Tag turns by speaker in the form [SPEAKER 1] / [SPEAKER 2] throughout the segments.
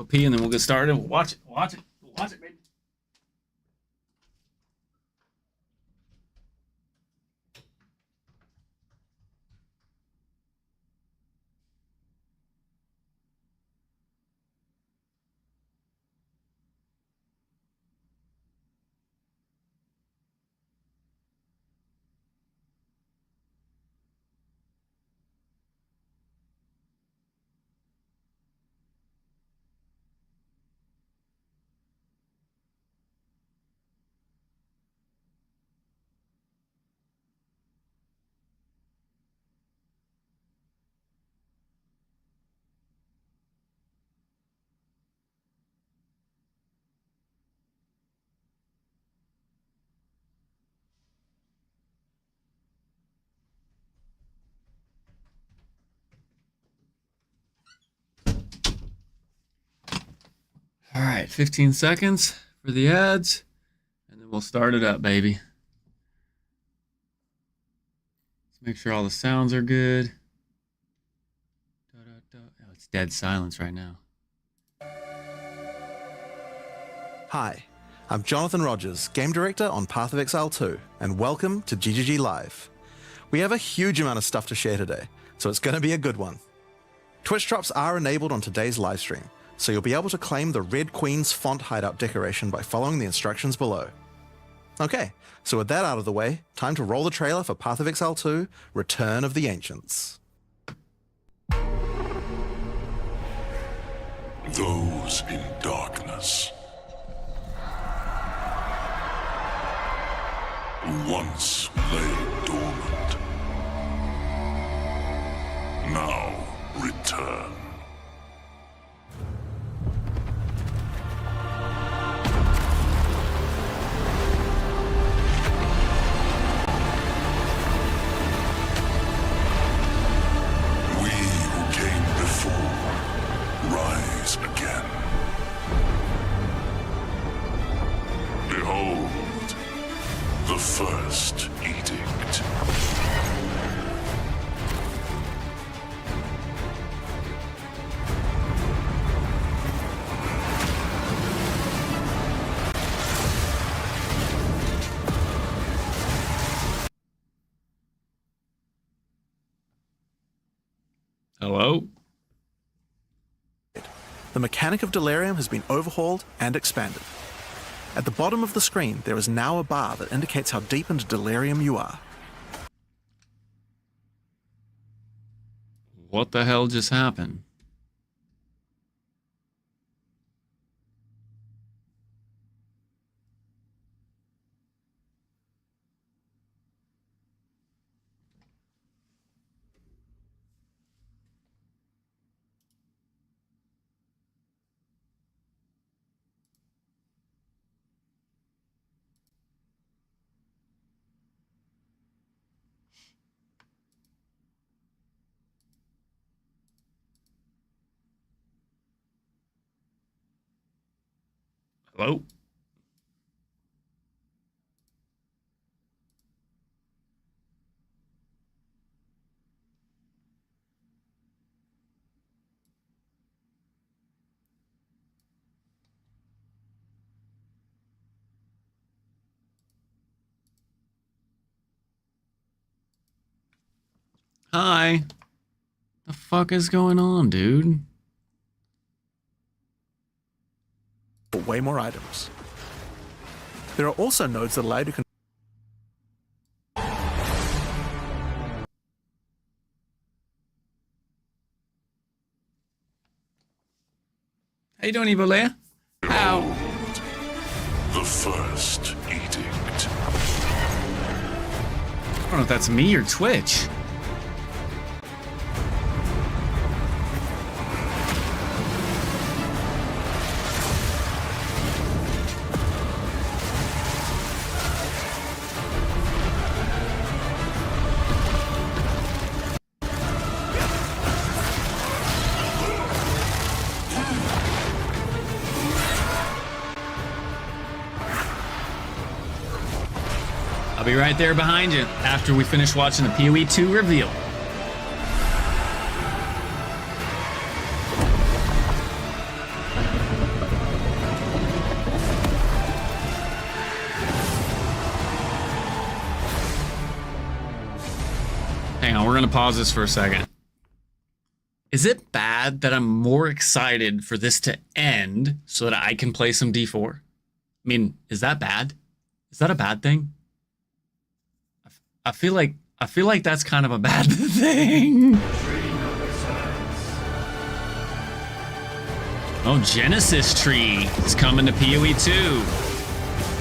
[SPEAKER 1] pee and then we'll get started. We'll watch it. Watch it. Watch it, baby. All right, 15 seconds for the ads, and then we'll start it up, baby. Let's make sure all the sounds are good. Oh, it's dead silence right now.
[SPEAKER 2] Hi, I'm Jonathan Rogers, Game Director on Path of Exile 2, and welcome to GGG Live. We have a huge amount of stuff to share today, so it's going to be a good one. Twitch drops are enabled on today's livestream, so you'll be able to claim the Red Queen's font hideout decoration by following the instructions below. Okay, so with that out of the way, time to roll the trailer for Path of Exile 2, Return of the Ancients.
[SPEAKER 3] Those in darkness, who once lay dormant, now return. We who came before rise again. Behold, the first edict.
[SPEAKER 1] Hello?
[SPEAKER 2] The mechanic of delirium has been overhauled and expanded. At the bottom of the screen, there is now a bar that indicates how deep into delirium you are.
[SPEAKER 1] What the hell just happened? Hello? Hi. The fuck is going on, dude?
[SPEAKER 2] Way more items. There are also nodes that allow you to
[SPEAKER 1] How you doing, Evil Leia? Ow.
[SPEAKER 3] The first edict.
[SPEAKER 1] I don't know if that's me or Twitch. I'll be right there behind you after we finish watching the PoE 2 reveal. Hang on, we're gonna pause this for a second. Is it bad that I'm more excited for this to end so that I can play some D4? I mean, is that bad? Is that a bad thing? I feel like that's kind of a bad thing. Oh, Genesis Tree is coming to PoE 2.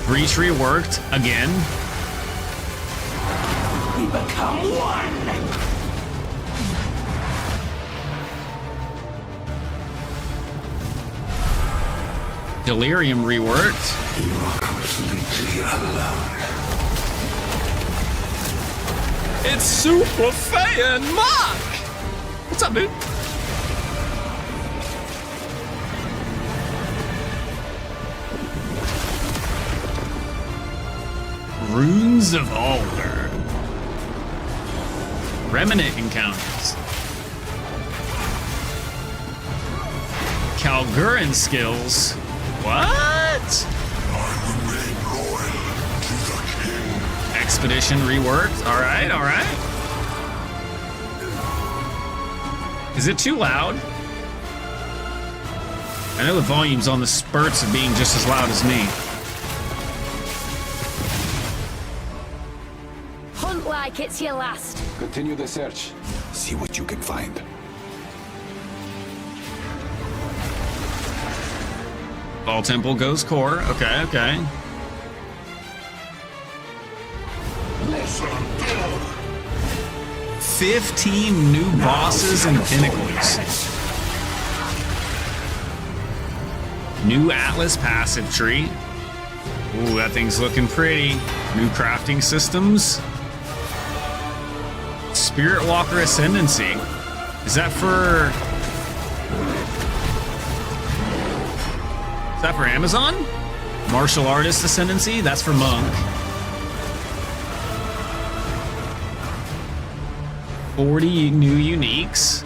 [SPEAKER 1] Breach reworked again.
[SPEAKER 4] We become one.
[SPEAKER 1] Delirium reworked.
[SPEAKER 4] You are completely alone.
[SPEAKER 1] It's Super Faye and Mark! What's up, dude? Runes of Alder. Remnant encounters. Kalguran skills. What?
[SPEAKER 3] I remain loyal to the king.
[SPEAKER 1] Expedition reworked. All right, all right. Is it too loud? I know the volume's on the spurts of being just as loud as me.
[SPEAKER 5] Hunt like it's your last.
[SPEAKER 6] Continue the search. See what you can find.
[SPEAKER 1] Ball Temple goes core. Okay, okay.
[SPEAKER 3] Listen,
[SPEAKER 1] 15 new bosses and pinnacles. New Atlas passive tree. Ooh, that thing's looking pretty. New crafting systems. Spirit Walker Ascendancy. Is that for... Is that for Amazon? Martial Artist Ascendancy? That's for Monk. 40 new uniques.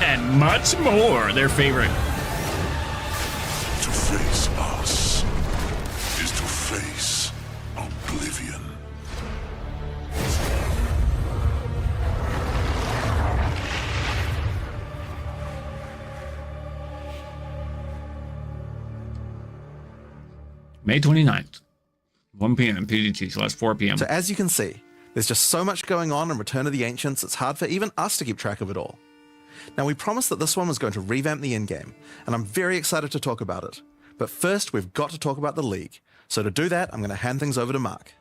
[SPEAKER 1] And much more. Their favorite.
[SPEAKER 3] to face us is to face oblivion.
[SPEAKER 1] May 29th. 1 p.m. PDT, so that's 4 p.m.
[SPEAKER 2] So as you can see, there's just so much going on in Return of the Ancients, it's hard for even us to keep track of it all. Now, we promised that this one was going to revamp the in-game, and I'm very excited to talk about it. But first, we've got to talk about the League. So to do that, I'm going to hand things over to Mark.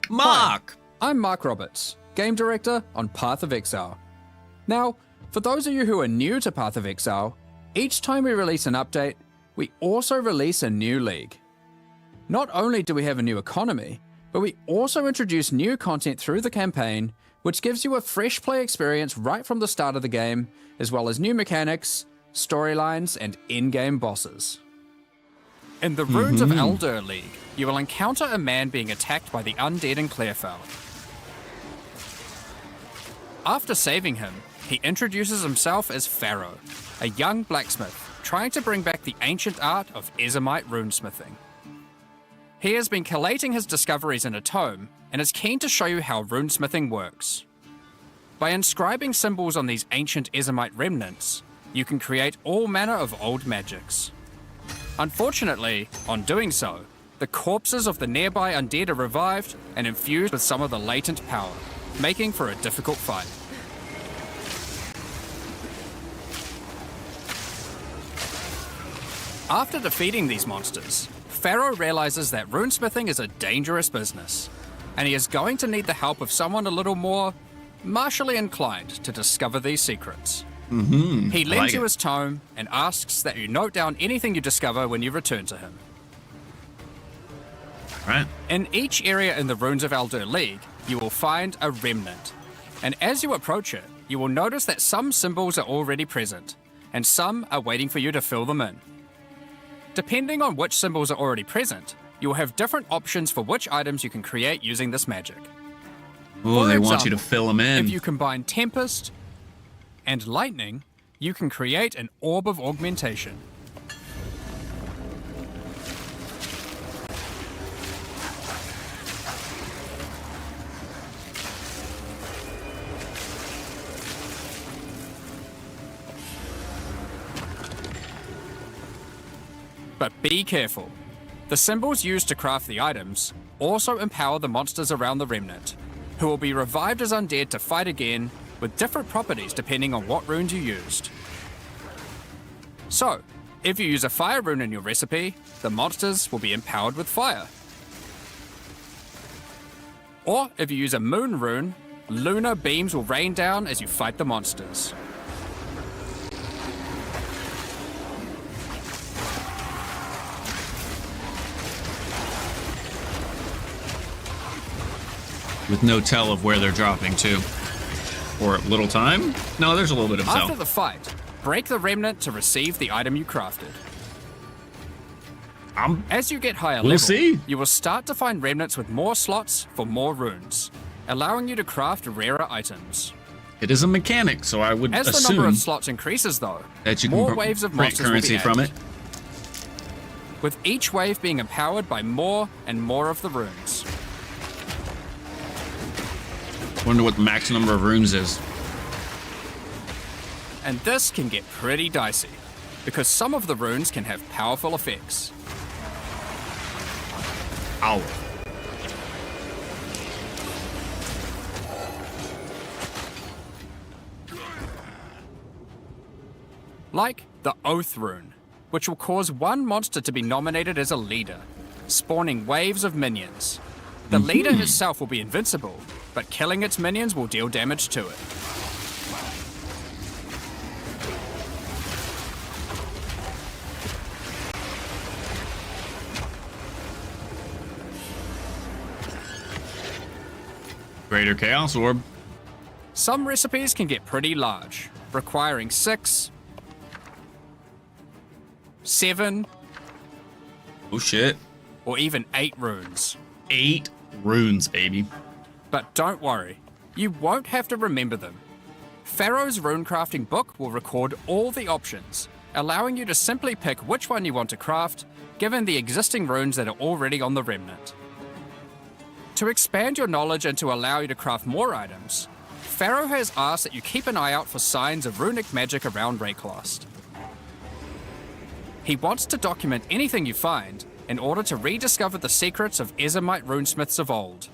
[SPEAKER 1] Mark!
[SPEAKER 7] I'm Mark Roberts, Game Director on Path of Exile. Now, for those of you who are new to Path of Exile, each time we release an update, we also release a new league. Not only do we have a new economy, but we also introduce new content through the campaign, which gives you a fresh play experience right from the start of the game, as well as new mechanics, storylines, and in-game bosses. In the Runes of Elder League, you will encounter a man being attacked by the undead in Clairfell. After saving him, he introduces himself as Pharaoh, a young blacksmith trying to bring back the ancient art of Ezomite runesmithing. He has been collating his discoveries in a tome and is keen to show you how runesmithing works. By inscribing symbols on these ancient Ezomite remnants, you can create all manner of old magics. Unfortunately, on doing so, the corpses of the nearby undead are revived and infused with some of the latent power, making for a difficult fight. After defeating these monsters, Pharaoh realizes that runesmithing is a dangerous business, and he is going to need the help of someone a little more martially inclined to discover these secrets. He lends you his tome and asks that you note down anything you discover when you return to him.
[SPEAKER 1] Right.
[SPEAKER 7] In each area in the Runes of Elder League, you will find a remnant, and as you approach it, you will notice that some symbols are already present, and some are waiting for you to fill them in. Depending on which symbols are already present, you will have different options for which items you can create using this magic.
[SPEAKER 1] Oh,
[SPEAKER 7] For
[SPEAKER 1] they want you to
[SPEAKER 7] example,
[SPEAKER 1] fill them in.
[SPEAKER 7] If you combine Tempest and Lightning, you can create an Orb of Augmentation. But be careful. The symbols used to craft the items also empower the monsters around the Remnant, who will be revived as undead to fight again with different properties depending on what runes you used. So, if you use a fire rune in your recipe, the monsters will be empowered with fire. Or if you use a moon rune, lunar beams will rain down as you fight the monsters.
[SPEAKER 1] With no tell of where they're dropping to. Or little time? No, there's a little bit of tell.
[SPEAKER 7] After the fight, break the remnant to receive the item you crafted. As you get higher level,
[SPEAKER 1] see.
[SPEAKER 7] you will start to find remnants with more slots for more runes, allowing you to craft rarer items.
[SPEAKER 1] It is a mechanic, so I would
[SPEAKER 7] As the
[SPEAKER 1] assume
[SPEAKER 7] number of slots increases though,
[SPEAKER 1] that you
[SPEAKER 7] more
[SPEAKER 1] can
[SPEAKER 7] waves of
[SPEAKER 1] print
[SPEAKER 7] monsters will
[SPEAKER 1] currency
[SPEAKER 7] be
[SPEAKER 1] from
[SPEAKER 7] added,
[SPEAKER 1] it.
[SPEAKER 7] with each wave being empowered by more and more of the runes.
[SPEAKER 1] Wonder what the max number of runes is.
[SPEAKER 7] And this can get pretty dicey, because some of the runes can have powerful effects.
[SPEAKER 1] Ow.
[SPEAKER 7] Like the Oath rune, which will cause one monster to be nominated as a leader, spawning waves of minions. The leader itself will be invincible, but killing its minions will deal damage to it.
[SPEAKER 1] Greater Chaos Orb.
[SPEAKER 7] Some recipes can get pretty large, requiring 6, 7,
[SPEAKER 1] Oh shit.
[SPEAKER 7] or even 8 runes.
[SPEAKER 1] 8 runes, baby.
[SPEAKER 7] But don't worry, you won't have to remember them. Pharaoh's runecrafting book will record all the options, allowing you to simply pick which one you want to craft, given the existing runes that are already on the Remnant. To expand your knowledge and to allow you to craft more items, Pharaoh has asked that you keep an eye out for signs of runic magic around Rayclast. He wants to document anything you find in order to rediscover the secrets of Ezomite runesmiths of old.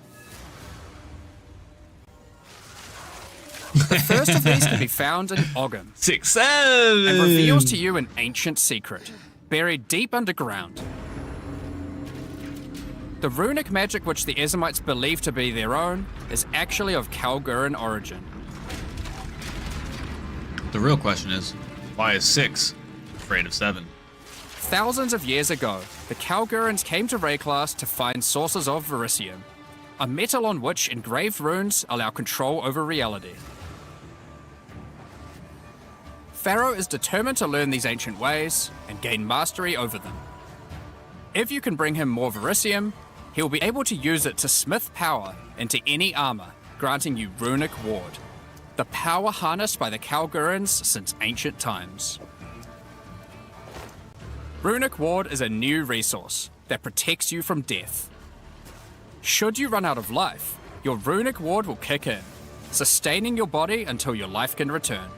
[SPEAKER 7] The first of these can be found in Ogham
[SPEAKER 1] 6-7
[SPEAKER 7] and reveals to you an ancient secret, buried deep underground. The runic magic which the Ezomites believe to be their own is actually of Kalguran origin.
[SPEAKER 1] The real question is, why is 6 afraid of 7?
[SPEAKER 7] Thousands of years ago, the Kalgurans came to Rayclast to find sources of verisium, a metal on which engraved runes allow control over reality. Pharaoh is determined to learn these ancient ways and gain mastery over them. If you can bring him more verisium, he'll be able to use it to smith power into any armor, granting you runic ward, the power harnessed by the Kalgurans since ancient times. Runic ward is a new resource that protects you from death. Should you run out of life, your runic ward will kick in, sustaining your body until your life can return.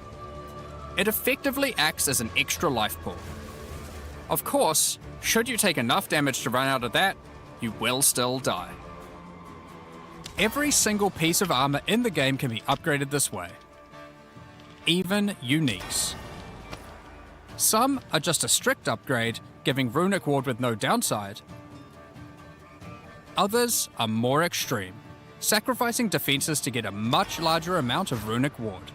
[SPEAKER 7] It effectively acts as an extra life pool. Of course, should you take enough damage to run out of that, you will still die. Every single piece of armor in the game can be upgraded this way, even uniques. Some are just a strict upgrade, giving runic ward with no downside. Others are more extreme, sacrificing defenses to get a much larger amount of runic ward.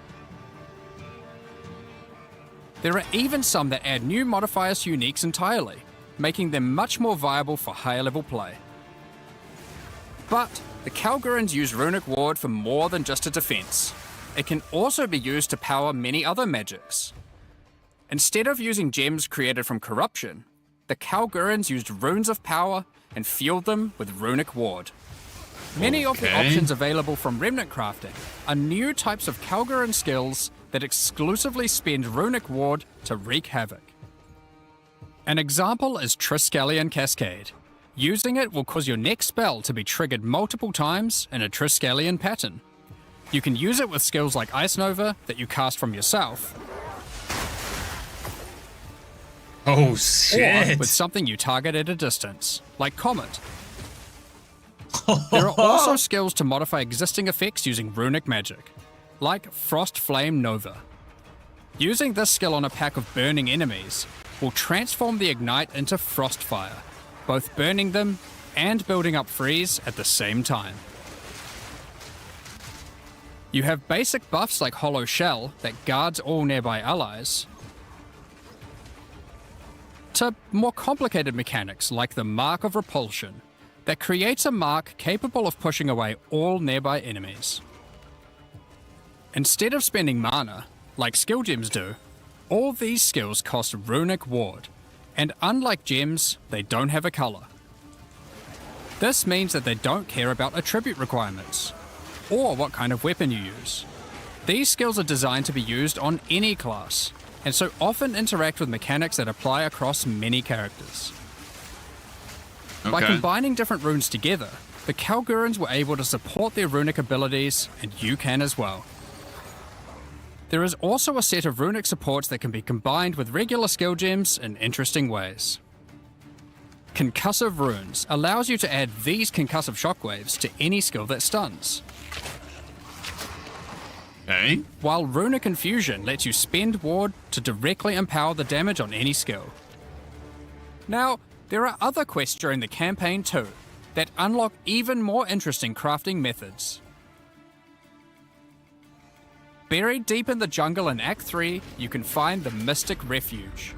[SPEAKER 7] There are even some that add new modifiers to uniques entirely, making them much more viable for higher level play. But the Kalgurans use runic ward for more than just a defense. It can also be used to power many other magics. Instead of using gems created from corruption, the Kalgurans used runes of power and fueled them with runic ward. Many of the options available from remnant crafting are new types of Kalguran skills that exclusively spend runic ward to wreak havoc. An example is Triskelion Cascade. Using it will cause your next spell to be triggered multiple times in a Triskelion pattern. You can use it with skills like Ice Nova that you cast from yourself,
[SPEAKER 1] Oh,
[SPEAKER 7] or
[SPEAKER 1] shit.
[SPEAKER 7] with something you target at a distance, like Comet. There are also skills to modify existing effects using runic magic, like Frost Flame Nova. Using this skill on a pack of burning enemies will transform the Ignite into Frostfire, both burning them and building up freeze at the same time. You have basic buffs like Hollow Shell that guards all nearby allies, to more complicated mechanics like the Mark of Repulsion that creates a mark capable of pushing away all nearby enemies. Instead of spending mana, like skill gems do, all these skills cost Runic Ward, and unlike gems, they don't have a color. This means that they don't care about attribute requirements, or what kind of weapon you use. These skills are designed to be used on any class, and so often interact with mechanics that apply across many characters. By combining different runes together, the Kalgurans were able to support their runic abilities, and you can as well. There is also a set of runic supports that can be combined with regular skill gems in interesting ways. Concussive Runes allows you to add these concussive shockwaves to any skill that stuns.
[SPEAKER 1] Okay.
[SPEAKER 7] While Runic Infusion lets you spend ward to directly empower the damage on any skill. Now, there are other quests during the campaign too, that unlock even more interesting crafting methods. Buried deep in the jungle in Act 3, you can find the Mystic Refuge,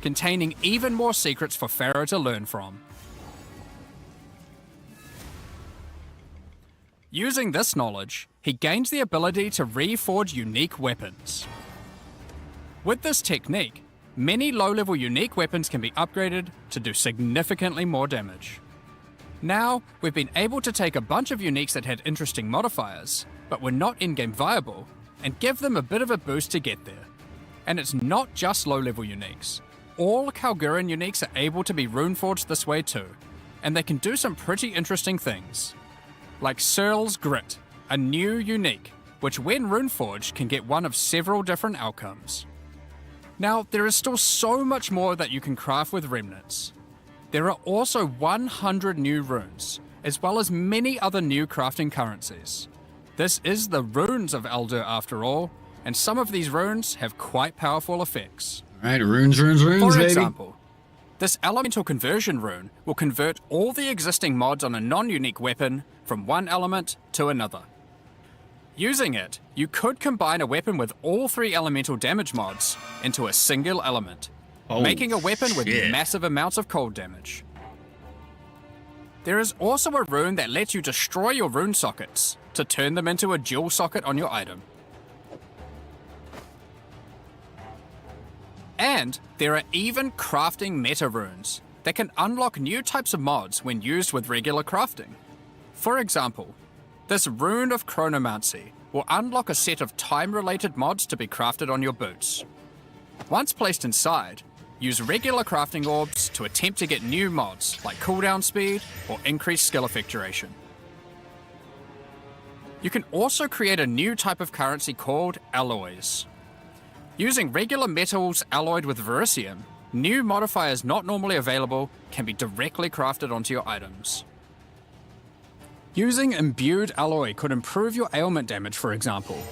[SPEAKER 7] containing even more secrets for Pharaoh to learn from. Using this knowledge, he gains the ability to reforge unique weapons. With this technique, many low-level unique weapons can be upgraded to do significantly more damage. Now, we've been able to take a bunch of uniques that had interesting modifiers, but were not in-game viable, and give them a bit of a boost to get there. And it's not just low-level uniques. All Kalguran uniques are able to be runeforged this way too, and they can do some pretty interesting things. Like Searle's Grit, a new unique, which when runeforged can get one of several different outcomes. Now, there is still so much more that you can craft with remnants. There are also 100 new runes, as well as many other new crafting currencies. This is the runes of Eldur after all, and some of these runes have quite powerful effects.
[SPEAKER 1] Alright, runes,
[SPEAKER 7] For
[SPEAKER 1] baby.
[SPEAKER 7] example, this elemental conversion rune will convert all the existing mods on a non-unique weapon from one element to another. Using it, you could combine a weapon with all 3 elemental damage mods into a single element, making a weapon with massive amounts of cold damage. There is also a rune that lets you destroy your rune sockets to turn them into a dual socket on your item. And there are even crafting meta runes that can unlock new types of mods when used with regular crafting. For example, this Rune of Chronomancy will unlock a set of time-related mods to be crafted on your boots. Once placed inside, use regular crafting orbs to attempt to get new mods like cooldown speed or increased skill effect duration. You can also create a new type of currency called alloys. Using regular metals alloyed with verisium, new modifiers not normally available can be directly crafted onto your items. Using imbued alloy could improve your ailment damage, for example.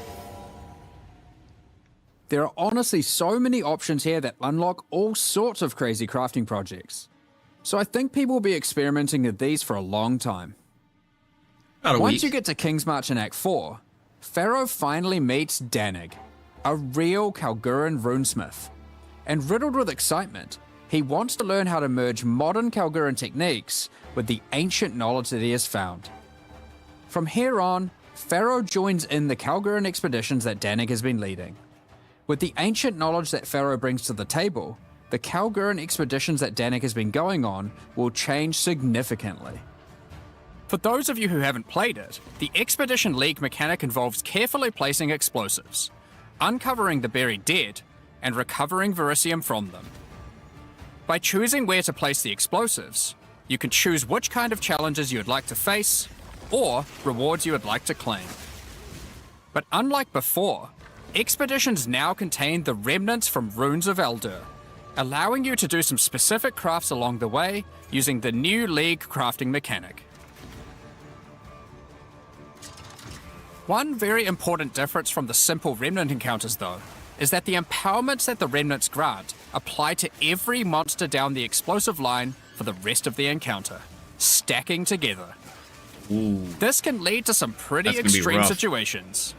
[SPEAKER 7] There are honestly so many options here that unlock all sorts of crazy crafting projects. So I think people will be experimenting with these for a long time. Once you get to King's March in Act 4, Pharaoh finally meets Danig, a real Kalguran runesmith. And riddled with excitement, he wants to learn how to merge modern Kalguran techniques with the ancient knowledge that he has found. From here on, Pharaoh joins in the Kalguran expeditions that Danig has been leading. With the ancient knowledge that Pharaoh brings to the table, the Kalguran expeditions that Danig has been going on will change significantly. For those of you who haven't played it, the Expedition League mechanic involves carefully placing explosives, uncovering the buried dead, and recovering verisium from them. By choosing where to place the explosives, you can choose which kind of challenges you would like to face, or rewards you would like to claim. But unlike before, Expeditions now contain the remnants from Runes of Eldur, allowing you to do some specific crafts along the way using the new League crafting mechanic. One very important difference from the simple remnant encounters, though, is that the empowerments that the remnants grant apply to every monster down the explosive line for the rest of the encounter, stacking together.
[SPEAKER 1] Ooh.
[SPEAKER 7] This can lead to some pretty
[SPEAKER 1] That's gonna be
[SPEAKER 7] extreme
[SPEAKER 1] rough.
[SPEAKER 7] situations.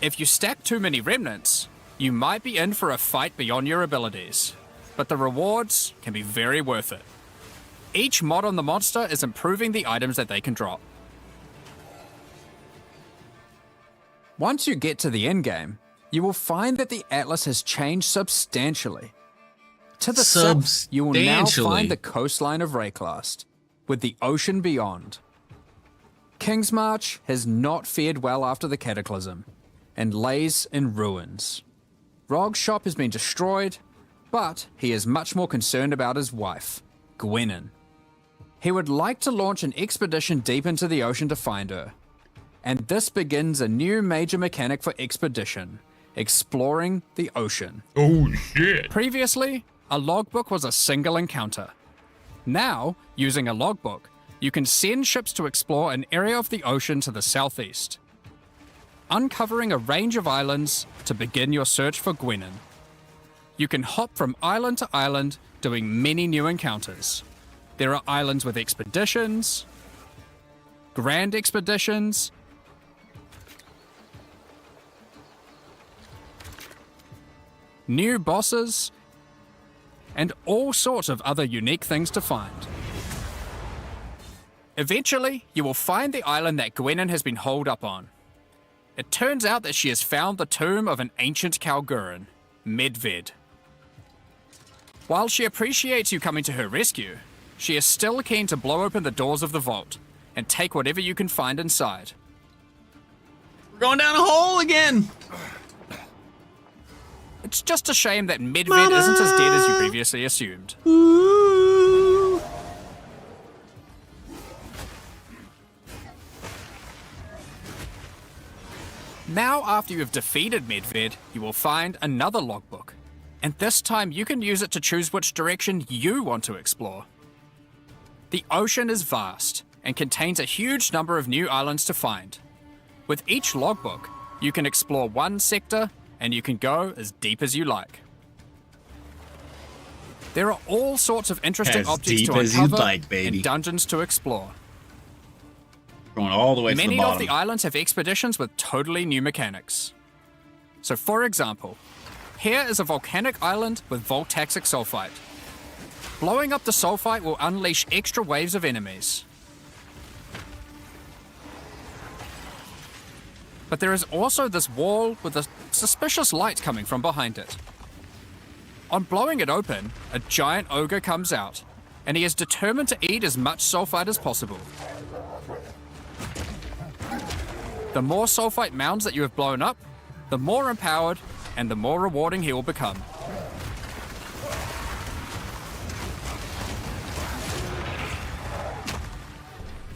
[SPEAKER 7] If you stack too many remnants, you might be in for a fight beyond your abilities, but the rewards can be very worth it. Each mod on the monster is improving the items that they can drop. Once you get to the endgame, you will find that the Atlas has changed substantially. To the south, you will now find the coastline of Rayclast, with the ocean beyond. Kingsmarch has not fared well after the Cataclysm, and lays in ruins. Rog's shop has been destroyed, but he is much more concerned about his wife, Gwenyn. He would like to launch an expedition deep into the ocean to find her, and this begins a new major mechanic for expedition, exploring the ocean.
[SPEAKER 1] Oh shit.
[SPEAKER 7] Previously, a logbook was a single encounter. Now, using a logbook, you can send ships to explore an area of the ocean to the southeast, uncovering a range of islands to begin your search for Gwenyn. You can hop from island to island, doing many new encounters. There are islands with expeditions, grand expeditions, new bosses, and all sorts of other unique things to find. Eventually, you will find the island that Gwenyn has been holed up on. It turns out that she has found the tomb of an ancient Kalguran, Medved. While she appreciates you coming to her rescue, she is still keen to blow open the doors of the vault and take whatever you can find inside.
[SPEAKER 1] We're going down a hole again.
[SPEAKER 7] It's just a shame that Medved isn't as dead as you previously assumed.
[SPEAKER 1] Ooh.
[SPEAKER 7] Now, after you have defeated Medved, you will find another logbook, and this time you can use it to choose which direction you want to explore. The ocean is vast and contains a huge number of new islands to find. With each logbook, you can explore one sector and you can go as deep as you like. There are all sorts of interesting
[SPEAKER 1] As
[SPEAKER 7] objects
[SPEAKER 1] deep
[SPEAKER 7] to
[SPEAKER 1] as you'd
[SPEAKER 7] uncover
[SPEAKER 1] like, baby.
[SPEAKER 7] and dungeons to explore.
[SPEAKER 1] Going all the way to the
[SPEAKER 7] Many
[SPEAKER 1] bottom.
[SPEAKER 7] of the islands have expeditions with totally new mechanics. So for example, here is a volcanic island with voltaxic sulfite. Blowing up the sulfite will unleash extra waves of enemies. But there is also this wall with a suspicious light coming from behind it. On blowing it open, a giant ogre comes out, and he is determined to eat as much sulfite as possible. The more sulfite mounds that you have blown up, the more empowered and the more rewarding he will become.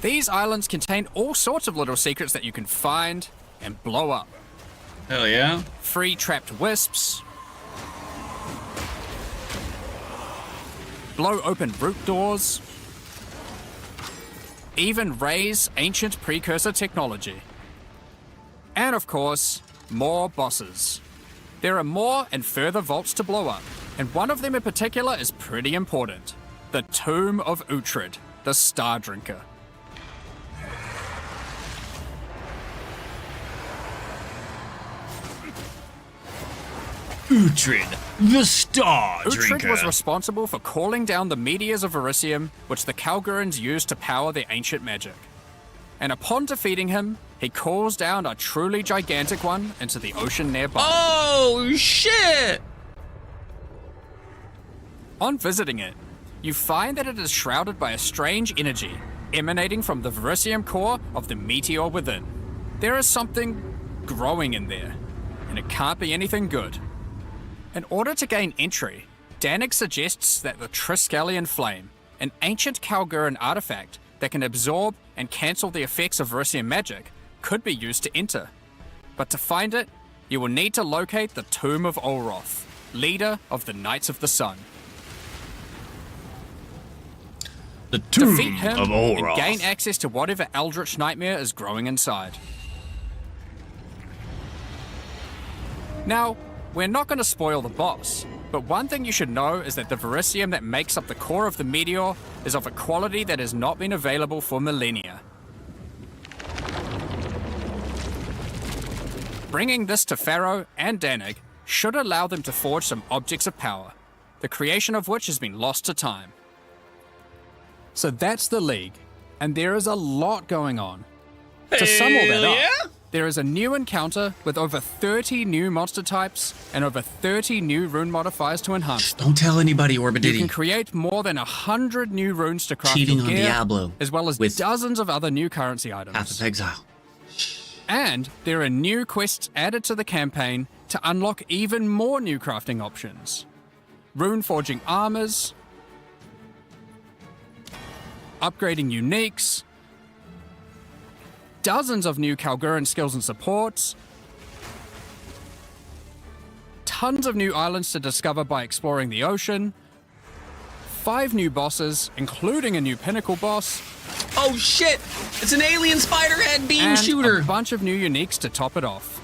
[SPEAKER 7] These islands contain all sorts of little secrets that you can find and blow up.
[SPEAKER 1] Hell yeah.
[SPEAKER 7] Free trapped wisps, blow open root doors, even raise ancient precursor technology. And of course, more bosses. There are more and further vaults to blow up, and one of them in particular is pretty important. The Tomb of Uhtred, the Star Drinker.
[SPEAKER 1] Uhtred, the Star
[SPEAKER 7] Uhtred
[SPEAKER 1] Drinker.
[SPEAKER 7] was responsible for calling down the meteors of Verisium, which the Kalgurans used to power their ancient magic. And upon defeating him, he calls down a truly gigantic one into the ocean nearby.
[SPEAKER 1] Oh shit!
[SPEAKER 7] On visiting it, you find that it is shrouded by a strange energy emanating from the Verisium core of the meteor within. There is something growing in there, and it can't be anything good. In order to gain entry, Danik suggests that the Triskelion Flame, an ancient Kalguran artifact that can absorb and cancel the effects of Verisium magic, could be used to enter. But to find it, you will need to locate the Tomb of Olroth, leader of the Knights of the Sun.
[SPEAKER 1] The Tomb
[SPEAKER 7] Defeat him
[SPEAKER 1] of
[SPEAKER 7] and
[SPEAKER 1] Olroth.
[SPEAKER 7] gain access to whatever eldritch nightmare is growing inside. Now, we're not going to spoil the boss, but one thing you should know is that the verisium that makes up the core of the meteor is of a quality that has not been available for millennia. Bringing this to Pharaoh and Danig should allow them to forge some objects of power, the creation of which has been lost to time. So that's the League, and there is a lot going on. To sum all that up, there is a new encounter with over 30 new monster types and over 30 new rune modifiers to enhance.
[SPEAKER 1] Don't tell anybody,
[SPEAKER 7] You can
[SPEAKER 1] Orbidity.
[SPEAKER 7] create more than 100 new runes to craft
[SPEAKER 1] Cheating
[SPEAKER 7] your
[SPEAKER 1] on
[SPEAKER 7] gear,
[SPEAKER 1] Diablo
[SPEAKER 7] as well as
[SPEAKER 1] with
[SPEAKER 7] dozens of other new currency
[SPEAKER 1] Path
[SPEAKER 7] items.
[SPEAKER 1] of Exile.
[SPEAKER 7] And there are new quests added to the campaign to unlock even more new crafting options. Rune forging armors, upgrading uniques, dozens of new Kalguran skills and supports, tons of new islands to discover by exploring the ocean, 5 new bosses, including a new pinnacle boss,
[SPEAKER 1] Oh shit! It's an alien spider-head beam
[SPEAKER 7] and
[SPEAKER 1] shooter!
[SPEAKER 7] a bunch of new uniques to top it off.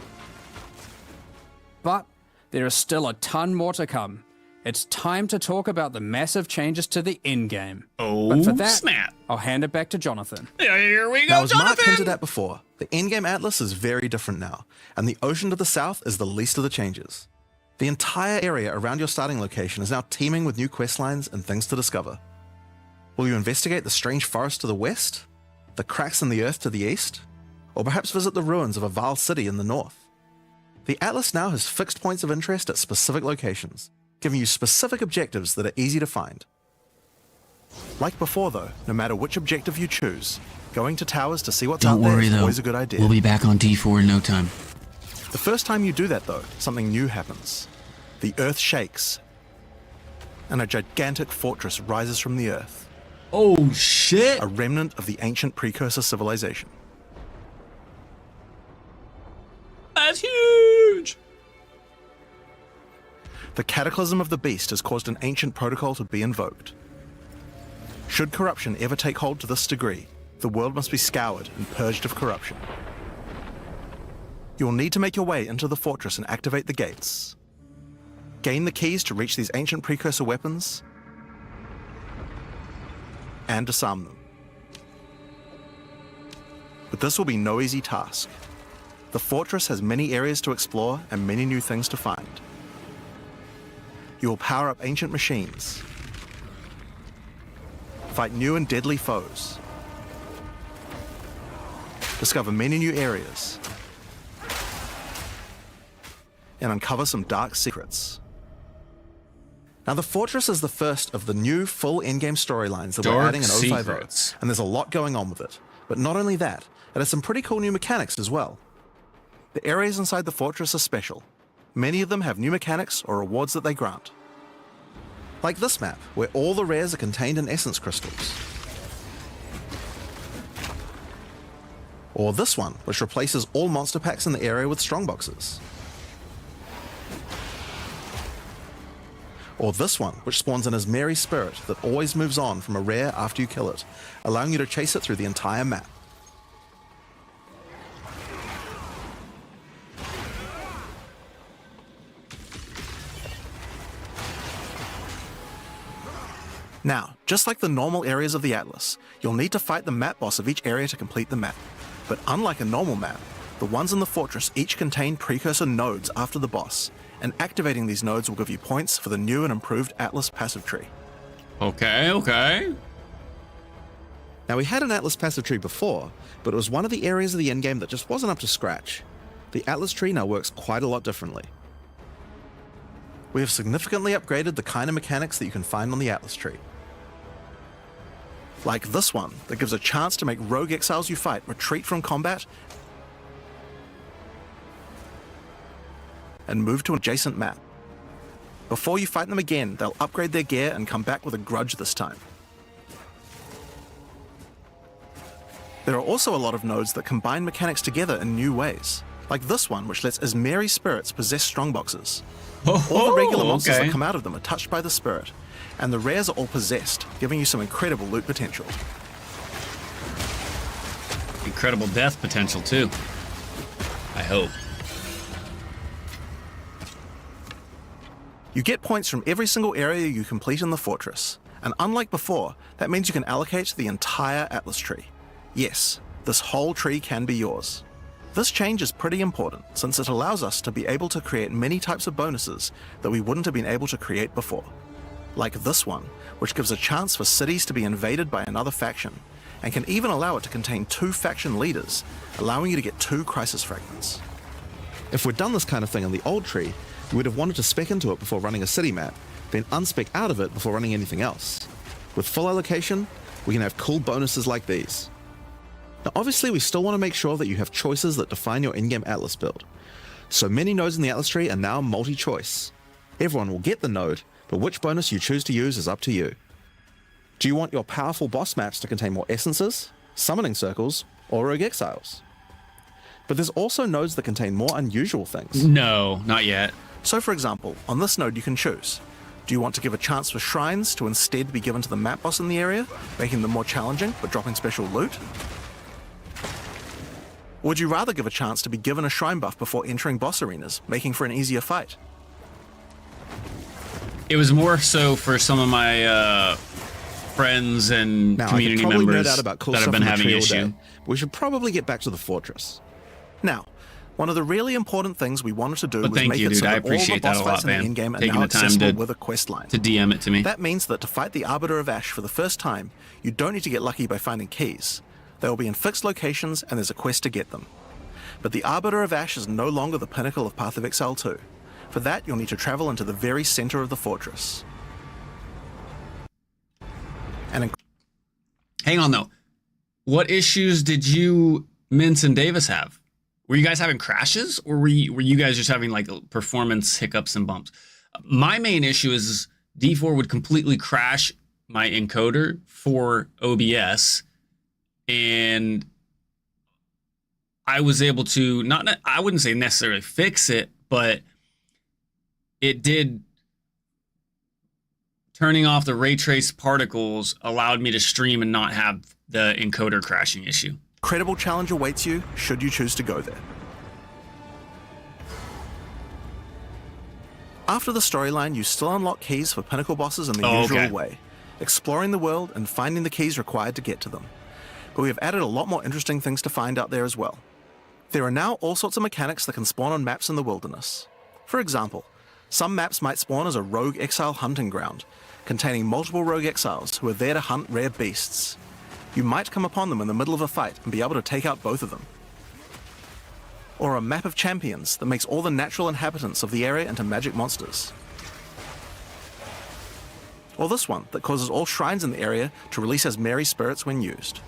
[SPEAKER 7] But there is still a ton more to come. It's time to talk about the massive changes to the endgame.
[SPEAKER 1] Oh,
[SPEAKER 7] But for that,
[SPEAKER 1] snap.
[SPEAKER 7] I'll hand it back to Jonathan.
[SPEAKER 1] Here we go,
[SPEAKER 2] Now, as Mark
[SPEAKER 1] Jonathan!
[SPEAKER 2] hinted at before, the endgame atlas is very different now, and the ocean to the south is the least of the changes. The entire area around your starting location is now teeming with new questlines and things to discover. Will you investigate the strange forest to the west? The cracks in the earth to the east? Or perhaps visit the ruins of a Val city in the north? The atlas now has fixed points of interest at specific locations, giving you specific objectives that are easy to find. Like before though, no matter which objective you choose, going to towers to see what's
[SPEAKER 1] Don't
[SPEAKER 2] out there
[SPEAKER 1] worry
[SPEAKER 2] is
[SPEAKER 1] though,
[SPEAKER 2] always a good idea.
[SPEAKER 1] we'll be back on D4 in no time.
[SPEAKER 2] The first time you do that though, something new happens. The earth shakes, and a gigantic fortress rises from the earth,
[SPEAKER 1] Oh shit!
[SPEAKER 2] a remnant of the ancient precursor civilization.
[SPEAKER 1] That's huge!
[SPEAKER 2] The cataclysm of the beast has caused an ancient protocol to be invoked. Should corruption ever take hold to this degree, the world must be scoured and purged of corruption. You will need to make your way into the fortress and activate the gates. Gain the keys to reach these ancient precursor weapons, and disarm them. But this will be no easy task. The fortress has many areas to explore and many new things to find. You will power up ancient machines, fight new and deadly foes, discover many new areas, and uncover some dark secrets. Now, the Fortress is the first of the new full endgame storylines that we're
[SPEAKER 1] Dark
[SPEAKER 2] adding in 050,
[SPEAKER 1] secrets.
[SPEAKER 2] and there's a lot going on with it. But not only that, it has some pretty cool new mechanics as well. The areas inside the Fortress are special. Many of them have new mechanics or rewards that they grant. Like this map, where all the rares are contained in essence crystals. Or this one, which replaces all monster packs in the area with strongboxes. Or this one, which spawns an Asmeri spirit that always moves on from a rare after you kill it, allowing you to chase it through the entire map. Now, just like the normal areas of the Atlas, you'll need to fight the map boss of each area to complete the map. But unlike a normal map, the ones in the fortress each contain precursor nodes after the boss, and activating these nodes will give you points for the new and improved Atlas passive tree.
[SPEAKER 1] Okay.
[SPEAKER 2] Now, we had an Atlas passive tree before, but it was one of the areas of the endgame that just wasn't up to scratch. The Atlas tree now works quite a lot differently. We have significantly upgraded the kind of mechanics that you can find on the Atlas tree. Like this one, that gives a chance to make rogue exiles you fight retreat from combat and move to an adjacent map. Before you fight them again, they'll upgrade their gear and come back with a grudge this time. There are also a lot of nodes that combine mechanics together in new ways, like this one which lets Ismeri spirits possess strongboxes. All the regular monsters that come out of them are touched by the spirit, and the rares are all possessed, giving you some incredible loot potential.
[SPEAKER 1] Incredible death potential, too. I hope.
[SPEAKER 2] You get points from every single area you complete in the fortress, and unlike before, that means you can allocate the entire Atlas tree. Yes, this whole tree can be yours. This change is pretty important, since it allows us to be able to create many types of bonuses that we wouldn't have been able to create before. Like this one, which gives a chance for cities to be invaded by another faction, and can even allow it to contain 2 faction leaders, allowing you to get 2 crisis fragments. If we'd done this kind of thing in the old tree, we would have wanted to spec into it before running a city map, then unspec out of it before running anything else. With full allocation, we can have cool bonuses like these. Now obviously we still want to make sure that you have choices that define your in-game Atlas build. So many nodes in the Atlas tree are now multi-choice. Everyone will get the node, but which bonus you choose to use is up to you. Do you want your powerful boss maps to contain more essences, summoning circles, or rogue exiles? But there's also nodes that contain more unusual things.
[SPEAKER 1] No, not yet.
[SPEAKER 2] So for example, on this node you can choose. Do you want to give a chance for shrines to instead be given to the map boss in the area, making them more challenging but dropping special loot? Or would you rather give a chance to be given a shrine buff before entering boss arenas, making for an easier fight?
[SPEAKER 1] It was more so for some of my friends and community members
[SPEAKER 2] nerd out about cool
[SPEAKER 1] that have
[SPEAKER 2] stuff
[SPEAKER 1] been
[SPEAKER 2] in the
[SPEAKER 1] having
[SPEAKER 2] tree all
[SPEAKER 1] issue.
[SPEAKER 2] day. We should probably get back to the fortress. Now, one of the really important things we wanted to do
[SPEAKER 1] But
[SPEAKER 2] was
[SPEAKER 1] thank
[SPEAKER 2] make
[SPEAKER 1] you,
[SPEAKER 2] it
[SPEAKER 1] dude.
[SPEAKER 2] so
[SPEAKER 1] I
[SPEAKER 2] that all the
[SPEAKER 1] appreciate
[SPEAKER 2] boss
[SPEAKER 1] that a lot,
[SPEAKER 2] fights in the
[SPEAKER 1] man.
[SPEAKER 2] in-game are
[SPEAKER 1] Taking
[SPEAKER 2] now
[SPEAKER 1] the time
[SPEAKER 2] accessible
[SPEAKER 1] to-
[SPEAKER 2] with a quest line.
[SPEAKER 1] To DM it to me.
[SPEAKER 2] That means that to fight the Arbiter of Ash for the first time, you don't need to get lucky by finding keys. They will be in fixed locations and there's a quest to get them. But the Arbiter of Ash is no longer the pinnacle of Path of Exile 2. For that, you'll need to travel into the very center of the fortress. And
[SPEAKER 1] Hang on though. What issues did you, Mintz and Davis, have? Were you guys having crashes, or were you guys just having like performance hiccups and bumps? My main issue is D4 would completely crash my encoder for OBS, and I was able to I wouldn't say necessarily fix it, but it did. Turning off the ray trace particles allowed me to stream and not have the encoder crashing issue.
[SPEAKER 2] incredible challenge awaits you should you choose to go there. After the storyline, you still unlock keys for pinnacle bosses in the usual way, exploring the world and finding the keys required to get to them. But we have added a lot more interesting things to find out there as well. There are now all sorts of mechanics that can spawn on maps in the wilderness. For example, some maps might spawn as a rogue exile hunting ground, containing multiple rogue exiles who are there to hunt rare beasts. You might come upon them in the middle of a fight and be able to take out both of them. Or a map of champions that makes all the natural inhabitants of the area into magic monsters. Or this one that causes all shrines in the area to release as merry spirits when used.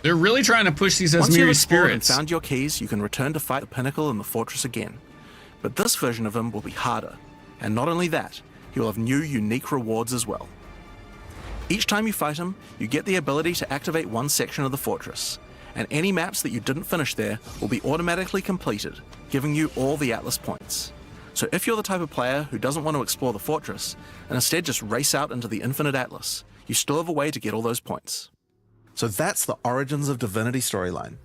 [SPEAKER 1] They're really trying to push these as
[SPEAKER 2] Once you've
[SPEAKER 1] merry
[SPEAKER 2] explored and
[SPEAKER 1] spirits.
[SPEAKER 2] found your keys, you can return to fight the pinnacle in the fortress again. But this version of him will be harder. And not only that, he will have new unique rewards as well. Each time you fight him, you get the ability to activate one section of the fortress, and any maps that you didn't finish there will be automatically completed, giving you all the Atlas points. So if you're the type of player who doesn't want to explore the fortress, and instead just race out into the infinite Atlas, you still have a way to get all those points. So that's the Origins of Divinity storyline.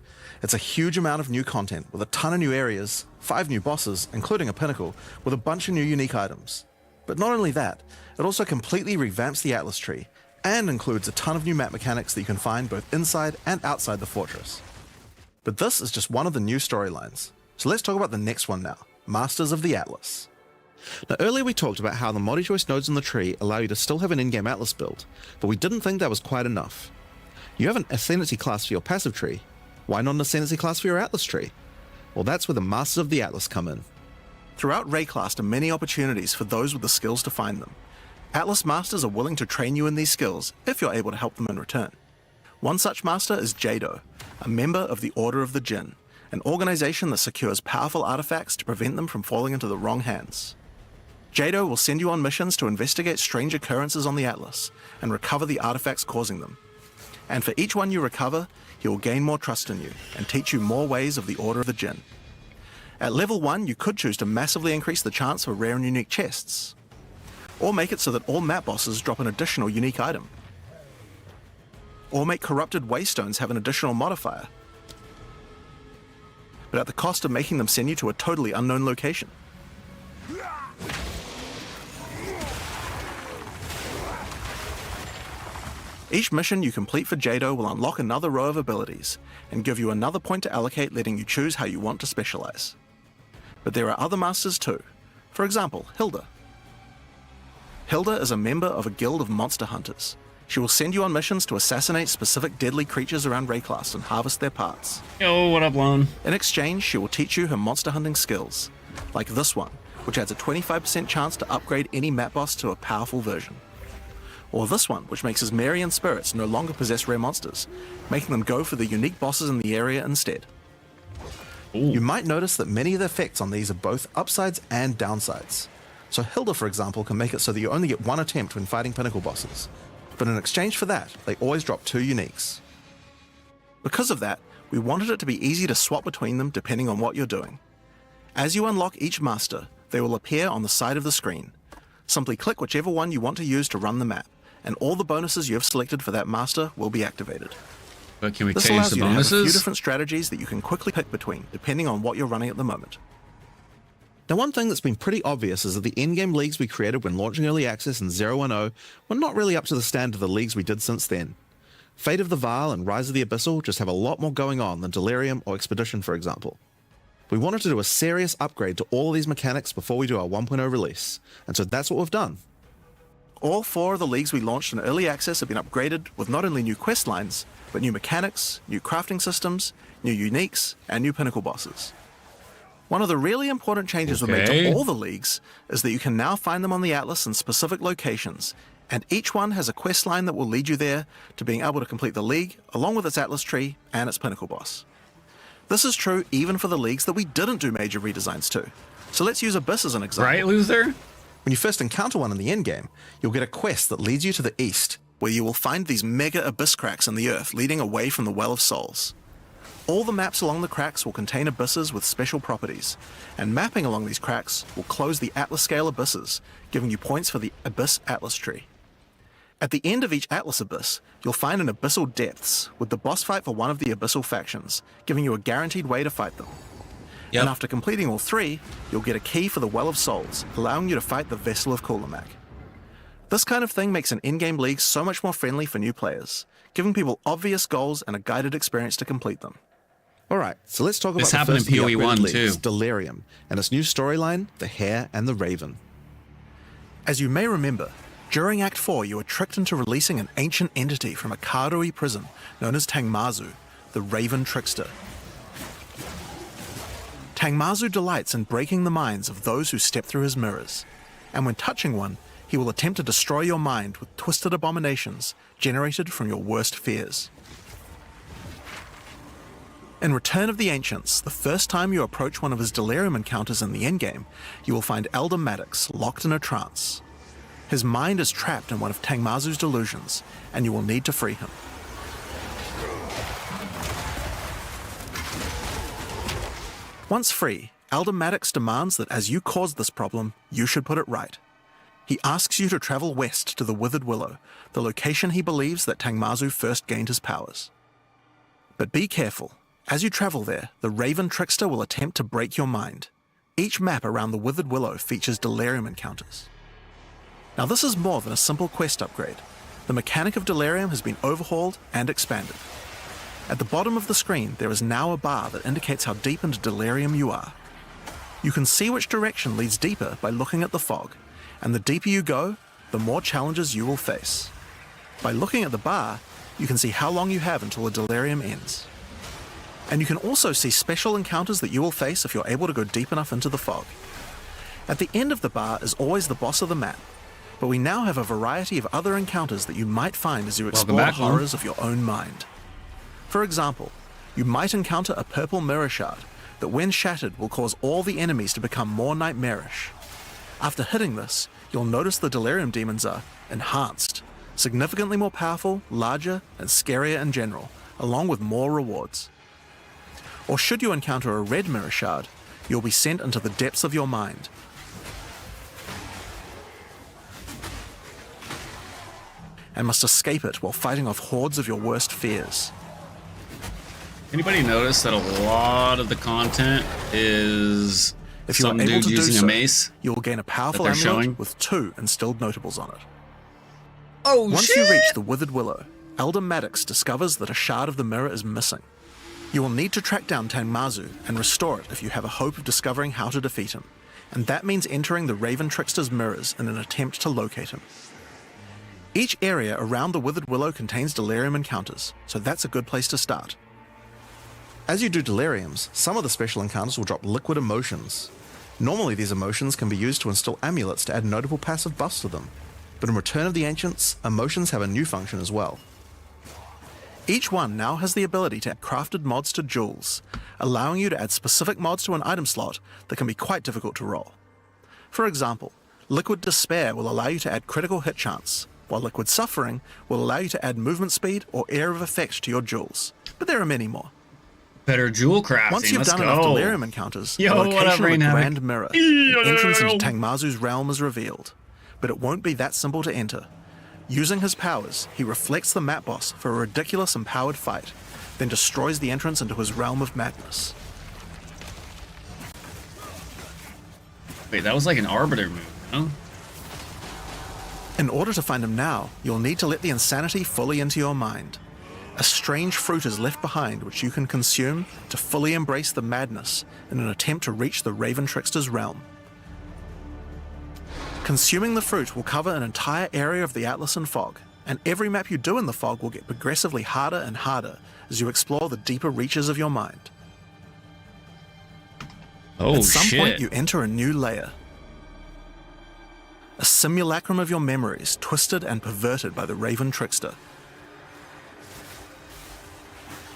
[SPEAKER 2] It's a huge amount of new content with a ton of new areas, 5 new bosses, including a pinnacle, with a bunch of new unique items. But not only that, it also completely revamps the Atlas tree, and includes a ton of new map mechanics that you can find both inside and outside the fortress. But this is just one of the new storylines. So let's talk about the next one now, Masters of the Atlas. Now earlier we talked about how the multi-choice nodes in the tree allow you to still have an in-game Atlas build, but we didn't think that was quite enough. You have an Ascendancy class for your passive tree. Why not an Ascendancy class for your Atlas tree? Well, that's where the Masters of the Atlas come in. Throughout Rayclast are many opportunities for those with the skills to find them. Atlas Masters are willing to train you in these skills if you're able to help them in return. One such master is Jado, a member of the Order of the Jinn, an organization that secures powerful artifacts to prevent them from falling into the wrong hands. Jado will send you on missions to investigate strange occurrences on the Atlas and recover the artifacts causing them. And for each one you recover, he will gain more trust in you and teach you more ways of the Order of the Jinn. At level 1, you could choose to massively increase the chance for rare and unique chests, or make it so that all map bosses drop an additional unique item, or make corrupted waystones have an additional modifier, but at the cost of making them send you to a totally unknown location. Each mission you complete for Jado will unlock another row of abilities and give you another point to allocate, letting you choose how you want to specialize. But there are other masters too. For example, Hilda. Hilda is a member of a guild of monster hunters. She will send you on missions to assassinate specific deadly creatures around Rayclass and harvest their parts.
[SPEAKER 1] Yo, what up, Lone?
[SPEAKER 2] In exchange, she will teach you her monster hunting skills, like this one, which adds a 25% chance to upgrade any map boss to a powerful version. Or this one, which makes his Marian spirits no longer possess rare monsters, making them go for the unique bosses in the area instead.
[SPEAKER 1] Ooh.
[SPEAKER 2] You might notice that many of the effects on these are both upsides and downsides. So Hilda, for example, can make it so that you only get one attempt when fighting pinnacle bosses, but in exchange for that, they always drop 2 uniques. Because of that, we wanted it to be easy to swap between them depending on what you're doing. As you unlock each master, they will appear on the side of the screen. Simply click whichever one you want to use to run the map, and all the bonuses you have selected for that master will be activated.
[SPEAKER 1] But can we
[SPEAKER 2] This
[SPEAKER 1] change
[SPEAKER 2] allows
[SPEAKER 1] the
[SPEAKER 2] you to have a few
[SPEAKER 1] bonuses?
[SPEAKER 2] different strategies that you can quickly pick between, depending on what you're running at the moment. Now, one thing that's been pretty obvious is that the endgame leagues we created when launching Early Access in 010 were not really up to the standard of the leagues we did since then. Fate of the Vaal and Rise of the Abyssal just have a lot more going on than Delirium or Expedition, for example. We wanted to do a serious upgrade to all of these mechanics before we do our 1.0 release, and so that's what we've done. All 4 of the leagues we launched in Early Access have been upgraded with not only new quest lines, but new mechanics, new crafting systems, new uniques, and new pinnacle bosses. One of the really important changes we made to all the leagues is that you can now find them on the Atlas in specific locations, and each one has a quest line that will lead you there to being able to complete the league, along with its Atlas tree and its pinnacle boss. This is true even for the leagues that we didn't do major redesigns to. So let's use Abyss as an example.
[SPEAKER 1] Right, Luther?
[SPEAKER 2] When you first encounter one in the endgame, you'll get a quest that leads you to the east, where you will find these mega abyss cracks in the earth leading away from the Well of Souls. All the maps along the cracks will contain abysses with special properties, and mapping along these cracks will close the Atlas scale abysses, giving you points for the Abyss Atlas tree. At the end of each Atlas abyss, you'll find an Abyssal Depths, with the boss fight for one of the Abyssal factions, giving you a guaranteed way to fight them.
[SPEAKER 1] Yep.
[SPEAKER 2] And after completing all 3, you'll get a key for the Well of Souls, allowing you to fight the Vessel of Kulamak. This kind of thing makes an in-game league so much more friendly for new players, giving people obvious goals and a guided experience to complete them. Alright, so let's talk about
[SPEAKER 1] This
[SPEAKER 2] the
[SPEAKER 1] happened
[SPEAKER 2] first
[SPEAKER 1] in
[SPEAKER 2] of the
[SPEAKER 1] PoE
[SPEAKER 2] upgraded
[SPEAKER 1] 1
[SPEAKER 2] leagues,
[SPEAKER 1] too.
[SPEAKER 2] Delirium, and its new storyline, The Hare and the Raven. As you may remember, during Act 4 you were tricked into releasing an ancient entity from a Karui prison known as Tangmazu, the Raven Trickster. Tangmazu delights in breaking the minds of those who step through his mirrors, and when touching one, he will attempt to destroy your mind with twisted abominations generated from your worst fears. In Return of the Ancients, the first time you approach one of his Delirium encounters in the endgame, you will find Elder Maddox locked in a trance. His mind is trapped in one of Tangmazu's delusions, and you will need to free him. Once free, Elder Maddox demands that as you caused this problem, you should put it right. He asks you to travel west to the Withered Willow, the location he believes that Tangmazu first gained his powers. But be careful. As you travel there, the Raven Trickster will attempt to break your mind. Each map around the Withered Willow features Delirium encounters. Now this is more than a simple quest upgrade. The mechanic of Delirium has been overhauled and expanded. At the bottom of the screen, there is now a bar that indicates how deep into Delirium you are. You can see which direction leads deeper by looking at the fog, and the deeper you go, the more challenges you will face. By looking at the bar, you can see how long you have until the Delirium ends. And you can also see special encounters that you will face if you're able to go deep enough into the fog. At the end of the bar is always the boss of the map, but we now have a variety of other encounters that you might find as you explore the horrors of your own mind. For example, you might encounter a purple mirror shard that when shattered will cause all the enemies to become more nightmarish. After hitting this, you'll notice the Delirium demons are enhanced, significantly more powerful, larger, and scarier in general, along with more rewards. Or should you encounter a red mirror shard, you'll be sent into the depths of your mind. And must escape it while fighting off hordes of your worst fears.
[SPEAKER 1] Anybody notice that a lot of the content is
[SPEAKER 2] If you are
[SPEAKER 1] some
[SPEAKER 2] able
[SPEAKER 1] dude
[SPEAKER 2] to do
[SPEAKER 1] using a
[SPEAKER 2] so,
[SPEAKER 1] mace?
[SPEAKER 2] you will gain a powerful
[SPEAKER 1] they're
[SPEAKER 2] amulet
[SPEAKER 1] showing?
[SPEAKER 2] with 2 instilled notables on it.
[SPEAKER 1] Oh,
[SPEAKER 2] Once you reach the Withered Willow, Elder Maddox discovers that a shard of the mirror is missing. You will need to track down Tangmazu and restore it if you have a hope of discovering how to defeat him, and that means entering the Raven Trickster's mirrors in an attempt to locate him. Each area around the Withered Willow contains delirium encounters, so that's a good place to start.
[SPEAKER 8] As you do deliriums, some of the special encounters will drop liquid emotions. Normally these emotions can be used to instill amulets to add notable passive buffs to them, but in Return of the Ancients, emotions have a new function as well.
[SPEAKER 2] Each one now has the ability to add crafted mods to jewels, allowing you to add specific mods to an item slot that can be quite difficult to roll. For example, Liquid Despair will allow you to add critical hit chance, while Liquid Suffering will allow you to add movement speed or Air of Effect to your jewels. But there are many more.
[SPEAKER 1] Better jewel crafting.
[SPEAKER 2] Once you've
[SPEAKER 1] Let's
[SPEAKER 2] done
[SPEAKER 1] go.
[SPEAKER 2] enough delirium encounters,
[SPEAKER 1] Yo,
[SPEAKER 2] the
[SPEAKER 1] what
[SPEAKER 2] location
[SPEAKER 1] up,
[SPEAKER 2] of the
[SPEAKER 1] Rain Havoc?
[SPEAKER 2] Grand Mirror, an entrance into Tangmazu's realm is revealed. But it won't be that simple to enter. Using his powers, he reflects the map boss for a ridiculous empowered fight, then destroys the entrance into his realm of madness.
[SPEAKER 1] Wait, that was like an Arbiter move, no?
[SPEAKER 2] In order to find him now, you'll need to let the insanity fully into your mind. A strange fruit is left behind which you can consume to fully embrace the madness in an attempt to reach the Raven Trickster's realm. Consuming the fruit will cover an entire area of the Atlas and fog, and every map you do in the fog will get progressively harder and harder as you explore the deeper reaches of your mind.
[SPEAKER 1] Oh,
[SPEAKER 2] At some
[SPEAKER 1] shit.
[SPEAKER 2] point you enter a new layer. A simulacrum of your memories, twisted and perverted by the Raven Trickster.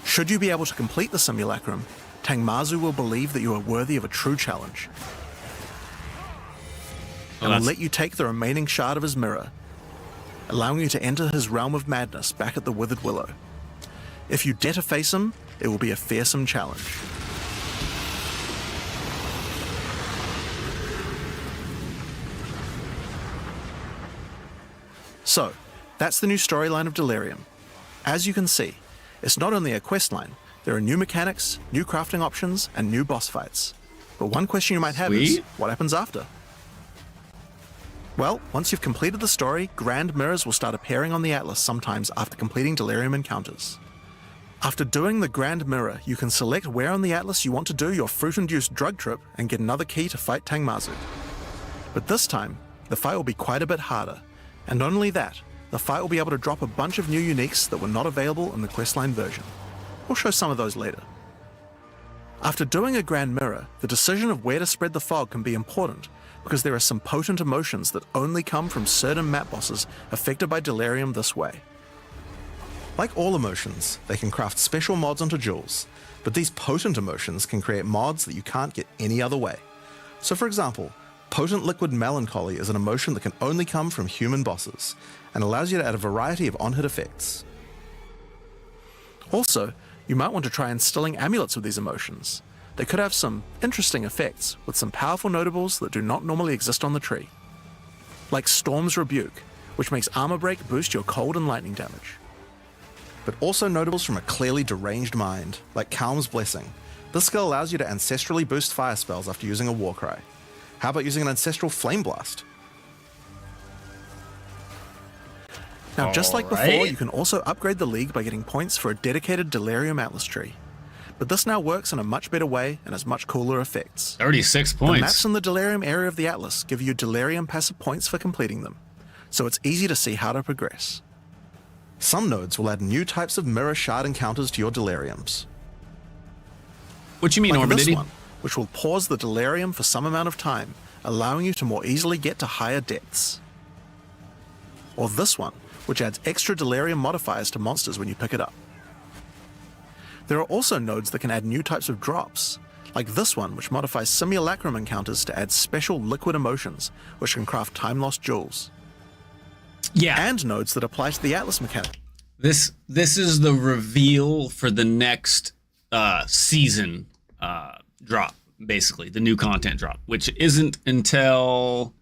[SPEAKER 2] Should you be able to complete the simulacrum, Tangmazu will believe that you are worthy of a true challenge, and will let you take the remaining shard of his mirror, allowing you to enter his realm of madness back at the Withered Willow. If you dare to face him, it will be a fearsome challenge. So, that's the new storyline of Delirium. As you can see, it's not only a questline, there are new mechanics, new crafting options, and new boss fights. But one question you might have is,
[SPEAKER 1] Sweet.
[SPEAKER 2] what happens after? Well, once you've completed the story, grand mirrors will start appearing on the Atlas sometimes after completing Delirium encounters. After doing the grand mirror, you can select where on the Atlas you want to do your fruit-induced drug trip and get another key to fight Tangmazu. But this time, the fight will be quite a bit harder, and not only that, the fight will be able to drop a bunch of new uniques that were not available in the questline version. We'll show some of those later. After doing a grand mirror, the decision of where to spread the fog can be important, because there are some potent emotions that only come from certain map bosses affected by Delirium this way.
[SPEAKER 8] Like all emotions, they can craft special mods onto jewels, but these potent emotions can create mods that you can't get any other way. So for example, Potent Liquid Melancholy is an emotion that can only come from human bosses, and allows you to add a variety of on-hit effects.
[SPEAKER 2] Also, you might want to try instilling amulets with these emotions. They could have some interesting effects, with some powerful notables that do not normally exist on the tree. Like Storm's Rebuke, which makes armor break boost your cold and lightning damage.
[SPEAKER 8] But also notables from a clearly deranged mind, like Calm's Blessing. This skill allows you to ancestrally boost fire spells after using a Warcry. How about using an Ancestral Flame Blast?
[SPEAKER 2] Now, just like before,
[SPEAKER 1] Alright.
[SPEAKER 2] you can also upgrade the League by getting points for a dedicated Delirium Atlas tree. But this now works in a much better way and has much cooler effects.
[SPEAKER 1] Already 6
[SPEAKER 2] The maps
[SPEAKER 1] points.
[SPEAKER 2] in the Delirium area of the Atlas give you Delirium passive points for completing them, so it's easy to see how to progress.
[SPEAKER 8] Some nodes will add new types of mirror shard encounters to your deliriums.
[SPEAKER 1] What you mean,
[SPEAKER 2] Like this
[SPEAKER 1] Orbidity?
[SPEAKER 2] one, which will pause the Delirium for some amount of time, allowing you to more easily get to higher depths. Or this one, which adds extra Delirium modifiers to monsters when you pick it up. There are also nodes that can add new types of drops, like this one, which modifies Simulacrum encounters to add special liquid emotions, which can craft time-lost jewels.
[SPEAKER 1] Yeah.
[SPEAKER 2] and nodes that apply to the Atlas mechanic.
[SPEAKER 1] This is the reveal for the next season drop, basically the new content drop, which isn't until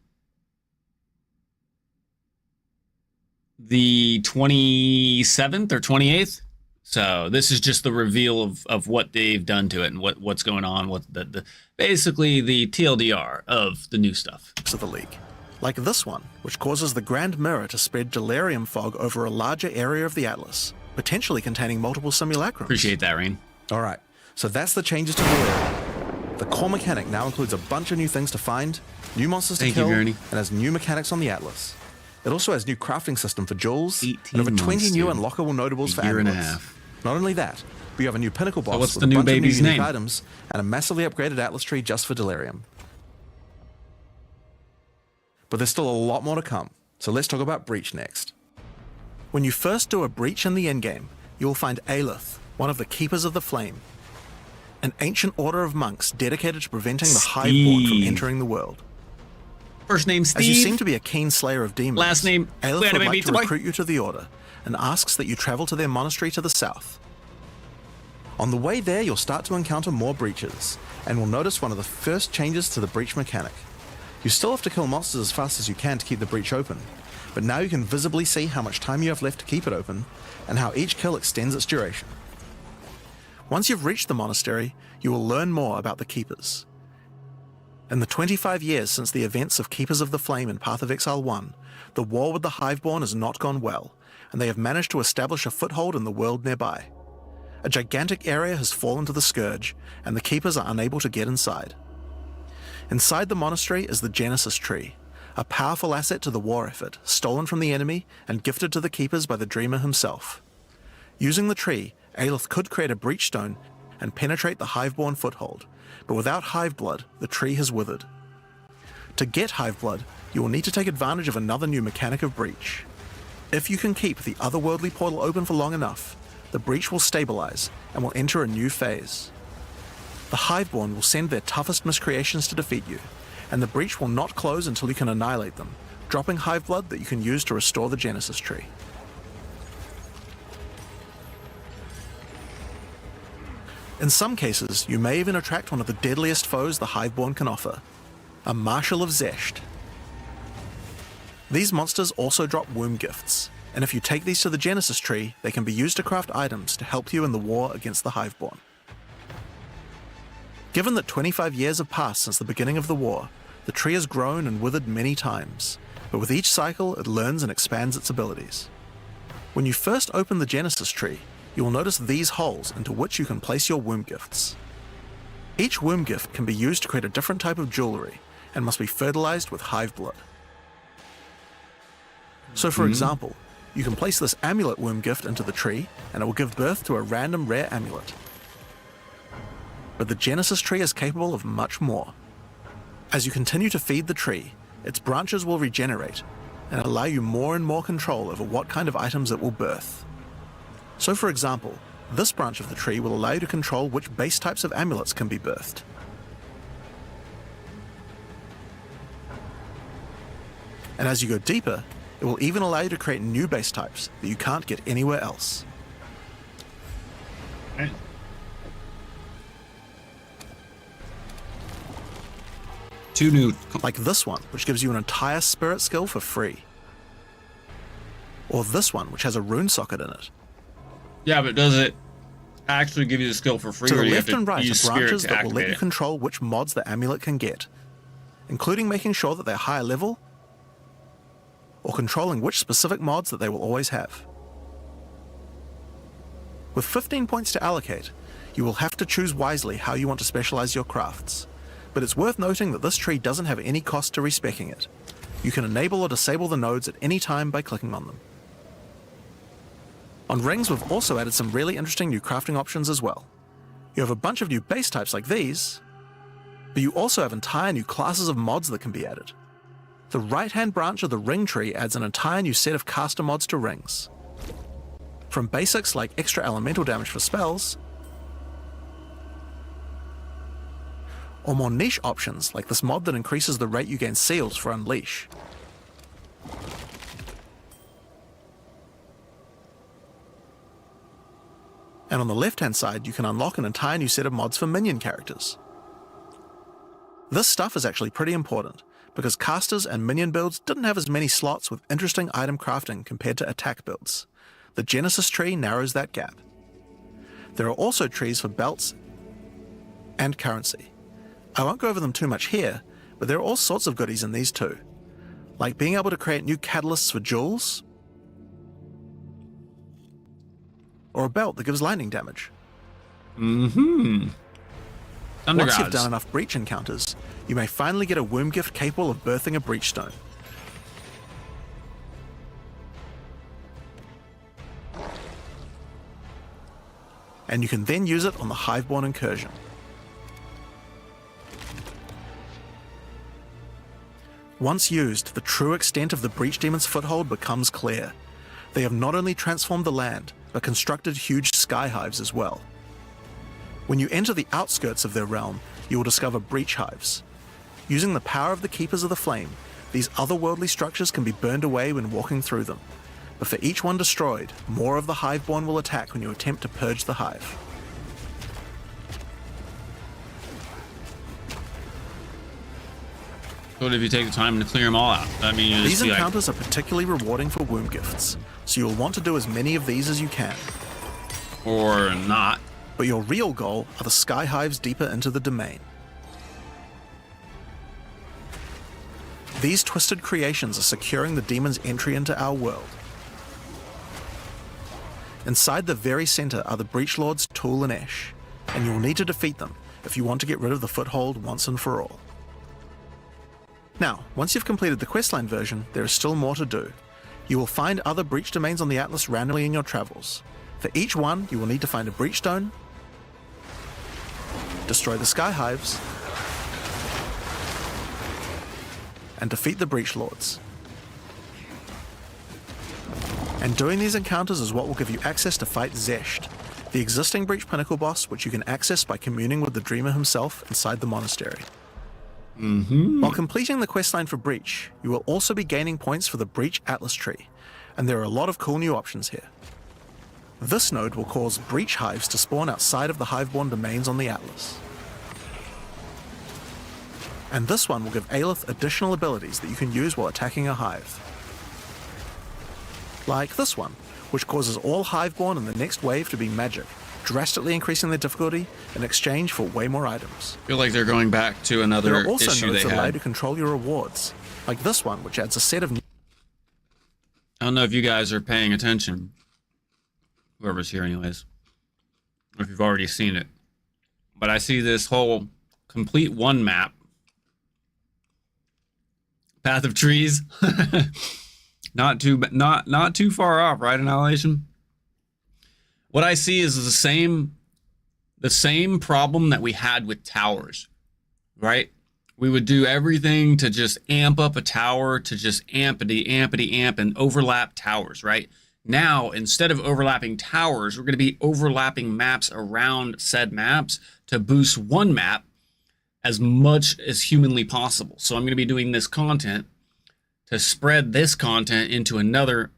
[SPEAKER 1] the 27th or 28th. So this is just the reveal of what they've done to it and what's going on, what the basically the TLDR of the new stuff.
[SPEAKER 2] Of the League, like this one, which causes the Grand Mirror to spread delirium fog over a larger area of the Atlas, potentially containing multiple simulacrums.
[SPEAKER 1] Appreciate that, Rain.
[SPEAKER 2] All right, so that's the changes to delirium. The core mechanic now includes a bunch of new things to find, new monsters to
[SPEAKER 1] Thank you,
[SPEAKER 2] kill,
[SPEAKER 1] Gurney.
[SPEAKER 2] and has new mechanics on the Atlas. It also has new crafting system for jewels,
[SPEAKER 1] 18
[SPEAKER 2] and over 20
[SPEAKER 1] months,
[SPEAKER 2] new
[SPEAKER 1] dude.
[SPEAKER 2] unlockable notables for
[SPEAKER 1] A year and a
[SPEAKER 2] amulets.
[SPEAKER 1] half.
[SPEAKER 2] Not only that, but you have a new pinnacle boss
[SPEAKER 1] what's
[SPEAKER 2] with
[SPEAKER 1] the
[SPEAKER 2] a
[SPEAKER 1] new
[SPEAKER 2] bunch of
[SPEAKER 1] baby's
[SPEAKER 2] new unique
[SPEAKER 1] name?
[SPEAKER 2] items and a massively upgraded Atlas tree just for delirium. But there's still a lot more to come, so let's talk about Breach next. When you first do a Breach in the endgame, you will find Aelith, one of the Keepers of the Flame, an ancient order of monks dedicated to preventing the Hiveborn from
[SPEAKER 1] Steve.
[SPEAKER 2] entering the world.
[SPEAKER 1] First name Steve.
[SPEAKER 2] As you seem to be a keen slayer of demons,
[SPEAKER 1] Last name,
[SPEAKER 2] Aelith
[SPEAKER 1] wait a
[SPEAKER 2] would
[SPEAKER 1] minute,
[SPEAKER 2] like to
[SPEAKER 1] boy.
[SPEAKER 2] recruit you to the Order and asks that you travel to their monastery to the south. On the way there, you'll start to encounter more breaches, and will notice one of the first changes to the breach mechanic. You still have to kill monsters as fast as you can to keep the breach open, but now you can visibly see how much time you have left to keep it open, and how each kill extends its duration. Once you've reached the monastery, you will learn more about the Keepers. In the 25 years since the events of Keepers of the Flame in Path of Exile 1, the war with the Hiveborn has not gone well, and they have managed to establish a foothold in the world nearby. A gigantic area has fallen to the Scourge, and the Keepers are unable to get inside. Inside the monastery is the Genesis Tree, a powerful asset to the war effort, stolen from the enemy and gifted to the Keepers by the Dreamer himself. Using the tree, Aelith could create a breach stone and penetrate the Hiveborn foothold, but without Hiveblood, the tree has withered. To get Hiveblood, you will need to take advantage of another new mechanic of breach. If you can keep the otherworldly portal open for long enough, the breach will stabilize and will enter a new phase. The Hiveborn will send their toughest miscreations to defeat you, and the breach will not close until you can annihilate them, dropping Hiveblood that you can use to restore the Genesis Tree. In some cases, you may even attract one of the deadliest foes the Hiveborn can offer, a Marshal of Zesht. These monsters also drop womb gifts, and if you take these to the Genesis Tree, they can be used to craft items to help you in the war against the Hiveborn. Given that 25 years have passed since the beginning of the war, the tree has grown and withered many times, but with each cycle it learns and expands its abilities. When you first open the Genesis Tree, you will notice these holes into which you can place your womb gifts. Each womb gift can be used to create a different type of jewelry and must be fertilized with Hiveblood. So for example, you can place this amulet womb gift into the tree and it will give birth to a random rare amulet. But the Genesis Tree is capable of much more. As you continue to feed the tree, its branches will regenerate and allow you more and more control over what kind of items it will birth. So for example, this branch of the tree will allow you to control which base types of amulets can be birthed. And as you go deeper, it will even allow you to create new base types that you can't get anywhere else.
[SPEAKER 1] Two new.
[SPEAKER 2] Like this one, which gives you an entire spirit skill for free. Or this one, which has a rune socket in it.
[SPEAKER 1] Yeah, but does it actually give you the skill for free,
[SPEAKER 2] To
[SPEAKER 1] or
[SPEAKER 2] the
[SPEAKER 1] do you have
[SPEAKER 2] left
[SPEAKER 1] to
[SPEAKER 2] and right
[SPEAKER 1] use
[SPEAKER 2] are
[SPEAKER 1] spirit
[SPEAKER 2] branches
[SPEAKER 1] to
[SPEAKER 2] that will let
[SPEAKER 1] activate
[SPEAKER 2] you
[SPEAKER 1] it?
[SPEAKER 2] control which mods the amulet can get, including making sure that they're higher level, or controlling which specific mods that they will always have. With 15 points to allocate, you will have to choose wisely how you want to specialize your crafts, but it's worth noting that this tree doesn't have any cost to respecking it. You can enable or disable the nodes at any time by clicking on them. On rings, we've also added some really interesting new crafting options as well. You have a bunch of new base types like these, but you also have entire new classes of mods that can be added. The right-hand branch of the ring tree adds an entire new set of caster mods to rings. From basics like extra elemental damage for spells, or more niche options like this mod that increases the rate you gain seals for Unleash. And on the left-hand side, you can unlock an entire new set of mods for minion characters. This stuff is actually pretty important, because casters and minion builds didn't have as many slots with interesting item crafting compared to attack builds. The Genesis tree narrows that gap. There are also trees for belts and currency. I won't go over them too much here, but there are all sorts of goodies in these too, like being able to create new catalysts for jewels, or a belt that gives lightning damage. Once you've done enough breach encounters, you may finally get a womb gift capable of birthing a breach stone. And you can then use it on the Hiveborn incursion. Once used, the true extent of the Breach Demon's foothold becomes clear. They have not only transformed the land, but constructed huge sky hives as well. When you enter the outskirts of their realm, you will discover breach hives. Using the power of the Keepers of the Flame, these otherworldly structures can be burned away when walking through them. But for each one destroyed, more of the Hiveborn will attack when you attempt to purge the hive.
[SPEAKER 1] What if you take the time to clear them all out? I mean,
[SPEAKER 2] These encounters are particularly rewarding for womb gifts, so you'll want to do as many of these as you can.
[SPEAKER 1] Or not.
[SPEAKER 2] But your real goal are the sky hives deeper into the domain. These twisted creations are securing the demon's entry into our world. Inside the very center are the Breach Lords Tool and Ash, and you'll need to defeat them if you want to get rid of the foothold once and for all. Now, once you've completed the questline version, there is still more to do. You will find other breach domains on the Atlas randomly in your travels. For each one, you will need to find a breach stone, destroy the sky hives, and defeat the Breach Lords. And doing these encounters is what will give you access to fight Zesht, the existing Breach Pinnacle boss, which you can access by communing with the Dreamer himself inside the monastery. While completing the questline for Breach, you will also be gaining points for the Breach Atlas tree, and there are a lot of cool new options here. This node will cause breach hives to spawn outside of the Hiveborn domains on the Atlas. And this one will give Aelith additional abilities that you can use while attacking a hive. Like this one, which causes all Hiveborn in the next wave to be magic, drastically increasing their difficulty in exchange for way more items.
[SPEAKER 1] I feel like they're going back to another
[SPEAKER 2] There are also
[SPEAKER 1] issue
[SPEAKER 2] nodes
[SPEAKER 1] they
[SPEAKER 2] that allow you
[SPEAKER 1] had.
[SPEAKER 2] to control your rewards, like this one, which adds a set of new...
[SPEAKER 1] I don't know if you guys are paying attention. Whoever's here anyways. Or if you've already seen it. But I see this whole complete one map. Path of Trees. not too far off, right, Annihilation? What I see is the same problem that we had with towers, right? We would do everything to just amp up a tower, to just ampity, and overlap towers, right? Now, instead of overlapping towers, we're going to be overlapping maps around said maps to boost one map as much as humanly possible. So I'm going to be doing this content to spread this content into another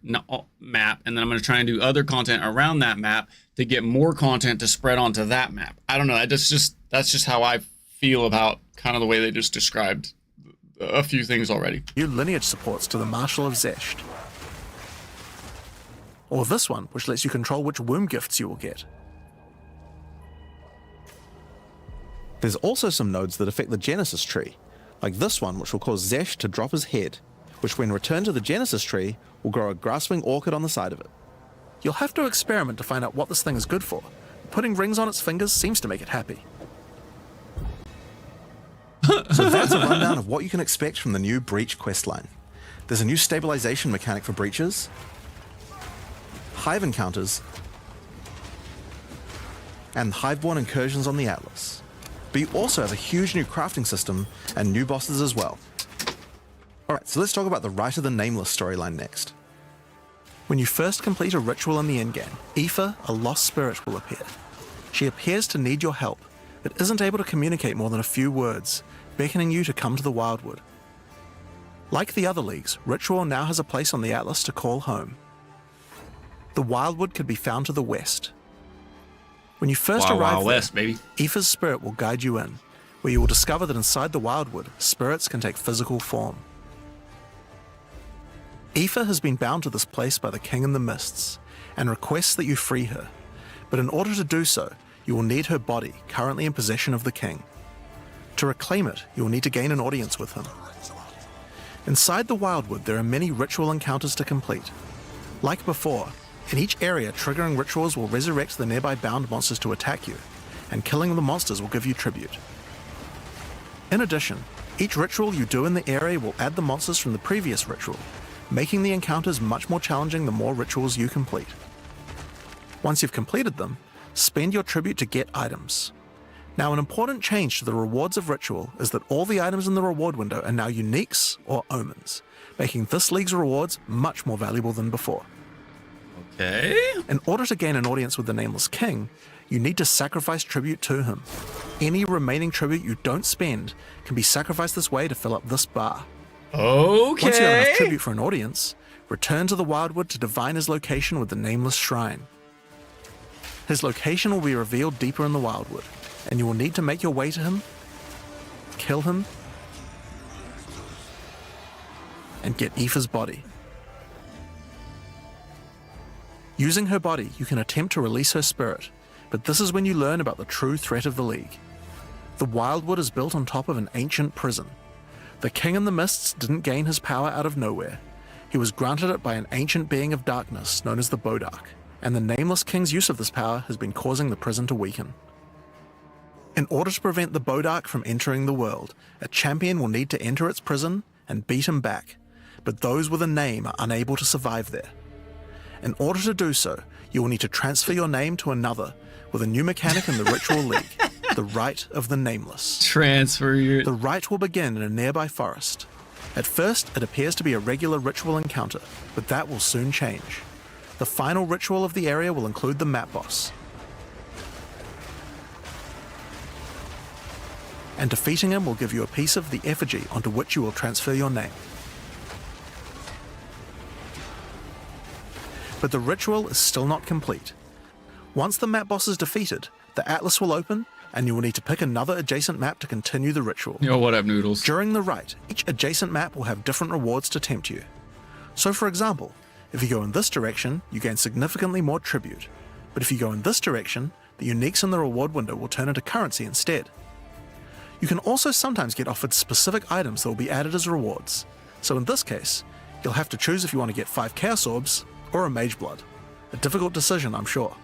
[SPEAKER 1] map, and then I'm going to try and do other content around that map to get more content to spread onto that map. I don't know. That's just how I feel about kind of the way they just described a few things already.
[SPEAKER 2] new lineage supports to the Marshal of Zesht. Or this one, which lets you control which womb gifts you will get. There's also some nodes that affect the Genesis tree, like this one, which will cause Zesht to drop his head, which when returned to the Genesis tree, will grow a grasping orchid on the side of it. You'll have to experiment to find out what this thing is good for. Putting rings on its fingers seems to make it happy. So that's a rundown of what you can expect from the new Breach questline. There's a new stabilization mechanic for breaches, hive encounters, and Hiveborn incursions on the Atlas. But you also have a huge new crafting system and new bosses as well. Alright, so let's talk about the Rite of the Nameless storyline next. When you first complete a ritual in the endgame, Aoife, a lost spirit, will appear. She appears to need your help, but isn't able to communicate more than a few words, beckoning you to come to the Wildwood. Like the other leagues, Ritual now has a place on the Atlas to call home. The Wildwood could be found to the west. When you first
[SPEAKER 1] Wild,
[SPEAKER 2] arrive
[SPEAKER 1] Wild
[SPEAKER 2] there,
[SPEAKER 1] West, baby.
[SPEAKER 2] Aoife's spirit will guide you in, where you will discover that inside the Wildwood, spirits can take physical form. Aoife has been bound to this place by the King in the Mists, and requests that you free her, but in order to do so, you will need her body currently in possession of the King. To reclaim it, you will need to gain an audience with him. Inside the Wildwood, there are many ritual encounters to complete. Like before, in each area, triggering rituals will resurrect the nearby bound monsters to attack you, and killing the monsters will give you tribute. In addition, each ritual you do in the area will add the monsters from the previous ritual, making the encounters much more challenging the more rituals you complete. Once you've completed them, spend your tribute to get items. Now, an important change to the rewards of Ritual is that all the items in the reward window are now uniques or omens, making this league's rewards much more valuable than before.
[SPEAKER 1] Okay.
[SPEAKER 2] In order to gain an audience with the Nameless King, you need to sacrifice tribute to him. Any remaining tribute you don't spend can be sacrificed this way to fill up this bar.
[SPEAKER 1] Okay.
[SPEAKER 2] Once you have enough tribute for an audience, return to the Wildwood to divine his location with the Nameless Shrine. His location will be revealed deeper in the Wildwood, and you will need to make your way to him, kill him, and get Aoife's body. Using her body, you can attempt to release her spirit, but this is when you learn about the true threat of the League. The Wildwood is built on top of an ancient prison. The King in the Mists didn't gain his power out of nowhere. He was granted it by an ancient being of darkness known as the Bodark, and the Nameless King's use of this power has been causing the prison to weaken. In order to prevent the Bodark from entering the world, a champion will need to enter its prison and beat him back, but those with a name are unable to survive there. In order to do so, you will need to transfer your name to another with a new mechanic in the Ritual League, the Rite of the Nameless.
[SPEAKER 1] Transfer your...
[SPEAKER 2] The rite will begin in a nearby forest. At first, it appears to be a regular ritual encounter, but that will soon change. The final ritual of the area will include the map boss. And defeating him will give you a piece of the effigy onto which you will transfer your name. But the ritual is still not complete. Once the map boss is defeated, the atlas will open, and you will need to pick another adjacent map to continue the ritual.
[SPEAKER 1] Yo, what up, Noodles?
[SPEAKER 2] During the rite, each adjacent map will have different rewards to tempt you. So for example, if you go in this direction, you gain significantly more tribute. But if you go in this direction, the uniques in the reward window will turn into currency instead. You can also sometimes get offered specific items that will be added as rewards. So in this case, you'll have to choose if you want to get 5 Chaos Orbs or a Mage Blood. A difficult decision, I'm sure.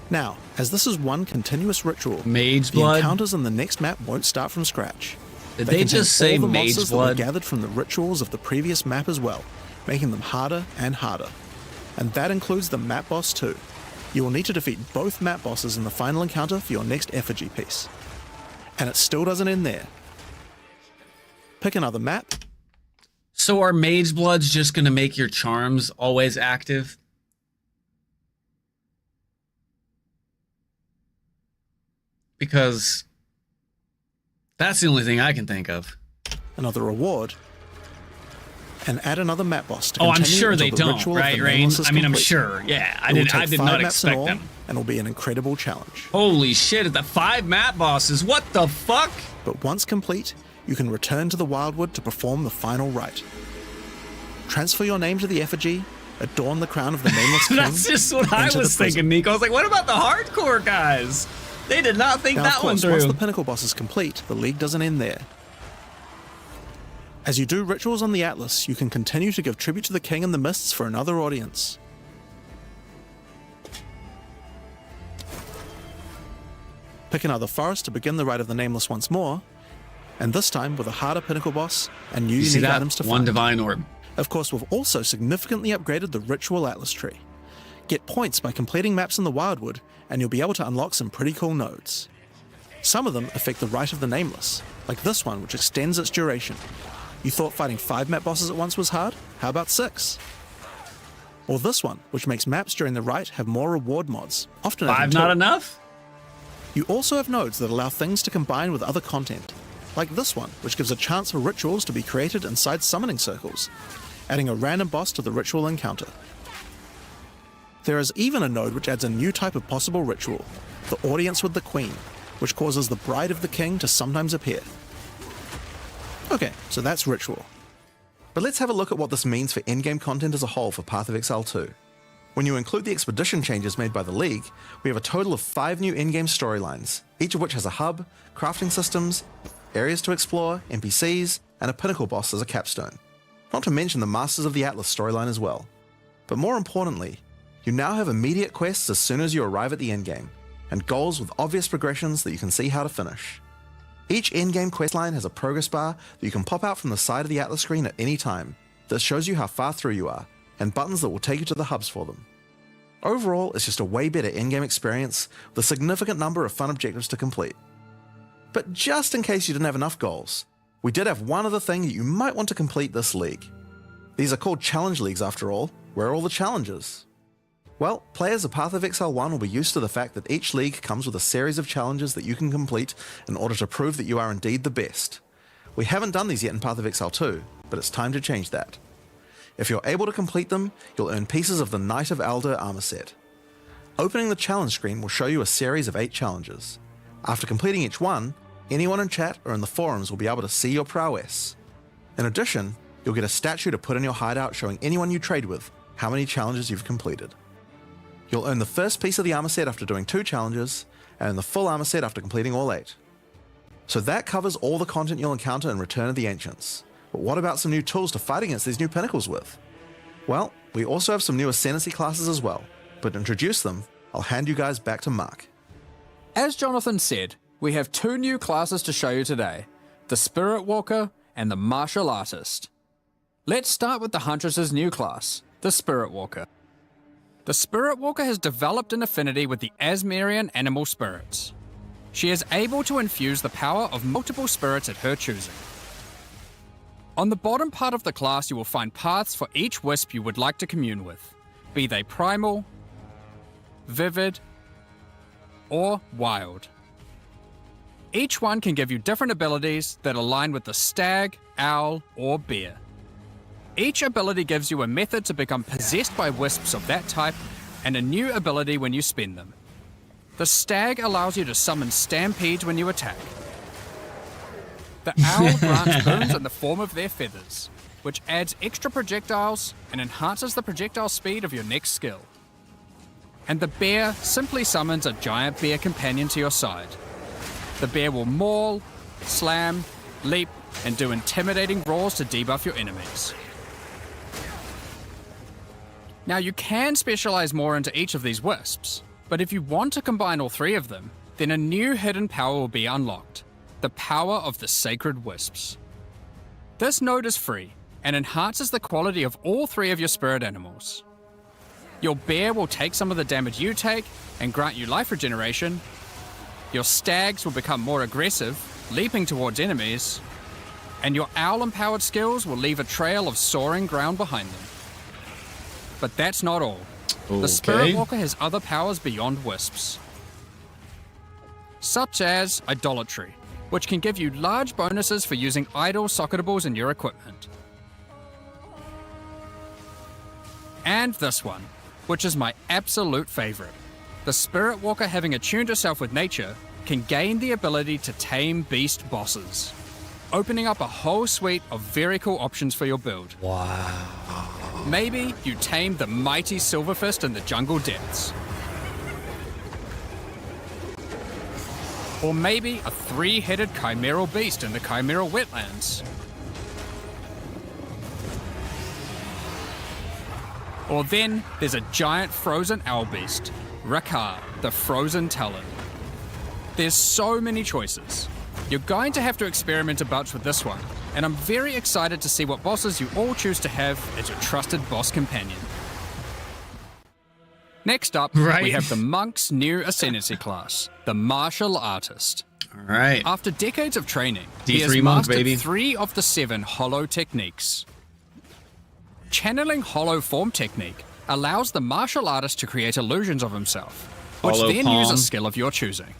[SPEAKER 2] Now, as this is one continuous ritual,
[SPEAKER 1] Mage
[SPEAKER 2] the
[SPEAKER 1] Blood?
[SPEAKER 2] encounters in the next map won't start from scratch.
[SPEAKER 1] Did they
[SPEAKER 2] contain
[SPEAKER 1] just say
[SPEAKER 2] all the
[SPEAKER 1] Mage
[SPEAKER 2] monsters that
[SPEAKER 1] Blood?
[SPEAKER 2] were gathered from the rituals of the previous map as well, making them harder and harder. And that includes the map boss too. You will need to defeat both map bosses in the final encounter for your next effigy piece. And it still doesn't end there. Pick another map.
[SPEAKER 1] So are Mage Bloods just going to make your charms always active? Because that's the only thing I can think of.
[SPEAKER 2] Another reward, and add another map boss to
[SPEAKER 1] Oh, I'm
[SPEAKER 2] continue
[SPEAKER 1] sure
[SPEAKER 2] until
[SPEAKER 1] they
[SPEAKER 2] the
[SPEAKER 1] don't,
[SPEAKER 2] ritual of
[SPEAKER 1] right,
[SPEAKER 2] the
[SPEAKER 1] Rain?
[SPEAKER 2] Nameless is
[SPEAKER 1] I mean, I'm
[SPEAKER 2] complete.
[SPEAKER 1] sure. Yeah, I
[SPEAKER 2] It will
[SPEAKER 1] did
[SPEAKER 2] take
[SPEAKER 1] not
[SPEAKER 2] 5 maps in
[SPEAKER 1] expect
[SPEAKER 2] all,
[SPEAKER 1] them.
[SPEAKER 2] and will be an incredible challenge.
[SPEAKER 1] Holy shit, the 5 map bosses. What the fuck?
[SPEAKER 2] But once complete, you can return to the Wildwood to perform the final rite. Transfer your name to the effigy, adorn the crown of the Nameless King.
[SPEAKER 1] That's just what I
[SPEAKER 2] enter the
[SPEAKER 1] was
[SPEAKER 2] prison.
[SPEAKER 1] thinking, Nico. I was like, what about the hardcore guys? They did not think
[SPEAKER 2] Now,
[SPEAKER 1] that
[SPEAKER 2] of
[SPEAKER 1] one
[SPEAKER 2] course,
[SPEAKER 1] through.
[SPEAKER 2] once the pinnacle boss is complete, the league doesn't end there. As you do rituals on the Atlas, you can continue to give tribute to the King in the Mists for another audience. Pick another forest to begin the rite of the Nameless once more, and this time with a harder pinnacle boss and new
[SPEAKER 1] You see
[SPEAKER 2] unique
[SPEAKER 1] that?
[SPEAKER 2] items to
[SPEAKER 1] One
[SPEAKER 2] find.
[SPEAKER 1] divine orb.
[SPEAKER 2] Of course, we've also significantly upgraded the Ritual Atlas tree. Get points by completing maps in the Wildwood, and you'll be able to unlock some pretty cool nodes. Some of them affect the Rite of the Nameless, like this one, which extends its duration. You thought fighting 5 map bosses at once was hard? How about 6? Or this one, which makes maps during the Rite have more reward mods, often adding
[SPEAKER 1] 5
[SPEAKER 2] 2.
[SPEAKER 1] not enough?
[SPEAKER 2] You also have nodes that allow things to combine with other content, like this one, which gives a chance for rituals to be created inside summoning circles, adding a random boss to the ritual encounter. There is even a node which adds a new type of possible ritual, the audience with the Queen, which causes the bride of the king to sometimes appear. Okay, so that's ritual.
[SPEAKER 8] But let's have a look at what this means for endgame content as a whole for Path of Exile 2. When you include the expedition changes made by the League, we have a total of 5 new endgame storylines, each of which has a hub, crafting systems, areas to explore, NPCs, and a pinnacle boss as a capstone. Not to mention the Masters of the Atlas storyline as well. But more importantly, you now have immediate quests as soon as you arrive at the endgame, and goals with obvious progressions that you can see how to finish. Each endgame questline has a progress bar that you can pop out from the side of the Atlas screen at any time that shows you how far through you are, and buttons that will take you to the hubs for them. Overall, it's just a way better endgame experience with a significant number of fun objectives to complete. But just in case you didn't have enough goals, we did have one other thing that you might want to complete this league. These are called challenge leagues after all. Where are all the challenges? Well, players of Path of Exile 1 will be used to the fact that each league comes with a series of challenges that you can complete in order to prove that you are indeed the best. We haven't done these yet in Path of Exile 2, but it's time to change that. If you're able to complete them, you'll earn pieces of the Knight of Alder armor set. Opening the challenge screen will show you a series of 8 challenges. After completing each one, anyone in chat or in the forums will be able to see your prowess. In addition, you'll get a statue to put in your hideout showing anyone you trade with how many challenges you've completed. You'll earn the first piece of the armor set after doing 2 challenges, and the full armor set after completing all 8. So that covers all the content you'll encounter in Return of the Ancients. But what about some new tools to fight against these new pinnacles with? Well, we also have some new Ascendancy classes as well, but to introduce them, I'll hand you guys back to Mark.
[SPEAKER 7] As Jonathan said, we have 2 new classes to show you today, the Spirit Walker and the Martial Artist. Let's start with the Huntress's new class, the Spirit Walker. The Spirit Walker has developed an affinity with the Asmerian animal spirits. She is able to infuse the power of multiple spirits at her choosing. On the bottom part of the class you will find paths for each wisp you would like to commune with, be they primal, vivid, or wild. Each one can give you different abilities that align with the stag, owl, or bear. Each ability gives you a method to become possessed by wisps of that type, and a new ability when you spend them. The stag allows you to summon stampedes when you attack. The owl grants boons in the form of their feathers, which adds extra projectiles and enhances the projectile speed of your next skill. And the bear simply summons a giant bear companion to your side. The bear will maul, slam, leap, and do intimidating roars to debuff your enemies. Now you can specialize more into each of these wisps, but if you want to combine all 3 of them, then a new hidden power will be unlocked, the power of the Sacred Wisps. This node is free and enhances the quality of all 3 of your spirit animals. Your bear will take some of the damage you take and grant you life regeneration. Your stags will become more aggressive, leaping towards enemies, and your owl-empowered skills will leave a trail of soaring ground behind them. But that's not all.
[SPEAKER 1] Okay.
[SPEAKER 7] The Spirit Walker has other powers beyond wisps, such as Idolatry, which can give you large bonuses for using idol socketables in your equipment. And this one, which is my absolute favorite. The Spirit Walker, having attuned herself with nature, can gain the ability to tame beast bosses, opening up a whole suite of very cool options for your build.
[SPEAKER 1] Wow.
[SPEAKER 7] Maybe you tame the mighty Silverfist in the jungle depths. Or maybe a 3-headed chimeral beast in the chimeral wetlands. Or then there's a giant frozen owl beast, Rakar, the Frozen Talon. There's so many choices. You're going to have to experiment a bunch with this one, and I'm very excited to see what bosses you all choose to have as your trusted boss companion. Next up, we have the Monk's new Ascendancy class, the Martial Artist.
[SPEAKER 1] All right.
[SPEAKER 7] After decades of training,
[SPEAKER 1] D3
[SPEAKER 7] he has
[SPEAKER 1] monk,
[SPEAKER 7] mastered
[SPEAKER 1] baby.
[SPEAKER 7] 3 of the 7 hollow techniques. Channeling hollow form technique allows the martial artist to create illusions of himself, which
[SPEAKER 1] Hollow
[SPEAKER 7] then use a
[SPEAKER 1] palm.
[SPEAKER 7] skill of your choosing.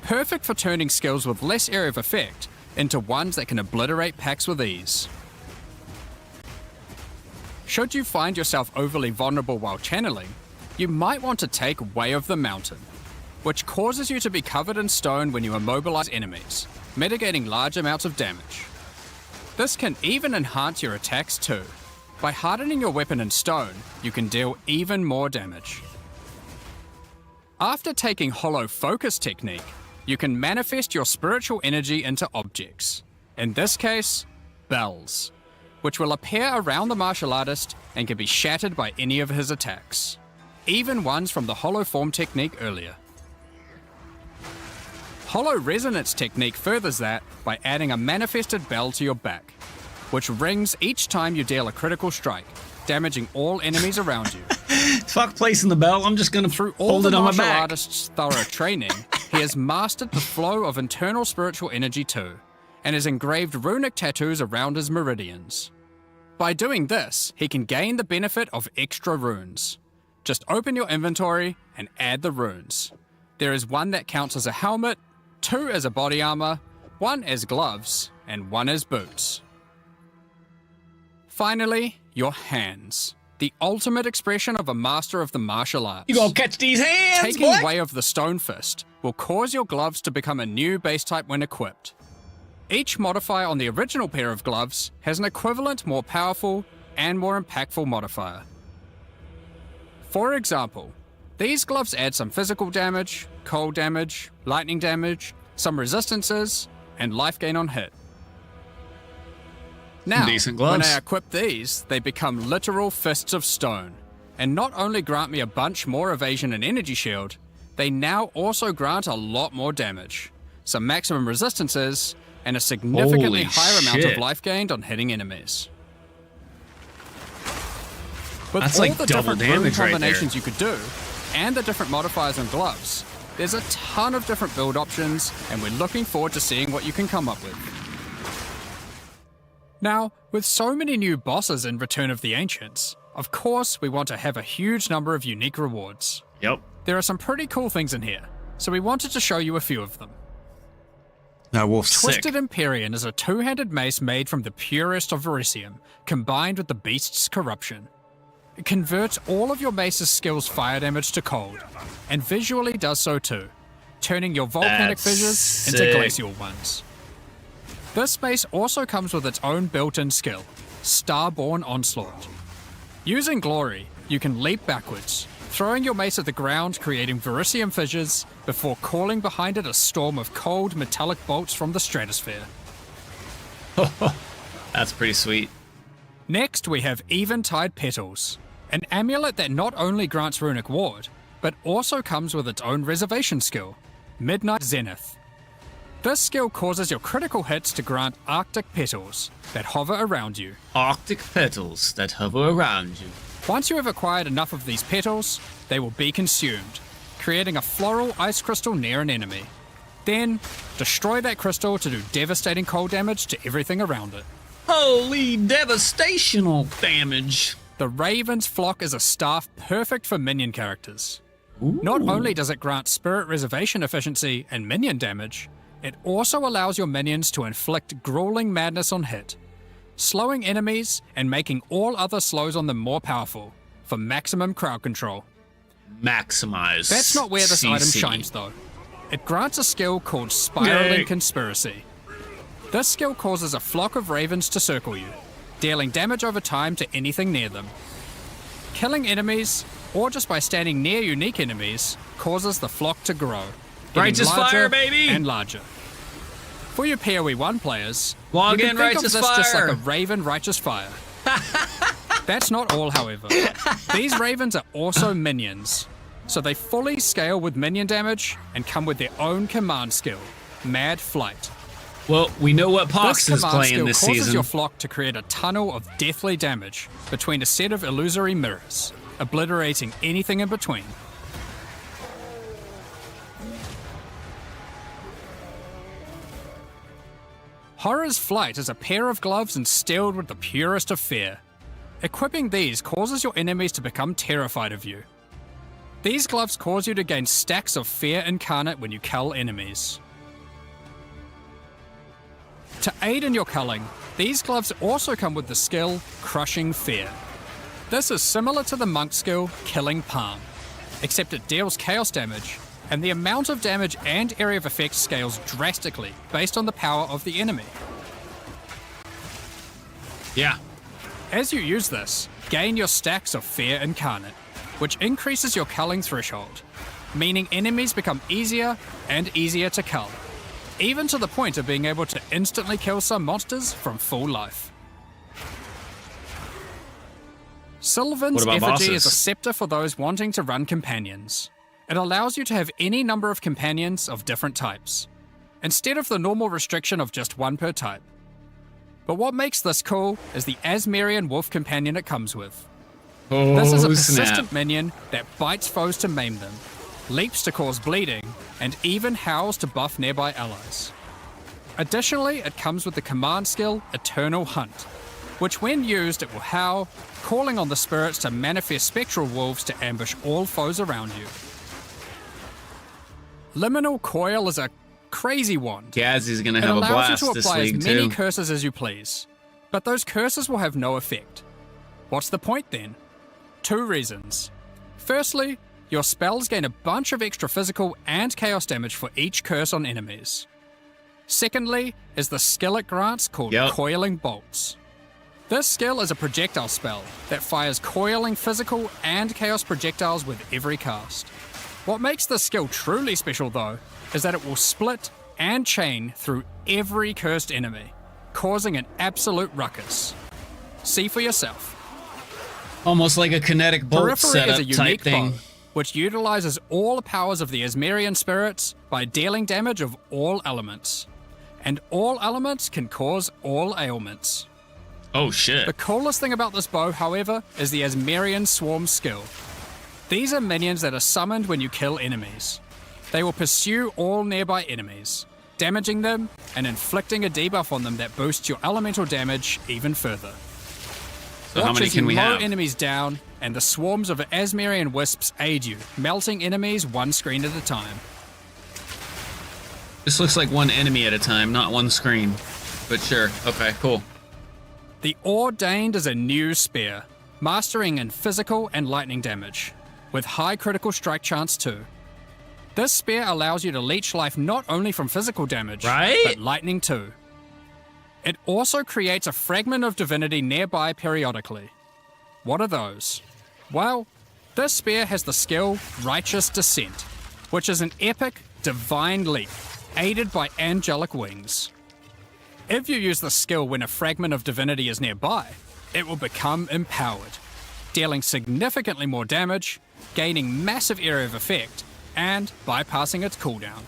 [SPEAKER 7] Perfect for turning skills with less area of effect into ones that can obliterate packs with ease. Should you find yourself overly vulnerable while channeling, You might want to take Way of the Mountain, which causes you to be covered in stone when you immobilize enemies, mitigating large amounts of damage. This can even enhance your attacks too. By hardening your weapon in stone, you can deal even more damage. After taking Hollow Focus technique, you can manifest your spiritual energy into objects. In this case, bells, which will appear around the martial artist and can be shattered by any of his attacks, even ones from the Hollow Form technique earlier. Hollow Resonance technique furthers that by adding a manifested bell to your back, which rings each time you deal a critical strike, damaging all enemies around you.
[SPEAKER 1] Fuck placing the bell. I'm just gonna
[SPEAKER 7] Through all
[SPEAKER 1] hold
[SPEAKER 7] the
[SPEAKER 1] it on my
[SPEAKER 7] martial
[SPEAKER 1] back.
[SPEAKER 7] artist's thorough training, he has mastered the flow of internal spiritual energy too, and has engraved runic tattoos around his meridians. By doing this, he can gain the benefit of extra runes. Just open your inventory and add the runes. There is one that counts as a helmet, 2 as a body armor, 1 as gloves, and 1 as boots. Finally, your hands. The ultimate expression of a master of the martial arts.
[SPEAKER 1] You gonna catch these hands,
[SPEAKER 7] Taking
[SPEAKER 1] boy?
[SPEAKER 7] Way of the Stone Fist will cause your gloves to become a new base type when equipped. Each modifier on the original pair of gloves has an equivalent, more powerful, and more impactful modifier. For example, these gloves add some physical damage, cold damage, lightning damage, some resistances, and life gain on hit. Now,
[SPEAKER 1] Decent
[SPEAKER 7] when
[SPEAKER 1] gloves.
[SPEAKER 7] I equip these, they become literal fists of stone, and not only grant me a bunch more evasion and energy shield, they now also grant a lot more damage, some maximum resistances, and a significantly
[SPEAKER 1] Holy
[SPEAKER 7] higher amount of
[SPEAKER 1] shit.
[SPEAKER 7] life gained on hitting enemies. With
[SPEAKER 1] That's
[SPEAKER 7] all
[SPEAKER 1] like
[SPEAKER 7] the
[SPEAKER 1] double
[SPEAKER 7] different rune
[SPEAKER 1] damage right
[SPEAKER 7] combinations
[SPEAKER 1] there.
[SPEAKER 7] you could do, and the different modifiers and gloves, there's a ton of different build options, and we're looking forward to seeing what you can come up with. Now, with so many new bosses in Return of the Ancients, of course we want to have a huge number of unique rewards.
[SPEAKER 1] Yep.
[SPEAKER 7] There are some pretty cool things in here, so we wanted to show you a few of them.
[SPEAKER 1] That wolf's sick.
[SPEAKER 7] Twisted Empyrean is a two-handed mace made from the purest of Verisium, combined with the beast's corruption. It converts all of your mace's skills fire damage to cold, and visually does so too, turning your volcanic
[SPEAKER 1] That's
[SPEAKER 7] fissures into
[SPEAKER 1] sick.
[SPEAKER 7] glacial ones. This mace also comes with its own built-in skill, Starborn Onslaught. Using Glory, you can leap backwards, throwing your mace at the ground, creating Verisium fissures, before calling behind it a storm of cold metallic bolts from the stratosphere.
[SPEAKER 1] That's pretty sweet.
[SPEAKER 7] Next, we have Eventide Petals, an amulet that not only grants runic ward, but also comes with its own reservation skill, Midnight Zenith. This skill causes your critical hits to grant Arctic Petals that hover around you.
[SPEAKER 1] Arctic petals that hover around you.
[SPEAKER 7] Once you have acquired enough of these petals, they will be consumed, creating a floral ice crystal near an enemy. Then, destroy that crystal to do devastating cold damage to everything around it.
[SPEAKER 1] Holy devastational damage.
[SPEAKER 7] The Raven's Flock is a staff perfect for minion characters.
[SPEAKER 1] Ooh.
[SPEAKER 7] Not only does it grant spirit reservation efficiency and minion damage, it also allows your minions to inflict grueling madness on hit, slowing enemies and making all other slows on them more powerful, for maximum crowd control.
[SPEAKER 1] Maximize.
[SPEAKER 7] That's not where this
[SPEAKER 1] CC.
[SPEAKER 7] item shines though. It grants a skill called Spiraling
[SPEAKER 1] Yay.
[SPEAKER 7] Conspiracy. This skill causes a flock of ravens to circle you, dealing damage over time to anything near them. Killing enemies, or just by standing near unique enemies, causes the flock to grow, getting
[SPEAKER 1] Righteous
[SPEAKER 7] larger
[SPEAKER 1] fire, baby!
[SPEAKER 7] and larger. For your PoE 1 players,
[SPEAKER 1] Log
[SPEAKER 7] you can
[SPEAKER 1] in,
[SPEAKER 7] think
[SPEAKER 1] Righteous
[SPEAKER 7] of this just like
[SPEAKER 1] Fire.
[SPEAKER 7] a raven righteous fire. That's not all, however. These ravens are also minions, so they fully scale with minion damage and come with their own command skill, Mad Flight.
[SPEAKER 1] Well, we know what
[SPEAKER 7] This
[SPEAKER 1] Pox is
[SPEAKER 7] command
[SPEAKER 1] playing
[SPEAKER 7] skill
[SPEAKER 1] this
[SPEAKER 7] causes
[SPEAKER 1] season.
[SPEAKER 7] your flock to create a tunnel of deathly damage between a set of illusory mirrors, obliterating anything in between. Horror's Flight is a pair of gloves instilled with the purest of fear. Equipping these causes your enemies to become terrified of you. These gloves cause you to gain stacks of fear incarnate when you cull enemies. To aid in your culling, these gloves also come with the skill Crushing Fear. This is similar to the monk skill Killing Palm, except it deals chaos damage, and the amount of damage and area of effect scales drastically based on the power of the enemy.
[SPEAKER 1] Yeah.
[SPEAKER 7] As you use this, gain your stacks of Fear Incarnate, which increases your culling threshold, meaning enemies become easier and easier to cull, even to the point of being able to instantly kill some monsters from full life. Sylvan's
[SPEAKER 1] What about
[SPEAKER 7] Effigy is a
[SPEAKER 1] bosses?
[SPEAKER 7] scepter for those wanting to run companions. It allows you to have any number of companions of different types, instead of the normal restriction of just one per type. But what makes this cool is the Asmerian wolf companion it comes with.
[SPEAKER 1] Oh,
[SPEAKER 7] This is a persistent
[SPEAKER 1] snap.
[SPEAKER 7] minion that bites foes to maim them, leaps to cause bleeding, and even howls to buff nearby allies. Additionally, it comes with the command skill Eternal Hunt, which when used it will howl, calling on the spirits to manifest spectral wolves to ambush all foes around you. Liminal Coil is a crazy wand.
[SPEAKER 1] Gazzy's gonna
[SPEAKER 7] It
[SPEAKER 1] have a
[SPEAKER 7] allows
[SPEAKER 1] blast
[SPEAKER 7] you to
[SPEAKER 1] this
[SPEAKER 7] apply as
[SPEAKER 1] league
[SPEAKER 7] many
[SPEAKER 1] too.
[SPEAKER 7] curses as you please, but those curses will have no effect. What's the point then? 2 reasons. Firstly, your spells gain a bunch of extra physical and chaos damage for each curse on enemies. Secondly, is the skill it grants called
[SPEAKER 1] Yep.
[SPEAKER 7] Coiling Bolts. This skill is a projectile spell that fires coiling physical and chaos projectiles with every cast. What makes this skill truly special though, is that it will split and chain through every cursed enemy, causing an absolute ruckus. See for yourself.
[SPEAKER 1] Almost like a kinetic bolt
[SPEAKER 7] Periphery
[SPEAKER 1] setup
[SPEAKER 7] is a
[SPEAKER 1] type
[SPEAKER 7] unique
[SPEAKER 1] thing.
[SPEAKER 7] bow, which utilizes all the powers of the Asmerian spirits by dealing damage of all elements. And all elements can cause all ailments.
[SPEAKER 1] Oh shit.
[SPEAKER 7] The coolest thing about this bow, however, is the Asmerian Swarm skill. These are minions that are summoned when you kill enemies. They will pursue all nearby enemies, damaging them and inflicting a debuff on them that boosts your elemental damage even further.
[SPEAKER 1] So how
[SPEAKER 7] Watch
[SPEAKER 1] many
[SPEAKER 7] as
[SPEAKER 1] can
[SPEAKER 7] you
[SPEAKER 1] we
[SPEAKER 7] mow
[SPEAKER 1] have?
[SPEAKER 7] enemies down, and the swarms of Asmerian wisps aid you, melting enemies one screen at a time.
[SPEAKER 1] This looks like one enemy at a time, not one screen. But sure. Okay, cool.
[SPEAKER 7] The Ordained is a new spear, mastering in physical and lightning damage, with high critical strike chance too. This spear allows you to leech life not only from physical damage,
[SPEAKER 1] Right?
[SPEAKER 7] but lightning too. It also creates a fragment of divinity nearby periodically. What are those? Well, this spear has the skill Righteous Descent, which is an epic, divine leap, aided by angelic wings. If you use the skill when a fragment of divinity is nearby, it will become empowered, dealing significantly more damage, gaining massive area of effect, and bypassing its cooldown.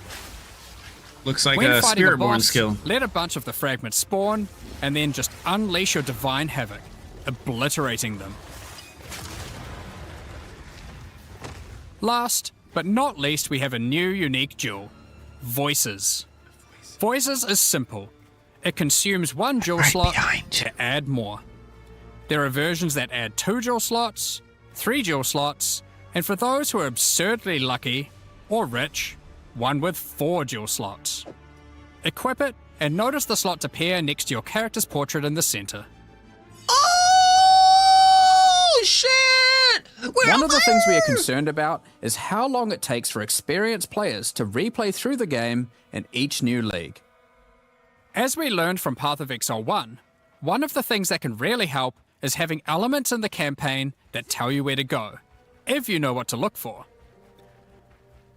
[SPEAKER 1] Looks like
[SPEAKER 7] When
[SPEAKER 1] a
[SPEAKER 7] fighting
[SPEAKER 1] Spiritborn
[SPEAKER 7] boss,
[SPEAKER 1] skill.
[SPEAKER 7] let a bunch of the fragments spawn, and then just unleash your divine havoc, obliterating them. Last, but not least, we have a new unique jewel, Voices. Voices is simple. It consumes one jewel slot to add more. There are versions that add 2 jewel slots, 3 jewel slots, and for those who are absurdly lucky or rich, one with 4 jewel slots. Equip it and notice the slots appear next to your character's portrait in the center.
[SPEAKER 1] Oh shit!
[SPEAKER 7] One of the things we are concerned about is how long it takes for experienced players to replay through the game in each new league. As we learned from Path of Exile 1, one of the things that can really help is having elements in the campaign that tell you where to go, if you know what to look for.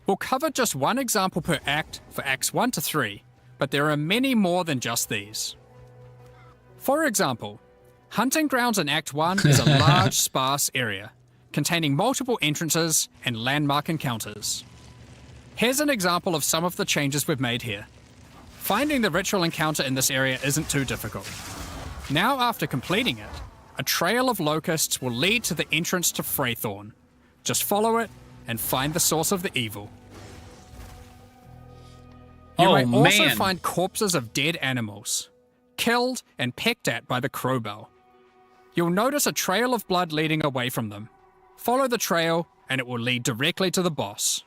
[SPEAKER 7] We'll cover just one example per act for Acts 1 to 3, but there are many more than just these. For example, Hunting Grounds in Act 1 is a large, sparse area, containing multiple entrances and landmark encounters. Here's an example of some of the changes we've made here. Finding the ritual encounter in this area isn't too difficult. Now after completing it, a trail of locusts will lead to the entrance to Freythorn. Just follow it and find the source of the evil. You
[SPEAKER 1] Oh,
[SPEAKER 7] may also
[SPEAKER 1] man.
[SPEAKER 7] find corpses of dead animals, killed and pecked at by the crowbell. You'll notice a trail of blood leading away from them. Follow the trail and it will lead directly to the boss.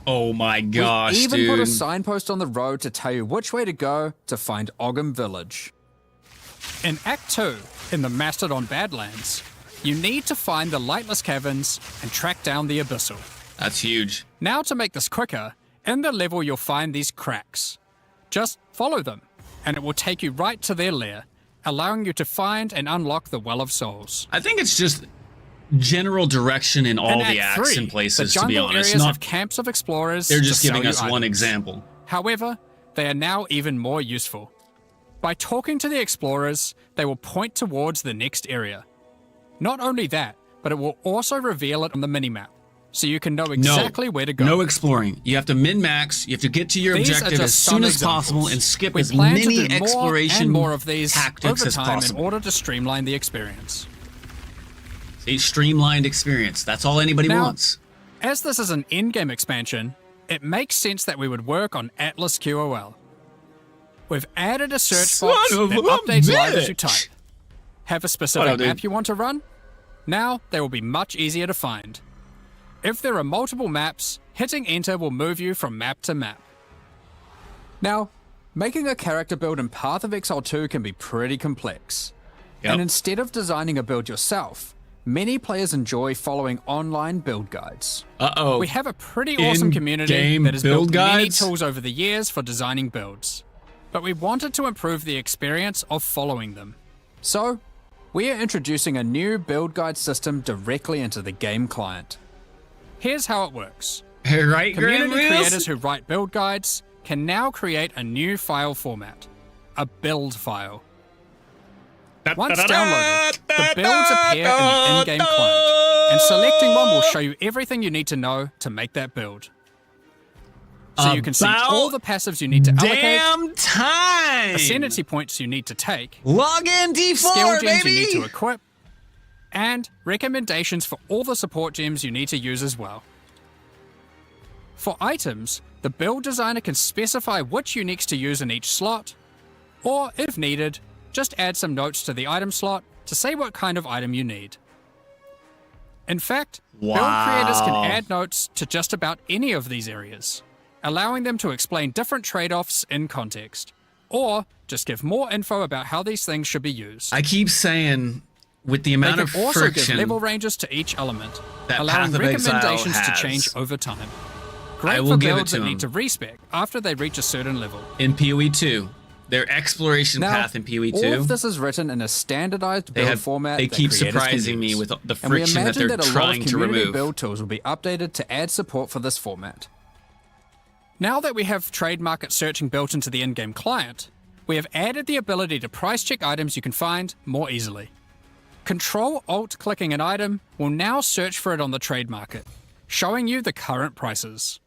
[SPEAKER 1] Oh my gosh,
[SPEAKER 7] We even
[SPEAKER 1] dude.
[SPEAKER 7] put a signpost on the road to tell you which way to go to find Ogham Village. In Act 2, in the Mastodon Badlands, you need to find the lightless caverns and track down the abyssal.
[SPEAKER 1] That's huge.
[SPEAKER 7] Now to make this quicker, in the level you'll find these cracks. Just follow them, and it will take you right to their lair, allowing you to find and unlock the Well of Souls.
[SPEAKER 1] I think it's just general direction in all
[SPEAKER 7] In
[SPEAKER 1] the
[SPEAKER 7] Act
[SPEAKER 1] acts
[SPEAKER 7] 3,
[SPEAKER 1] and places,
[SPEAKER 7] the
[SPEAKER 1] to be
[SPEAKER 7] jungle
[SPEAKER 1] honest.
[SPEAKER 7] areas
[SPEAKER 1] Not,
[SPEAKER 7] have camps of explorers.
[SPEAKER 1] they're just
[SPEAKER 7] to sell
[SPEAKER 1] giving
[SPEAKER 7] you
[SPEAKER 1] us one
[SPEAKER 7] items.
[SPEAKER 1] example.
[SPEAKER 7] However, they are now even more useful. By talking to the explorers, they will point towards the next area. Not only that, but it will also reveal it on the minimap, so you can know exactly where to go.
[SPEAKER 1] No exploring. You have to min-max. You have to get to your
[SPEAKER 7] These are
[SPEAKER 1] objective as
[SPEAKER 7] just
[SPEAKER 1] soon
[SPEAKER 7] some
[SPEAKER 1] as
[SPEAKER 7] examples.
[SPEAKER 1] possible and skip
[SPEAKER 7] We
[SPEAKER 1] as
[SPEAKER 7] plan to
[SPEAKER 1] many
[SPEAKER 7] do
[SPEAKER 1] exploration
[SPEAKER 7] more and more of these
[SPEAKER 1] tactics
[SPEAKER 7] over
[SPEAKER 1] as
[SPEAKER 7] time in
[SPEAKER 1] possible.
[SPEAKER 7] order to streamline the experience.
[SPEAKER 1] A streamlined experience. That's all anybody
[SPEAKER 7] Now,
[SPEAKER 1] wants.
[SPEAKER 7] As this is an in-game expansion, it makes sense that we would work on Atlas QOL. We've added a search
[SPEAKER 1] Son
[SPEAKER 7] box
[SPEAKER 1] of
[SPEAKER 7] that
[SPEAKER 1] a
[SPEAKER 7] updates live as you
[SPEAKER 1] bitch.
[SPEAKER 7] type. Have a
[SPEAKER 1] Oh,
[SPEAKER 7] specific
[SPEAKER 1] no, dude.
[SPEAKER 7] map you want to run? Now they will be much easier to find. If there are multiple maps, hitting enter will move you from map to map. Now, making a character build in Path of Exile 2 can be pretty complex.
[SPEAKER 1] Yep.
[SPEAKER 7] And instead of designing a build yourself, many players enjoy following online build guides.
[SPEAKER 1] Uh-oh.
[SPEAKER 7] We have a pretty awesome community
[SPEAKER 1] In-game
[SPEAKER 7] that has
[SPEAKER 1] build
[SPEAKER 7] built many
[SPEAKER 1] guides?
[SPEAKER 7] tools over the years for designing builds. But we wanted to improve the experience of following them. So, we are introducing a new build guide system directly into the game client. Here's how it works.
[SPEAKER 1] Right,
[SPEAKER 7] Community
[SPEAKER 1] Grand
[SPEAKER 7] creators
[SPEAKER 1] Wheels?
[SPEAKER 7] who write build guides can now create a new file format, a build file. Once downloaded, the builds appear in the in-game client, and selecting one will show you everything you need to know to make that build. So you can see all the passives you need to allocate,
[SPEAKER 1] Damn time!
[SPEAKER 7] ascendancy points you need to take,
[SPEAKER 1] Log in D4,
[SPEAKER 7] skill gems
[SPEAKER 1] baby!
[SPEAKER 7] you need to equip, and recommendations for all the support gems you need to use as well. For items, the build designer can specify which uniques to use in each slot, or if needed, just add some notes to the item slot to say what kind of item you need. In fact, build creators can add notes to just about any of these areas, allowing them to explain different trade-offs in context, or just give more info about how these things should be used.
[SPEAKER 1] I keep saying, with the
[SPEAKER 7] They
[SPEAKER 1] amount
[SPEAKER 7] can
[SPEAKER 1] of
[SPEAKER 7] also
[SPEAKER 1] friction
[SPEAKER 7] give level ranges to each element,
[SPEAKER 1] that
[SPEAKER 7] allowing
[SPEAKER 1] Path of Exile
[SPEAKER 7] recommendations to
[SPEAKER 1] has,
[SPEAKER 7] change over time. Great
[SPEAKER 1] I will
[SPEAKER 7] for
[SPEAKER 1] give it
[SPEAKER 7] builds
[SPEAKER 1] to
[SPEAKER 7] that
[SPEAKER 1] them.
[SPEAKER 7] need to respec after they reach a certain level.
[SPEAKER 1] in PoE 2, their exploration
[SPEAKER 7] Now,
[SPEAKER 1] path in PoE
[SPEAKER 7] all
[SPEAKER 1] 2,
[SPEAKER 7] of this is written in a standardized build format.
[SPEAKER 1] they
[SPEAKER 7] that
[SPEAKER 1] keep
[SPEAKER 7] creators
[SPEAKER 1] surprising
[SPEAKER 7] can
[SPEAKER 1] me
[SPEAKER 7] use.
[SPEAKER 1] with the
[SPEAKER 7] And we
[SPEAKER 1] friction that
[SPEAKER 7] imagine
[SPEAKER 1] they're
[SPEAKER 7] that a lot
[SPEAKER 1] trying
[SPEAKER 7] of
[SPEAKER 1] to
[SPEAKER 7] community
[SPEAKER 1] remove.
[SPEAKER 7] build tools will be updated to add support for this format. Now that we have trade market searching built into the in-game client, we have added the ability to price check items you can find more easily. Control-Alt-clicking an item will now search for it on the trade market, showing you the current prices.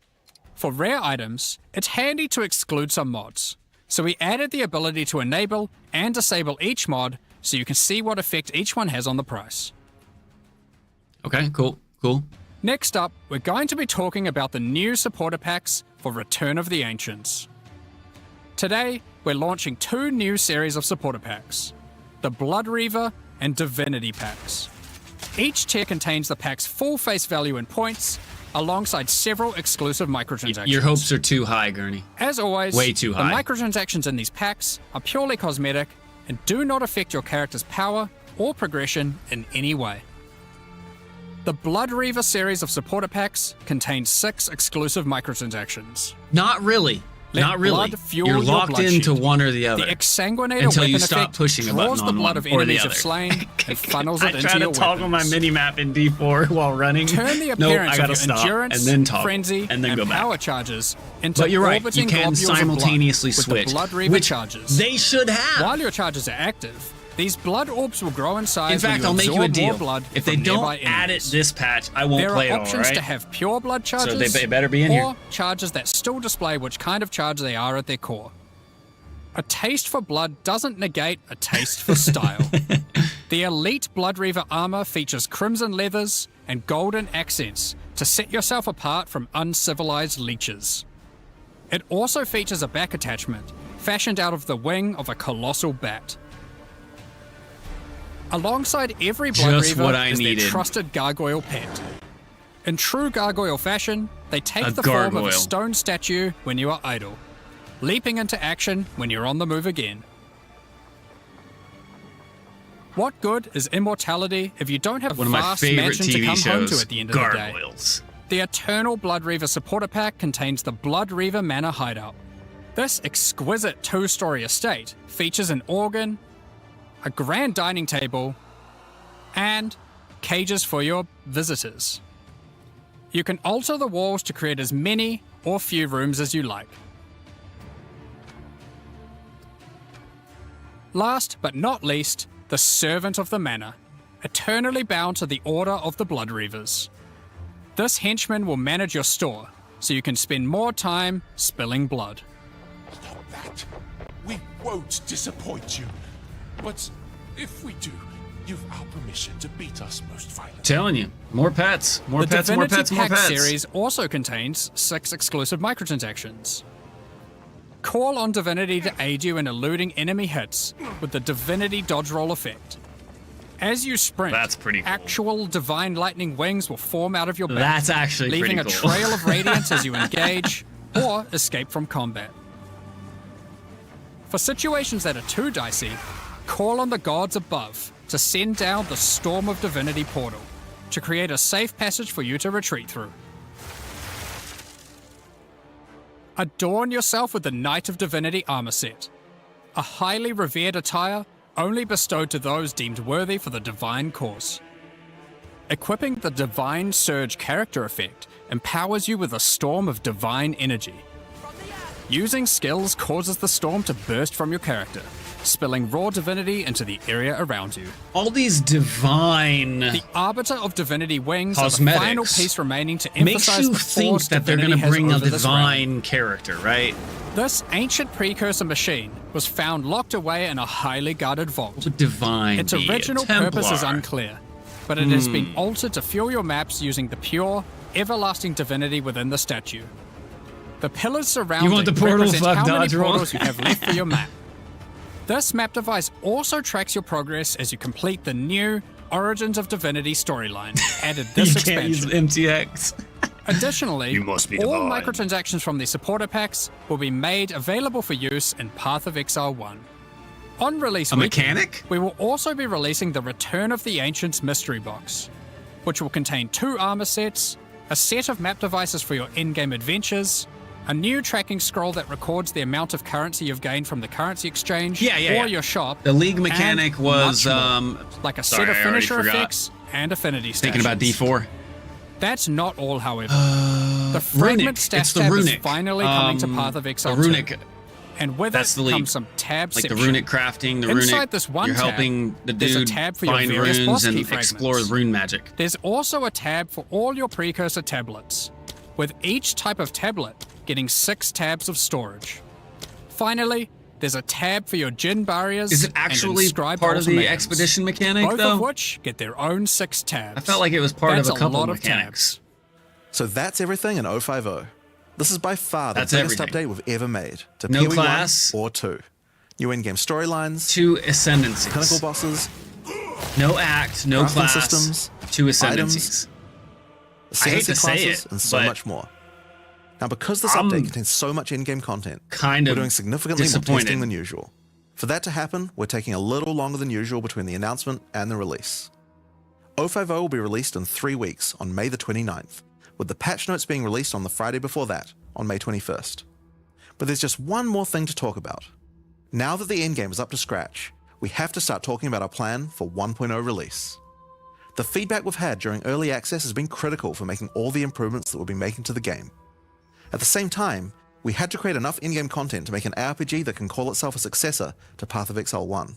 [SPEAKER 7] For rare items, it's handy to exclude some mods, so we added the ability to enable and disable each mod so you can see what effect each one has on the price.
[SPEAKER 1] Okay, cool.
[SPEAKER 7] Next up, we're going to be talking about the new supporter packs for Return of the Ancients. Today, we're launching 2 new series of supporter packs, the Blood Reaver and Divinity packs. Each tier contains the pack's full face value in points, alongside several exclusive microtransactions.
[SPEAKER 1] Your hopes are too high, Gurney.
[SPEAKER 7] As always,
[SPEAKER 1] Way too high.
[SPEAKER 7] The microtransactions in these packs are purely cosmetic and do not affect your character's power or progression in any way. The Blood Reaver series of supporter packs contains 6 exclusive microtransactions.
[SPEAKER 1] Not really.
[SPEAKER 7] Let
[SPEAKER 1] Not really.
[SPEAKER 7] blood fuel
[SPEAKER 1] You're
[SPEAKER 7] your
[SPEAKER 1] locked
[SPEAKER 7] bloodshed.
[SPEAKER 1] into one or the other.
[SPEAKER 7] The Exsanguinator
[SPEAKER 1] Until you
[SPEAKER 7] weapon
[SPEAKER 1] stop
[SPEAKER 7] effect
[SPEAKER 1] pushing a
[SPEAKER 7] draws
[SPEAKER 1] button
[SPEAKER 7] the
[SPEAKER 1] on
[SPEAKER 7] blood
[SPEAKER 1] one
[SPEAKER 7] of
[SPEAKER 1] or the
[SPEAKER 7] enemies
[SPEAKER 1] other.
[SPEAKER 7] of slain and funnels
[SPEAKER 1] I
[SPEAKER 7] it into
[SPEAKER 1] try to
[SPEAKER 7] your
[SPEAKER 1] toggle my
[SPEAKER 7] weapons.
[SPEAKER 1] mini-map in D4 while running.
[SPEAKER 7] Turn the
[SPEAKER 1] Nope,
[SPEAKER 7] appearance
[SPEAKER 1] I gotta
[SPEAKER 7] of your
[SPEAKER 1] stop
[SPEAKER 7] endurance,
[SPEAKER 1] and then toggle,
[SPEAKER 7] frenzy,
[SPEAKER 1] and then go back.
[SPEAKER 7] power charges into
[SPEAKER 1] But you're right, you
[SPEAKER 7] orbiting
[SPEAKER 1] can
[SPEAKER 7] globules of blood
[SPEAKER 1] simultaneously
[SPEAKER 7] with the
[SPEAKER 1] switch,
[SPEAKER 7] Blood Reaver
[SPEAKER 1] which
[SPEAKER 7] charges.
[SPEAKER 1] they should have.
[SPEAKER 7] While your charges are active, these blood orbs will grow in size.
[SPEAKER 1] In fact,
[SPEAKER 7] when you
[SPEAKER 1] I'll make you a
[SPEAKER 7] absorb more
[SPEAKER 1] deal.
[SPEAKER 7] blood
[SPEAKER 1] If they
[SPEAKER 7] from
[SPEAKER 1] don't
[SPEAKER 7] nearby
[SPEAKER 1] add it
[SPEAKER 7] enemies.
[SPEAKER 1] this patch, I won't
[SPEAKER 7] There
[SPEAKER 1] play it
[SPEAKER 7] are
[SPEAKER 1] all,
[SPEAKER 7] options
[SPEAKER 1] right?
[SPEAKER 7] to have pure blood charges,
[SPEAKER 1] they better be in
[SPEAKER 7] or
[SPEAKER 1] here.
[SPEAKER 7] charges that still display which kind of charge they are at their core. A taste for blood doesn't negate a taste for style. The Elite Blood Reaver armor features crimson leathers and golden accents to set yourself apart from uncivilized leeches. It also features a back attachment, fashioned out of the wing of a colossal bat. Alongside every Blood
[SPEAKER 1] Just
[SPEAKER 7] Reaver
[SPEAKER 1] what I
[SPEAKER 7] is
[SPEAKER 1] needed.
[SPEAKER 7] their trusted gargoyle pet. In true gargoyle fashion, they take
[SPEAKER 1] A
[SPEAKER 7] the form of
[SPEAKER 1] gargoyle.
[SPEAKER 7] a stone statue when you are idle, leaping into action when you're on the move again. What good is immortality if you don't have
[SPEAKER 1] One
[SPEAKER 7] a
[SPEAKER 1] of my
[SPEAKER 7] vast
[SPEAKER 1] favorite
[SPEAKER 7] mansion to
[SPEAKER 1] TV
[SPEAKER 7] come home to
[SPEAKER 1] shows,
[SPEAKER 7] at the end of the day?
[SPEAKER 1] Gargoyles.
[SPEAKER 7] The Eternal Blood Reaver supporter pack contains the Blood Reaver Manor Hideout. This exquisite two-story estate features an organ, a grand dining table, and cages for your visitors. You can alter the walls to create as many or few rooms as you like. Last but not least, the Servant of the Manor, eternally bound to the Order of the Blood Reavers. This henchman will manage your store, so you can spend more time spilling blood.
[SPEAKER 3] Stop that. We won't disappoint you. But if we do, you've our permission to beat us most violently.
[SPEAKER 1] Telling you, more pets, more
[SPEAKER 7] The
[SPEAKER 1] pets, more
[SPEAKER 7] Divinity
[SPEAKER 1] pets, more
[SPEAKER 7] Pack
[SPEAKER 1] pets.
[SPEAKER 7] series also contains 6 exclusive microtransactions. Call on Divinity to aid you in eluding enemy hits with the Divinity Dodge Roll effect. As you sprint,
[SPEAKER 1] That's pretty cool.
[SPEAKER 7] actual divine lightning wings will form out of your back,
[SPEAKER 1] That's actually
[SPEAKER 7] leaving
[SPEAKER 1] pretty
[SPEAKER 7] a
[SPEAKER 1] cool.
[SPEAKER 7] trail of radiance as you engage or escape from combat. For situations that are too dicey, call on the gods above to send down the Storm of Divinity portal to create a safe passage for you to retreat through. Adorn yourself with the Knight of Divinity armor set, a highly revered attire only bestowed to those deemed worthy for the divine cause. Equipping the Divine Surge character effect empowers you with a storm of divine energy. Using skills causes the storm to burst from your character, spilling raw divinity into the area around you.
[SPEAKER 1] All these divine
[SPEAKER 7] The Arbiter of Divinity wings
[SPEAKER 1] Cosmetics
[SPEAKER 7] are the final piece remaining to
[SPEAKER 1] makes
[SPEAKER 7] emphasize
[SPEAKER 1] you
[SPEAKER 7] the
[SPEAKER 1] think
[SPEAKER 7] force
[SPEAKER 1] that they're
[SPEAKER 7] Divinity
[SPEAKER 1] going to
[SPEAKER 7] has
[SPEAKER 1] bring a
[SPEAKER 7] over this realm.
[SPEAKER 1] divine character, right?
[SPEAKER 7] This ancient precursor machine was found locked away in a highly guarded vault.
[SPEAKER 1] Would divine
[SPEAKER 7] Its
[SPEAKER 1] be a
[SPEAKER 7] original purpose is
[SPEAKER 1] Templar?
[SPEAKER 7] unclear, but it has been altered to fuel your maps using the pure, everlasting divinity within the statue. The pillars surrounding
[SPEAKER 1] You want the portal,
[SPEAKER 7] represent
[SPEAKER 1] fuck
[SPEAKER 7] how many
[SPEAKER 1] dodge roll?
[SPEAKER 7] portals you have left for your map. This map device also tracks your progress as you complete the new Origins of Divinity storyline added this
[SPEAKER 1] You can't use
[SPEAKER 7] expansion.
[SPEAKER 1] MTX.
[SPEAKER 7] Additionally,
[SPEAKER 3] You must be
[SPEAKER 7] all
[SPEAKER 3] divine.
[SPEAKER 7] microtransactions from the supporter packs will be made available for use in Path of Exile 1. On release
[SPEAKER 1] A
[SPEAKER 7] weekend,
[SPEAKER 1] mechanic?
[SPEAKER 7] we will also be releasing the Return of the Ancients mystery box, which will contain 2 armor sets, a set of map devices for your in-game adventures, a new tracking scroll that records the amount of currency you've gained from the currency exchange or your shop.
[SPEAKER 1] The League
[SPEAKER 7] and
[SPEAKER 1] mechanic was
[SPEAKER 7] much more, like a
[SPEAKER 1] sorry,
[SPEAKER 7] set of
[SPEAKER 1] I already
[SPEAKER 7] finisher
[SPEAKER 1] forgot.
[SPEAKER 7] effects and affinity stats.
[SPEAKER 1] Thinking about D4.
[SPEAKER 7] That's not all, however. The fragment
[SPEAKER 1] Runic.
[SPEAKER 7] stat
[SPEAKER 1] It's the
[SPEAKER 7] tab
[SPEAKER 1] runic.
[SPEAKER 7] is finally coming to Path of Exile
[SPEAKER 1] The
[SPEAKER 7] 2.
[SPEAKER 1] runic,
[SPEAKER 7] And with
[SPEAKER 1] that's
[SPEAKER 7] it
[SPEAKER 1] the league.
[SPEAKER 7] comes some tabs.
[SPEAKER 1] like the runic crafting, the
[SPEAKER 7] Inside
[SPEAKER 1] runic.
[SPEAKER 7] this one
[SPEAKER 1] You're
[SPEAKER 7] tab,
[SPEAKER 1] helping the
[SPEAKER 7] there's a
[SPEAKER 1] dude
[SPEAKER 7] tab for your
[SPEAKER 1] find
[SPEAKER 7] various boss
[SPEAKER 1] runes
[SPEAKER 7] key
[SPEAKER 1] and
[SPEAKER 7] fragments.
[SPEAKER 1] explore rune magic.
[SPEAKER 7] There's also a tab for all your precursor tablets, with each type of tablet getting 6 tabs of storage. Finally, there's a tab for your Jin barriers.
[SPEAKER 1] Is it
[SPEAKER 7] and
[SPEAKER 1] actually
[SPEAKER 7] inscribed
[SPEAKER 1] part of the
[SPEAKER 7] ultimatums,
[SPEAKER 1] expedition mechanic,
[SPEAKER 7] both
[SPEAKER 1] though?
[SPEAKER 7] of which get their own 6 tabs.
[SPEAKER 1] I felt like it was part
[SPEAKER 7] That's
[SPEAKER 1] of a couple
[SPEAKER 7] lot
[SPEAKER 1] mechanics.
[SPEAKER 7] tabs.
[SPEAKER 2] So that's everything in 050. This is by far the
[SPEAKER 1] That's
[SPEAKER 2] biggest
[SPEAKER 1] everything.
[SPEAKER 2] update we've ever made to
[SPEAKER 1] No
[SPEAKER 2] PoE
[SPEAKER 1] class.
[SPEAKER 2] 1 or 2. New in-game storylines,
[SPEAKER 1] 2 ascendancies.
[SPEAKER 2] pinnacle bosses,
[SPEAKER 1] No act, no
[SPEAKER 2] crafting
[SPEAKER 1] class.
[SPEAKER 2] systems,
[SPEAKER 1] 2 ascendancies. I hate
[SPEAKER 2] ascendancy
[SPEAKER 1] to say
[SPEAKER 2] classes,
[SPEAKER 1] it,
[SPEAKER 2] and so
[SPEAKER 1] but
[SPEAKER 2] much more. Now, because this
[SPEAKER 1] I'm
[SPEAKER 2] update contains so much in-game content,
[SPEAKER 1] kind
[SPEAKER 2] we're
[SPEAKER 1] of
[SPEAKER 2] doing significantly more
[SPEAKER 1] disappointed.
[SPEAKER 2] testing than usual. For that to happen, we're taking a little longer than usual between the announcement and the release. 050 will be released in 3 weeks on May the 29th, with the patch notes being released on the Friday before that, on May 21st. But there's just one more thing to talk about. Now that the endgame is up to scratch, we have to start talking about our plan for 1.0 release. The feedback we've had during early access has been critical for making all the improvements that we'll be making to the game. At the same time, we had to create enough in-game content to make an RPG that can call itself a successor to Path of Exile 1.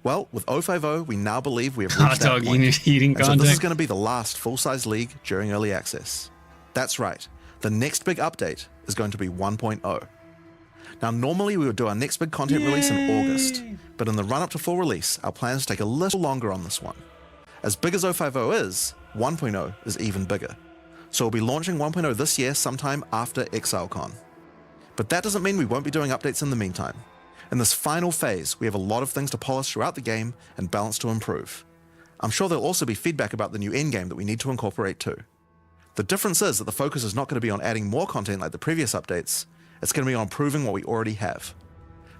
[SPEAKER 2] Well, with 050, we now believe we have
[SPEAKER 1] Hot
[SPEAKER 2] reached that
[SPEAKER 1] dog
[SPEAKER 2] point.
[SPEAKER 1] eating
[SPEAKER 2] And so this is
[SPEAKER 1] content.
[SPEAKER 2] going to be the last full-size league during early access. That's right, the next big update is going to be 1.0. Now, normally we would do our next big content release in August, but in the run-up to full release, our plans take a little longer on this one. As big as 050 is, 1.0 is even bigger. So we'll be launching 1.0 this year sometime after ExileCon. But that doesn't mean we won't be doing updates in the meantime. In this final phase, we have a lot of things to polish throughout the game and balance to improve. I'm sure there'll also be feedback about the new endgame that we need to incorporate too. The difference is that the focus is not going to be on adding more content like the previous updates, it's going to be on improving what we already have.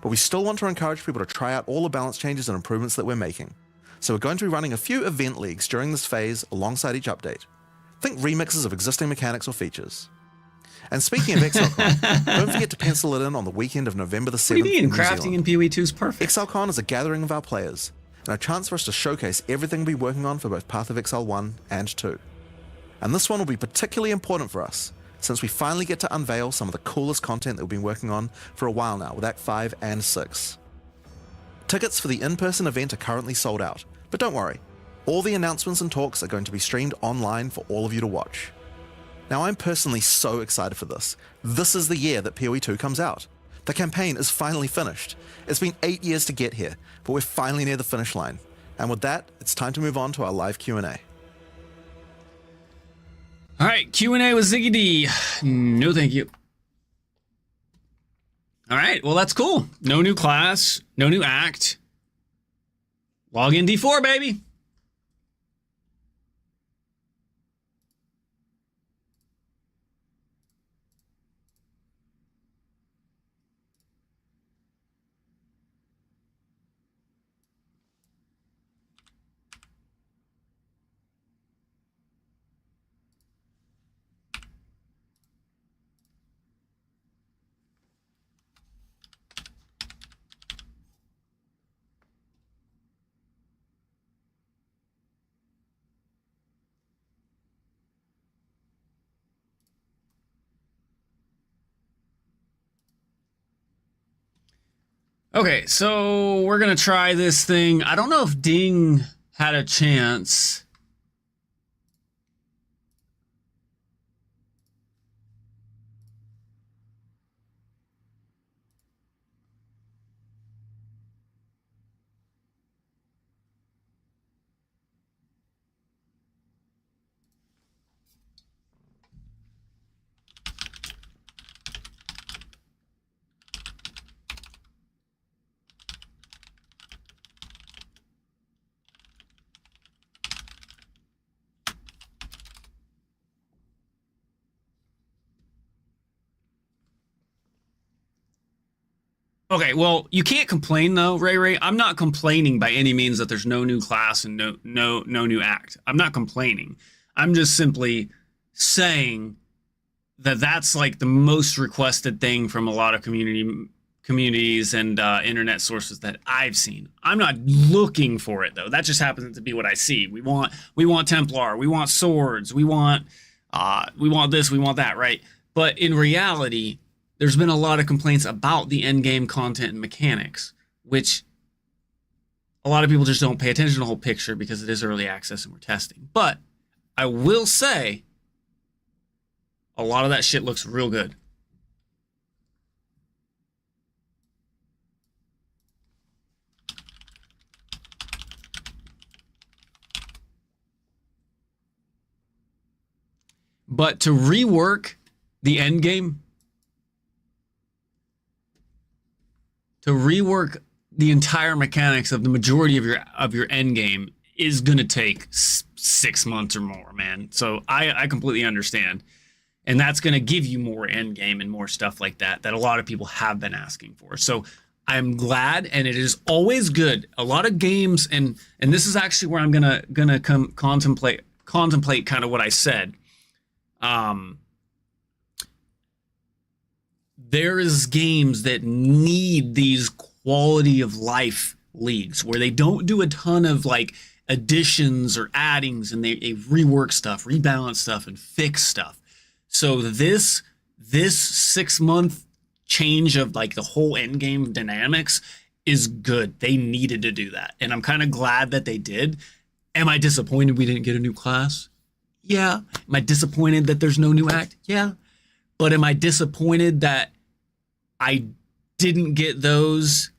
[SPEAKER 2] But we still want to encourage people to try out all the balance changes and improvements that we're making. So we're going to be running a few event leagues during this phase alongside each update. Think remixes of existing mechanics or features. And speaking of ExileCon, don't forget to pencil it in on the weekend of November the 7th.
[SPEAKER 1] What do you mean?
[SPEAKER 2] in New
[SPEAKER 1] Crafting
[SPEAKER 2] Zealand.
[SPEAKER 1] in PoE 2 is perfect.
[SPEAKER 2] ExileCon is a gathering of our players, and a chance for us to showcase everything we'll be working on for both Path of Exile 1 and 2. And this one will be particularly important for us, since we finally get to unveil some of the coolest content that we've been working on for a while now with Act 5 and 6. Tickets for the in-person event are currently sold out, but don't worry, all the announcements and talks are going to be streamed online for all of you to watch. Now I'm personally so excited for this. This is the year that PoE 2 comes out. The campaign is finally finished. It's been 8 years to get here, but we're finally near the finish line. And with that, it's time to move on to our live Q&A.
[SPEAKER 1] All right, Q&A with Ziggy D. No, thank you. All right, well, that's cool. No new class, no new act. Log in D4, baby. Okay, so we're gonna try this thing. I don't know if Ding had a chance. Okay, well, you can't complain though, Ray. I'm not complaining by any means that there's no new class and no new act. I'm not complaining. I'm just simply saying that that's like the most requested thing from a lot of communities and internet sources that I've seen. I'm not looking for it though. That just happens to be what I see. We want Templar, we want swords, we want this, we want that, right? But in reality, there's been a lot of complaints about the end game content and mechanics, which a lot of people just don't pay attention to the whole picture because it is early access and we're testing. But I will say a lot of that shit looks real good. But to rework the end game, to rework the entire mechanics of the majority of your end game is going to take 6 months or more, man. So I completely understand. And that's going to give you more end game and more stuff like that a lot of people have been asking for. So I'm glad, and it is always good. A lot of games, and this is actually where I'm gonna contemplate kind of what I said. There is games that need these quality of life leagues where they don't do a ton of like additions or addings, and they rework stuff, rebalance stuff, and fix stuff. So this 6 month change of like the whole end game dynamics is good. They needed to do that, and I'm kind of glad that they did. Am I disappointed we didn't get a new class? Yeah. Am I disappointed that there's no new act? Yeah. But am I disappointed that I didn't get those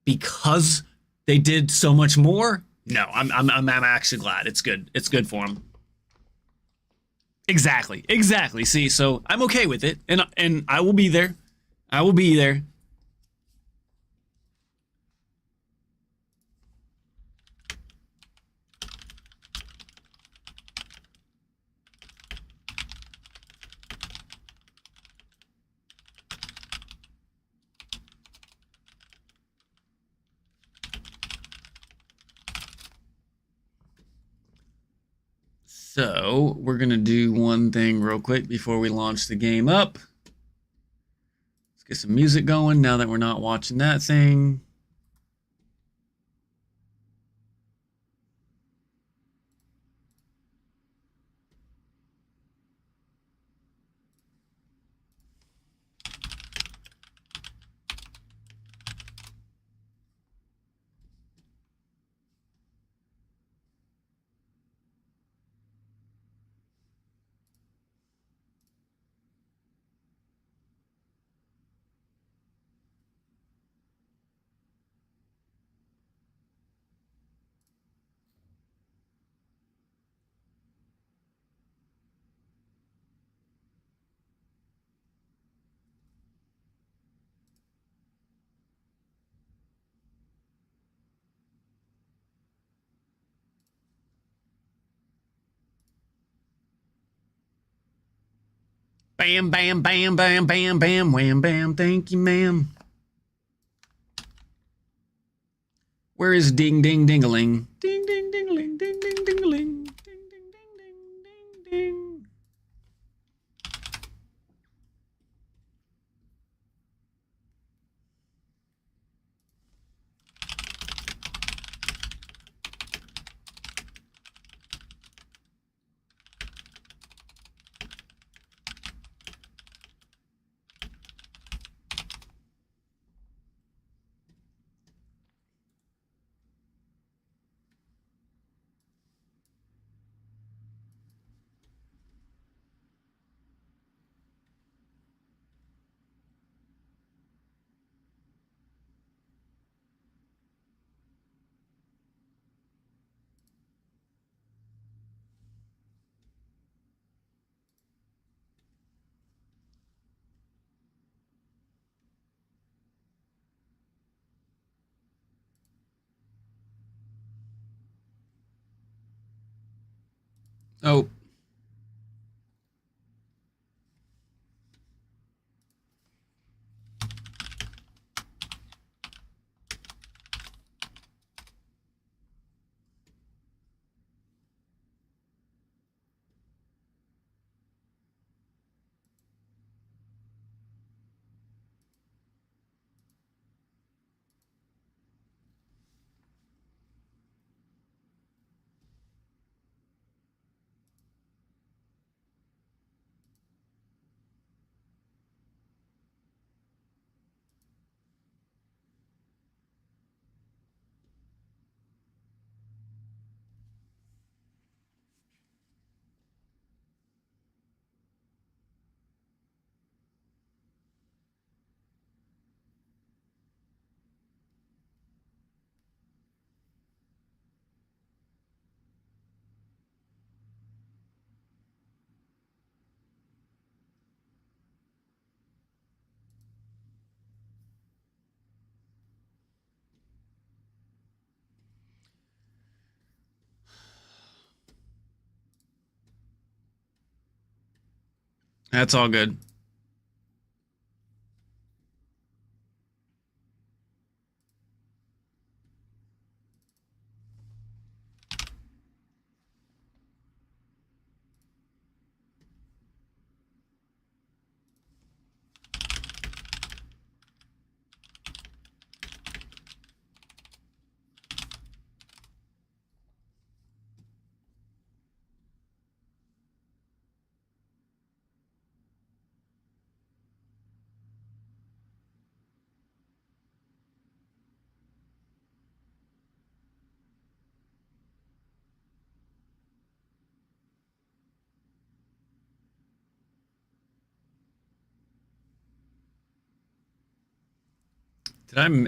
[SPEAKER 1] because they did so much more? No, I'm actually glad. It's good. It's good for them. Exactly. See, so I'm okay with it, and I will be there. I will be there. So we're going to do one thing real quick before we launch the game up. Let's get some music going now that we're not watching that thing. Bam, bam, bam, bam, bam, bam, wham, bam. Thank you, ma'am. Where is ding, ding, dingaling? Ding, ding, dingaling, ding, ding, dingaling. Ding, ding, ding, ding, ding, ding. Oh, that's all good. Did I?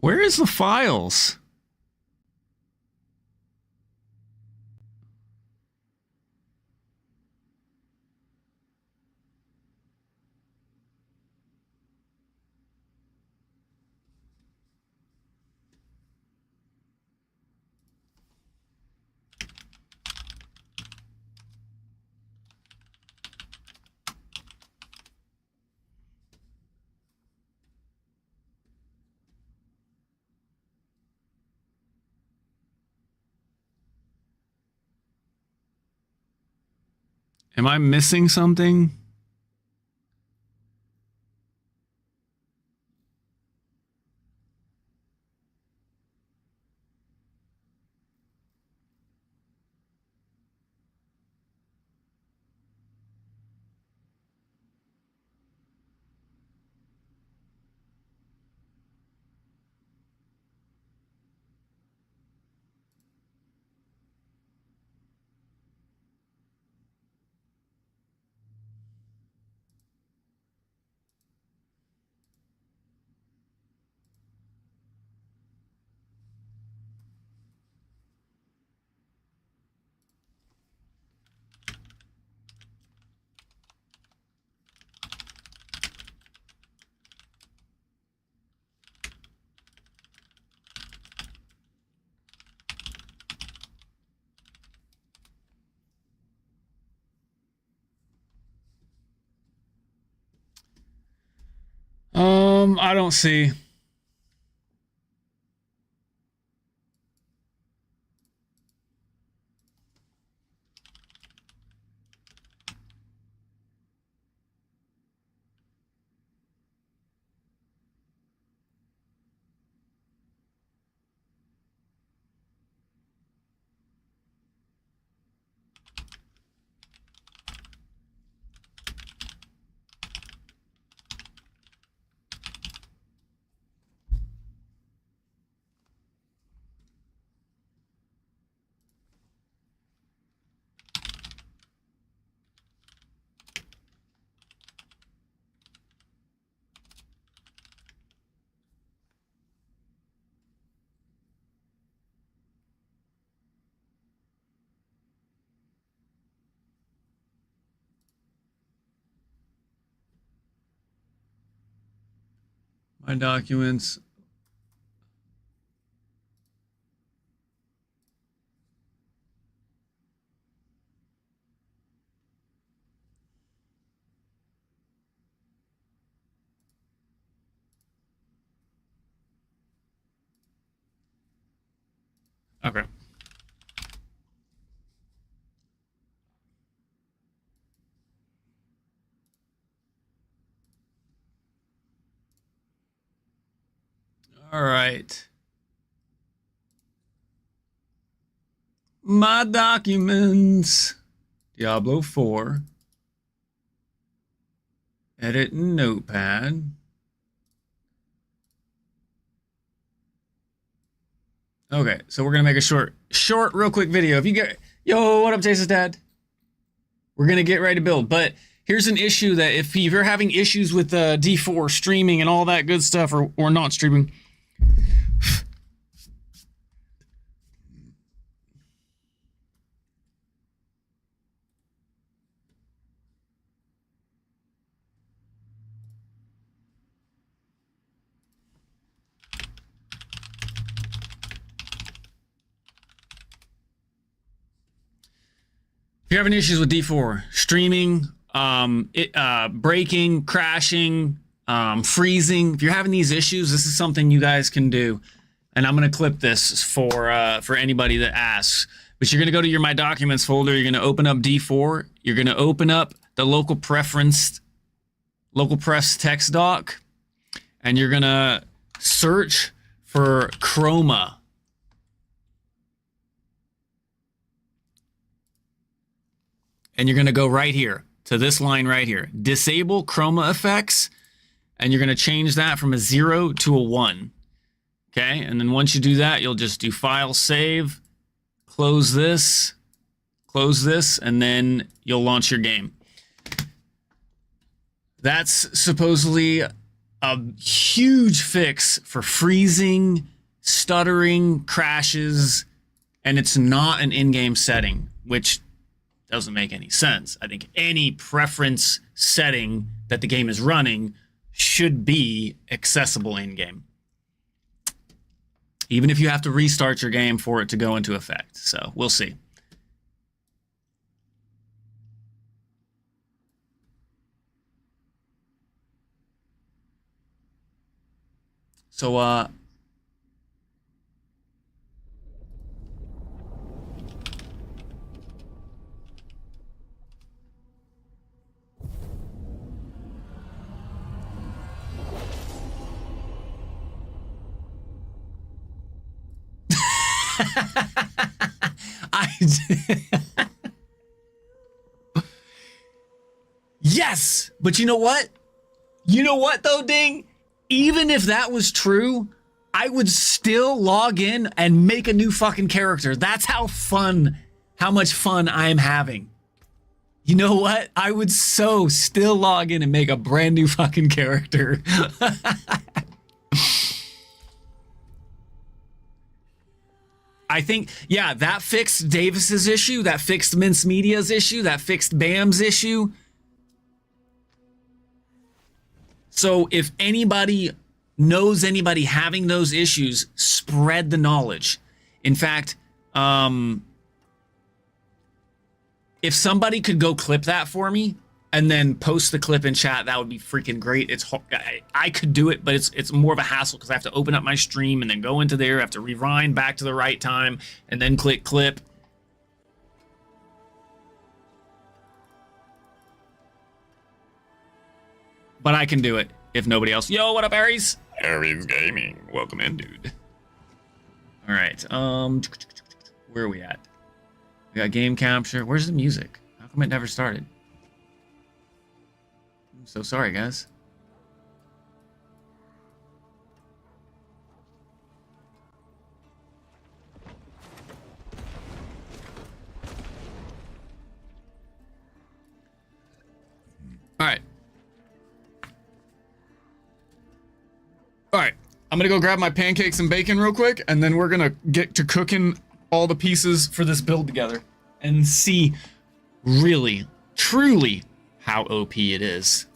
[SPEAKER 1] Where is the files? Am I missing something? I don't see. My documents. Okay. All right. My documents. Diablo 4. Edit in Notepad. Okay, so we're gonna make a short, real quick video. If you get, yo, what up, Jason's dad? We're gonna get ready to build, but here's an issue that if you're having issues with D4 streaming and all that good stuff, or not streaming. If you're having issues with D4 streaming, breaking, crashing, freezing, if you're having these issues, this is something you guys can do. And I'm gonna clip this for anybody that asks. But you're gonna go to your My Documents folder. You're gonna open up D4. You're gonna open up the local press text doc, and you're gonna search for Chroma. And you're going to go right here to this line right here. Disable chroma effects. And you're going to change that from a 0 to a 1. Okay. And then once you do that, you'll just do File, Save, close this, and then you'll launch your game. That's supposedly a huge fix for freezing, stuttering, crashes, and it's not an in-game setting, which doesn't make any sense. I think any preference setting that the game is running should be accessible in-game, even if you have to restart your game for it to go into effect. So we'll see. So, I yes, but you know what? You know what though, Ding? Even if that was true, I would still log in and make a new fucking character. That's how much fun I'm having. You know what? I would so still log in and make a brand new fucking character. I think, yeah, that fixed Davis's issue, that fixed Mince Media's issue, that fixed Bam's issue. So if anybody knows anybody having those issues, spread the knowledge. In fact, if somebody could go clip that for me and then post the clip in chat, that would be freaking great. It's I could do it, but it's more of a hassle because I have to open up my stream and then go into there, I have to rewind back to the right time and then click clip. But I can do it if nobody else. Yo, what up, Aries? Aries Gaming. Welcome in, dude. All right. Where are we at? We got game capture. Where's the music? How come it never started? I'm so sorry, guys. All right. All right. I'm going to go grab my pancakes and bacon real quick, and then we're going to get to cooking all the pieces for this build together and see really, truly how OP it is.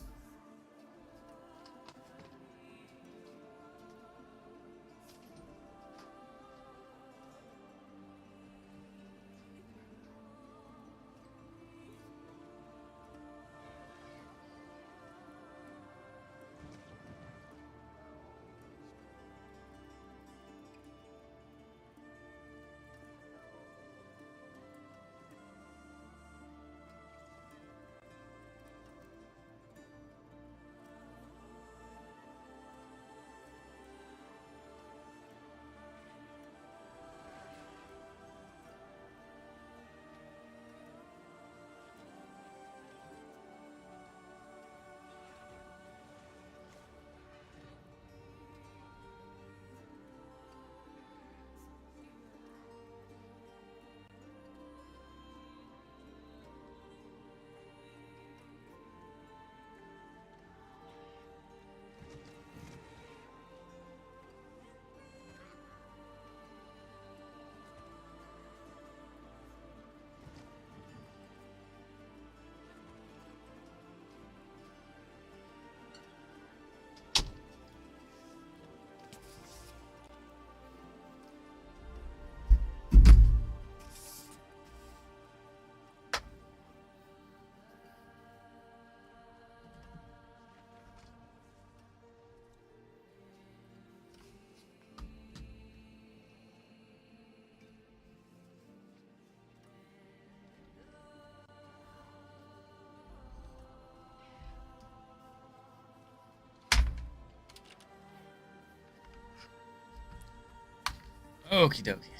[SPEAKER 1] Okie dokie.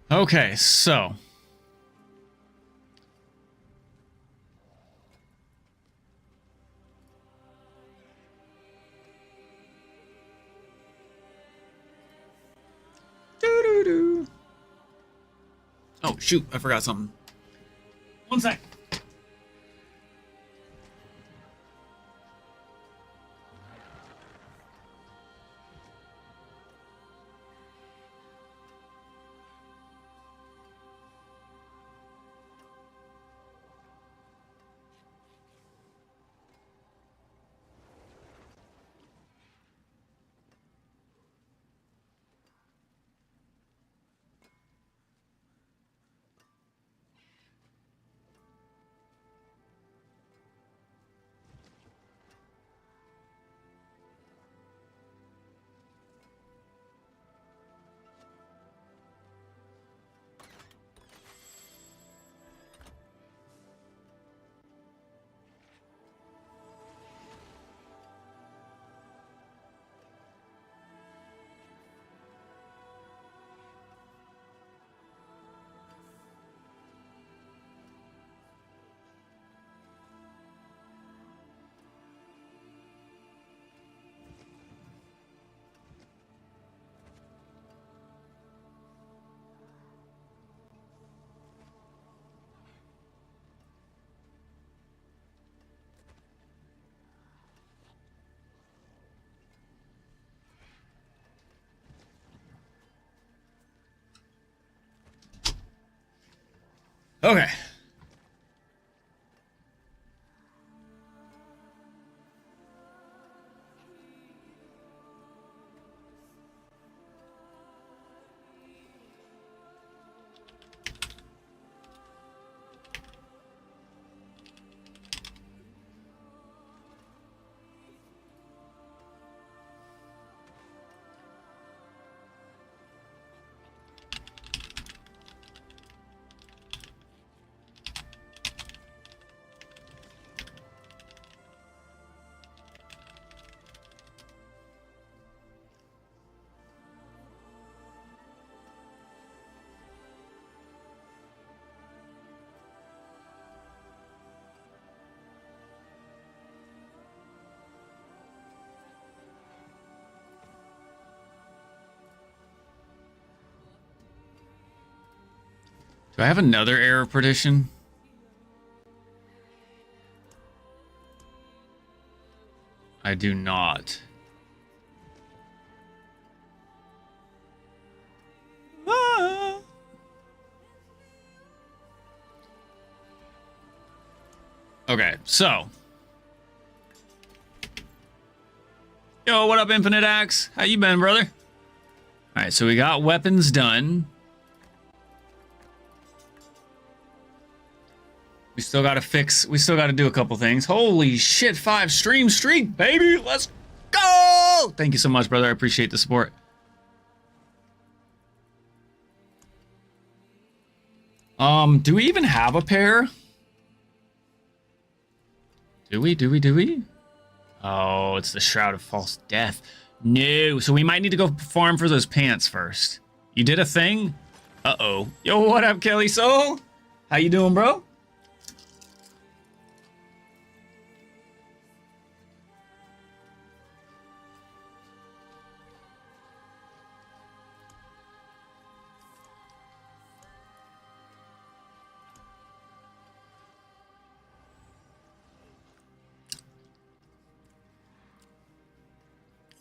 [SPEAKER 1] Okay, so doo-doo-doo. Oh shoot, I forgot something. One sec. Okay. Do I have another Air of Perdition? I do not. Ah. Okay, so. Yo, what up, Infinite Axe? How you been, brother? Alright, so we got weapons done. We still gotta do a couple things. Holy shit, 5 stream streak, baby! Let's go! Thank you so much, brother. I appreciate the support. Do we even have a pair? Do we? Oh, it's the Shroud of False Death. No, so we might need to go farm for those pants first. You did a thing? Uh-oh. Yo, what up, Kelly Soul? How you doing, bro?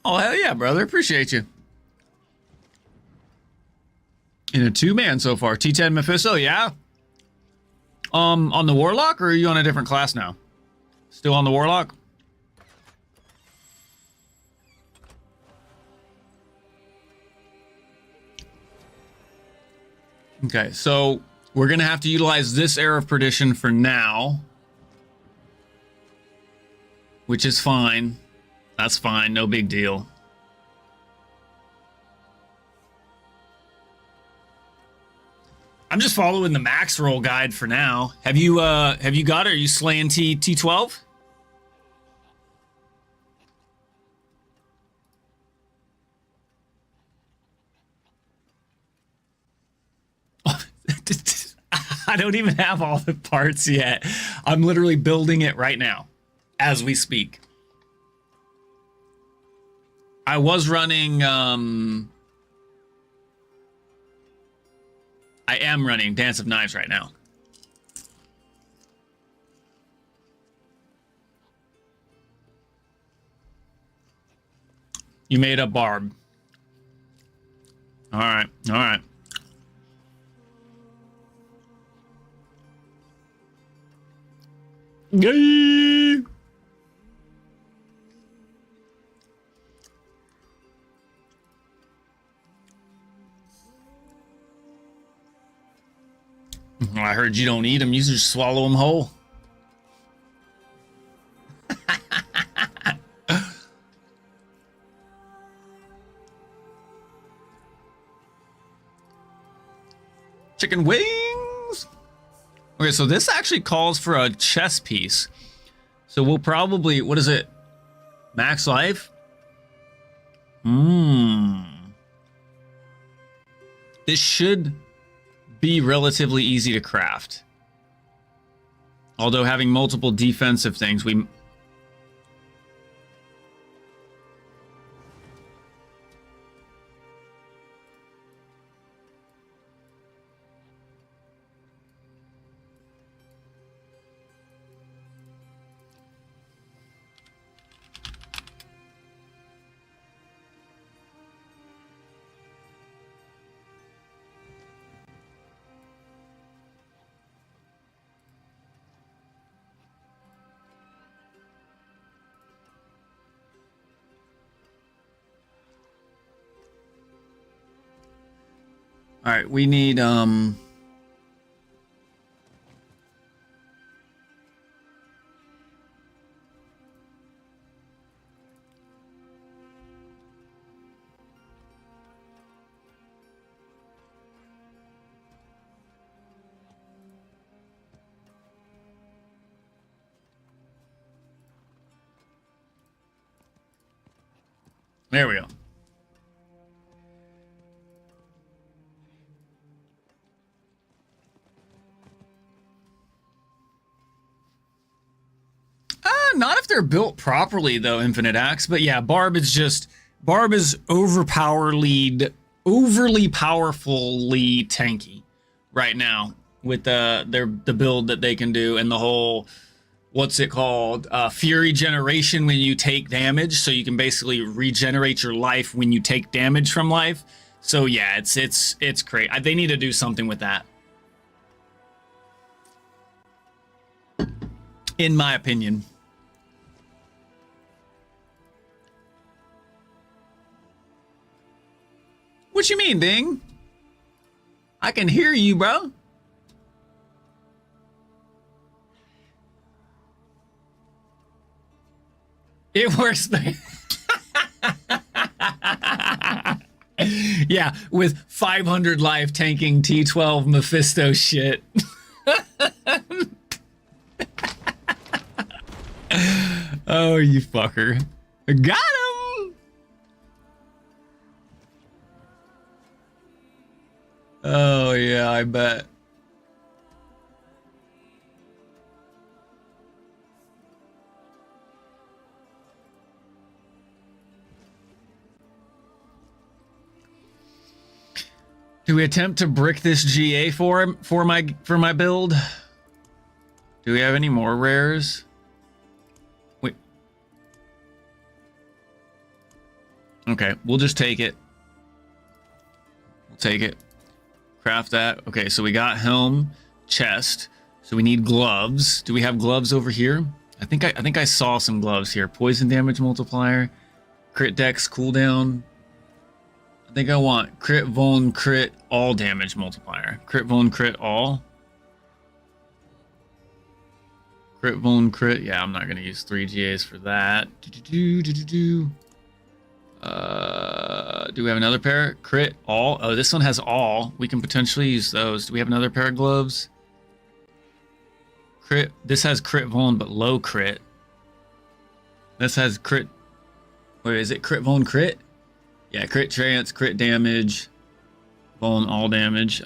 [SPEAKER 1] Oh, hell yeah, brother. Appreciate you. In a 2-man so far. T10 Mephisto, yeah? On the Warlock, or are you on a different class now? Still on the Warlock? Okay, so we're going to have to utilize this Air of Perdition for now. Which is fine. That's fine, no big deal. I'm just following the max roll guide for now. Have you got it? Are you slaying T12? I don't even have all the parts yet. I'm literally building it right now as we speak. I was running, I am running Dance of Knives right now. You made a barb. All right, all right. Yay! I heard you don't eat them. You just swallow them whole. Chicken wings. Okay, so this actually calls for a chess piece. So we'll probably, what is it? Max life? This should be relatively easy to craft. Although having multiple defensive things, we... All right, we need there we go. Not if they're built properly, though, Infinite Axe. But yeah, Barb is overly powerfully tanky right now with the build that they can do and the whole, what's it called? Fury generation when you take damage. So you can basically regenerate your life when you take damage from life. So yeah, it's great. They need to do something with that, in my opinion. What you mean, Ding? I can hear you, bro. It works. Yeah, with 500 life tanking T12 Mephisto shit. Oh, you fucker. Got him! Oh, yeah, I bet. Do we attempt to brick this GA for my build? Do we have any more rares? Wait. Okay, we'll just take it. We'll take it. Craft that. Okay, so we got helm, chest. So we need gloves. Do we have gloves over here? I think I saw some gloves here. Poison damage multiplier, crit dex cooldown. I think I want crit vuln crit all damage multiplier. Crit vuln crit all. Crit vuln crit. Yeah, I'm not gonna use 3 GAs for that. Do we have another pair? Crit all. Oh, this one has all. We can potentially use those. Do we have another pair of gloves? Crit. This has crit vuln, but low crit. This has crit. Wait, is it crit vuln crit? Yeah, crit trance, crit damage, vuln all damage.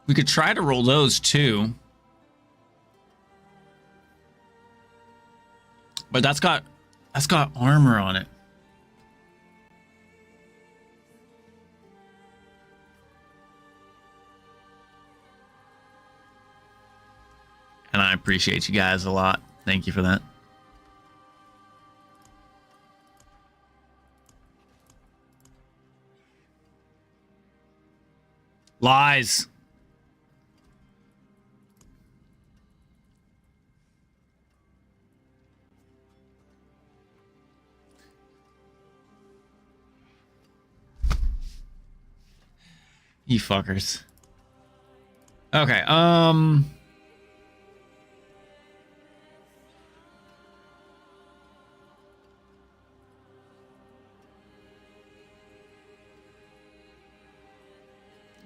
[SPEAKER 1] We could try to roll those too. But that's got armor on it. And I appreciate you guys a lot. Thank you for that. Lies. You fuckers. Okay,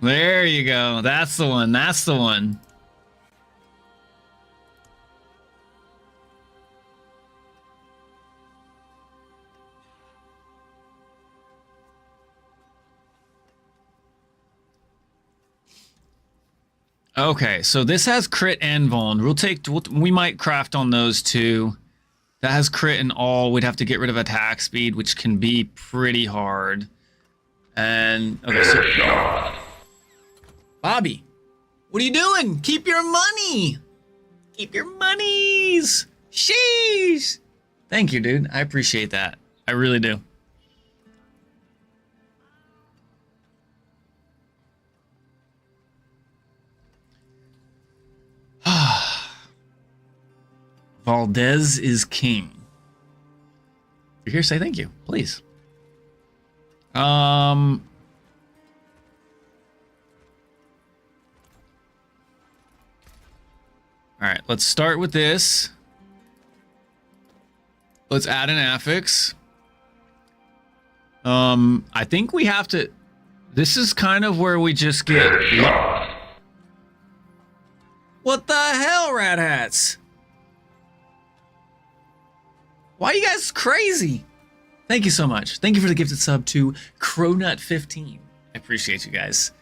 [SPEAKER 1] there you go. That's the one. That's the one. Okay, so this has crit and vuln. We might craft on those two. That has crit and all. We'd have to get rid of attack speed, which can be pretty hard. And okay, so Bobby, what are you doing? Keep your money. Keep your monies. Sheesh. Thank you, dude. I appreciate that. I really do. Valdez is king. If you're here, say thank you, please. All right, let's start with this. Let's add an affix. I think we have to. This is kind of where we just get. What the hell, rat hats? Why are you guys crazy? Thank you so much. Thank you for the gifted sub to Cronut15. I appreciate you guys.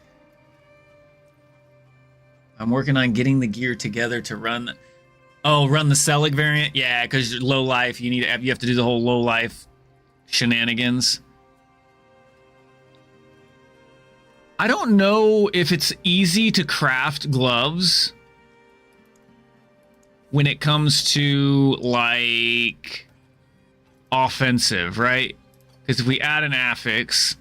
[SPEAKER 1] I'm working on getting the gear together to run. Oh, run the Selig variant? Yeah, because low life, you have to do the whole low life shenanigans. I don't know if it's easy to craft gloves when it comes to like offensive, right? Because if we add an affix,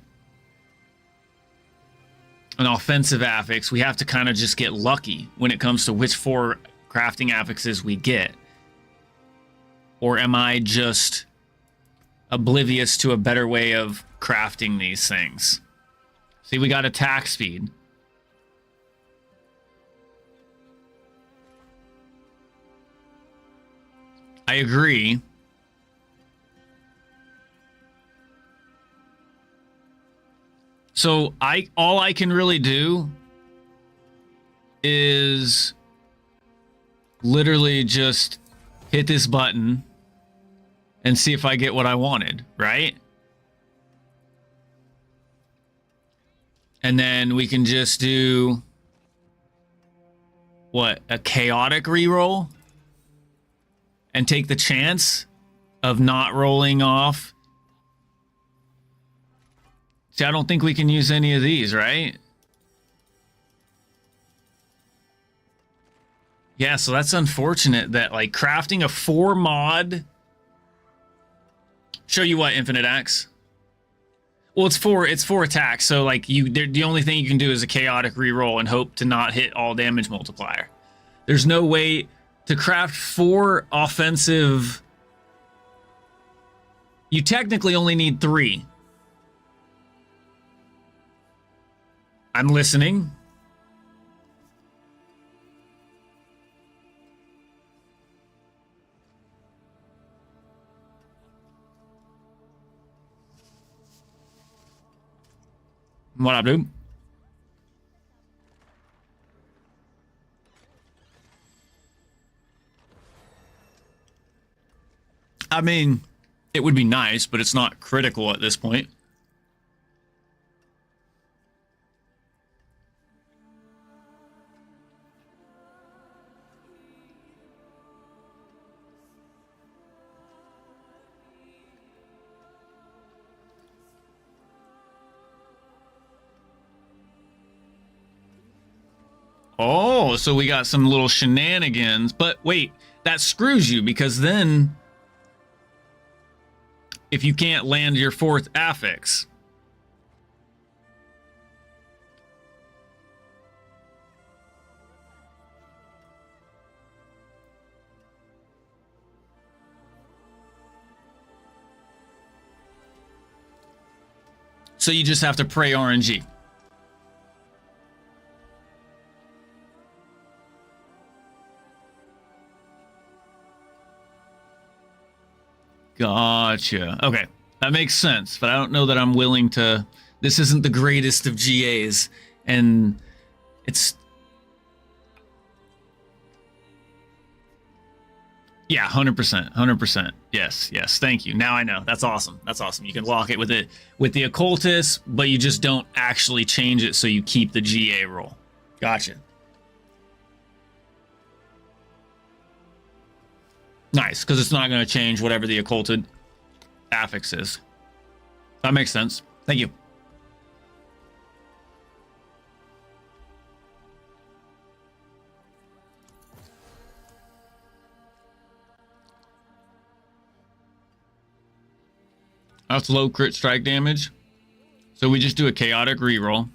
[SPEAKER 1] an offensive affix, we have to kind of just get lucky when it comes to which 4 crafting affixes we get. Or am I just oblivious to a better way of crafting these things? See, we got attack speed. I agree. So all I can really do is literally just hit this button and see if I get what I wanted, right? And then we can just do what, a chaotic reroll and take the chance of not rolling off. See, I don't think we can use any of these, right? Yeah, so that's unfortunate that like crafting a 4 mod. Show you what, Infinite Axe. Well, it's 4 attacks, so like the only thing you can do is a chaotic reroll and hope to not hit all damage multiplier. There's no way to craft 4 offensive. You technically only need 3. I'm listening. What up, dude? I mean, it would be nice, but it's not critical at this point. Oh, so we got some little shenanigans. But wait, that screws you because then if you can't land your 4th affix. So you just have to pray RNG. Gotcha. Okay, that makes sense, but I don't know that I'm willing to. This isn't the greatest of GAs, and it's. Yeah, 100%, 100%. Yes, yes. Thank you. Now I know. That's awesome. That's awesome. You can lock it with the occultist, but you just don't actually change it, so you keep the GA roll. Gotcha. Nice, because it's not going to change whatever the occulted affix is. That makes sense. Thank you. That's low crit strike damage. So we just do a chaotic reroll.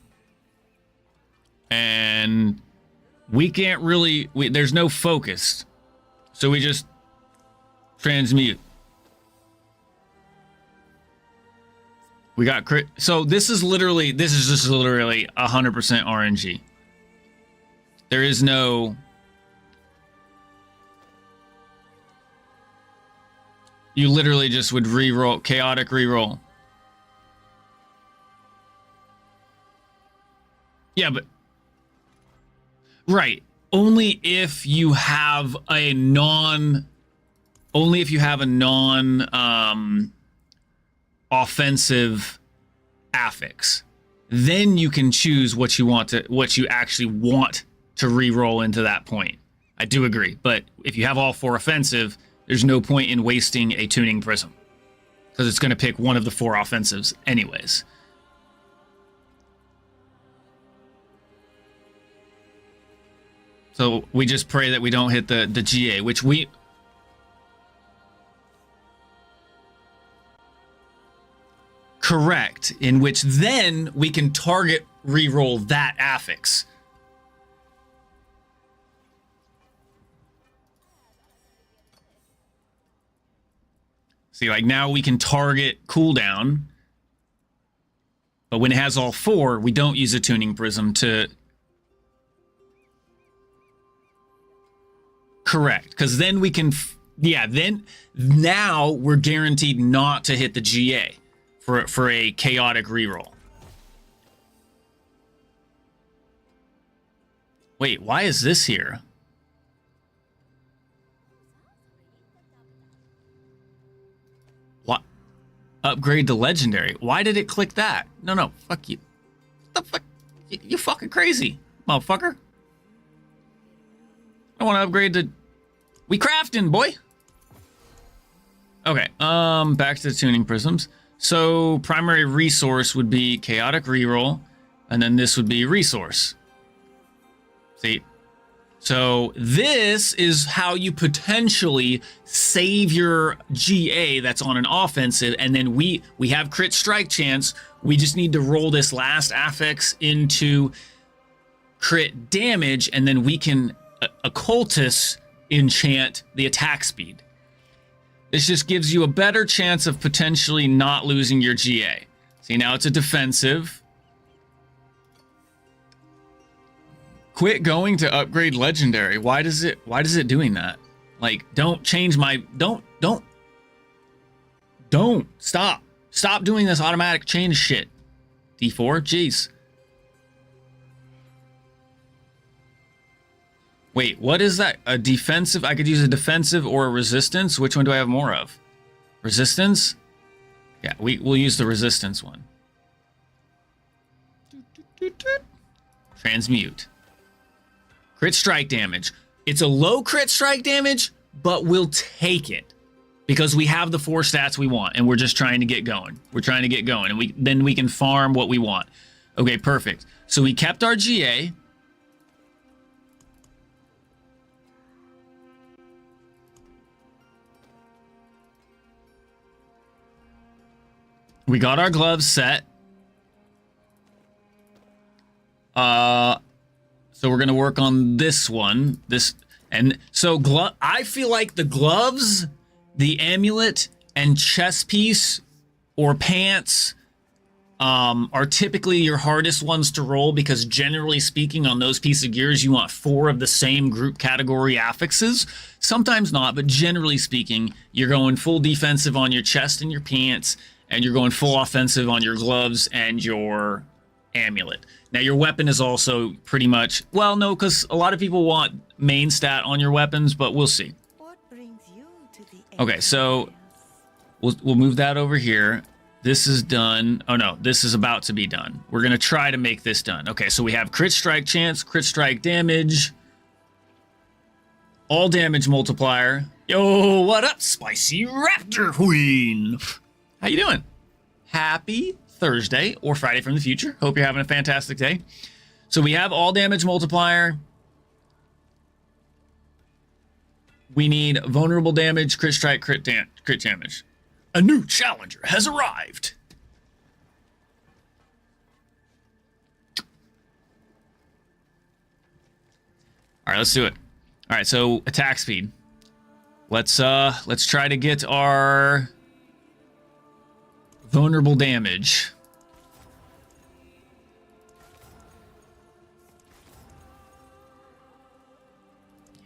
[SPEAKER 1] And we can't really... there's no focus. So we just transmute. We got crit. So this is just literally 100% RNG. There is no... You literally just would re-roll, chaotic re-roll. Yeah, but... Right. Only if you have a non... Only if you have a offensive affix. Then you can choose what you actually want to re-roll into that point. I do agree. But if you have all 4 offensive... There's no point in wasting a tuning prism because it's going to pick one of the 4 offensives anyways. So we just pray that we don't hit the GA, which we... Correct, in which then we can target reroll that affix. See, like now we can target cooldown, but when it has all 4, we don't use a tuning prism to... Correct, because then we can... then now we're guaranteed not to hit the GA for a chaotic reroll. Wait, why is this here? Upgrade to legendary. Why did it click that? No, fuck you. What the fuck? You fucking crazy, motherfucker. I want to upgrade to... We crafting, boy. Okay, back to the tuning prisms. So primary resource would be chaotic reroll, and then this would be resource. See? So this is how you potentially save your GA that's on an offensive, and then we have crit strike chance. We just need to roll this last affix into crit damage, and then we can occultist enchant the attack speed. This just gives you a better chance of potentially not losing your GA. See, now it's a defensive. Quit going to upgrade legendary. Why does it doing that? Like, don't change my... Don't. Stop doing this automatic change shit. D4? Jeez. Wait, what is that? A defensive? I could use a defensive or a resistance. Which one do I have more of? Resistance? Yeah, we'll use the resistance one. Transmute. Crit strike damage. It's a low crit strike damage, but we'll take it because we have the 4 stats we want, and we're just trying to get going. We're trying to get going, and then we can farm what we want. Okay, perfect. So we kept our GA. We got our gloves set. So we're gonna work on this one. I feel like the gloves, the amulet, and chest piece or pants are typically your hardest ones to roll, because generally speaking, on those pieces of gears, you want 4 of the same group category affixes. Sometimes not, but generally speaking, you're going full defensive on your chest and your pants, and you're going full offensive on your gloves and your amulet. Now, your weapon is also pretty much, well, no, because a lot of people want main stat on your weapons, but we'll see.
[SPEAKER 9] What brings you to the
[SPEAKER 1] Okay, so we'll move that over here. This is done. Oh no, this is about to be done. We're gonna try to make this done. Okay, so we have crit strike chance, crit strike damage, all damage multiplier. Yo, what up, spicy raptor queen? How you doing? Happy Thursday or Friday from the future. Hope you're having a fantastic day. So we have all damage multiplier. We need vulnerable damage, crit strike, crit damage. A new challenger has arrived. All right, let's do it. All right, so attack speed. Let's try to get our vulnerable damage.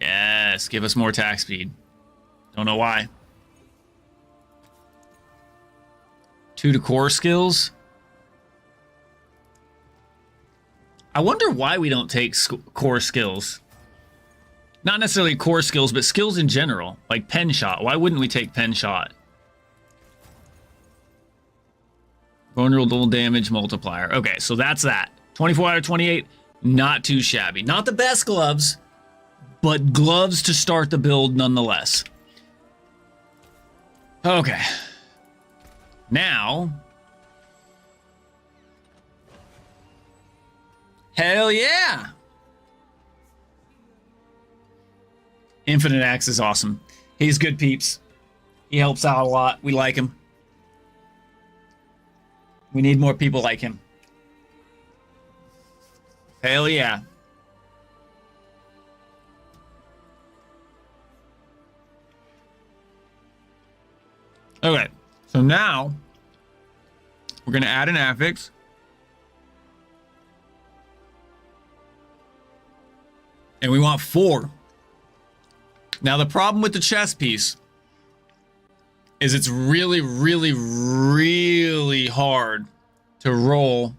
[SPEAKER 1] Yes, give us more attack speed. Don't know why. 2 to core skills. I wonder why we don't take core skills. Not necessarily core skills, but skills in general, like pen shot. Why wouldn't we take pen shot? Vulnerable damage multiplier. Okay, so that's that. 24 out of 28, not too shabby. Not the best gloves, but gloves to start the build nonetheless. Okay. Now, hell yeah! Infinite Axe is awesome. He's good peeps. He helps out a lot. We like him. We need more people like him. Hell yeah. Okay, so now we're going to add an affix. And we want 4. Now, the problem with the chest piece is it's really, really, really hard to roll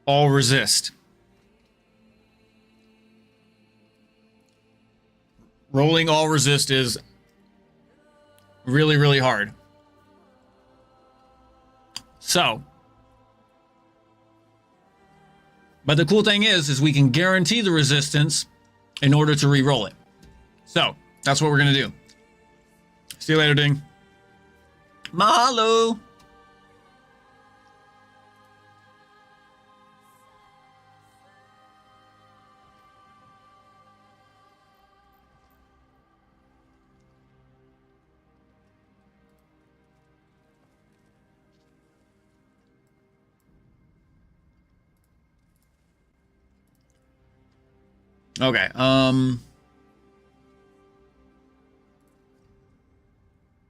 [SPEAKER 1] all resist. Rolling all resist is really, really hard. So, but the cool thing is we can guarantee the resistance in order to re-roll it. So, that's what we're going to do. See you later, Ding. Mahalo. Okay,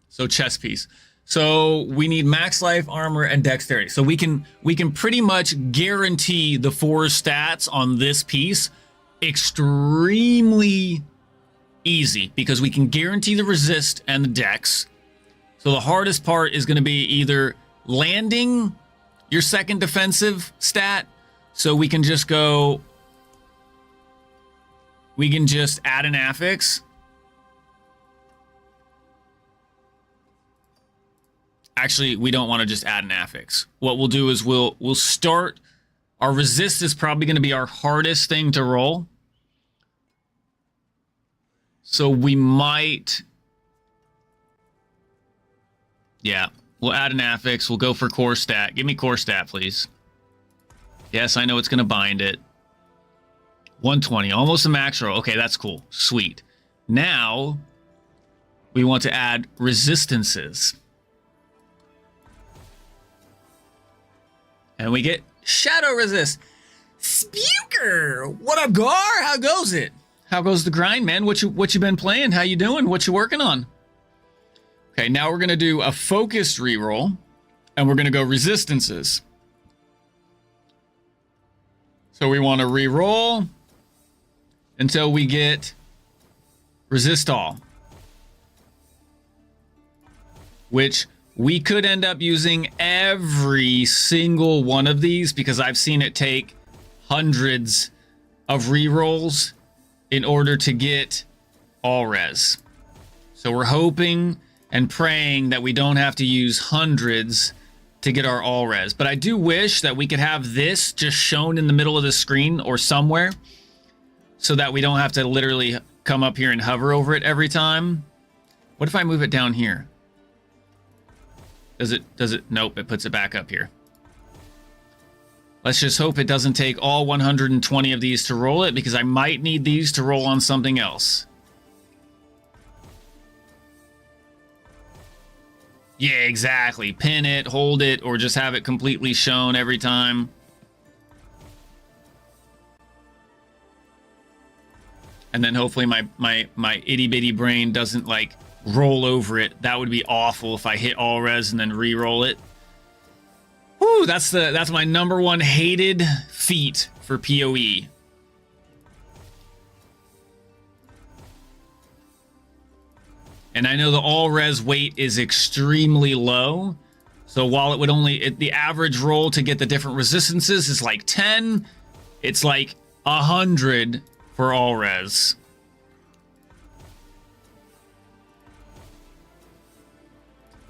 [SPEAKER 1] so chest piece. So we need max life, armor, and dexterity. So we can pretty much guarantee the 4 stats on this piece extremely easy, because we can guarantee the resist and the dex. So the hardest part is going to be either landing your second defensive stat. So we can just go. We can just add an affix. Actually, we don't want to just add an affix. What we'll do is we'll start. Our resist is probably going to be our hardest thing to roll. So we might. Yeah, we'll add an affix. We'll go for core stat. Give me core stat, please. Yes, I know it's going to bind it. 120, almost a max roll. Okay, that's cool. Sweet. Now, we want to add resistances. And we get Shadow Resist. Spuker! What up, Gar? How goes it? How goes the grind, man? What you been playing? How you doing? What you working on? Okay, now we're gonna do a focused reroll, and we're gonna go resistances. So we want to reroll until we get resist all, which we could end up using every single one of these because I've seen it take hundreds of rerolls in order to get all res. So we're hoping and praying that we don't have to use hundreds to get our all res. But I do wish that we could have this just shown in the middle of the screen or somewhere so that we don't have to literally come up here and hover over it every time. What if I move it down here? Does it? Nope, it puts it back up here. Let's just hope it doesn't take all 120 of these to roll it, because I might need these to roll on something else. Yeah, exactly. Pin it, hold it, or just have it completely shown every time. And then hopefully my itty bitty brain doesn't like roll over it. That would be awful if I hit all res and then re-roll it. Whew, that's my number one hated feat for PoE. And I know the all res weight is extremely low. So while it would only, the average roll to get the different resistances is like 10, it's like 100 for all res.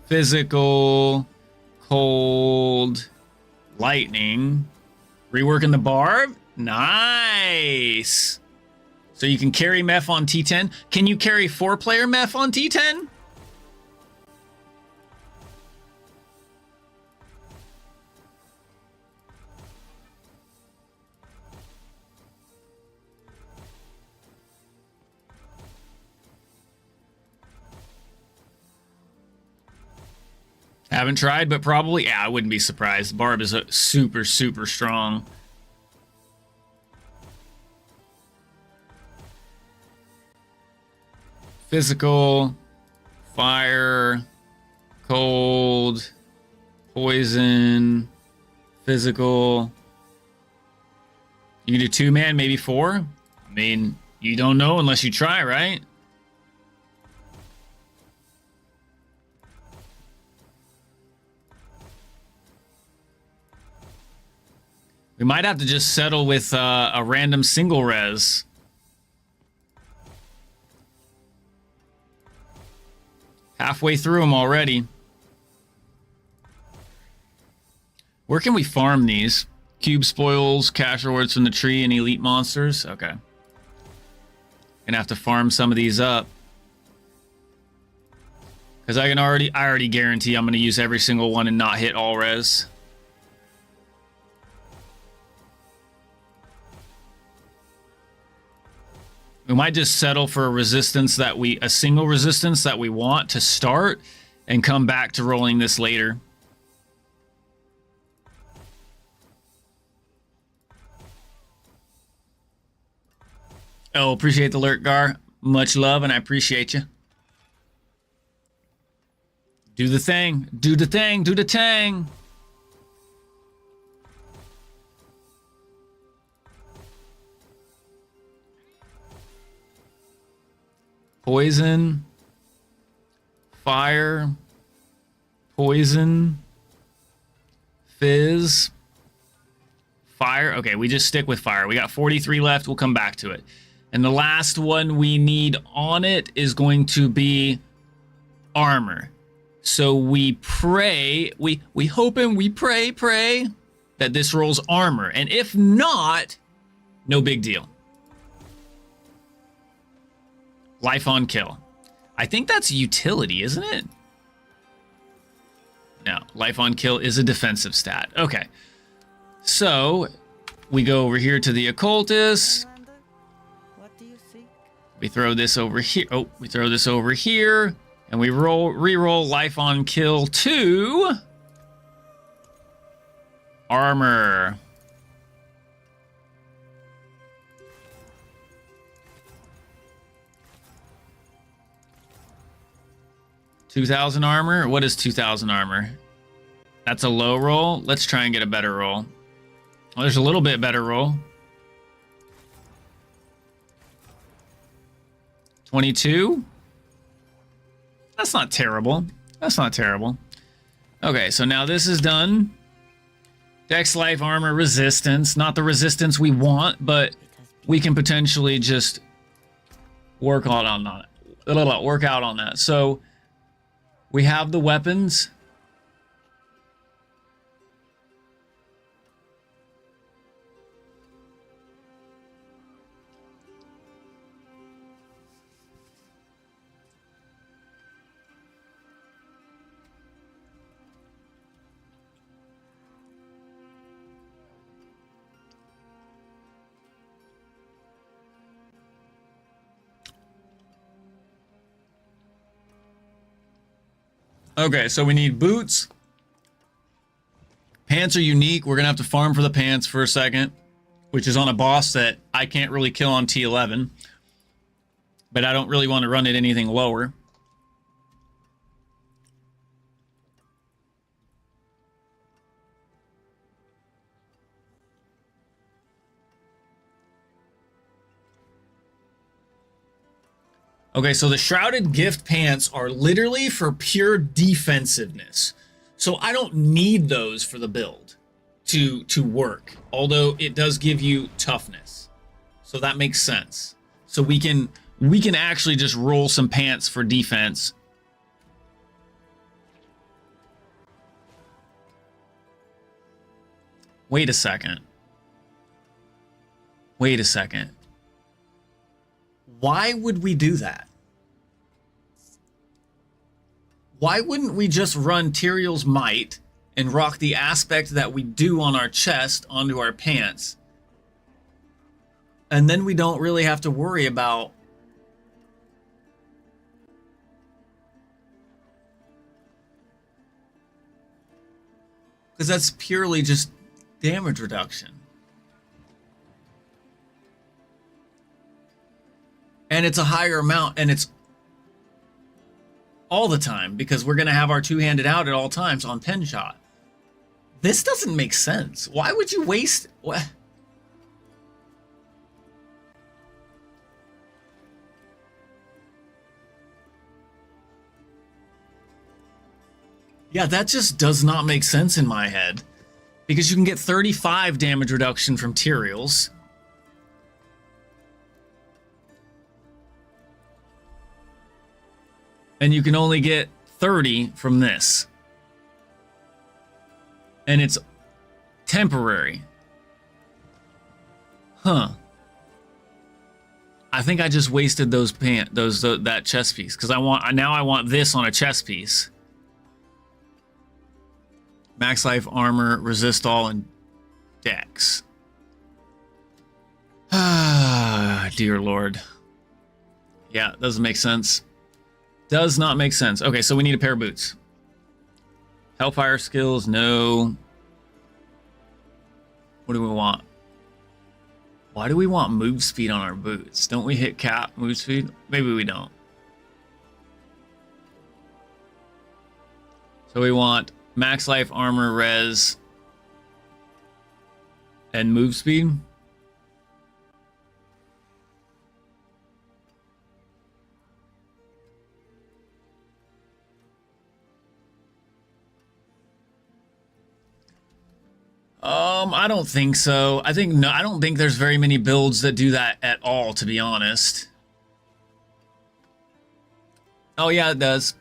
[SPEAKER 1] Physical, cold, lightning, reworking the barb. Nice. So you can carry Meph on T10. Can you carry 4-player Meph on T10? Haven't tried, but probably. Yeah, I wouldn't be surprised. Barb is a super, super strong. Physical, fire, cold, poison, physical. You can do 2-man, maybe 4. I mean, you don't know unless you try, right? We might have to just settle with a random single res. Halfway through them already. Where can we farm these? Cube spoils, cash rewards from the tree, and elite monsters. Okay. Gonna have to farm some of these up. Because I already guarantee I'm gonna use every single one and not hit all res. We might just settle for a single resistance that we want to start and come back to rolling this later. Oh, appreciate the alert, Gar. Much love, and I appreciate you. Do the thing. Do the thing. Do the tang. Poison, fire, poison, fizz, fire. Okay, we just stick with fire. We got 43 left. We'll come back to it. And the last one we need on it is going to be armor. So we pray, we hope and we pray that this rolls armor. And if not, no big deal. Life on kill. I think that's utility, isn't it? No, life on kill is a defensive stat. Okay. So we go over here to the occultist.
[SPEAKER 9] What do you think?
[SPEAKER 1] We throw this over here. Oh, we throw this over here. And we re-roll life on kill to Armor. $2,000 armor? What is 2,000 armor? That's a low roll. Let's try and get a better roll. Oh, there's a little bit better roll. 22? That's not terrible. That's not terrible. Okay, so now this is done. Dex, life, armor, resistance. Not the resistance we want, but we can potentially just work out on that. Work out on that. So we have the weapons. Okay, so we need boots. Pants are unique. We're going to have to farm for the pants for a second, which is on a boss that I can't really kill on T11. But I don't really want to run it anything lower. Okay, so the Shrouded Gift pants are literally for pure defensiveness. So I don't need those for the build to work, although it does give you toughness. So that makes sense. So we can actually just roll some pants for defense. Wait a second. Wait a second. Why would we do that? Why wouldn't we just run Tyrael's Might and rock the aspect that we do on our chest onto our pants? And then we don't really have to worry about because that's purely just damage reduction. And it's a higher amount, and it's all the time because we're going to have our two-handed out at all times on pen shot. This doesn't make sense. Why would you waste... What? Yeah, that just does not make sense in my head. Because you can get 35 damage reduction from Tyrael's. And you can only get 30 from this. And it's temporary. Huh. I think I just wasted those that chest piece because I want this on a chest piece. Max life, armor, resist all, and dex. Ah, dear Lord. Yeah, doesn't make sense. Does not make sense. Okay, so we need a pair of boots. Hellfire skills, no. What do we want? Why do we want move speed on our boots? Don't we hit cap move speed? Maybe we don't. So we want max life, armor, res, and move speed. I don't think so. I don't think there's very many builds that do that at all, to be honest. Oh yeah, it does.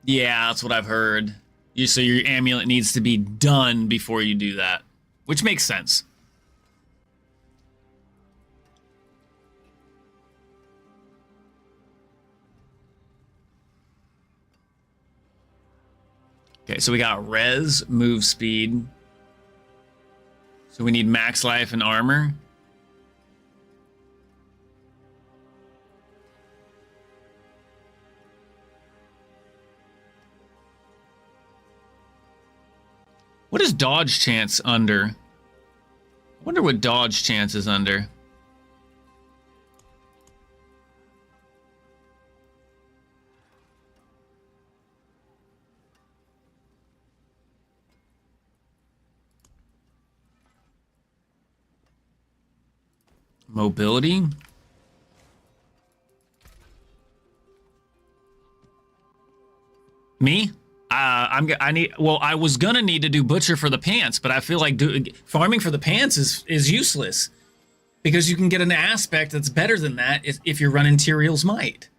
[SPEAKER 1] Yeah, that's what I've heard. So your amulet needs to be done before you do that, which makes sense. Okay, so we got res, move speed. So we need max life and armor. What is dodge chance under? I wonder what dodge chance is under. Mobility. Me? I was gonna need to do butcher for the pants, but I feel like farming for the pants is useless because you can get an aspect that's better than that if you're running Tyrael's Might.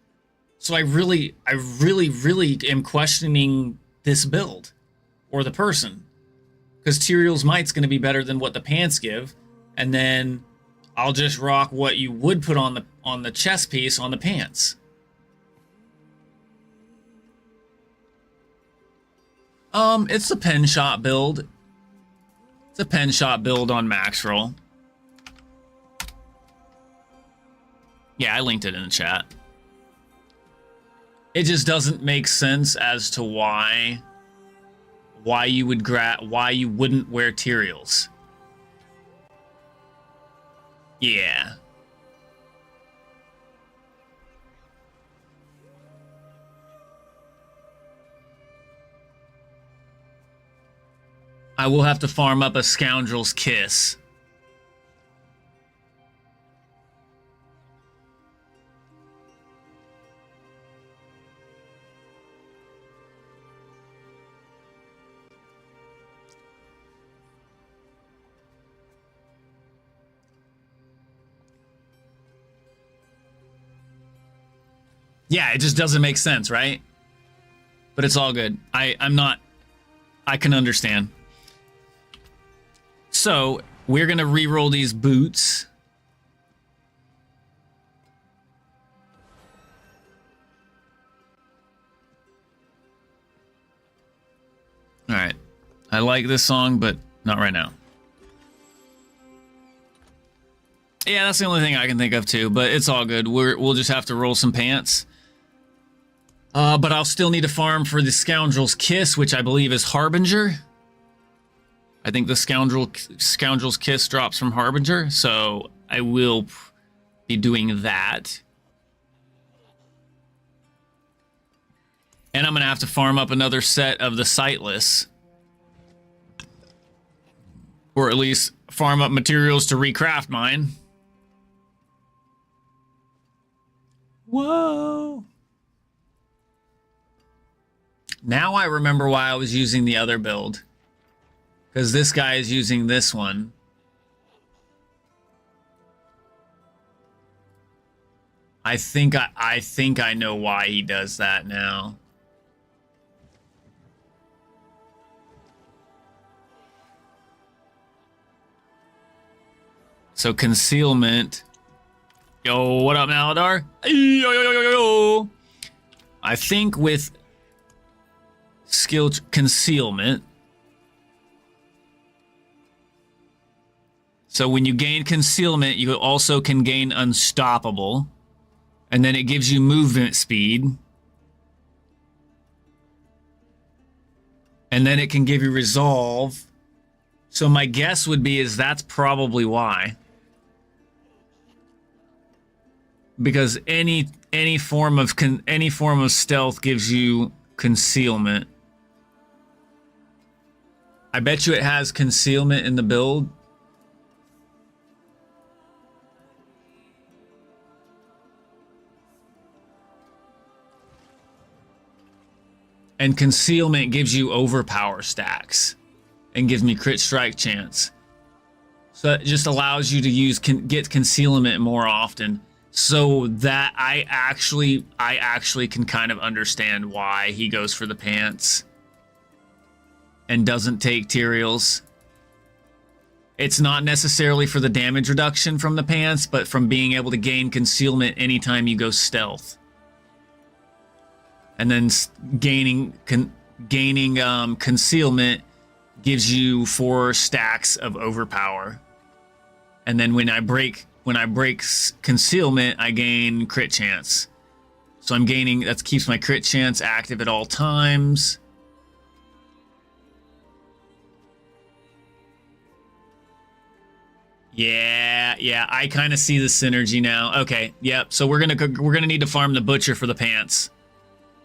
[SPEAKER 1] So I really am questioning this build or the person, because Tyrael's Might's going to be better than what the pants give, and then I'll just rock what you would put on the chest piece on the pants. It's a pen shot build. It's a pen shot build on max roll. Yeah, I linked it in the chat. It just doesn't make sense as to why you would why you wouldn't wear Tyrael's. Yeah. I will have to farm up a Scoundrel's Kiss. Yeah, it just doesn't make sense, right? But it's all good. I can understand. So, we're going to re-roll these boots. All right. I like this song, but not right now. Yeah, that's the only thing I can think of too, but it's all good. We'll just have to roll some pants. But I'll still need to farm for the Scoundrel's Kiss, which I believe is Harbinger. I think the Scoundrel's Kiss drops from Harbinger, so I will be doing that. And I'm going to have to farm up another set of the Sightless. Or at least farm up materials to recraft mine. Whoa! Now I remember why I was using the other build. Because this guy is using this one. I think I know why he does that now. So concealment. Yo, what up, Maladar? Yo, yo, yo, yo, yo. I think with skill concealment. So when you gain concealment, you also can gain unstoppable. And then it gives you movement speed. And then it can give you resolve. So my guess would be is that's probably why. Because any form of stealth gives you concealment. I bet you it has concealment in the build. And concealment gives you overpower stacks and gives me crit strike chance. So it just allows you to get concealment more often. So that I actually can kind of understand why he goes for the pants and doesn't take Tyrael's. It's not necessarily for the damage reduction from the pants, but from being able to gain concealment anytime you go stealth. And then gaining gaining concealment gives you 4 stacks of overpower. And then when I break concealment, I gain crit chance. So I'm gaining, that keeps my crit chance active at all times. Yeah, I kind of see the synergy now. Okay, yep. So we're gonna need to farm the butcher for the pants.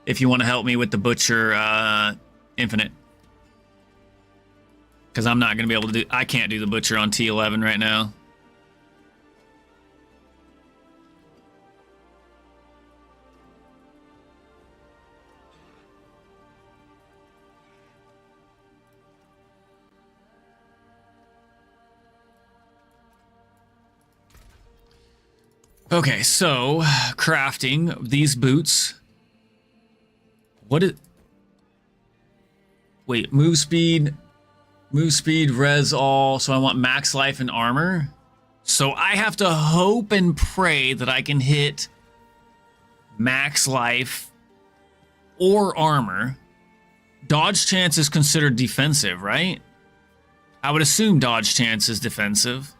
[SPEAKER 1] If you want to help me with the butcher infinite. Because I'm not gonna be able to do, I can't do the butcher on T11 right now. Okay, so crafting these boots. What is... Wait, move speed, res all. So I want max life and armor. So I have to hope and pray that I can hit max life or armor. Dodge chance is considered defensive, right? I would assume dodge chance is defensive.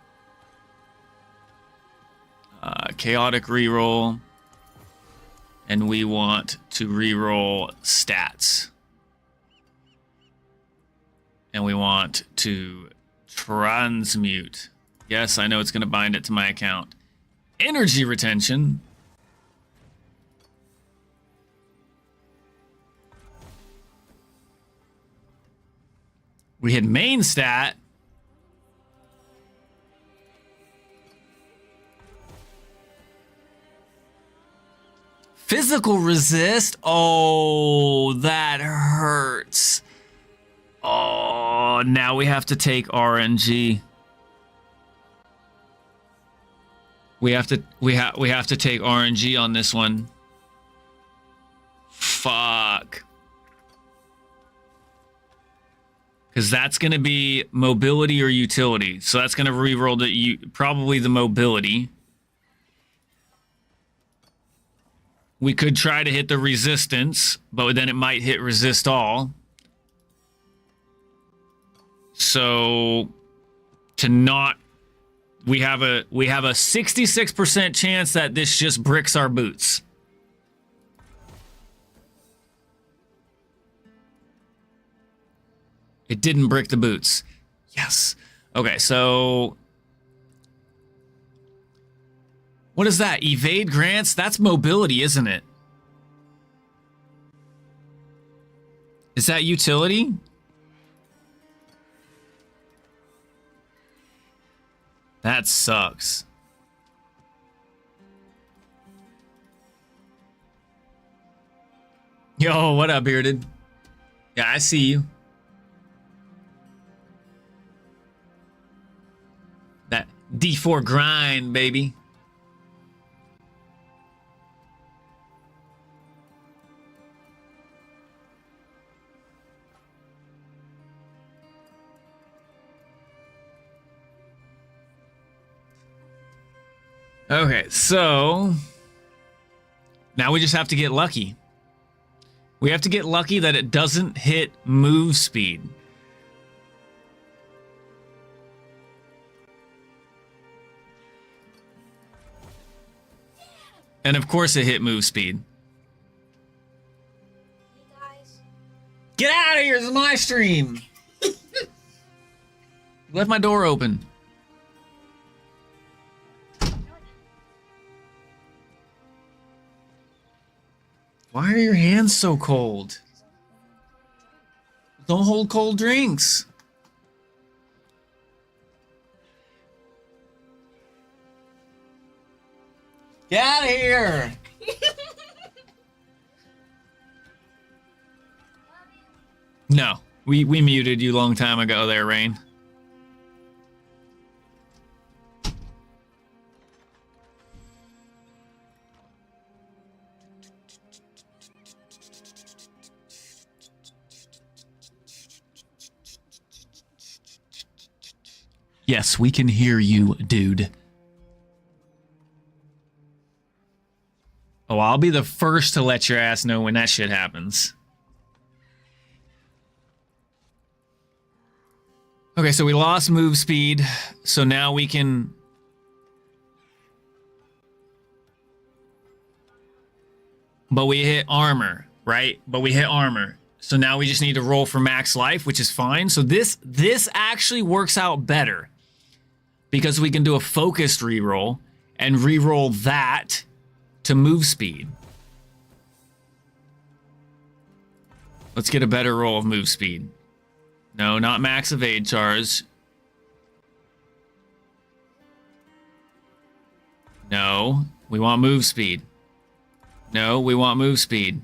[SPEAKER 1] Chaotic reroll, and we want to reroll stats, and we want to transmute. Yes, I know it's going to bind it to my account. Energy retention. We hit main stat. Physical resist? Oh, that hurts. Oh, now we have to take RNG. We have to take RNG on this one. Fuck. Because that's going to be mobility or utility. So that's going to reroll probably the mobility. We could try to hit the resistance, but then it might hit resist all. So to not, we have a 66% chance that this just bricks our boots. It didn't brick the boots. Yes. Okay, so what is that? Evade grants? That's mobility, isn't it? Is that utility? That sucks. Yo, what up, Bearded? Yeah, I see you. That D4 grind, baby. Okay, so now we just have to get lucky. We have to get lucky that it doesn't hit move speed. And of course it hit move speed. Get out of here, this is my stream. Left my door open. Why are your hands so cold? Don't hold cold drinks. Get out of here. No, we muted you a long time ago there, Rain. Yes, we can hear you, dude. Oh, I'll be the first to let your ass know when that shit happens. Okay, so we lost move speed, so now we can... But we hit armor, right? But we hit armor. So now we just need to roll for max life, which is fine. So this actually works out better because we can do a focused reroll and reroll that to move speed. Let's get a better roll of move speed. No, not max evade charge. No, we want move speed. No, we want move speed.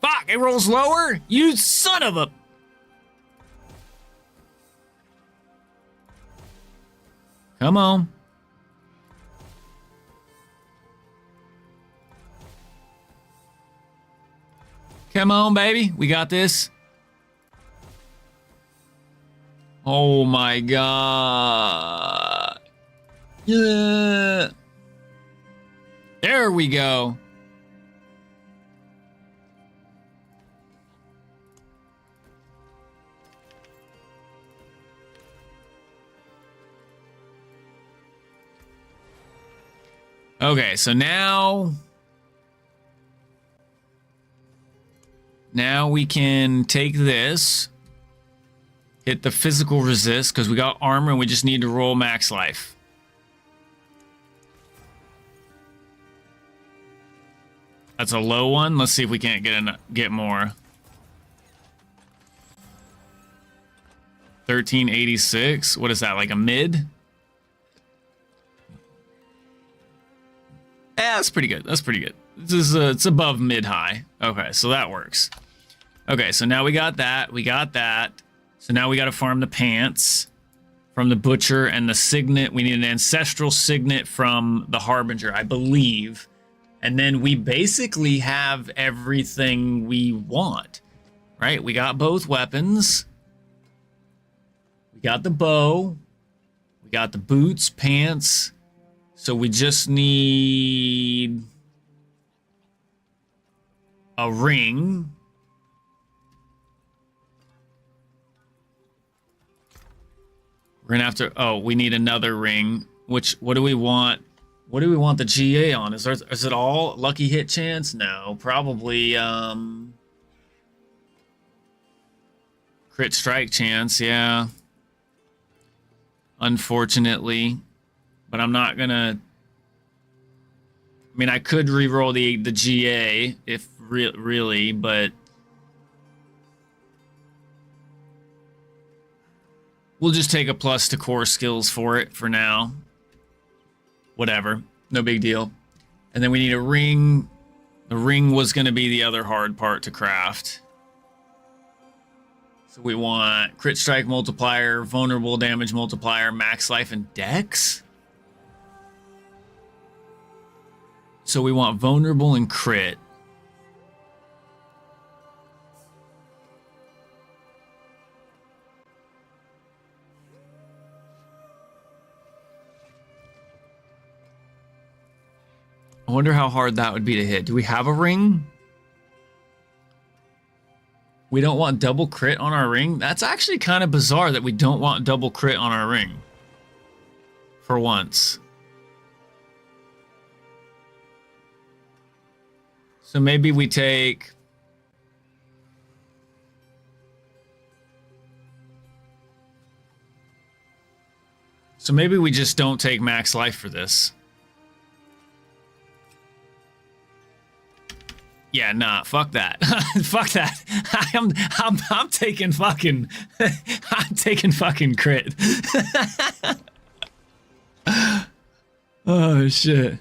[SPEAKER 1] Fuck, it rolls lower? You son of a... Come on. Come on, baby. We got this. Oh my god. Yeah. There we go. Okay, so now we can take this, hit the physical resist because we got armor and we just need to roll max life. That's a low one. Let's see if we can't get more. 1386. What is that? Like a mid? Yeah, that's pretty good. That's pretty good. This is it's above mid-high. Okay, so that works. Okay, so now we got that. We got that. So now we got to farm the pants from the butcher and the signet. We need an ancestral signet from the harbinger, I believe. And then we basically have everything we want, right? We got both weapons. We got the bow. We got the boots, pants. So we just need a ring. We're gonna have to, oh, we need another ring. What do we want? What do we want the GA on? Is it all lucky hit chance? No, probably crit strike chance, yeah. Unfortunately. But I'm not gonna... I mean, I could re-roll the GA if really, but... We'll just take a plus to core skills for it for now. Whatever. No big deal. And then we need a ring. The ring was going to be the other hard part to craft. So we want crit strike multiplier, vulnerable damage multiplier, max life, and dex. So we want vulnerable and crit. I wonder how hard that would be to hit. Do we have a ring? We don't want double crit on our ring? That's actually kind of bizarre that we don't want double crit on our ring. For once. So maybe we take... So maybe we just don't take max life for this. Yeah, nah, fuck that. Fuck that. I'm taking fucking I'm taking fucking crit. Oh shit.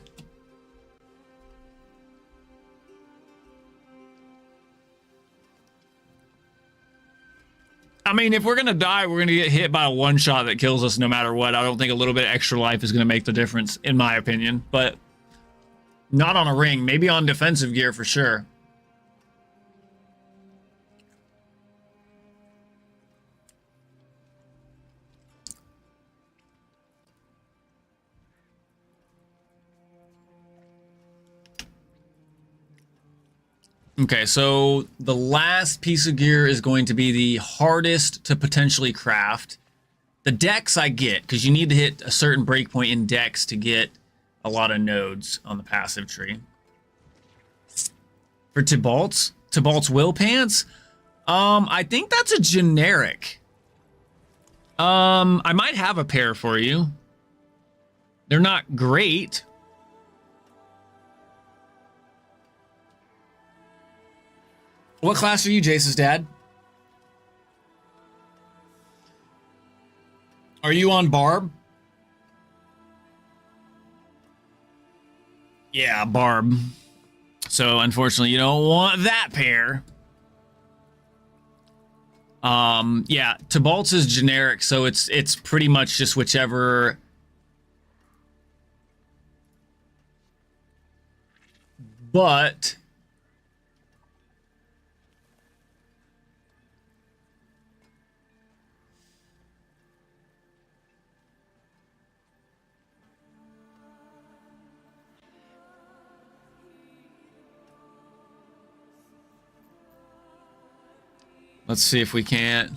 [SPEAKER 1] I mean, if we're gonna die, we're gonna get hit by a one shot that kills us no matter what. I don't think a little bit of extra life is gonna make the difference, in my opinion, but not on a ring, maybe on defensive gear for sure. Okay, so the last piece of gear is going to be the hardest to potentially craft. The dex I get, because you need to hit a certain breakpoint in dex to get a lot of nodes on the passive tree. For Tybalt's Will Pants, I think that's a generic. I might have a pair for you. They're not great. What class are you, Jace's dad? Are you on Barb? Yeah, Barb. So unfortunately, you don't want that pair. Yeah, Tybalt's is generic, so it's pretty much just whichever. But let's see if we can't.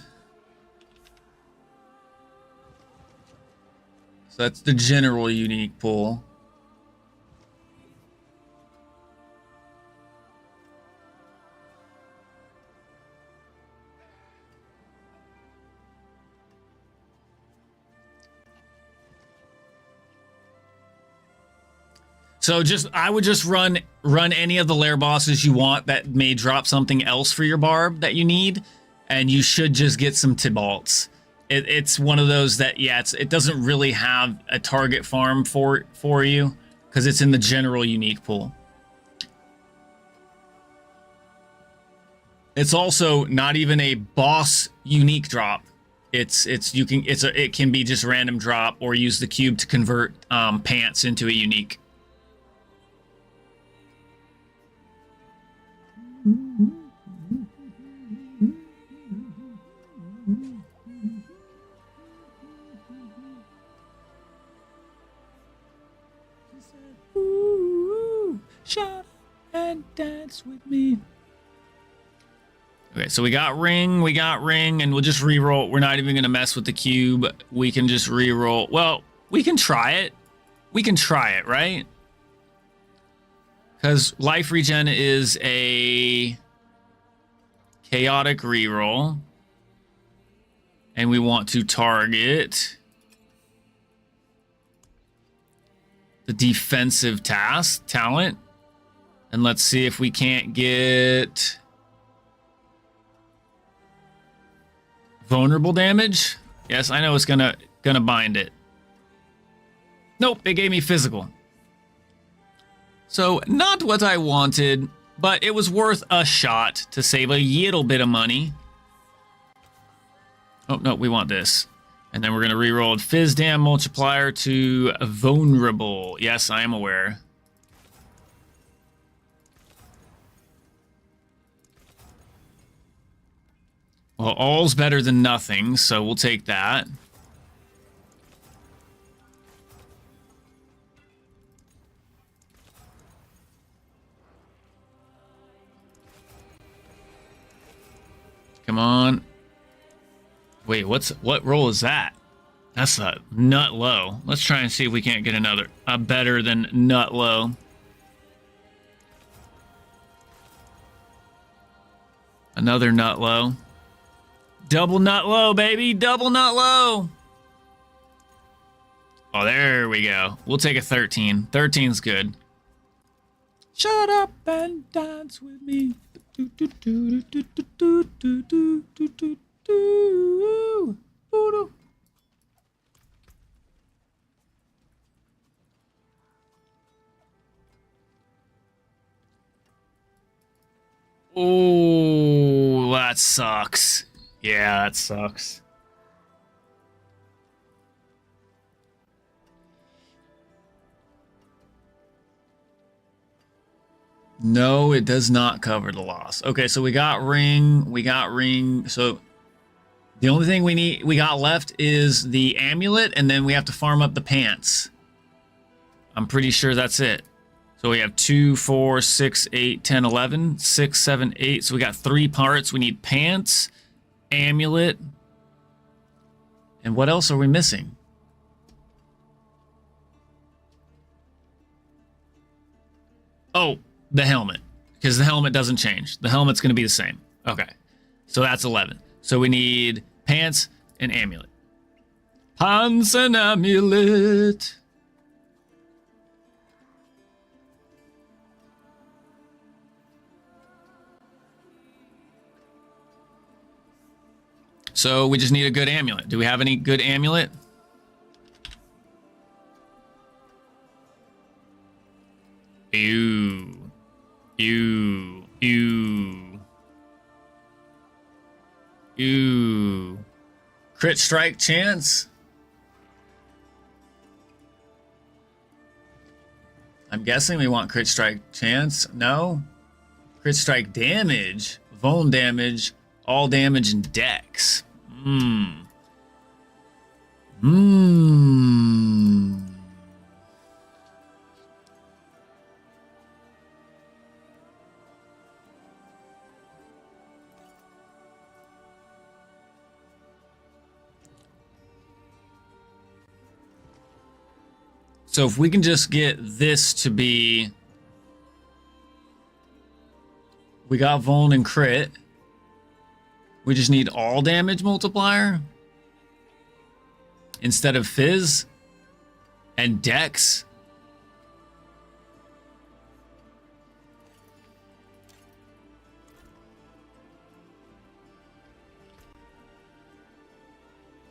[SPEAKER 1] So that's the general unique pool. So I would just run any of the lair bosses you want that may drop something else for your barb that you need, and you should just get some Tybalts. It's one of those that, yeah, it doesn't really have a target farm for you because it's in the general unique pool. It's also not even a boss unique drop. It can be just random drop or use the cube to convert pants into a unique. Shut up and dance with me. Okay, so we got ring, and we'll just re-roll. We're not even gonna mess with the cube. We can just re-roll. Well, we can try it. We can try it, right? Because life regen is a chaotic re-roll. And we want to target the defensive talent. And let's see if we can't get vulnerable damage. Yes, I know it's gonna bind it. Nope, it gave me physical. So not what I wanted, but it was worth a shot to save a little bit of money. Oh no, we want this. And then we're gonna reroll Fizz Dam multiplier to vulnerable. Yes, I am aware. Well, all's better than nothing, so we'll take that. Come on. Wait, what roll is that? That's a nut low. Let's try and see if we can't get a better than nut low. Another nut low. Double nut low, baby. Double nut low. Oh, there we go. We'll take a 13. 13's good. Shut up and dance with me. Oh, that sucks. Yeah, that sucks. No, it does not cover the loss. Okay, so we got ring. So the only thing we got left is the amulet, and then we have to farm up the pants. I'm pretty sure that's it. So we have 2, 4, 6, 8, 10, 11, 6, 7, 8. So we got 3 parts. We need pants, amulet, And what else are we missing? Oh, the helmet. Because the helmet doesn't change. The helmet's going to be the same. Okay. So that's 11. So we need pants and amulet. Pants and amulet. So we just need a good amulet. Do we have any good amulet? Ew. Ew. Ew. Ew. Crit strike chance? I'm guessing we want crit strike chance. No? Crit strike damage. Vuln damage. All damage and dex. So if we can just get this to be... We got Vuln and crit. We just need all damage multiplier instead of fizz and dex.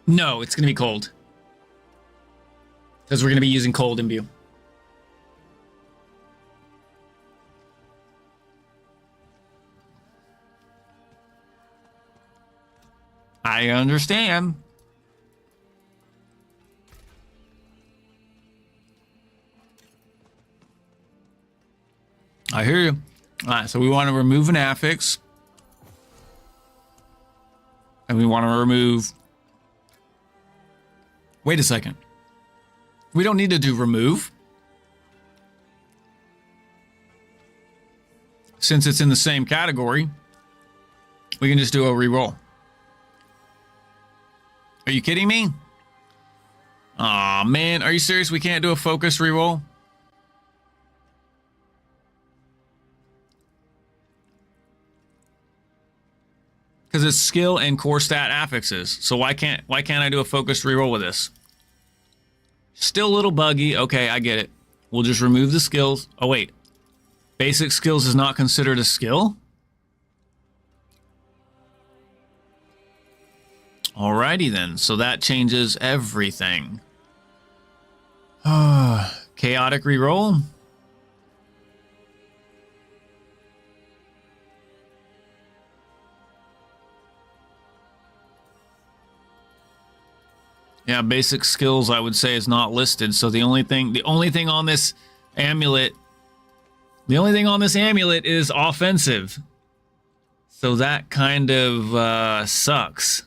[SPEAKER 1] No, it's going to be cold. Because we're going to be using cold imbue. I understand. I hear you. All right, so we want to remove an affix. And we want to remove... Wait a second. We don't need to do remove. Since it's in the same category, we can just do a reroll. Are you kidding me? Aw, man. Are you serious? We can't do a focus reroll? Because it's skill and core stat affixes. So why can't I do a focused reroll with this? Still a little buggy. Okay, I get it. We'll just remove the skills. Oh, wait. Basic skills is not considered a skill? Alrighty then. So that changes everything. Chaotic reroll. Yeah, basic skills I would say is not listed. So the only thing on this amulet is offensive. So that kind of sucks.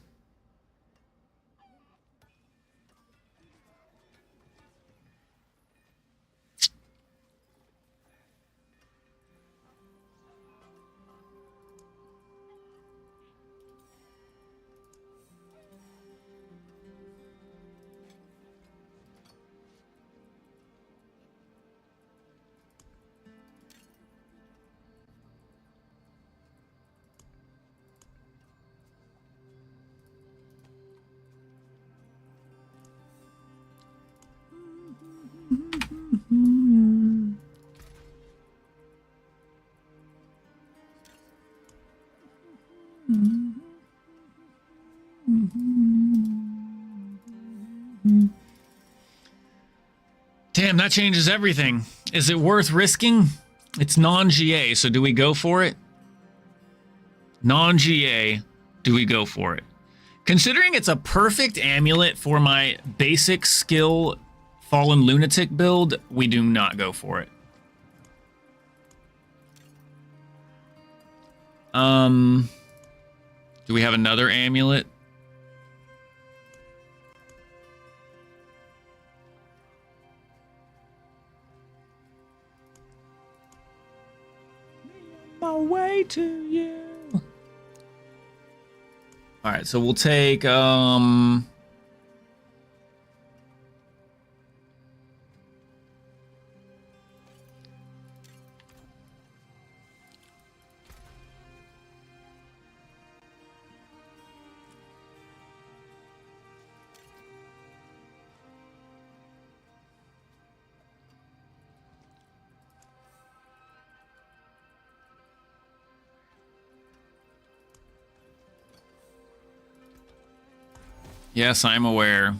[SPEAKER 1] Damn, that changes everything. Is it worth risking? It's non-GA, so do we go for it? Non-GA, do we go for it? Considering it's a perfect amulet for my basic skill Fallen Lunatic build, we do not go for it. Do we have another amulet? My way to you. All right, so we'll take Yes, I'm aware.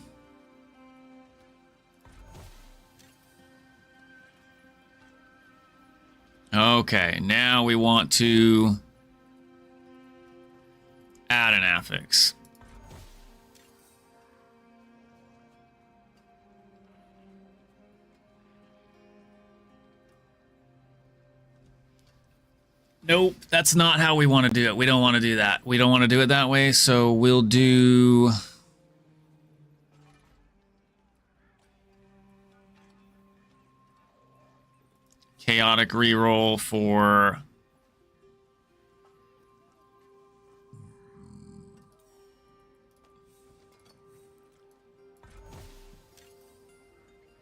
[SPEAKER 1] Okay, now we want to add an affix. Nope, that's not how we want to do it. We don't want to do that. We don't want to do it that way, so we'll do... chaotic reroll for...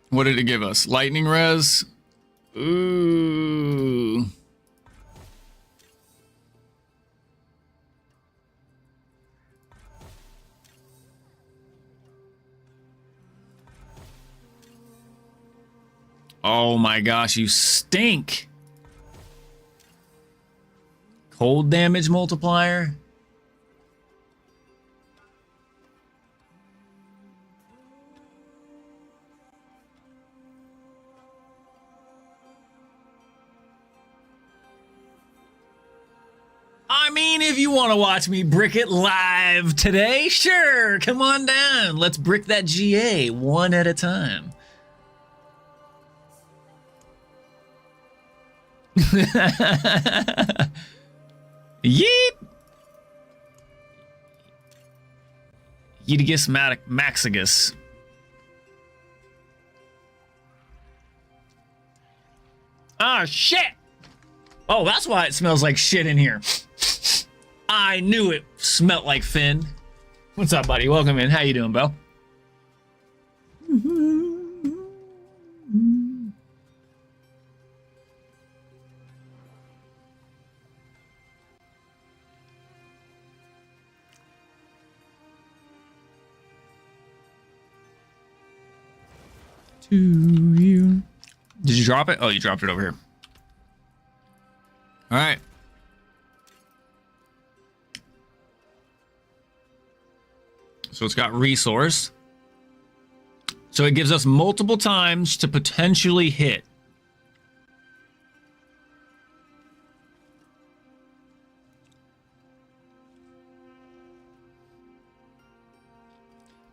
[SPEAKER 1] what did it give us? Lightning res? Ooh... oh my gosh, you stink. Cold damage multiplier? I mean, if you want to watch me brick it live today, sure, come on down. Let's brick that GA one at a time. Yeet! Yeetigus Maxigus. Ah, shit! Oh, that's why it smells like shit in here. I knew it smelled like Finn. What's up, buddy? Welcome in. How you doing, Bo? To you. Did you drop it? Oh, you dropped it over here. All right. So it's got resource. So it gives us multiple times to potentially hit.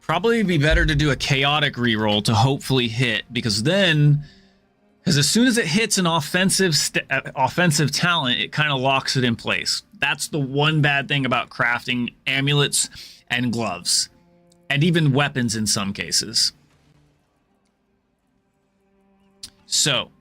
[SPEAKER 1] Probably be better to do a chaotic reroll to hopefully hit, because as soon as it hits an offensive talent, it kind of locks it in place. That's the one bad thing about crafting amulets and gloves, and even weapons in some cases. So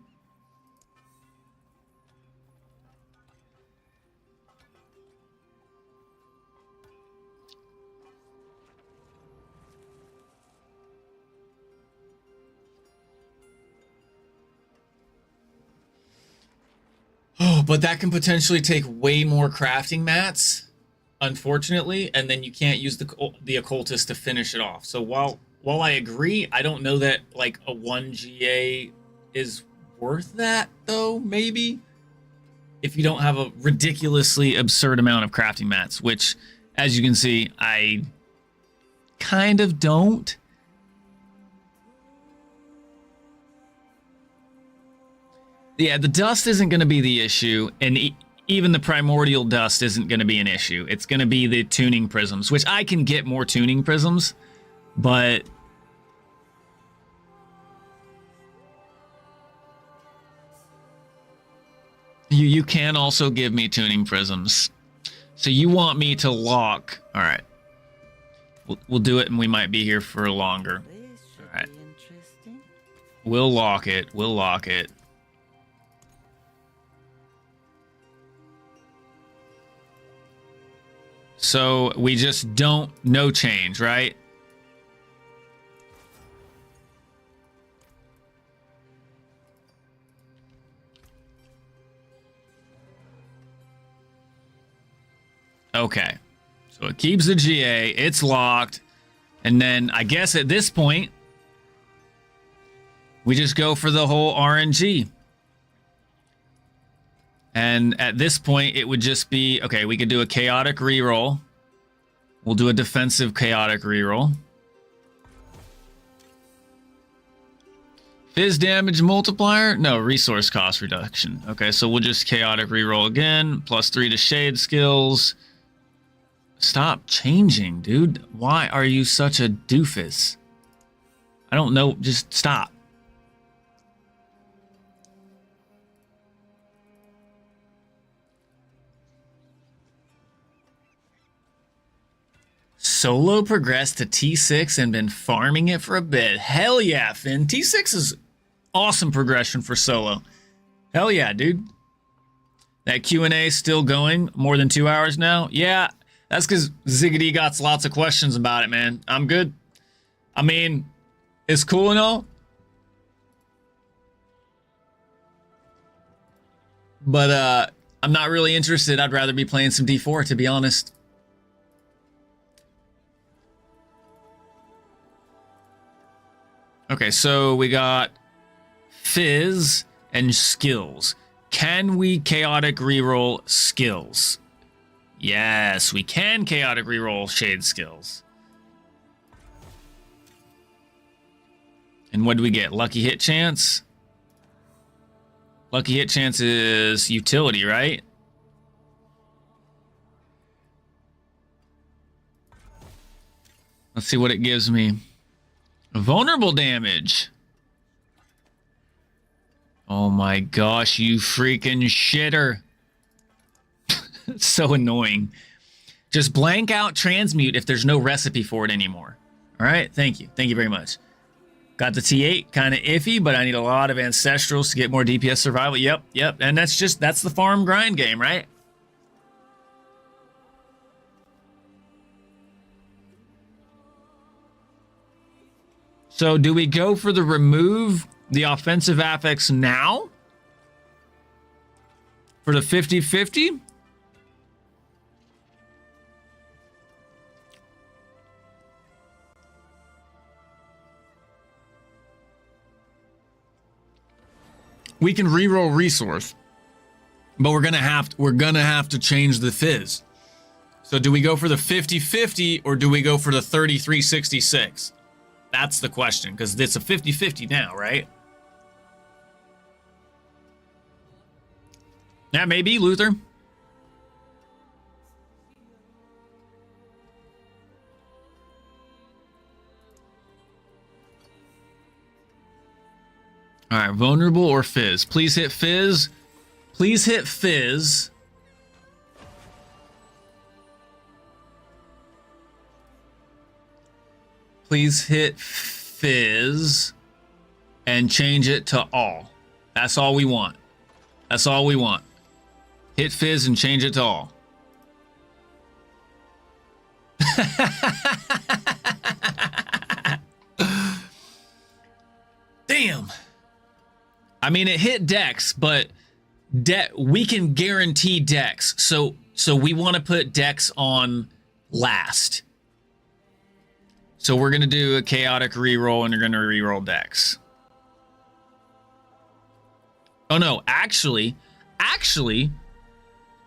[SPEAKER 1] oh, but that can potentially take way more crafting mats, unfortunately, and then you can't use the occultist to finish it off. So while I agree, I don't know that like a 1 GA is worth that, though. Maybe if you don't have a ridiculously absurd amount of crafting mats, which, as you can see, I kind of don't. Yeah, the dust isn't going to be the issue, and even the primordial dust isn't going to be an issue. It's going to be the tuning prisms, which I can get more tuning prisms, but you can also give me tuning prisms. So you want me to lock. All right. We'll do it, and we might be here for longer. All right. We'll lock it. We'll lock it. So we just don't no change, right? Okay. So it keeps the GA, it's locked, and then I guess at this point we just go for the whole RNG. And at this point, it would just be, okay, we could do a chaotic reroll. We'll do a defensive chaotic reroll. Fizz damage multiplier? No, resource cost reduction. Okay, so we'll just chaotic reroll again. +3 to shade skills. Stop changing, dude. Why are you such a doofus? I don't know. Just stop. Solo progressed to T6 and been farming it for a bit. Hell yeah, Finn. T6 is awesome progression for solo. Hell yeah, dude. That Q&A still going more than 2 hours now? Yeah, that's because Ziggity got lots of questions about it, man. I'm good. I mean, it's cool and all. But I'm not really interested. I'd rather be playing some D4, to be honest. Okay, so we got Fizz and skills. Can we chaotic reroll skills? Yes, we can chaotic reroll shade skills. And what do we get? Lucky hit chance? Lucky hit chance is utility, right? Let's see what it gives me. Vulnerable damage. Oh my gosh, you freaking shitter. It's so annoying. Just blank out transmute if there's no recipe for it anymore. All right, thank you. Thank you very much. Got the T8, kind of iffy, but I need a lot of ancestrals to get more DPS survival. Yep. And that's the farm grind game, right? So do we go for the remove the offensive affix now? For the 50-50? We can reroll resource, but we're gonna have to change the fizz. So do we go for the 50-50 or do we go for the 33-66? That's the question, because it's a 50-50 now, right? Yeah, maybe, Luther. All right, vulnerable or fizz? Please hit fizz. Please hit fizz. Please hit fizz and change it to all. That's all we want. That's all we want. Hit fizz and change it to all. Damn. I mean, it hit Dex, but we can guarantee Dex. So we want to put Dex on last. So we're going to do a chaotic reroll and you're going to reroll Dex. Oh no, actually,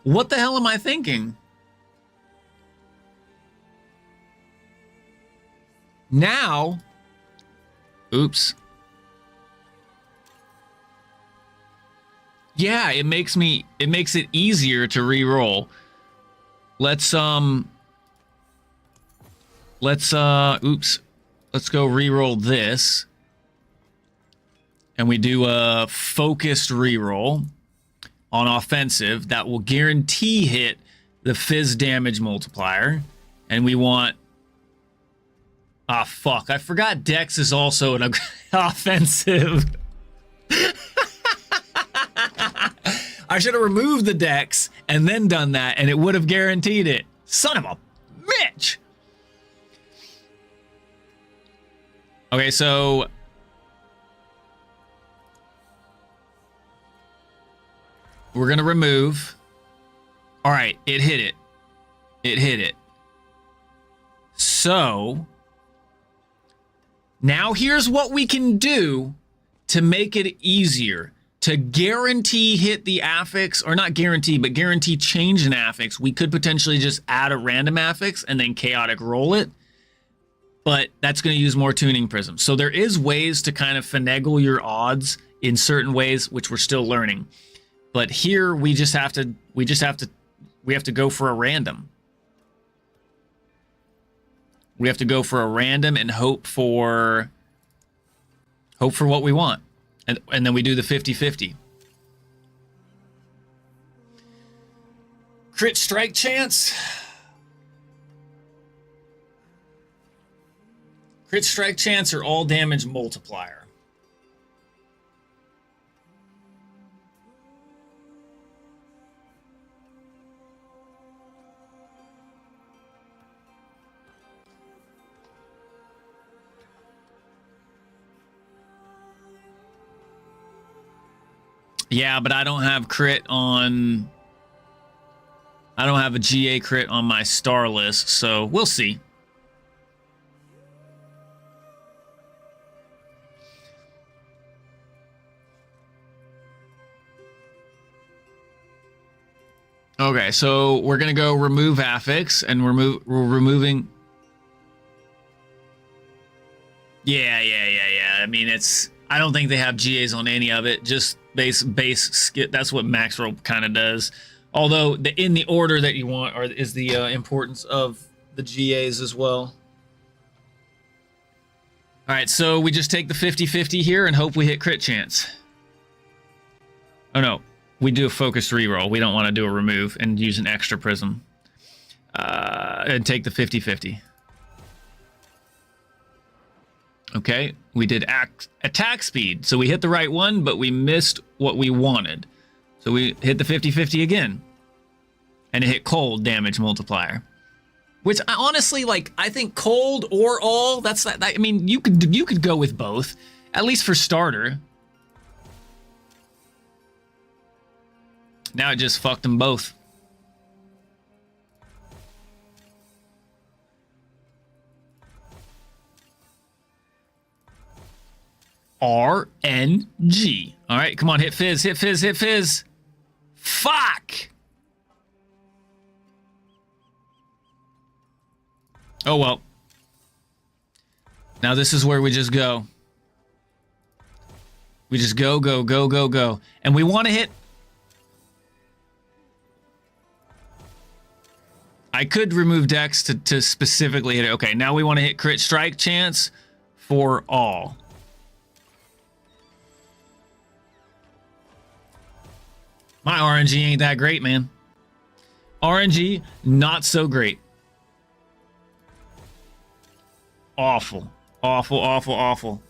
[SPEAKER 1] what the hell am I thinking? Now, oops. Yeah, it makes it easier to reroll. Let's go reroll this. And we do a focused reroll on offensive that will guarantee hit the fizz damage multiplier. And we want, ah, fuck, I forgot Dex is also an offensive. I should have removed the Dex and then done that, and it would have guaranteed it. Son of a bitch. Okay, so we're gonna remove. All right, it hit it. It hit it. So now here's what we can do to make it easier. To guarantee hit the affix, or not guarantee, but guarantee change an affix, we could potentially just add a random affix and then chaotic roll it. but that's going to use more tuning prisms. So there is ways to kind of finagle your odds in certain ways, which we're still learning. But here we have to go for a random. We have to go for a random and hope for what we want. And then we do the 50-50. Crit strike chance. Crit strike chance or all damage multiplier. Yeah, but I don't have crit on... I don't have a GA crit on my star list, so we'll see. Okay, so we're gonna go remove affix, and we're removing. Yeah. I mean, I don't think they have GAs on any of it. Just base skip. That's what max roll kind of does. Although in the order that you want is the importance of the GAs as well. All right, so we just take the 50-50 here and hope we hit crit chance. Oh no. We do a focused reroll. We don't want to do a remove and use an extra prism. And take the 50-50. Okay, we did attack speed. So we hit the right one, but we missed what we wanted. So we hit the 50-50 again. And it hit cold damage multiplier. Which I honestly, like, I think cold or all, I mean, you could go with both. At least for starter. Now it just fucked them both. RNG. All right, come on, hit fizz, hit fizz, hit fizz. Fuck! Oh, well. Now this is where we just go. We just go. And we want to hit... I could remove Dex to specifically hit it. Okay, now we want to hit crit strike chance for all. My RNG ain't that great, man. RNG, not so great. Awful. Awful.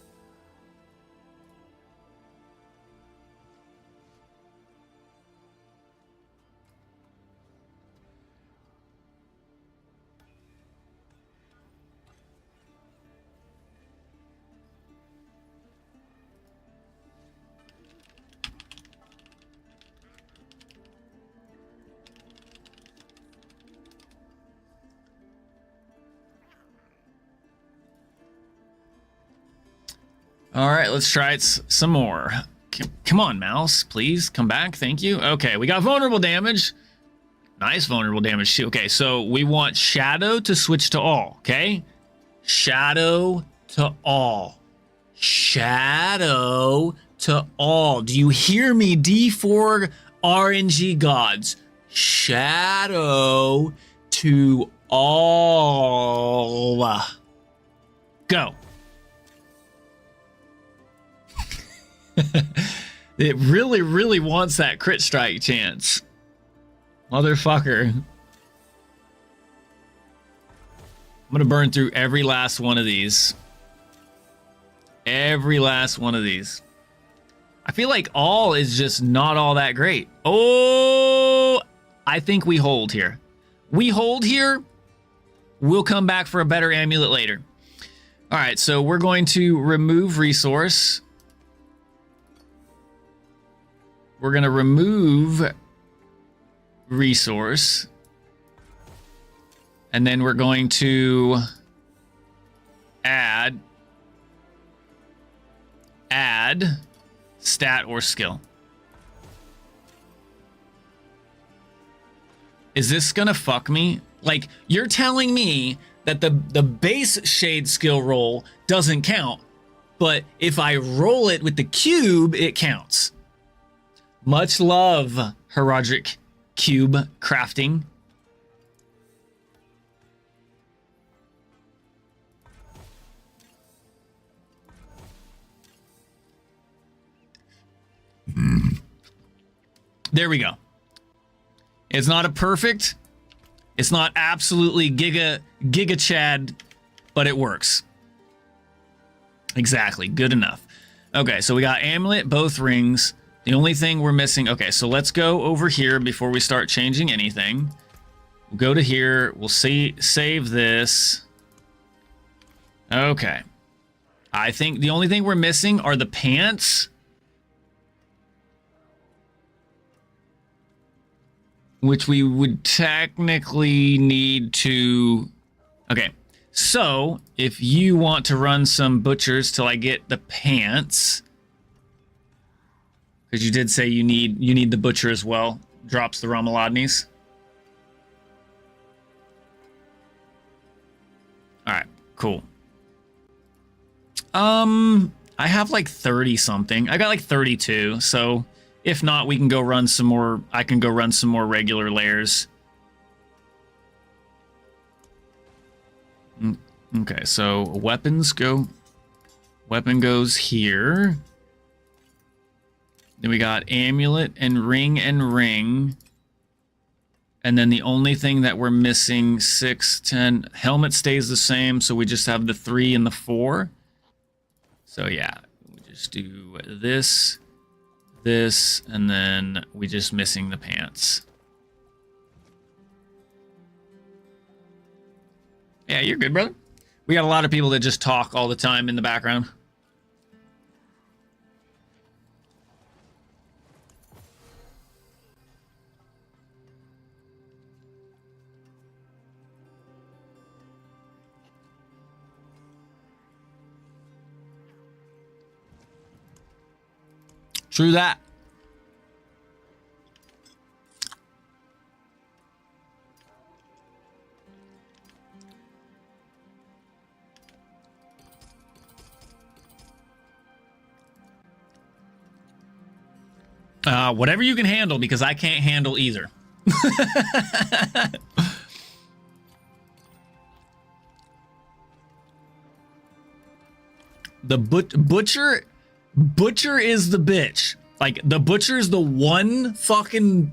[SPEAKER 1] All right, let's try it some more. Come on, mouse, please come back. Thank you. Okay, we got vulnerable damage. Nice vulnerable damage too. Okay, so we want shadow to switch to all. Okay, shadow to all. Shadow to all. Do you hear me, D4 RNG gods? Shadow to all. Go. It really wants that crit strike chance. Motherfucker. I'm gonna burn through every last one of these. Every last one of these. I feel like all is just not all that great. Oh, I think we hold here. We hold here. We'll come back for a better amulet later. All right, so we're going to remove resource. We're going to remove resource. And then we're going to add stat or skill. Is this going to fuck me? Like, you're telling me that the base shade skill roll doesn't count, but if I roll it with the cube, it counts. Much love, Herodric Cube Crafting. There we go. It's not a perfect, it's not absolutely giga chad, but it works. Exactly, good enough. Okay, so we got amulet, both rings. The only thing we're missing, okay, so let's go over here before we start changing anything. We'll go to here, we'll save this. Okay. I think the only thing we're missing are the pants. Which we would technically need to... Okay, so if you want to run some butchers till I get the pants, because you did say you need the butcher as well, drops the Romuladnes. All right, cool. I have like 30 something. I got like 32, so if not, we can go run some more. I can go run some more regular layers. Okay, so weapons go. Weapon goes here. Then we got amulet and ring and ring. And then the only thing that we're missing, 6, 10, helmet stays the same, so we just have the 3 and the 4. So yeah, we just do this, and then we just missing the pants. Yeah, you're good, brother. We got a lot of people that just talk all the time in the background. True that. Whatever you can handle, because I can't handle either. The butcher is the bitch. Like, the butcher is the one fucking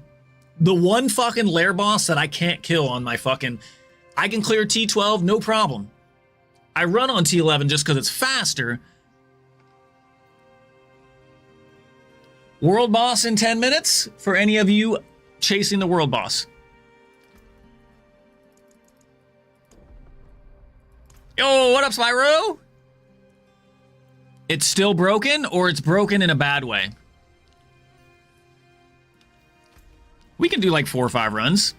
[SPEAKER 1] lair boss that I can't kill on my fucking... I can clear T12, no problem. I run on T11 just because it's faster. World boss in 10 minutes for any of you chasing the world boss. Yo, what up, Spyro? It's still broken, or it's broken in a bad way? We can do like 4 or 5 runs.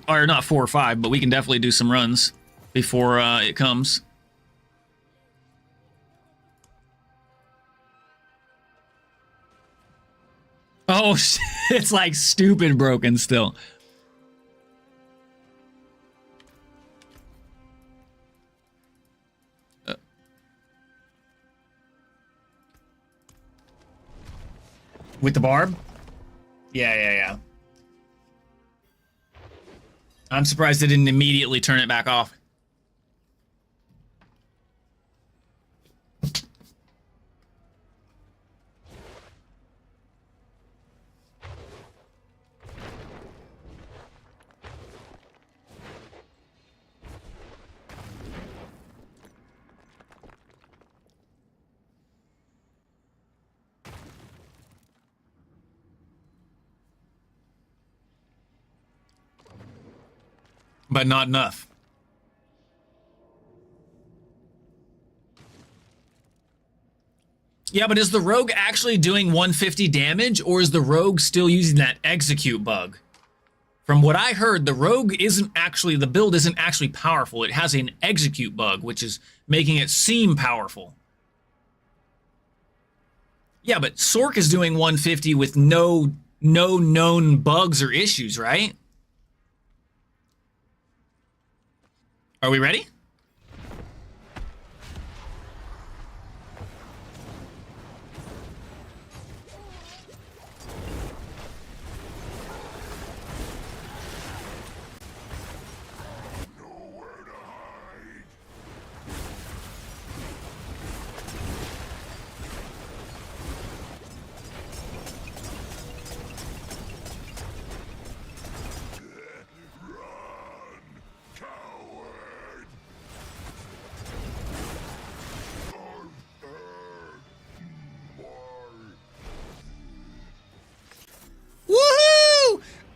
[SPEAKER 1] Or not 4 or 5, but we can definitely do some runs before it comes. Oh, it's like stupid broken still. With the barb? Yeah. I'm surprised they didn't immediately turn it back off. But not enough. Yeah, but is the rogue actually doing 150 damage, or is the rogue still using that execute bug? From what I heard, the rogue isn't actually, the build isn't actually powerful. It has an execute bug, which is making it seem powerful. Yeah, but Sork is doing 150 with no known bugs or issues, right? Are we ready?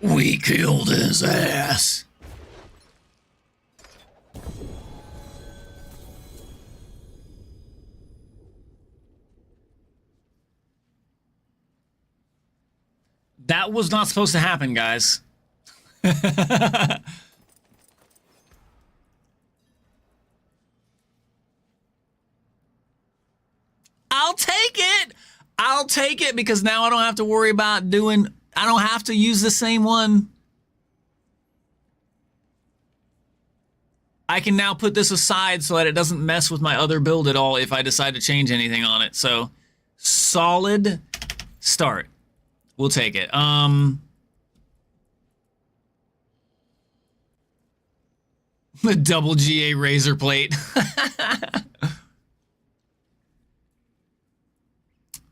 [SPEAKER 1] We killed his ass. That was not supposed to happen, guys. I'll take it. I'll take it because now I don't have to worry about doing, I don't have to use the same one. I can now put this aside so that it doesn't mess with my other build at all if I decide to change anything on it. So, solid start. We'll take it. The double GA razor plate.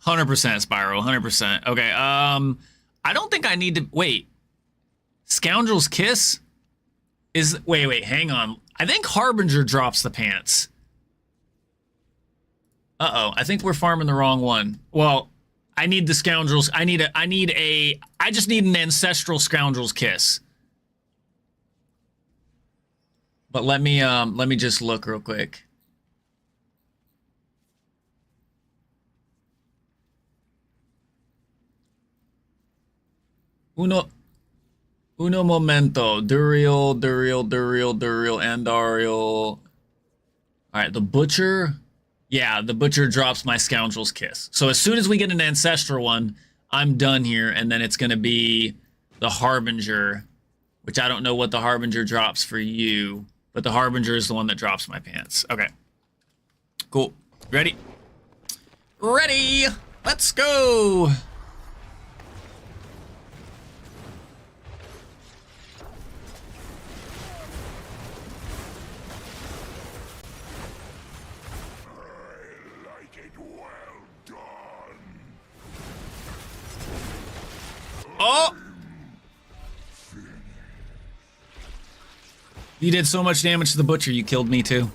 [SPEAKER 1] 100% Spiral, 100%. Okay, I don't think I need to, wait. Scoundrel's Kiss is, wait, hang on. I think Harbinger drops the pants. Uh-oh, I think we're farming the wrong one. Well, I need the Scoundrels, I just need an Ancestral Scoundrel's Kiss. But let me just look real quick. Uno momento. Duriel, Andariel. Alright, the Butcher. Yeah, the Butcher drops my Scoundrel's Kiss. So as soon as we get an Ancestral one, I'm done here, and then it's gonna be the Harbinger, which I don't know what the Harbinger drops for you, but the Harbinger is the one that drops my pants. Okay. Cool. Ready? Ready! Let's go! Oh! You did so much damage to the Butcher, you killed me too.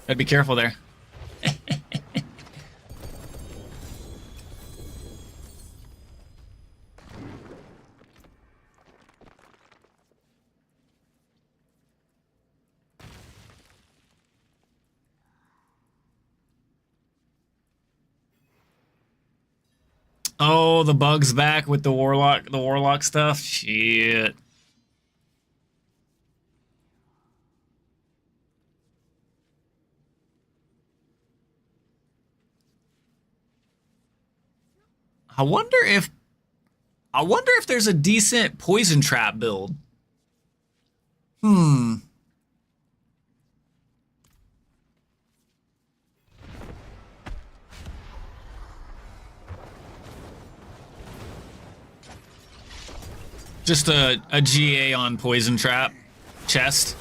[SPEAKER 1] Gotta be careful there. Oh, the bug's back with the warlock stuff. Shit. I wonder if there's a decent poison trap build. Just a GA on poison trap chest.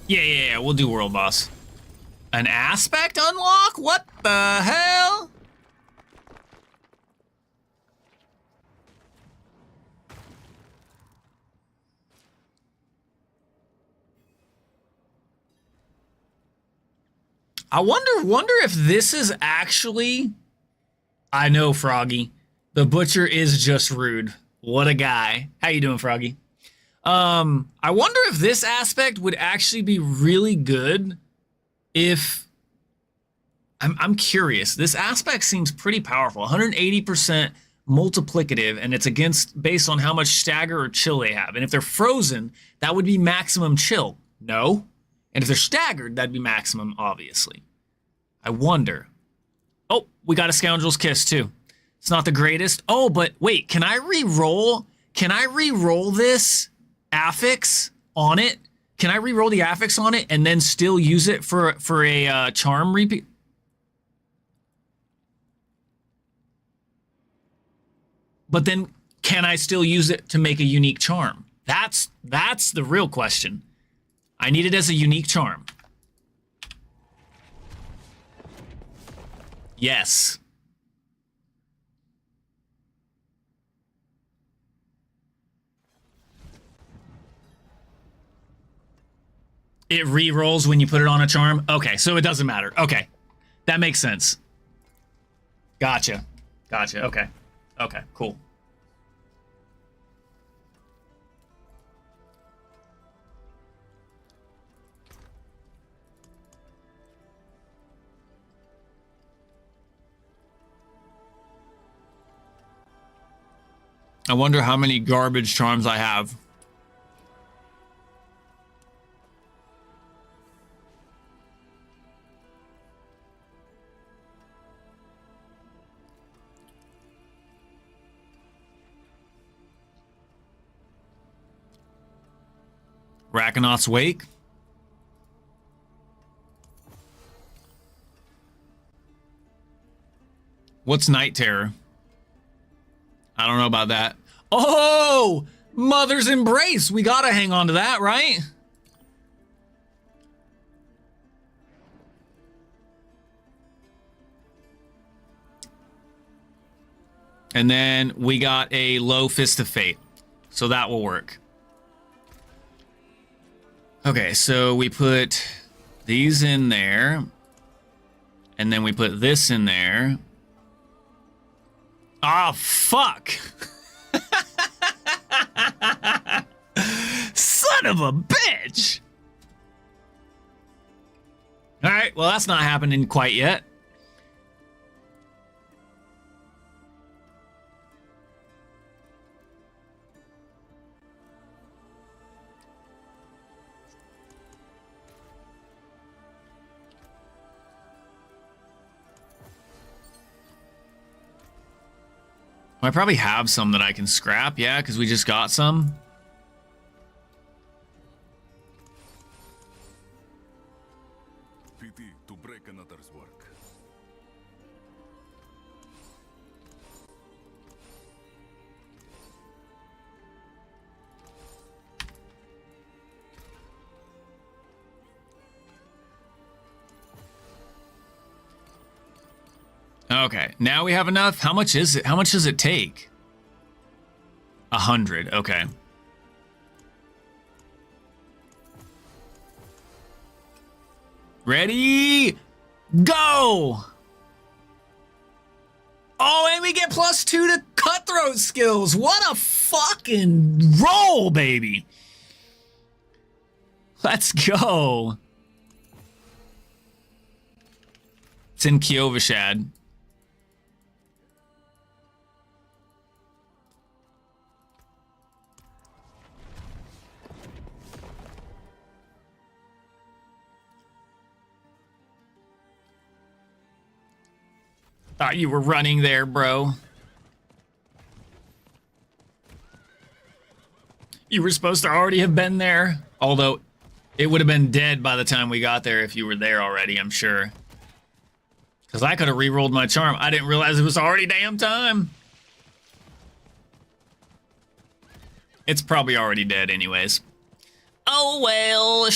[SPEAKER 1] Yeah, we'll do world boss. An aspect unlock? What the hell? I wonder if this is actually... I know, Froggy. The Butcher is just rude. What a guy. How you doing, Froggy? I wonder if this aspect would actually be really good if... I'm curious. This aspect seems pretty powerful. 180% multiplicative, and it's based on how much stagger or chill they have. And if they're frozen, that would be maximum chill. No? And if they're staggered, that'd be maximum, obviously. I wonder. Oh, we got a Scoundrel's Kiss, too. It's not the greatest. Oh, but wait, can I re-roll? Can I re-roll this affix on it? Can I re-roll the affix on it and then still use it for a charm repeat? But then, can I still use it to make a unique charm? That's the real question. I need it as a unique charm. Yes. It re-rolls when you put it on a charm? Okay, so it doesn't matter. Okay. That makes sense. Gotcha. Gotcha. Okay. Okay, cool. I wonder how many garbage charms I have. Rakanoth's Wake. What's Night Terror? I don't know about that. Oh! Mother's Embrace! We gotta hang on to that, right? And then we got a low Fist of Fate. So that will work. Okay, so we put these in there. And then we put this in there. Ah, fuck! Son of a bitch! Alright, well that's not happening quite yet. I probably have some that I can scrap, yeah, because we just got some.
[SPEAKER 6] Pity to break another's work.
[SPEAKER 1] Okay, now we have enough. How much is it? How much does it take? 100, okay. Ready? Go! Oh, and we get +2 to cutthroat skills. What a fucking roll, baby. Let's go. It's in Kiovashad. Thought you were running there, bro. You were supposed to already have been there. Although, it would have been dead by the time we got there if you were there already, I'm sure. Because I could have re-rolled my charm. I didn't realize it was already damn time. It's probably already dead anyways. Oh, well.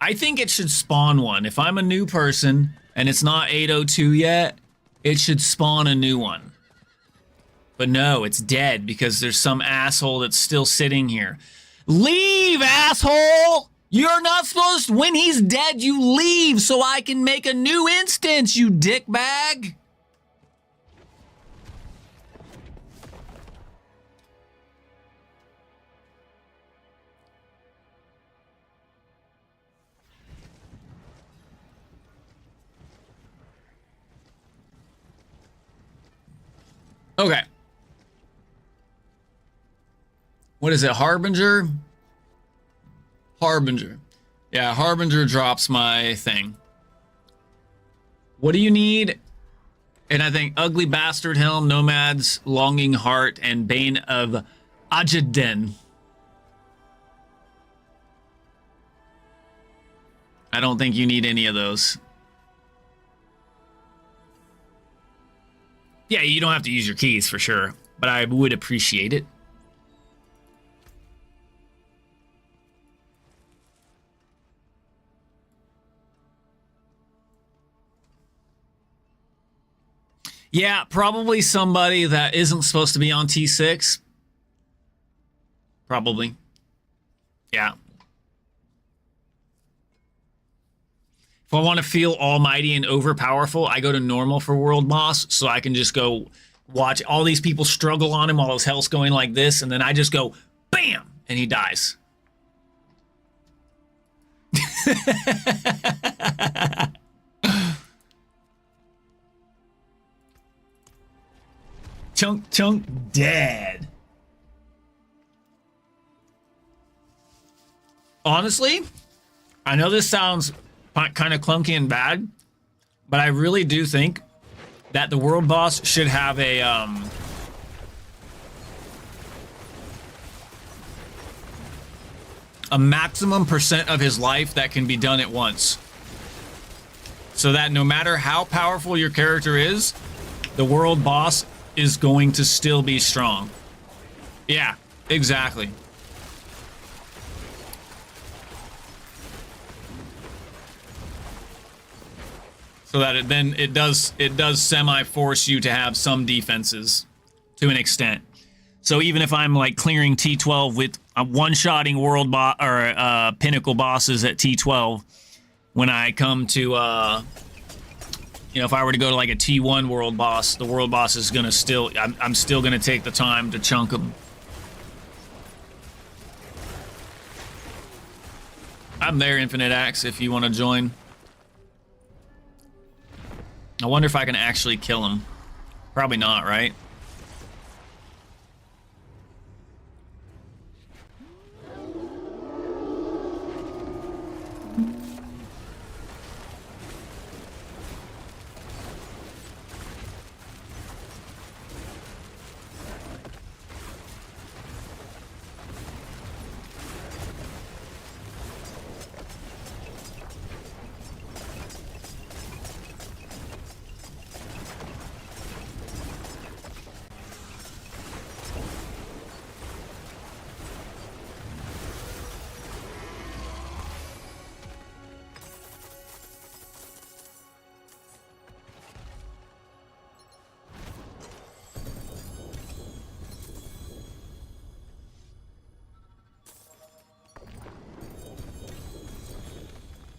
[SPEAKER 1] I think it should spawn one. If I'm a new person and it's not 802 yet, it should spawn a new one. But no, it's dead because there's some asshole that's still sitting here. Leave, asshole! You're not supposed to, when he's dead, you leave so I can make a new instance, you dickbag! Okay. What is it, Harbinger? Harbinger. Yeah, Harbinger drops my thing. What do you need? And I think Ugly Bastard Helm, Nomad's Longing Heart, and Bane of Ajaden. I don't think you need any of those. Yeah, you don't have to use your keys for sure, but I would appreciate it. Yeah, probably somebody that isn't supposed to be on T6. Probably. Yeah. If I want to feel almighty and overpowerful, I go to normal for world boss, so I can just go watch all these people struggle on him while his health's going like this, and then I just go, BAM! And he dies. Chunk dead. Honestly, I know this sounds kind of clunky and bad, but I really do think that the world boss should have a maximum percent of his life that can be done at once. So that no matter how powerful your character is, the world boss is going to still be strong. Yeah, exactly. So that it does semi-force you to have some defenses to an extent. So even if I'm like clearing T12 with one-shotting world boss or pinnacle bosses at T12, when I come to you know, if I were to go to like a T1 world boss, the world boss is gonna still I'm still gonna take the time to chunk them. I'm there, Infinite Axe, if you want to join. I wonder if I can actually kill him. Probably not, right?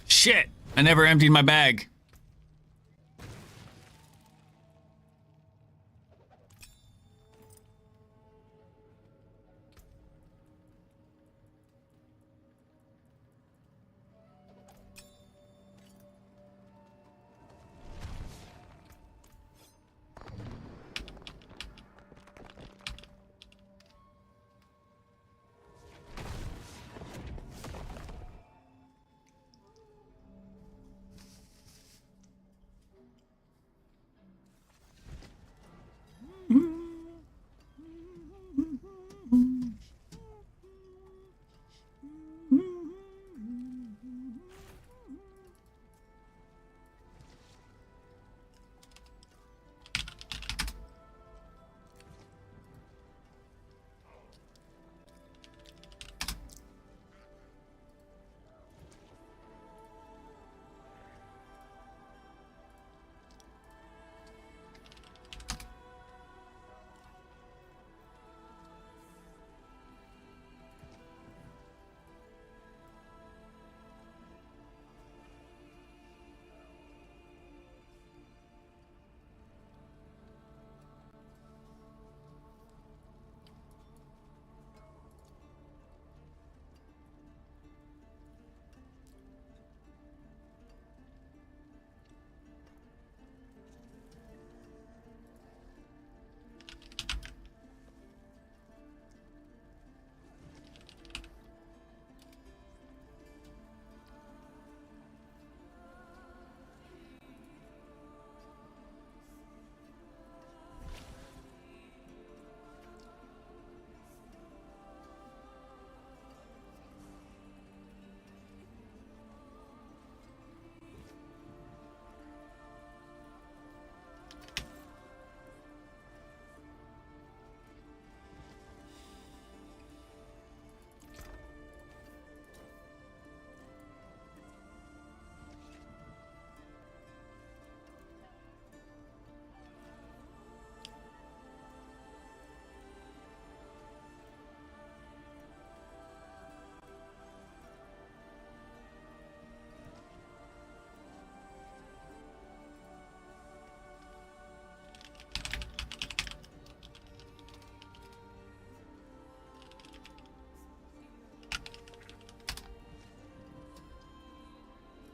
[SPEAKER 1] Shit! I never emptied my bag.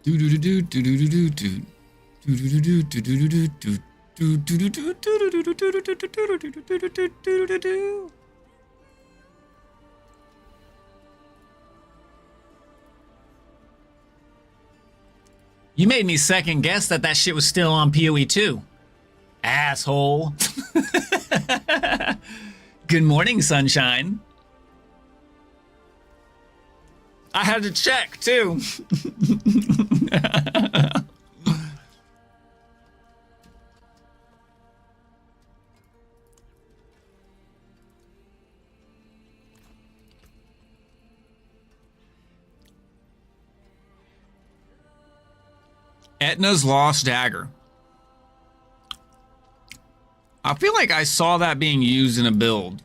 [SPEAKER 1] You made me second guess that shit was still on PoE 2. Asshole. Good morning, sunshine. I had to check too. Etna's Lost Dagger. I feel like I saw that being used in a build.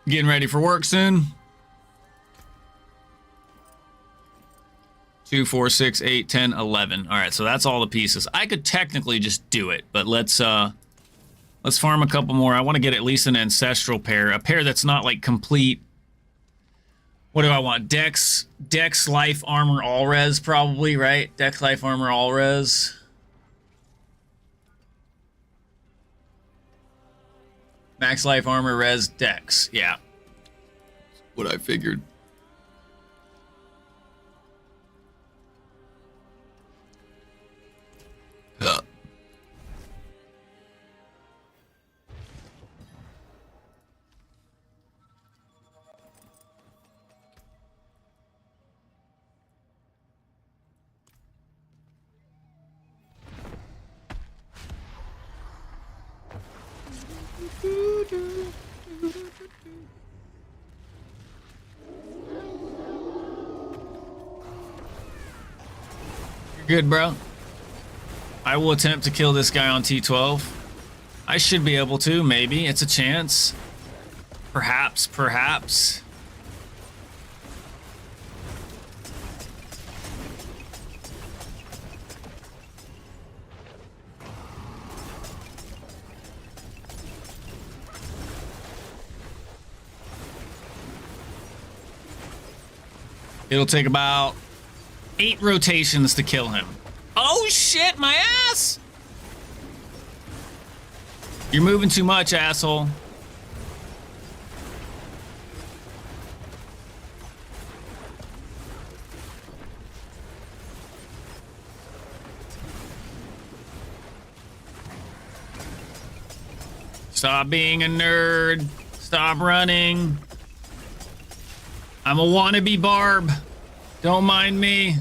[SPEAKER 1] Getting ready for work soon. 2, 4, 6, 8, 10, 11. All right, so that's all the pieces. I could technically just do it, but let's farm a couple more. I want to get at least an ancestral pair, a pair that's not like complete. What do I want? Dex, life, armor, all res, probably, right? Dex, life, armor, all res. Max life, armor, res, dex. Yeah. What I figured. Good, bro. I will attempt to kill this guy on T12. I should be able to, maybe. It's a chance. Perhaps. It'll take about 8 rotations to kill him. Oh shit, my ass! You're moving too much, asshole. Stop being a nerd. Stop running. I'm a wannabe Barb. Don't mind me.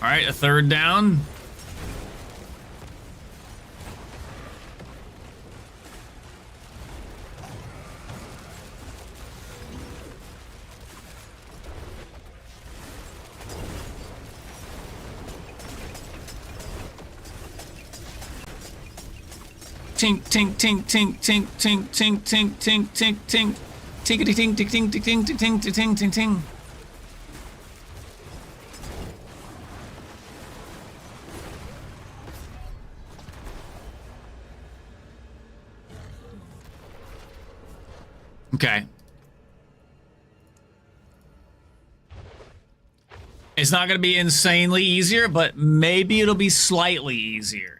[SPEAKER 1] All right, a third down. Tink, tink, tink, tink, tink, tink, tink, tink, tink, tink, tink, tinkety, tink, tink, tink, tink, tink, tink, tink, tink, tink. Okay. It's not going to be insanely easier, but maybe it'll be slightly easier.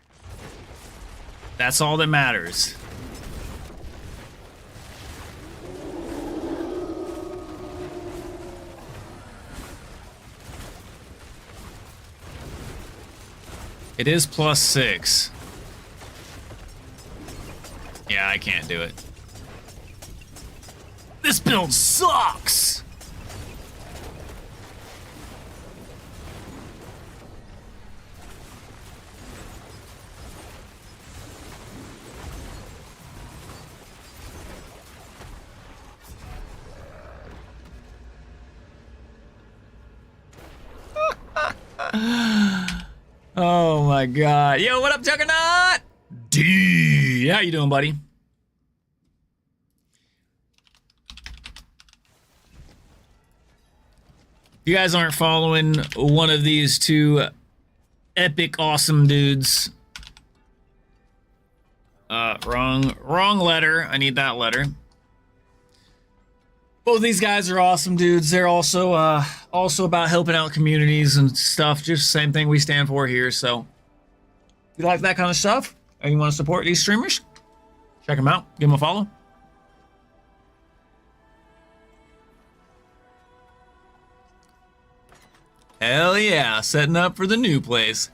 [SPEAKER 1] That's all that matters. It is +6. Yeah, I can't do it. This build sucks! Oh my god. Yo, what up, Juggernaut? D. How you doing, buddy? you guys aren't following one of these two epic awesome dudes. Wrong letter. I need that letter. Both these guys are awesome dudes. They're also about helping out communities and stuff. Just same thing we stand for here. So if you like that kind of stuff and you want to support these streamers, check them out. Give them a follow. Hell yeah, setting up for the new place.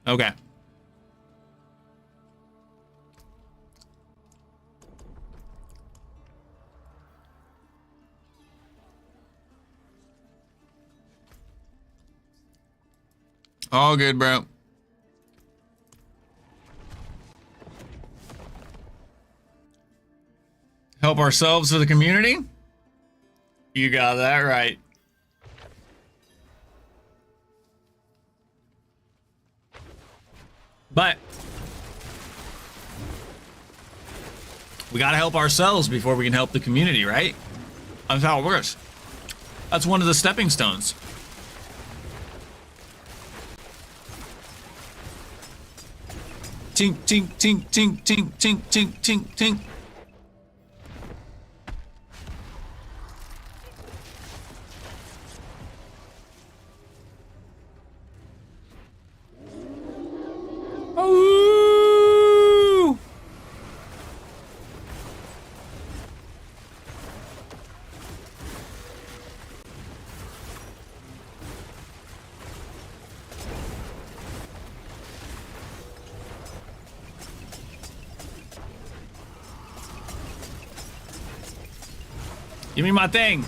[SPEAKER 1] Okay. All good, bro. Help ourselves to the community? You got that right. But we gotta help ourselves before we can help the community, right? That's how it works. That's one of the stepping stones. Tink, tink, tink, tink, tink, tink, tink, tink, tink. Oh! Give me my thing.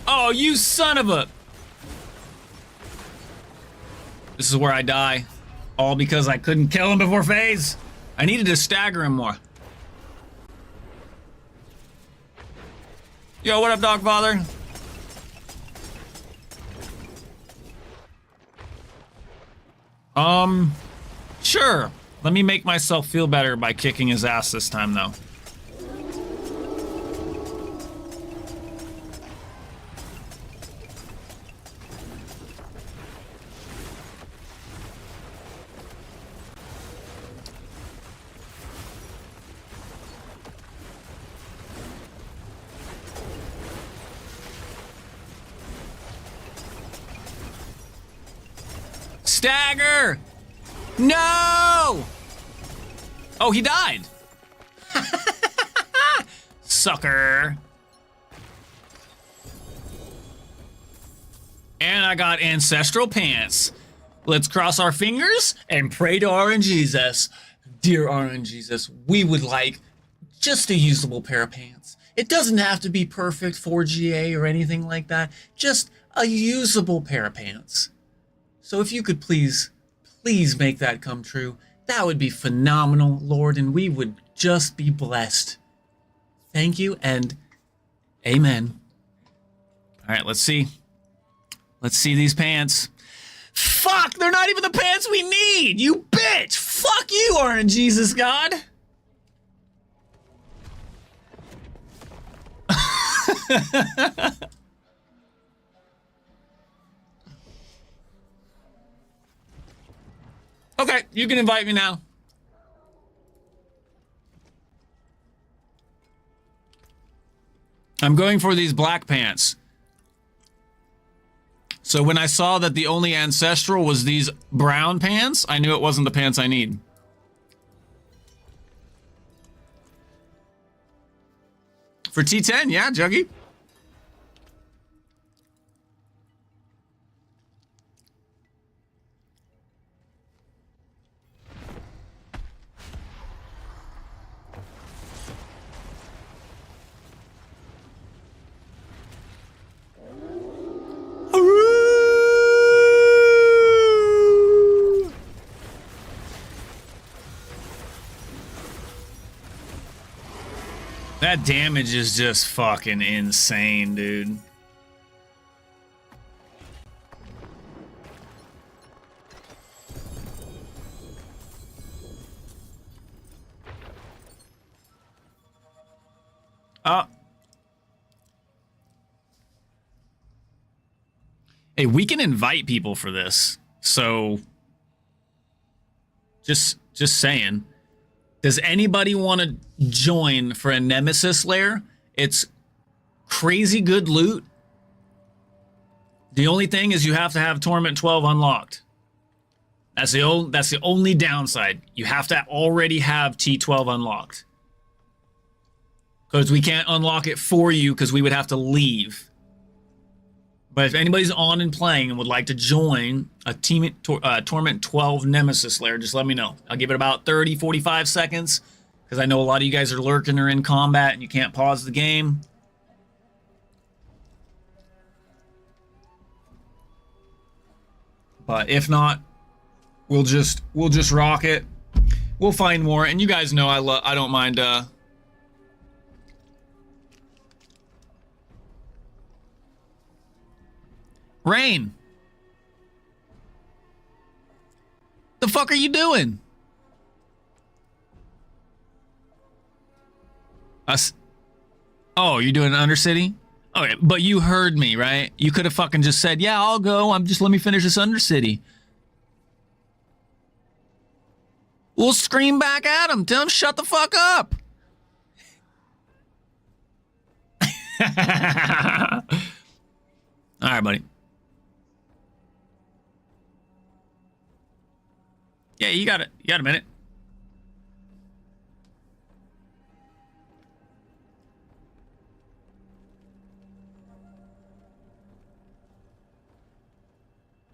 [SPEAKER 1] Oh, you son of a... This is where I die. All because I couldn't kill him before phase. I needed to stagger him more. Yo, what up, Dogfather? Sure. Let me make myself feel better by kicking his ass this time, though. Stagger! No! Oh, he died. Sucker. And I got ancestral pants. Let's cross our fingers and pray to RNGesus. Dear RNGesus, we would like just a usable pair of pants. It doesn't have to be perfect 4GA or anything like that. Just a usable pair of pants. So if you could please make that come true, that would be phenomenal, Lord, and we would just be blessed. Thank you, and amen. All right, let's see. Let's see these pants. Fuck, they're not even the pants we need, you bitch! Fuck you, RNGesus God! Okay, you can invite me now. I'm going for these black pants. So when I saw that the only ancestral was these brown pants, I knew it wasn't the pants I need. For T10, yeah, Juggy. That damage is just fucking insane, dude. Hey, we can invite people for this. So just saying. Does anybody want to join for a Nemesis lair? It's crazy good loot. The only thing is you have to have Torment 12 unlocked. That's the only downside. You have to already have T12 unlocked. Because we can't unlock it for you because we would have to leave. But if anybody's on and playing and would like to join a Torment 12 Nemesis lair, just let me know. I'll give it about 30, 45 seconds because I know a lot of you guys are lurking or in combat and you can't pause the game. But if not, we'll just rock it. We'll find more, and you guys know I don't mind Rain. The fuck are you doing? Us. Oh, you're doing Undercity? Okay, but you heard me, right? You could have fucking just said, yeah, I'll go. Let me finish this Undercity. We'll scream back at him. Tell him, shut the fuck up. All right, buddy. Yeah, you got it. You got a minute.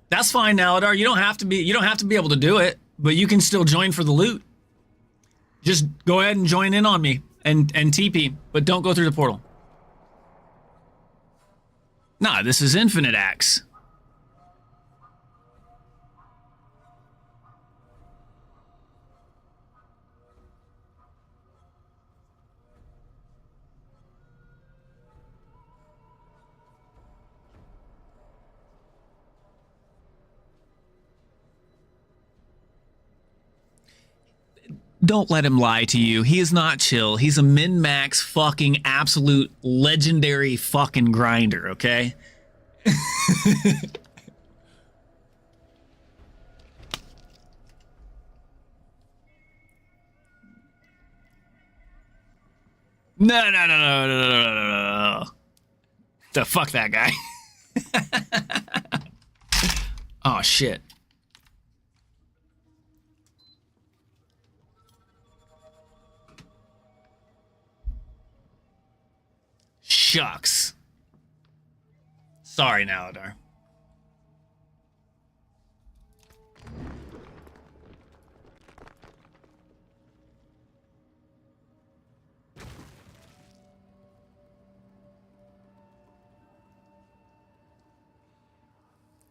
[SPEAKER 1] That's fine, Naladar. You don't have to be able to do it, but you can still join for the loot. Just go ahead and join in on me and TP, but don't go through the portal. Nah, this is Infinite Axe. Don't let him lie to you. He is not chill. He's a min-max fucking absolute legendary fucking grinder, okay? No. The fuck that guy. Oh shit. Shucks. Sorry, Naladar.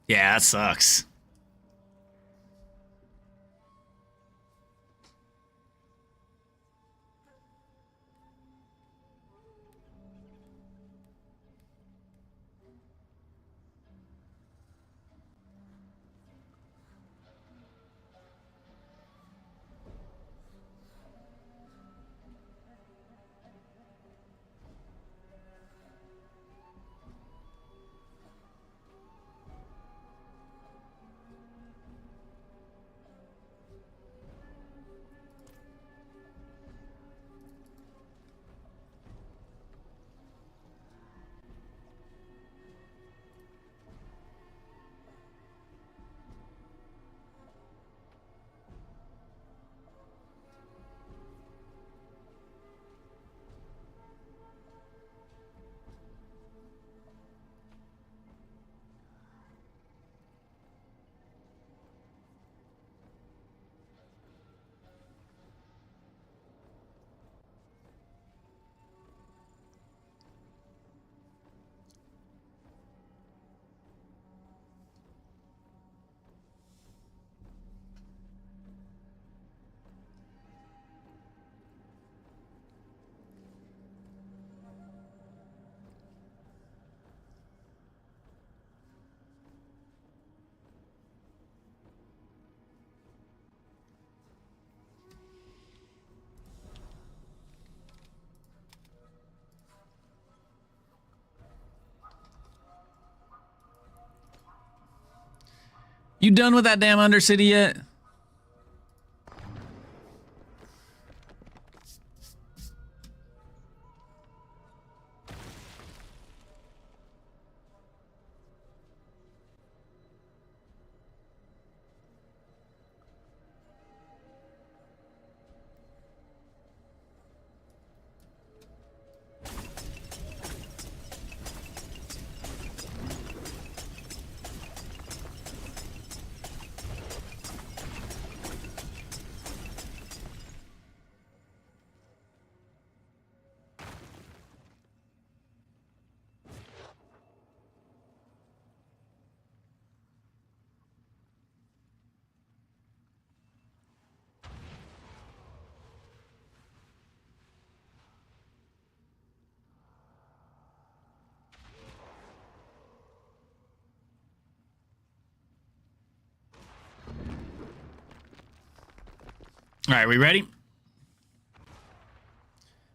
[SPEAKER 1] Yeah, that sucks. You done with that damn Undercity yet? All right, we ready?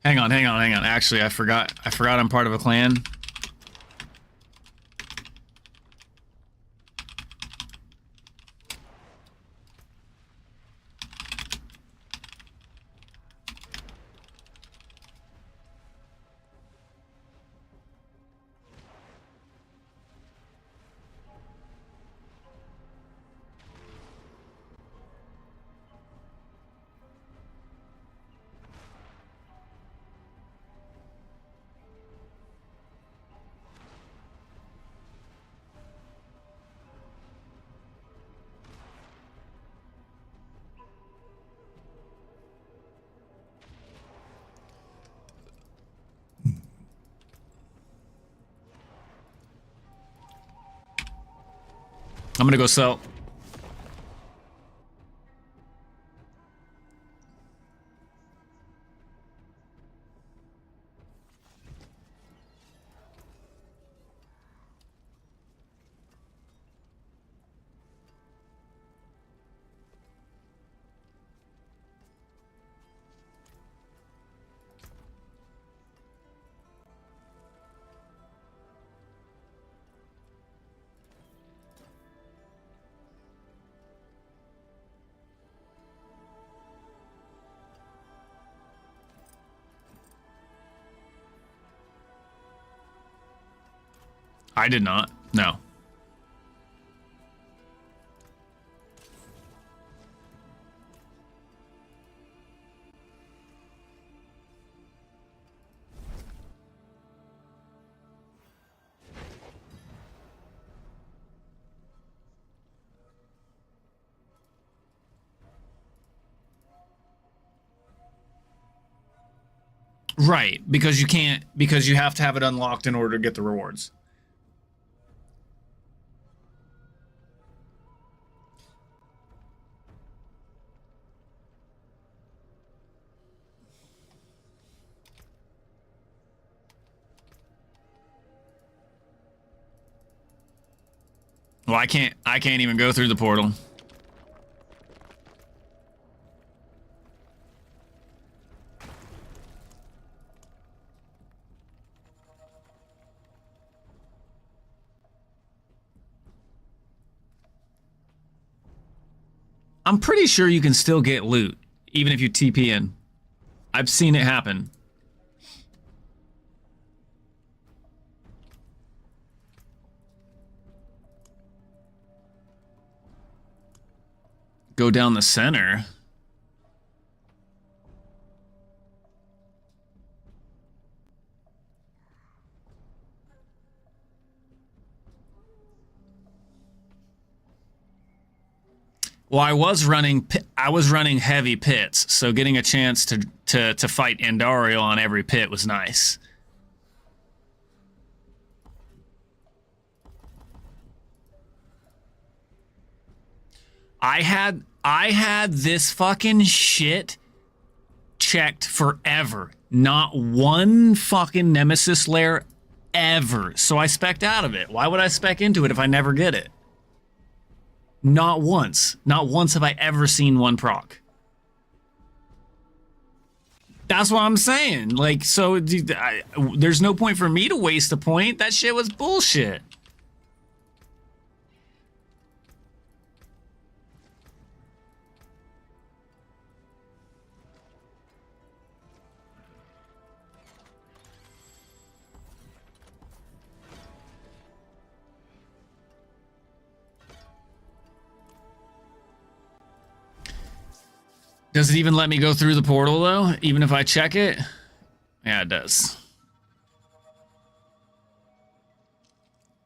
[SPEAKER 1] Hang on. Actually, I forgot I'm part of a clan. I'm gonna go sell. I did not. No. Right, because you can't, because you have to have it unlocked in order to get the rewards. Well, I can't even go through the portal. I'm pretty sure you can still get loot, even if you TP in. I've seen it happen. Go down the center. Well, I was running heavy pits, so getting a chance to fight Andariel on every pit was nice. I had this fucking shit checked forever. Not one fucking Nemesis lair ever. So I spec'd out of it. Why would I spec into it if I never get it? Not once. Not once have I ever seen one proc. That's what I'm saying. Like, so there's no point for me to waste a point. That shit was bullshit. Does it even let me go through the portal, though? Even if I check it? Yeah, it does.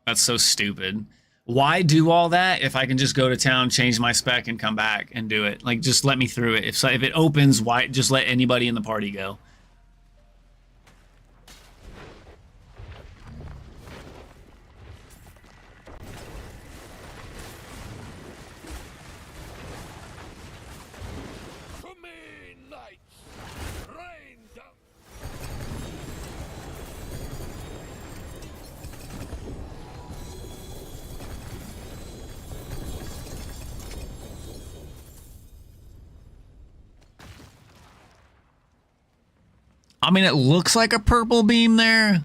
[SPEAKER 1] That's so stupid. Why do all that if I can just go to town, change my spec, and come back and do it? Like, just let me through it. If it opens, why just let anybody in the party go?
[SPEAKER 3] To me, knights, rain down.
[SPEAKER 1] I mean, it looks like a purple beam there.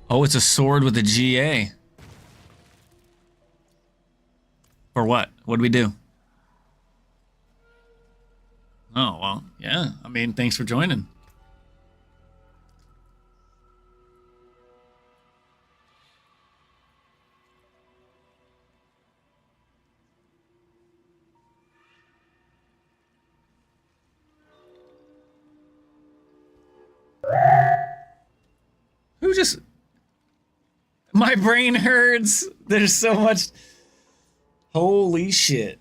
[SPEAKER 1] Oh, it's a sword with a GA. For what? What do we do? Oh, well, yeah. I mean, thanks for joining. Who just... My brain hurts. There's so much... Holy shit.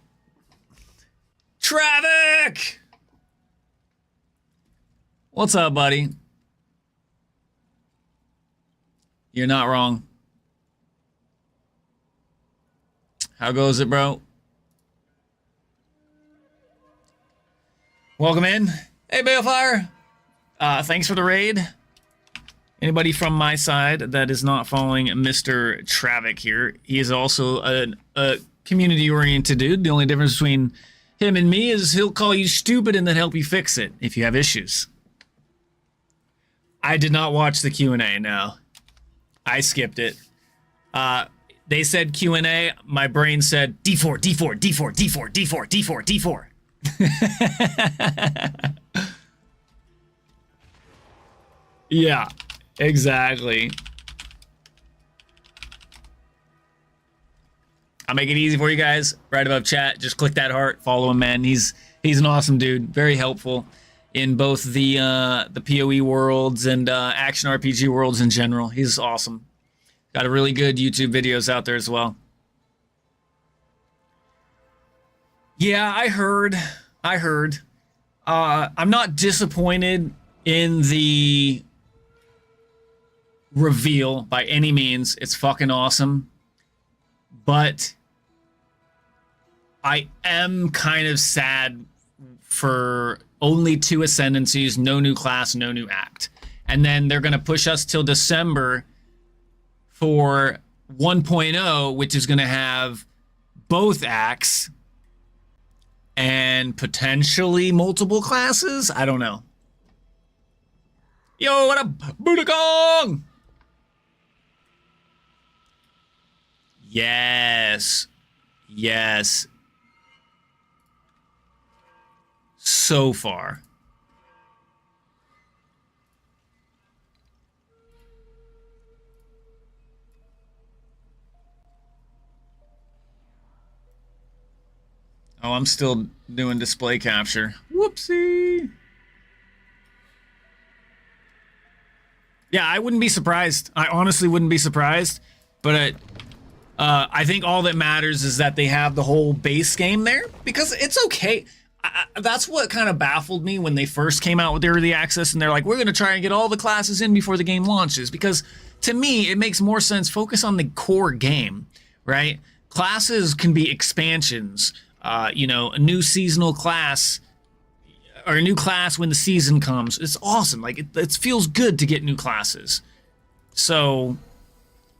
[SPEAKER 1] Traffic! What's up, buddy? You're not wrong. How goes it, bro? Welcome in. Hey, Balefire. Thanks for the raid. Anybody from my side that is not following Mr. Travick here, he is also a community-oriented dude. The only difference between him and me is he'll call you stupid and then help you fix it if you have issues. I did not watch the Q&A, no. I skipped it. They said Q&A, my brain said D4, D4, D4, D4, D4, D4, D4. Yeah, exactly. I'll make it easy for you guys. Right above chat, just click that heart, follow him, man. He's an awesome dude, very helpful in both the PoE worlds and action RPG worlds in general. He's awesome. Got a really good YouTube videos out there as well. Yeah, I heard. I'm not disappointed in the reveal by any means. It's fucking awesome. But I am kind of sad for only 2 ascendancies, no new class, no new act. And then they're going to push us till December for 1.0, which is going to have both acts and potentially multiple classes. I don't know. Yo, what up, Budakong? Yes. Yes. So far. Oh, I'm still doing display capture. Whoopsie. Yeah, I wouldn't be surprised. I honestly wouldn't be surprised. But I think all that matters is that they have the whole base game there. Because it's okay. That's what kind of baffled me when they first came out with early access. And they're like, we're going to try and get all the classes in before the game launches. Because to me, it makes more sense. Focus on the core game, right? Classes can be expansions. You know, a new seasonal class or a new class when the season comes. It's awesome. Like, it feels good to get new classes. So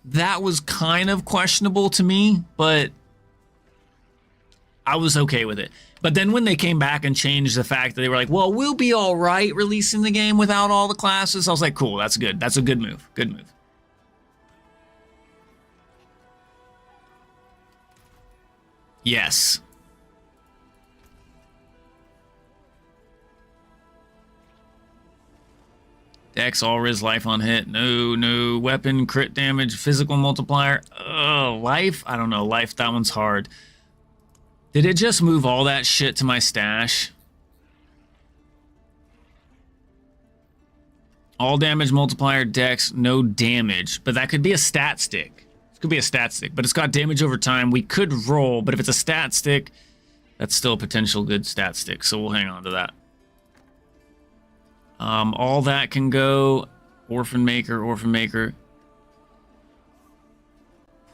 [SPEAKER 1] that was kind of questionable to me, but I was okay with it. But then when they came back and changed the fact that they were like, well, we'll be all right releasing the game without all the classes, I was like, cool, that's good. That's a good move. Good move. Yes. Dex, all res, life on hit. No. Weapon, crit damage, physical multiplier. Life? I don't know. Life, that one's hard. Did it just move all that shit to my stash? All damage multiplier, dex, no damage. But that could be a stat stick. It could be a stat stick, but it's got damage over time. We could roll, but if it's a stat stick, that's still a potential good stat stick, so we'll hang on to that. All that can go. Orphan Maker.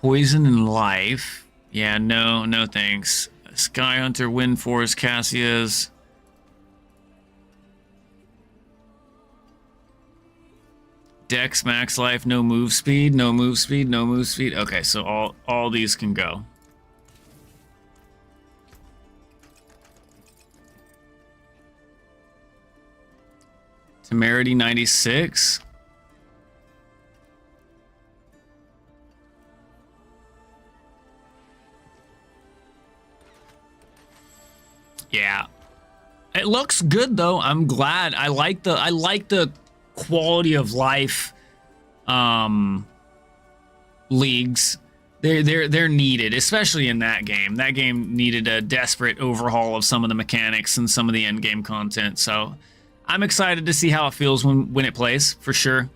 [SPEAKER 1] Poison and life. Yeah, no thanks. Sky Hunter, Wind Force, Cassia's. Dex, max life, no move speed. Okay, so all these can go. Temerity 96. Yeah. It looks good though. I'm glad. I like the quality of life leagues. They're needed, especially in that game. That game needed a desperate overhaul of some of the mechanics and some of the end game content. So I'm excited to see how it feels when it plays, for sure.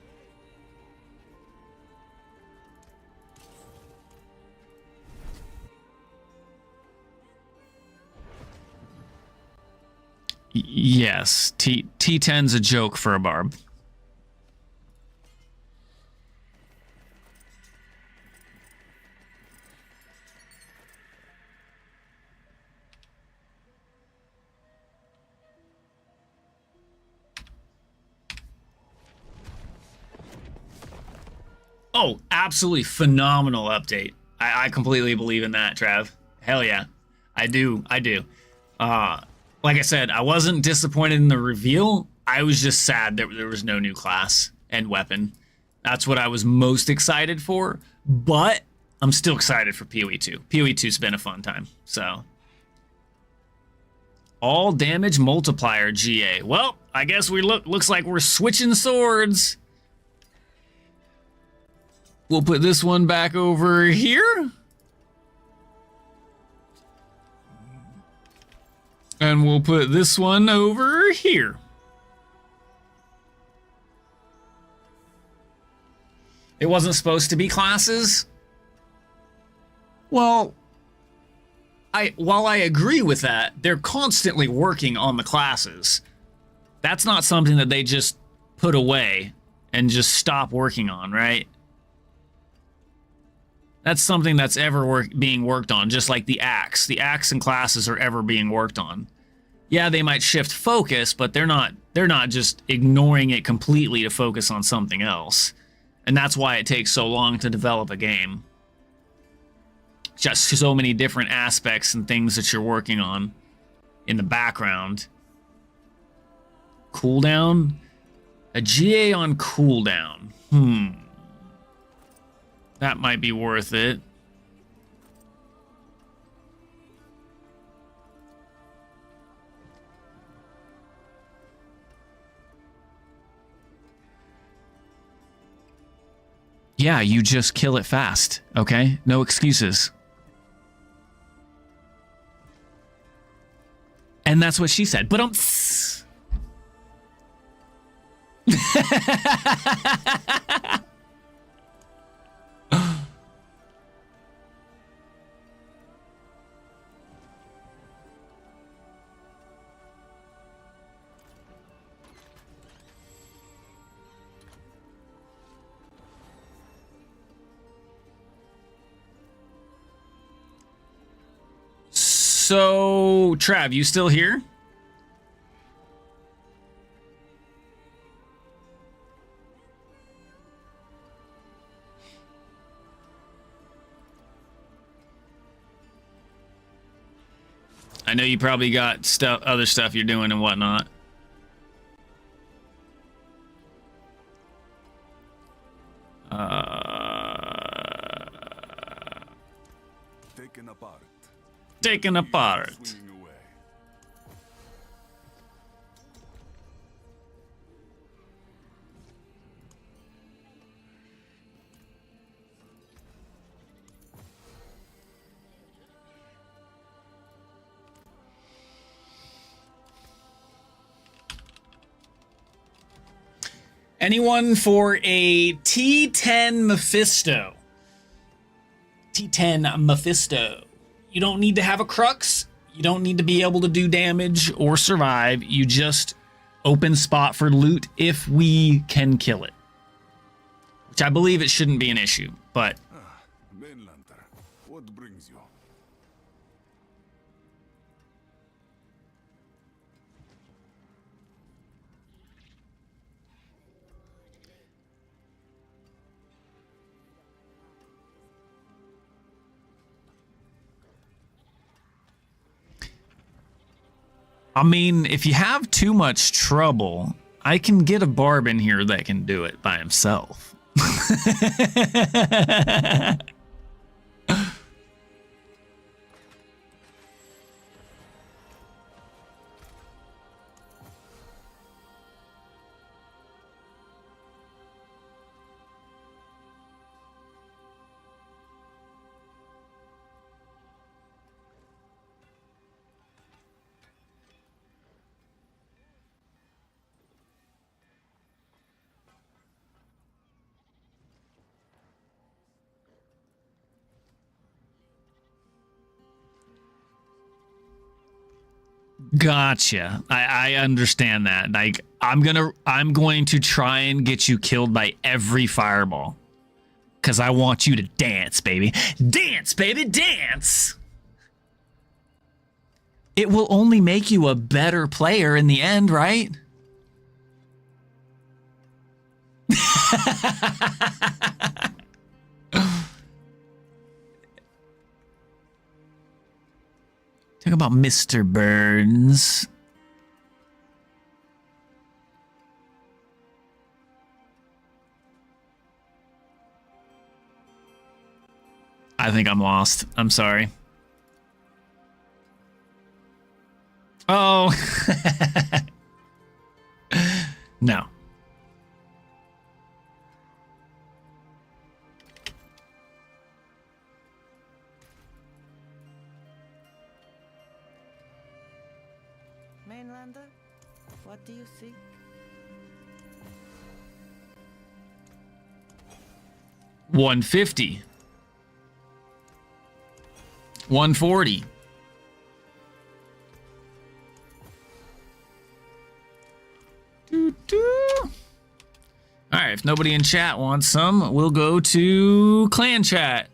[SPEAKER 1] Yes, T10's a joke for a barb. Oh, absolutely phenomenal update. I completely believe in that, Trav. Hell yeah. I do. Like I said, I wasn't disappointed in the reveal. I was just sad that there was no new class and weapon. That's what I was most excited for. But I'm still excited for PoE 2. PoE 2's been a fun time. So, all damage multiplier GA. Well, I guess looks like we're switching swords. We'll put this one back over here. And we'll put this one over here. It wasn't supposed to be classes. Well, while I agree with that, they're constantly working on the classes. That's not something that they just put away and just stop working on, right? That's something that's ever being worked on, just like the axe. The axe and classes are ever being worked on. Yeah, they might shift focus, but they're not just ignoring it completely to focus on something else. And that's why it takes so long to develop a game. Just so many different aspects and things that you're working on in the background. Cooldown? A GA on cooldown. That might be worth it. Yeah, you just kill it fast, okay? No excuses. And that's what she said. But So, Trav, you still here? I know you probably got other stuff you're doing and whatnot. Taken apart. Anyone for a T10 Mephisto? T10 Mephisto. You don't need to have a crux. You don't need to be able to do damage or survive. You just open spot for loot if we can kill it. Which I believe it shouldn't be an issue, but...
[SPEAKER 6] Mainlander, what brings you?
[SPEAKER 1] I mean, if you have too much trouble, I can get a barb in here that can do it by himself. Gotcha. I understand that. Like, I'm going to try and get you killed by every fireball. 'Cause I want you to dance, baby. Dance, baby, dance! It will only make you a better player in the end, right? Talk about Mr. Burns. I think I'm lost. I'm sorry. Oh. No.
[SPEAKER 9] Mainlander, what do you seek?
[SPEAKER 1] $150. $140. All right, if nobody in chat wants some, we'll go to clan chat.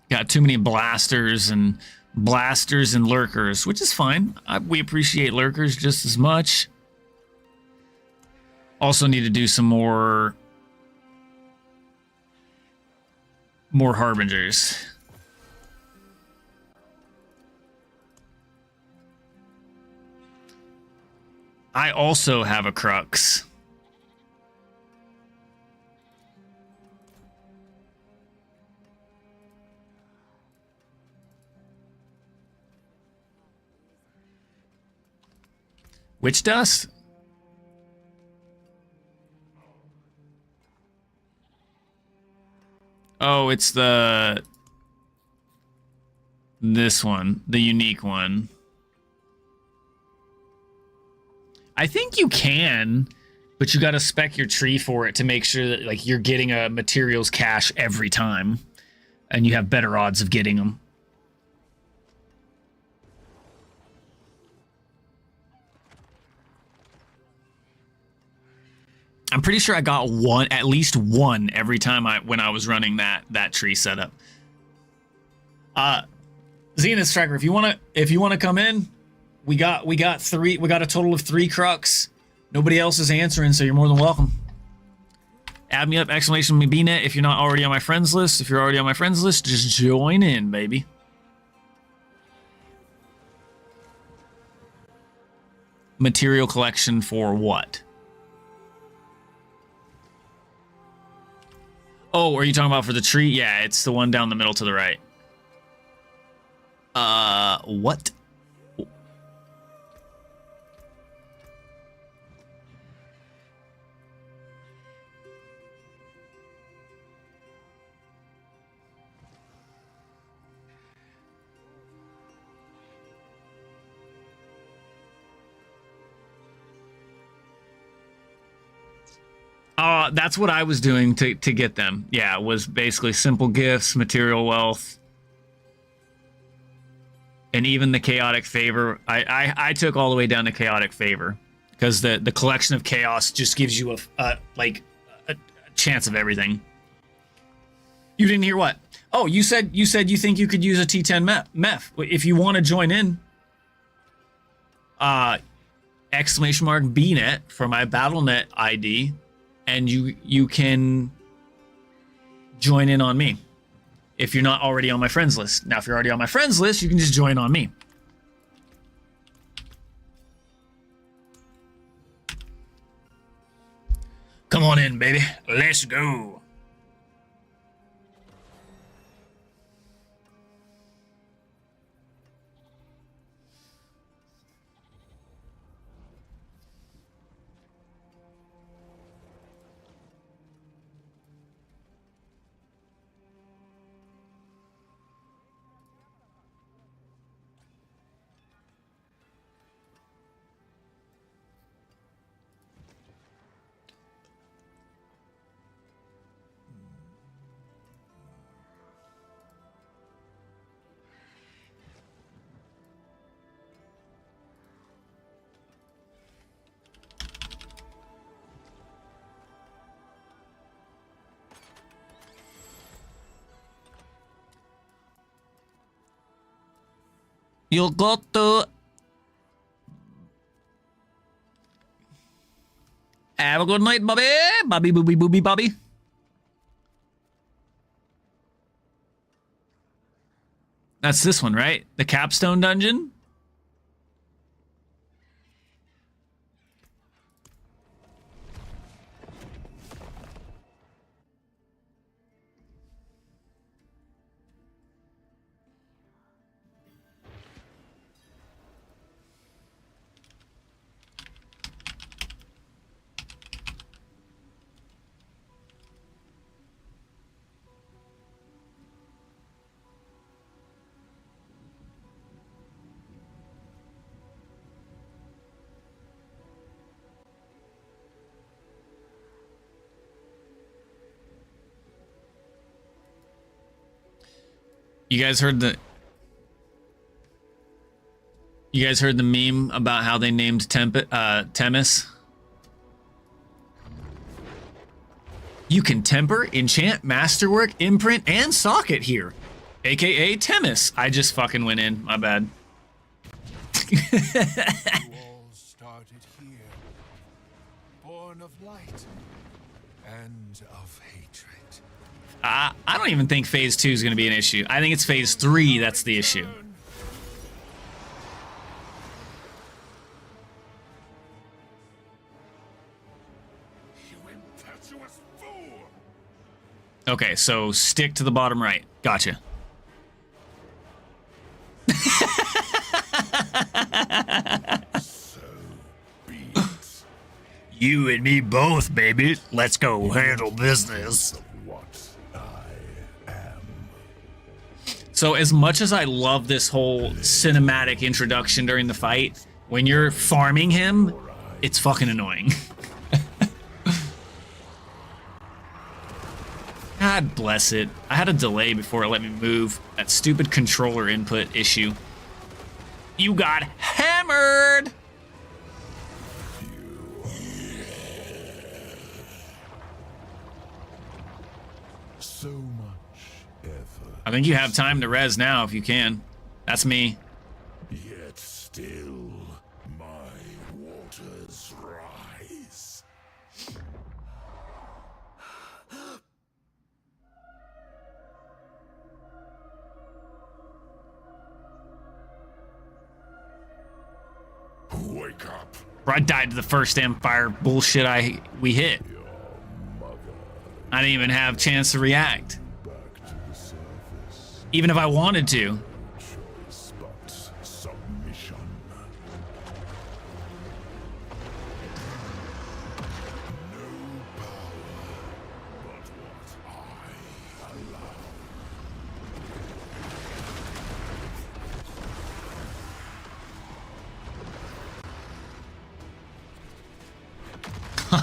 [SPEAKER 1] Got too many blasters and lurkers, which is fine. We appreciate lurkers just as much. Also need to do some more harbingers. I also have a crux. Witch dust? Oh, it's this one, the unique one. I think you can, but you got to spec your tree for it to make sure that like you're getting a materials cache every time, and you have better odds of getting them. I'm pretty sure I got one, at least one, every time when I was running that tree setup. Zenith Striker, if you wanna come in, we got a total of 3 crux. Nobody else is answering, so you're more than welcome. Add me up, !BNet, if you're not already on my friends list. If you're already on my friends list, just join in, baby. Material collection for what? Oh, are you talking about for the tree? Yeah, it's the one down the middle to the right. What? That's what I was doing to get them. Yeah, it was basically simple gifts, material wealth, and even the chaotic favor. I took all the way down to chaotic favor because the collection of chaos just gives you a chance of everything. You didn't hear what? Oh, you said you think you could use a T10 meth if you want to join in. Exclamation mark BNet for my BattleNet ID, and you can join in on me if you're not already on my friends list. Now, if you're already on my friends list, you can just join on me. Come on in, baby. Let's go. You got to have a good night, Bobby. Bobby, booby, booby, Bobby. That's this one, right? The capstone dungeon? You guys heard the meme about how they named Temis? You can temper, enchant, masterwork, imprint, and socket here. AKA Temis. I just fucking went in. My bad.
[SPEAKER 3] You all started here, born of light and of hatred.
[SPEAKER 1] I don't even think phase 2 is going to be an issue. I think it's phase 3 that's the issue.
[SPEAKER 3] You impetuous fool!
[SPEAKER 1] Okay, so stick to the bottom right. Gotcha.
[SPEAKER 3] So be it.
[SPEAKER 1] You and me both, baby. Let's go handle business.
[SPEAKER 3] What I am.
[SPEAKER 1] So as much as I love this whole cinematic introduction during the fight, when you're farming him, it's fucking annoying. God bless it. I had a delay before it let me move. That stupid controller input issue. You got hammered!
[SPEAKER 3] So much effort.
[SPEAKER 1] I think you have time to res now if you can. That's me.
[SPEAKER 3] Yet still, my waters rise. Wake up.
[SPEAKER 1] I died to the first Empire bullshit we hit. I didn't even have a chance to react.
[SPEAKER 3] Back to the surface.
[SPEAKER 1] Even if I wanted to.
[SPEAKER 3] Choice but submission. No power but what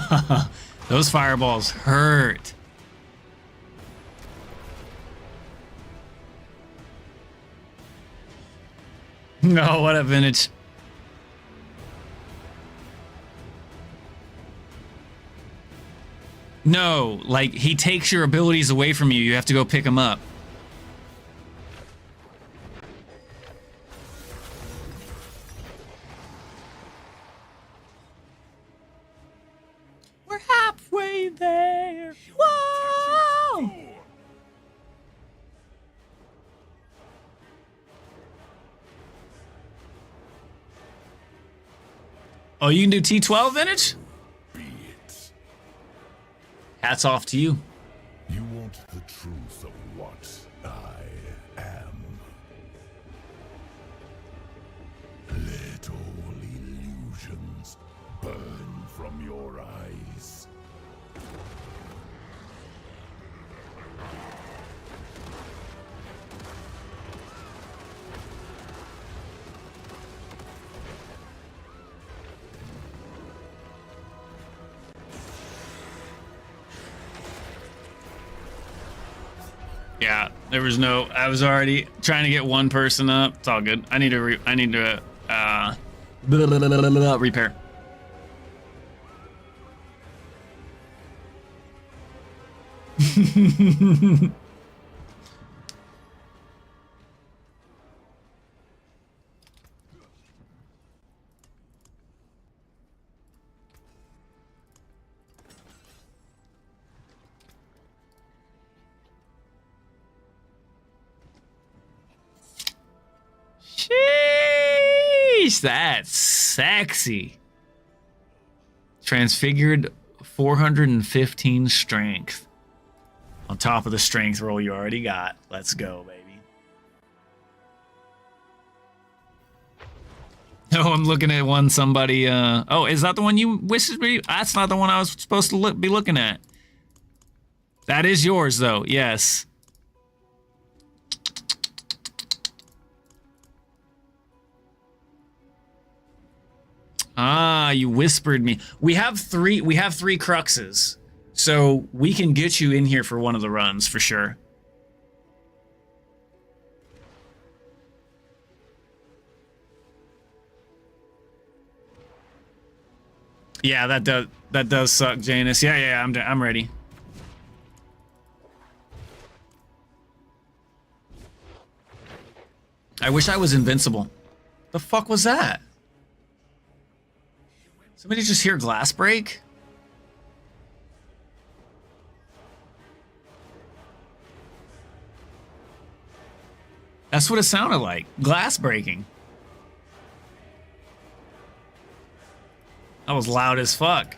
[SPEAKER 3] I allow.
[SPEAKER 1] Those fireballs hurt. No, what a vintage. No, like he takes your abilities away from you. You have to go pick him up. We're halfway there. Whoa! Oh, you can do T12 vintage?
[SPEAKER 3] Be it.
[SPEAKER 1] Hats off to you.
[SPEAKER 3] You want the truth of what I am. Let all illusions burn from your eyes.
[SPEAKER 1] Yeah, there was no. I was already trying to get one person up. It's all good. I need to. Repair. Sheesh, that's sexy. Transfigured 415 strength. On top of the strength roll you already got. Let's go, baby. Oh, I'm looking at one somebody, oh, is that the one you wished me? That's not the one I was supposed to be looking at. That is yours, though, yes. Ah, you whispered me. We have three cruxes. So we can get you in here for one of the runs for sure. Yeah, that does suck, Janus. Yeah, I'm ready. I wish I was invincible. The fuck was that? Somebody just hear glass break? That's what it sounded like. Glass breaking. That was loud as fuck.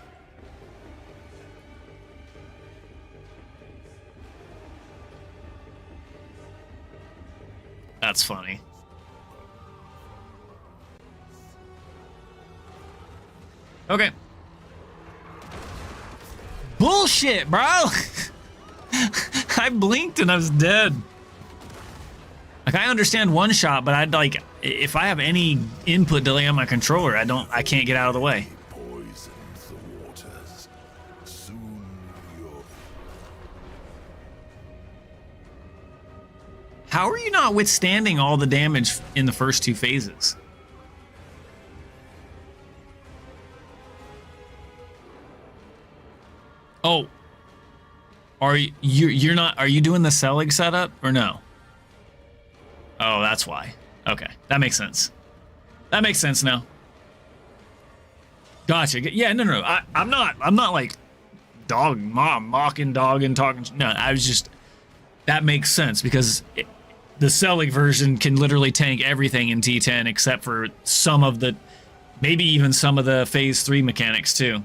[SPEAKER 1] That's funny. Okay. Bullshit, bro. I blinked and I was dead. Like, I understand one shot, but I'd like, if I have any input delay on my controller, I can't get out of the way.
[SPEAKER 3] Poisons the waters. Soon you'll...
[SPEAKER 1] How are you not withstanding all the damage in the first two phases? Oh, are you're not? Are you doing the Selig setup or no? Oh, that's why. Okay, that makes sense. That makes sense now. Gotcha. Yeah, no. I'm not like mocking, dogging, talking. No, I was just. That makes sense because the Selig version can literally tank everything in T10 except for some of the, maybe even some of the Phase 3 mechanics too.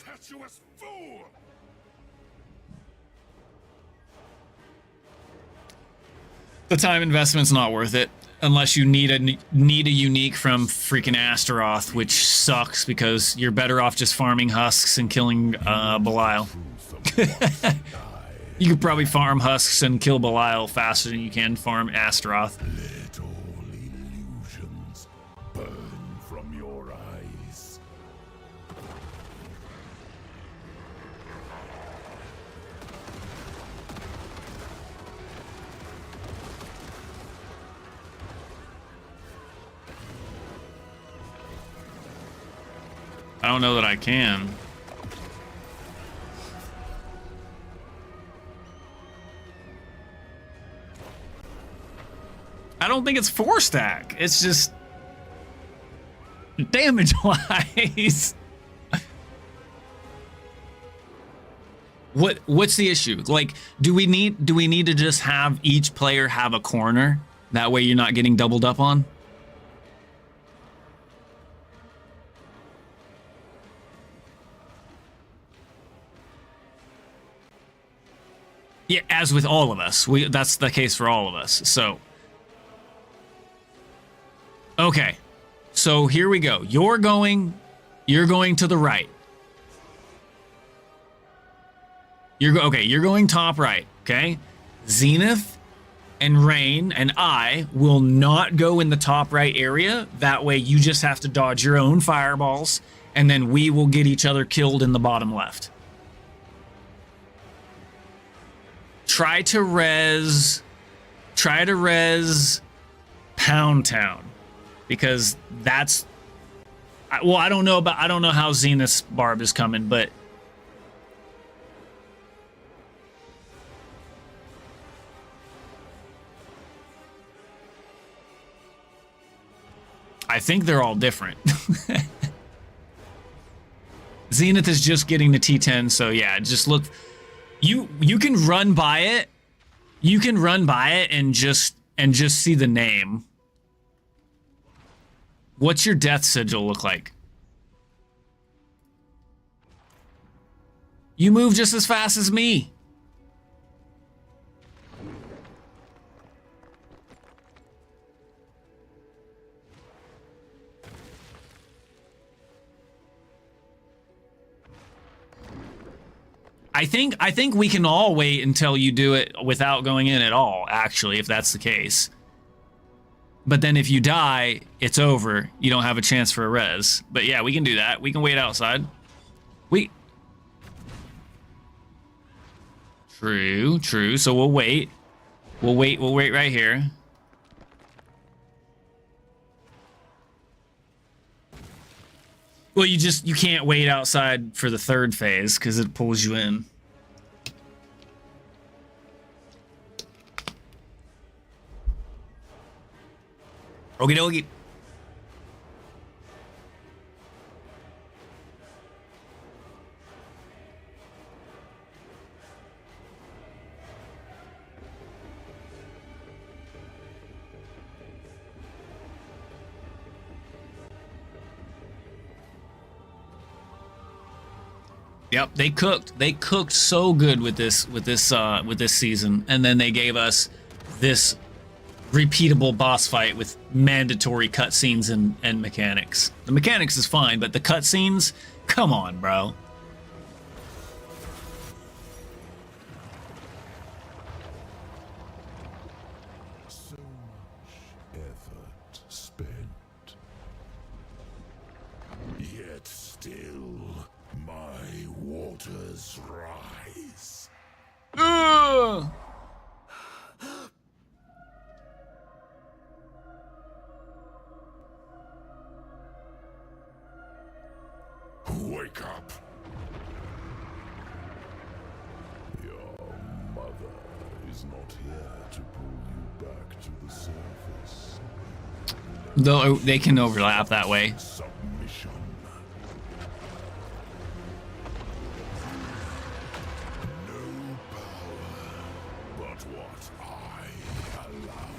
[SPEAKER 3] Impetuous fool!
[SPEAKER 1] The time investment's not worth it. Unless you need a unique from freaking Astaroth, which sucks because you're better off just farming husks and killing Belial. You could probably farm husks and kill Belial faster than you can farm Astaroth.
[SPEAKER 3] Let all illusions burn from your eyes.
[SPEAKER 1] I don't know that I can. I don't think it's 4-stack. It's just damage-wise. What's the issue? Like, do we need to just have each player have a corner? That way you're not getting doubled up on? Yeah, as with all of us. That's the case for all of us. So okay. So here we go. You're going to the right. You're going top right, okay? Zenith and Rain and I will not go in the top right area. That way you just have to dodge your own fireballs, and then we will get each other killed in the bottom left. Try to res Pound Town, because that's, well, I don't know how Zenith's Barb is coming, but I think they're all different. Zenith is just getting the T10, so yeah, just look. You can run by it. You can run by it and just see the name. What's your death sigil look like? You move just as fast as me. I think we can all wait until you do it without going in at all, actually, if that's the case. But then if you die, it's over. You don't have a chance for a res. But yeah, we can do that. We can wait outside. True. So we'll wait. We'll wait right here. Well, you can't wait outside for the third phase because it pulls you in. Okie dokie. Yep, they cooked so good with this season, and then they gave us this repeatable boss fight with mandatory cutscenes and mechanics. The mechanics is fine, but the cutscenes, come on, bro.
[SPEAKER 3] So much effort spent. Yet still, my waters rise.
[SPEAKER 1] Ugh.
[SPEAKER 3] Wake up! Your mother is not here to pull you back to the surface.
[SPEAKER 1] Though they can overlap that way.
[SPEAKER 3] Submission. No power but what I allow.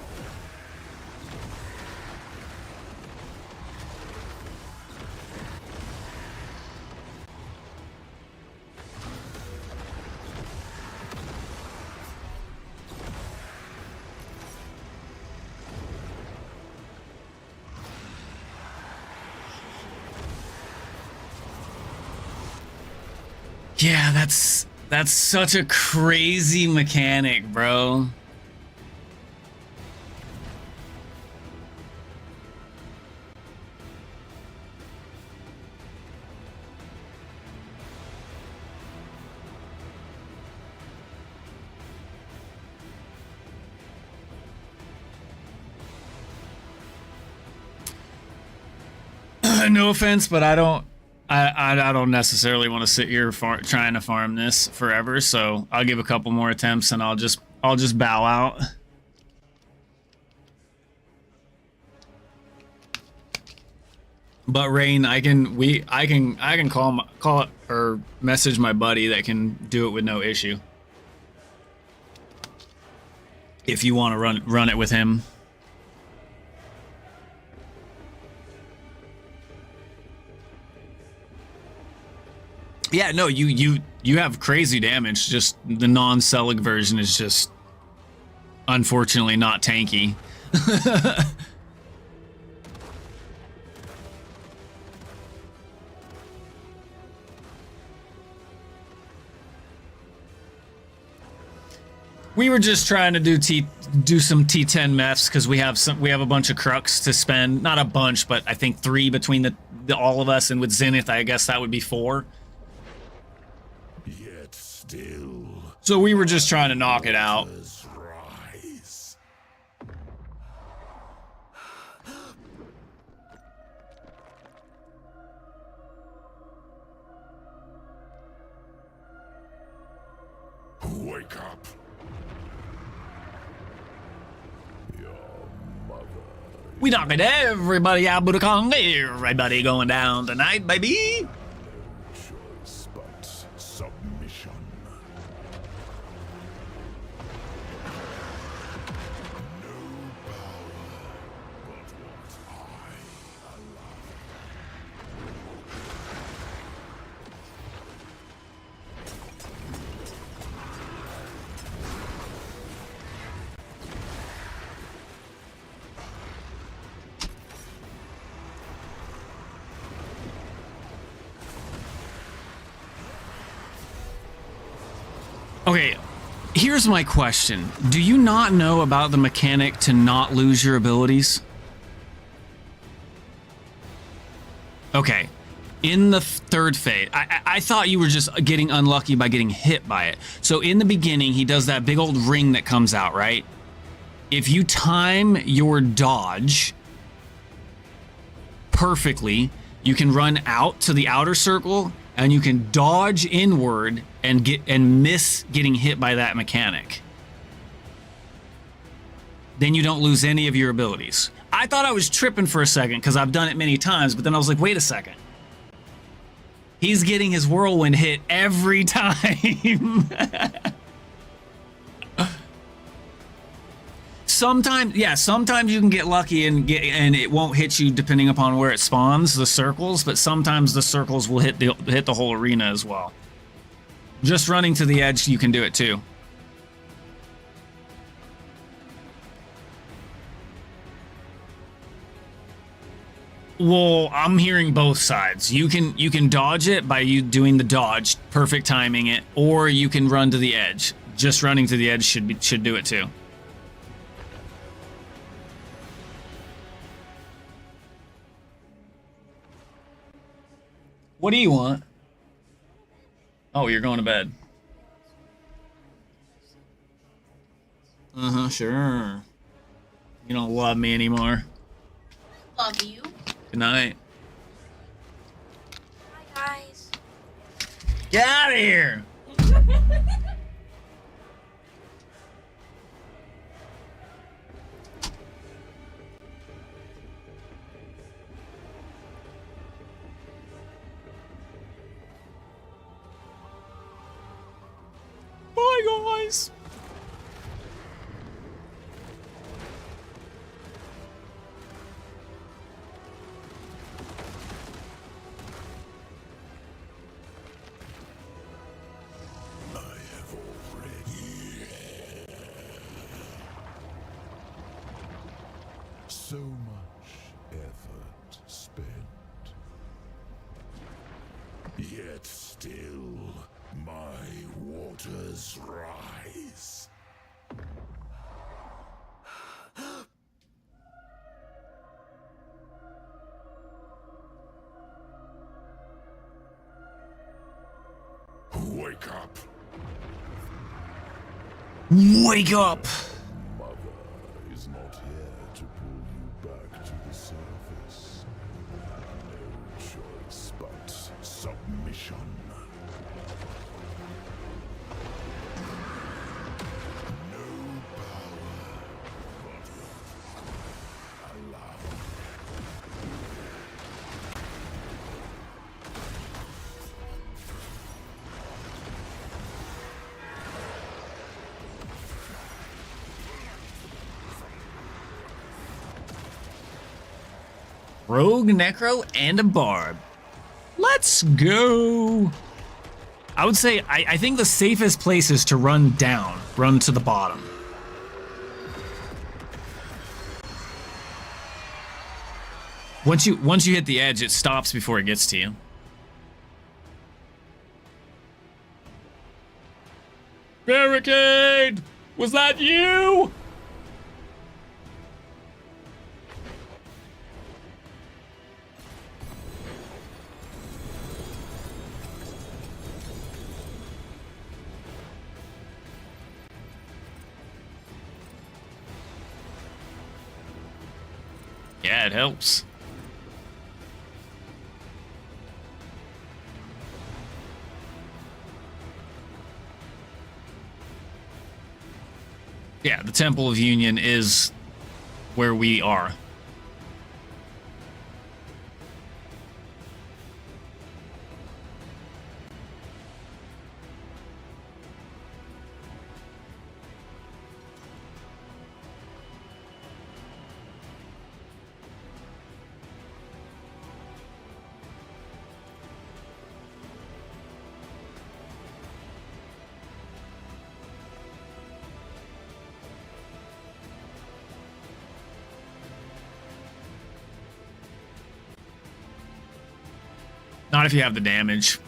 [SPEAKER 1] Yeah, that's such a crazy mechanic, bro. No offense, but I don't necessarily want to sit here trying to farm this forever. So I'll give a couple more attempts and I'll just bow out. But Rain, I can call or message my buddy that can do it with no issue. If you want to run it with him. Yeah, no, you have crazy damage. Just the non-Selig version is just unfortunately not tanky. We were just trying to do some T10 meths because we have a bunch of crux to spend. Not a bunch, but I think 3 between the all of us, and with Zenith, I guess that would be 4.
[SPEAKER 3] Yet still.
[SPEAKER 1] So we were just trying to knock it out.
[SPEAKER 3] Rise. Wake up.
[SPEAKER 1] We knocking everybody out, Budakong. Everybody going down tonight, baby.
[SPEAKER 3] Choice but submission. No power but what I allow.
[SPEAKER 1] Okay, here's my question. Do you not know about the mechanic to not lose your abilities? Okay, in the third phase, I thought you were just getting unlucky by getting hit by it. So in the beginning, he does that big old ring that comes out, right? If you time your dodge perfectly, you can run out to the outer circle and you can dodge inward and miss getting hit by that mechanic. Then you don't lose any of your abilities. I thought I was tripping for a second because I've done it many times, but then I was like, wait a second. He's getting his whirlwind hit every time. Sometimes you can get lucky and it won't hit you depending upon where it spawns, the circles, but sometimes the circles will hit the whole arena as well. Just running to the edge, you can do it too. Well, I'm hearing both sides. You can dodge it by you doing the dodge, perfect timing it, or you can run to the edge. Just running to the edge should do it too. What do you want? Oh, you're going to bed. Uh-huh, sure. You don't love me anymore.
[SPEAKER 10] Love you.
[SPEAKER 1] Good night.
[SPEAKER 10] Hi, guys.
[SPEAKER 1] Get out of here! Bye, guys.
[SPEAKER 3] So much effort spent. Yet still waters rise. Wake up.
[SPEAKER 1] Wake up!
[SPEAKER 3] Mother is not here to pull you back to the surface. No choice but submission. No power but allow.
[SPEAKER 1] Rogue, Necro, and a Barb. Let's go! I would say, I think the safest place is to run down. Run to the bottom. Once you hit the edge, it stops before it gets to you. Barricade! Was that you? Yeah, it helps. Yeah, the Temple of Union is where we are. Not if you have the damage.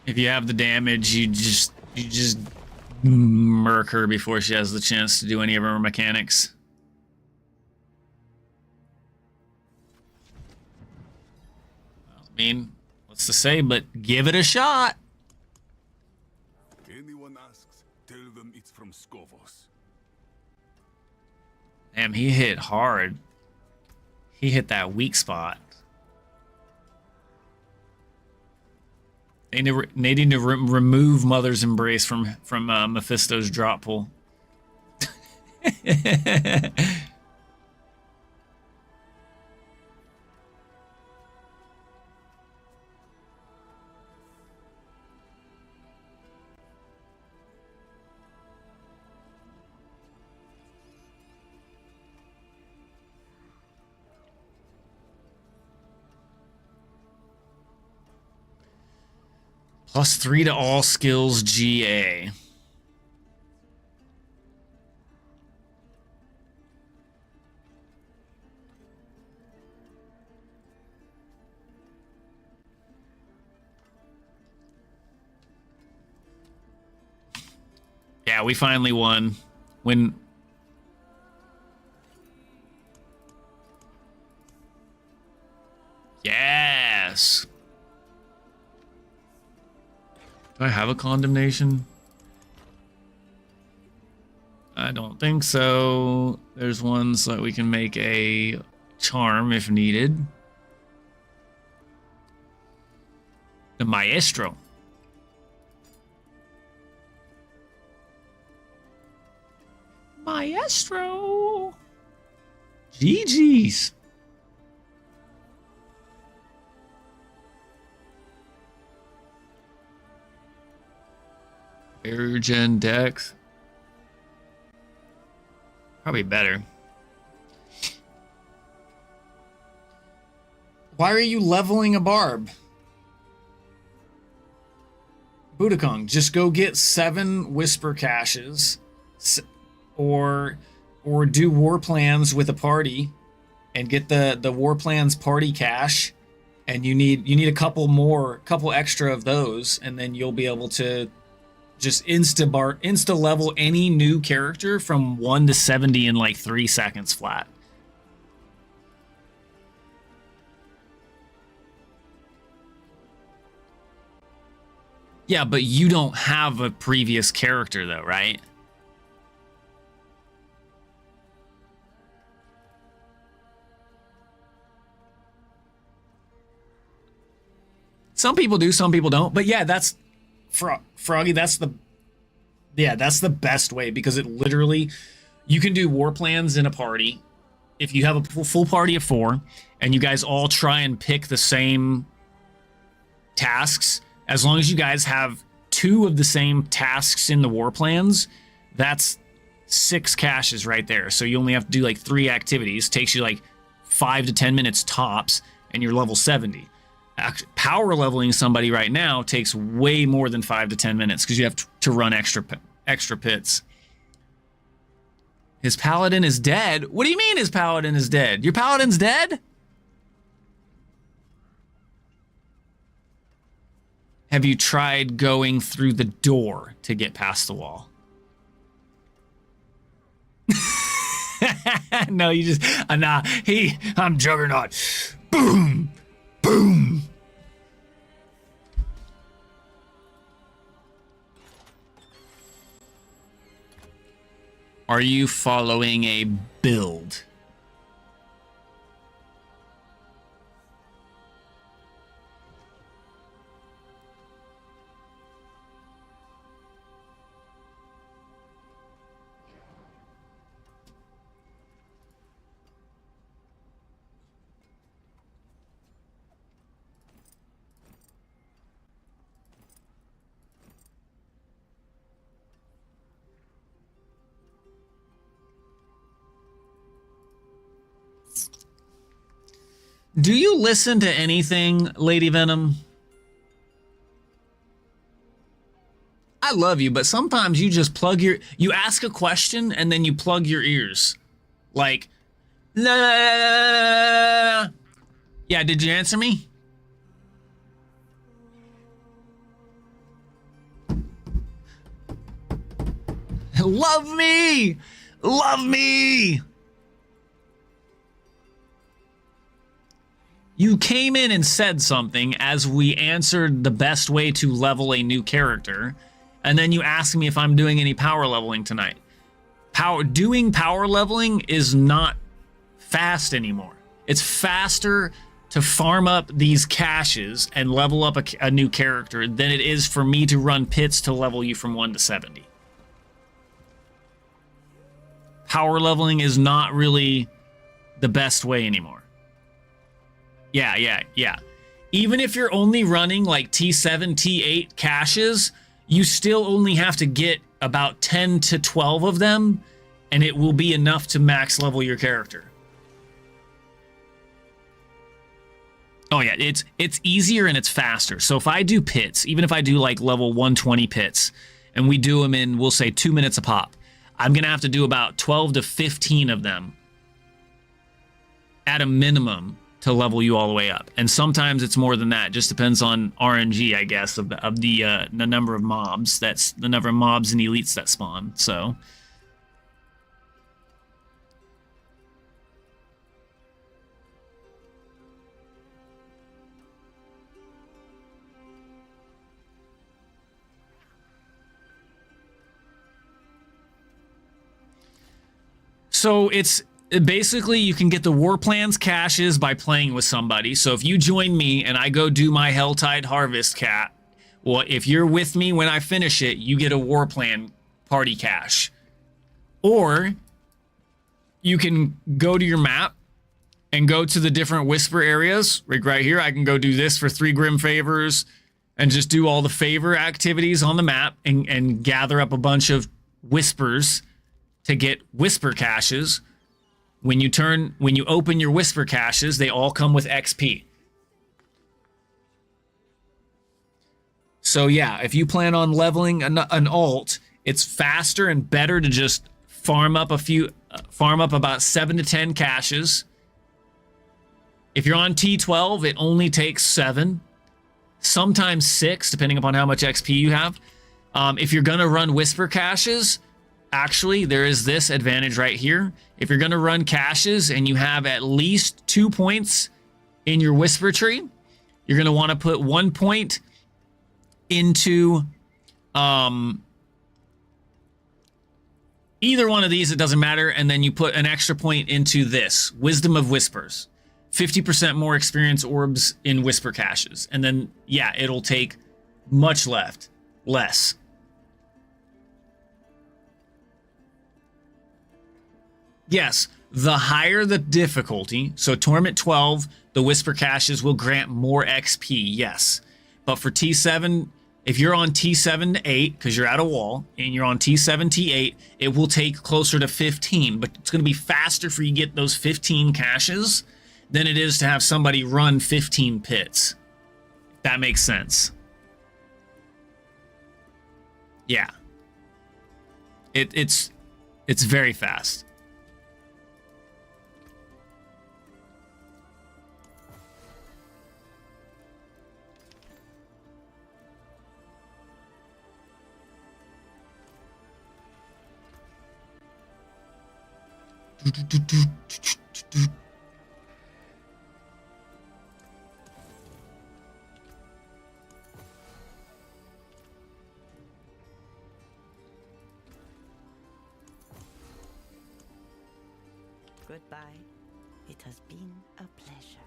[SPEAKER 1] If you have the damage, you just murk her before she has the chance to do any of her mechanics. I mean, what's to say, but give it a shot.
[SPEAKER 6] Anyone asks, tell them it's from Skovos.
[SPEAKER 1] Damn, he hit hard. He hit that weak spot. They need to remove Mother's Embrace from Mephisto's drop pool. +3 to all skills GA. Yeah, we finally won. When yes. Do I have a condemnation? I don't think so. There's one so that we can make a charm if needed. The Maestro. Maestro. GG's. Aerogen Dex. Probably better. Why are you leveling a Barb? Budokong, just go get 7 Whisper Caches. Or do War Plans with a party and get the War Plans party cache and you need a couple extra of those, and then you'll be able to just insta level any new character from 1 to 70 in like 3 seconds flat. Yeah, but you don't have a previous character though, right? Some people do, some people don't. But yeah, that's Froggy, that's the best way, because it literally, you can do war plans in a party. If you have a full party of 4 and you guys all try and pick the same tasks, as long as you guys have 2 of the same tasks in the war plans, that's 6 caches right there. So you only have to do like 3 activities. Takes you like 5 to 10 minutes tops, and you're level 70. Power leveling somebody right now takes way more than 5 to 10 minutes because you have to run extra pits. His paladin is dead? What do you mean his paladin is dead? Your paladin's dead? Have you tried going through the door to get past the wall? No, you just... nah, I'm Juggernaut. Boom! Boom! Are you following a build? Do you listen to anything, Lady Venom? I love you, but sometimes you just you ask a question and then you plug your ears. Like, la, la, la, la, la. Yeah, did you answer me? Love me! Love me! You came in and said something as we answered the best way to level a new character, and then you asked me if I'm doing any power leveling tonight. Doing power leveling is not fast anymore. It's faster to farm up these caches and level up a new character than it is for me to run pits to level you from 1 to 70. Power leveling is not really the best way anymore. Yeah. Even if you're only running like T7, T8 caches, you still only have to get about 10 to 12 of them, and it will be enough to max level your character. Oh yeah, it's easier and it's faster. So if I do pits, even if I do like level 120 pits, and we do them in, we'll say 2 minutes a pop, I'm gonna have to do about 12 to 15 of them at a minimum to level you all the way up. And sometimes it's more than that. Just depends on RNG, I guess, of the number of mobs. That's the number of mobs and elites that spawn. So it's basically, you can get the War Plans caches by playing with somebody. So if you join me and I go do my Helltide Harvest cat, well, if you're with me when I finish it, you get a War Plan party cache. Or you can go to your map and go to the different whisper areas. Like right here, I can go do this for 3 Grim Favors and just do all the favor activities on the map and gather up a bunch of whispers to get whisper caches. When you open your whisper caches, they all come with XP. So yeah, if you plan on leveling an alt, it's faster and better to just farm up about 7 to 10 caches, If you're on T12, it only takes 7, sometimes 6, depending upon how much XP you have. If you're going to run Whisper caches, actually, there is this advantage right here. If you're going to run caches and you have at least 2 points in your Whisper tree, you're going to want to put 1 point into either one of these, it doesn't matter, and then you put an extra point into this, Wisdom of Whispers. 50% more experience orbs in Whisper caches. And then, yeah, it'll take much less. Yes, the higher the difficulty, so Torment 12, the Whisper caches will grant more XP, yes. But for T7, if you're on T7 to 8, because you're at a wall, and you're on T7, T8, it will take closer to 15, but it's going to be faster for you to get those 15 caches than it is to have somebody run 15 pits. If that makes sense. Yeah. It's very fast.
[SPEAKER 9] Goodbye. It has been a pleasure.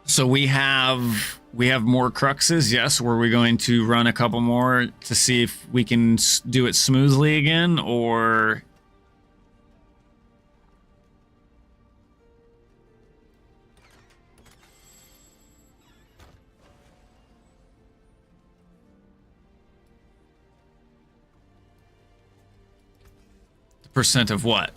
[SPEAKER 1] So we have more cruxes, yes. Were we going to run a couple more to see if we can do it smoothly again, or the percent of what?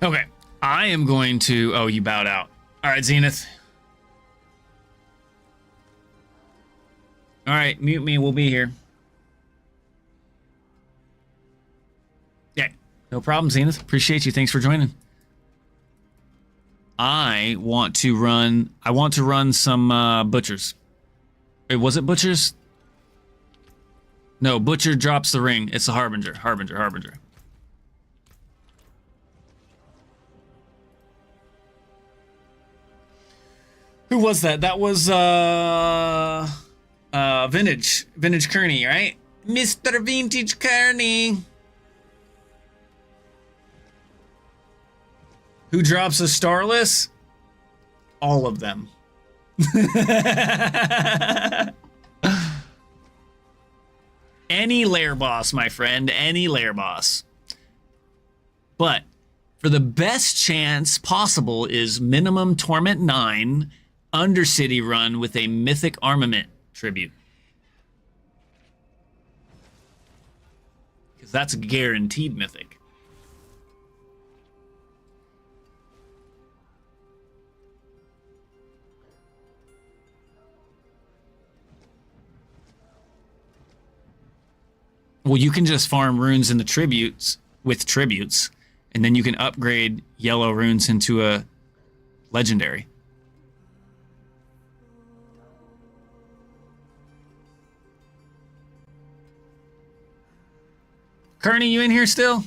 [SPEAKER 1] Okay, I am going to... Oh, you bowed out. All right, Zenith. All right, mute me. We'll be here. Yeah, no problem, Zenith. Appreciate you. Thanks for joining. I want to run some butchers. Wait, was it butchers? No, butcher drops the ring. It's the harbinger. Harbinger. Who was that? That was Vintage Kearney, right? Mr. Vintage Kearney. Who drops a starless? All of them. Any lair boss, my friend, any lair boss. But for the best chance possible is minimum Torment 9 Undercity run with a mythic armament tribute. Because that's a guaranteed mythic. Well, you can just farm runes in the tributes with tributes, and then you can upgrade yellow runes into a legendary. Kearney, you in here still?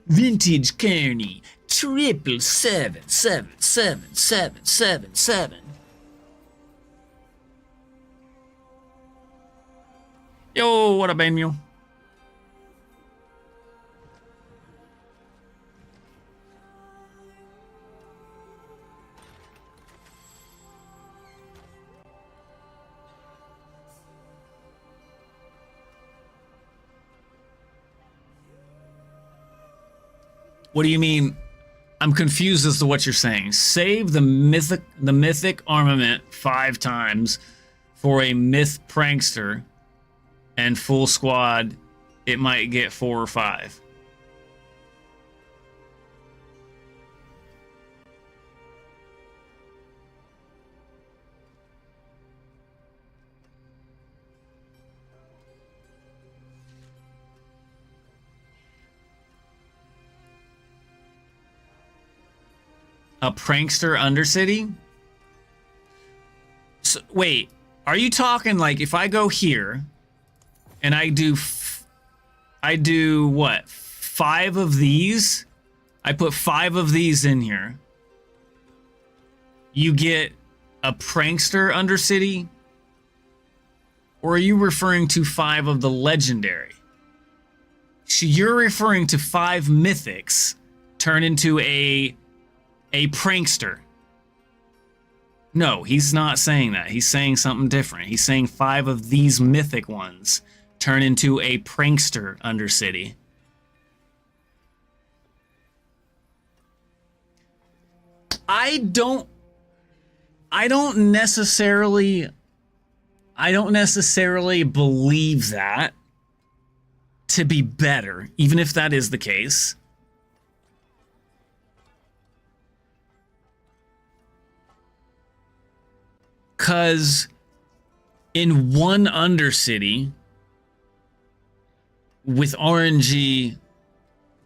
[SPEAKER 1] Vintage Kearney, 7777777. Yo, what up, Daniel? What do you mean? I'm confused as to what you're saying. Save the mythic armament 5 times for a myth prankster, and full squad, it might get 4 or 5. A prankster Undercity? So, wait, are you talking like if I go here and I do what? 5 of these? I put 5 of these in here. You get a prankster Undercity? Or are you referring to 5 of the legendary? So you're referring to 5 mythics turn into a prankster. No, he's not saying that. He's saying something different. He's saying 5 of these mythic ones turn into a prankster Undercity. I don't necessarily believe that to be better, even if that is the case. Because in one Undercity, with RNG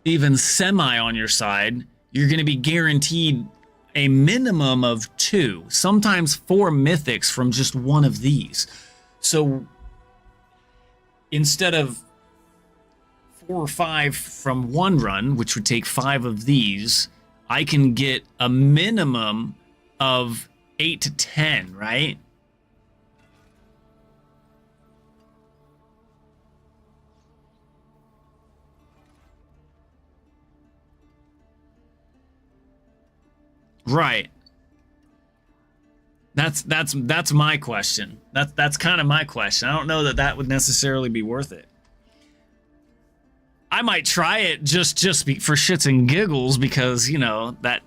[SPEAKER 1] even semi on your side, you're going to be guaranteed a minimum of 2, sometimes 4 mythics from just one of these. So instead of 4 or 5 from one run, which would take 5 of these, I can get a minimum of 8 to 10, right? Right. That's my question. That's kind of my question. I don't know that would necessarily be worth it. I might try it just for shits and giggles because, you know, that.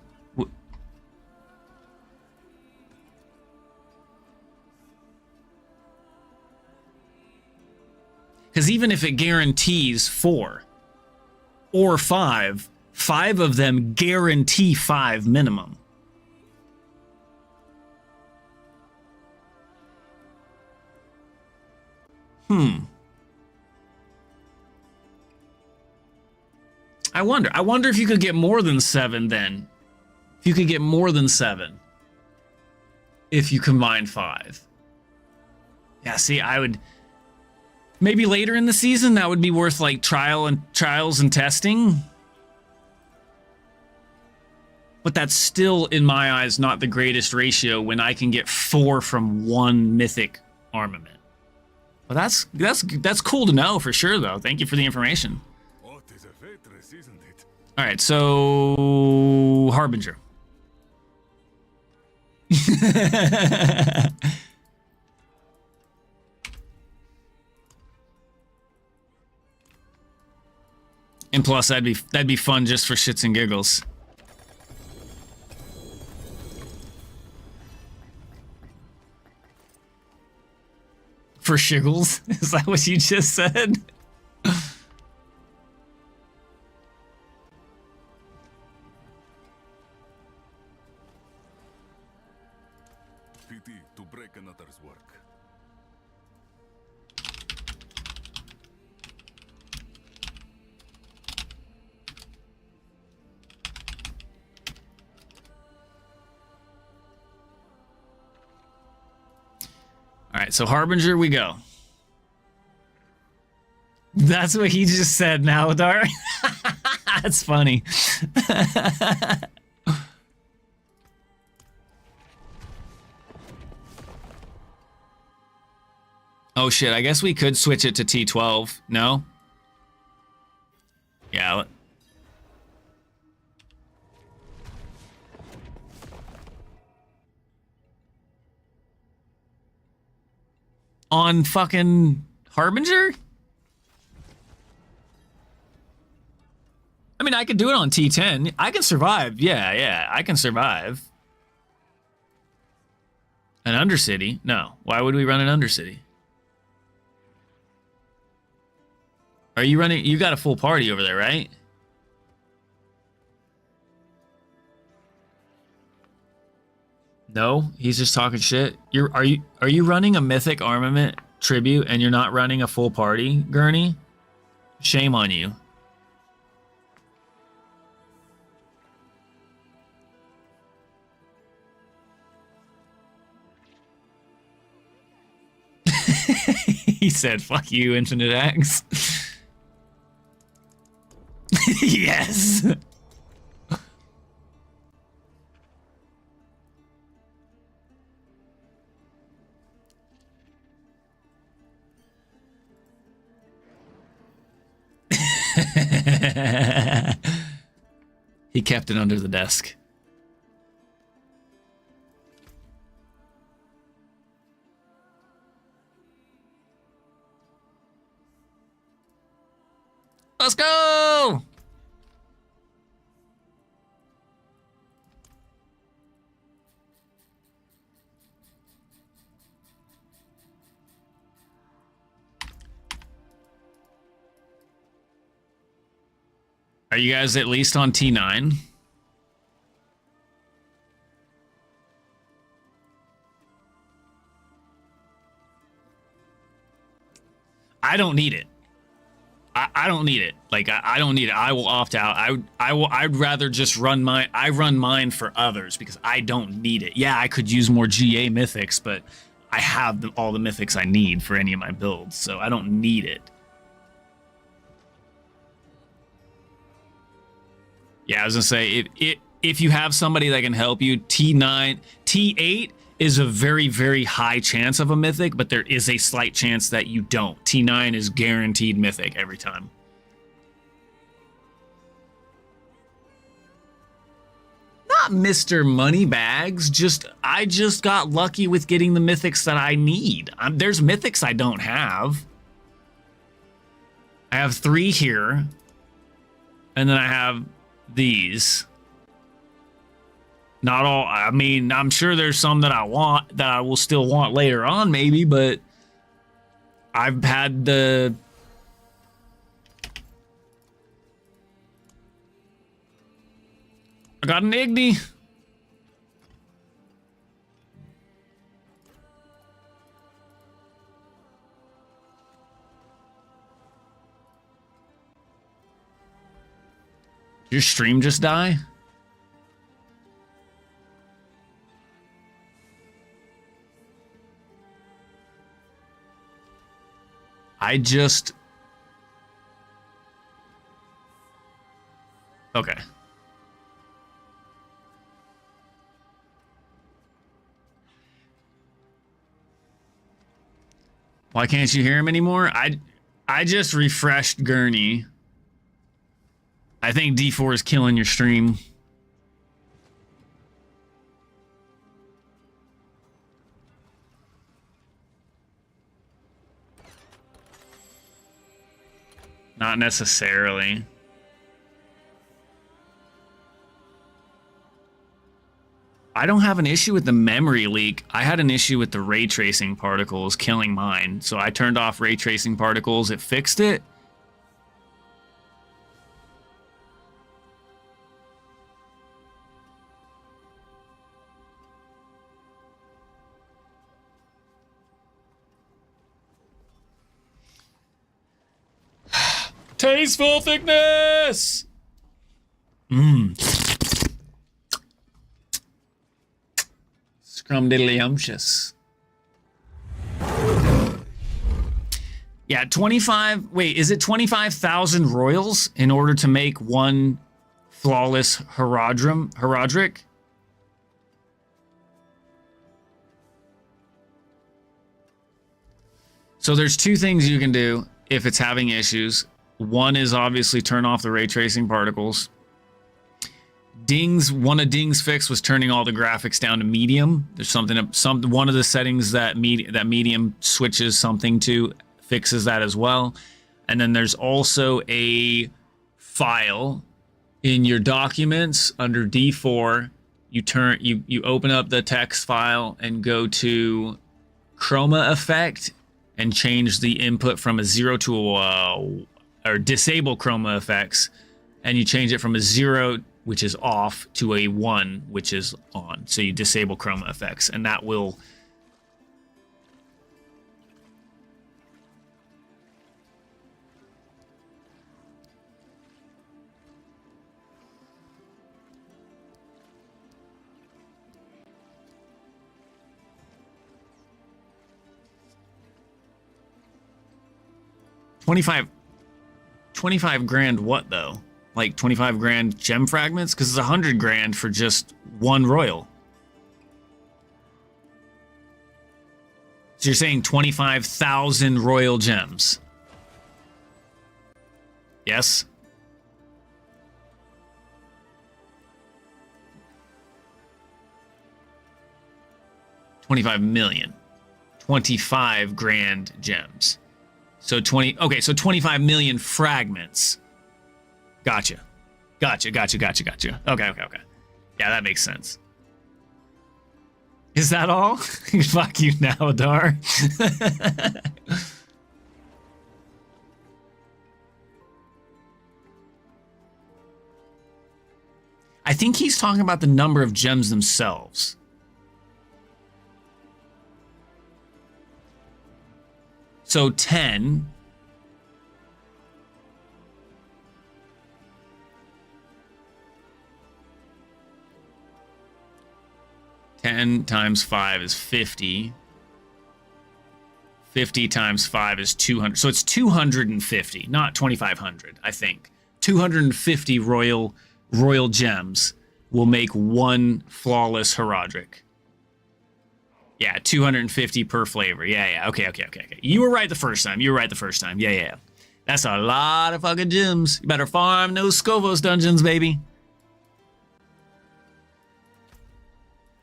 [SPEAKER 1] Because even if it guarantees 4 or 5, 5 of them guarantee 5 minimum. I wonder if you could get more than 7 then. If you could get more than 7. If you combine 5. Yeah, see, I would... Maybe later in the season, that would be worth like trials and testing. But that's still, in my eyes, not the greatest ratio when I can get 4 from one mythic armament. But that's cool to know for sure, though. Thank you for the information.
[SPEAKER 6] Oh, 'tis a fortress, isn't it?
[SPEAKER 1] All right, so Harbinger. And plus, that'd be fun just for shits and giggles. For shiggles? Is that what you just said?
[SPEAKER 6] Pity to break another's work.
[SPEAKER 1] All right, so Harbinger we go. That's what he just said now, Dar. That's funny. Oh shit, I guess we could switch it to T12. No? Yeah. On fucking Harbinger? I mean, I could do it on T10. I can survive. Yeah, I can survive. An Undercity? No. Why would we run an Undercity? Are you running? You got a full party over there, right? No, he's just talking shit. Are you running a mythic armament tribute and you're not running a full party, Gurney? Shame on you. He said, fuck you, Infinite X. Yes. He kept it under the desk. Let's go! Are you guys at least on T9? I don't need it. I don't need it. Like I don't need it. I will opt out. I'd rather just run mine. I run mine for others because I don't need it. Yeah, I could use more GA mythics, but I have all the mythics I need for any of my builds, so I don't need it. Yeah, I was gonna say if you have somebody that can help you, T9, T8 is a very, very high chance of a mythic, but there is a slight chance that you don't. T9 is guaranteed mythic every time. Not Mr. Moneybags, I just got lucky with getting the mythics that I need. There's mythics I don't have. I have 3 here, and then I have these. Not all. I mean, I'm sure there's some that I want that I will still want later on, maybe, but I've had the. I got an Igni. Did your stream just die? Okay. Why can't you hear him anymore? I just refreshed Gurney. I think D4 is killing your stream. Not necessarily. I don't have an issue with the memory leak. I had an issue with the ray tracing particles killing mine. So I turned off ray tracing particles. It fixed it. Tasteful thickness! Scrumdiddlyumptious. Yeah, 25... Wait, is it 25,000 royals in order to make one flawless Herodric? So there's 2 things you can do if it's having issues. One is obviously turn off the ray tracing particles. One of Ding's fix was turning all the graphics down to medium. There's one of the settings that medium switches something to fixes that as well. And then there's also a file in your documents under D4, you open up the text file and go to chroma effect and change the input from a 0 to a or disable chroma effects, and you change it from a 0, which is off, to a 1, which is on. So you disable chroma effects, and that will $25 grand what though? Like 25 grand gem fragments? Because it's 100 grand for just one royal. So you're saying 25,000 royal gems? Yes? $25 million. 25 grand gems. So 25 million fragments. Gotcha. Okay. Yeah, that makes sense. Is that all? Fuck you now, Adar. I think he's talking about the number of gems themselves. So 10. Ten times 5 is 50. 50 times 5 is 200. So it's 250, not 2,500, I think. 250 royal gems will make one flawless Herodric. Yeah, 250 per flavor. Yeah. Okay. You were right the first time. Yeah. That's a lot of fucking gems. You better farm those Scovos dungeons, baby.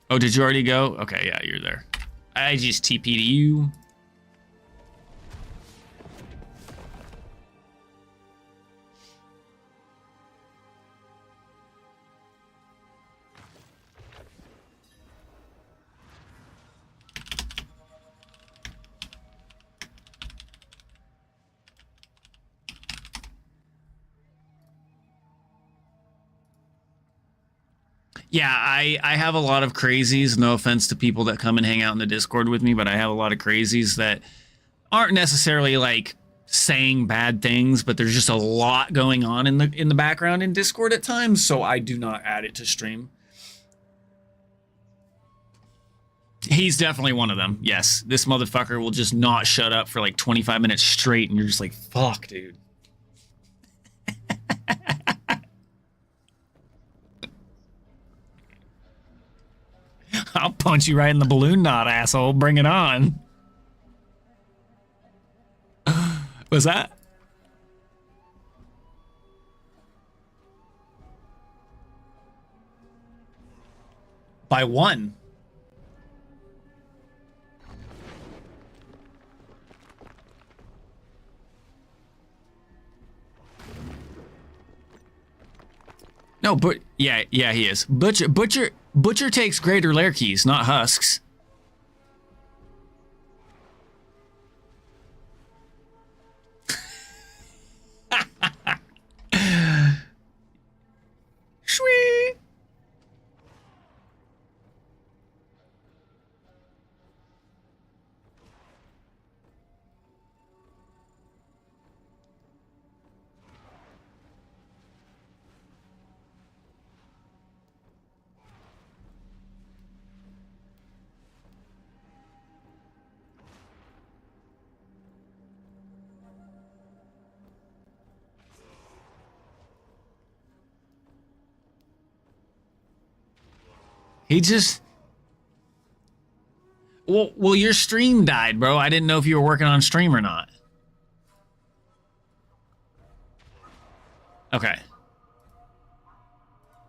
[SPEAKER 1] Oh, did you already go? Okay, yeah, you're there. I just TP to you. Yeah, I have a lot of crazies. No offense to people that come and hang out in the Discord with me, but I have a lot of crazies that aren't necessarily like saying bad things, but there's just a lot going on in the background in Discord at times, so I do not add it to stream. He's definitely one of them. Yes, this motherfucker will just not shut up for like 25 minutes straight, and you're just like, fuck, dude. I'll punch you right in the balloon knot, asshole. Bring it on. What's that? By one. No, but yeah, he is. Butcher takes greater lair keys, not husks. Sweet. He just... Well, your stream died, bro. I didn't know if you were working on stream or not. Okay.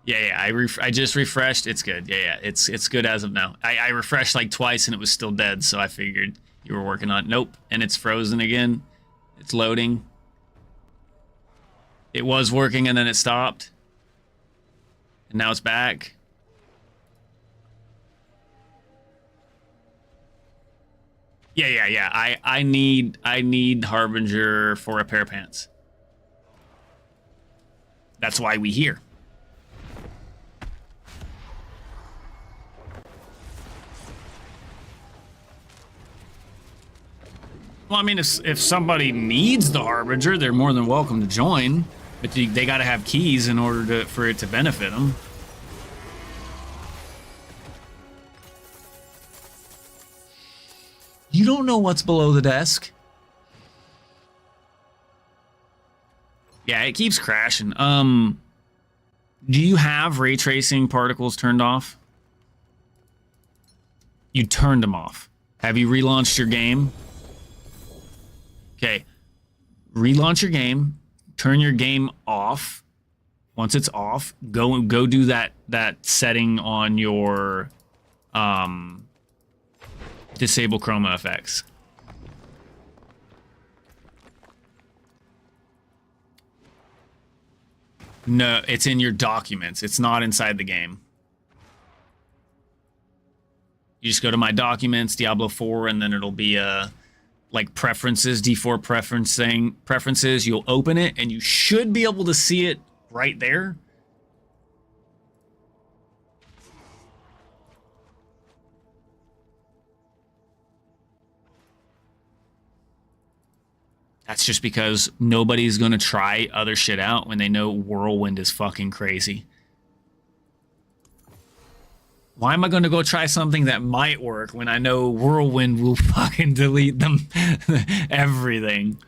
[SPEAKER 1] Yeah. I just refreshed. It's good. Yeah. It's good as of now. I refreshed like twice and it was still dead, so I figured you were working on it. Nope. And it's frozen again. It's loading. It was working and then it stopped. And now it's back. Yeah. I need Harbinger for a pair of pants. That's why we here. Well, I mean, if somebody needs the Harbinger, they're more than welcome to join, but they got to have keys in order for it to benefit them. You don't know what's below the desk. Yeah, it keeps crashing. Do you have ray tracing particles turned off? You turned them off. Have you relaunched your game? Okay. Relaunch your game. Turn your game off. Once it's off, go do that setting on your disable chroma effects. No, it's in your documents. It's not inside the game. You just go to my documents, Diablo 4, and then it'll be like preferences, D4 preferences. You'll open it, and you should be able to see it right there. That's just because nobody's going to try other shit out when they know Whirlwind is fucking crazy. Why am I going to go try something that might work when I know Whirlwind will fucking delete them everything?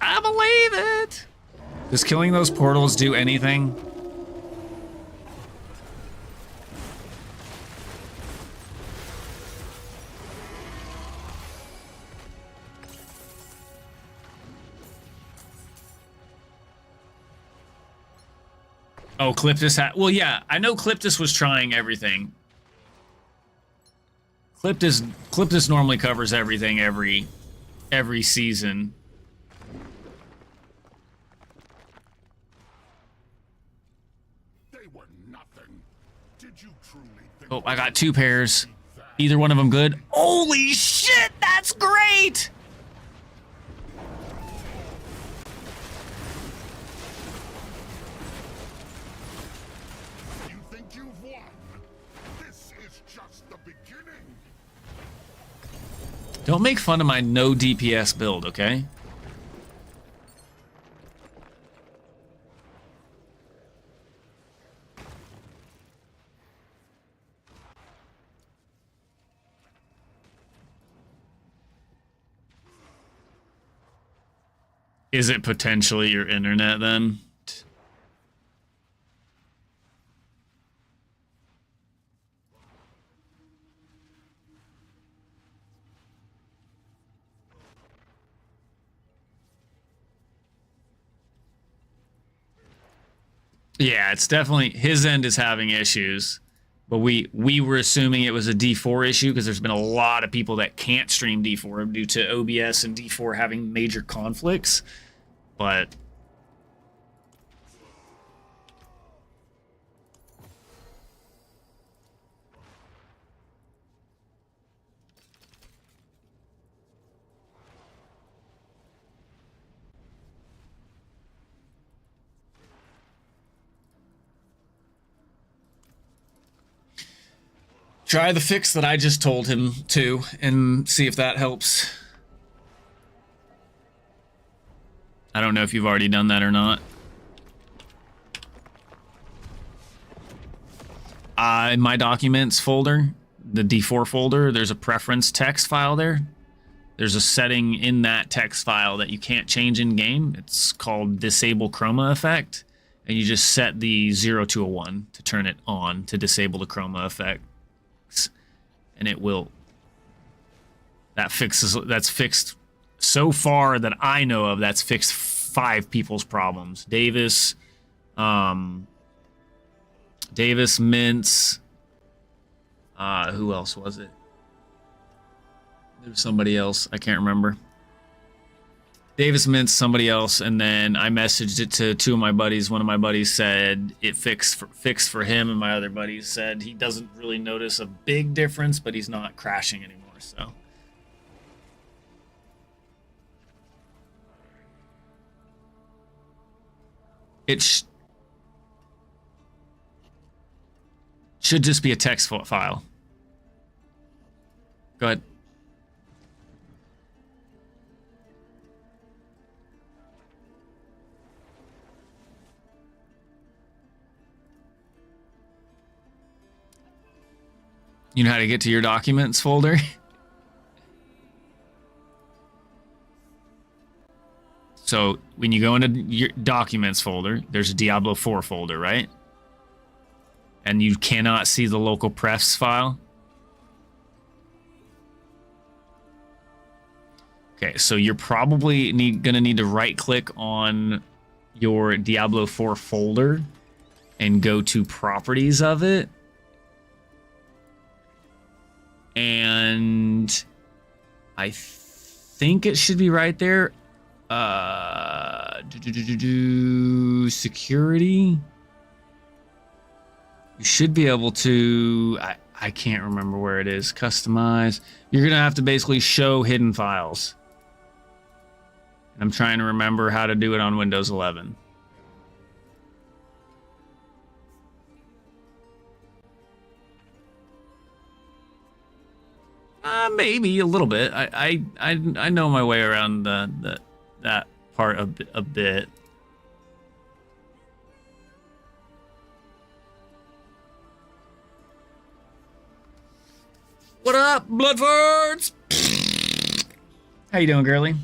[SPEAKER 1] I believe it. Does killing those portals do anything? Oh, Cliptus had... Well, yeah, I know Cliptus was trying everything. Cliptus normally covers everything every season. Oh, I got 2 pairs. Either one of them good. Holy shit, that's great!
[SPEAKER 3] You think you've won? This is just the beginning.
[SPEAKER 1] Don't make fun of my no DPS build, okay? Is it potentially your internet then? Yeah, it's definitely his end is having issues, but we were assuming it was a D4 issue because there's been a lot of people that can't stream D4 due to OBS and D4 having major conflicts. But try the fix that I just told him to and see if that helps. I don't know if you've already done that or not. In my documents folder, the D4 folder, there's a preference text file there. There's a setting in that text file that you can't change in game. It's called disable chroma effect. And you just set the 0 to a 1 to turn it on to disable the chroma effect. And it will... that's fixed so far that I know of. That's fixed 5 people's problems. Davis, Davis Mintz. Who else was it? There was somebody else. I can't remember. Davis Mintz, somebody else, and then I messaged it to two of my buddies. One of my buddies said it fixed for him, and my other buddy said he doesn't really notice a big difference, but he's not crashing anymore. So it should just be a text file. Go ahead. You know how to get to your documents folder? So when you go into your documents folder, there's a Diablo 4 folder, right? And you cannot see the local prefs file. Okay, so you're probably gonna need to right click on your Diablo 4 folder and go to properties of it. And I think it should be right there. Security. You should be able to. I can't remember where it is. Customize. You're gonna have to basically show hidden files. And I'm trying to remember how to do it on Windows 11. Maybe a little bit. I know my way around that part a bit. What up, Bloodfords? How you doing, girly?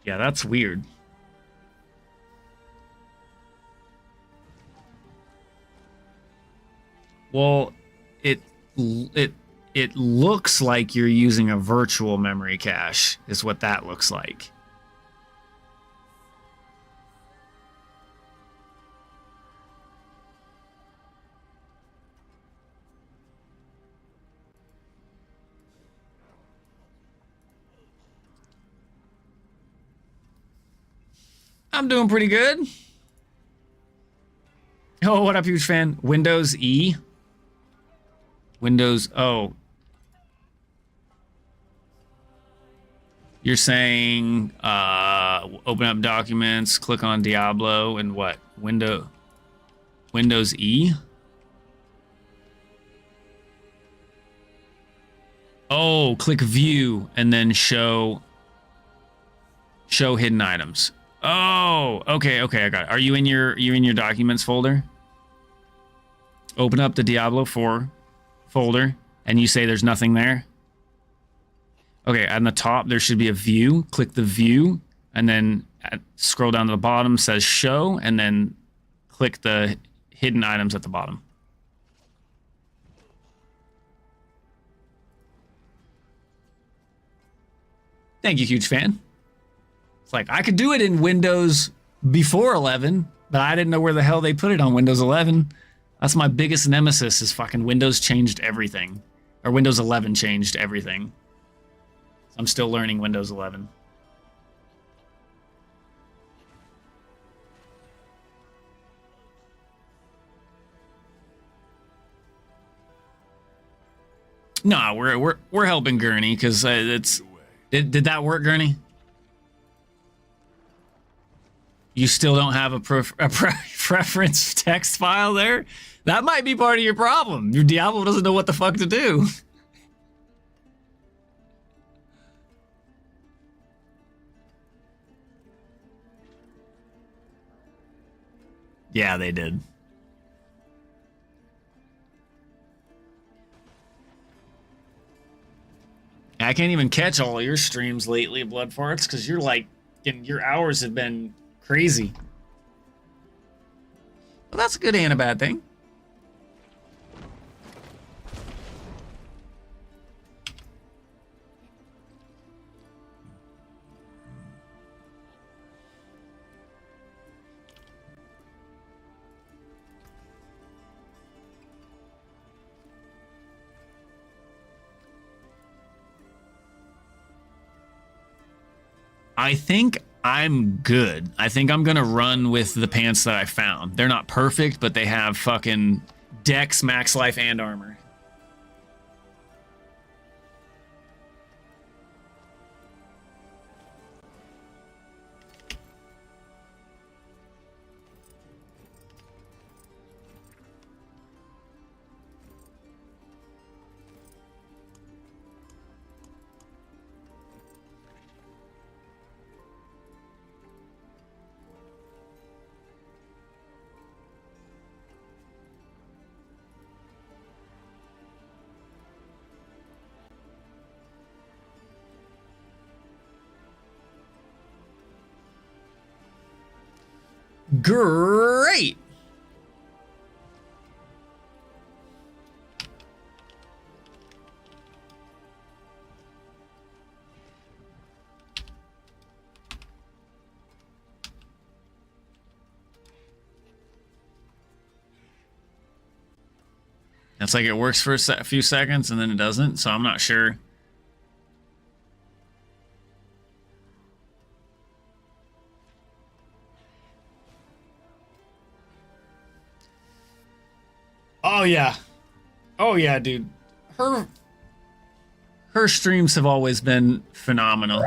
[SPEAKER 1] Yeah, that's weird. Well, it looks like you're using a virtual memory cache, is what that looks like. I'm doing pretty good. Oh, what up, huge fan? Windows E. Windows O. You're saying open up documents, click on Diablo, and what? Windows E? Oh, click view and then show hidden items. Oh, okay, I got it. Are you in your documents folder? Open up the Diablo 4 folder and you say there's nothing there. Okay, on the top there should be a view. Click the view and then scroll down to the bottom, says show, and then click the hidden items at the bottom. Thank you, huge fan. It's like, I could do it in Windows before 11, but I didn't know where the hell they put it on Windows 11. That's my biggest nemesis, is fucking Windows changed everything. Or Windows 11 changed everything. So I'm still learning Windows 11. No, we're helping Gurney, because it's... Did that work, Gurney? You still don't have a preference text file there? That might be part of your problem. Your Diablo doesn't know what the fuck to do. Yeah, they did. I can't even catch all of your streams lately, Blood Farts, because you're like, your hours have been crazy. Well, that's a good and a bad thing. I think I'm good. I think I'm gonna run with the pants that I found. They're not perfect, but they have fucking dex, max life, and armor. Great. It's like it works for a few seconds and then it doesn't, so I'm not sure. Oh yeah. Oh yeah, dude. Her streams have always been phenomenal.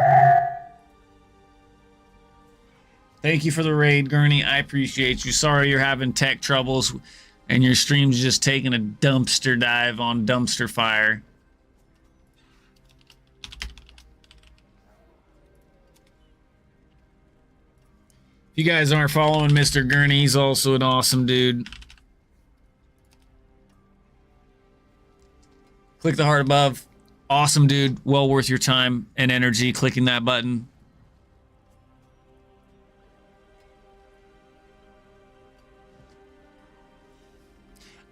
[SPEAKER 1] Thank you for the raid, Gurney. I appreciate you. Sorry you're having tech troubles and your stream's just taking a dumpster dive on dumpster fire. If you guys aren't following Mr. Gurney, he's also an awesome dude. Click the heart above. Awesome dude. Well worth your time and energy clicking that button.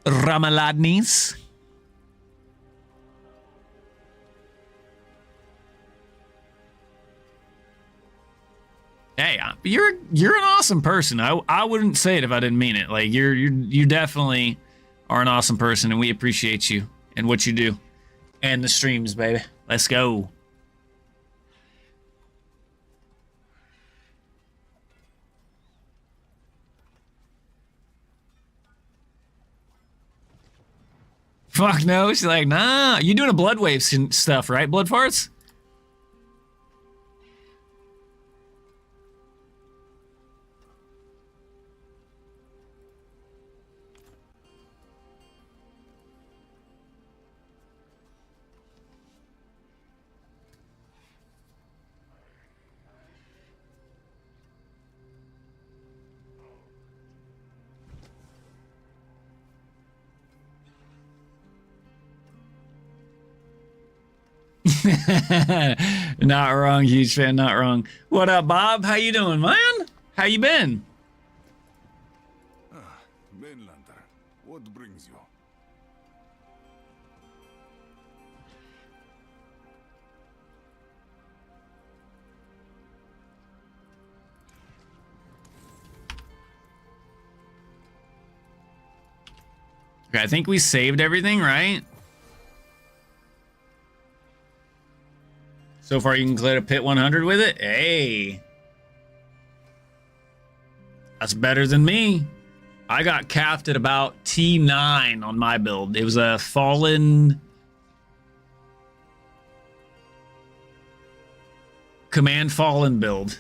[SPEAKER 1] Ramaladnis. Hey, you're an awesome person. I wouldn't say it if I didn't mean it. Like you definitely are an awesome person, and we appreciate you and what you do, and the streams, baby. Let's go. Fuck no. She's like, nah. You doing a blood wave stuff, right? Blood farts? Not wrong, huge fan, not wrong. What up, Bob? How you doing, man? How you been?
[SPEAKER 6] Mainlander, what brings you?
[SPEAKER 1] Okay, I think we saved everything, right? So far, you can clear a pit 100 with it? Hey. That's better than me. I got capped at about T9 on my build. It was a fallen... Command fallen build.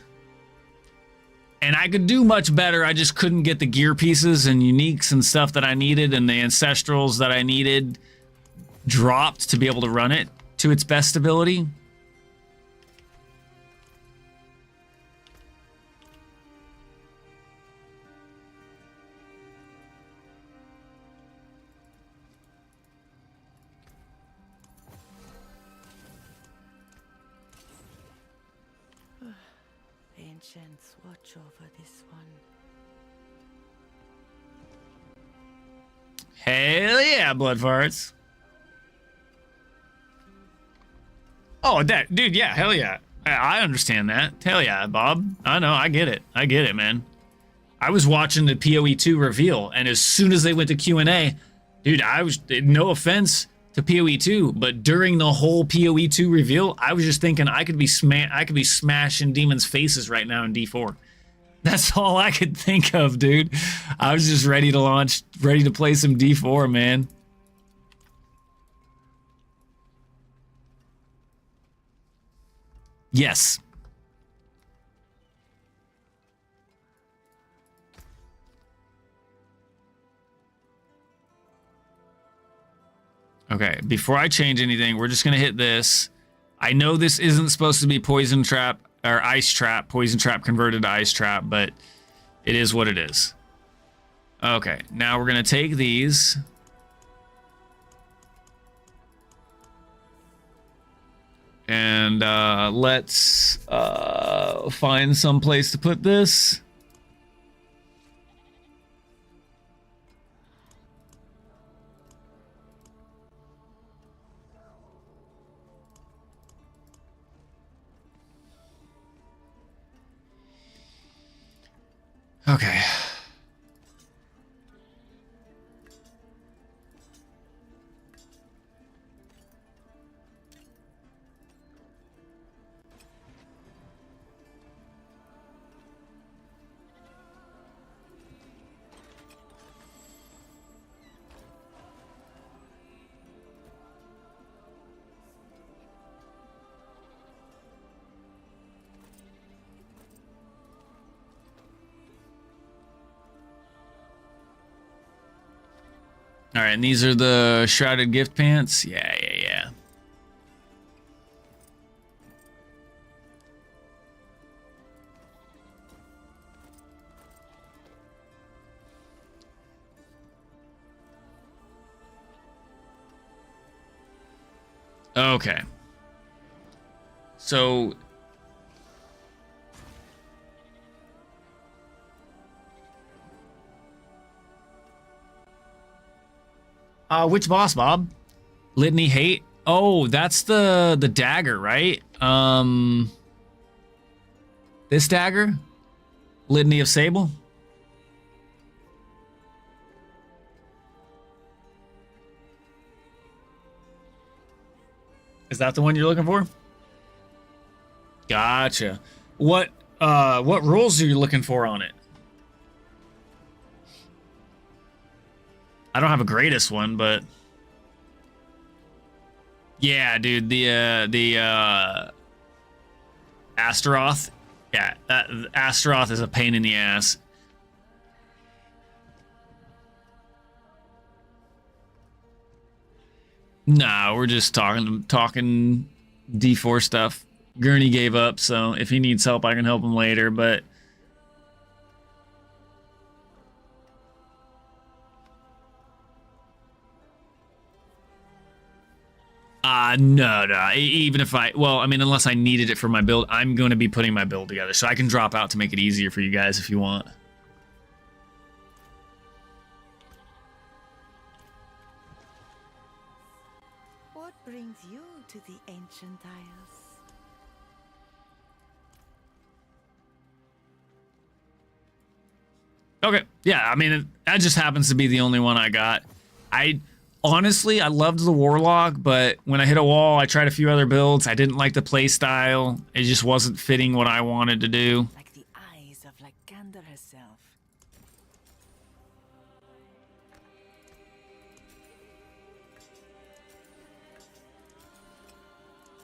[SPEAKER 1] And I could do much better. I just couldn't get the gear pieces and uniques and stuff that I needed, and the ancestrals that I needed dropped to be able to run it to its best ability.
[SPEAKER 9] ancients watch over this one.
[SPEAKER 1] Hell yeah, blood farts. Oh, that dude, yeah, hell yeah. I understand that. Hell yeah, Bob. I know, I get it. I get it, man. I was watching the PoE2 reveal, and as soon as they went to Q&A, dude, I was, no offense to PoE2, but during the whole PoE2 reveal, I was just thinking I could be smashing demons' faces right now in D4. That's all I could think of, dude. I was just ready to launch, ready to play some D4, man. Yes. Okay, before I change anything, we're just gonna hit this. I know this isn't supposed to be poison trap or ice trap, poison trap converted to ice trap, but it is what it is. Okay, now we're gonna take these. And let's find some place to put this. Okay. All right, and these are the shrouded gift pants. Yeah. Okay. So which boss, Bob? Litany Hate? Oh, that's the dagger, right? This dagger? Litany of Sable? Is that the one you're looking for? Gotcha. What rules are you looking for on it? I don't have a greatest one, but yeah, dude, the Astaroth. Yeah, that Astaroth is a pain in the ass. Nah, we're just talking D4 stuff. Gurney gave up, so if he needs help, I can help him later, but no. Even if well, I mean, unless I needed it for my build, I'm going to be putting my build together, so I can drop out to make it easier for you guys if you want.
[SPEAKER 9] What brings you to the ancient isles?
[SPEAKER 1] Okay, yeah, I mean, that just happens to be the only one I got. Honestly, I loved the Warlock, but when I hit a wall, I tried a few other builds. I didn't like the play style. It just wasn't fitting what I wanted to do.
[SPEAKER 9] Like the eyes of Lycander herself.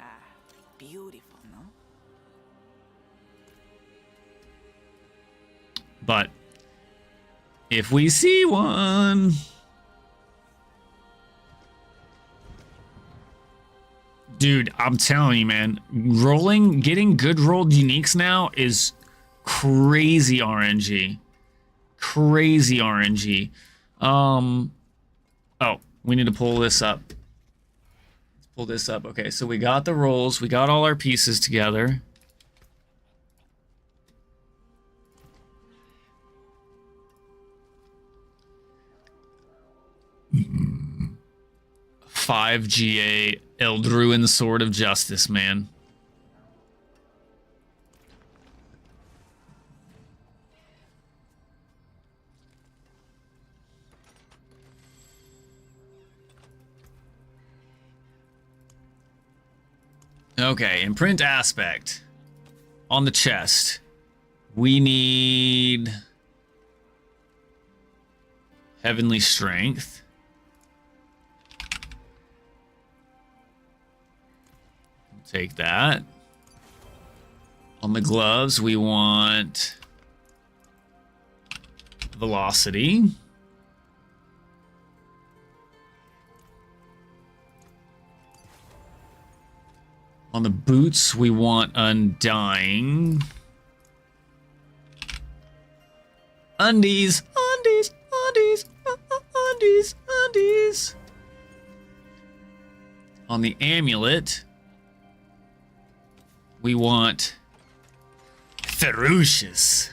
[SPEAKER 9] Ah, beautiful, no?
[SPEAKER 1] But if we see one... Dude, I'm telling you, man, getting good rolled uniques now is crazy RNG. Crazy RNG. Oh, we need to pull this up. Let's pull this up. Okay, so we got the rolls. We got all our pieces together. 5 GA Eldruin Sword of Justice, man. Okay, imprint aspect. On the chest, we need Heavenly Strength. Take that. On the gloves, we want Velocity. On the boots, we want Undying. Undies, undies, undies, undies, undies. On the amulet, we want Ferocious.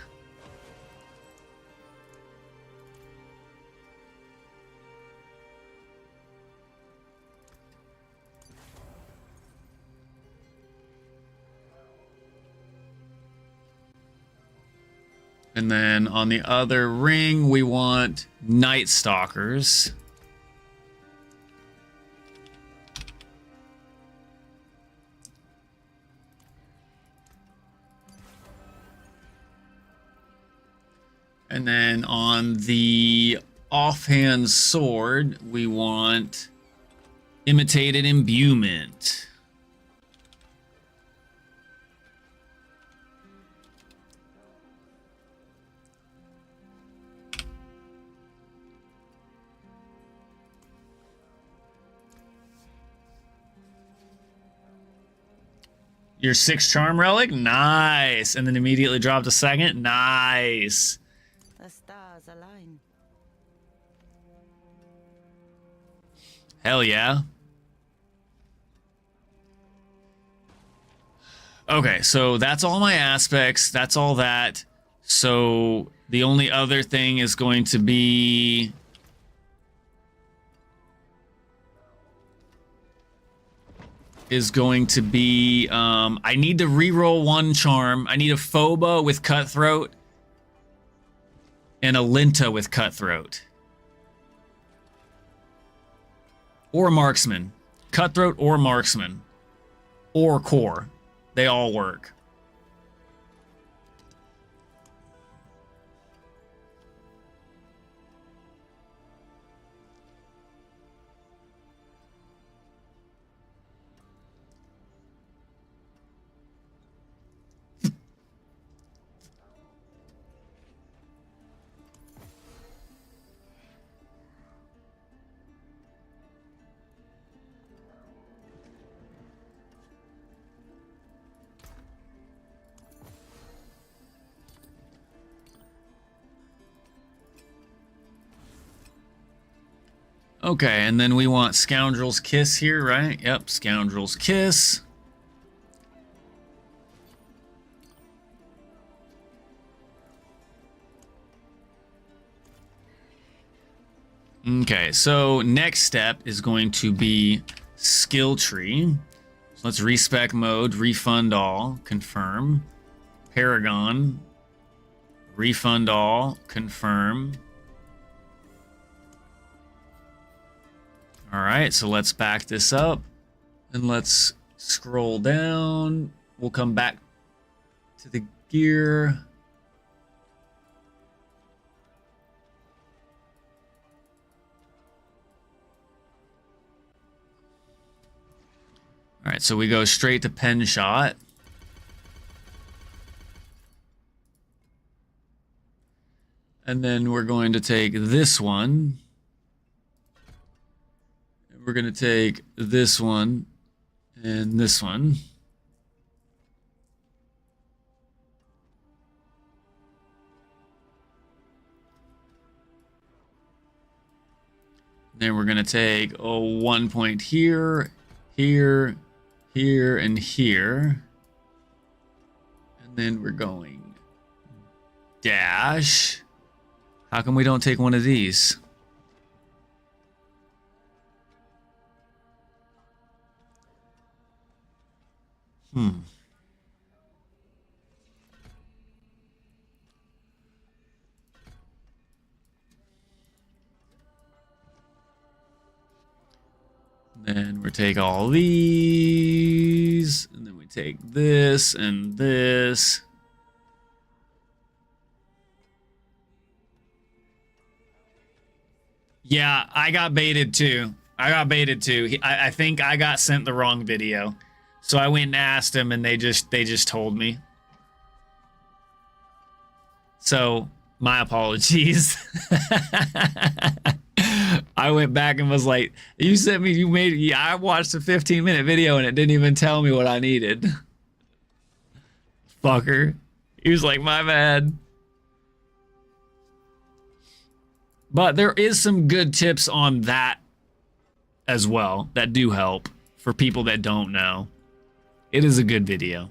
[SPEAKER 1] And then on the other ring, we want Night Stalkers. And then on the offhand sword, we want Imitated Imbuement. Your 6 charm relic? Nice. And then immediately dropped a second? Nice.
[SPEAKER 9] The stars align.
[SPEAKER 1] Hell yeah. Okay, so that's all my aspects. That's all that. So the only other thing is going to be... I need to reroll 1 charm. I need a Phoba with Cutthroat and a Linta with Cutthroat. Or Marksman. Cutthroat or Marksman. Or Core. They all work. Okay, and then we want Scoundrel's Kiss here, right? Yep, Scoundrel's Kiss. Okay, so next step is going to be skill tree. So let's respec mode, refund all, confirm. Paragon, refund all, confirm. All right, so let's back this up and let's scroll down. We'll come back to the gear. All right, so we go straight to pen shot. And then we're going to take this one. We're going to take this one and this one. Then we're going to take 1 point here, here, here, and here. And then we're going dash. How come we don't take one of these? Then we take all these, and then we take this and this. Yeah, I got baited too. I think I got sent the wrong video. So I went and asked them and they just told me. So, my apologies. I went back and was like, you sent me, yeah, I watched a 15-minute video and it didn't even tell me what I needed. Fucker. He was like, my bad. But there is some good tips on that as well that do help for people that don't know. It is a good video.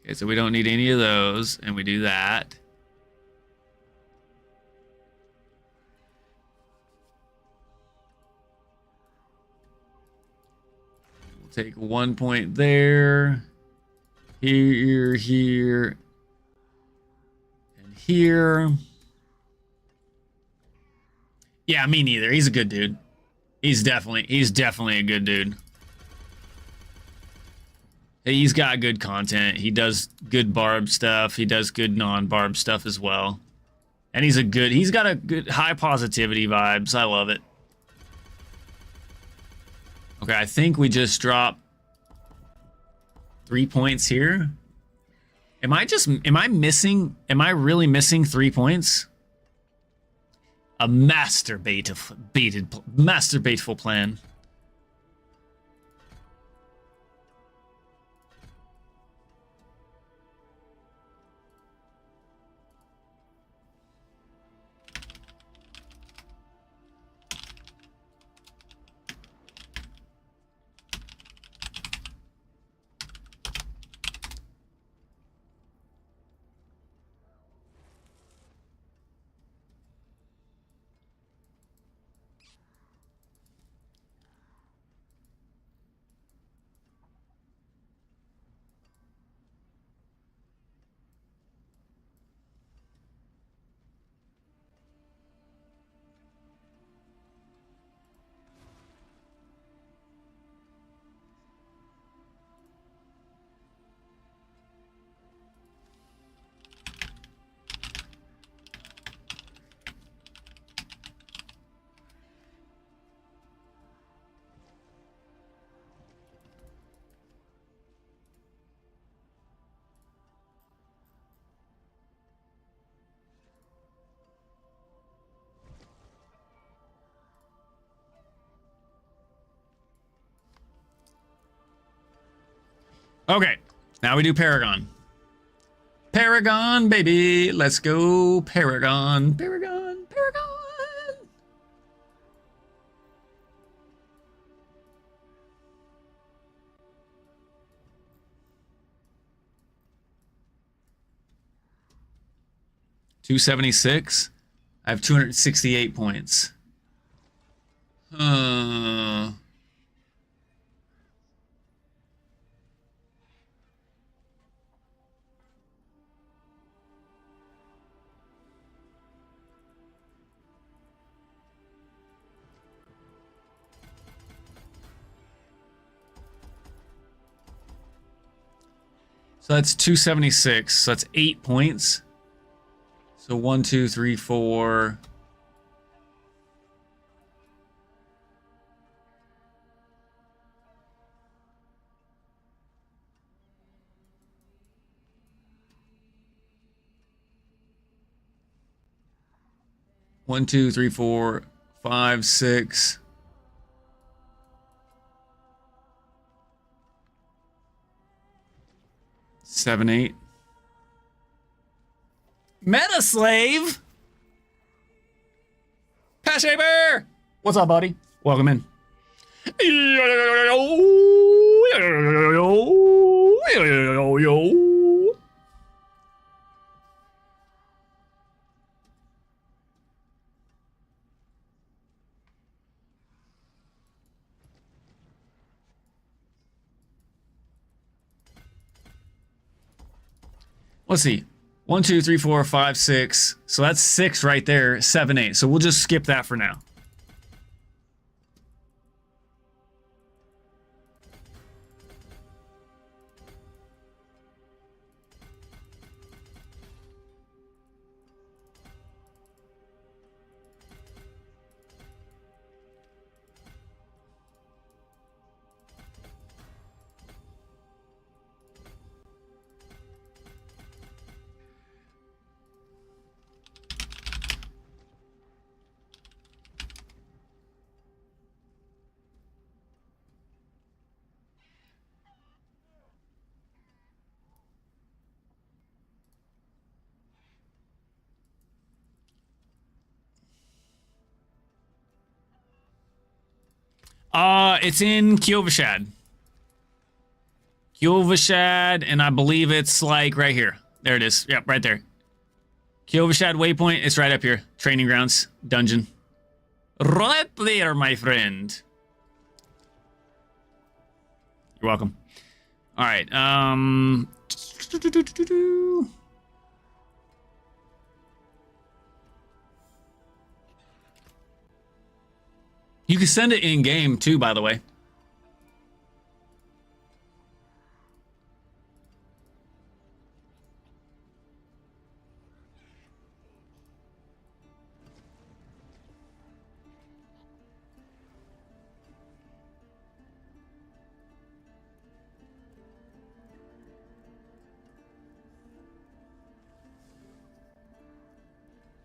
[SPEAKER 1] Okay, so we don't need any of those, and we do that. We'll take 1 point there. Here, here, and here. Yeah, me neither. He's a good dude. He's definitely a good dude. He's got good content. He does good barb stuff. He does good non-barb stuff as well. And he's got a good high positivity vibes. I love it. Okay, I think we just dropped 3 points here. Am I really missing 3 points? A masterbateful plan. Okay, now we do Paragon. Paragon, baby. Let's go, Paragon. Paragon, Paragon. $276. I have 268 points. So that's 276. So that's 8 points. So 1, 2, 3, 4. One, two, three, 4, 5, 6. Seven, 8. Meta Slave! Pashaber! What's up, buddy? Welcome in. let's see. 1, 2, 3, 4, 5, 6. So that's 6 right there. 7, 8. So we'll just skip that for now. It's in Kyovashad. Kyovashad, and I believe it's like right here. There it is. Yep, right there. Kyovashad waypoint. It's right up here. Training grounds. Dungeon. Right there, my friend. You're welcome. All right. You can send it in game too, by the way.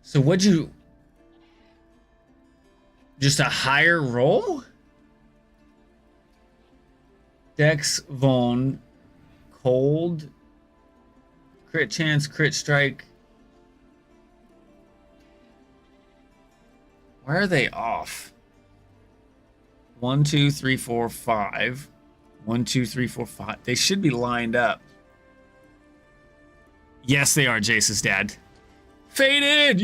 [SPEAKER 1] So what'd you... Just a higher roll? Dex, Von, Cold, crit chance, crit strike. Why are they off? 1, 2, 3, 4, 5. 1, 2, 3, 4, 5. They should be lined up. Yes, they are, Jace's dad. Faded!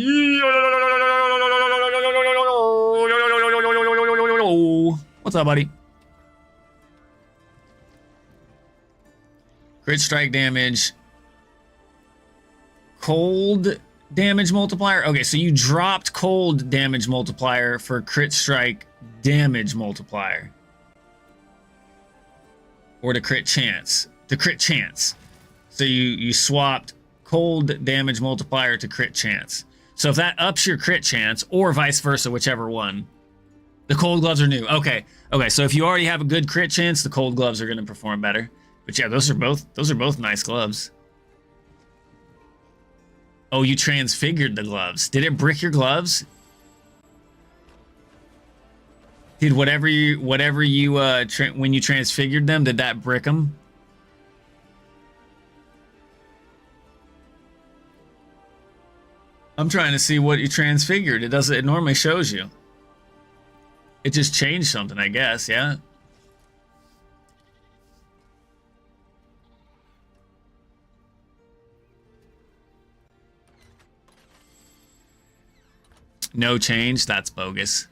[SPEAKER 1] What's up, buddy? Crit strike damage. Cold damage multiplier. Okay, so you dropped cold damage multiplier for crit strike damage multiplier. Or the crit chance. The crit chance. So you swapped cold damage multiplier to crit chance. So if that ups your crit chance, or vice versa, whichever one, the cold gloves are new. Okay, so if you already have a good crit chance, the cold gloves are going to perform better. But yeah, those are both nice gloves. Oh, you transfigured the gloves. Did it brick your gloves? Did whatever you when you transfigured them, did that brick them? I'm trying to see what you transfigured. It normally shows you. It just changed something, I guess, yeah? No change? That's bogus.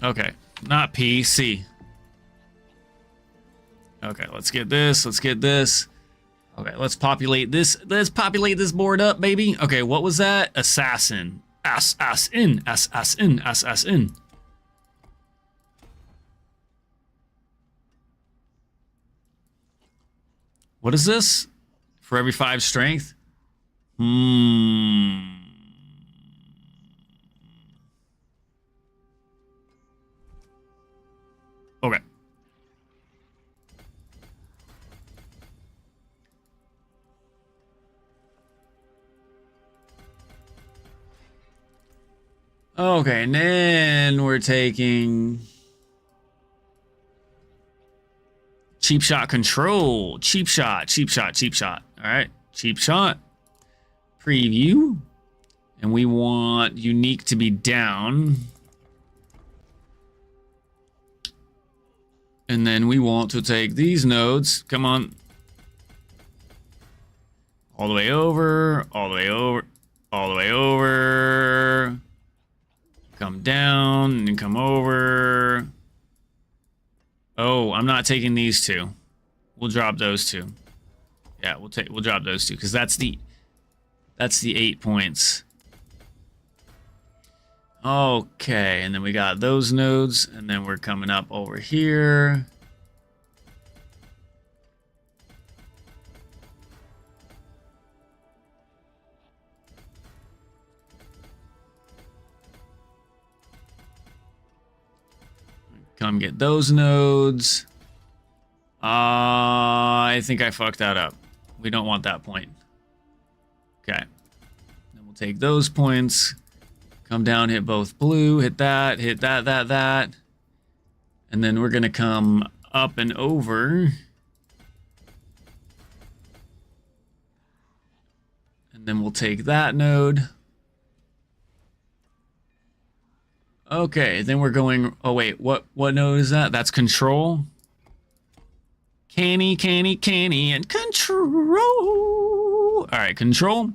[SPEAKER 1] Okay, not P, C. Okay, let's get this. Let's get this. Okay, let's populate this. Let's populate this board up, baby. Okay, what was that? Assassin. Assassin. Assassin. Assassin. What is this? For every 5 strength? Okay. Okay, and then we're taking cheap shot control. Cheap shot, cheap shot, cheap shot. All right, cheap shot. Preview. And we want unique to be down. And then we want to take these nodes. Come on. All the way over, all the way over, all the way over. Come down and come over. Oh, I'm not taking these two. We'll drop those two. Yeah, we'll drop those two because that's the 8 points. Okay, and then we got those nodes, and then we're coming up over here. Come get those nodes. I think I fucked that up. We don't want that point. Okay. Then we'll take those points. Come down, hit both blue, hit that, that. And then we're going to come up and over. And then we'll take that node. Okay, then we're going... Oh, wait, what node is that? That's control. Canny, and control. All right, control.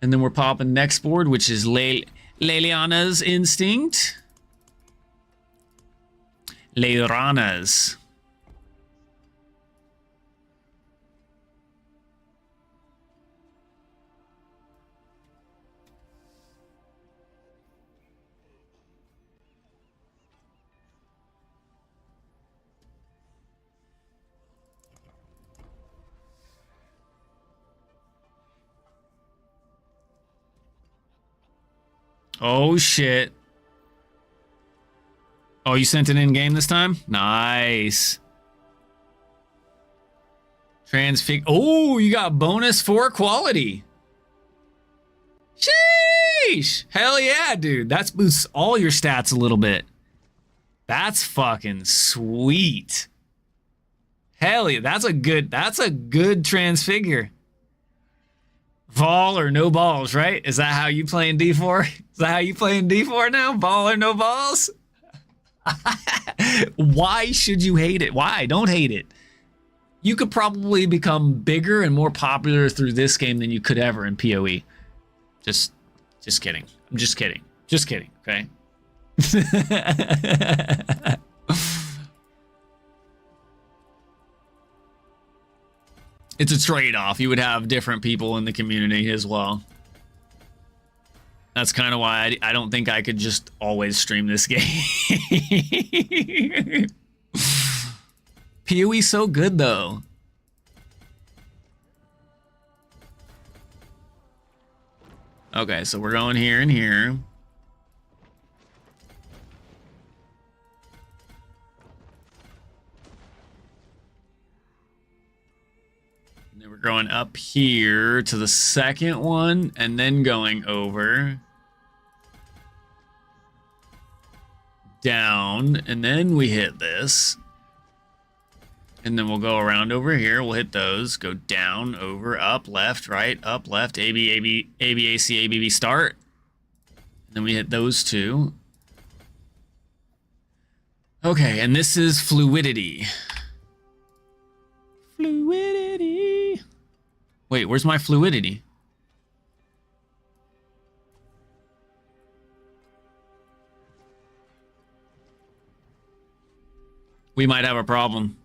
[SPEAKER 1] And then we're popping next board, which is Leliana's Instinct. Leirana's. Oh, shit. Oh, you sent it in game this time? Nice. Transfig. Oh, you got bonus for quality. Sheesh. Hell yeah, dude. That boosts all your stats a little bit. That's fucking sweet. Hell yeah. That's a good transfigure. Vol or no balls, right? Is that how you playing D4? Is that how you playing D4 now? Ball or no balls? Why should you hate it? Why? Don't hate it. You could probably become bigger and more popular through this game than you could ever in PoE. Just kidding. I'm just kidding. Just kidding, okay? It's a trade-off. You would have different people in the community as well. That's kind of why I don't think I could just always stream this game. PoE's so good, though. Okay, so we're going here and here. And then we're going up here to the second one, and then going over. Down, and then we hit this. And then we'll go around over here. We'll hit those. Go down, over, up, left, right, up, left, A, B, A, B, A, B, A, C, A, B, B, start. And then we hit those two. Okay, and this is fluidity. Fluidity. Wait, where's my fluidity? We might have a problem.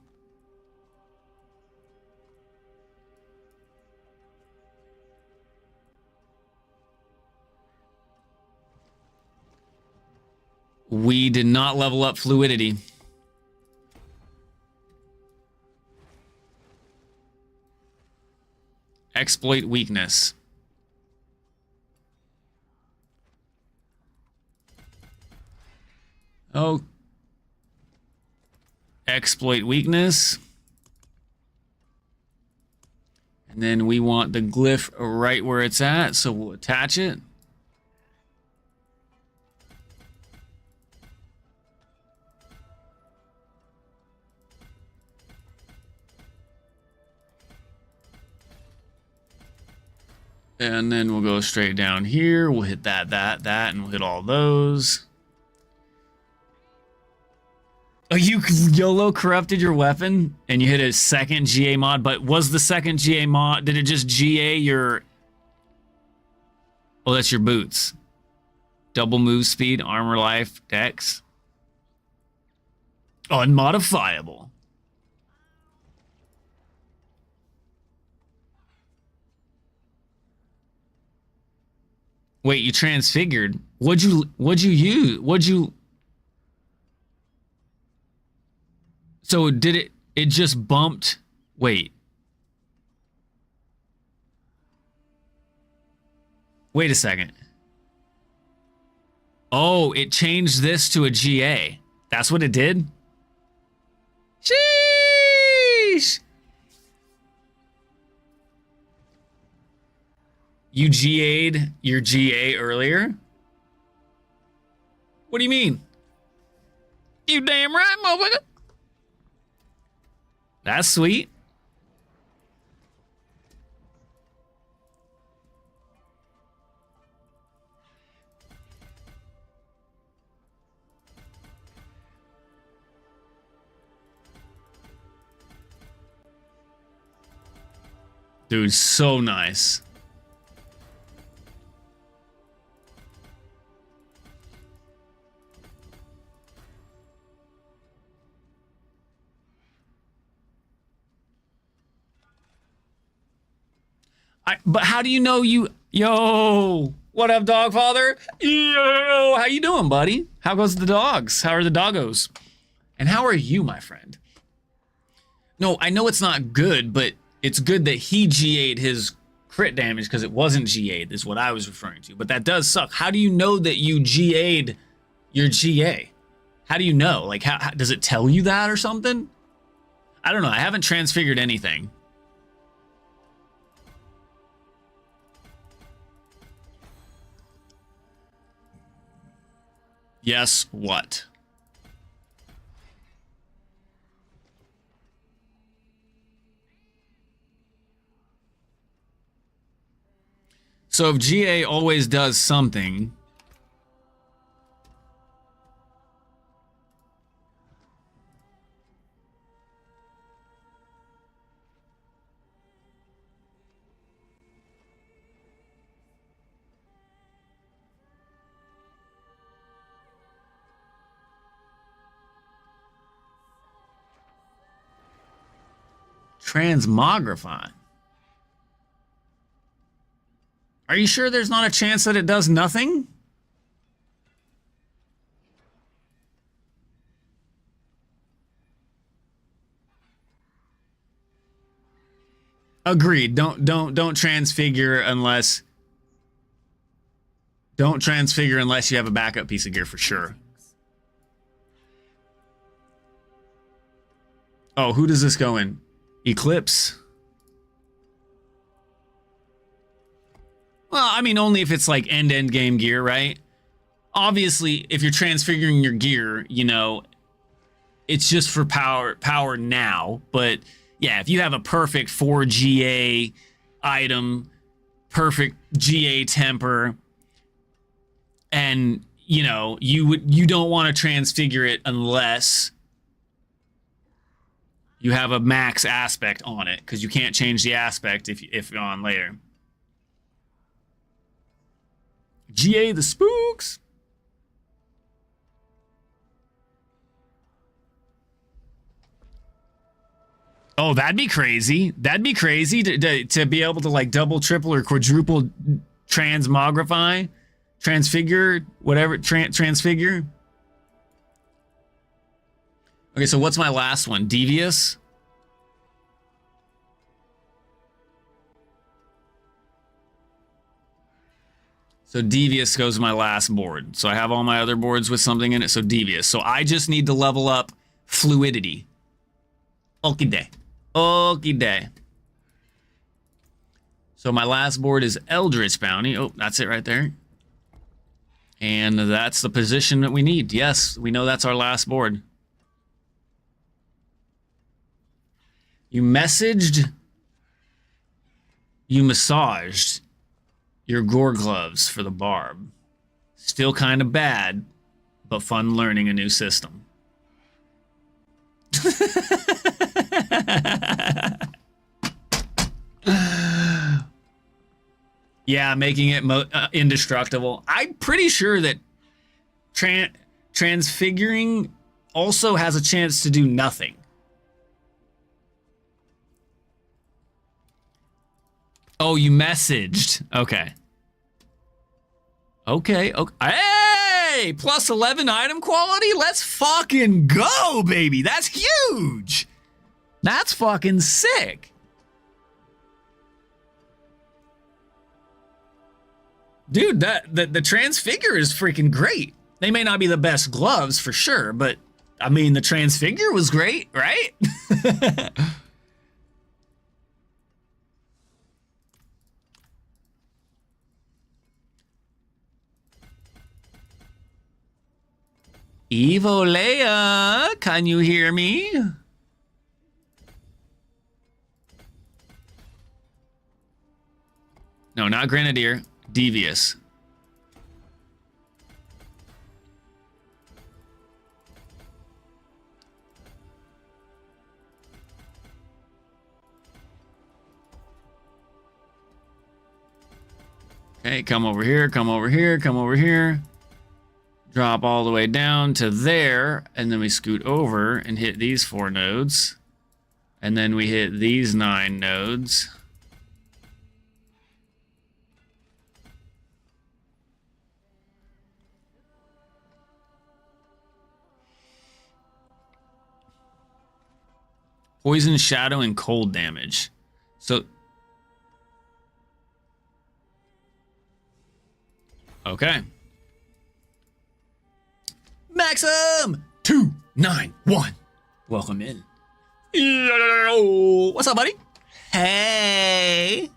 [SPEAKER 1] We did not level up fluidity. Exploit weakness. Oh. Exploit weakness. And then we want the glyph right where it's at, so we'll attach it. And then we'll go straight down here. We'll hit that, and we'll hit all those. Oh, you YOLO corrupted your weapon and you hit a second GA mod, but was the second GA mod, did it just GA your... Oh, that's your boots. Double move speed, armor life, dex. Unmodifiable. Wait, you transfigured. What'd you use? So did it just bumped? Wait. Wait a second. Oh, it changed this to a GA. That's what it did? Sheesh! You GA'd your GA earlier? What do you mean? You damn right, motherfucker. That's sweet. Dude, so nice. But how do you know you... Yo! What up, Dogfather? Yo! How you doing, buddy? How goes the dogs? How are the doggos? And how are you, my friend? No, I know it's not good, but it's good that he GA'd his crit damage because it wasn't GA'd, is what I was referring to. But that does suck. How do you know that you GA'd your GA? How do you know? Like, how does it tell you that or something? I don't know. I haven't transfigured anything. Yes, what? So if GA always does something, transmogrify. Are you sure there's not a chance that it does nothing? Agreed. Don't transfigure unless you have a backup piece of gear for sure. Oh, who does this go in? Eclipse. Well, I mean, only if it's like end game gear, right? Obviously, if you're transfiguring your gear, you know, it's just for power now. But yeah, if you have a perfect 4 GA item, perfect GA temper, and you know, you don't want to transfigure it unless you have a max aspect on it, because you can't change the aspect if you're on later. GA the spooks. Oh, that'd be crazy. That'd be crazy to be able to like double, triple, or quadruple transmogrify, transfigure, whatever, transfigure. Okay, so what's my last one? Devious? So Devious goes to my last board. So I have all my other boards with something in it, so Devious. So I just need to level up Fluidity. Okie day. Okie day. So my last board is Eldritch Bounty. Oh, that's it right there. And that's the position that we need. Yes, we know that's our last board. You messaged, you massaged your gore gloves for the barb. Still kind of bad, but fun learning a new system. Yeah, making it indestructible. I'm pretty sure that transfiguring also has a chance to do nothing. Oh, you messaged. Okay. Okay. Hey! Plus 11 item quality? Let's fucking go, baby. That's huge. That's fucking sick. Dude, the transfigure is freaking great. They may not be the best gloves for sure, but I mean, the transfigure was great, right? Evo Leia, can you hear me? No, not Grenadier. Devious. Okay, come over here, come over here, come over here. Drop all the way down to there, and then we scoot over and hit these 4 nodes. And then we hit these 9 nodes. Poison, shadow, and cold damage. So... okay. Maxim 291. Welcome in. Yo, what's up, buddy? Hey.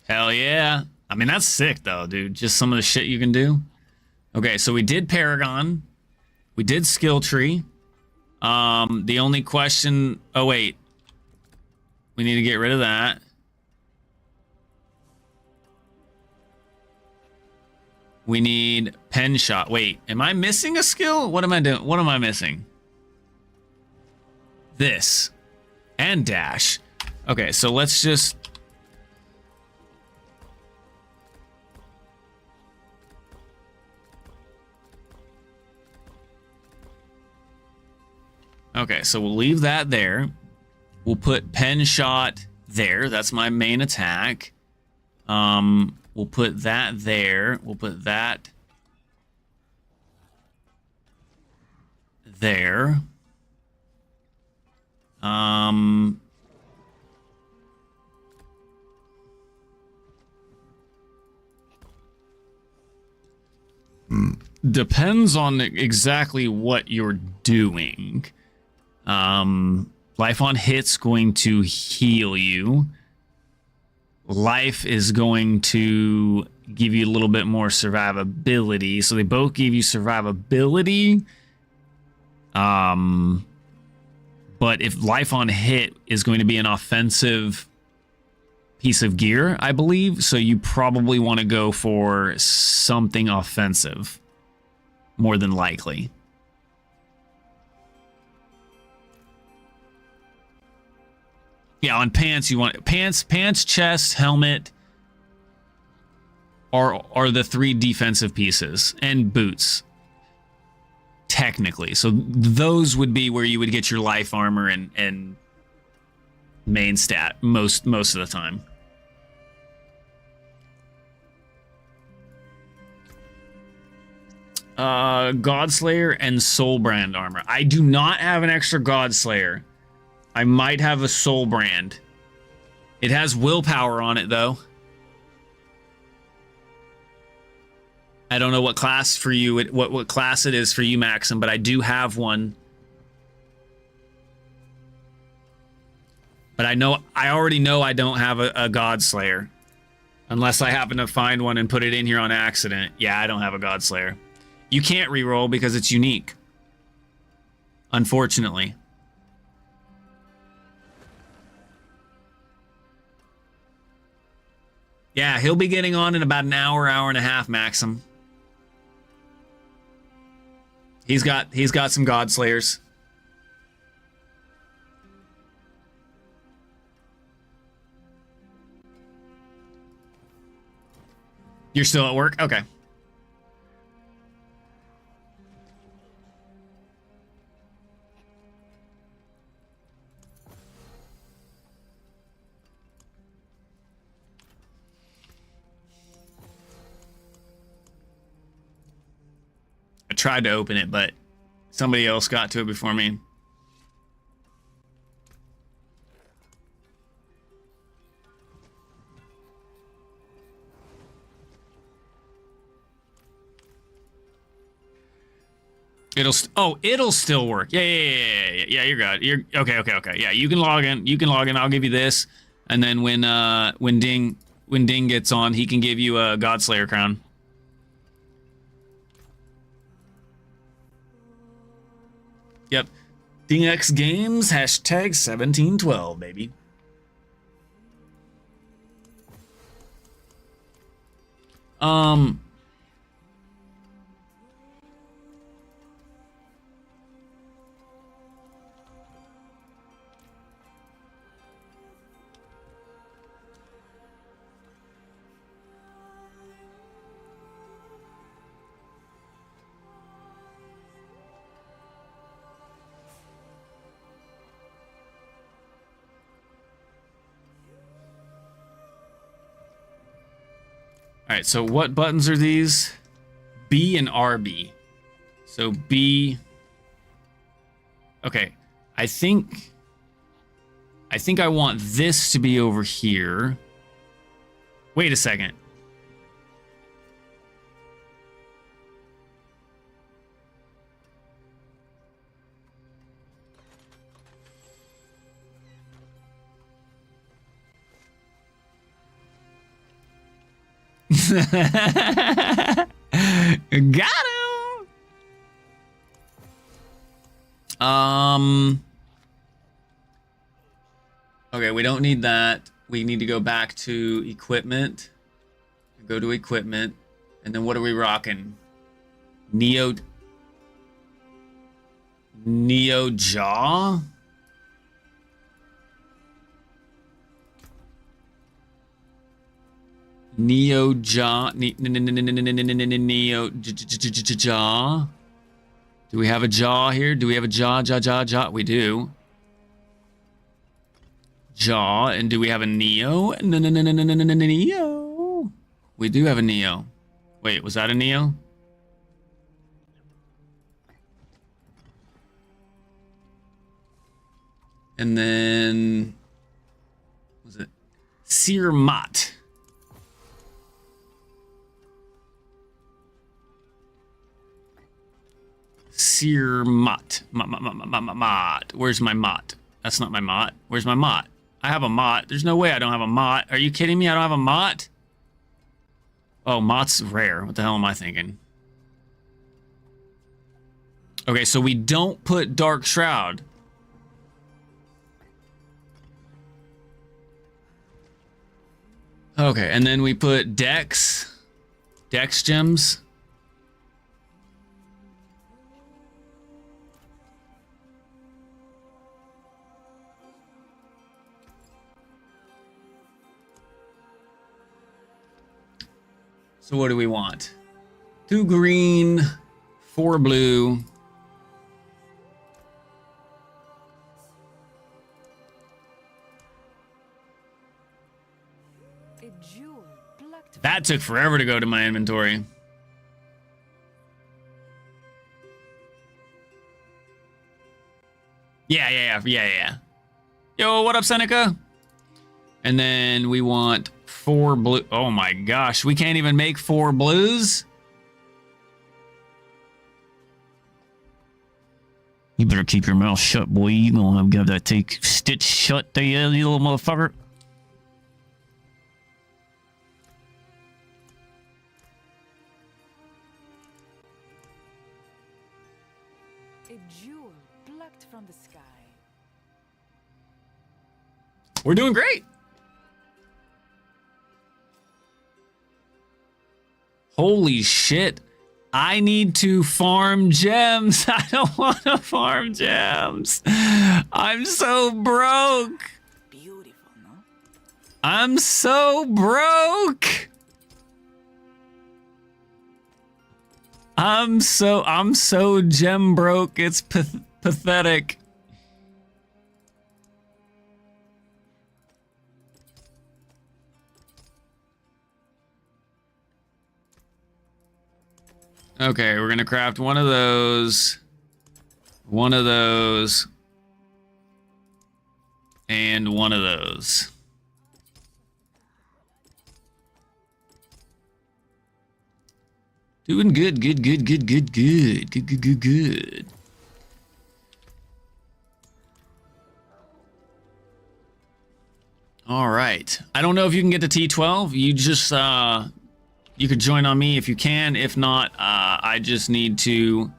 [SPEAKER 1] Hell yeah. I mean, that's sick though, dude. Just some of the shit you can do. Okay, so we did Paragon. We did Skill Tree. The only question... oh, wait. We need to get rid of that. We need Pen Shot. Wait, am I missing a skill? What am I doing? What am I missing? This. And Dash. Okay, so let's just... okay, so we'll leave that there. We'll put Pen Shot there. That's my main attack. We'll put that there. We'll put that there. Depends on exactly what you're doing. Life on hit's going to heal you. Life is going to give you a little bit more survivability. So they both give you survivability. But if life on hit is going to be an offensive piece of gear, I believe, so you probably want to go for something offensive, more than likely. Yeah, on pants you want pants, chest, helmet are the 3 defensive pieces, and boots. Technically. So those would be where you would get your life armor and main stat most of the time. Godslayer and Soulbrand armor. I do not have an extra Godslayer. I might have a Soulbrand. It has willpower on it, though. I don't know what class for you, what class it is for you, Maxim, but I do have one. But I already know I don't have a Godslayer. Unless I happen to find one and put it in here on accident. Yeah, I don't have a Godslayer. You can't reroll because it's unique. Unfortunately. Yeah, he'll be getting on in about an hour and a half, Maxim. He's got some Godslayers. You're still at work? Okay. I tried to open it, but somebody else got to it before me. It'll still work. Yeah. You're good. You're okay. Yeah, you can log in. I'll give you this, and then when Ding gets on, he can give you a Godslayer crown. Yep. DingX Games #1712, baby. All right, so what buttons are these? B and RB. So B. Okay, I think I want this to be over here. Wait a second. Got him. Okay, we don't need that. We need to go back to equipment. Go to equipment. And then what are we rocking? Neo Jaw? Neo Jaw. Neo Jaw. Do we have a jaw here? Do we have a jaw? We do. Jaw. And do we have a Neo? Neo. We do have a Neo. Wait, was that a Neo? And then was it Seer Mott? Seer Mott. Mott. Where's my Mott? That's not my Mott. Where's my Mott? I have a Mott. There's no way I don't have a Mott. Are you kidding me? I don't have a Mott? Oh, Mott's rare. What the hell am I thinking? Okay, so we don't put Dark Shroud. Okay, and then we put Dex gems. So what do we want? 2 green, 4 blue. That took forever to go to my inventory. Yeah. Yo, what up, Seneca? And then we want 4 blue. Oh my gosh, we can't even make 4 blues? You better keep your mouth shut, boy. You gonna have that take stitch shut there, you little motherfucker.
[SPEAKER 9] A jewel plucked from the sky.
[SPEAKER 1] We're doing great. Holy shit. I need to farm gems. I don't want to farm gems. I'm so broke.
[SPEAKER 9] Beautiful, no?
[SPEAKER 1] I'm so broke. I'm so gem broke. It's pathetic. Okay, we're gonna craft one of those, and one of those. Doing good. All right. I don't know if you can get to T12. You just you could join on me if you can. If not, I just need to.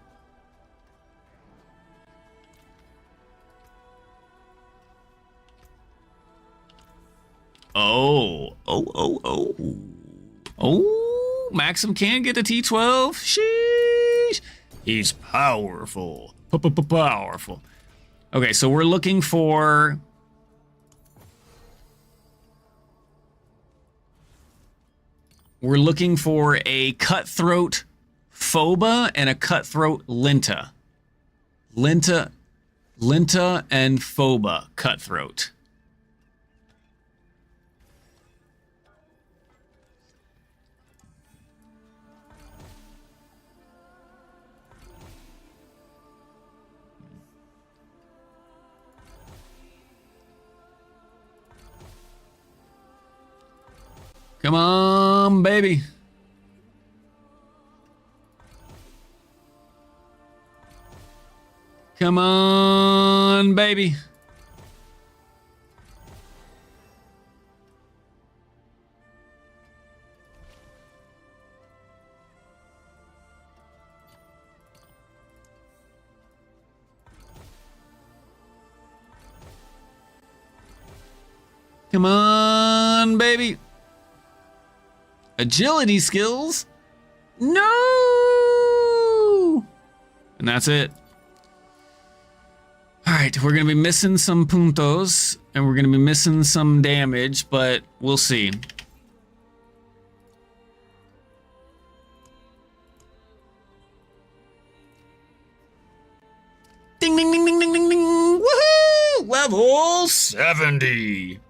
[SPEAKER 1] Oh, Maxim can get to T12. Sheesh. He's powerful. Powerful. Okay, so we're looking for. We're looking for a cutthroat Phoba and a cutthroat Linta. Linta and Phoba cutthroat. Come on, baby. Come on, baby. Come on, baby. Agility skills? No! And that's it. All right, we're going to be missing some puntos, and we're going to be missing some damage, but we'll see. Ding, ding, ding, ding, ding, ding, ding. Woohoo! Level 70.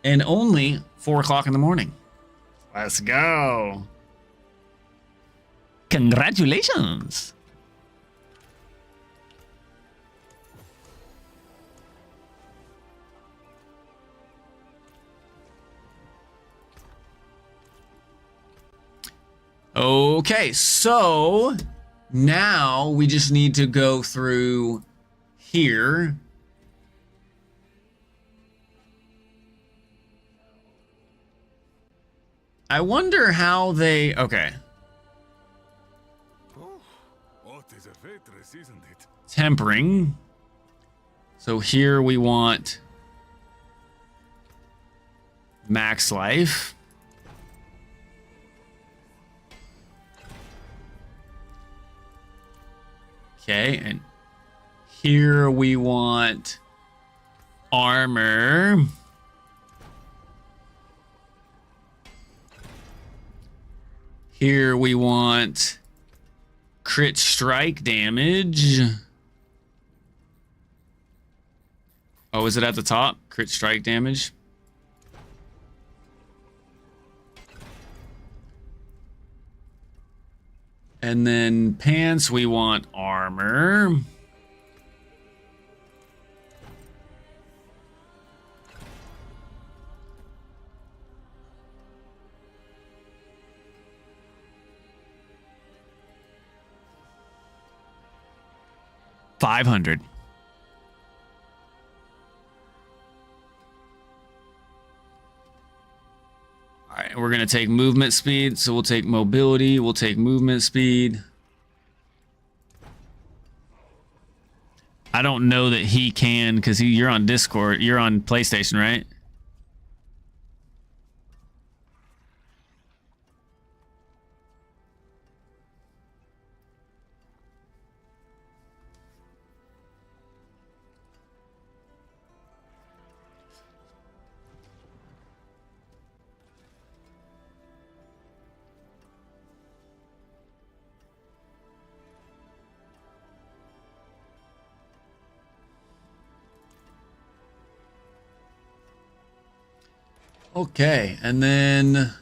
[SPEAKER 1] And only 4 o'clock in the morning. Let's go. Congratulations. Okay, so now we just need to go through here. I wonder how they... Okay.
[SPEAKER 6] What is a waitress, isn't it?
[SPEAKER 1] Tempering. So here we want max life. Okay, and here we want armor. Here we want crit strike damage. Oh, is it at the top? Crit strike damage. And then pants, we want armor. $500. All right, we're gonna take movement speed, so we'll take mobility, we'll take movement speed. I don't know that he can, because you're on Discord, you're on PlayStation, right? Okay, and then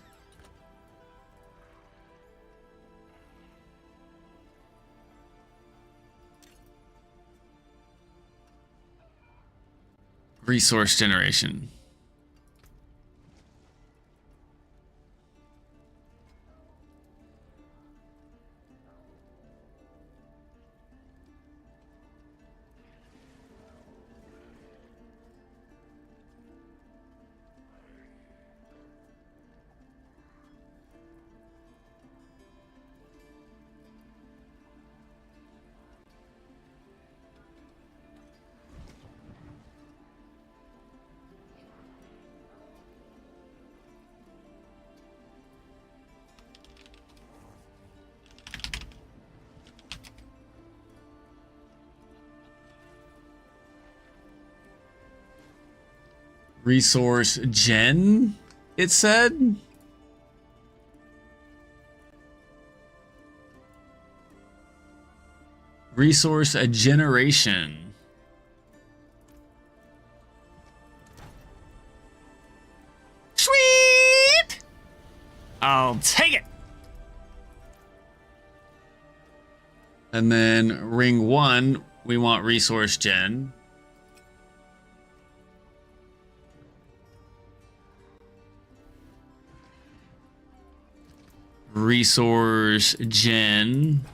[SPEAKER 1] resource generation. Resource gen, it said. Resource generation. Sweet! I'll take it. And then ring 1, we want resource gen. Resource gen.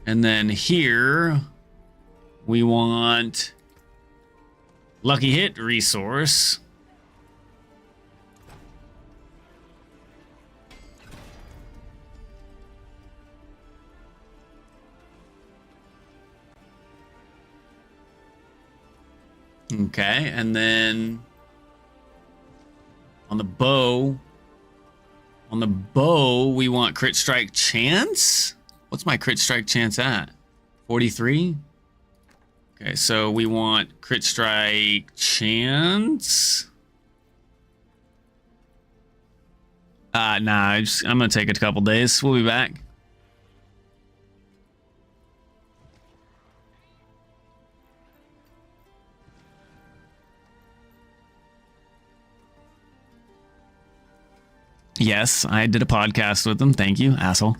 [SPEAKER 1] And then here we want lucky hit resource. Okay, and then on the bow, we want crit strike chance. What's my crit strike chance at? 43? Okay, so we want crit strike chance. Nah, I'm gonna take a couple days. We'll be back. Yes, I did a podcast with them. Thank you, asshole.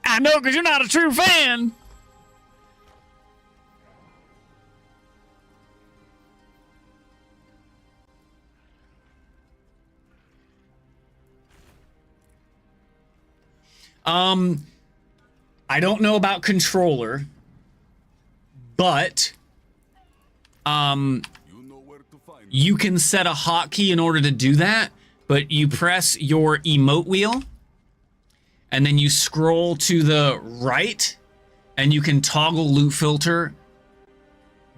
[SPEAKER 1] I know, because you're not a true fan. I don't know about controller, but you can set a hotkey in order to do that, but you press your emote wheel and then you scroll to the right and you can toggle loot filter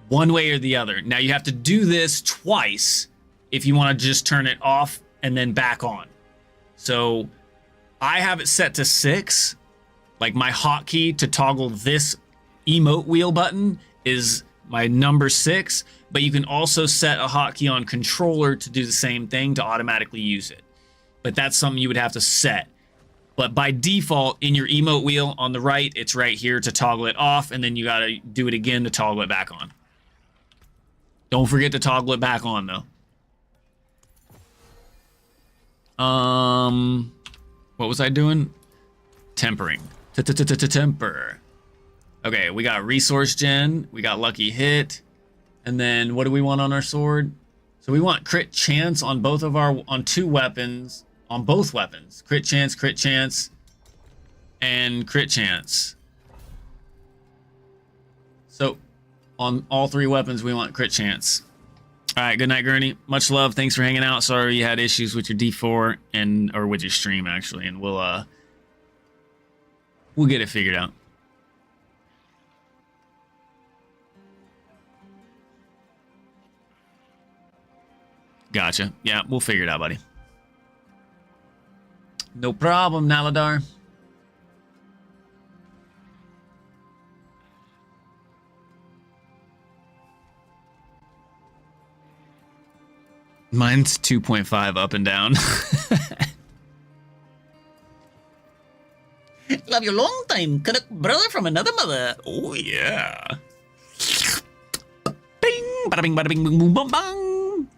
[SPEAKER 1] one way or the other. Now you have to do this twice if you want to just turn it off and then back on. So I have it set to 6. Like my hotkey to toggle this emote wheel button is my number 6, but you can also set a hotkey on controller to do the same thing to automatically use it. But that's something you would have to set. But by default, in your emote wheel on the right, it's right here to toggle it off, and then you gotta do it again to toggle it back on. Don't forget to toggle it back on, though. What was I doing? Tempering. Temper. Okay, we got resource gen, we got lucky hit, and then what do we want on our sword? So we want crit chance on both of our, on 2 weapons, on both weapons. Crit chance, and crit chance. So on all 3 weapons, we want crit chance. All right, good night, Gurney. Much love. Thanks for hanging out. Sorry you had issues with your D4 or with your stream actually, and we'll get it figured out. Gotcha. Yeah, we'll figure it out, buddy. No problem, Naladar. Mine's 2.5 up and down. Love you long time, Canuck brother from another mother. Oh, yeah. Bada bing, bada bing, boom, boom, bum, bang.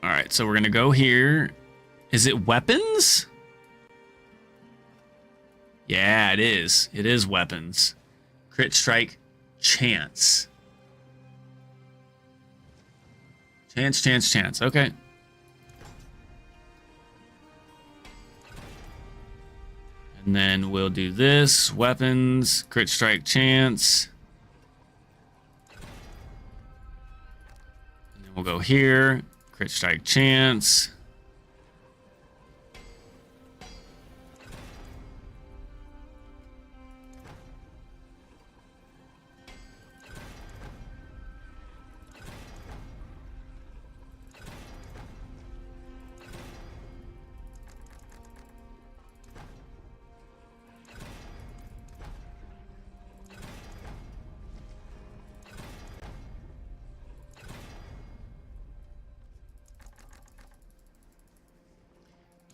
[SPEAKER 1] All right, so we're gonna go here. Is it weapons? Yeah, it is. It is weapons. Crit strike, chance. Chance, chance, chance. Okay. And then we'll do this. Weapons, crit strike, chance. And then we'll go here. Crit strike, chance.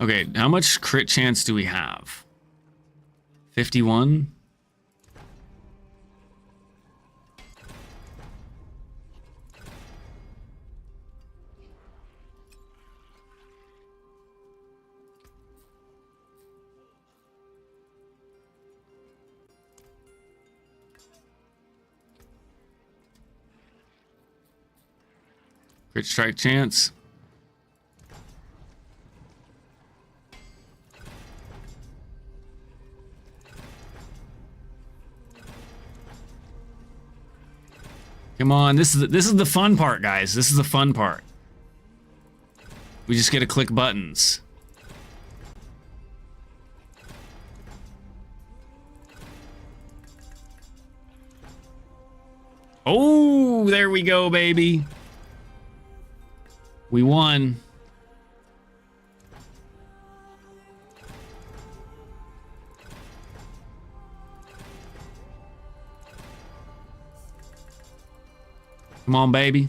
[SPEAKER 1] Okay, how much crit chance do we have? 51? Crit strike chance. Come on, this is the fun part, guys. This is the fun part. We just get to click buttons. Oh, there we go, baby. We won. Come on, baby.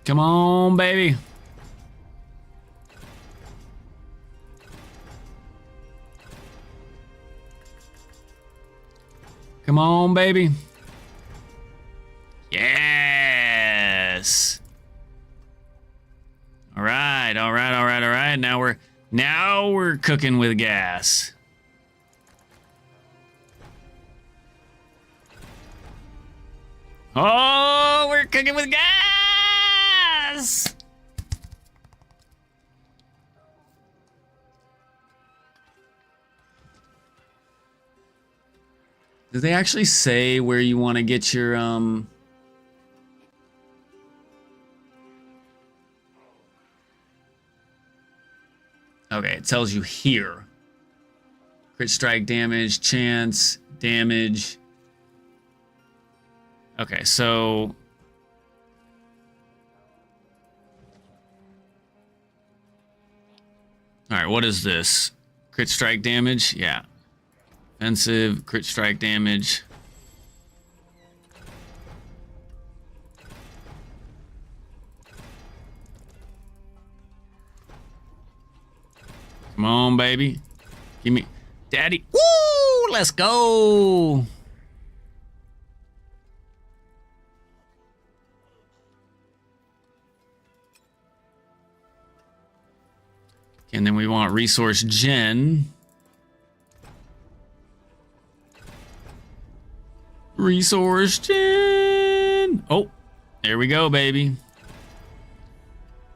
[SPEAKER 1] Come on, baby. Come on, baby. Yes. All right, all right, all right, all right. Now we're cooking with gas. Oh, we're cooking with gas. Do they actually say where you want to get your Okay, it tells you here. Crit strike damage, chance, damage. Okay, so all right, what is this? Crit strike damage? Yeah. Offensive, crit strike damage. Come on, baby. Give me... Daddy. Woo! Let's go! And then we want resource gen. Resource gen. Oh, there we go, baby.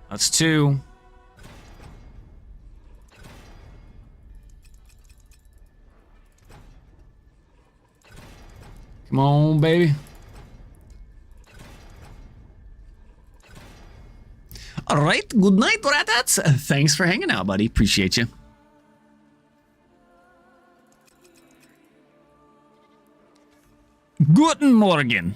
[SPEAKER 1] That's 2. Come on, baby. All right. Good night, Ratats. Thanks for hanging out, buddy. Appreciate you. Guten Morgen.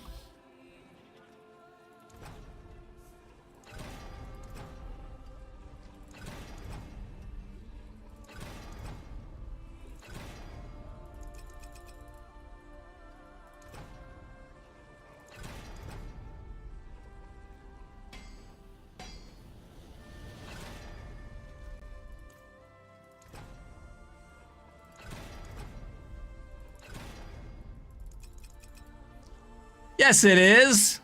[SPEAKER 1] Yes, it is.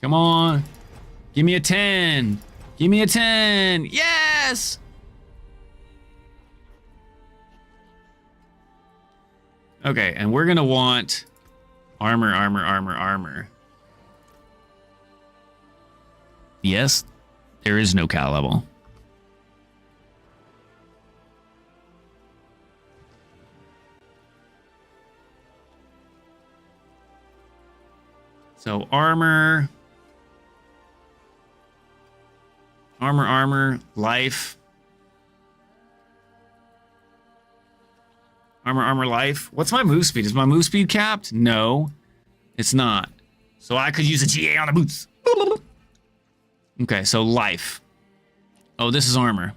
[SPEAKER 1] Come on. Give me a 10. Give me a 10. Yes! Okay, and we're gonna want armor, armor, armor, armor. Yes, there is no cal level. So armor, armor, armor, life. Armor, armor, life. What's my move speed? Is my move speed capped? No, it's not. So I could use a GA on the boots. Okay, so life. Oh, this is armor.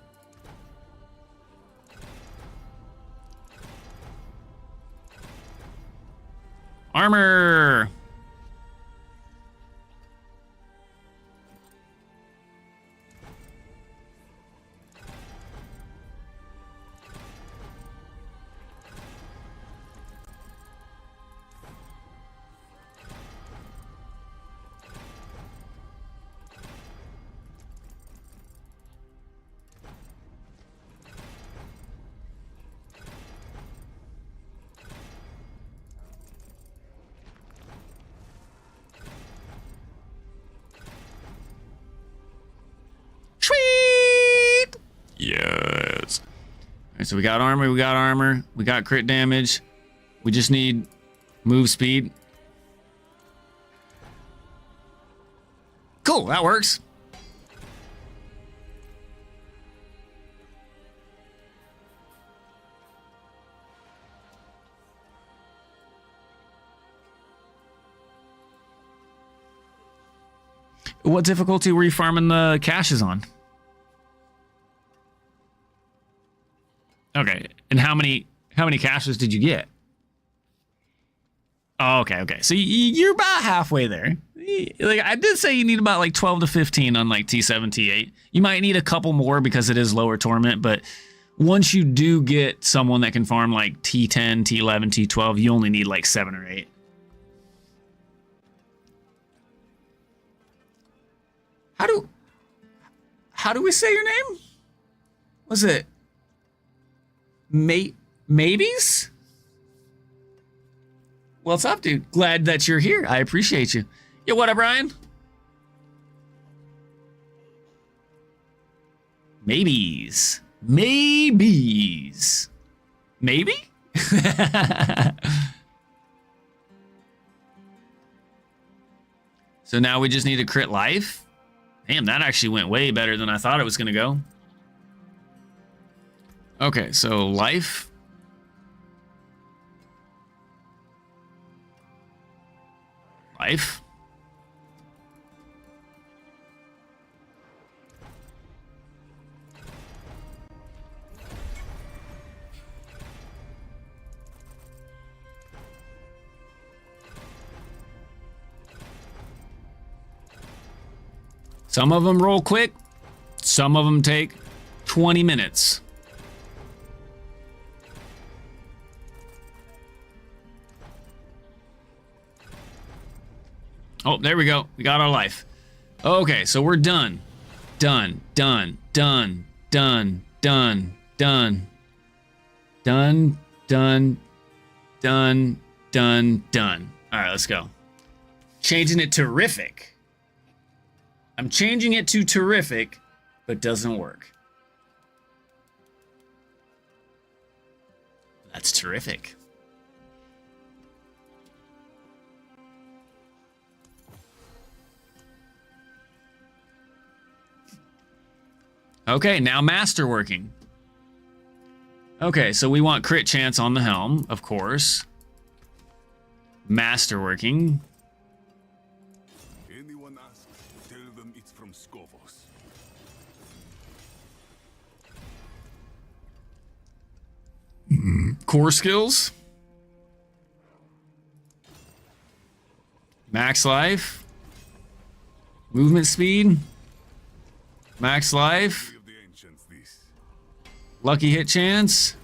[SPEAKER 1] Armor. Sweet! Yes. All right, so we got armor, we got crit damage. We just need move speed. Cool, that works. What difficulty were you farming the caches on? Okay, and how many caches did you get? Oh, okay. So you're about halfway there. Like I did say, you need about like 12 to 15 on like T7, T8. You might need a couple more because it is lower torment, but once you do get someone that can farm like T10, T11, T12, you only need like 7 or 8. How do we say your name? Was it Maybes? What's up, dude? Glad that you're here. I appreciate you. Yo, what up, Ryan? Maybes. Maybe? So now we just need to crit life. Damn, that actually went way better than I thought it was going to go. Okay, so life. Life. Some of them roll quick. Some of them take 20 minutes. Oh, there we go. We got our life. Okay, so we're done. Done. Done. Done. Done. Done. Done. Done. Done. Done. Done. Done. All right, let's go. Changing it terrific. I'm changing it to terrific, but doesn't work. That's terrific. Okay, now master working. Okay, so we want crit chance on the helm, of course. Master working.
[SPEAKER 6] Anyone asks, tell them it's from Skovos.
[SPEAKER 1] Core skills. Max life. Movement speed. Max life.
[SPEAKER 6] Give the ancients this.
[SPEAKER 1] Lucky hit chance.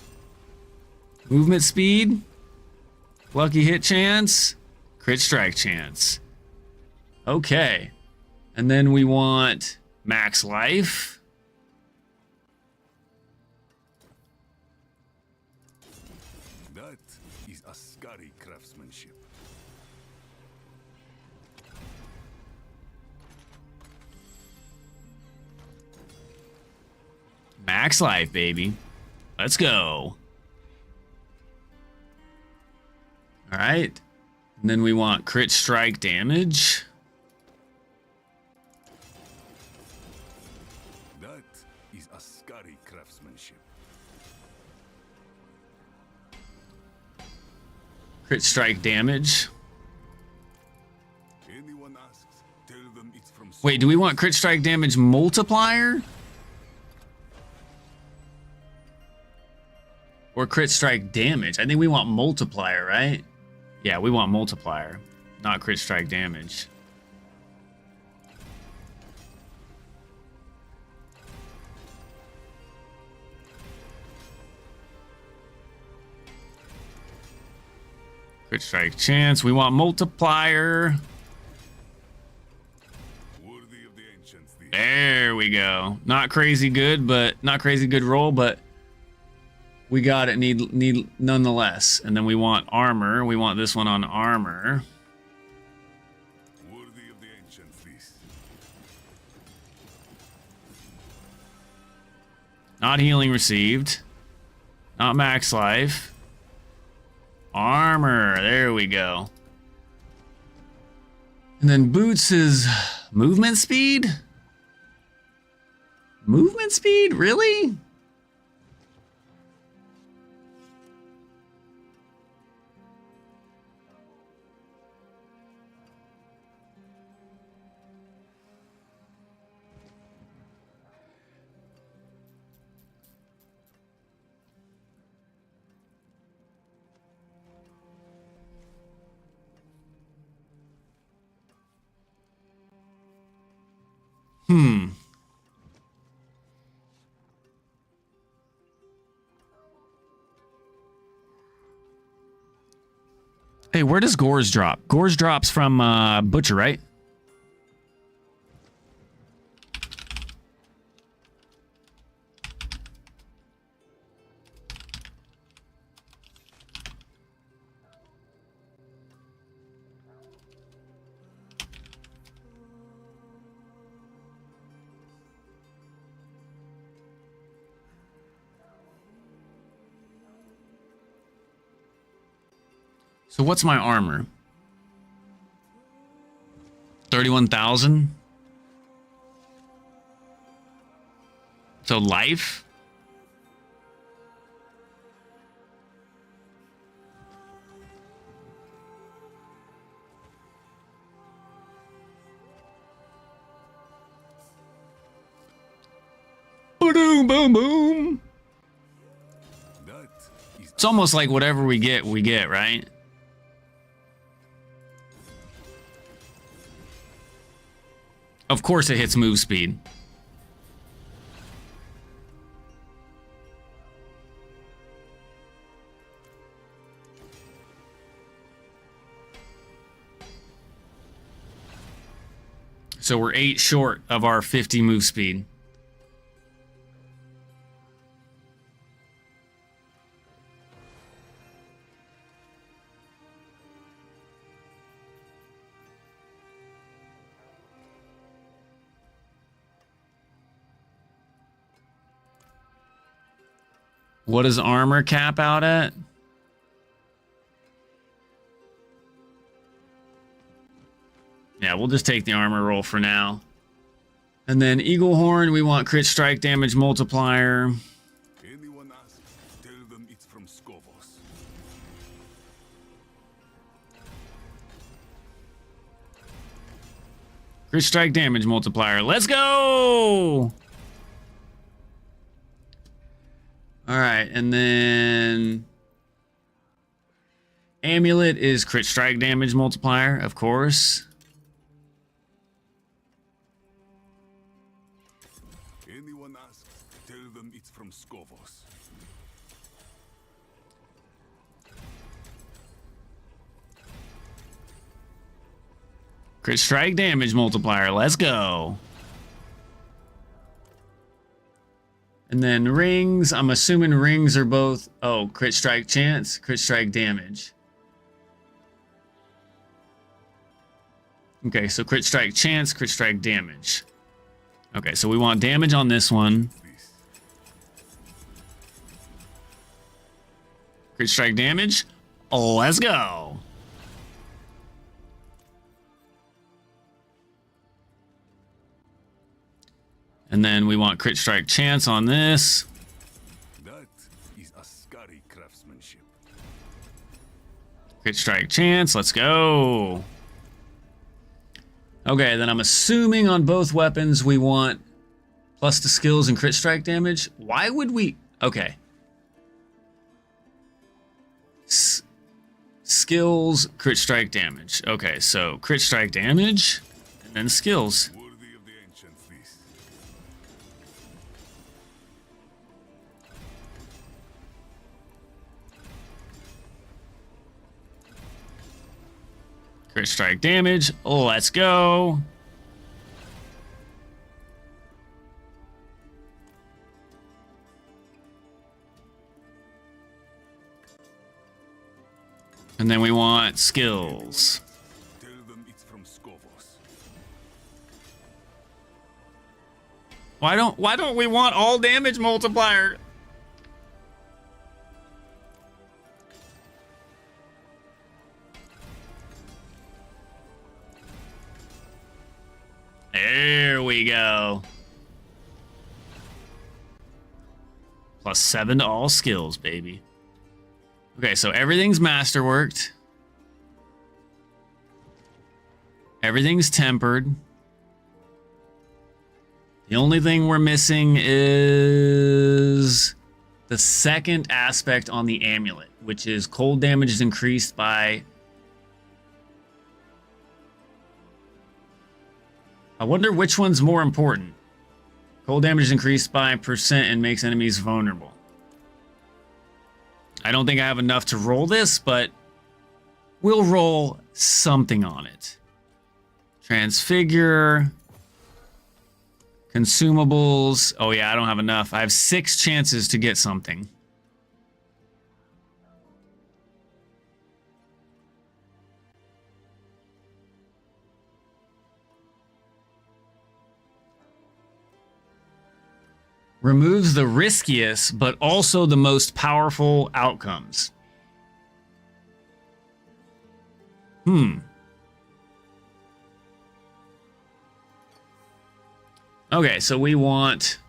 [SPEAKER 1] Movement speed. Lucky hit chance. Crit strike chance. Okay. And then we want max life.
[SPEAKER 6] That is Ascari craftsmanship.
[SPEAKER 1] Max life, baby. Let's go. All right. And then we want crit strike damage.
[SPEAKER 6] That is Ascari craftsmanship.
[SPEAKER 1] Crit strike damage.
[SPEAKER 6] Anyone asks, tell them it's from.
[SPEAKER 1] Wait, do we want crit strike damage multiplier? Or crit strike damage? I think we want multiplier, right? Yeah, we want multiplier, not crit strike damage. Crit strike chance. We want multiplier.
[SPEAKER 6] Worthy of the ancients.
[SPEAKER 1] There we go. Not crazy good, but not crazy good roll, but we got it. Need nonetheless. And then we want armor. We want this one on armor.
[SPEAKER 6] Worthy of the ancients. This.
[SPEAKER 1] Not healing received. Not max life. Armor. There we go. And then boots is movement speed? Movement speed? Really? Hey, where does Gores drop? Gores drops from Butcher, right? So what's my armor? 31,000? So life? Boom, boom, boom. It's almost like whatever we get, right? Of course it hits move speed. So we're 8 short of our 50 move speed. What does armor cap out at? Yeah, we'll just take the armor roll for now. And then Eagle Horn, we want crit strike damage multiplier.
[SPEAKER 6] Anyone asks, tell them it's from Skovos.
[SPEAKER 1] Crit strike damage multiplier. Let's go! All right, and then Amulet is crit strike damage multiplier, of course.
[SPEAKER 6] Anyone asks, tell them it's from Skovos.
[SPEAKER 1] Crit strike damage multiplier. Let's go. And then rings. I'm assuming rings are both... Oh, crit strike chance, crit strike damage. Okay, so crit strike chance, crit strike damage. Okay, so we want damage on this one. Crit strike damage. Oh, let's go. And then we want crit strike chance on this.
[SPEAKER 6] That is Ascari craftsmanship.
[SPEAKER 1] Crit strike chance. Let's go. Okay, then I'm assuming on both weapons we want plus the skills and crit strike damage. Why would we... Okay. Skills, crit strike damage. Okay, so crit strike damage, and then skills.
[SPEAKER 6] Worthy of the ancients, this.
[SPEAKER 1] Crit strike damage. Oh, let's go. And then we want skills.
[SPEAKER 6] Tell them it's from Skovos.
[SPEAKER 1] Why don't we want all damage multiplier? There we go. +7 to all skills, baby. Okay, so everything's masterworked. Everything's tempered. The only thing we're missing is the second aspect on the amulet, which is cold damage is increased by... I wonder which one's more important. Cold damage is increased by % and makes enemies vulnerable. I don't think I have enough to roll this, but we'll roll something on it. Transfigure. Consumables. Oh yeah, I don't have enough. I have 6 chances to get something. Removes the riskiest, but also the most powerful outcomes. Okay, so we want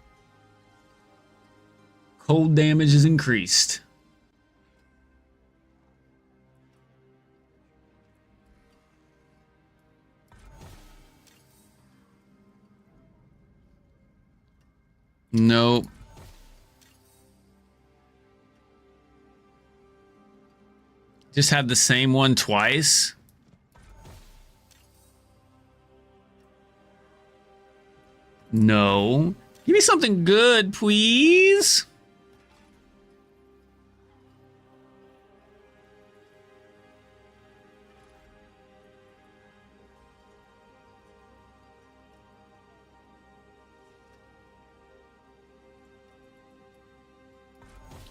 [SPEAKER 1] cold damage is increased. Nope. Just have the same one twice. No. Give me something good, please.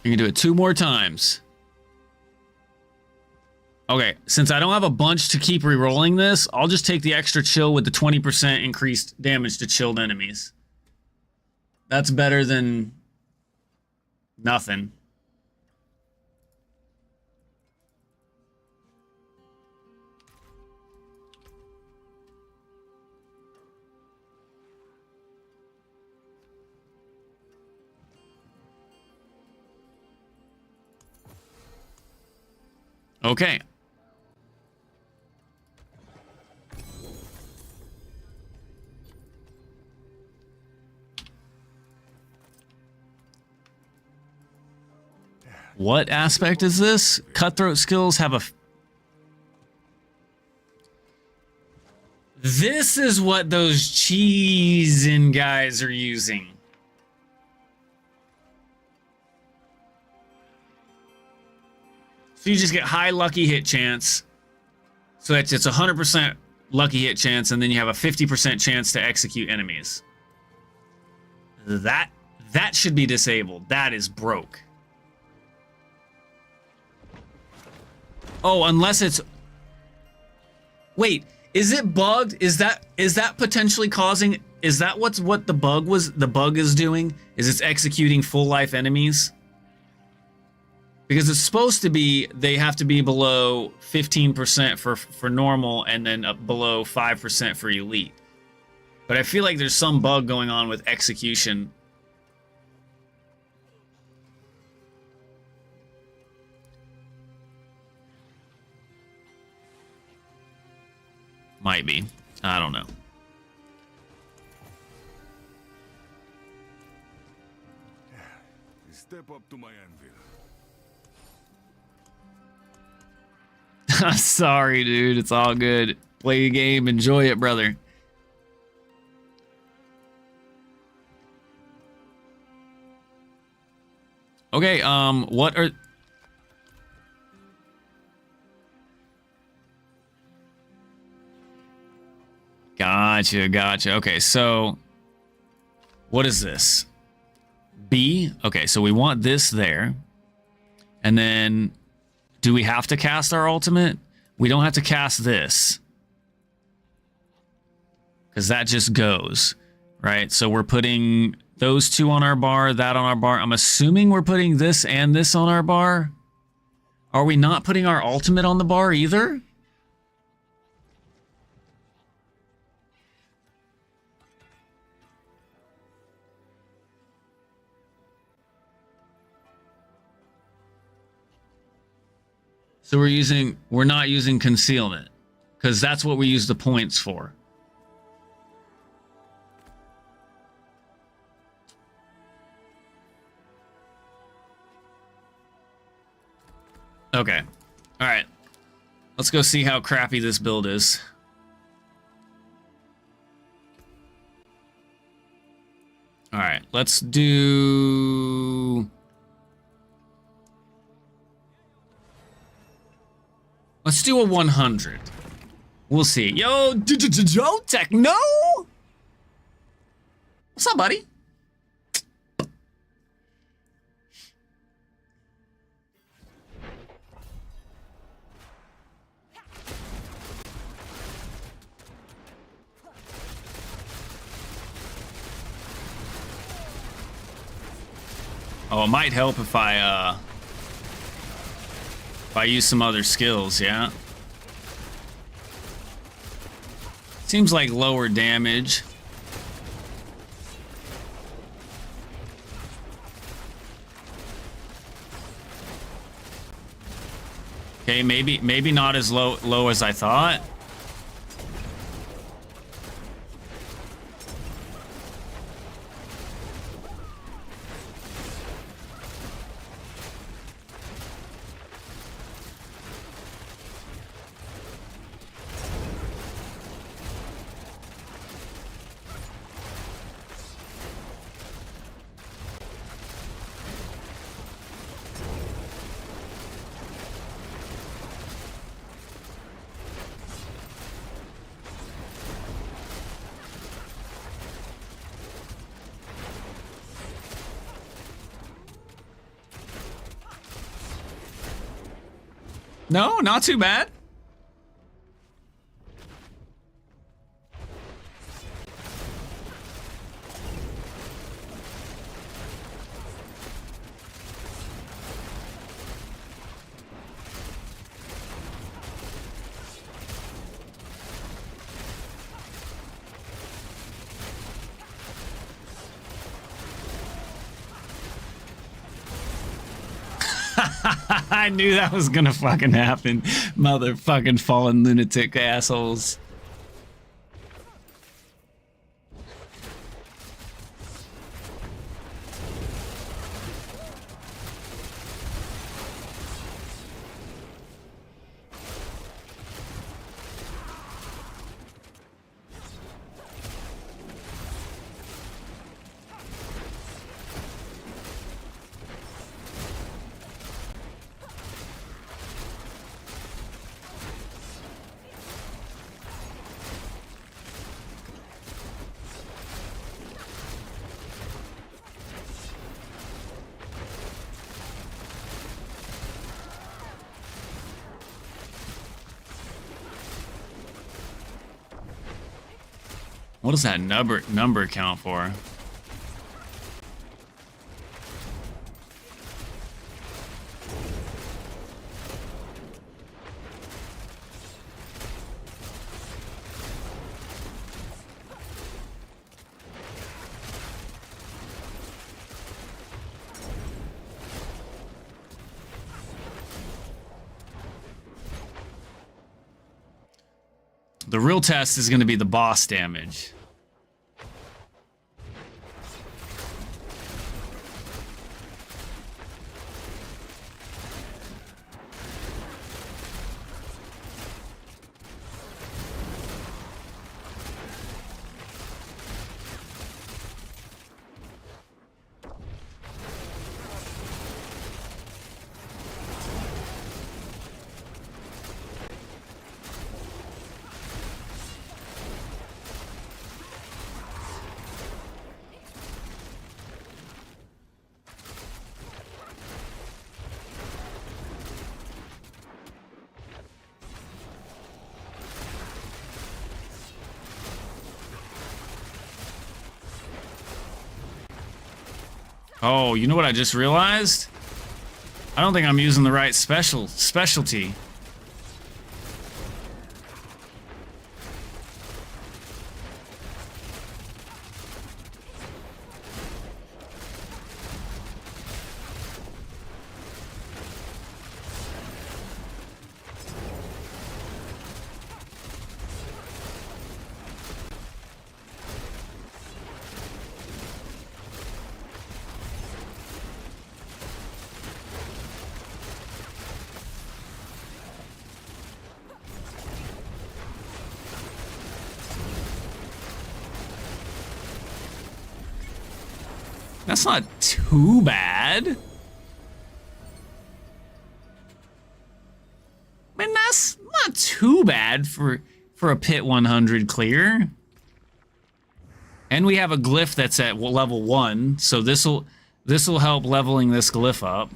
[SPEAKER 1] You can do it 2 more times. Okay, since I don't have a bunch to keep re-rolling this, I'll just take the extra chill with the 20% increased damage to chilled enemies. That's better than nothing. Okay. What aspect is this? Cutthroat skills have a this is what those cheesing guys are using. So you just get high lucky hit chance. So it's 100% lucky hit chance, and then you have a 50% chance to execute enemies. That should be disabled. That is broke. Oh, unless it's... Wait, is it bugged? Is that potentially causing... Is that what the bug is doing? Is it's executing full life enemies? Because it's supposed to be they have to be below 15% for normal and then up below 5% for elite. But I feel like there's some bug going on with execution. Might be. I don't know.
[SPEAKER 6] Step up to my anvil.
[SPEAKER 1] Sorry, dude. It's all good. Play the game. Enjoy it, brother. Okay, what are... Gotcha. Okay, so... What is this? B? Okay, so we want this there. And then... Do we have to cast our ultimate? We don't have to cast this. Because that just goes, right? So we're putting those two on our bar, that on our bar. I'm assuming we're putting this and this on our bar. Are we not putting our ultimate on the bar either? So we're not using concealment, because that's what we use the points for. Okay. All right. Let's go see how crappy this build is. All right. Let's do... Let's do a 100. We'll see. Yo, Joe Techno! What's up, buddy? Oh, it might help if I use some other skills, yeah? Seems like lower damage. Okay, maybe not as low as I thought. No, not too bad. I knew that was gonna fucking happen. Motherfucking fallen lunatic assholes. What does that number count for? The real test is going to be the boss damage. Oh, you know what I just realized? I don't think I'm using the right specialty. That's not too bad. I mean, that's not too bad for a pit 100 clear. And we have a glyph that's at level 1, so this'll help leveling this glyph up.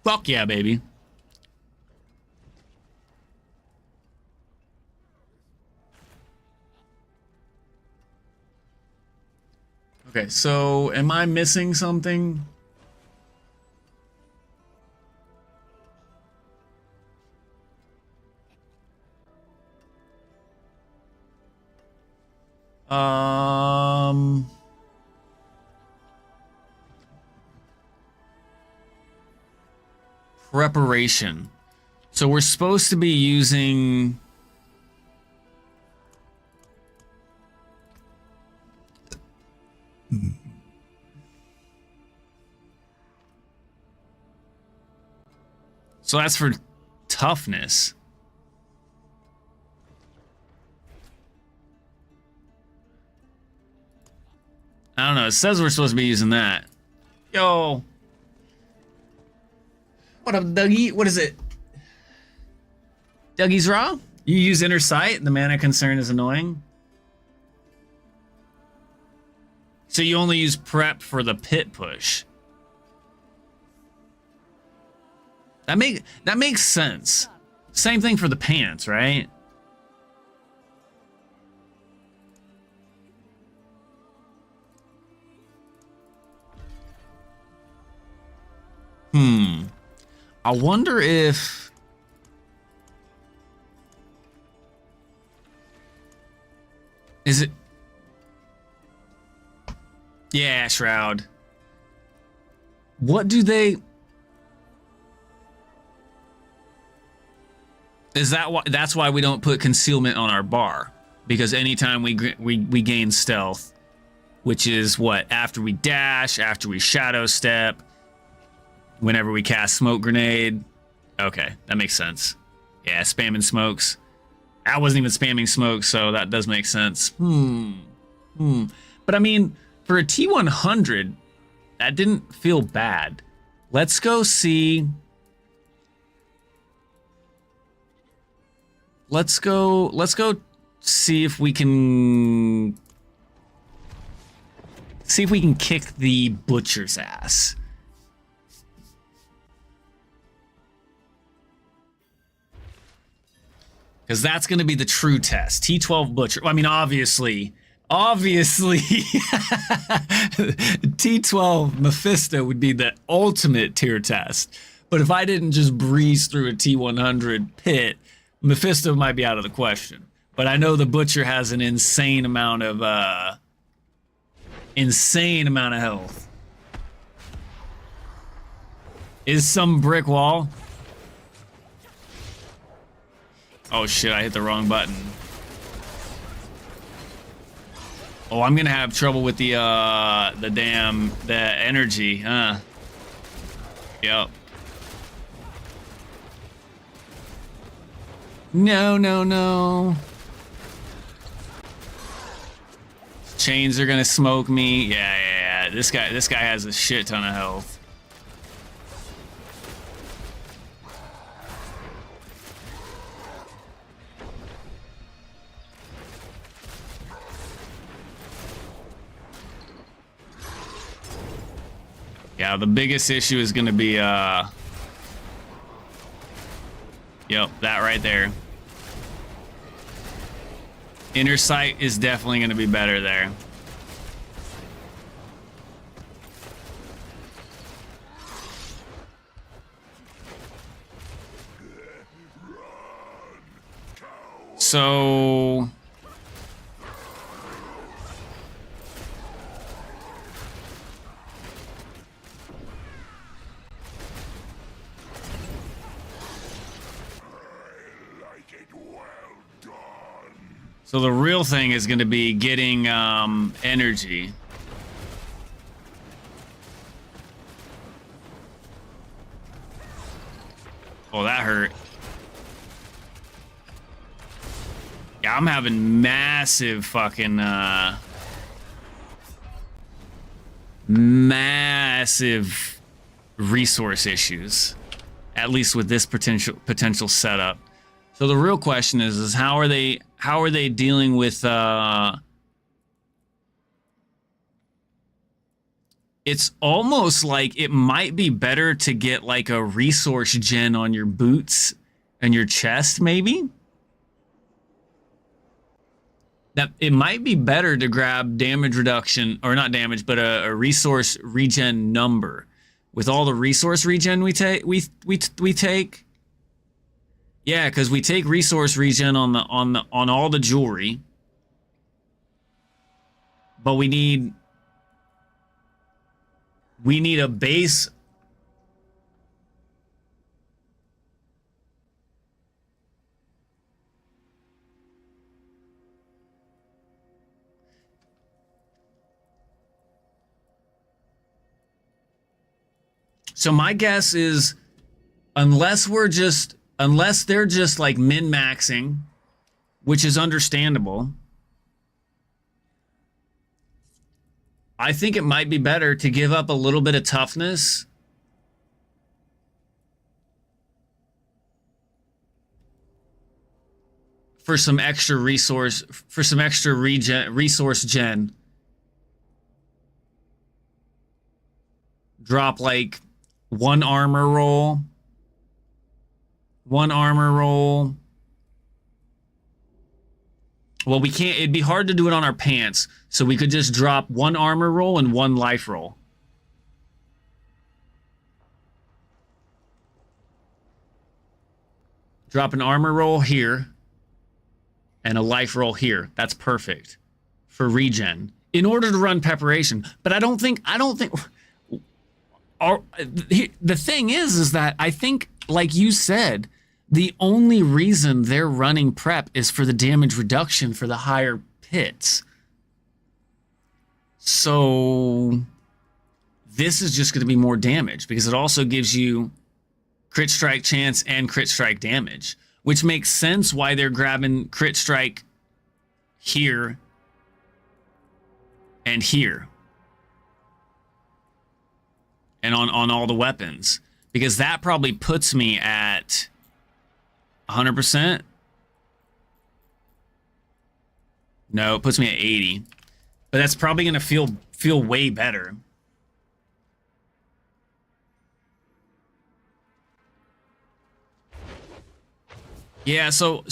[SPEAKER 1] Fuck yeah, baby. Okay, so am I missing something? Preparation. So we're supposed to be using so that's for toughness. I don't know. It says we're supposed to be using that. Yo. What up, Dougie? What is it? Dougie's Raw? You use Inner Sight? The mana concern is annoying? So you only use prep for the pit push. That makes sense. Same thing for the pants, right? I wonder if is it? Yeah, Shroud. What do they? Is that why? That's why we don't put concealment on our bar, because anytime we gain stealth, which is what, after we dash, after we shadow step, whenever we cast smoke grenade. Okay, that makes sense. Yeah, spamming smokes. I wasn't even spamming smokes, so that does make sense. But I mean, for a T100, that didn't feel bad. Let's go see let's go see if we can kick the butcher's ass. Because that's going to be the true test. T12 Butcher. I mean, obviously, T12 Mephisto would be the ultimate tier test. But if I didn't just breeze through a T100 pit, Mephisto might be out of the question. But I know the Butcher has an insane amount of health. Is some brick wall? Oh shit, I hit the wrong button. Oh, I'm gonna have trouble with the energy, huh? Yep. No. Chains are gonna smoke me. Yeah. This guy has a shit ton of health. Yeah, the biggest issue is gonna be yep, that right there. Inner sight is definitely gonna be better there. So So the real thing is going to be getting energy. Oh, that hurt. Yeah, I'm having massive fucking massive resource issues, at least with this potential setup. So the real question is how are they dealing with it's almost like it might be better to get like a resource gen on your boots and your chest, maybe. That it might be better to grab damage reduction, or not damage, but a resource regen number. With all the resource regen we take, we take. Yeah, because we take resource regen on all the jewelry, but we need a base. So my guess is, unless they're just like min-maxing, which is understandable, I think it might be better to give up a little bit of toughness for some extra resource, resource gen. Drop like one armor roll. Well, we can't, it'd be hard to do it on our pants, so we could just drop one armor roll and one life roll. Drop an armor roll here and a life roll here. That's perfect for regen in order to run preparation. But I don't think the thing is that I think, like you said, the only reason they're running prep is for the damage reduction for the higher pits. So this is just going to be more damage because it also gives you crit strike chance and crit strike damage, which makes sense why they're grabbing crit strike here and here. And on all the weapons, because that probably puts me at 100%. No, it puts me at 80. But that's probably gonna feel way better. Yeah, so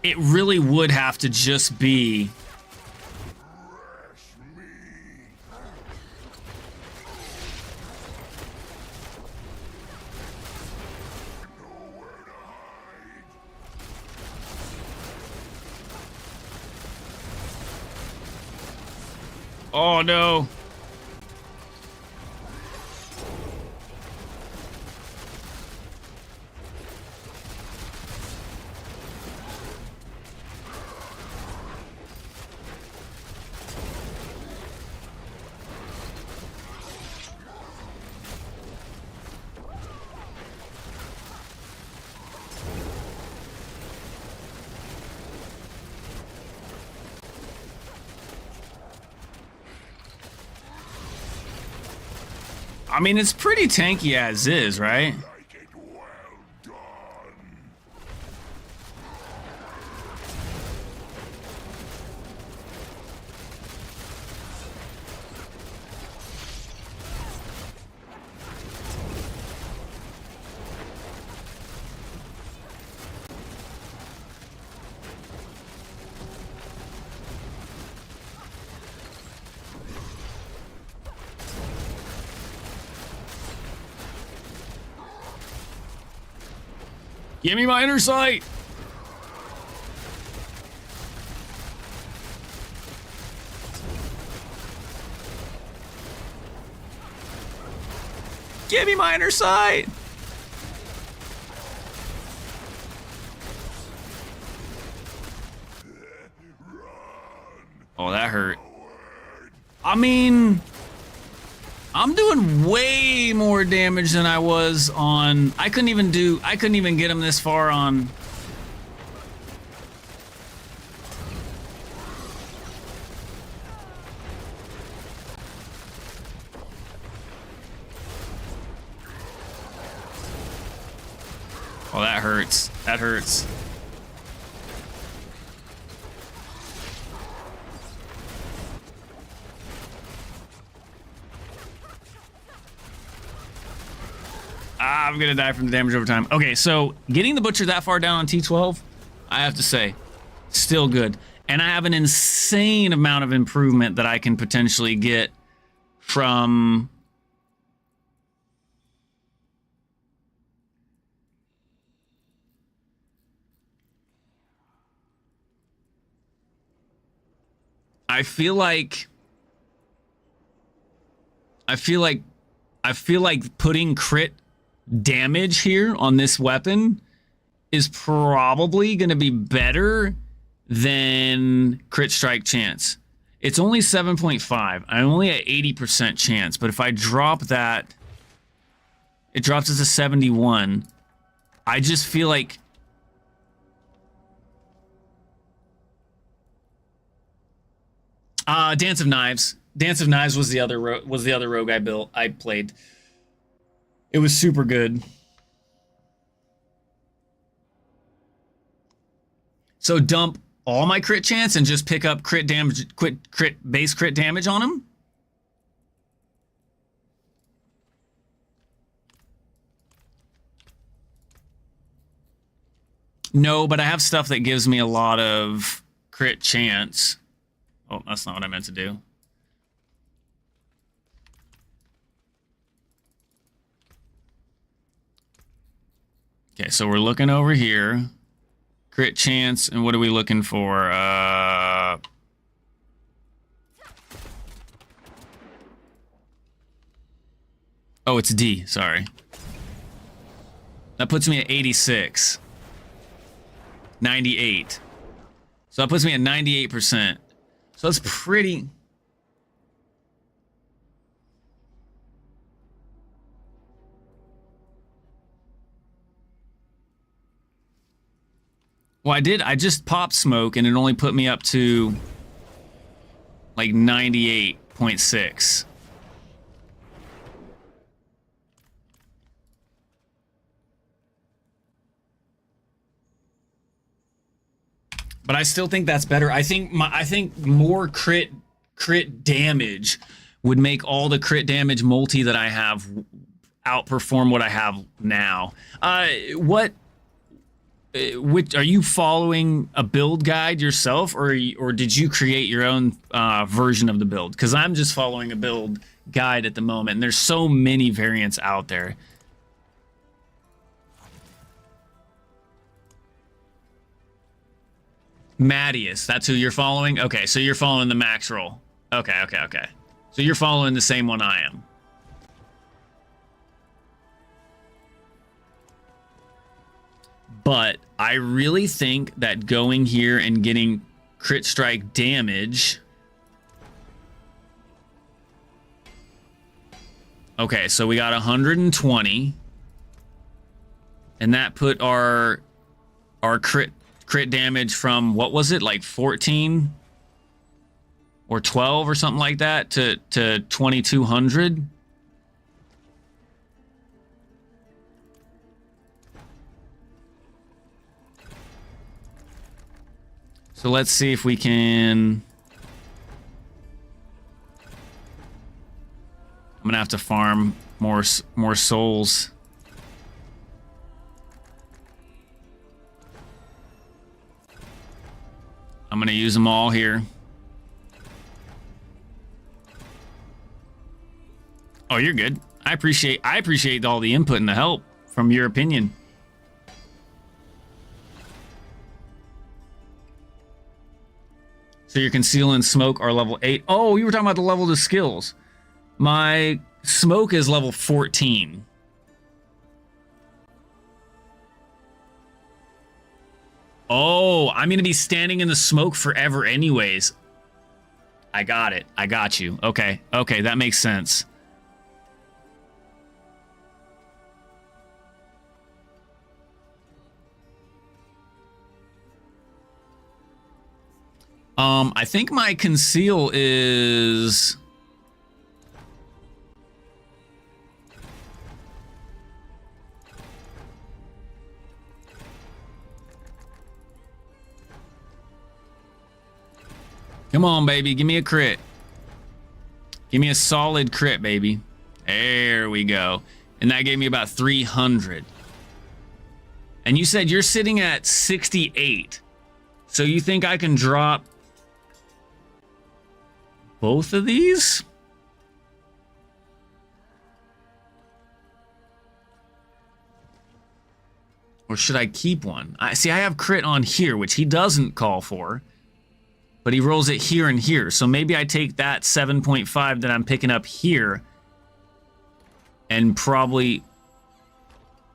[SPEAKER 1] it really would have to just be. Oh no. I mean, it's pretty tanky as is, right?
[SPEAKER 3] Like it well done.
[SPEAKER 1] Give me my inner sight. Give me my inner sight. Oh, that hurt. I mean, I'm doing way more damage than I was on. I couldn't even get him this far on. Oh, that hurts. That hurts. I'm gonna die from the damage over time. Okay, so getting the Butcher that far down on T12, I have to say, still good. And I have an insane amount of improvement that I can potentially get from... I feel like putting crit damage here on this weapon is probably going to be better than crit strike chance. It's only 7.5. I'm only at 80% chance, but if I drop that, it drops it to 71. I just feel like Dance of Knives. Dance of Knives was the other rogue I played. It was super good. So dump all my crit chance and just pick up crit damage, base crit damage on him. No, but I have stuff that gives me a lot of crit chance. Oh, that's not what I meant to do. Okay, so we're looking over here. Crit chance, and what are we looking for? Oh, it's D, sorry. That puts me at 86. 98. So that puts me at 98%. So that's pretty... Well, I just popped smoke and it only put me up to like 98.6. But I still think that's better. I think more crit damage would make all the crit damage multi that I have outperform what I have now. Which are you following a build guide yourself, or did you create your own version of the build? Because I'm just following a build guide at the moment, and there's so many variants out there. Mattias, that's who you're following? Okay, so you're following the max roll. Okay. So you're following the same one I am. But I really think that going here and getting crit strike damage... Okay, so we got 120. And that put our crit damage from, what was it, like 14 or 12 or something like that to 2200. So let's see if we can... I'm gonna have to farm more souls. I'm gonna use them all here. Oh, you're good. I appreciate all the input and the help from your opinion. So your conceal and smoke are level 8. Oh, you were talking about the level of the skills. My smoke is level 14. Oh, I'm gonna be standing in the smoke forever anyways. I got it. I got you. Okay, that makes sense. I think my conceal is... Come on, baby. Give me a crit. Give me a solid crit, baby. There we go. And that gave me about 300. And you said you're sitting at 68. So you think I can drop both of these? Or should I keep one? I have crit on here, which he doesn't call for. But he rolls it here and here. So maybe I take that 7.5 that I'm picking up here. And probably...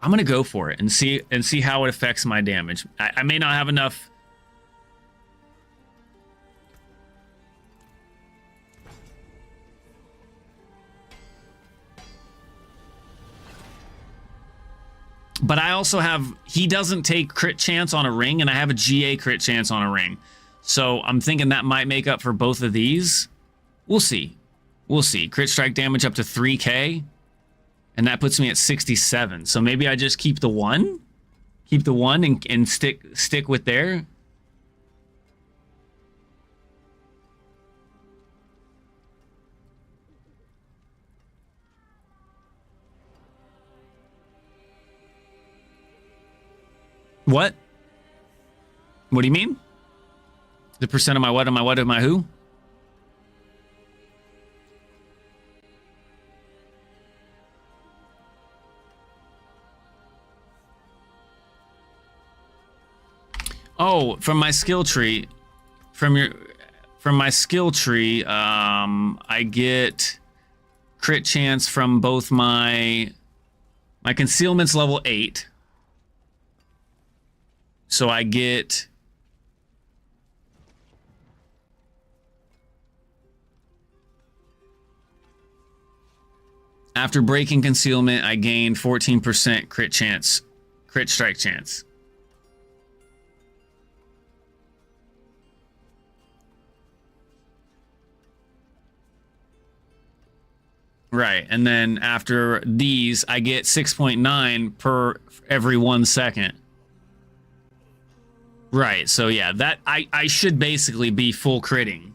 [SPEAKER 1] I'm going to go for it and see how it affects my damage. I may not have enough... But I also have... He doesn't take crit chance on a ring, and I have a GA crit chance on a ring. So I'm thinking that might make up for both of these. We'll see. We'll see. Crit strike damage up to 3k. And that puts me at 67. So maybe I just keep the one? Keep the one and stick with there? What? What do you mean? The percent of my what, of my what, of my who? Oh, from my skill tree. From my skill tree, I get crit chance from both my concealment's level 8. So I get... After breaking concealment, I gain 14% crit strike chance. Right, and then after these, I get 6.9 per every 1 second. Right, so yeah, that I should basically be full critting.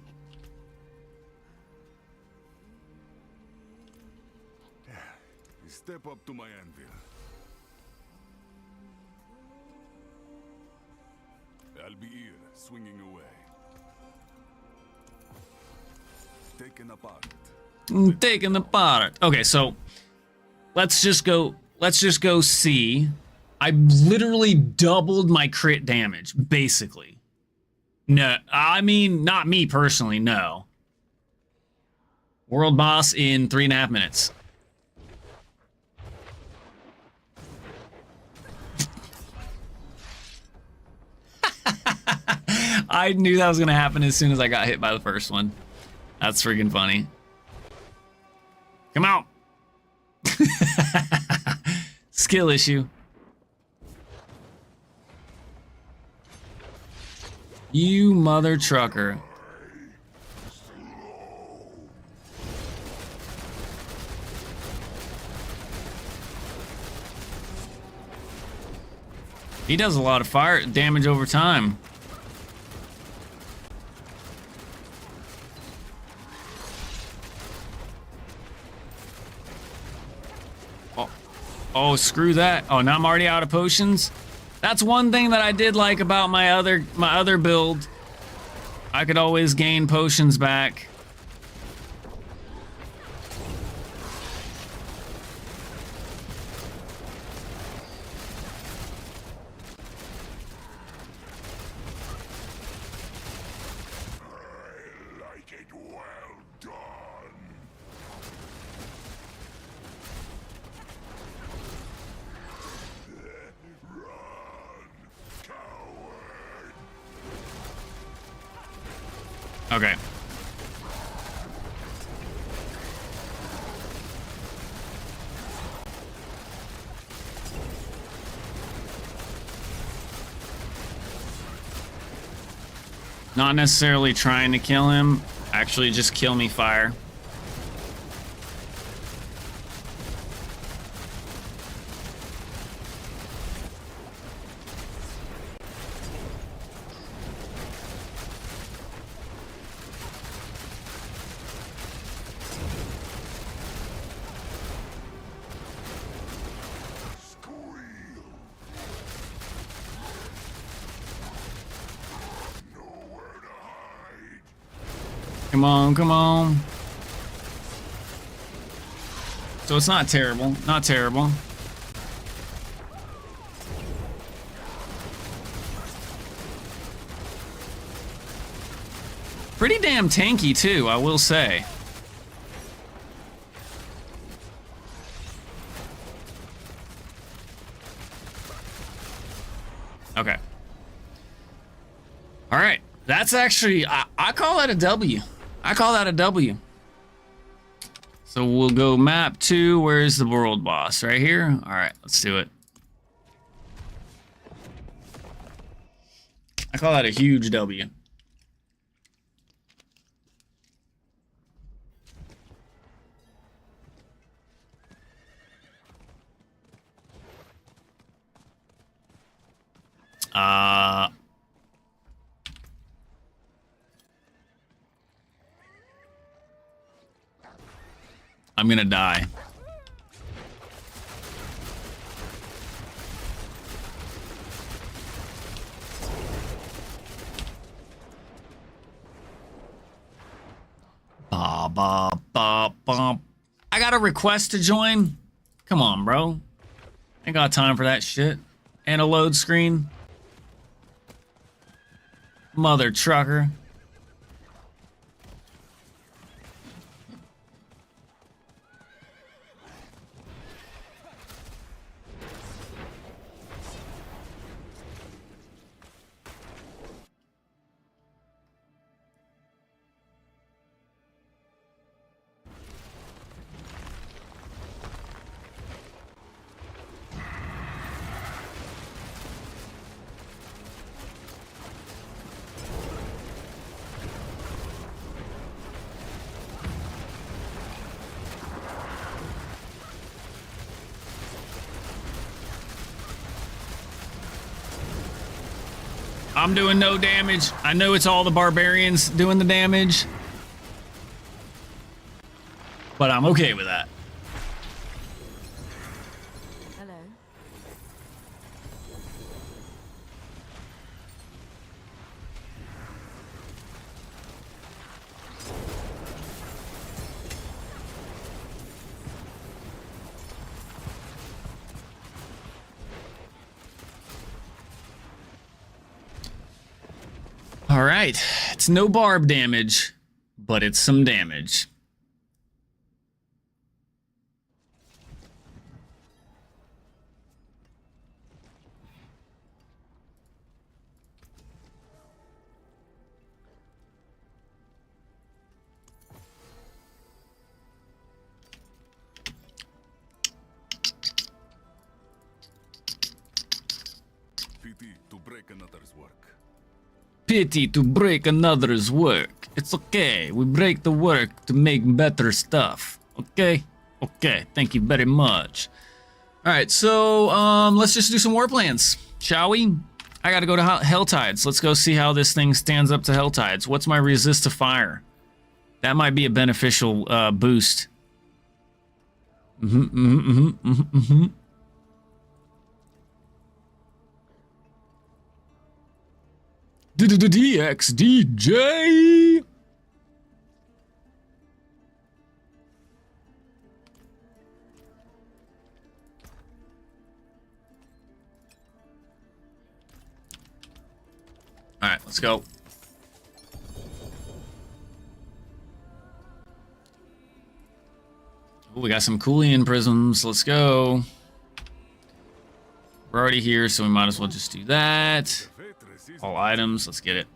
[SPEAKER 6] Step up to my anvil. I'll be here, swinging away. Taken apart.
[SPEAKER 1] Taking the pot. Okay, so let's just go see. I literally doubled my crit damage, basically. No, I mean, not me personally, no. World boss in 3.5 minutes. I knew that was gonna happen as soon as I got hit by the first one. That's freaking funny. Come out. Skill issue. You mother trucker. He does a lot of fire damage over time. Oh, screw that. Oh, now I'm already out of potions. That's one thing that I did like about my other build. I could always gain potions back.
[SPEAKER 3] Like it well done.
[SPEAKER 1] Okay. Not necessarily trying to kill him. Actually, just kill me, fire. Come on, come on. So it's not terrible. Not terrible. Pretty damn tanky too, I will say. Okay. All right. That's actually, I call that a W. I call that a W. So we'll go map 2. Where's the world boss? Right here? All right, let's do it. I call that a huge W. I'm gonna die. Ba ba ba ba. I got a request to join. Come on, bro. Ain't got time for that shit. And a load screen. Mother trucker. I'm doing no damage. I know it's all the barbarians doing the damage, but I'm okay with that.
[SPEAKER 9] Hello.
[SPEAKER 1] All right, it's no barb damage, but it's some damage.
[SPEAKER 6] Pity to break another's work.
[SPEAKER 1] Pity to break another's work. It's okay. We break the work to make better stuff. Okay? Okay. Thank you very much. All right, so let's just do some war plans, shall we? I gotta go to Helltides. Let's go see how this thing stands up to Helltides. What's my resist to fire? That might be a beneficial boost. DXDJ. All right, let's go. Ooh, we got some Coolian prisms. Let's go. We're already here, so we might as well just do that. All items, let's get it.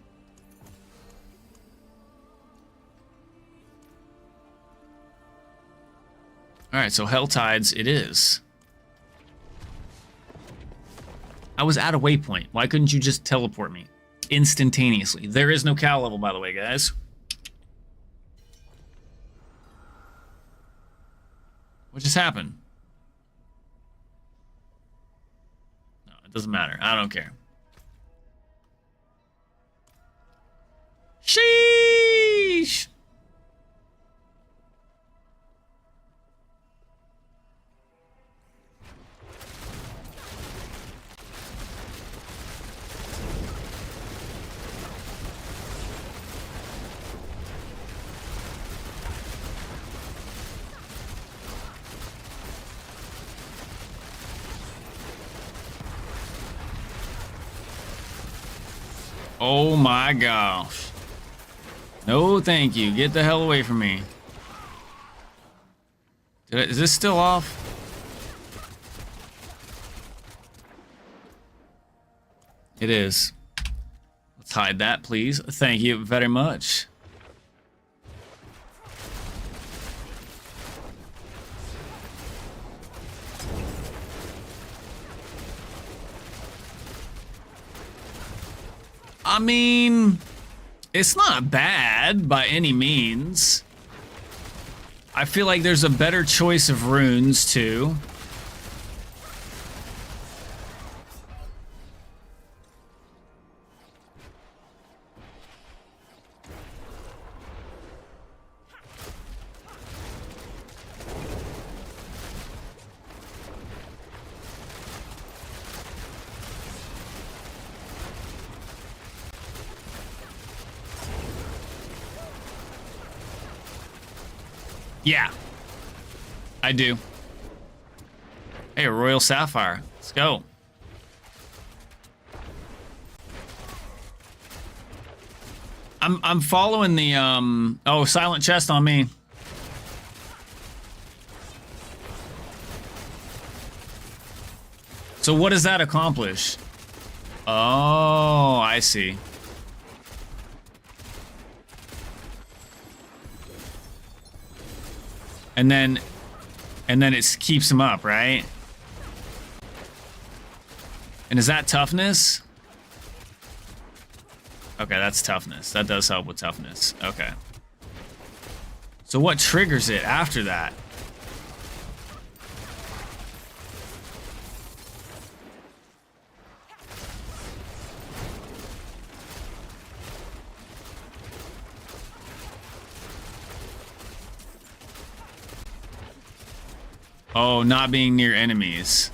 [SPEAKER 1] All right, so Helltides it is. I was at a waypoint. Why couldn't you just teleport me instantaneously? There is no cow level, by the way, guys. What just happened? No, it doesn't matter. I don't care. Sheesh! Oh my gosh. No, thank you. Get the hell away from me. Is this still off? It is. Let's hide that, please. Thank you very much. I mean, it's not bad by any means. I feel like there's a better choice of runes too. Yeah, I do. Hey, a Royal Sapphire. Let's go. I'm following the oh, silent chest on me. So what does that accomplish? Oh, I see. And then it keeps him up, right? And is that toughness? Okay, that's toughness. That does help with toughness. Okay. So what triggers it after that? Oh, not being near enemies.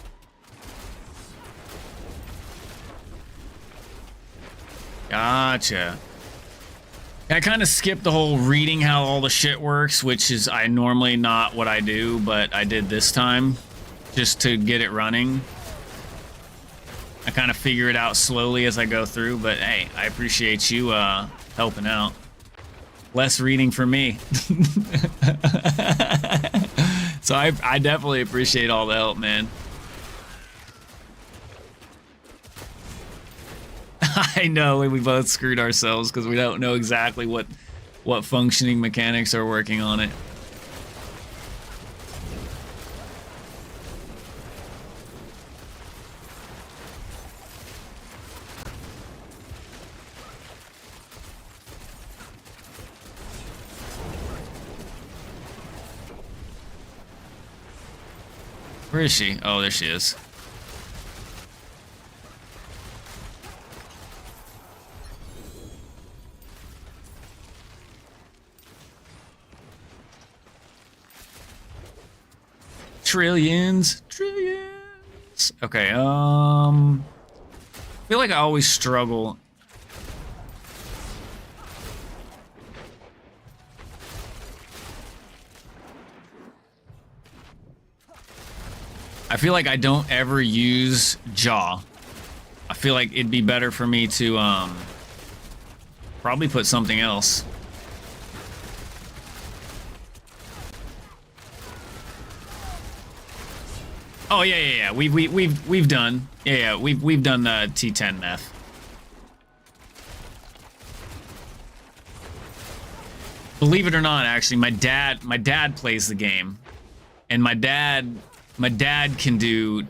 [SPEAKER 1] Gotcha. I kind of skipped the whole reading how all the shit works, which is I normally not what I do, but I did this time just to get it running. I kind of figure it out slowly as I go through, but hey, I appreciate you helping out. Less reading for me. So I definitely appreciate all the help, man. I know we both screwed ourselves because we don't know exactly what functioning mechanics are working on it. Where is she? Oh, there she is. Trillions. Okay, I feel like I always struggle. I feel like I don't ever use jaw. I feel like it'd be better for me to probably put something else. Oh yeah. We've done we've done the T10 meth. Believe it or not, actually, my dad plays the game, and my dad can do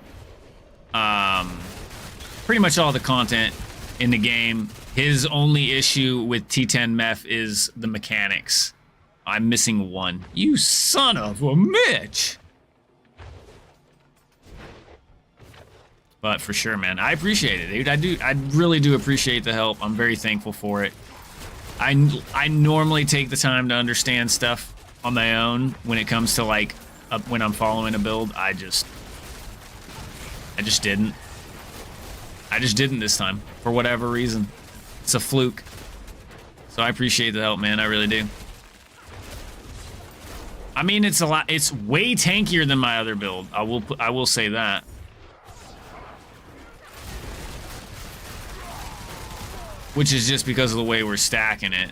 [SPEAKER 1] pretty much all the content in the game. His only issue with T10 meth is the mechanics. I'm missing one. You son of a bitch. But for sure, man, I appreciate it, dude. I really do appreciate the help. I'm very thankful for it. I normally take the time to understand stuff on my own when it comes to like when I'm following a build. I just didn't. I just didn't this time for whatever reason. It's a fluke. So I appreciate the help, man. I really do. I mean, it's a lot. It's way tankier than my other build. I will say that. Which is just because of the way we're stacking it.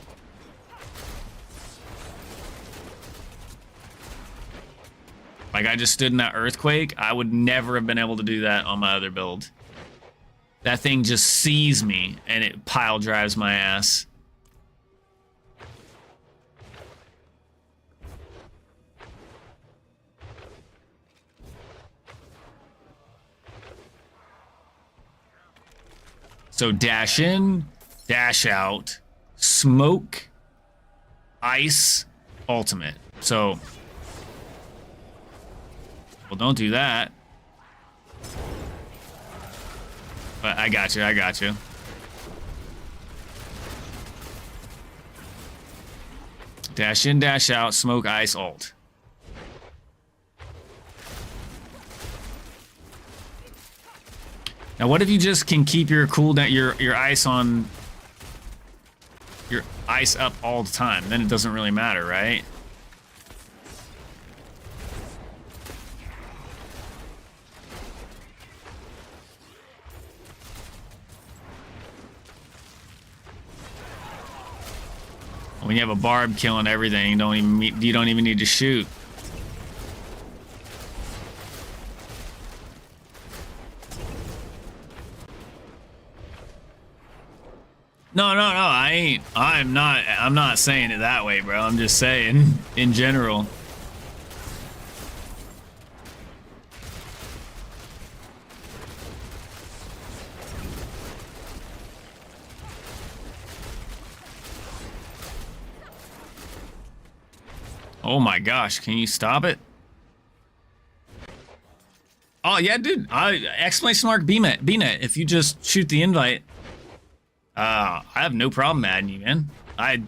[SPEAKER 1] Like, I just stood in that earthquake. I would never have been able to do that on my other build. That thing just sees me, and it pile drives my ass. So dash in, dash out, smoke, ice, ultimate. So, well, don't do that. But I got you. Dash in, dash out, smoke, ice, ult. Now, what if you just can keep your cooldown, your ice on, your ice up all the time? Then it doesn't really matter, right? When you have a barb killing everything, you don't even need to shoot. No, I'm not saying it that way, bro. I'm just saying in general. Oh my gosh, can you stop it? Oh yeah, dude. Exclamation mark BNet. If you just shoot the invite. I have no problem adding you, man. I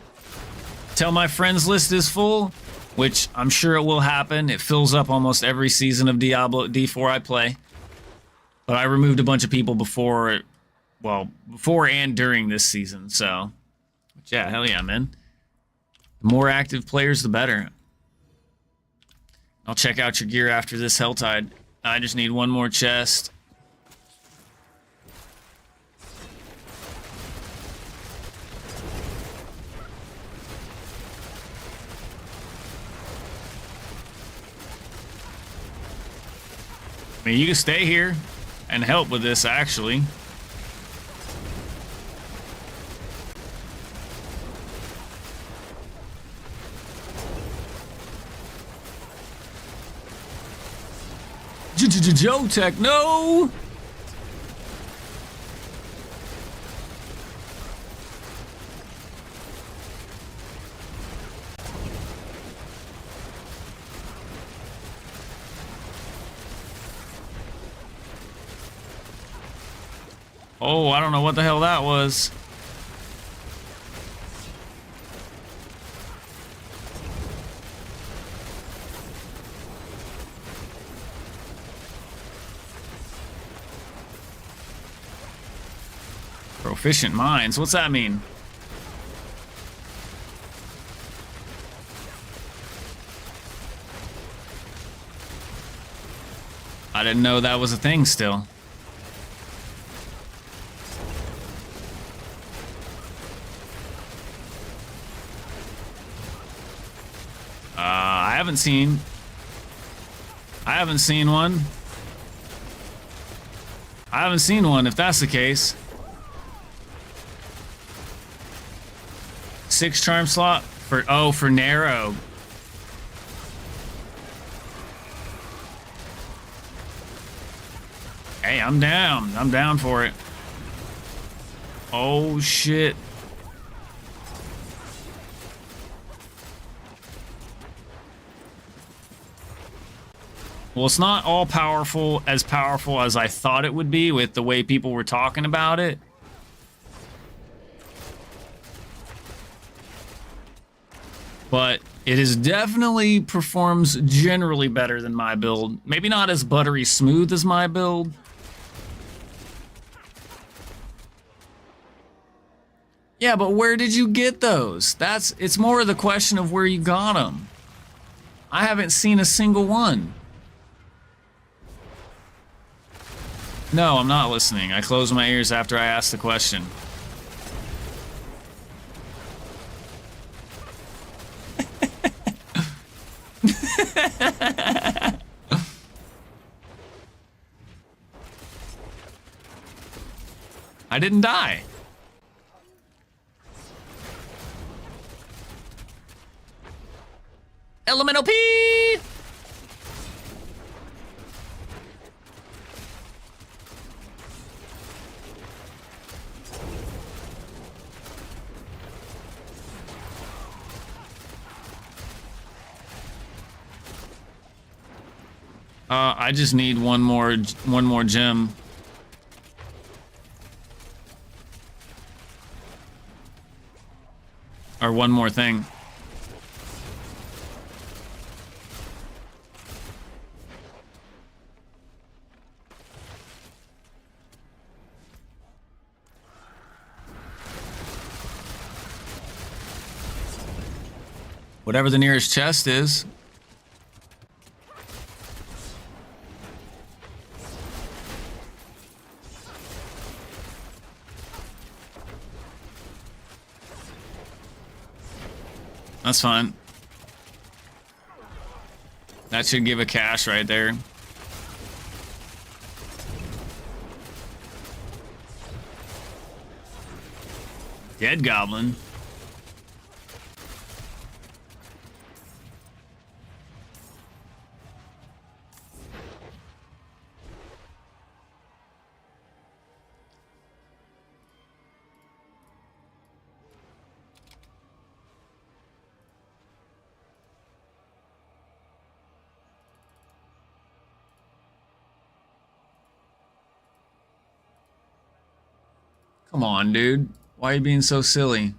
[SPEAKER 1] tell my friends list is full. which I'm sure it will happen. It fills up almost every season of Diablo D4 I play. But I removed a bunch of people before and during this season, so. But yeah, hell yeah, man. The more active players, the better. I'll check out your gear after this Helltide. I just need one more chest. I mean, you can stay here and help with this, actually. Joe Tech, no! Oh, I don't know what the hell that was. Proficient mines, what's that mean? I didn't know that was a thing still. I haven't seen one. I haven't seen one, if that's the case. 6 charm slot for narrow. Hey, I'm down. I'm down for it. Oh shit. Well, it's not all powerful as I thought it would be with the way people were talking about it. But it is definitely performs generally better than my build. Maybe not as buttery smooth as my build. Yeah, but where did you get those? It's more of the question of where you got them. I haven't seen a single one. No, I'm not listening. I closed my ears after I asked the question. I didn't die. Elemental P! I just need one more gem. Or one more thing. Whatever the nearest chest is. That's fine. That should give a cache right there. Dead goblin. Come on, dude. Why are you being so silly?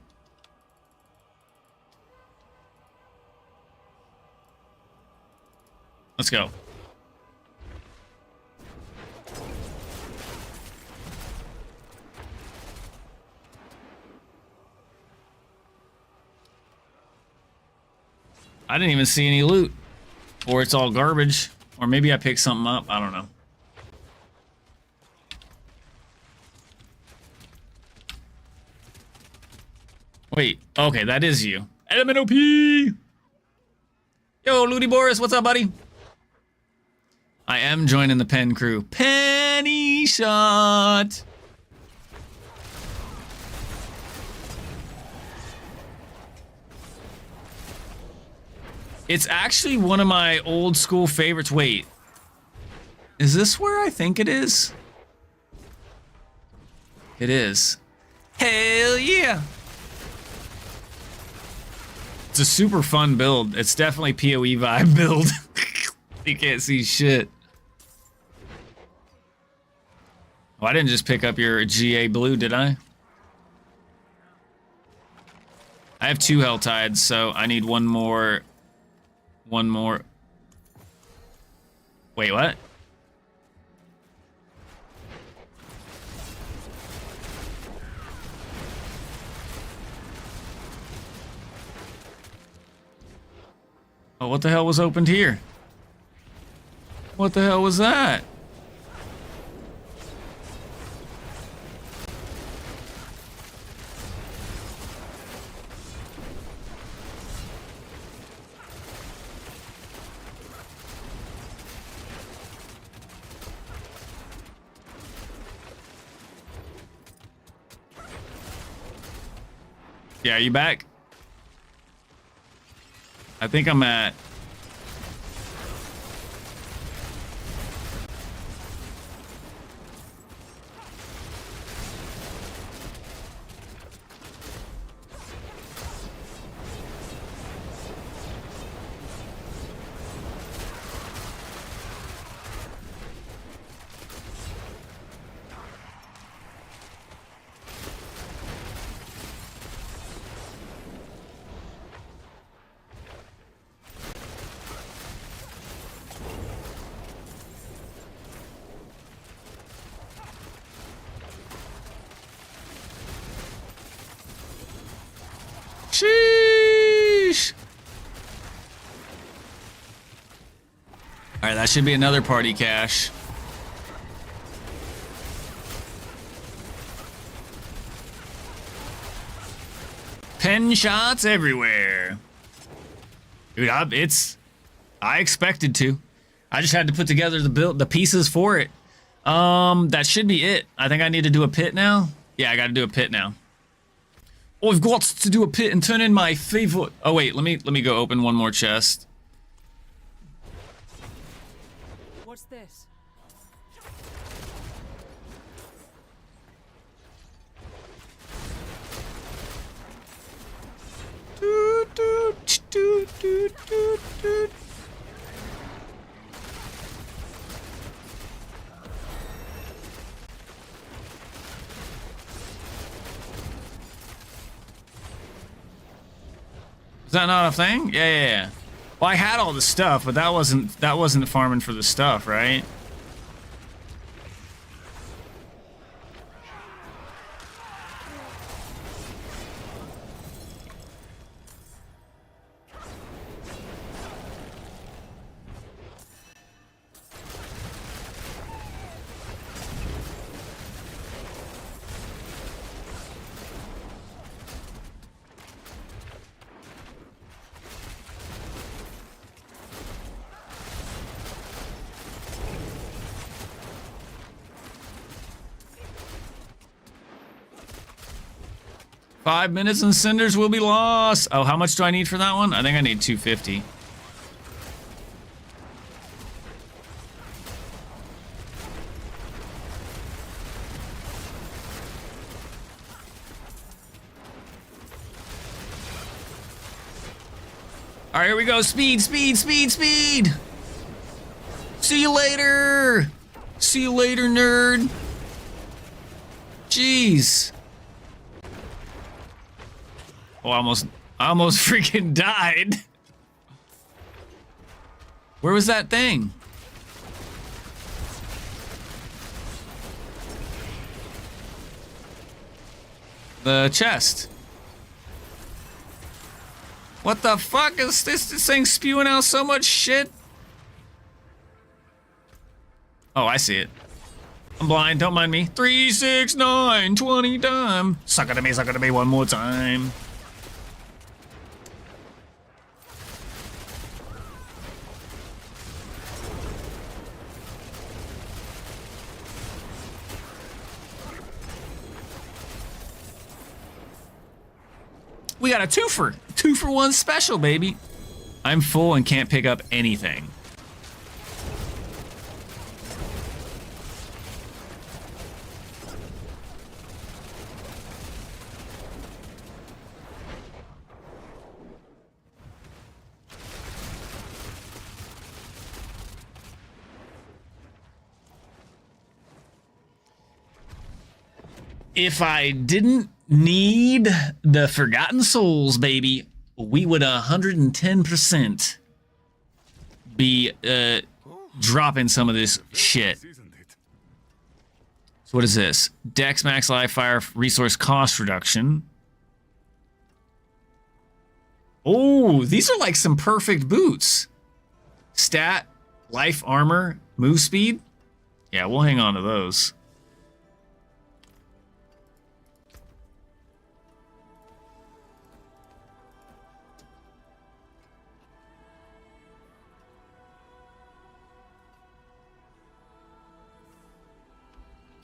[SPEAKER 1] Let's go. I didn't even see any loot. Or it's all garbage. Or maybe I picked something up. I don't know. Wait. Okay, that is you. LMNOP! Yo, Looty Boris, what's up, buddy? I am joining the pen crew. Penny shot! It's actually one of my old school favorites. Wait. Is this where I think it is? It is. Hell yeah! It's a super fun build. It's definitely PoE vibe build. You can't see shit. Oh, I didn't just pick up your GA blue, did I? I have 2 Hell Tides, so I need one more. One more. Wait, what? Oh, what the hell was opened here? What the hell was that? Yeah, are you back? I think I'm at... Sheesh! Alright, that should be another party cache. Pen shots everywhere. Dude, I expected to. I just had to put together the pieces for it. That should be it. I think I need to do a pit now. Yeah, I gotta do a pit now. Oh, I've got to do a pit and turn in my favorite. Oh wait, let me go open one more chest.
[SPEAKER 11] What's this?
[SPEAKER 1] Is that not a thing? Yeah. Well, I had all the stuff, but that wasn't farming for the stuff, right? Five minutes and cinders will be lost. Oh, how much do I need for that one? I think I need 250. All right, here we go. Speed. See you later. See you later, nerd. Jeez. Oh, I almost freaking died. Where was that thing? The chest. What the fuck is this? This thing spewing out so much shit? Oh, I see it. I'm blind, don't mind me. 3, 6, 9, 20 time. Suck it to me one more time. We got a twofer. 2-for-1 special, baby. I'm full and can't pick up anything. If I didn't need the Forgotten Souls, baby, we would 110% be dropping some of this shit. So what is this? Dex max live fire resource cost reduction. Oh, these are like some perfect boots. Stat, life armor, move speed. Yeah, we'll hang on to those.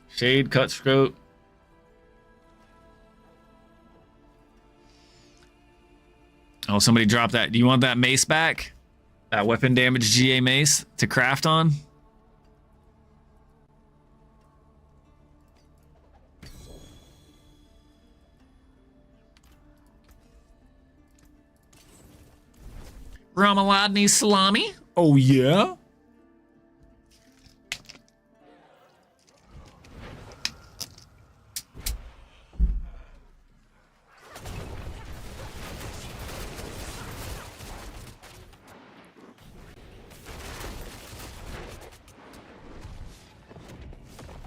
[SPEAKER 1] Shade, cut throat. Oh, somebody dropped that. Do you want that mace back? That weapon damage GA mace to craft on? Ramaladni salami? Oh, yeah?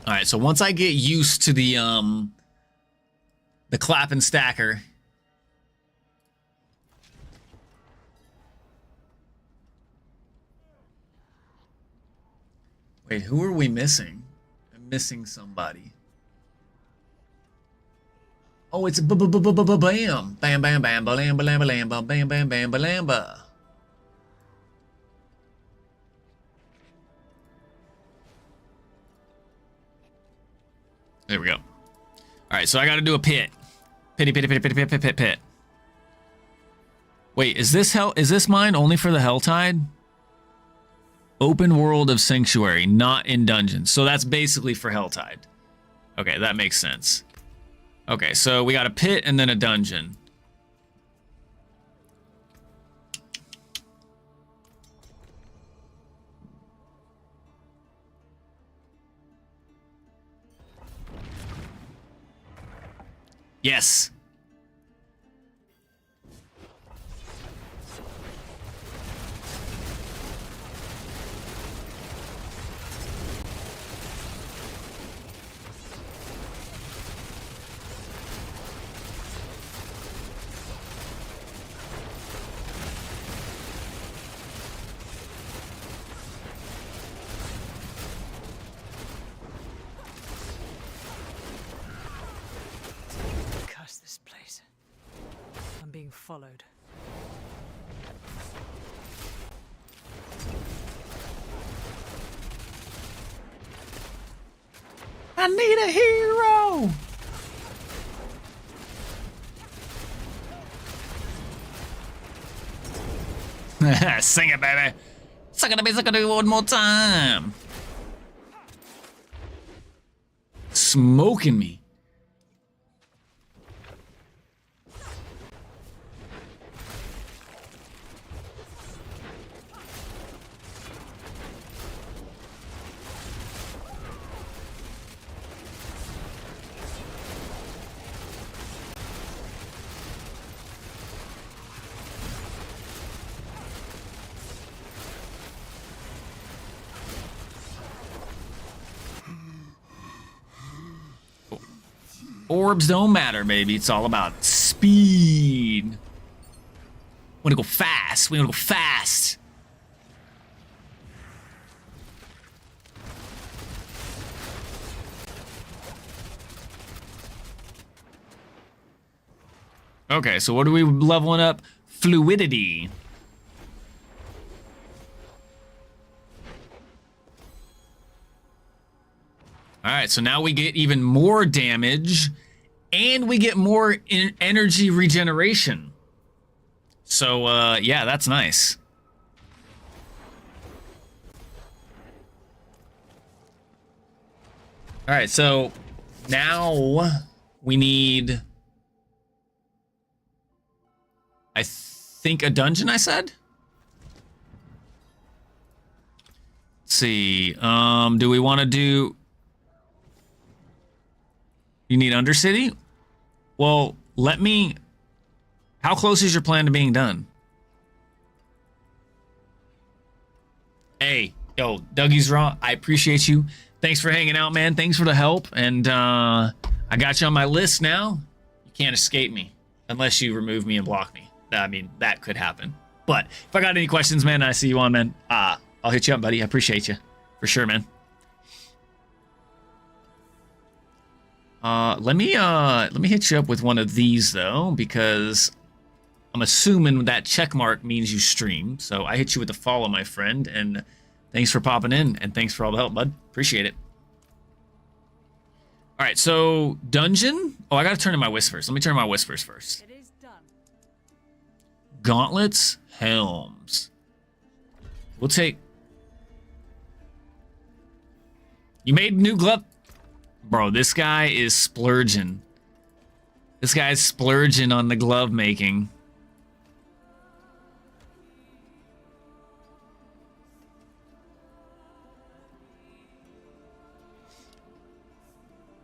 [SPEAKER 1] All right, so once I get used to the clap and stacker. Wait, who are we missing? I'm missing somebody. Oh, it's bam, bam, bam, bam, bam, bam, bam, bam, bam, bam, bam. There we go. All right, so I got to do a pit. Pit. Wait, is this hell? Is this mine only for the Helltide? Open world of Sanctuary, not in dungeons. So that's basically for Helltide. Okay, that makes sense. Okay, so we got a pit and then a dungeon. Yes.
[SPEAKER 11] Curse this place. I'm being followed.
[SPEAKER 1] I need a hero. Sing it, baby. Suck it to me one more time. Smoking me. Orbs don't matter, baby. It's all about speed. Want to go fast. We want to go fast. Okay, so what are we leveling up? Fluidity. All right, so now we get even more damage and we get more energy regeneration. So, yeah, that's nice. All right, so now we need, I think, a dungeon, I said? Let's see. Do we want to do... You need Undercity? Well, let me... How close is your plan to being done? Hey, yo, Dougie's Raw, I appreciate you. Thanks for hanging out, man. Thanks for the help. And I got you on my list now. You can't escape me unless you remove me and block me. I mean, that could happen. But if I got any questions, man, I see you on, man. I'll hit you up, buddy. I appreciate you. For sure, man. Let me hit you up with one of these though, because I'm assuming that check mark means you stream. So I hit you with a follow, my friend, and thanks for popping in and thanks for all the help, bud. Appreciate it. All right, so dungeon. Oh, I gotta turn in my whispers. Let me turn in my whispers first.
[SPEAKER 11] It is done.
[SPEAKER 1] Gauntlets, helms. We'll take. You made new glove. Bro, this guy is splurging. This guy's splurging on the glove making.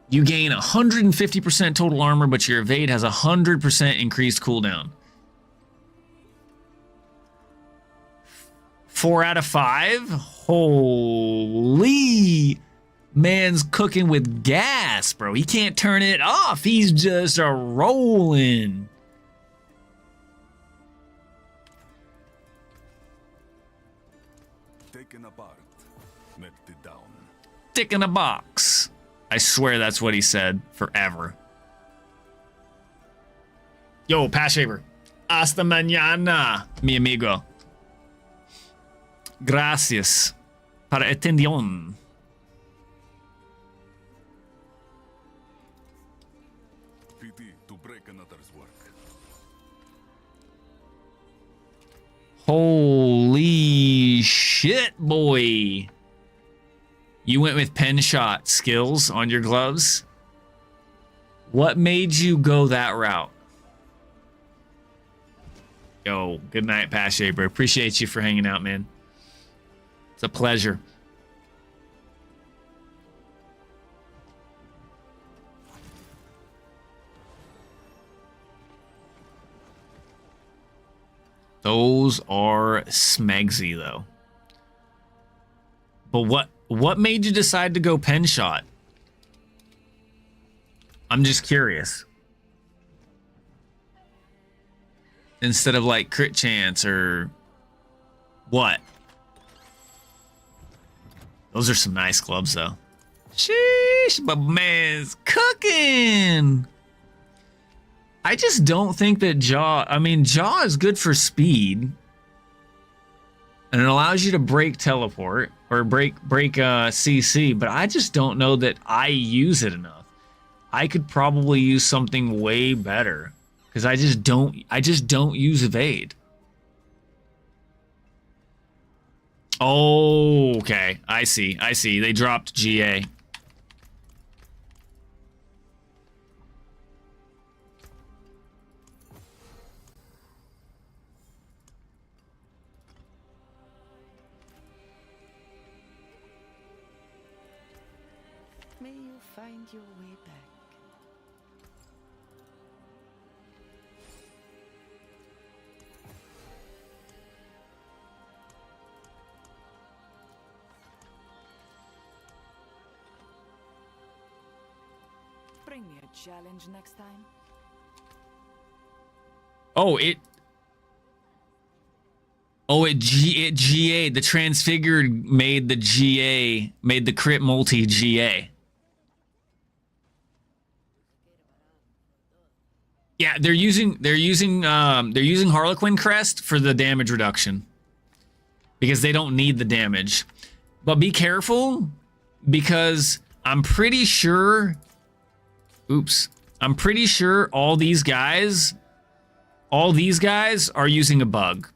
[SPEAKER 1] You gain 150% total armor, but your evade has 100% increased cooldown. 4 out of 5? Holy... Man's cooking with gas, bro. He can't turn it off. He's just a rolling.
[SPEAKER 6] Taken apart, melted down.
[SPEAKER 1] Stick in a box. I swear that's what he said forever. Yo, Pass Shaver. Hasta mañana, mi amigo. Gracias para atención. Holy shit, boy. You went with pen shot skills on your gloves? What made you go that route? Yo, good night, Pass Shaper. Appreciate you for hanging out, man. It's a pleasure. Those are smegsy, though. But what made you decide to go pen shot? I'm just curious. Instead of like crit chance or what? Those are some nice gloves, though. Sheesh, but man's cooking. I just don't think that Jaw... I mean, Jaw is good for speed. And it allows you to break teleport. Or break CC. But I just don't know that I use it enough. I could probably use something way better. Because I just don't use evade. Oh, okay. I see. They dropped GA.
[SPEAKER 9] May you find your way back.
[SPEAKER 11] Bring me a challenge next time.
[SPEAKER 1] Oh, it GA. The Transfigured made the GA, made the crit multi GA. Yeah, they're using Harlequin Crest for the damage reduction because they don't need the damage. But be careful because I'm pretty sure. Oops, I'm pretty sure all these guys are using a bug.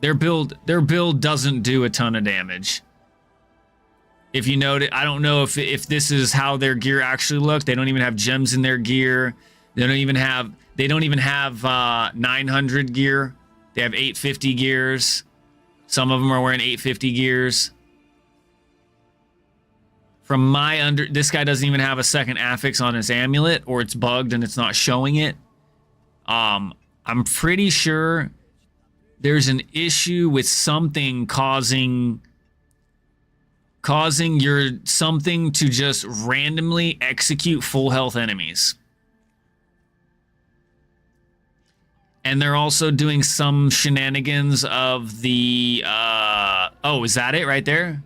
[SPEAKER 1] Their build doesn't do a ton of damage. If you notice, I don't know if this is how their gear actually look. They don't even have gems in their gear. They don't even have 900 gear. They have 850 gears. Some of them are wearing 850 gears. From my this guy doesn't even have a second affix on his amulet, or it's bugged and it's not showing it. I'm pretty sure there's an issue with something causing your something to just randomly execute full health enemies. And they're also doing some shenanigans of the oh, is that it right there?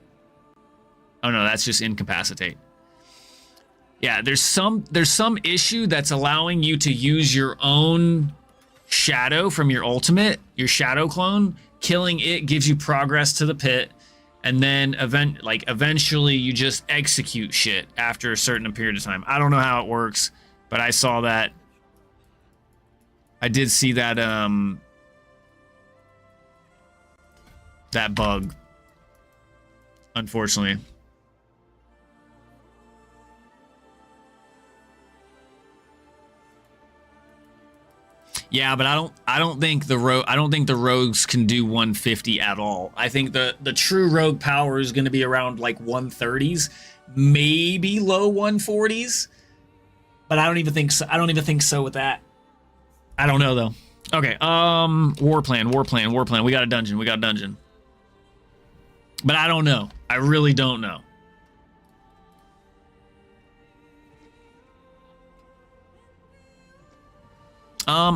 [SPEAKER 1] Oh no, that's just incapacitate. Yeah, there's some issue that's allowing you to use your own shadow from your ultimate, your shadow clone. Killing it gives you progress to the pit, and then eventually you just execute shit after a certain period of time. I don't know how it works, but I saw that. I did see that that bug, unfortunately. Yeah, but I don't think the rogues can do 150 at all. I think the true rogue power is going to be around like 130s, maybe low 140s. But I don't even think so with that. I don't know though. Okay, war plan. We got a dungeon. But I don't know. I really don't know.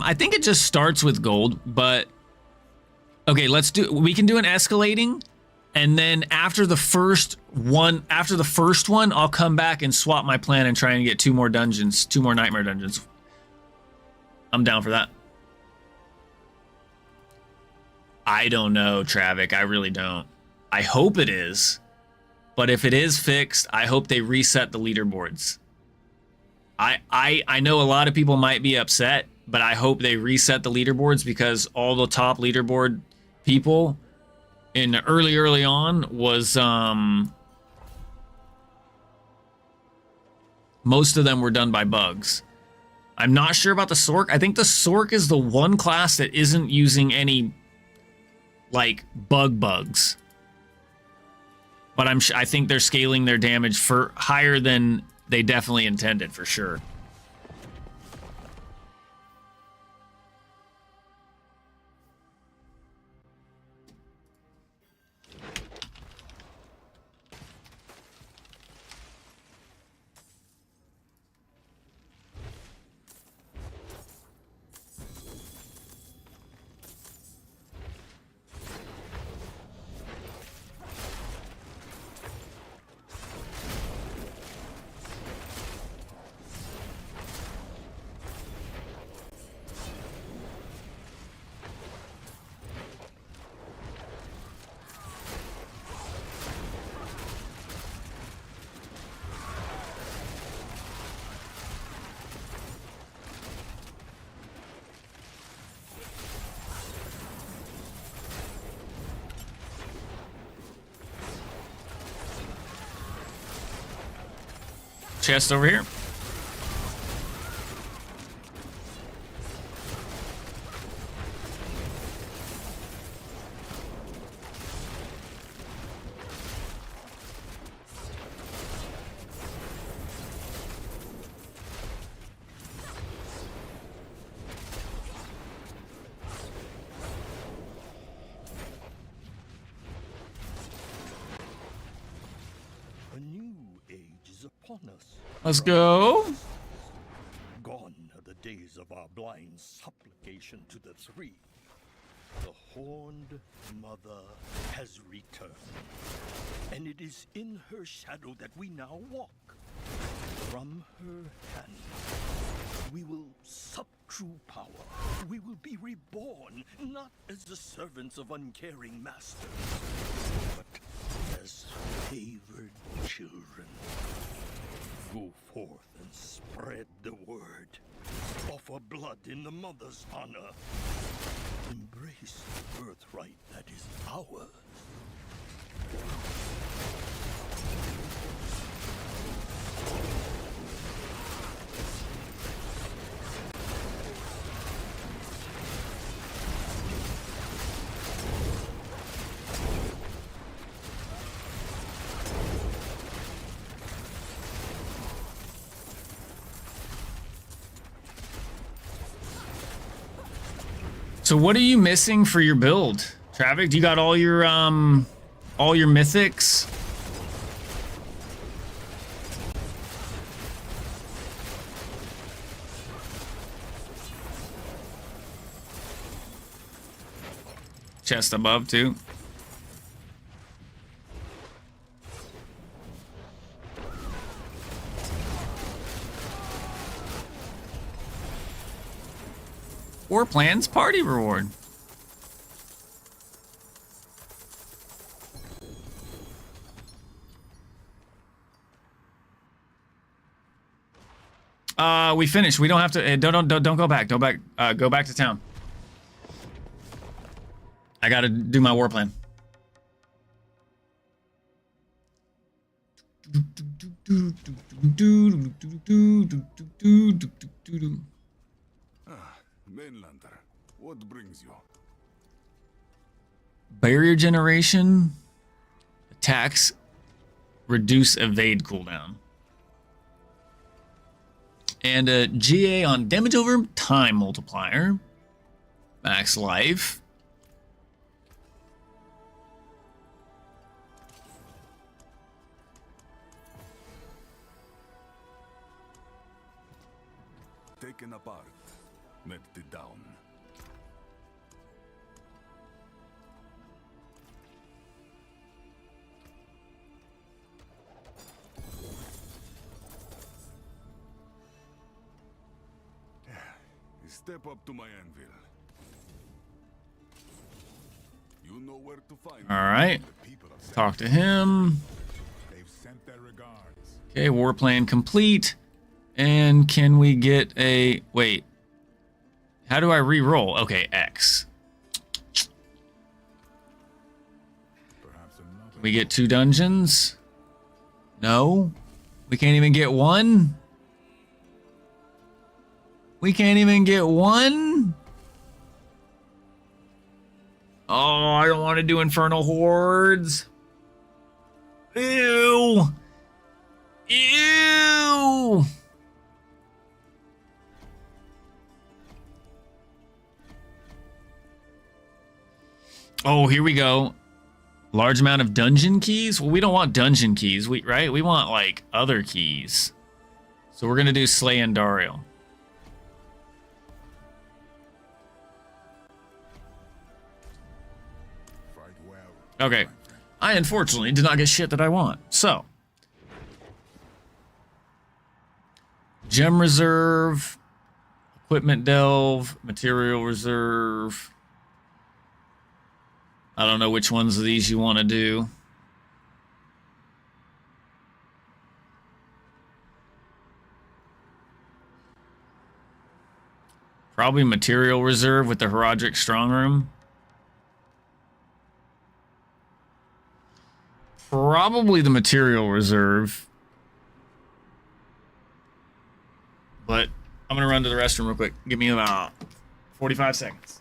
[SPEAKER 1] I think it just starts with gold, but okay, we can do an escalating, and then after the first one, I'll come back and swap my plan and try and get 2 more dungeons, 2 more nightmare dungeons. I'm down for that. I don't know, Travic. I really don't. I hope it is, but if it is fixed, I hope they reset the leaderboards. I know a lot of people might be upset, but I hope they reset the leaderboards because all the top leaderboard people in early on was most of them were done by bugs. I'm not sure about the Sork. I think the Sork is the one class that isn't using any like bugs. But I think they're scaling their damage for higher than they definitely intended for sure. Chest over here.
[SPEAKER 3] A new age is upon us.
[SPEAKER 1] Let's go.
[SPEAKER 12] replies of our blind supplication to the three, the Horned Mother has returned, and it is in her shadow that we now walk. From her hand, we will sup true power. We will be reborn, not as the servants of uncaring masters, but as favored children. Go forth and spread the word. Offer blood in the mother's honor. Embrace the birthright that is ours.
[SPEAKER 1] So what are you missing for your build? Traffic, do you got all your mythics? Chest above too. War plans party reward. We finished. We don't have to. Don't go back. Don't back. Go back to town. I gotta do my war plan.
[SPEAKER 6] Mainlander, what brings you?
[SPEAKER 1] Barrier generation. Attacks. Reduce evade cooldown. And a GA on damage over time multiplier. Max life.
[SPEAKER 6] Taken apart, melted down. Step up to my anvil. You know where to find me.
[SPEAKER 1] All right.
[SPEAKER 6] The people of
[SPEAKER 1] Talk to him.
[SPEAKER 6] They've sent their regards.
[SPEAKER 1] Okay, war plan complete. And can we get a... Wait. How do I re-roll? Okay, X. Can we get 2 dungeons? No. We can't even get 1? We can't even get 1? Oh, I don't want to do Infernal Hordes. Ew. Ew. Oh, here we go. Large amount of dungeon keys? Well, we don't want dungeon keys, right? We want, like, other keys. So we're going to do Slay Andariel. Okay. I unfortunately did not get shit that I want. So. Gem Reserve. Equipment Delve. Material Reserve. I don't know which ones of these you want to do. Probably Material Reserve with the Herodic Strong Room. Probably the Material Reserve. But I'm going to run to the restroom real quick. Give me about 45 seconds.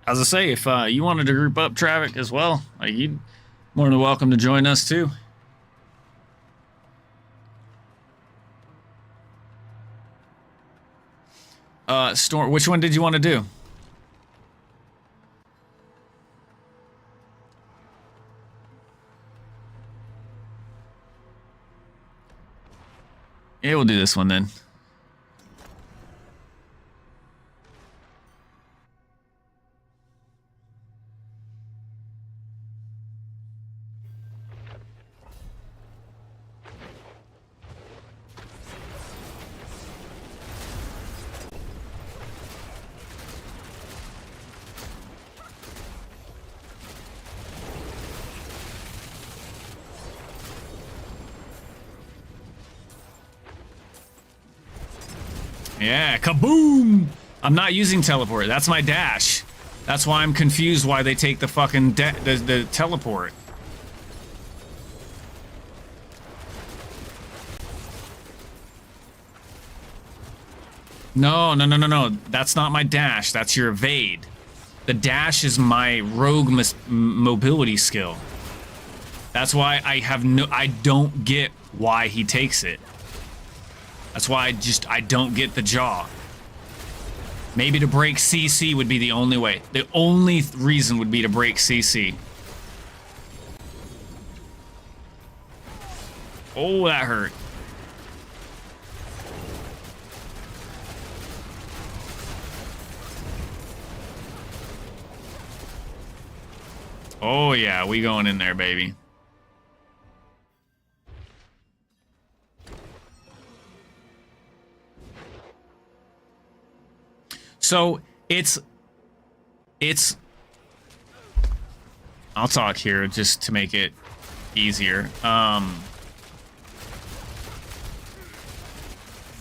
[SPEAKER 1] As I say, if you wanted to group up, Travic, as well, like, you'd more than welcome to join us too. Storm, which one did you want to do? Yeah, we'll do this one then. Yeah, kaboom! I'm not using teleport. That's my dash. That's why I'm confused why they take the fucking the teleport. No. That's not my dash. That's your evade. The dash is my rogue mobility skill. That's why I don't get why he takes it. That's why I don't get the jaw. Maybe to break CC would be the only way. The only reason would be to break CC. Oh, that hurt. Oh yeah, we going in there, baby. So it's I'll talk here just to make it easier.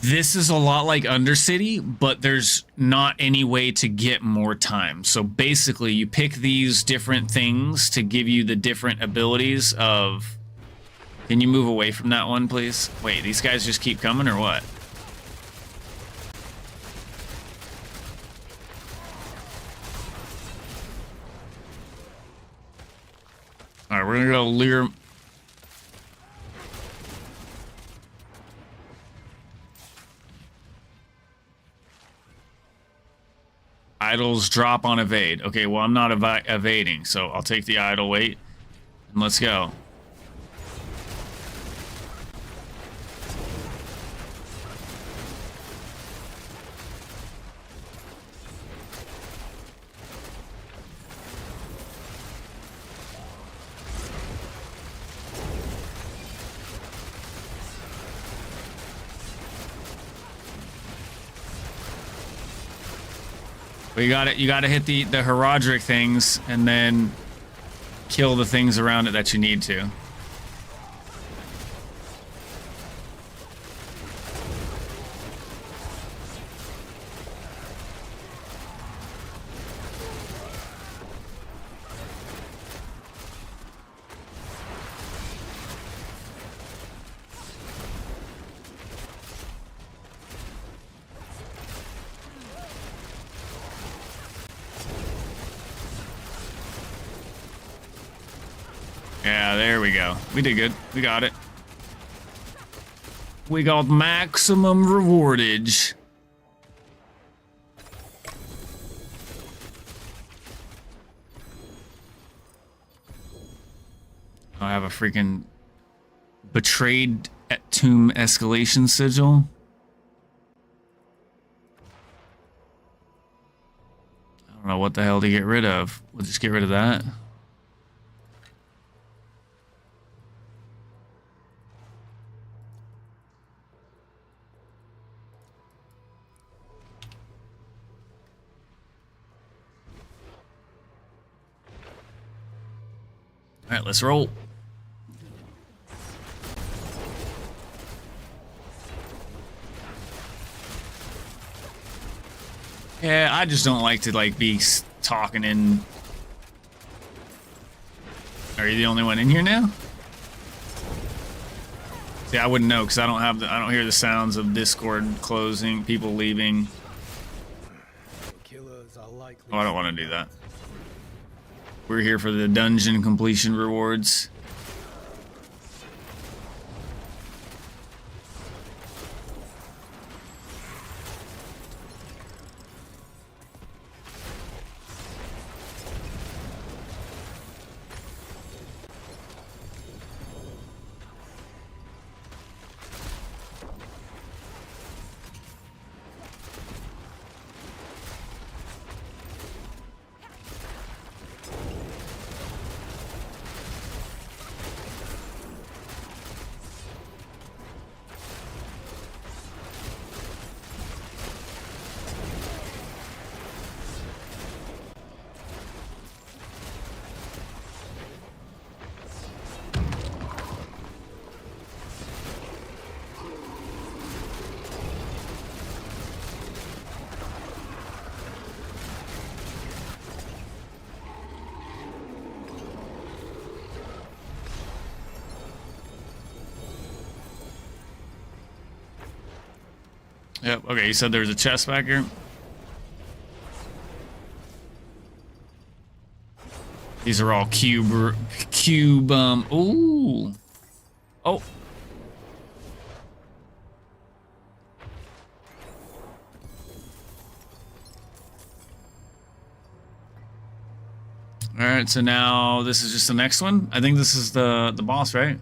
[SPEAKER 1] This is a lot like Undercity, but there's not any way to get more time. So basically you pick these different things to give you the different abilities of... Can you move away from that one, please? Wait, these guys just keep coming or what? Alright, we're gonna go Lear. Idols drop on evade. Okay, well, I'm not evading, so I'll take the idle weight and let's go. But you gotta hit the Herodric things and then kill the things around it that you need to. Yeah, there we go. We did good. We got it. We got maximum rewardage. I have a freaking betrayed at tomb escalation sigil. I don't know what the hell to get rid of. We'll just get rid of that. All right, let's roll. Yeah, I just don't like to be talking in. Are you the only one in here now? See, I wouldn't know because I don't hear the sounds of Discord closing, people leaving.
[SPEAKER 12] Killers are likely.
[SPEAKER 1] Oh, I don't want to do that. We're here for the dungeon completion rewards. Yep, okay, you said there was a chest back here? These are all cube, ooh. Oh. Alright, so now this is just the next one? I think this is the boss, right?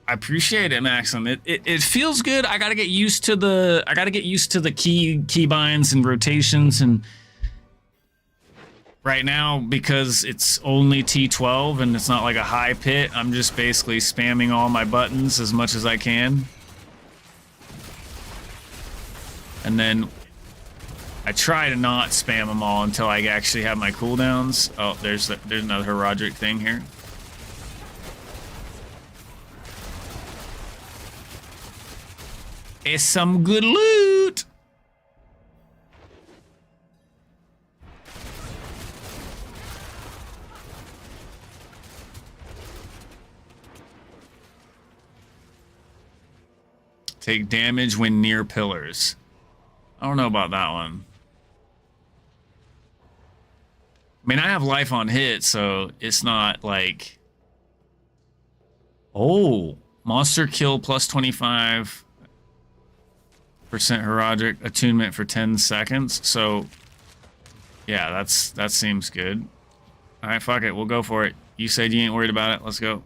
[SPEAKER 1] I appreciate it, Maxim. It feels good. I gotta get used to the key binds and rotations, and right now, because it's only T12 and it's not like a high pit, I'm just basically spamming all my buttons as much as I can. And then I try to not spam them all until I actually have my cooldowns. Oh, there's another Herodic thing here. It's some good loot. Take damage when near pillars. I don't know about that one. I mean, I have life on hit, so it's not like... Oh, monster kill plus 25% Herodic attunement for 10 seconds. So, yeah, that seems good. All right, fuck it. We'll go for it. You said you ain't worried about it. Let's go.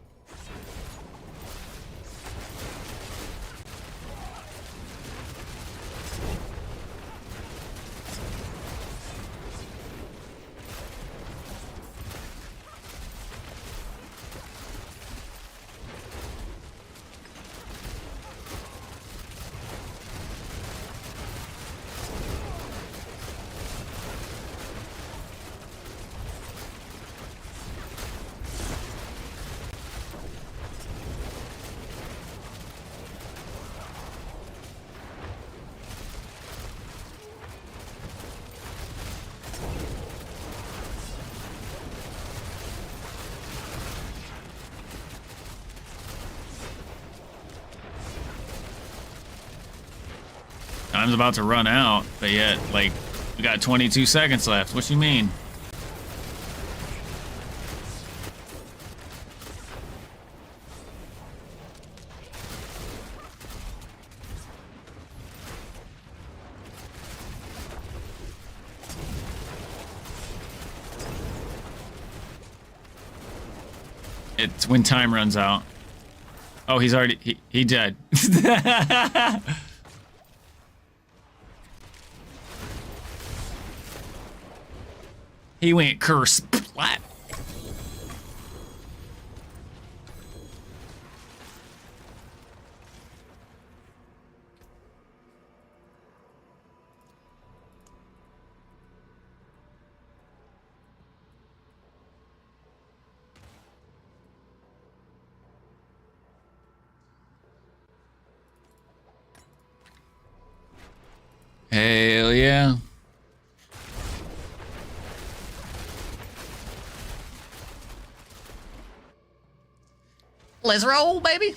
[SPEAKER 1] Time's about to run out, but yet, like, we got 22 seconds left. What you mean? It's when time runs out. Oh, he's already... He dead. He went curse. What? Hell yeah. Let's roll, baby.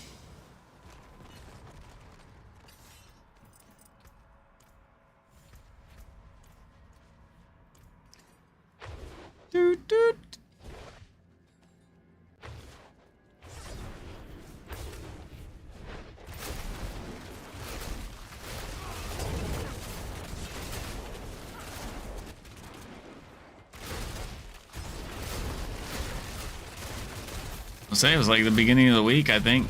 [SPEAKER 1] I'll say it was like the beginning of the week, I think.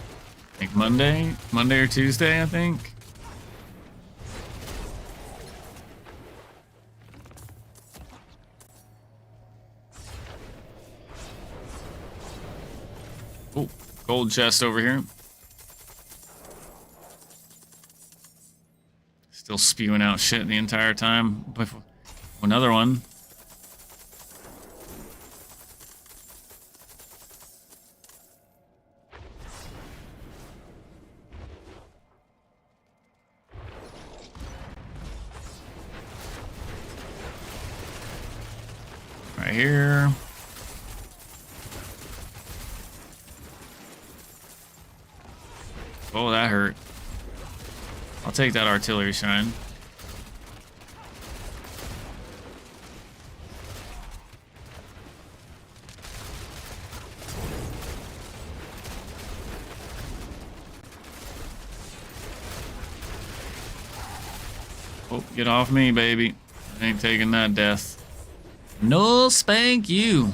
[SPEAKER 1] Like Monday or Tuesday, I think. Oh, gold chest over here. Still spewing out shit the entire time. Another one. Right here. Oh, that hurt. I'll take that artillery shrine. Oh, get off me, baby. I ain't taking that death. No spank you.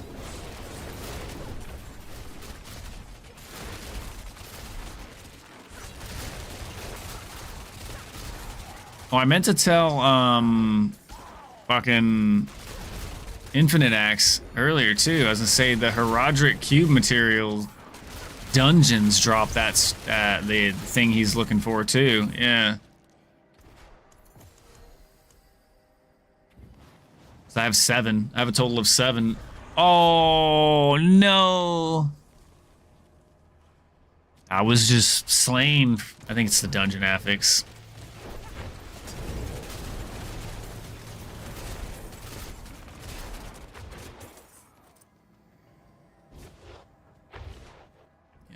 [SPEAKER 1] Oh, I meant to tell fucking Infinite Axe earlier too. I was gonna say the Herodric Cube material dungeons drop that the thing he's looking for too. Yeah. So I have 7. I have a total of 7. Oh no! I was just slain. I think it's the dungeon affix.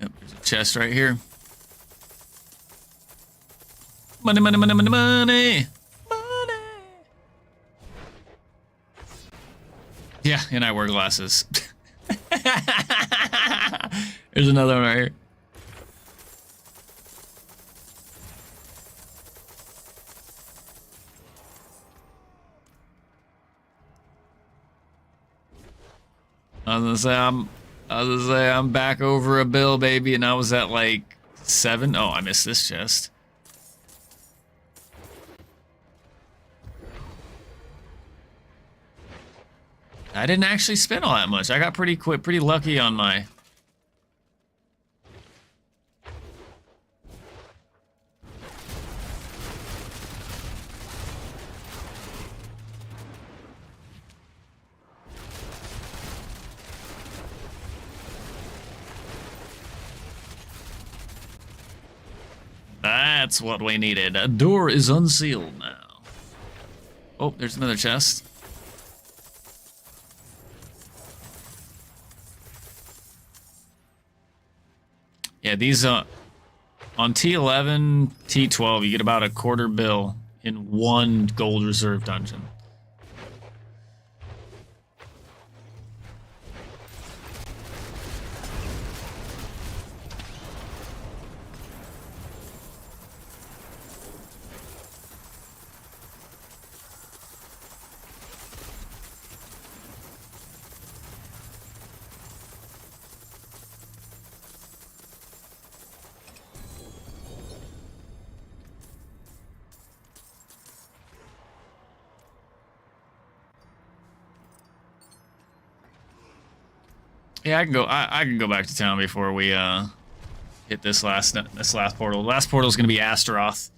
[SPEAKER 1] Yep, there's a chest right here. Money, money, money, money, money! Yeah, and I wear glasses. There's another one right here. I was gonna say I'm back over a bill, baby, and I was at like 7. Oh, I missed this chest. I didn't actually spend all that much. I got pretty lucky on my. That's what we needed. A door is unsealed now. Oh, there's another chest. Yeah, these on T11, T12, you get about a quarter bill in one gold reserve dungeon. Yeah, I can go. I can go back to town before we hit this last portal. The last portal is going to be Astaroth.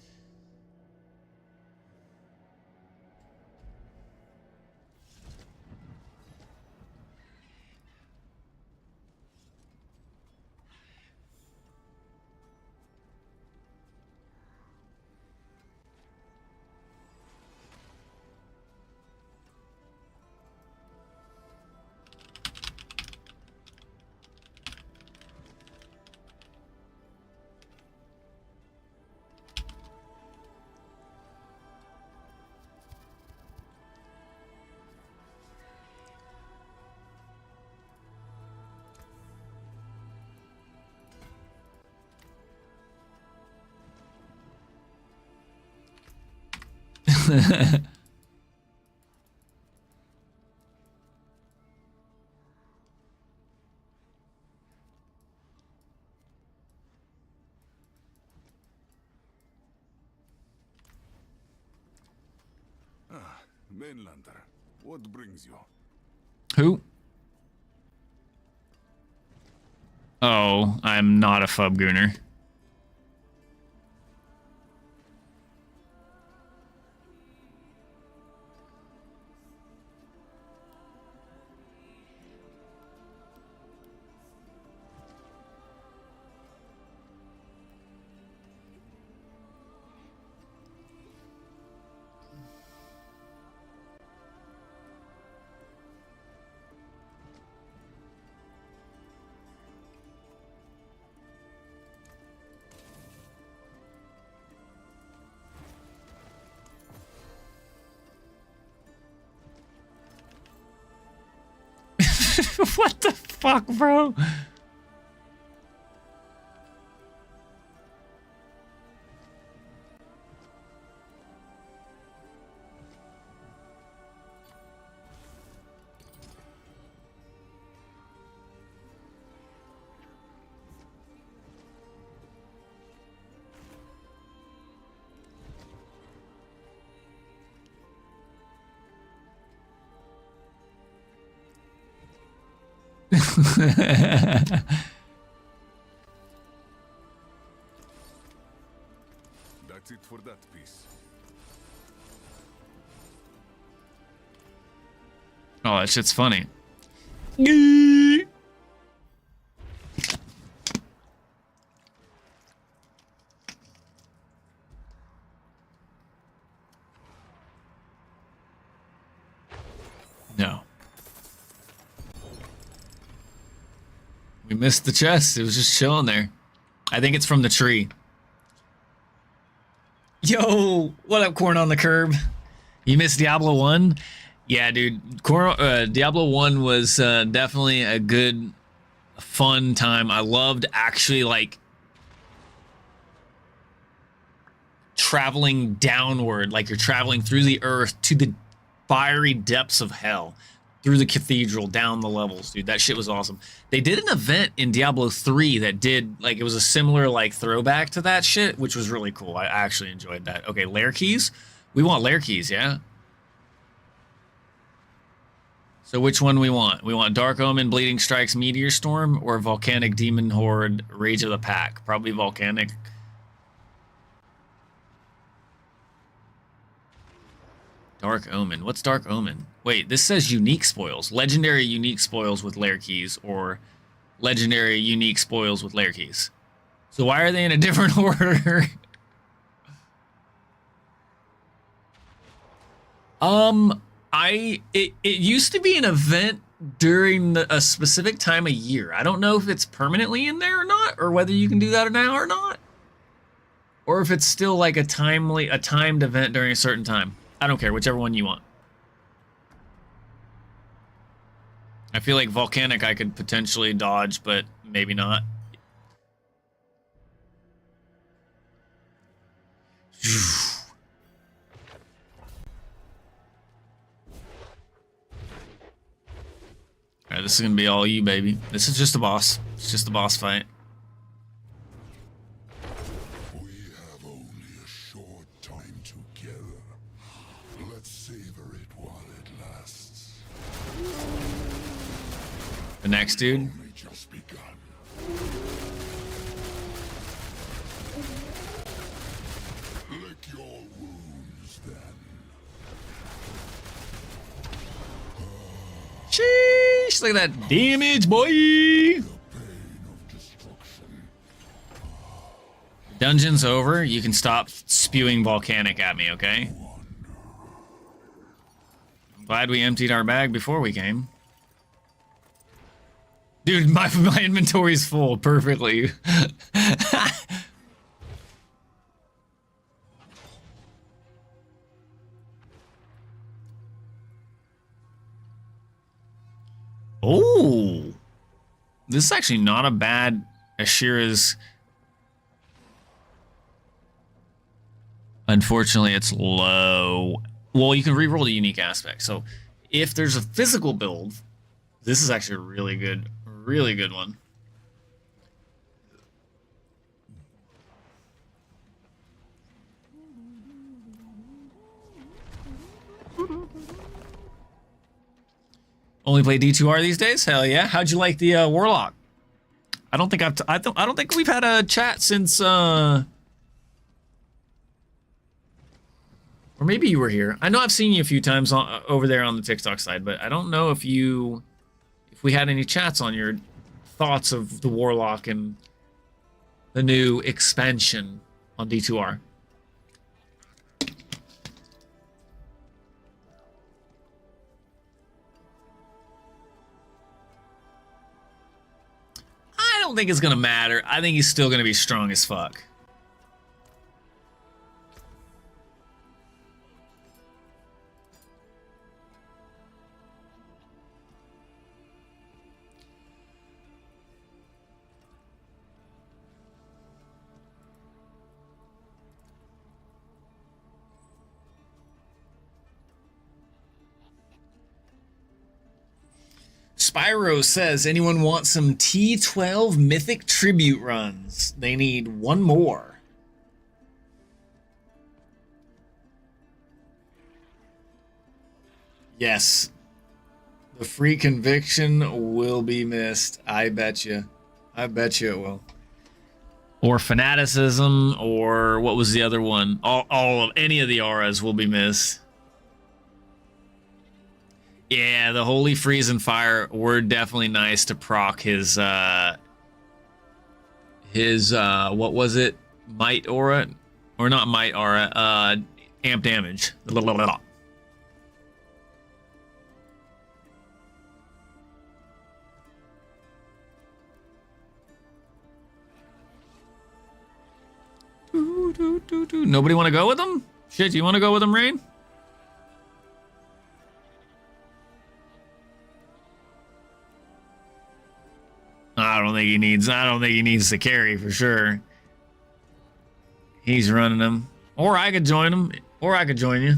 [SPEAKER 6] Mainlander, what brings you?
[SPEAKER 1] Who? Oh, I'm not a Fubgooner. What the fuck, bro?
[SPEAKER 6] That's it for that piece.
[SPEAKER 1] Oh, that shit's funny. No. We missed the chest. It was just chilling there. I think it's from the tree. Yo, what up, Corn on the Curb? You missed Diablo 1? Yeah, dude. Diablo 1 was definitely a good, fun time. I loved actually, like, traveling downward. Like, you're traveling through the earth to the fiery depths of hell. Through the cathedral, down the levels, dude. That shit was awesome. They did an event in Diablo 3 that did, like, it was a similar, like, throwback to that shit, which was really cool. I actually enjoyed that. Okay, lair keys? We want lair keys, yeah? So which one we want? We want Dark Omen, Bleeding Strikes, Meteor Storm, or Volcanic Demon Horde, Rage of the Pack? Probably Volcanic. Dark Omen. What's Dark Omen? Wait, this says unique spoils. Legendary unique spoils with lair keys, or legendary unique spoils with lair keys. So why are they in a different order? It used to be an event during a specific time of year. I don't know if it's permanently in there or not, or whether you can do that now or not. Or if it's still like a timed event during a certain time. I don't care, whichever one you want. I feel like Volcanic I could potentially dodge, but maybe not. Alright, this is gonna be all you, baby. This is just a boss. It's just a boss fight.
[SPEAKER 3] We have only a short time together. Let's savor it while it lasts.
[SPEAKER 1] The next dude.
[SPEAKER 3] Only just begun. Lick your wounds, then.
[SPEAKER 1] Sheesh, look at that damage, boy!
[SPEAKER 3] The pain of destruction.
[SPEAKER 1] Dungeon's over. You can stop spewing Volcanic at me, okay? I'm glad we emptied our bag before we came. Dude, my inventory's full perfectly. Oh, this is actually not a bad Ashira's. Unfortunately, it's low. Well, you can re-roll the unique aspect. So if there's a physical build, this is actually a really good one. Only play D2R these days? Hell yeah. How'd you like the Warlock? I don't think I don't think we've had a chat since or maybe you were here. I know I've seen you a few times over there on the TikTok side, but I don't know if we had any chats on your thoughts of the Warlock and the new expansion on D2R. I don't think it's gonna matter. I think he's still gonna be strong as fuck. Spyro says, anyone want some T12 Mythic Tribute runs? They need one more. Yes. The free conviction will be missed. I bet you. I bet you it will. Or fanaticism, or what was the other one? All of any of the auras will be missed. Yeah, the Holy Freeze and Fire were definitely nice to proc his what was it? Might aura? Or not might aura, amp damage. Nobody want to go with them? Shit, you want to go with them, Rain? I don't think he needs to carry for sure. He's running them. Or I could join him. Or I could join you.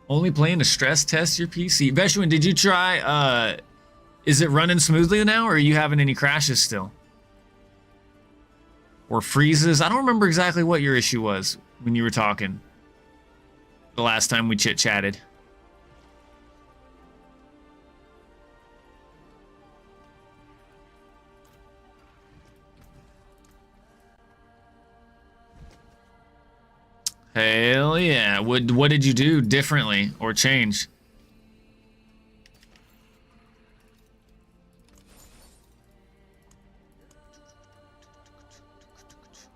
[SPEAKER 1] Only playing to stress test your PC. Veshuin, did you try, is it running smoothly now, or are you having any crashes still? Or freezes? I don't remember exactly what your issue was when you were talking the last time we chit-chatted. Hell yeah. What did you do differently or change?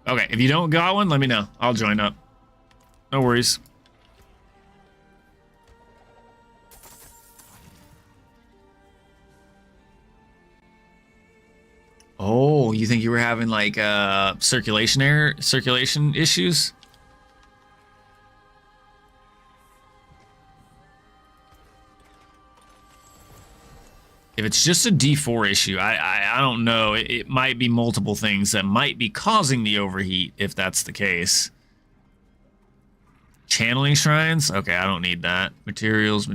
[SPEAKER 1] Okay, if you don't got one, let me know. I'll join up. No worries. Oh, you think you were having like circulation issues? If it's just a D4 issue, I don't know. It might be multiple things that might be causing the overheat, if that's the case. Channeling shrines? Okay, I don't need that. Materials.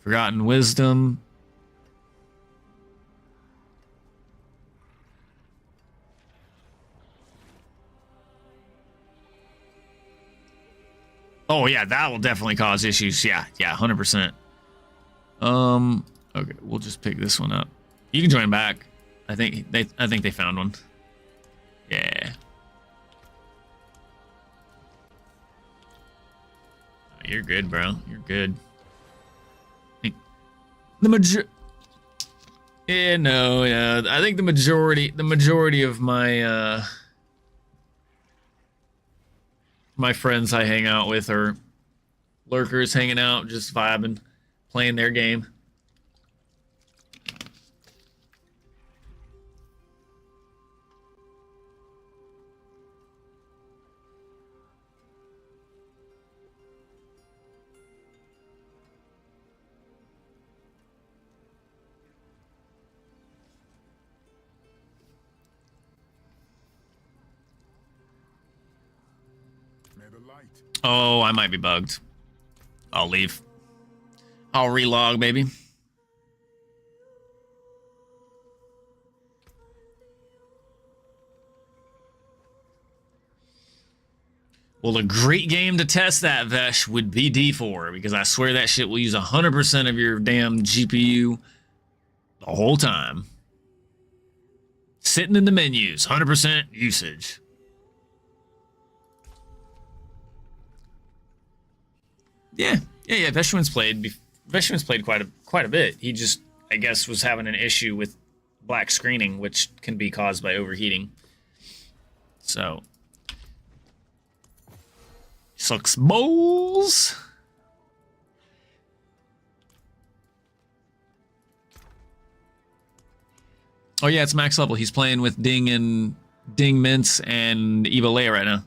[SPEAKER 1] Forgotten wisdom. Oh yeah, that will definitely cause issues. Yeah, 100%. Okay, we'll just pick this one up. You can join back. I think they found one. Yeah. You're good, bro. You're good. Yeah, no. I think the majority of my my friends I hang out with are lurkers, hanging out, just vibing, playing their game. Oh, I might be bugged. I'll leave. I'll relog, baby. Well, a great game to test that, Vesh, would be D4, because I swear that shit will use 100% of your damn GPU the whole time. Sitting in the menus, 100% usage. Yeah. Veshwin's played quite a bit. He just, I guess, was having an issue with black screening, which can be caused by overheating. So, sucks balls. Oh yeah, it's max level. He's playing with Ding Mints and Eva Leia right now.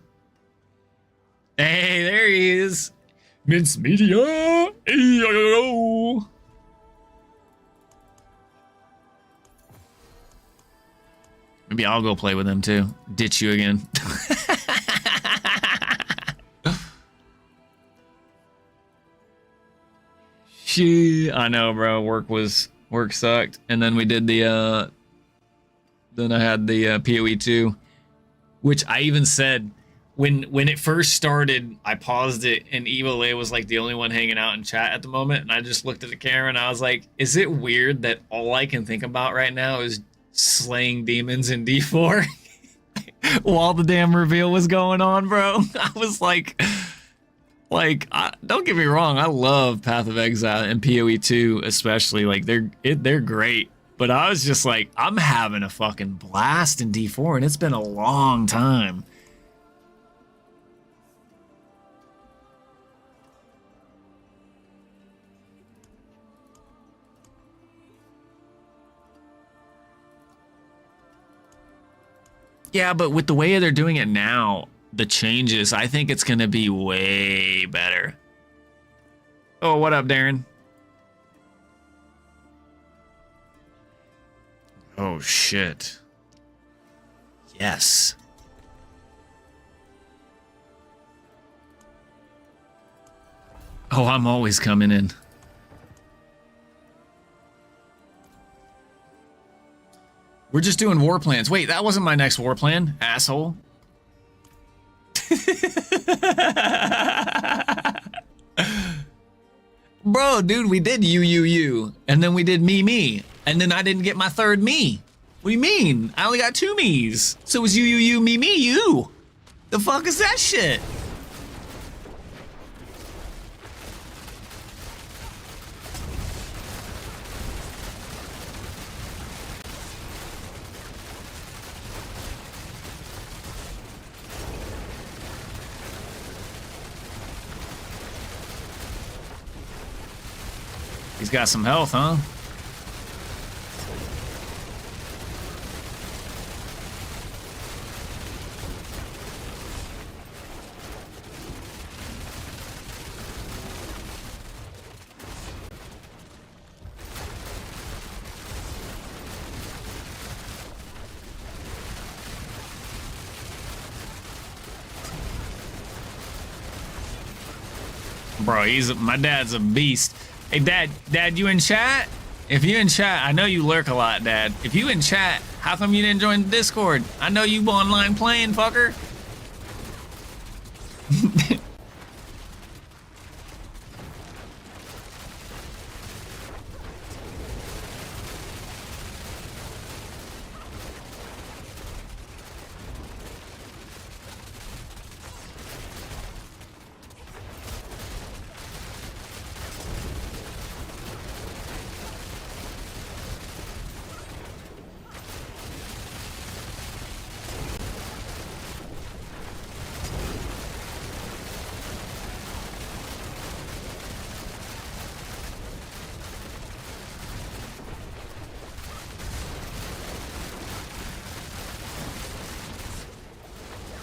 [SPEAKER 1] Hey, there he is. Mince Media. Maybe I'll go play with him too. Ditch you again. I know, bro. Work sucked, and then we did the then I had the PoE 2, which I even said when it first started, I paused it, and Eva Leia was like the only one hanging out in chat at the moment, and I just looked at the camera and I was like, is it weird that all I can think about right now is slaying demons in D4 while the damn reveal was going on, bro? I was like, don't get me wrong, I love Path of Exile and PoE 2 especially. Like they're great, but I was just like, I'm having a fucking blast in D4, and it's been a long time. Yeah, but with the way they're doing it now, the changes, I think it's going to be way better. Oh, what up, Darren? Oh, shit. Yes. Oh, I'm always coming in. We're just doing war plans. Wait, that wasn't my next war plan, asshole. Bro, dude, we did you, and then we did me, and then I didn't get my third me. What do you mean? I only got 2 me's. So it was you, me, you. The fuck is that shit? He's got some health, huh? Bro, my dad's a beast. Hey, Dad, you in chat? If you in chat, I know you lurk a lot, Dad. If you in chat, how come you didn't join the Discord? I know you online playing, fucker.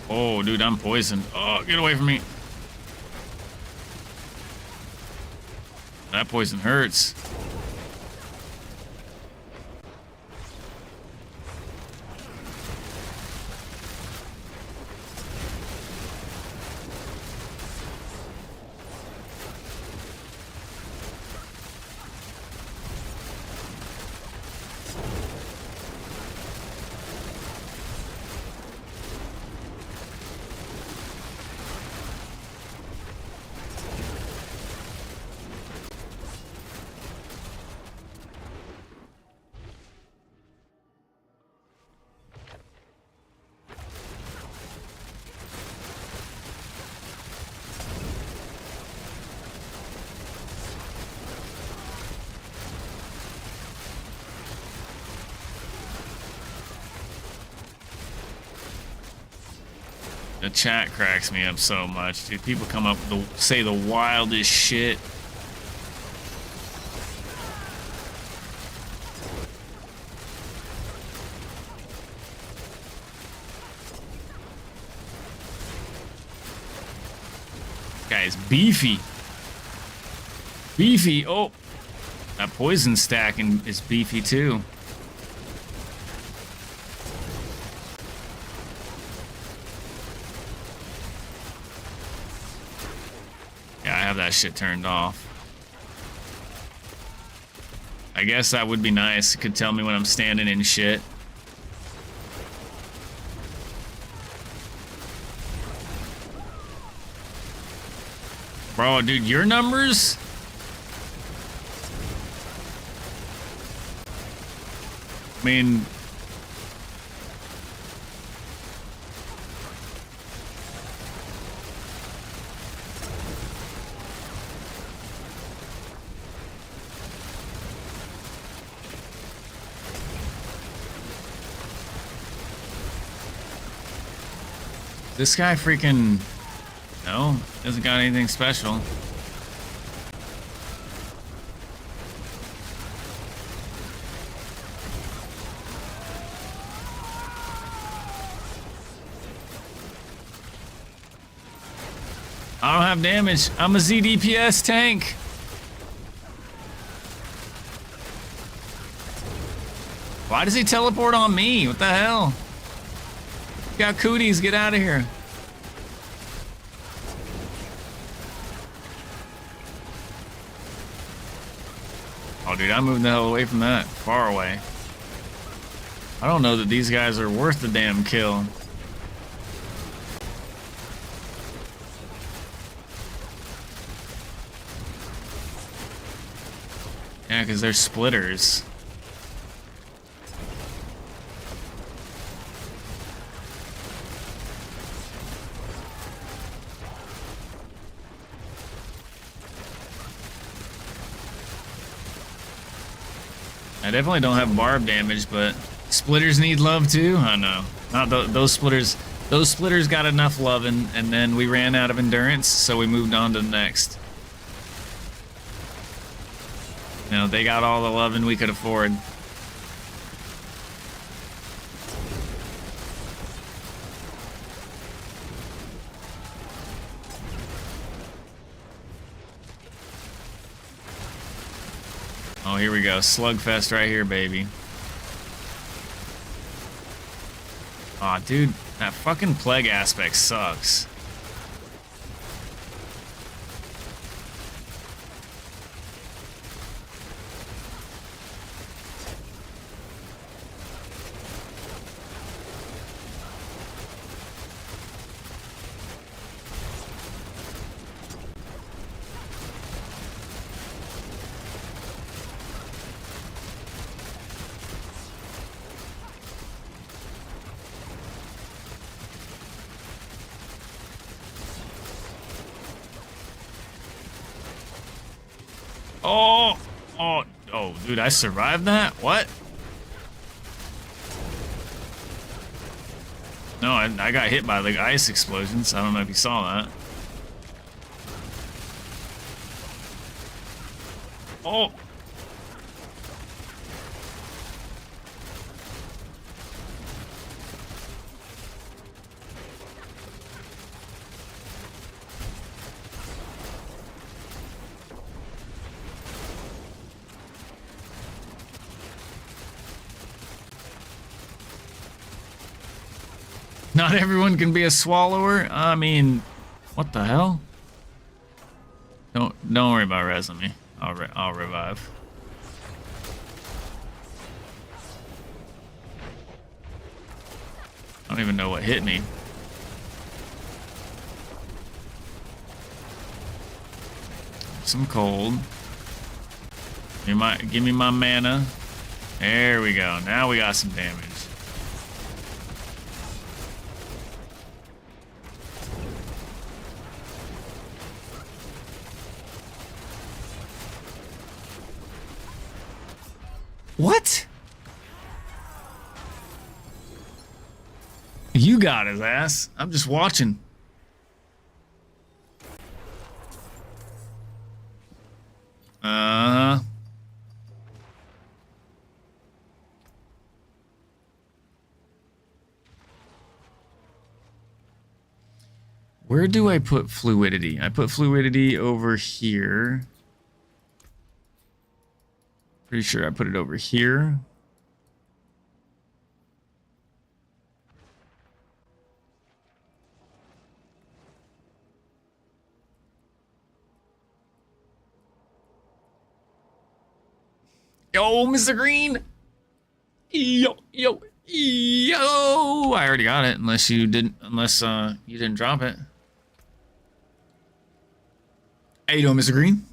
[SPEAKER 1] Oh, dude, I'm poisoned. Oh, get away from me. That poison hurts. The chat cracks me up so much, dude. People come up with say the wildest shit. Guy's beefy. Beefy. Oh, that poison stacking is beefy too. Yeah, I have that shit turned off. I guess that would be nice. It could tell me when I'm standing in shit. Bro, dude, your numbers? I mean... This guy freaking... No, doesn't got anything special. I don't have damage. I'm a ZDPS tank. Why does he teleport on me? What the hell? Got cooties, get out of here. Oh, dude, I'm moving the hell away from that. Far away. I don't know that these guys are worth the damn kill. Yeah, because they're splitters. I definitely don't have barb damage, but splitters need love too. I know. Not those splitters. Those splitters got enough love, and then we ran out of endurance, so we moved on to the next. You know, they got all the loving we could afford. Oh, here we go. Slugfest right here, baby. Aw, dude, that fucking plague aspect sucks. Oh, dude, I survived that? What? No, I got hit by the ice explosions. I don't know if you saw that. Oh! Not everyone can be a swallower. I mean, what the hell? Don't worry about resing me. I'll revive. I don't even know what hit me. Some cold. Give me my mana. There we go. Now we got some damage. What? You got his ass. I'm just watching. Where do I put fluidity? I put fluidity over here. Pretty sure I put it over here. Yo, Mr. Green. Yo. I already got it, unless you didn't drop it. How you doing, Mr. Green?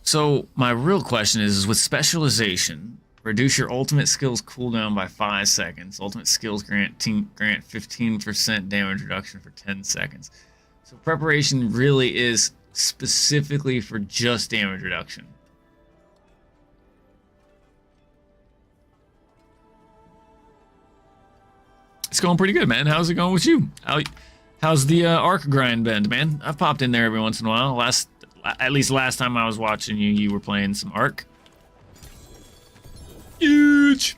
[SPEAKER 1] So my real question is with specialization, reduce your ultimate skills cooldown by 5 seconds. Ultimate skills grant 15% damage reduction for 10 seconds. So preparation really is specifically for just damage reduction. It's going pretty good, man. How's it going with you? How's the arc grind been, man? I've popped in there every once in a while. At least last time I was watching you, you were playing some arc. Huge.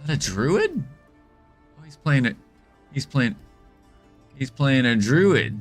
[SPEAKER 1] A druid? Oh, he's playing a druid.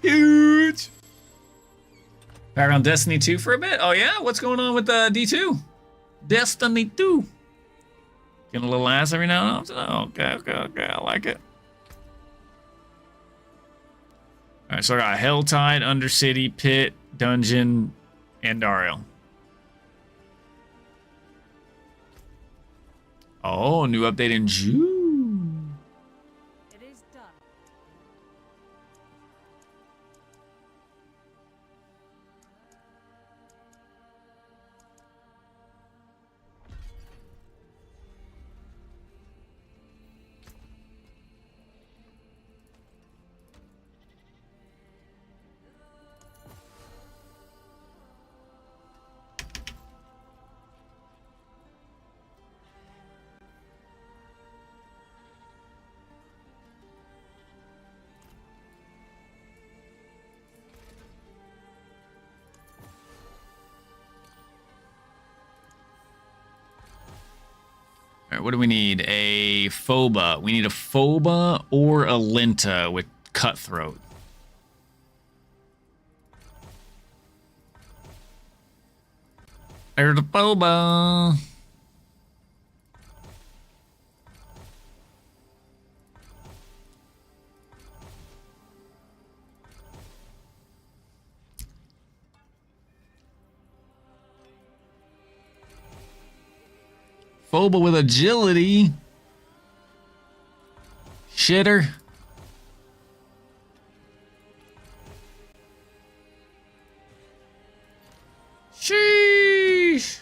[SPEAKER 1] Huge. Back on Destiny 2 for a bit. Oh yeah, what's going on with D2? Destiny 2. Getting a little ass every now and then. Okay. I like it. All right, so I got Helltide, Undercity, Pit, Dungeon, and Dario. Oh, new update in June. All right, what do we need? A Phoba. We need a Phoba or a Linta with Cutthroat. There's the Phoba. Phoba with agility. Shitter. Sheesh.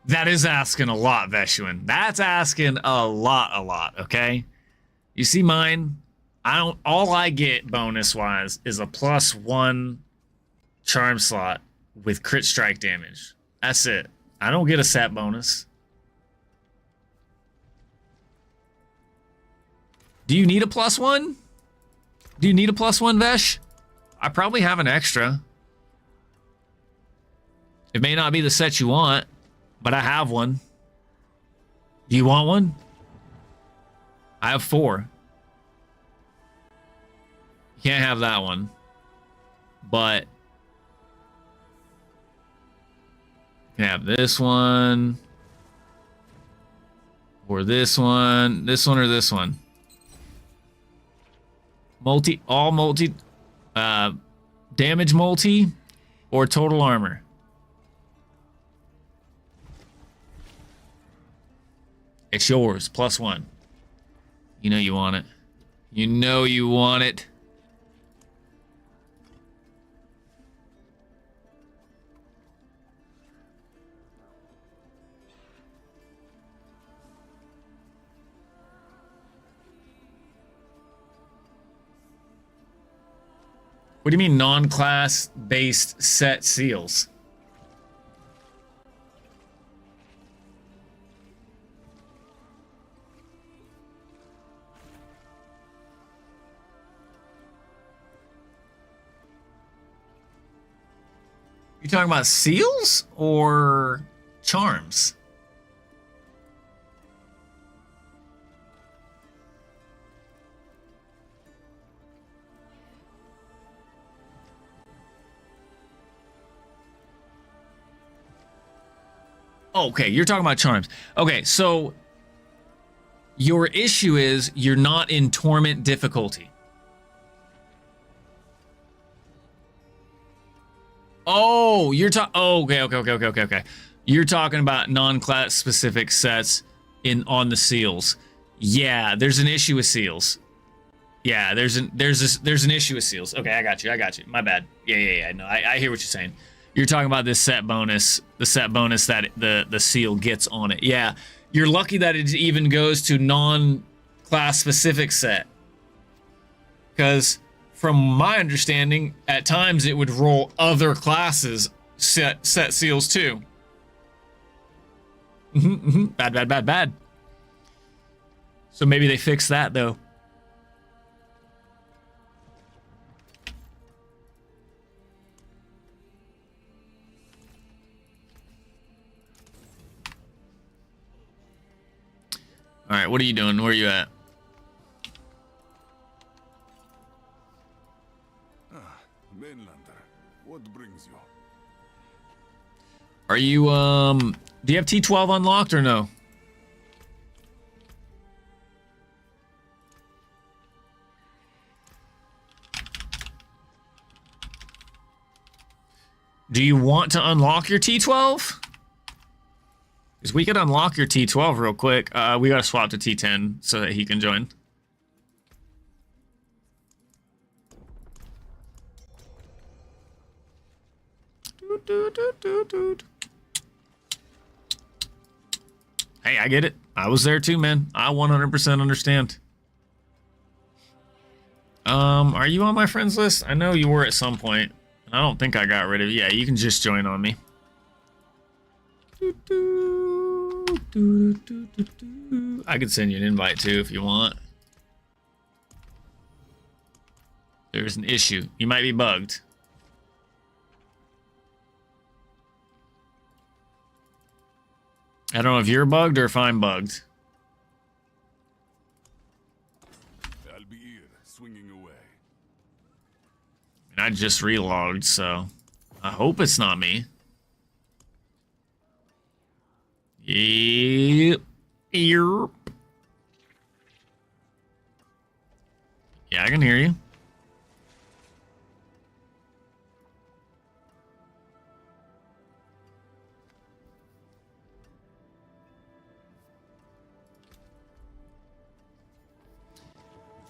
[SPEAKER 1] That is asking a lot, Veshuin. That's asking a lot, okay? You see mine? All I get bonus-wise is a +1 charm slot with crit strike damage. That's it. I don't get a stat bonus. Do you need a +1? Do you need a +1, Vesh? I probably have an extra. It may not be the set you want, but I have one. Do you want one? I have 4. You can't have that one. But you can have this one. Or this one. Or this one. All multi damage multi or total armor. It's yours, +1. You know you want it. You know you want it. What do you mean non-class based set seals? You talking about seals or charms? Okay, you're talking about charms. Okay, so your issue is you're not in torment difficulty. Oh, you're talking. Oh, okay. You're talking about non-class specific sets on the seals. Yeah, there's an issue with seals. Yeah, there's an issue with seals. Okay, I got you. My bad. Yeah. No, I hear what you're saying. You're talking about this set bonus, the set bonus that the seal gets on it. Yeah, you're lucky that it even goes to non-class specific set. Because from my understanding, at times it would roll other classes set seals too. Bad. So maybe they fixed that though. All right, what are you doing? Where are you at?
[SPEAKER 6] Mainlander, what brings you?
[SPEAKER 1] Are you do you have T12 unlocked or no? Do you want to unlock your T12? Because we could unlock your T12 real quick. We gotta swap to T10 so that he can join. Hey, I get it. I was there too, man. I 100% understand. Are you on my friends list? I know you were at some point. I don't think I got rid of you. Yeah, you can just join on me. I could send you an invite too if you want. There's an issue. You might be bugged. I don't know if you're bugged or if I'm bugged.
[SPEAKER 6] I'll be here, swinging away.
[SPEAKER 1] I just relogged, so I hope it's not me. Yep. Yeah, I can hear you.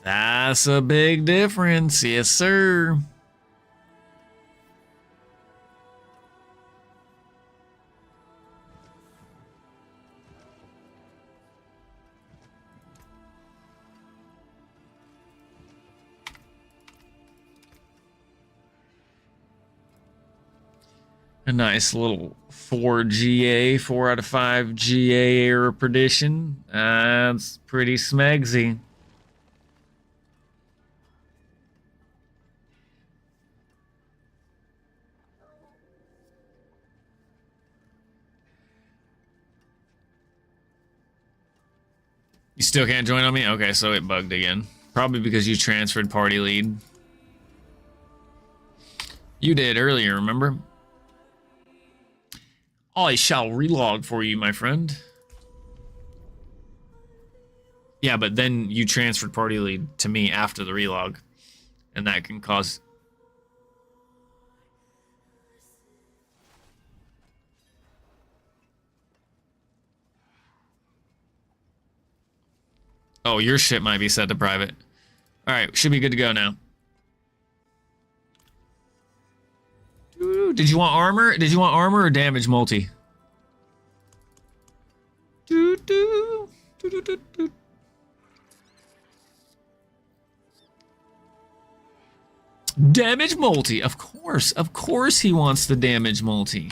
[SPEAKER 1] That's a big difference. Yes, sir. A nice little 4 GA, 4 out of 5 GA error prediction. That's pretty smegsy. You still can't join on me? Okay, so it bugged again. Probably because you transferred party lead. You did earlier, remember? I shall relog for you, my friend. Yeah, but then you transferred party lead to me after the relog. And that can cause... Oh, your shit might be set to private. Alright, should be good to go now. Did you want armor? Did you want armor or damage multi? Damage multi, of course he wants the damage multi.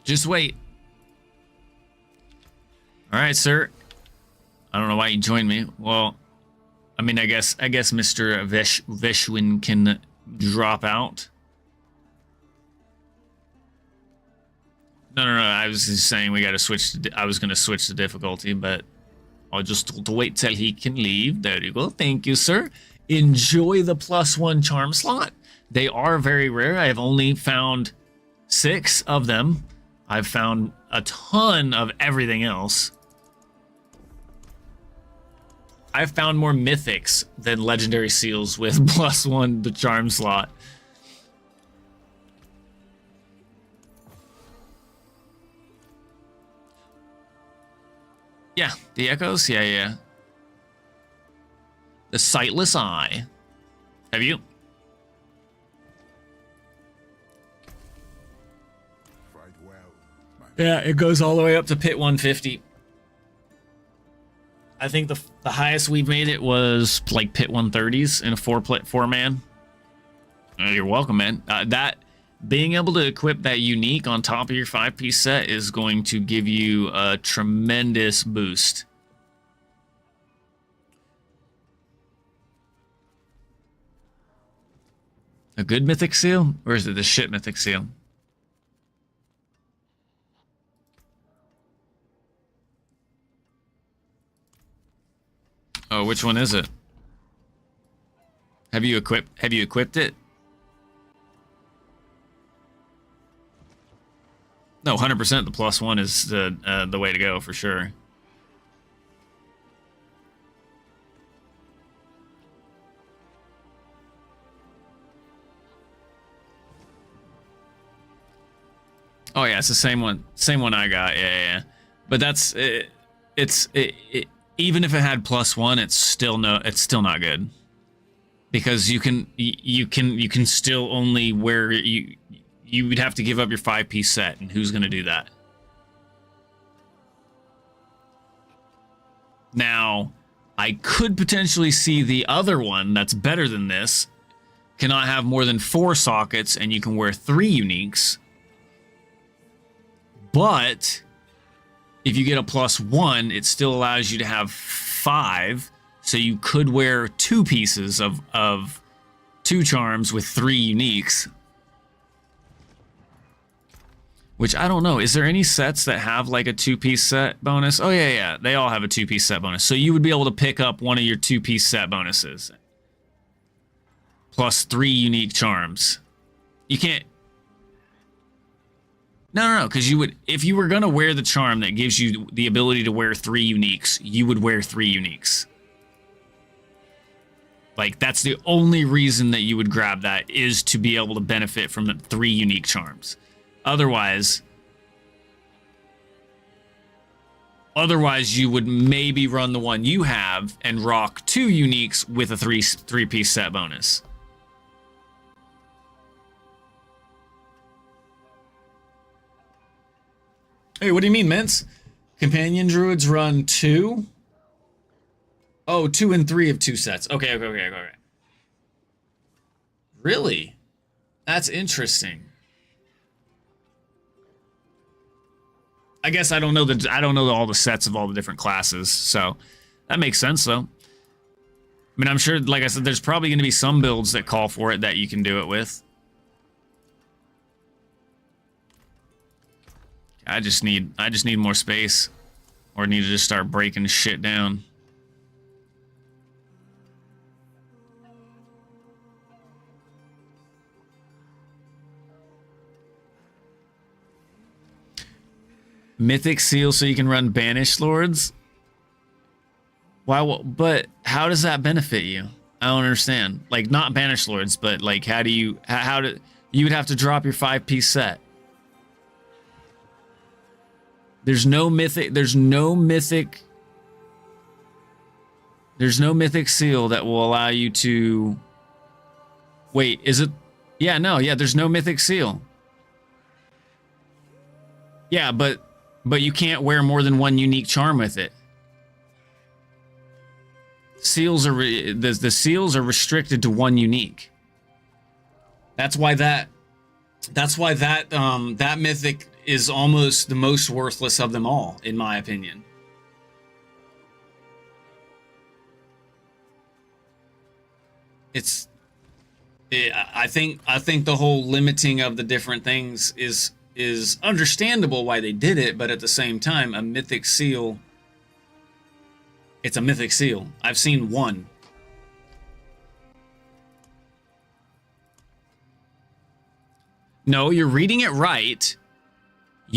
[SPEAKER 1] Just wait. All right, sir. I don't know why you joined me. Well, I mean, I guess Mr. Veshwin can drop out. No. I was just saying we got to switch. I was going to switch the difficulty, but I'll just wait till he can leave. There you go. Thank you, sir. Enjoy the +1 charm slot. They are very rare. I have only found 6 of them. I've found a ton of everything else. I've found more mythics than legendary seals with +1 the charm slot. Yeah, the echoes? Yeah. The sightless eye. Have you? Yeah, it goes all the way up to pit 150. I think the highest we've made it was like pit 130s in a 4-man. You're welcome, man. That being able to equip that unique on top of your 5-piece set is going to give you a tremendous boost. A good mythic seal, or is it the shit mythic seal? Oh, which one is it? Have you equipped it? No, 100% the +1 is the way to go for sure. Oh yeah, it's the same one I got. Yeah. But that's even if it had +1, it's still not good, because you can still only wear you would have to give up your 5-piece set, and who's gonna do that? Now, I could potentially see the other one that's better than this cannot have more than 4 sockets, and you can wear 3 uniques. But if you get a +1, it still allows you to have 5, so you could wear 2 pieces of 2 charms with 3 uniques. Which, I don't know, is there any sets that have like a 2-piece set bonus? Oh yeah, they all have a 2-piece set bonus. So you would be able to pick up one of your 2-piece set bonuses. Plus 3 unique charms. You can't... No, because you would, if you were gonna wear the charm that gives you the ability to wear 3 uniques, you would wear 3 uniques. Like, that's the only reason that you would grab that, is to be able to benefit from the 3 unique charms. Otherwise, you would maybe run the one you have and rock 2 uniques with a three-piece set bonus. Hey, what do you mean, Mints? Companion druids run 2? Oh, 2 and 3 of 2 sets. Okay. Really? That's interesting. I guess I don't know all the sets of all the different classes, so that makes sense though. I mean, I'm sure, like I said, there's probably going to be some builds that call for it that you can do it with. I just need more space, or need to just start breaking shit down. Mythic seal so you can run Banished Lords? Why? But how does that benefit you? I don't understand. Like, not Banished Lords, but like, how do you? You would have to drop your 5-piece set. There's no mythic seal that will allow you to. Wait, is it? Yeah, no, yeah. There's no mythic seal. Yeah, but you can't wear more than 1 unique charm with it. Seals are the seals are restricted to 1 unique. That's why that mythic is almost the most worthless of them all, in my opinion. I think the whole limiting of the different things is understandable why they did it, but at the same time, a mythic seal, it's a mythic seal. I've seen 1. No, you're reading it right.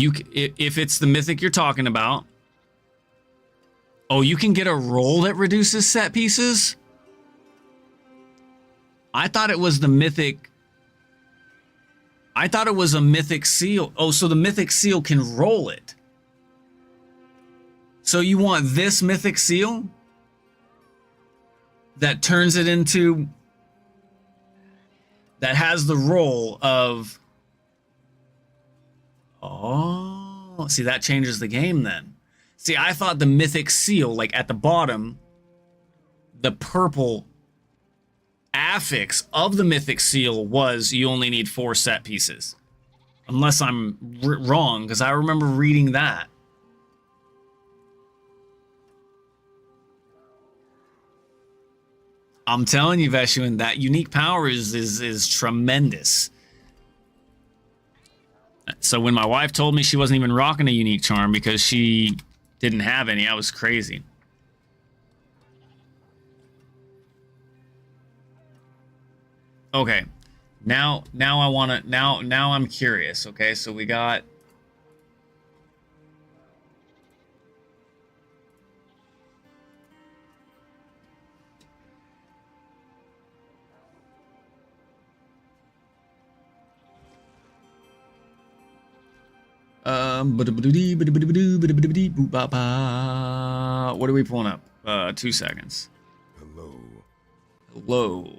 [SPEAKER 1] If it's the mythic you're talking about. Oh, you can get a roll that reduces set pieces? I thought it was the mythic. I thought it was a mythic seal. Oh, so the mythic seal can roll it. So you want this mythic seal that turns it into, that has the roll of, oh, see, that changes the game then. See, I thought the mythic seal, like at the bottom, the purple affix of the mythic seal was you only need 4 set pieces. Unless I'm wrong, because I remember reading that. I'm telling you, Veshuin, that unique power is tremendous. So when my wife told me she wasn't even rocking a unique charm because she didn't have any, I was crazy. Okay, now I wanna, now I'm curious. Okay, so we got. What are we pulling up? 2 seconds. Hello.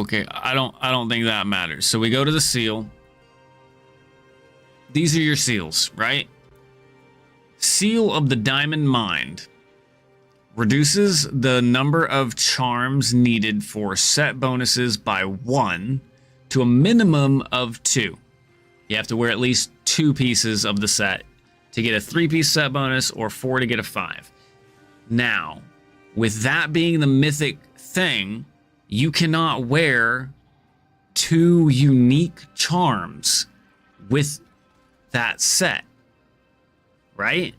[SPEAKER 1] Okay, I don't think that matters. So we go to the seal. These are your seals, right? Seal of the Diamond Mind reduces the number of charms needed for set bonuses by 1 to a minimum of 2. You have to wear at least 2 pieces of the set to get a 3-piece set bonus, or 4 to get a 5. Now, with that being the mythic thing, you cannot wear 2 unique charms with that set, right?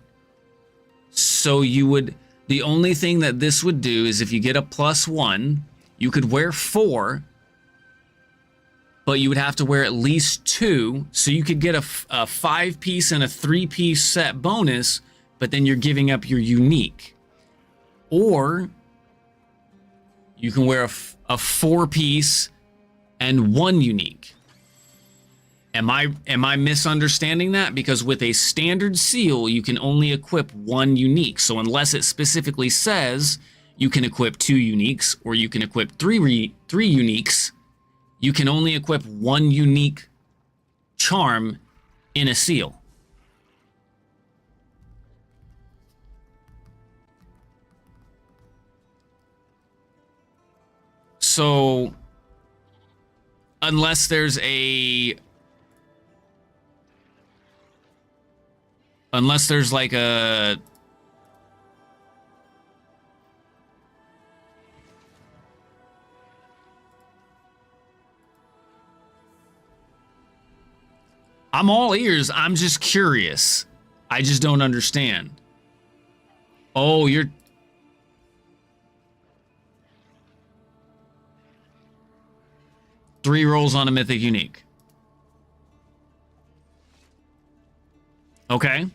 [SPEAKER 1] So you would, the only thing that this would do is if you get a +1, you could wear 4, but you would have to wear at least 2, so you could get a 5-piece and a 3-piece set bonus, but then you're giving up your unique. Or you can wear a 4-piece and 1 unique. Am I misunderstanding that? Because with a standard seal, you can only equip 1 unique. So unless it specifically says you can equip 2 uniques or you can equip 3 uniques, you can only equip 1 unique charm in a seal. So unless there's like a I'm all ears. I'm just curious. I just don't understand. Oh, you're 3 rolls on a mythic unique. Okay.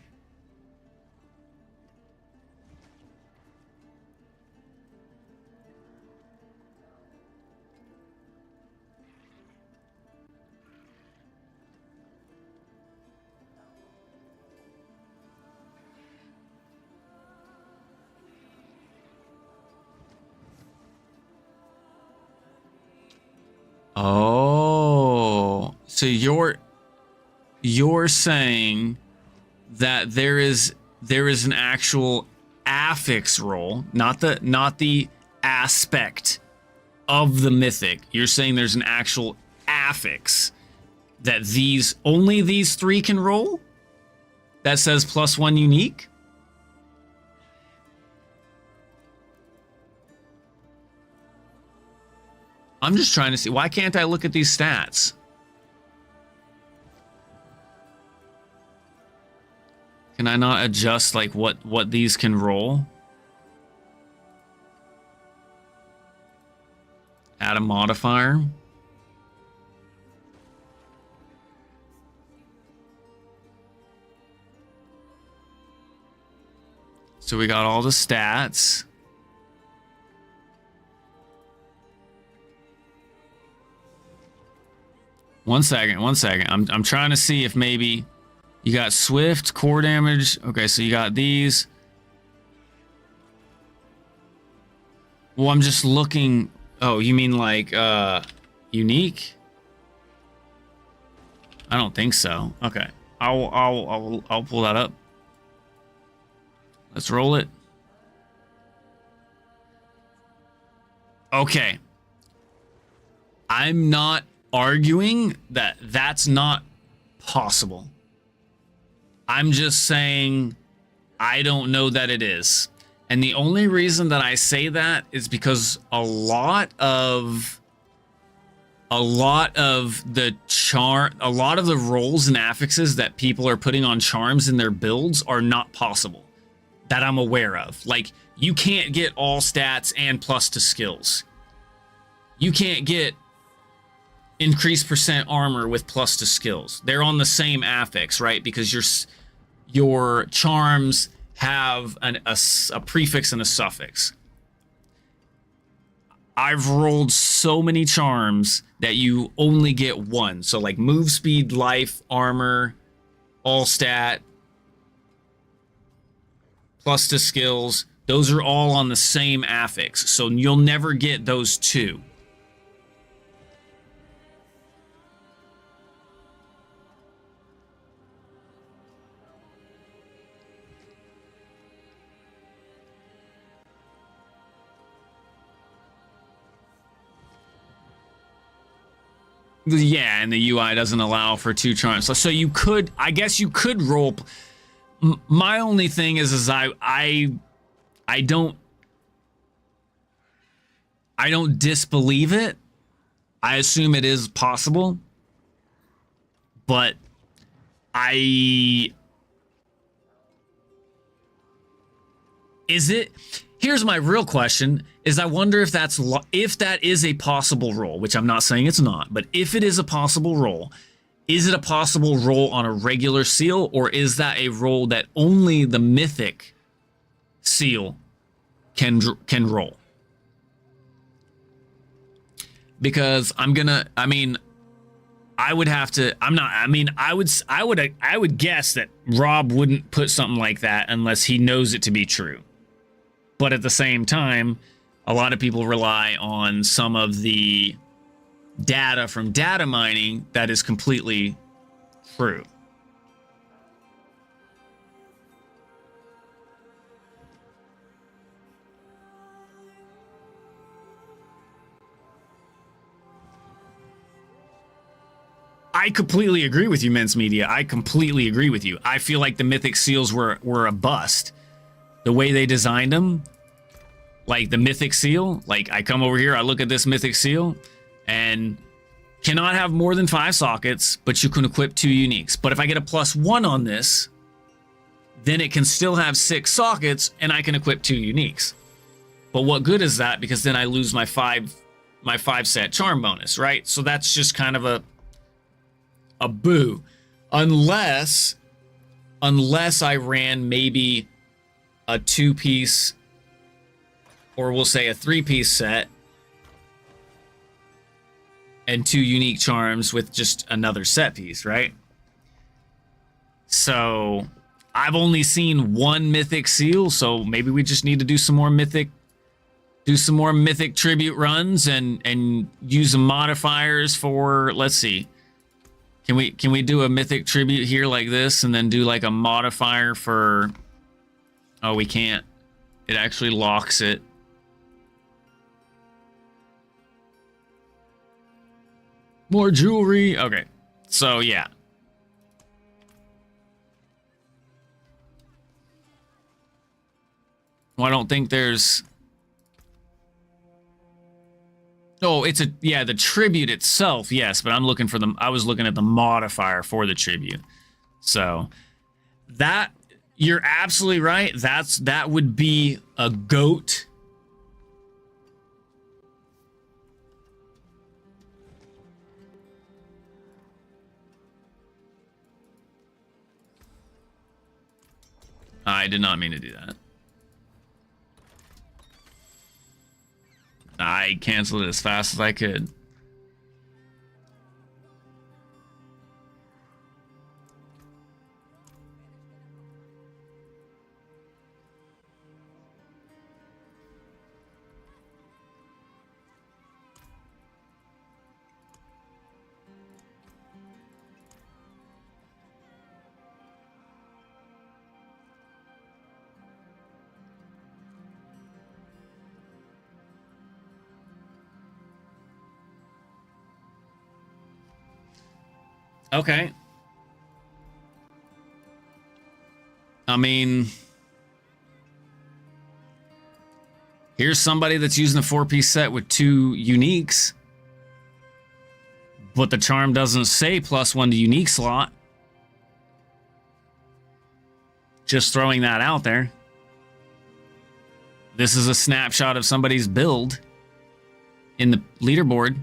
[SPEAKER 1] Oh, so you're saying that there is an actual affix roll, not the aspect of the mythic. You're saying there's an actual affix that only these 3 can roll? That says +1 unique? I'm just trying to see. Why can't I look at these stats? Can I not adjust like what these can roll? Add a modifier. So we got all the stats. One second. I'm trying to see if maybe you got swift, core damage. Okay, so you got these. Well, I'm just looking. Oh, you mean like unique? I don't think so. Okay. I'll pull that up. Let's roll it. Okay. I'm not arguing that that's not possible. I'm just saying I don't know that it is. And the only reason that I say that is because a lot of the rolls and affixes that people are putting on charms in their builds are not possible that I'm aware of. Like, you can't get all stats and plus to skills. You can't get increased % armor with plus to skills. They're on the same affix, right? Because your charms have a prefix and a suffix. I've rolled so many charms that you only get 1. So like move speed, life, armor, all stat, plus to skills. Those are all on the same affix. So you'll never get those 2. Yeah, and the UI doesn't allow for 2 charms. So you could, I guess you could roll. My only thing is I don't disbelieve it, I assume it is possible, but here's my real question is I wonder if if that is a possible roll, which I'm not saying it's not, but if it is a possible roll, is it a possible roll on a regular seal, or is that a roll that only the mythic seal can roll? Because I would guess that Rob wouldn't put something like that unless he knows it to be true. But at the same time, a lot of people rely on some of the data from data mining that is completely true. I completely agree with you, Men's Media. I completely agree with you. I feel like the mythic seals were a bust. The way they designed them, like the mythic seal, like I come over here, I look at this mythic seal, and cannot have more than 5 sockets, but you can equip 2 uniques. But if I get a +1 on this, then it can still have 6 sockets, and I can equip 2 uniques. But what good is that? Because then I lose my 5 set charm bonus, right? So that's just kind of a boo. Unless I ran maybe a 2-piece, or we'll say a 3-piece set, and 2 unique charms with just another set piece, right? So I've only seen 1 mythic seal, so maybe we just need to do some more mythic tribute runs and use some modifiers for, let's see. Can we do a mythic tribute here like this and then do like a modifier for, oh, we can't. It actually locks it. More jewelry. Okay. So, yeah. Well, I don't think there's... Oh, it's the tribute itself, yes, but I was looking at the modifier for the tribute. So, you're absolutely right. That would be a GOAT. I did not mean to do that. I canceled it as fast as I could. Okay. I mean, here's somebody that's using a 4-piece set with 2 uniques, but the charm doesn't say +1 to unique slot. Just throwing that out there. This is a snapshot of somebody's build in the leaderboard.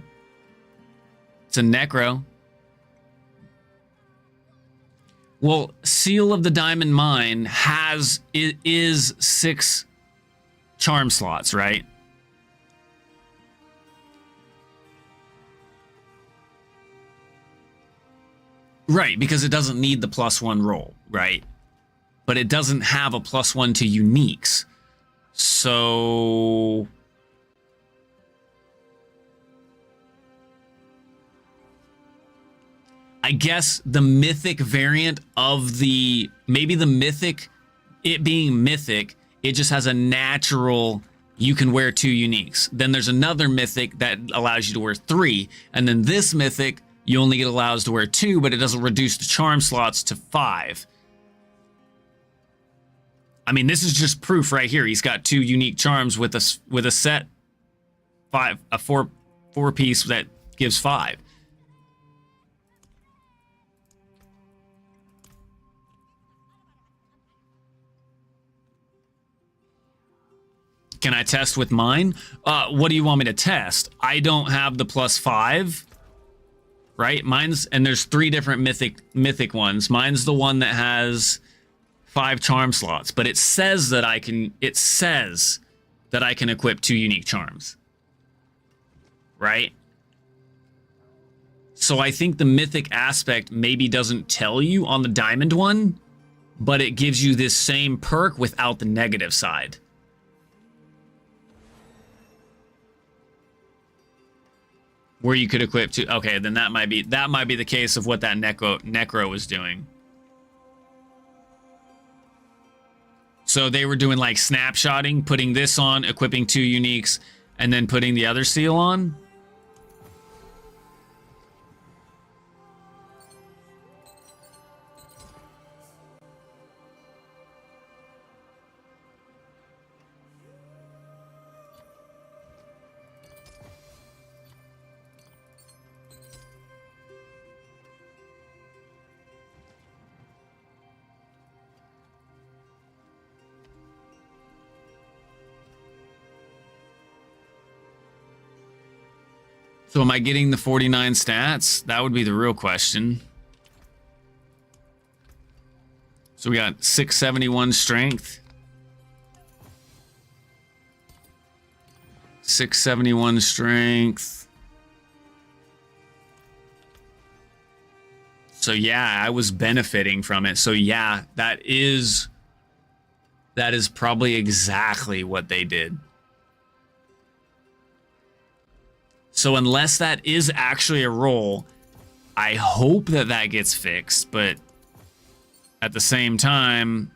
[SPEAKER 1] It's a Necro. Well, Seal of the Diamond Mine is 6 charm slots, right? Right, because it doesn't need the +1 roll, right? But it doesn't have a +1 to uniques. So... I guess the mythic variant of maybe the mythic, it being mythic, it just has a natural, you can wear 2 uniques. Then there's another mythic that allows you to wear 3. And then this mythic, you only get allows to wear 2, but it doesn't reduce the charm slots to 5. I mean, this is just proof right here. He's got 2 unique charms with a set 4-piece that gives 5. Can I test with mine? What do you want me to test? I don't have the +5, right? Mine's, and there's 3 different mythic ones. Mine's the one that has 5 charm slots, but it says that I can equip 2 unique charms. Right? So I think the mythic aspect maybe doesn't tell you on the diamond one, but it gives you this same perk without the negative side. Where you could equip to, okay, then that might be the case of what that necro was doing. So they were doing like snapshotting, putting this on, equipping 2 uniques, and then putting the other seal on. So am I getting the 49 stats? That would be the real question. So we got 671 strength. 671 strength. So yeah, I was benefiting from it. So yeah, that is probably exactly what they did. So unless that is actually a roll, I hope that that gets fixed, but at the same time,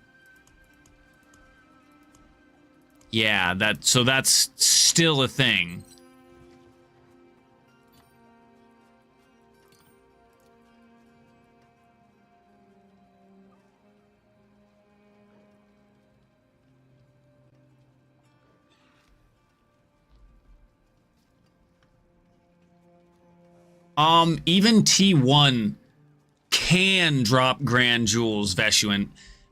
[SPEAKER 1] yeah, that's still a thing. Even T1 can drop Grand Jewels, Veshuant,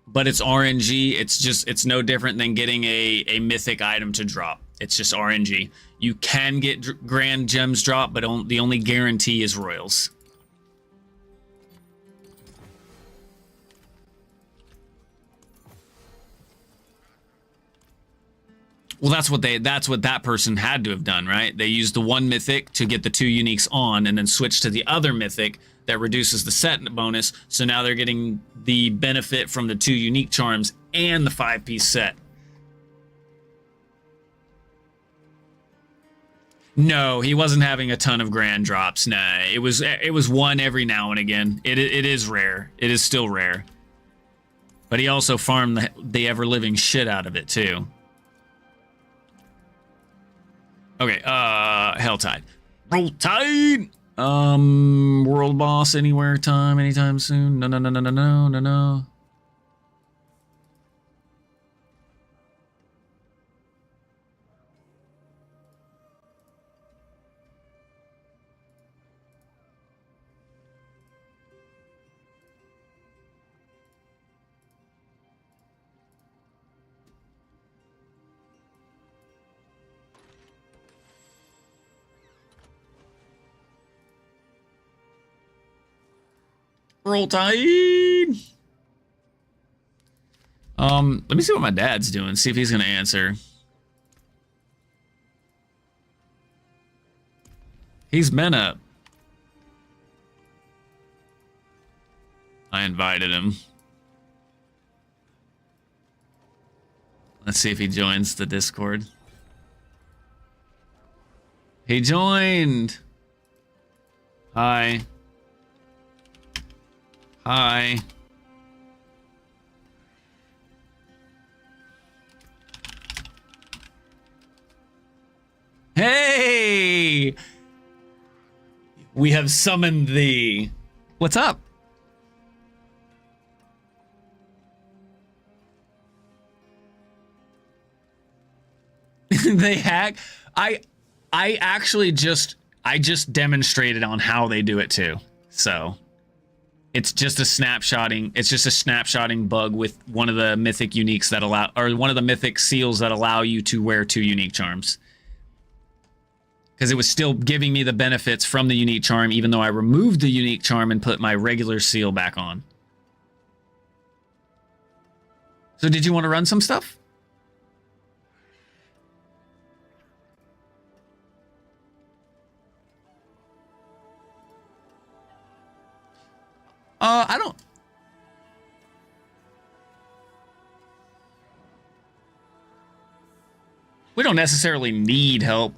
[SPEAKER 1] but it's RNG. It's no different than getting a mythic item to drop. It's just RNG. You can get Grand Gems drop, but the only guarantee is Royals. Well, that's what that person had to have done, right? They used the 1 mythic to get the 2 uniques on, and then switched to the other mythic that reduces the set bonus. So now they're getting the benefit from the 2 unique charms and the 5-piece set. No, he wasn't having a ton of grand drops. Nah, it was 1 every now and again. It is rare. It is still rare. But he also farmed the ever-living shit out of it too. Okay, Helltide. Roll Tide! World boss anywhere, anytime soon? No. Roll Tide! Let me see what my dad's doing, see if he's gonna answer. He's been up. I invited him. Let's see if he joins the Discord. He joined! Hi. Hi. Hey! We have summoned thee. What's up? They hack. I I just demonstrated on how they do it too. So it's just a snapshotting. It's just a snapshotting bug with one of the mythic uniques that allow, or one of the mythic seals that allow you to wear 2 unique charms. Because it was still giving me the benefits from the unique charm, even though I removed the unique charm and put my regular seal back on. So did you want to run some stuff? I don't. We don't necessarily need help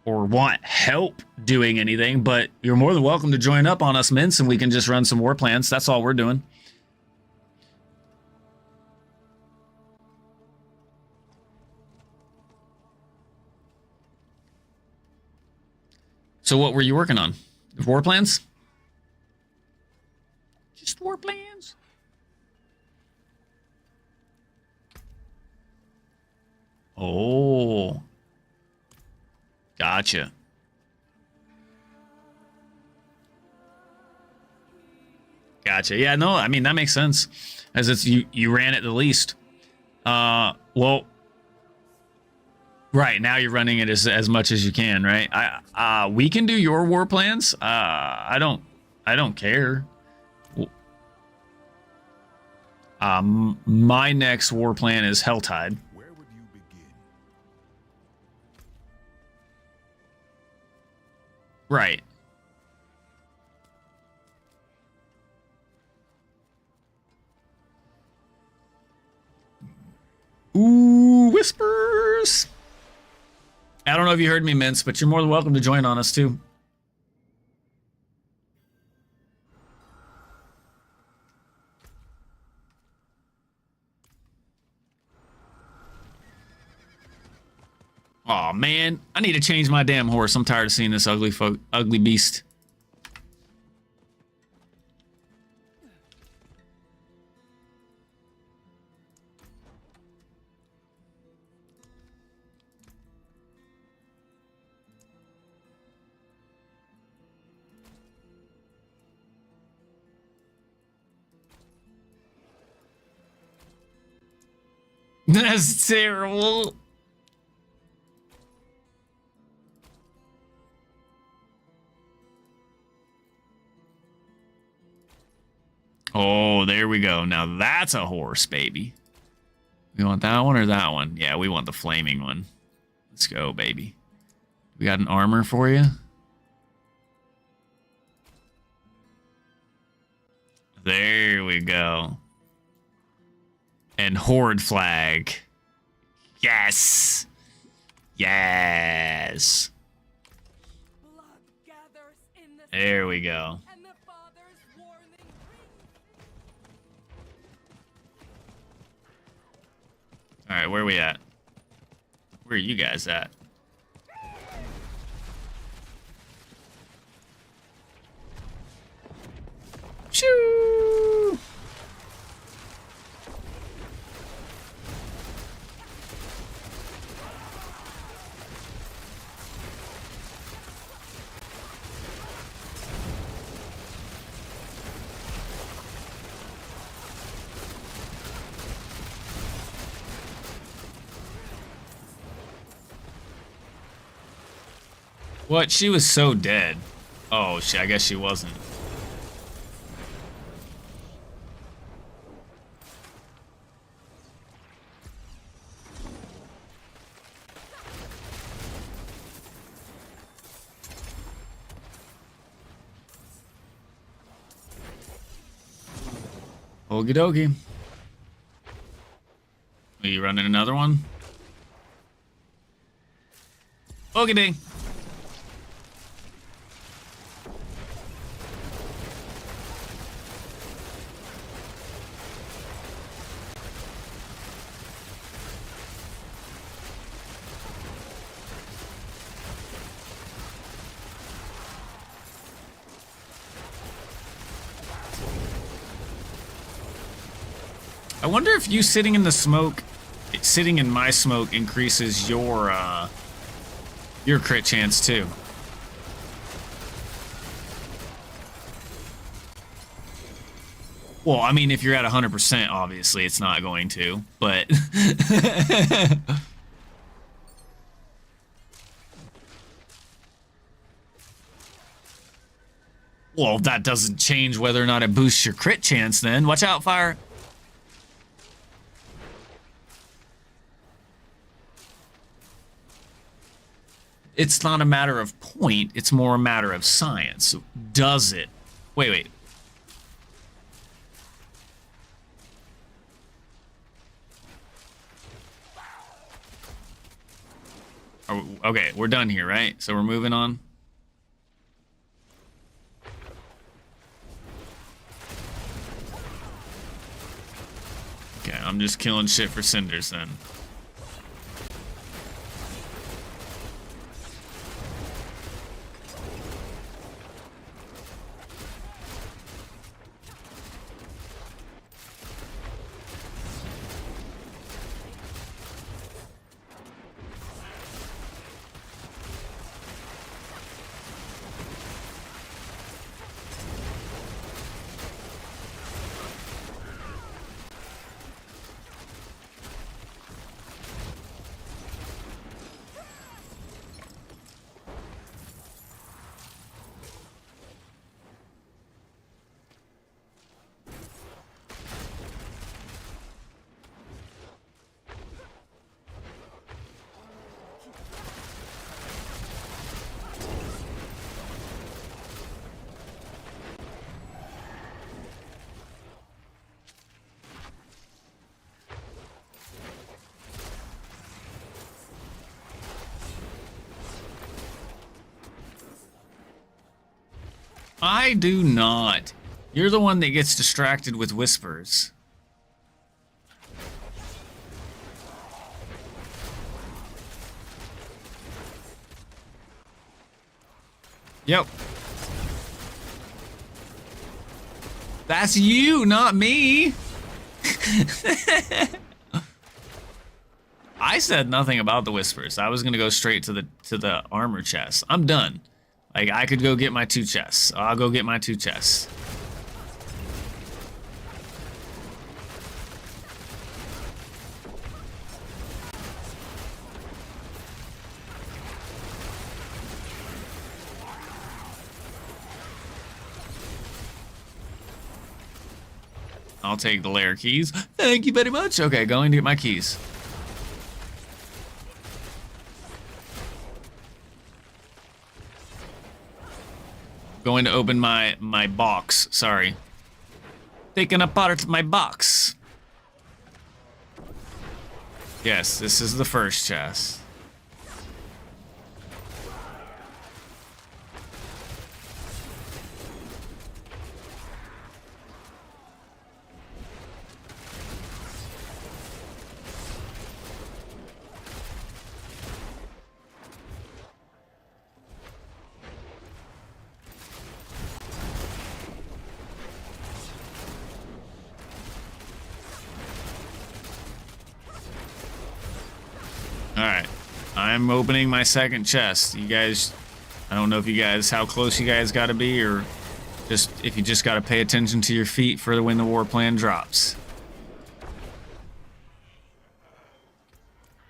[SPEAKER 1] or want help doing anything, but you're more than welcome to join up on us, Mints, and we can just run some war plans. That's all we're doing. So what were you working on? War plans? Just war plans? Oh. Gotcha. Gotcha. Yeah, no, I mean, that makes sense. As it's you ran it the least. Well, right, now you're running it as much as you can, right? We can do your war plans. I don't care. My next war plan is Helltide.
[SPEAKER 3] Where would you begin?
[SPEAKER 1] Right. Ooh, whispers. I don't know if you heard me, Mince, but you're more than welcome to join on us too. Aw, man, I need to change my damn horse. I'm tired of seeing this ugly beast. That's terrible. Oh, there we go. Now that's a horse, baby. We want that one or that one? Yeah, we want the flaming one. Let's go, baby. We got an armor for you. There we go. And horde flag. Yes. Yes. There we go. All right, where are we at? Where are you guys at? Shoo! What? She was so dead. Oh, I guess she wasn't. Okie dokie. Are you running another one? Okie ding. I wonder if you sitting in the smoke, sitting in my smoke increases your crit chance too. Well, I mean, if you're at 100%, obviously it's not going to, but... Well, that doesn't change whether or not it boosts your crit chance then. Watch out, fire. It's not a matter of point, it's more a matter of science. Does it? Wait. Okay, we're done here, right? So we're moving on. Okay, I'm just killing shit for cinders then. I do not. You're the one that gets distracted with whispers. Yep. That's you, not me. I said nothing about the whispers. I was gonna go straight to the armor chest. I'm done. Like, I could go get my 2 chests. I'll go get my 2 chests. I'll take the lair keys. Thank you very much. Okay, going to get my keys. Going to open my box. Sorry. Taking apart my box. Yes, this is the first chest. Alright, I'm opening my second chest. You guys, I don't know if you guys, how close you guys gotta be, or just, if you just gotta pay attention to your feet for when the war plan drops.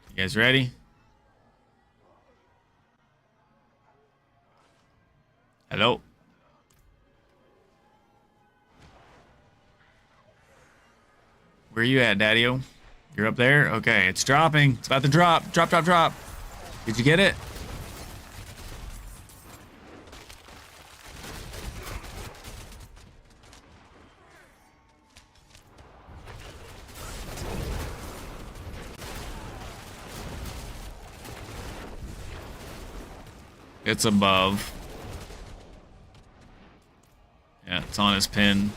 [SPEAKER 1] You guys ready? Hello? Where you at, Daddy-o? You're up there? Okay, it's dropping. It's about to drop. Drop, drop, drop. Did you get it? It's above. Yeah, it's on his pin.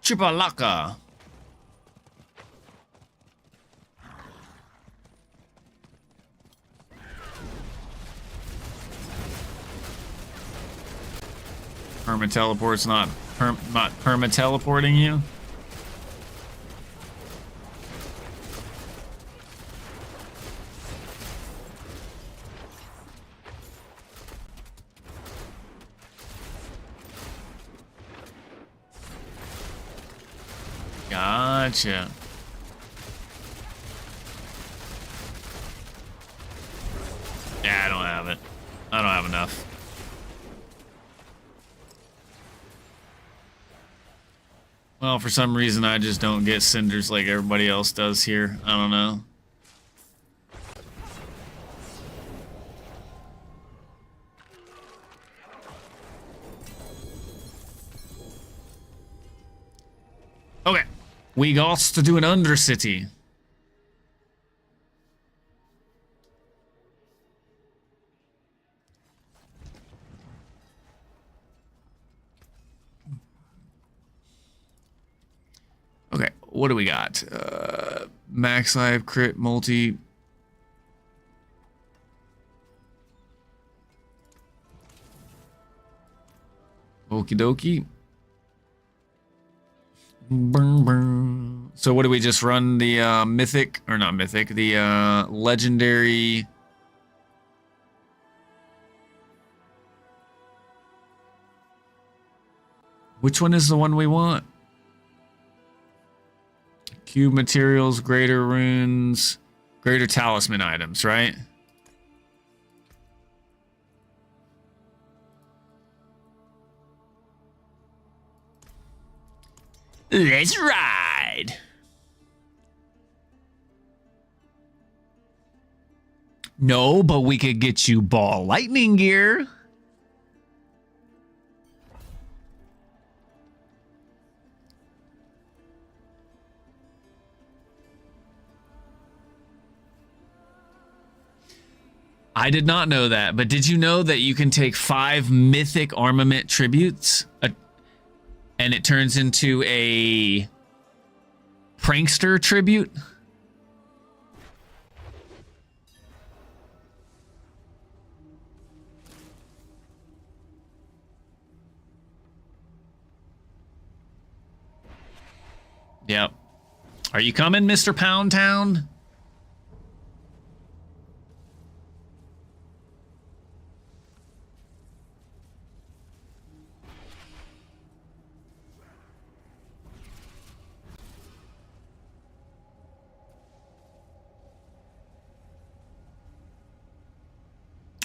[SPEAKER 1] Chipalaka. Perma teleport's not perma teleporting you. Gotcha. Yeah, I don't have it. I don't have enough. Well, for some reason, I just don't get cinders like everybody else does here. I don't know. Okay. We got to do an Undercity. Okay, what do we got? Max life, crit, multi. Okie dokie. So what do we just run the mythic, or not mythic, the legendary... Which one is the one we want? Cube materials, greater runes, greater talisman items, right? Let's ride. No, but we could get you ball lightning gear. I did not know that, but did you know that you can take 5 mythic armament tributes and it turns into a prankster tribute? Yep. Are you coming, Mr. Pound Town?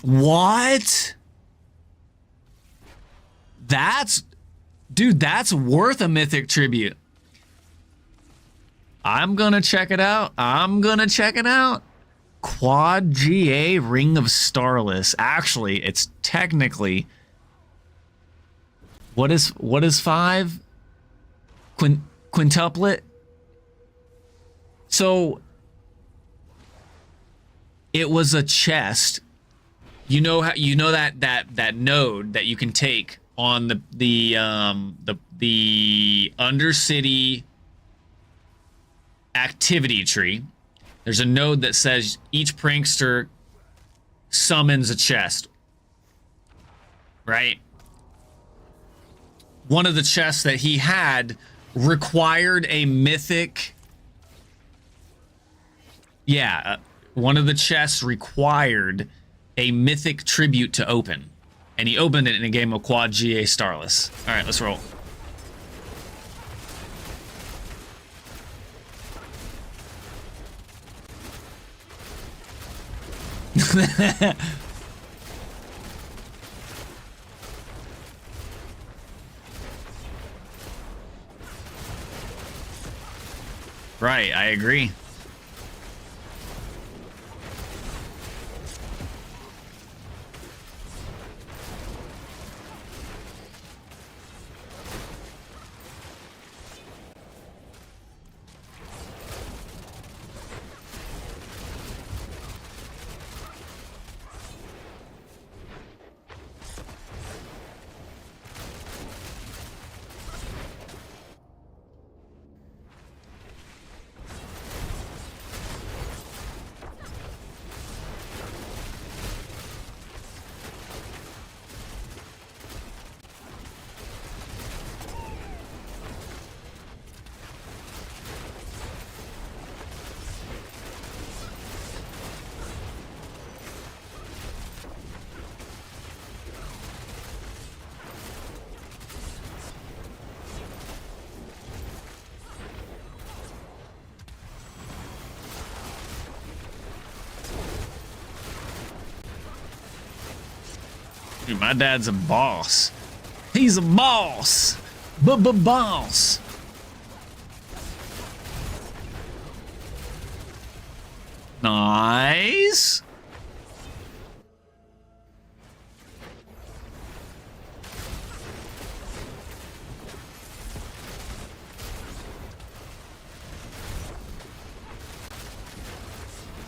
[SPEAKER 1] What? Dude, that's worth a mythic tribute. I'm gonna check it out. Quad GA Ring of Starless. Actually, it's technically... What is 5? Quintuplet? So... It was a chest. You know how that node that you can take on the Undercity activity tree. There's a node that says each prankster summons a chest. Right? One of the chests that he had required a mythic. Yeah, one of the chests required a mythic tribute to open. And he opened it in a game of Quad GA Starless. All right, let's roll. Right, I agree. Dude, my dad's a boss. He's a boss. Boss. Nice.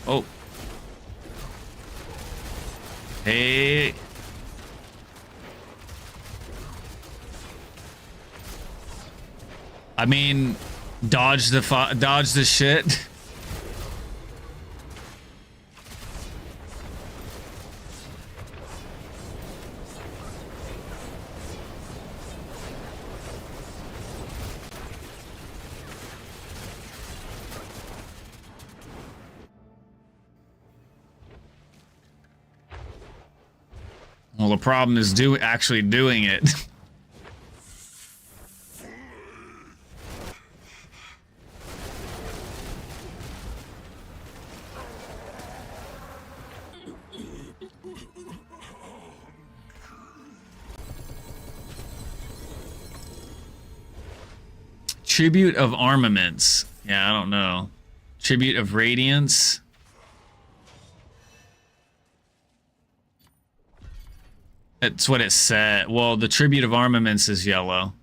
[SPEAKER 1] Oh. Hey. I mean, dodge the shit. Well, the problem is actually doing it. Tribute of armaments. Yeah, I don't know. Tribute of radiance. That's what it said. Well, the tribute of armaments is yellow.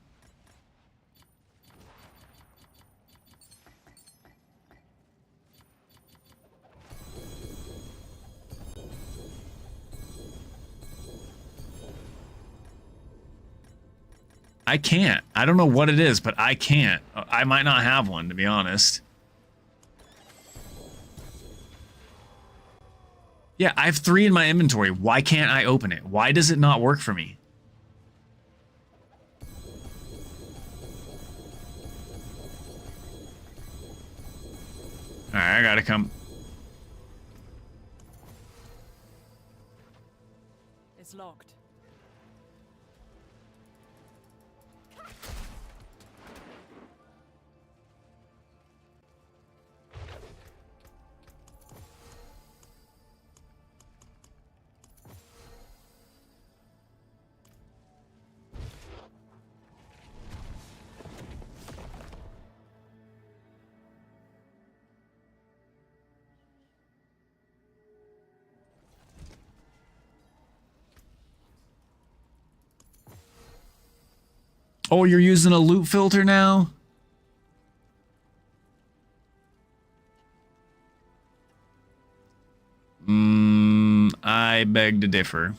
[SPEAKER 1] I can't. I don't know what it is, but I can't. I might not have one, to be honest. Yeah, I have 3 in my inventory. Why can't I open it? Why does it not work for me? Alright, I gotta come.
[SPEAKER 11] It's locked.
[SPEAKER 1] Oh, you're using a loot filter now? I beg to differ.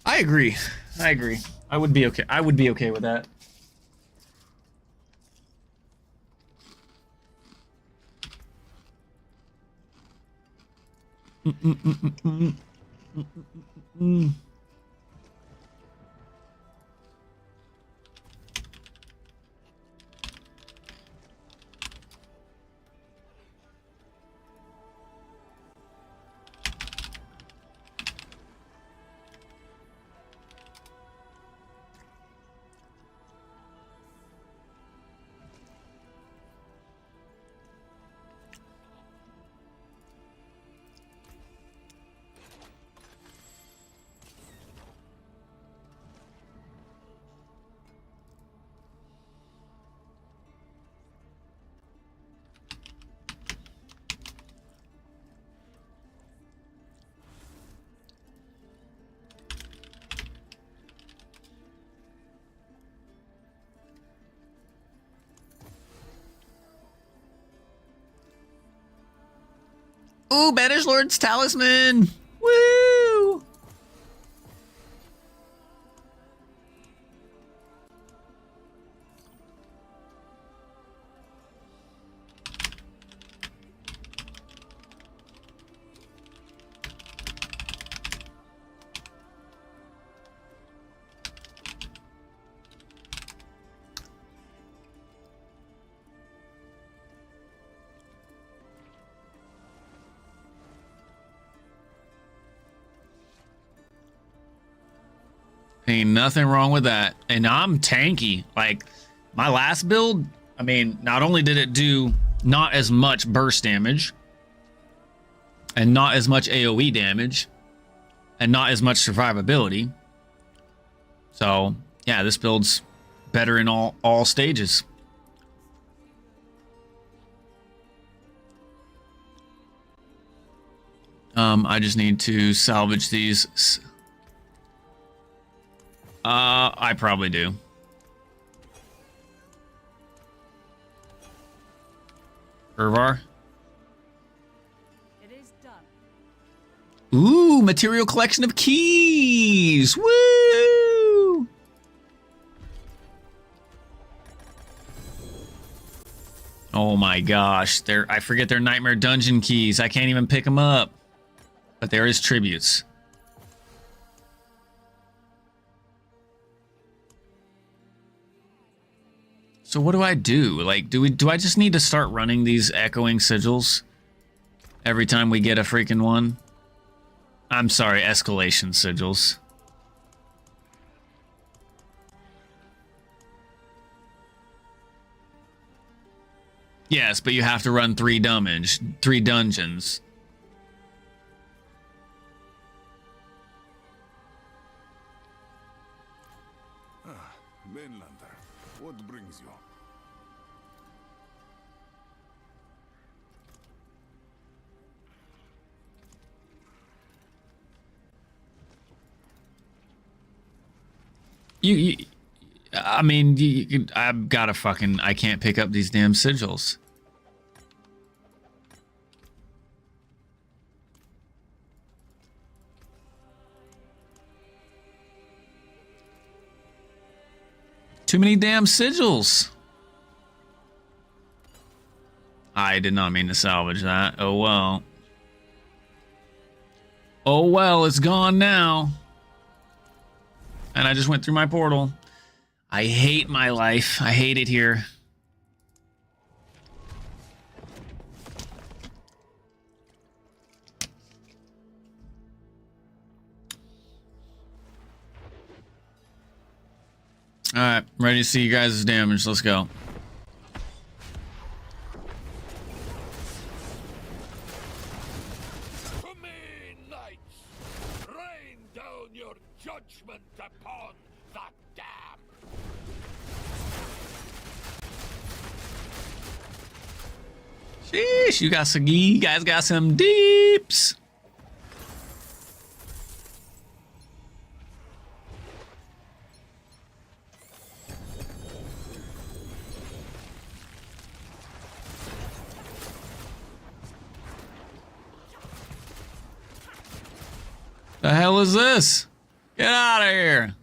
[SPEAKER 1] I agree. I agree. I would be okay. I would be okay with that. Ooh, Banish Lord's Talisman! Woo! Ain't nothing wrong with that. And I'm tanky. Like, my last build, I mean, not only did it do not as much burst damage, and not as much AoE damage, and not as much survivability. So, yeah, this build's better in all stages. I just need to salvage these. I probably do. Irvar?
[SPEAKER 11] It is done.
[SPEAKER 1] Ooh, material collection of keys! Woo! Oh my gosh, I forget their Nightmare Dungeon keys. I can't even pick them up. But there is tributes. So what do I do? Like, do I just need to start running these echoing sigils every time we get a freaking one? I'm sorry, escalation sigils. Yes, but you have to run 3 dungeons.
[SPEAKER 6] Mainlander, what brings you?
[SPEAKER 1] I mean, I've got to fucking, I can't pick up these damn sigils. Too many damn sigils. I did not mean to salvage that. Oh well. Oh well, it's gone now. And I just went through my portal. I hate my life. I hate it here. Alright, ready to see you guys' damage. Let's go.
[SPEAKER 12] To me, knights! Rain down your judgment upon the damned!
[SPEAKER 1] Sheesh, you guys got some deeps. The hell is this? Get out of here.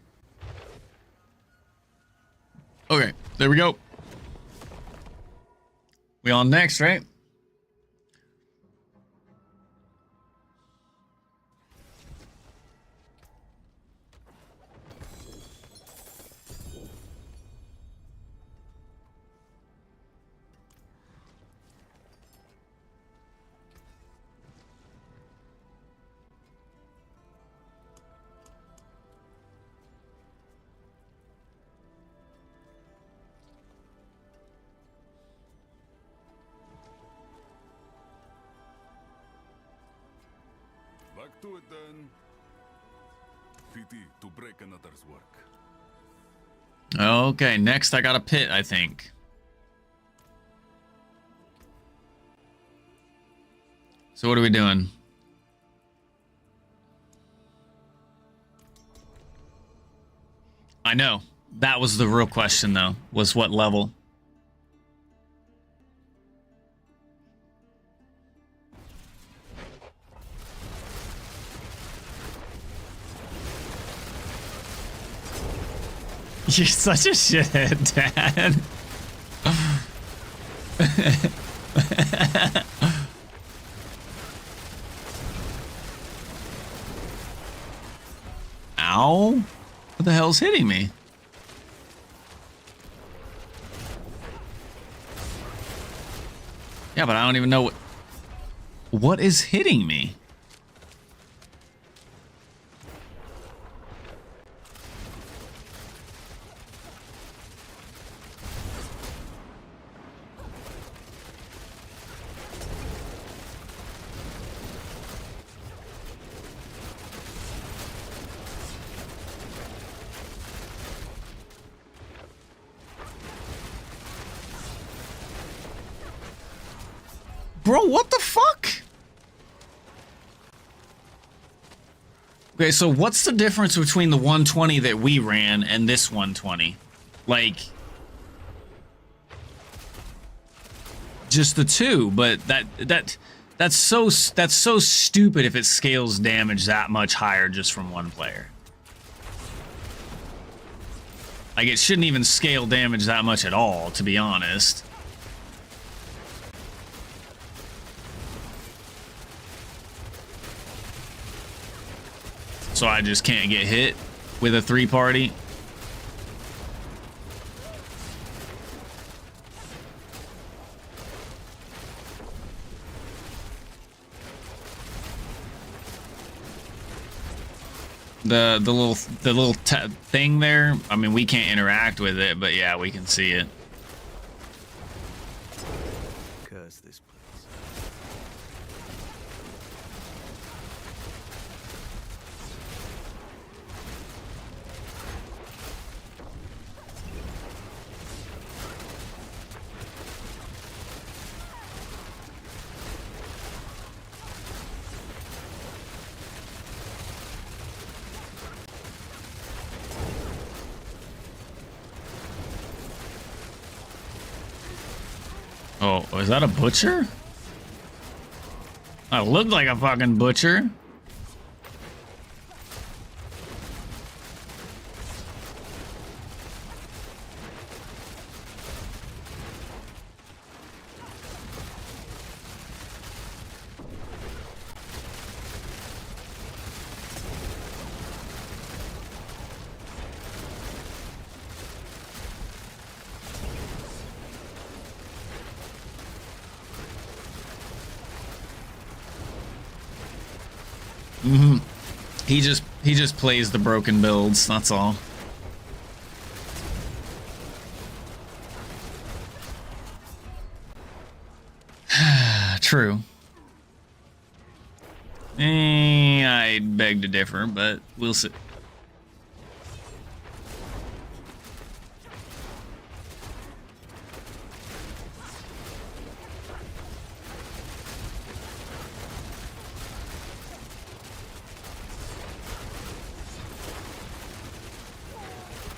[SPEAKER 1] Okay, there we go. We on next, right?
[SPEAKER 6] Back to it then. PT to break another's work.
[SPEAKER 1] Okay, next I got a pit, I think. So what are we doing? I know. That was the real question, though, was what level. You're such a shithead, Dad. Ow. What the hell's hitting me? Yeah, but I don't even know what is hitting me. Bro, what the fuck? Okay, so what's the difference between the 120 that we ran and this 120? Like, just the two, but that's so stupid if it scales damage that much higher just from one player. Like, it shouldn't even scale damage that much at all, to be honest. So I just can't get hit with a 3-party. The little thing there. I mean, we can't interact with it, but yeah, we can see it.
[SPEAKER 12] Curse this place.
[SPEAKER 1] Oh, is that a butcher? That looked like a fucking butcher. Mm-hmm. He just plays the broken builds, that's all. True. I beg to differ, but we'll see.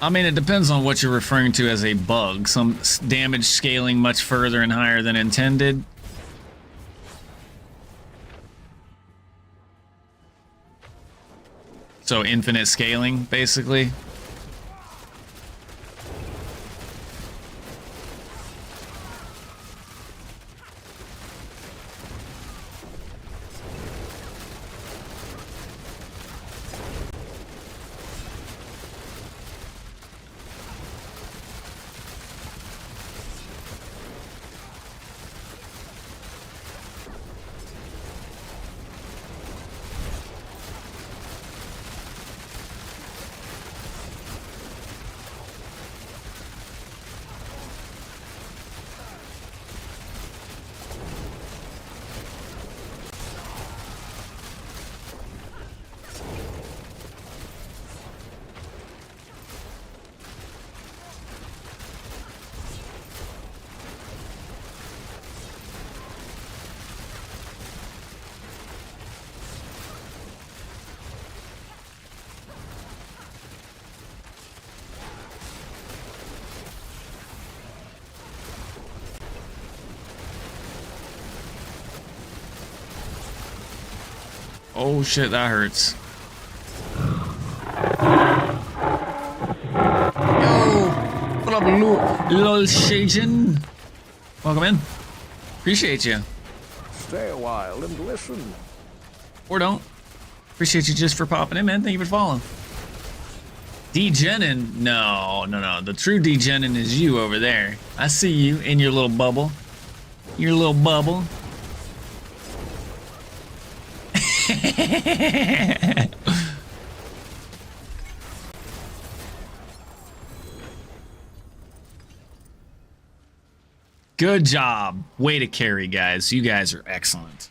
[SPEAKER 1] I mean, it depends on what you're referring to as a bug. Some damage scaling much further and higher than intended. So infinite scaling, basically. Oh shit, that hurts. Yo, What up, lol Shajan? Welcome in. Appreciate you.
[SPEAKER 13] Stay a while and listen.
[SPEAKER 1] Or don't. Appreciate you just for popping in, man. Thank you for following. Degenin? No. The true Degenin is you over there. I see you in your little bubble. Your little bubble. Good job. Way to carry, guys. You guys are excellent.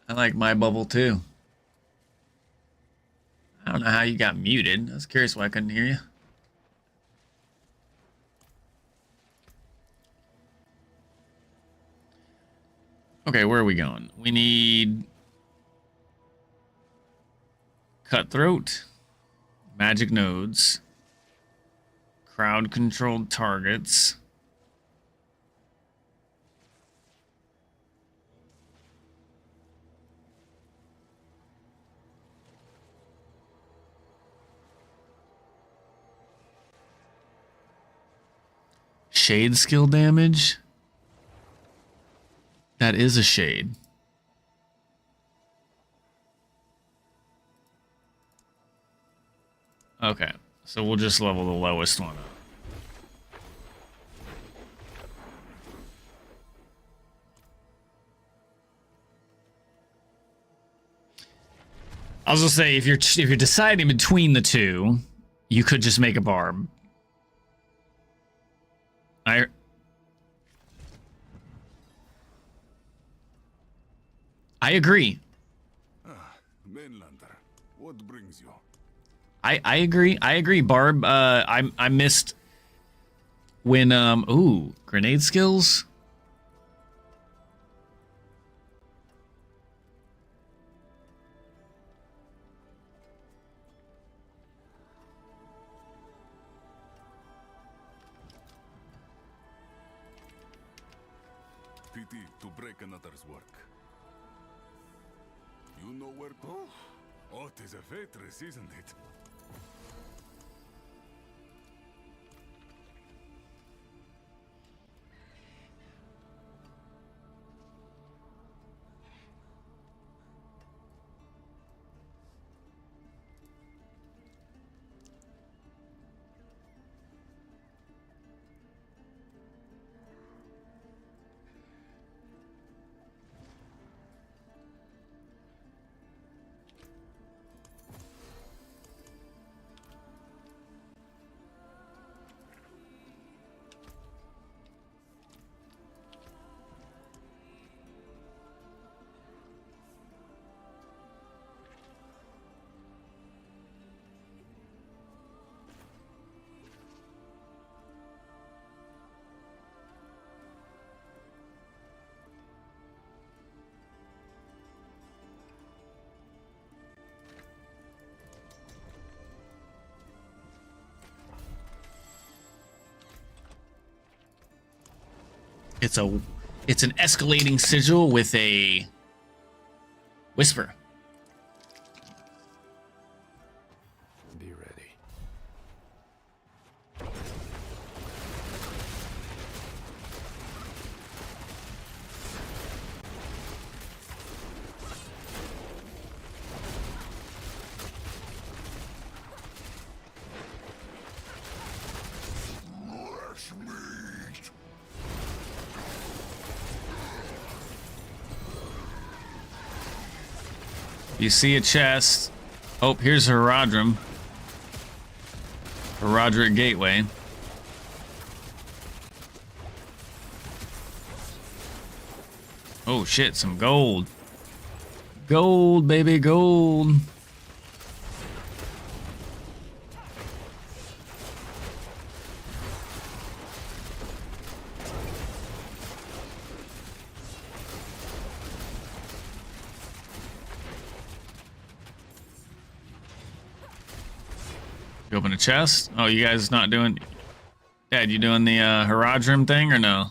[SPEAKER 1] I like my bubble too. I don't know how you got muted. I was curious why I couldn't hear you. Okay, where are we going? We need Cutthroat, Magic Nodes, Crowd Controlled Targets. Shade skill damage. That is a shade. Okay, so we'll just level the lowest one up. I was gonna say if you're deciding between the two, you could just make a barb. I agree.
[SPEAKER 6] Mainlander, what brings you?
[SPEAKER 1] I agree, Barb. I missed when ooh, grenade skills.
[SPEAKER 6] Pity to break another's work. You know where to? Oh, it is a waitress, isn't it?
[SPEAKER 1] It's an escalating sigil with a whisper.
[SPEAKER 13] Be ready.
[SPEAKER 1] You see a chest. Oh, here's Herodrum. Herodric Gateway. Oh shit, some gold. Gold, baby, gold. You open a chest? Oh, you guys not doing... Dad, you doing the Haradrim thing or no?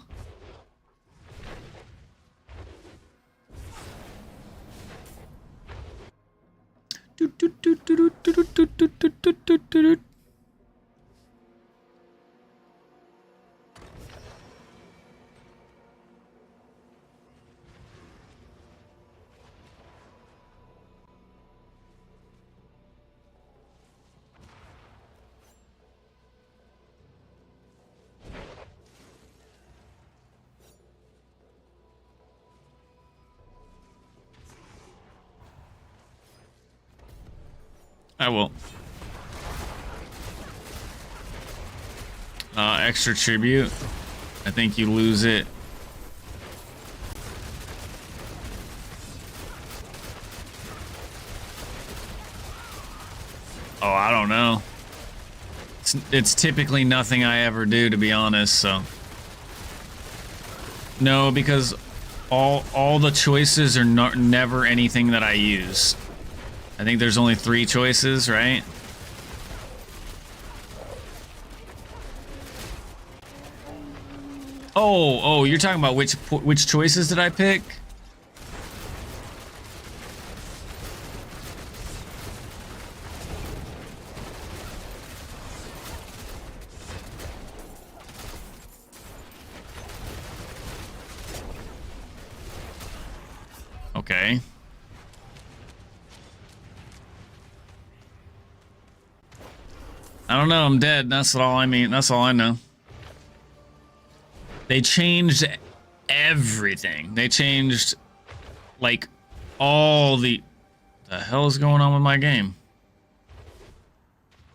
[SPEAKER 1] I will. Extra tribute. I think you lose it. Oh, I don't know. It's typically nothing I ever do, to be honest, so. No, because all the choices are never anything that I use. I think there's only 3 choices, right? Oh, you're talking about which choices did I pick? Okay. I don't know, I'm dead. That's all I mean. That's all I know. They changed everything. They changed, like, all the hell is going on with my game?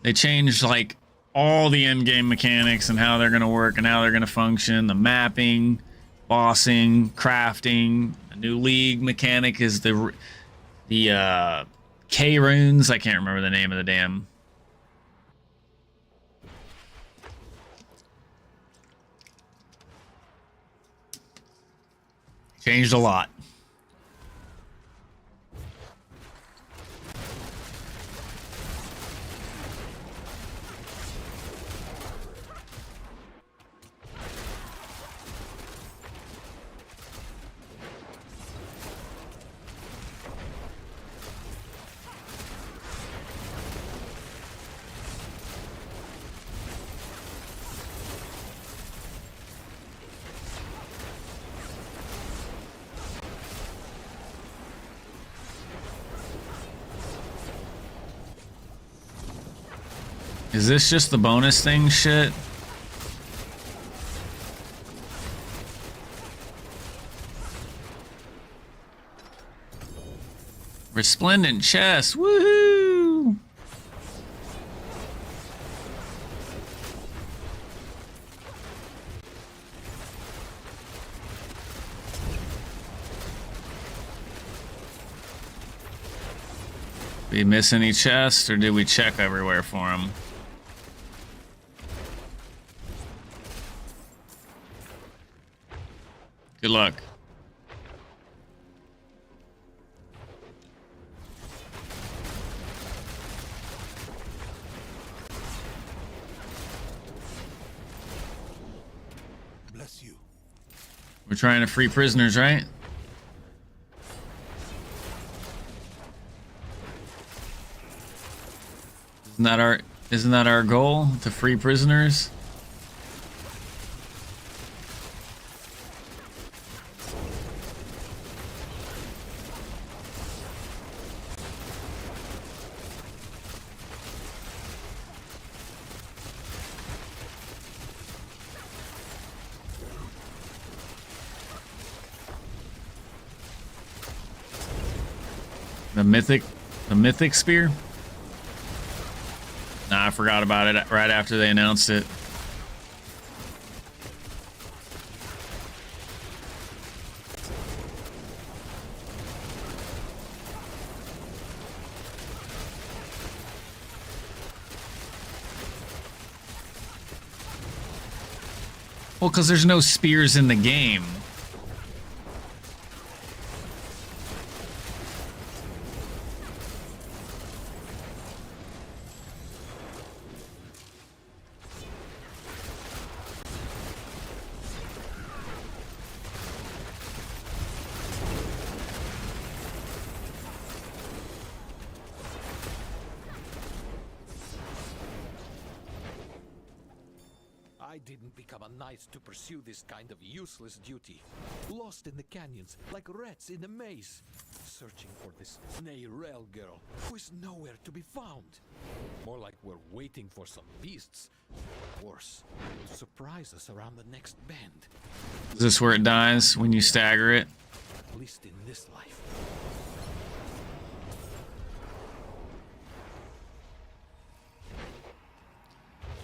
[SPEAKER 1] They changed, like, all the end-game mechanics and how they're going to work and how they're going to function. The mapping, bossing, crafting. A new league mechanic is the K runes. I can't remember the name of the damn... Changed a lot. Is this just the bonus thing shit? Resplendent chest, woohoo! Did we miss any chests, or did we check everywhere for them? Good luck.
[SPEAKER 3] Bless you.
[SPEAKER 1] We're trying to free prisoners, right? Isn't that our goal? To free prisoners? The mythic spear? Nah, I forgot about it right after they announced it. Well, because there's no spears in the game.
[SPEAKER 13] I didn't become a knight to pursue this kind of useless duty. Lost in the canyons, like rats in a maze. Searching for this Neyrel girl, who is nowhere to be found. More like we're waiting for some beasts. Worse, will surprise us around the next bend.
[SPEAKER 1] Is this where it dies when you stagger it?
[SPEAKER 13] At least in this life.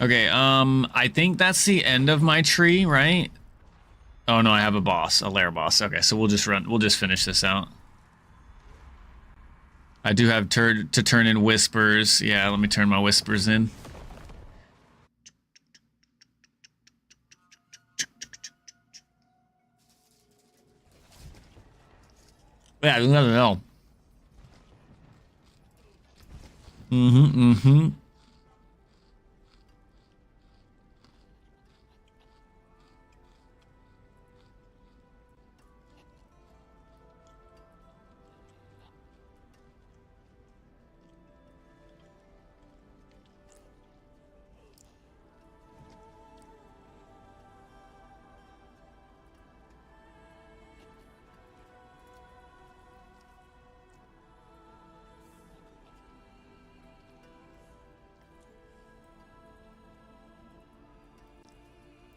[SPEAKER 1] Okay, I think that's the end of my tree, right? Oh no, I have a boss, a lair boss. Okay, so we'll just finish this out. I do have to turn in whispers. Yeah, let me turn my whispers in. Yeah, no. Mm-hmm.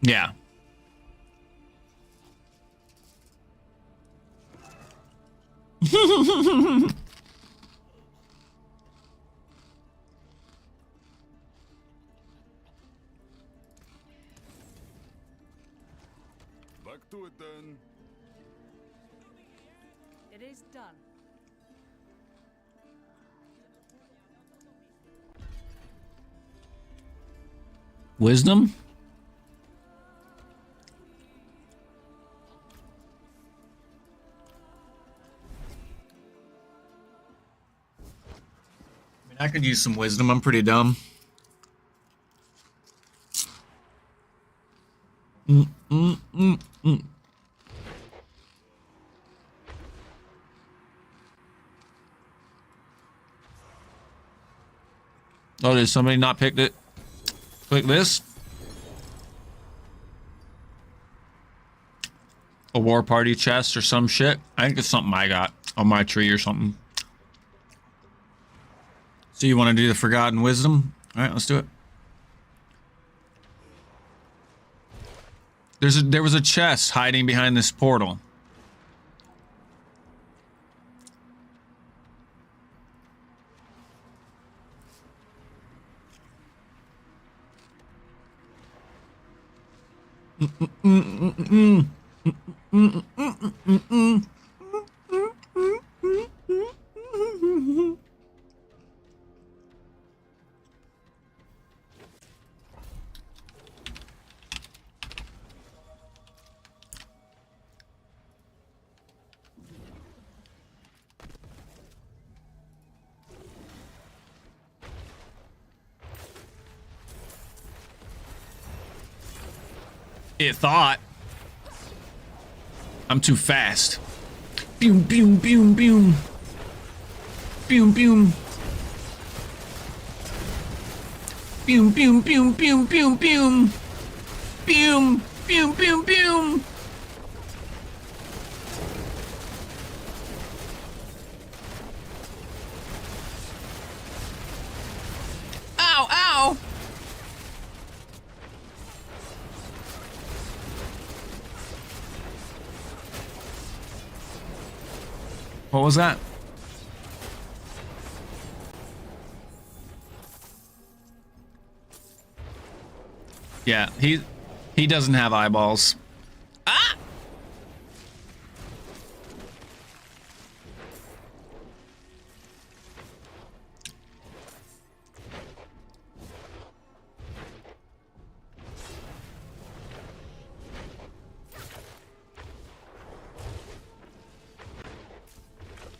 [SPEAKER 1] Yeah.
[SPEAKER 6] Back to it then.
[SPEAKER 11] It is done.
[SPEAKER 1] Wisdom? I could use some wisdom. I'm pretty dumb. Oh, did somebody not pick it? Click this. A war party chest or some shit. I think it's something I got on my tree or something. So you want to do the Forgotten Wisdom? All right, let's do it. There was a chest hiding behind this portal. It thought. I'm too fast. Boom, boom, boom, boom. Boom, boom. Boom, boom, boom, boom, boom, boom. Boom, boom, boom, boom. Ow, ow. What was that? Yeah, he doesn't have eyeballs. Ah!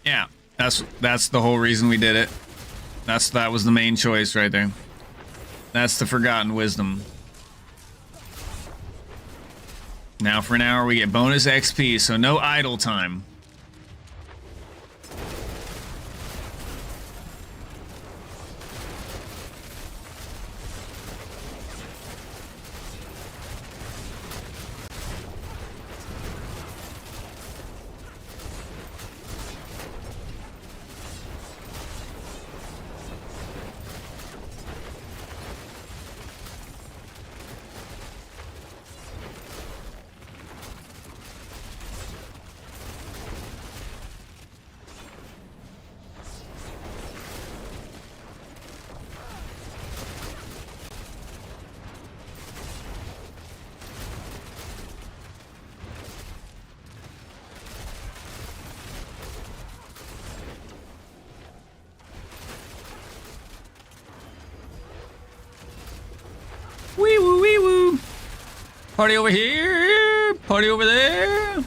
[SPEAKER 1] Yeah, that's the whole reason we did it. That was the main choice right there. That's the Forgotten Wisdom. Now for an hour we get bonus XP, so no idle time. Party over here. Party over there.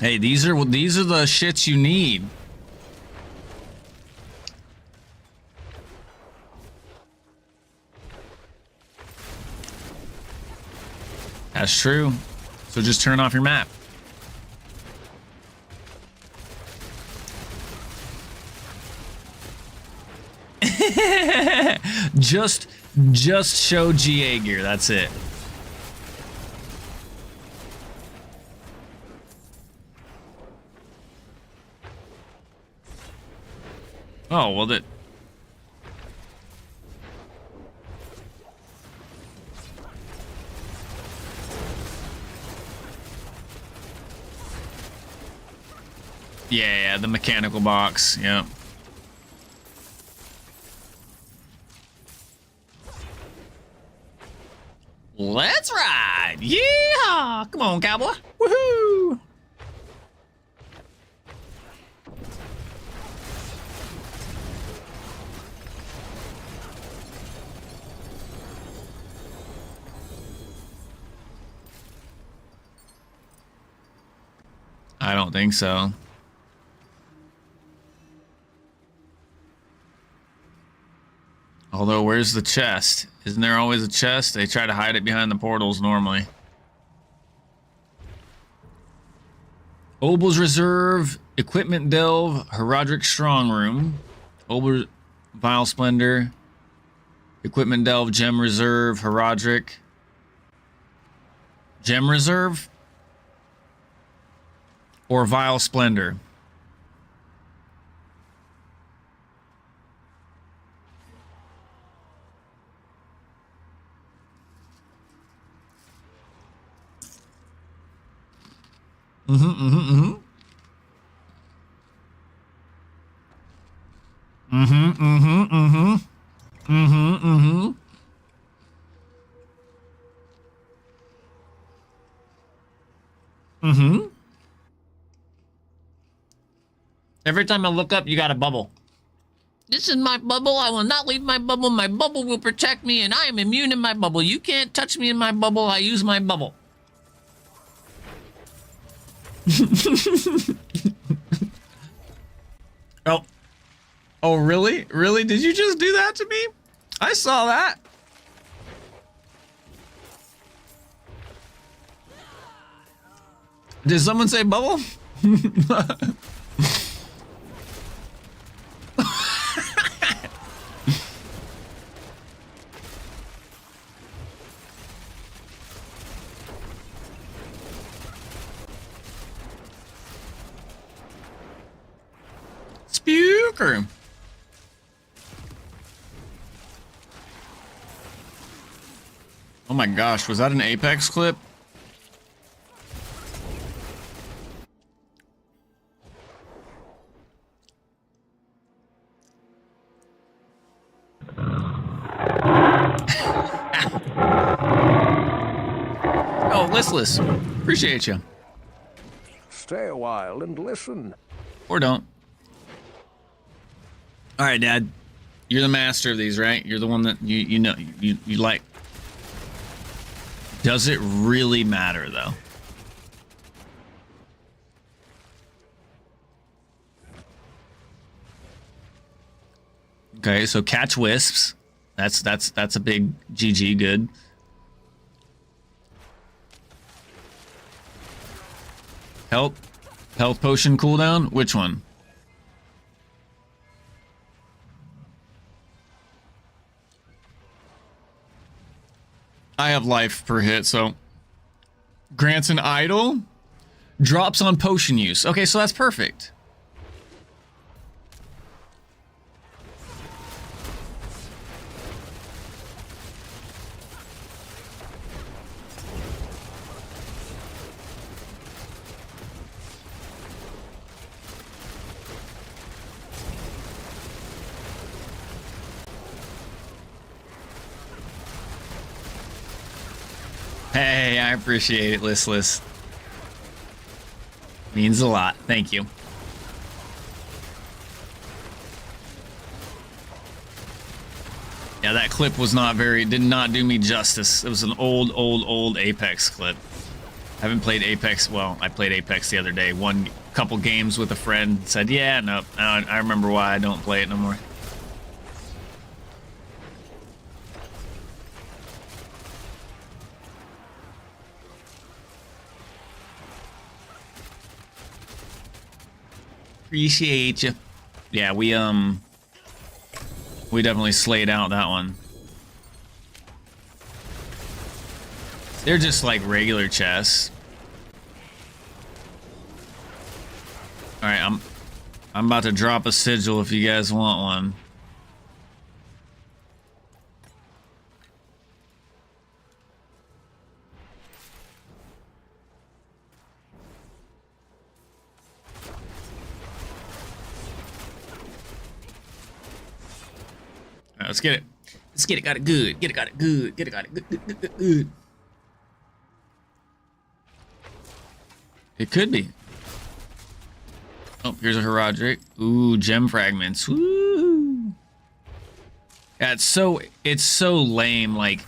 [SPEAKER 1] Hey, these are the shits you need. That's true. So just turn off your map. just show GA gear. That's it. Oh, well, that... Yeah, the mechanical box, yeah. Let's ride! Yeehaw! Come on, cowboy! Woohoo! I don't think so. Although, where's the chest? Isn't there always a chest? They try to hide it behind the portals normally. Obel's Reserve, Equipment Delve, Herodric Strong Room, Obel Vile Splendor, Equipment Delve, Gem Reserve, Herodric. Gem Reserve? Or Vile Splendor? Mm-hmm. Every time I look up, you got a bubble. This is my bubble. I will not leave my bubble. My bubble will protect me, and I am immune in my bubble. You can't touch me in my bubble. I use my bubble. Oh. Oh, really? Really? Did you just do that to me? I saw that. Did someone say bubble? Spooker. Oh my gosh, was that an Apex clip? Oh, listless. Appreciate you.
[SPEAKER 14] Stay a while and listen.
[SPEAKER 1] Or don't. All right, Dad. You're the master of these, right? You're the one that you know you like. Does it really matter though? Okay, so catch wisps. That's a big GG good. Health potion cooldown? Which one? I have life per hit, so grants an idol, drops on potion use. Okay, so that's perfect. Hey, I appreciate it, listless. Means a lot. Thank you. Yeah, that clip was not very, did not do me justice. It was an old Apex clip. I haven't played Apex. Well, I played Apex the other day. One couple games with a friend. Said, yeah, nope. I remember why I don't play it no more. Appreciate you. Yeah, we definitely slayed out that one. They're just like regular chests. All right, I'm about to drop a sigil if you guys want one. All right, let's get it. Let's get it. Got it good. Get it. Got it good. Get it. Got it good. It could be. Oh, here's a Herodric. Ooh, gem fragments. Woo! Yeah, it's so lame. Like,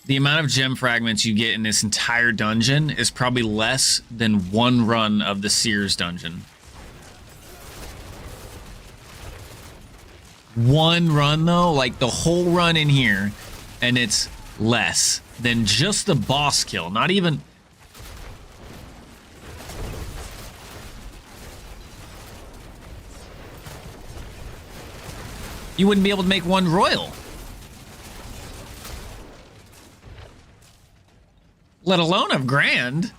[SPEAKER 1] the amount of gem fragments you get in this entire dungeon is probably less than one run of the Sears dungeon. One run though, like the whole run in here, and it's less than just the boss kill. Not even. You wouldn't be able to make one royal. Let alone a grand.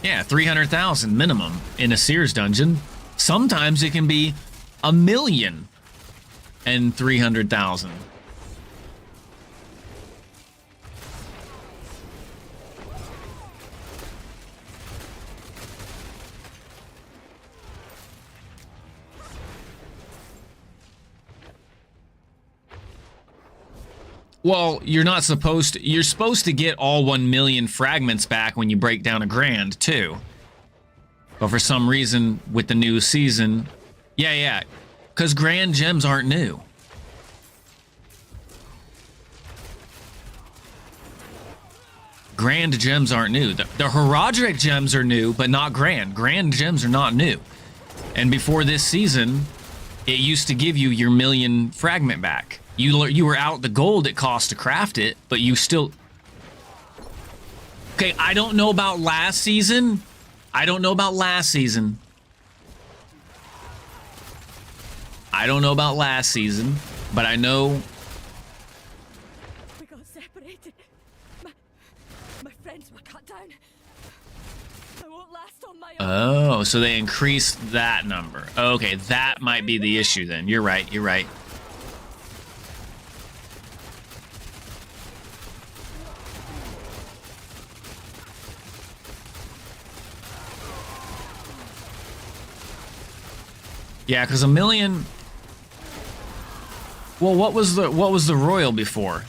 [SPEAKER 1] Yeah, 300,000 minimum in a Sears dungeon. Sometimes it can be 1,300,000. Well, you're not supposed to. You're supposed to get all 1 million fragments back when you break down a grand, too. But for some reason, with the new season... Yeah. Because grand gems aren't new. Grand gems aren't new. The Herodric gems are new, but not grand. Grand gems are not new. And before this season, it used to give you your 1 million fragment back. You were out the gold it cost to craft it, but you still... Okay, I don't know about last season. I don't know about last season. I don't know about last season, but I know...
[SPEAKER 11] We got separated. My friends were cut down. I won't last on my own.
[SPEAKER 1] Oh, so they increased that number. Okay, that might be the issue then. You're right, you're right. Yeah, because 1 million... Well, what was the royal before?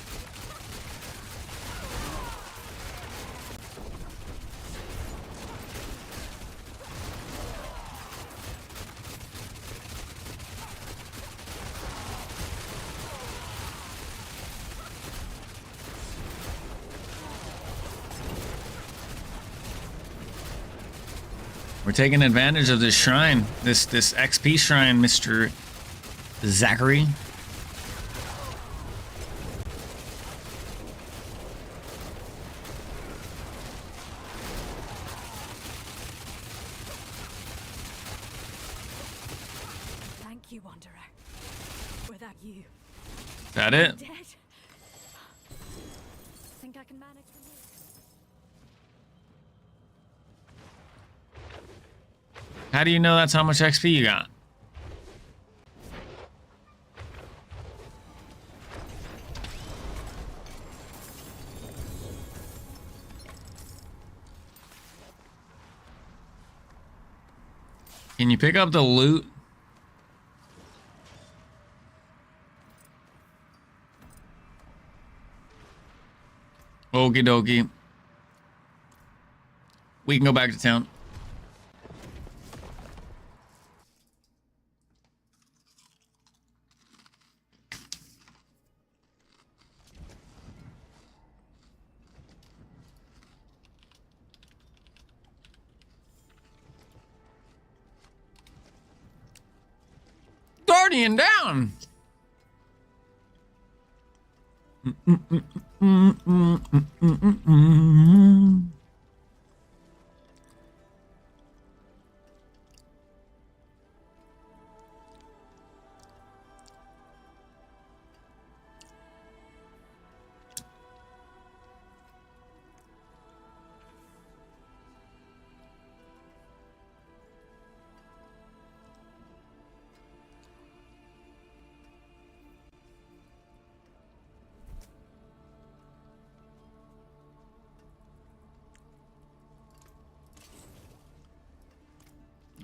[SPEAKER 1] We're taking advantage of this shrine, this XP shrine, Mr. Zachary.
[SPEAKER 11] Thank you, Wanderer. Without you,
[SPEAKER 1] Is that it?
[SPEAKER 11] dead. Think I can manage from here?
[SPEAKER 1] How do you know that's how much XP you got? Can you pick up the loot? Okie dokie. We can go back to town. Guardian down.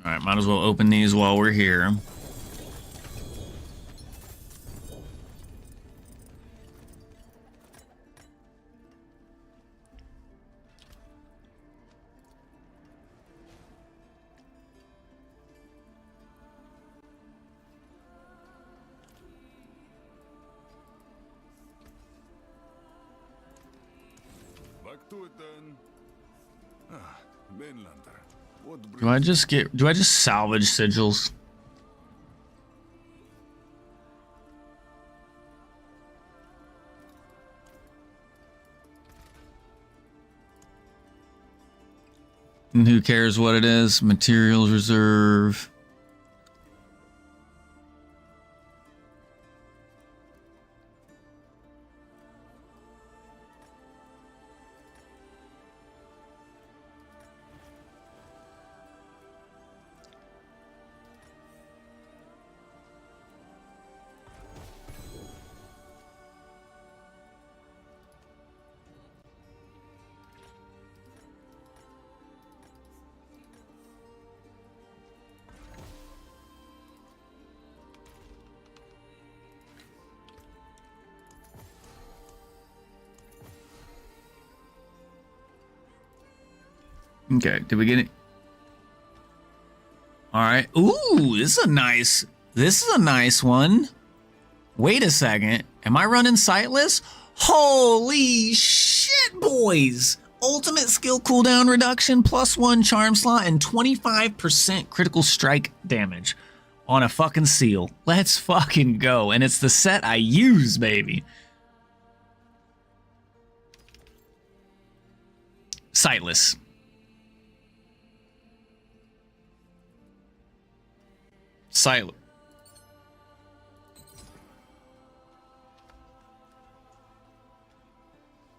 [SPEAKER 1] All right, might as well open these while we're here.
[SPEAKER 6] Back to it then. Ah, Mainlander. What
[SPEAKER 1] Do I just salvage sigils? And who cares what it is? Materials reserve. Okay, did we get it? All right. Ooh, this is a nice one. Wait a second. Am I running sightless? Holy shit, boys. Ultimate skill cooldown reduction, +1 charm slot, and 25% critical strike damage on a fucking seal. Let's fucking go. And it's the set I use, baby. Sightless. Silent.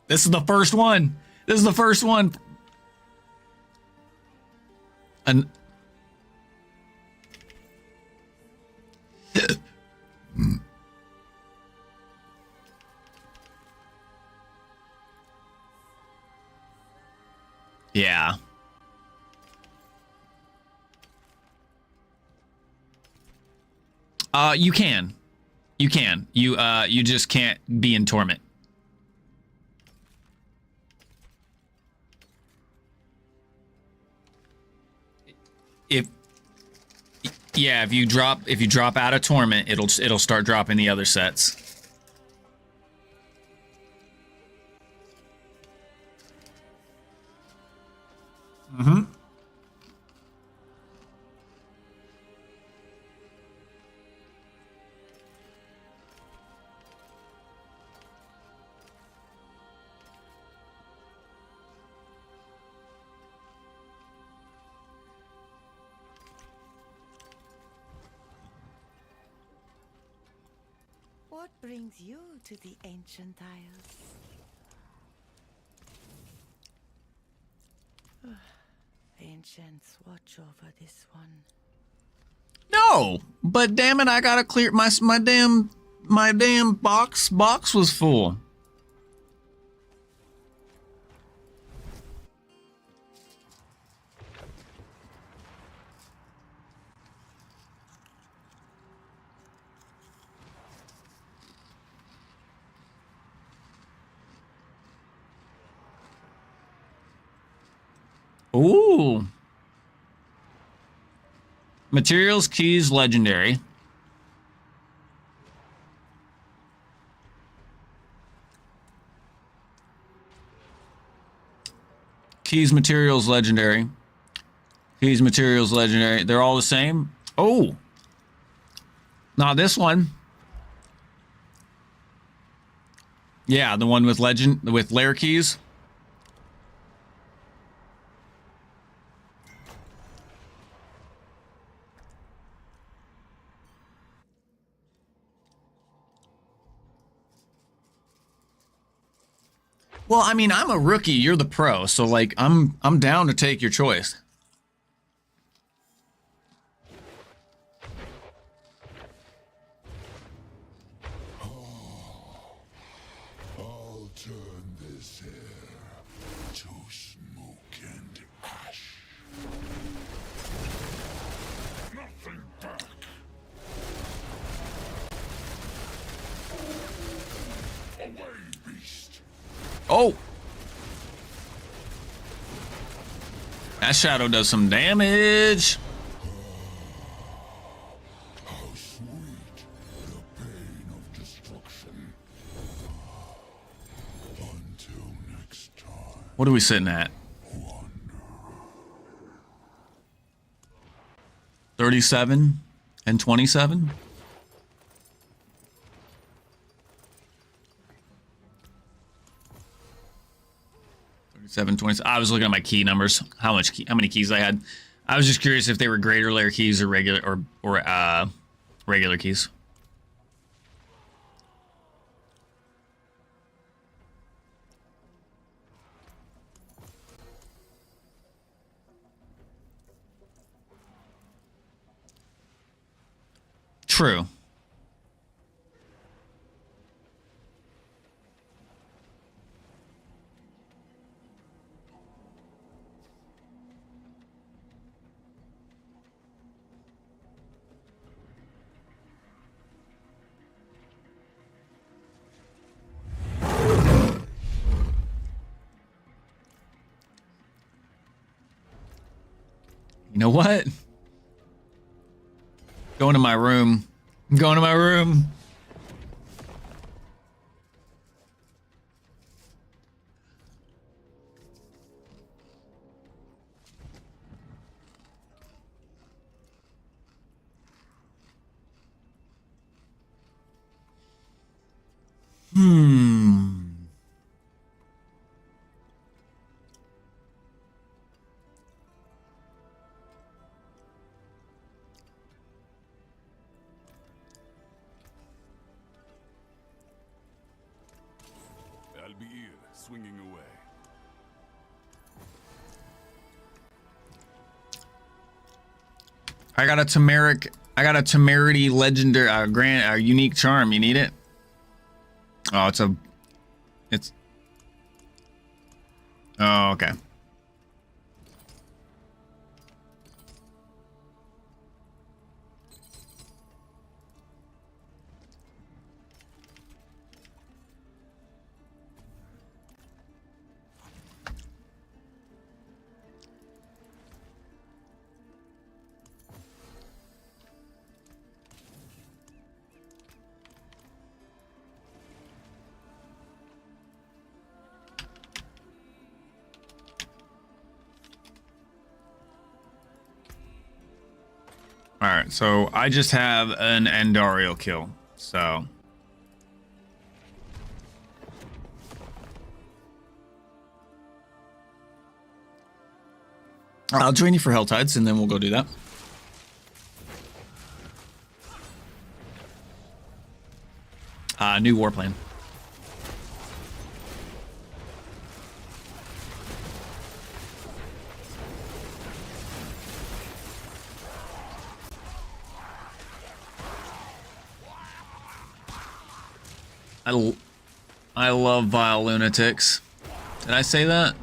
[SPEAKER 1] This is the first one. This is the first one. And yeah. You can. You can. You just can't be in torment. If you drop out of torment, it'll start dropping the other sets. Mm-hmm.
[SPEAKER 9] What brings you to the ancient isles? Ancients watch over this one.
[SPEAKER 1] No, but damn it, I gotta clear my damn box was full. Ooh. Materials, keys, legendary. Keys, materials, legendary. Keys, materials, legendary. They're all the same? Oh. Not this one. Yeah, the one with lair keys. Well, I mean, I'm a rookie, you're the pro, so like I'm down to take your choice.
[SPEAKER 3] I'll turn this air to smoke and ash. Nothing back. Away, beast.
[SPEAKER 1] Oh! That shadow does some damage.
[SPEAKER 3] How sweet the pain of destruction. Until next time.
[SPEAKER 1] What are we sitting at? 37 and 27? 37, 20. I was looking at my key numbers. How many keys I had. I was just curious if they were greater layer keys or regular regular keys. True. You know what? Going to my room. I'm going to my room.
[SPEAKER 6] I'll be here, swinging away.
[SPEAKER 1] I got a temerity legendary grand unique charm. You need it? Oh, it's oh, okay. All right, so I just have an Endario kill, so I'll join you for Helltides, and then we'll go do that. New war plan. I love vile lunatics. Did I say that?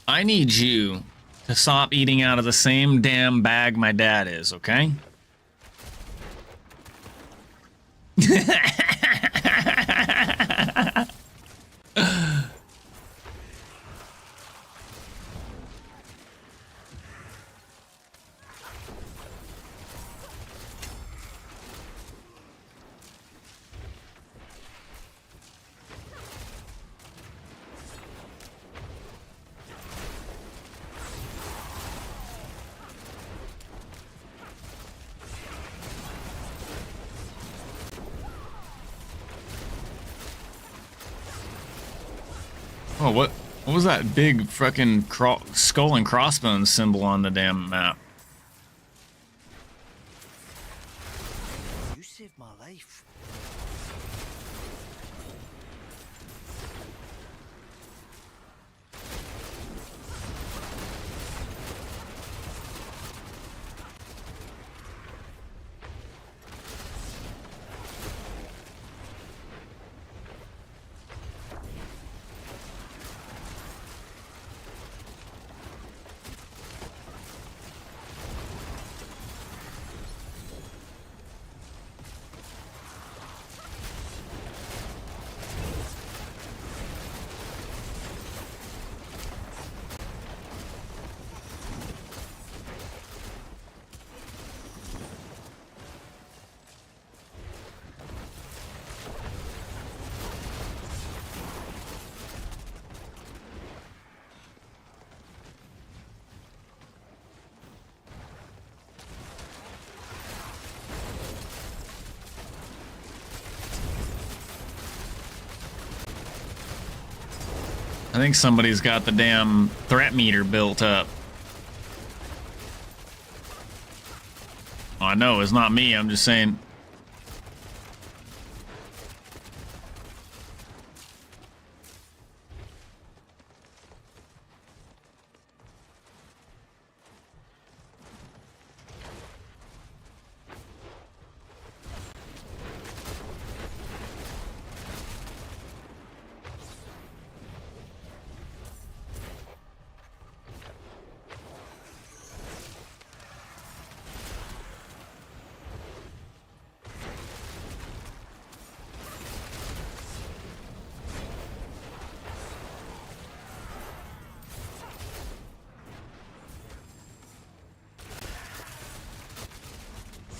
[SPEAKER 1] I need you to stop eating out of the same damn bag my dad is, okay? Oh, what was that big fucking skull and crossbones symbol on the damn map?
[SPEAKER 12] You saved my life.
[SPEAKER 1] I think somebody's got the damn threat meter built up. Oh, I know, it's not me, I'm just saying.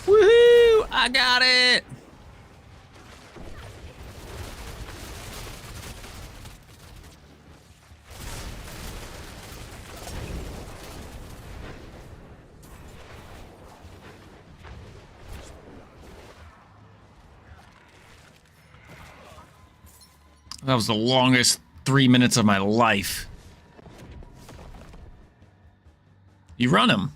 [SPEAKER 1] Woohoo! I got it! That was the longest 3 minutes of my life. You run him.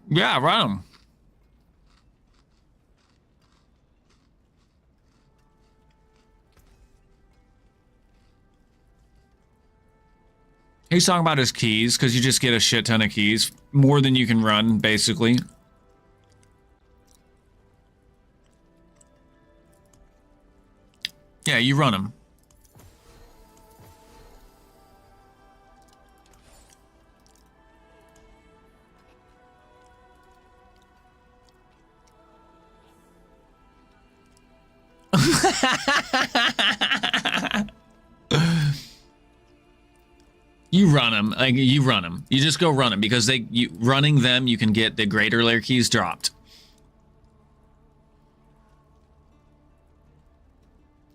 [SPEAKER 1] Yeah, run him. He's talking about his keys, because you just get a shit ton of keys. More than you can run, basically. Yeah, you run him. You run them, like you run them. You just go run them because running them, you can get the greater layer keys dropped.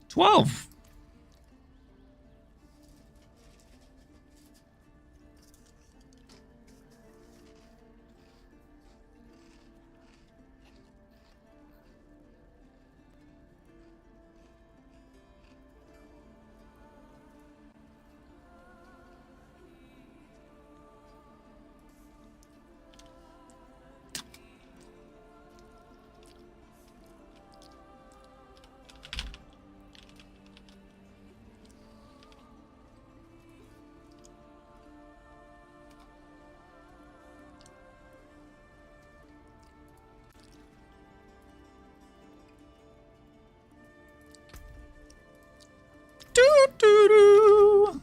[SPEAKER 1] 12. Doo-doo-doo.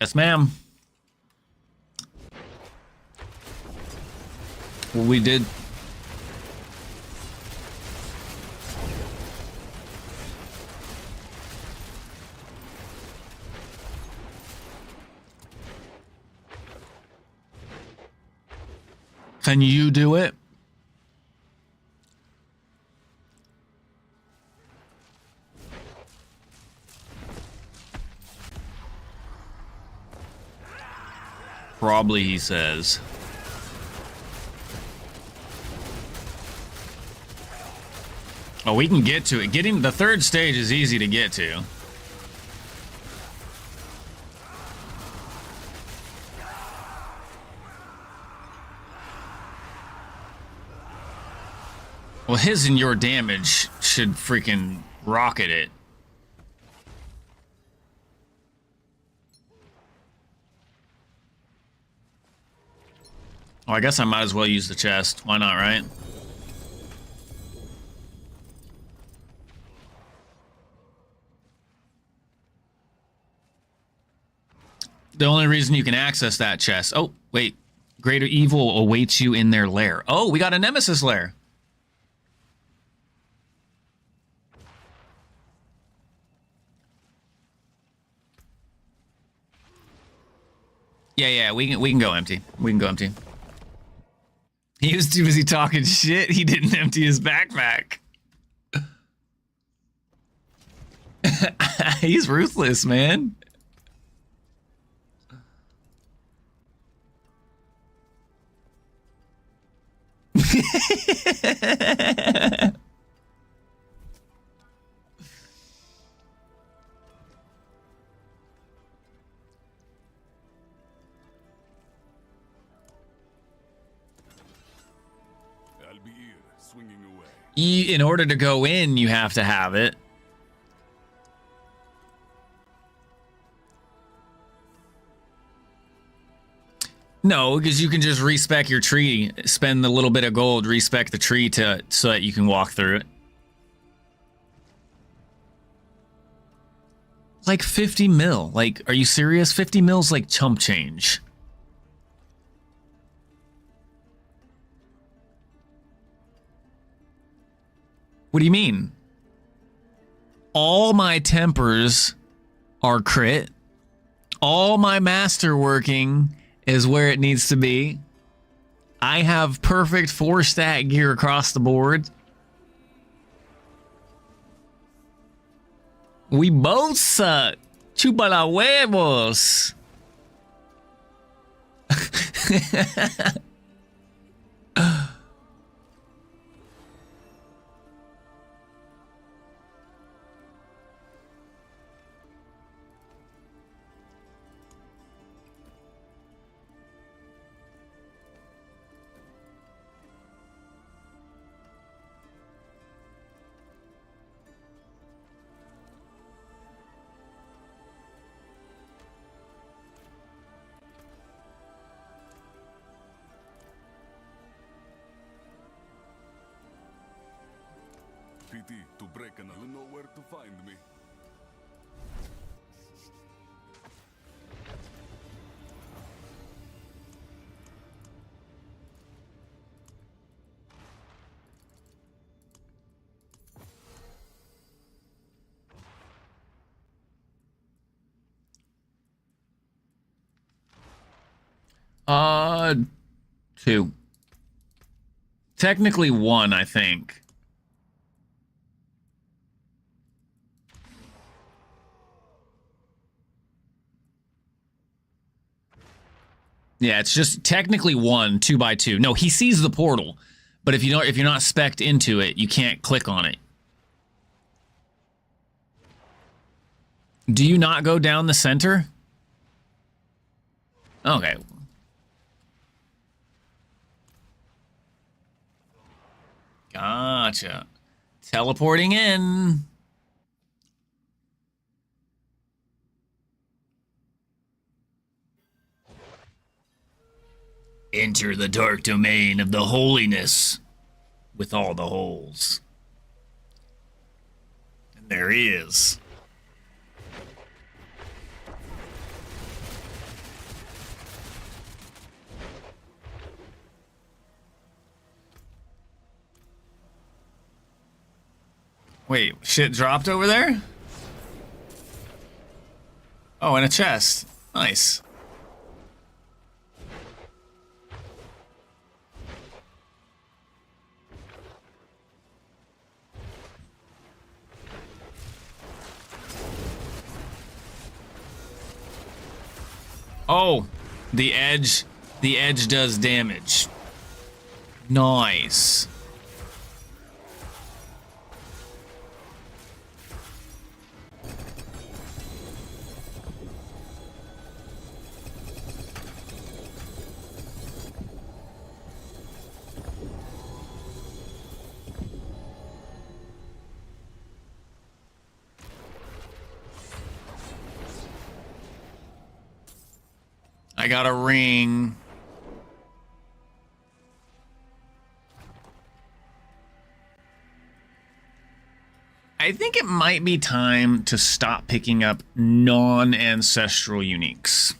[SPEAKER 1] Yes, ma'am. Well, we did. Can you do it? Probably, he says. Oh, we can get to it. Getting the third stage is easy to get to. Well, his and your damage should freaking rocket it. Oh, I guess I might as well use the chest. Why not, right? The only reason you can access that chest... Oh, wait. Greater evil awaits you in their lair. Oh, we got a nemesis lair. Yeah, we can go empty. We can go empty. He was too busy talking shit. He didn't empty his backpack. He's ruthless, man. In order to go in, you have to have it. No, because you can just respec your tree, spend the little bit of gold, respec the tree so that you can walk through it. Like 50 mil. Like, are you serious? 50 mil's like chump change. What do you mean? All my tempers are crit. All my masterworking is where it needs to be. I have perfect 4-stat gear across the board. We both suck. Chupa la huevos.
[SPEAKER 6] PT, to break and you know where to find me.
[SPEAKER 1] Two. Technically one, I think. Yeah, it's just technically one, 2x2. No, he sees the portal, but if you're not spec'd into it, you can't click on it. Do you not go down the center? Okay. Gotcha. Teleporting in. Enter the dark domain of the holiness with all the holes. And there he is. Wait, shit dropped over there? Oh, and a chest. Nice. Oh, the edge does damage. Nice. I got a ring. I think it might be time to stop picking up non-ancestral uniques.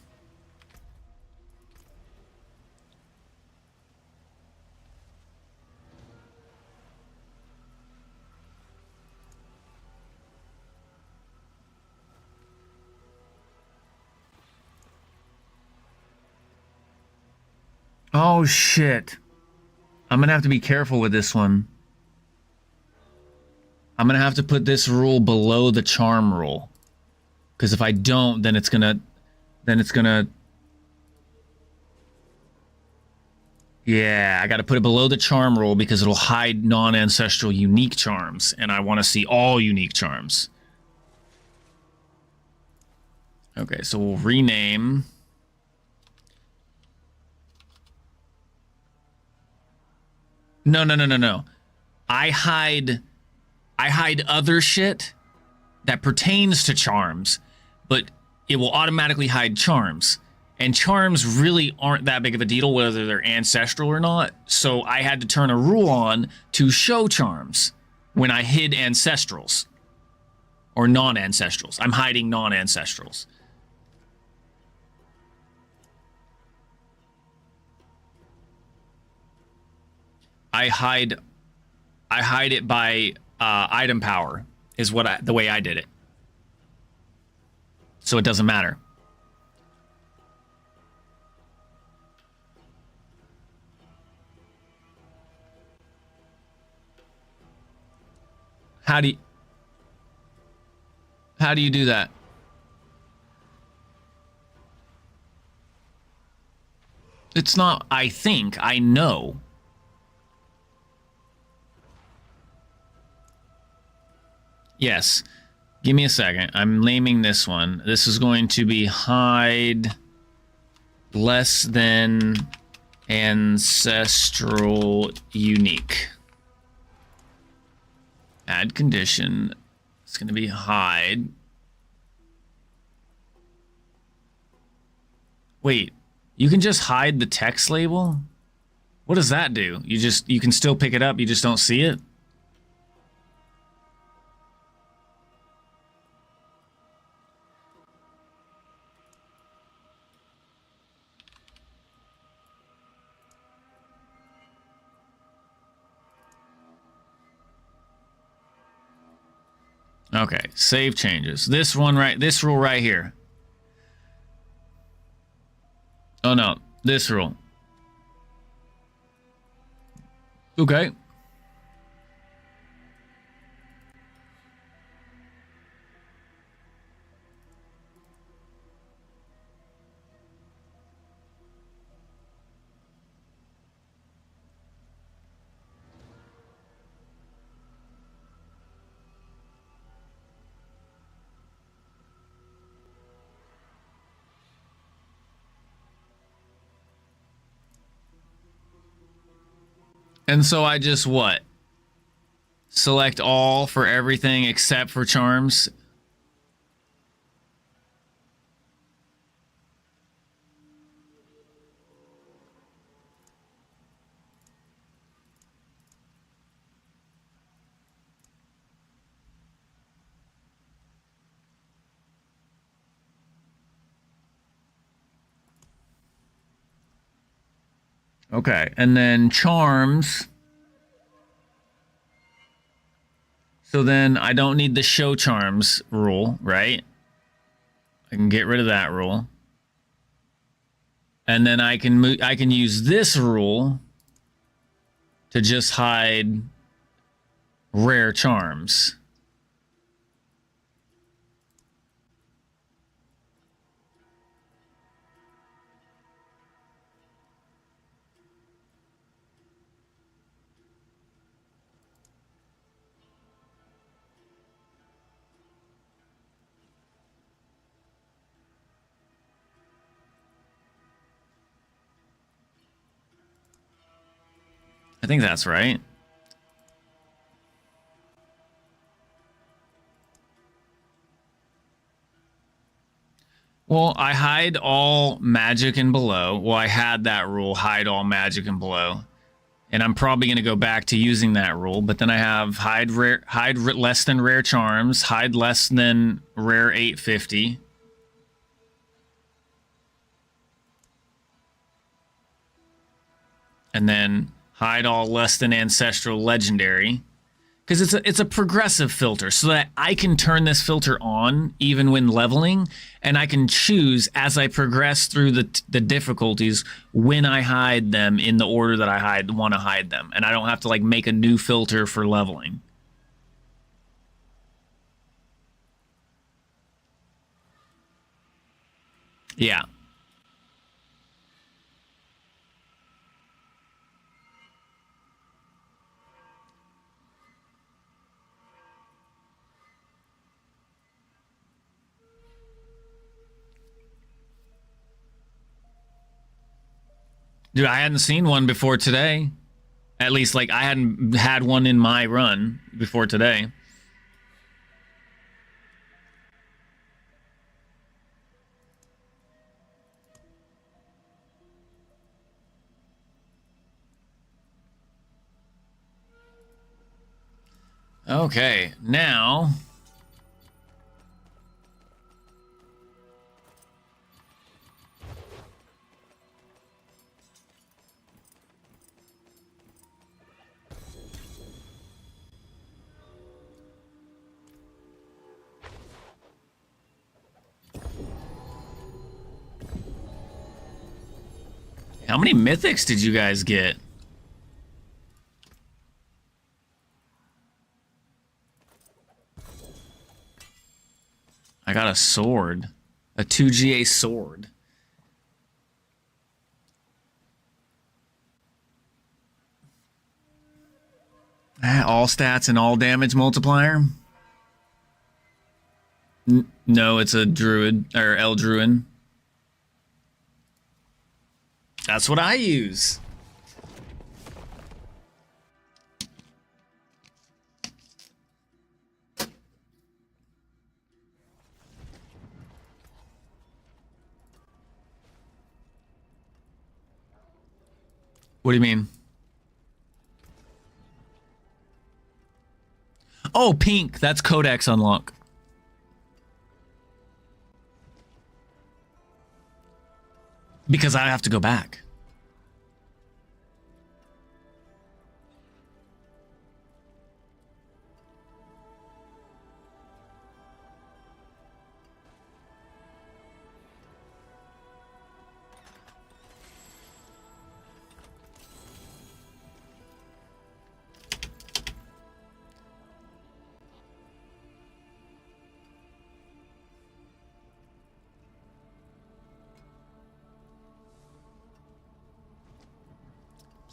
[SPEAKER 1] Oh shit. I'm gonna have to be careful with this one. I'm gonna have to put this rule below the charm rule. Because if I don't, then it's gonna... Yeah, I gotta put it below the charm rule because it'll hide non-ancestral unique charms. And I want to see all unique charms. Okay, so we'll rename... No. I hide other shit that pertains to charms, but it will automatically hide charms. And charms really aren't that big of a deal whether they're ancestral or not. So I had to turn a rule on to show charms when I hid ancestrals or non-ancestrals. I'm hiding non-ancestrals. I hide it by item power is the way I did it. So it doesn't matter. How do you do that? It's not I think, I know. Yes. Give me a second. I'm naming this one. This is going to be hide less than ancestral unique. Add condition. It's going to be hide. Wait, you can just hide the text label? What does that do? You can still pick it up, you just don't see it? Okay, save changes. This rule right here. Oh no, this rule. Okay. And so I just what? Select all for everything except for charms. Okay, and then charms. So then I don't need the show charms rule, right? I can get rid of that rule. And then I can use this rule to just hide rare charms. I think that's right. Well, I hide all magic and below. Well, I had that rule, hide all magic and below. And I'm probably going to go back to using that rule, but then I have hide less than rare charms, hide less than rare 850. And then hide all less than ancestral legendary. Because it's a progressive filter, so that I can turn this filter on even when leveling, and I can choose as I progress through the difficulties when I hide them in the order that I want to hide them, and I don't have to like make a new filter for leveling. Yeah. Dude, I hadn't seen one before today. At least, like, I hadn't had one in my run before today. Okay, now... How many mythics did you guys get? I got a sword. A 2GA sword. All stats and all damage multiplier? No, it's a druid, or El Druid. That's what I use. What do you mean? Oh, pink. That's Codex unlock. Because I have to go back.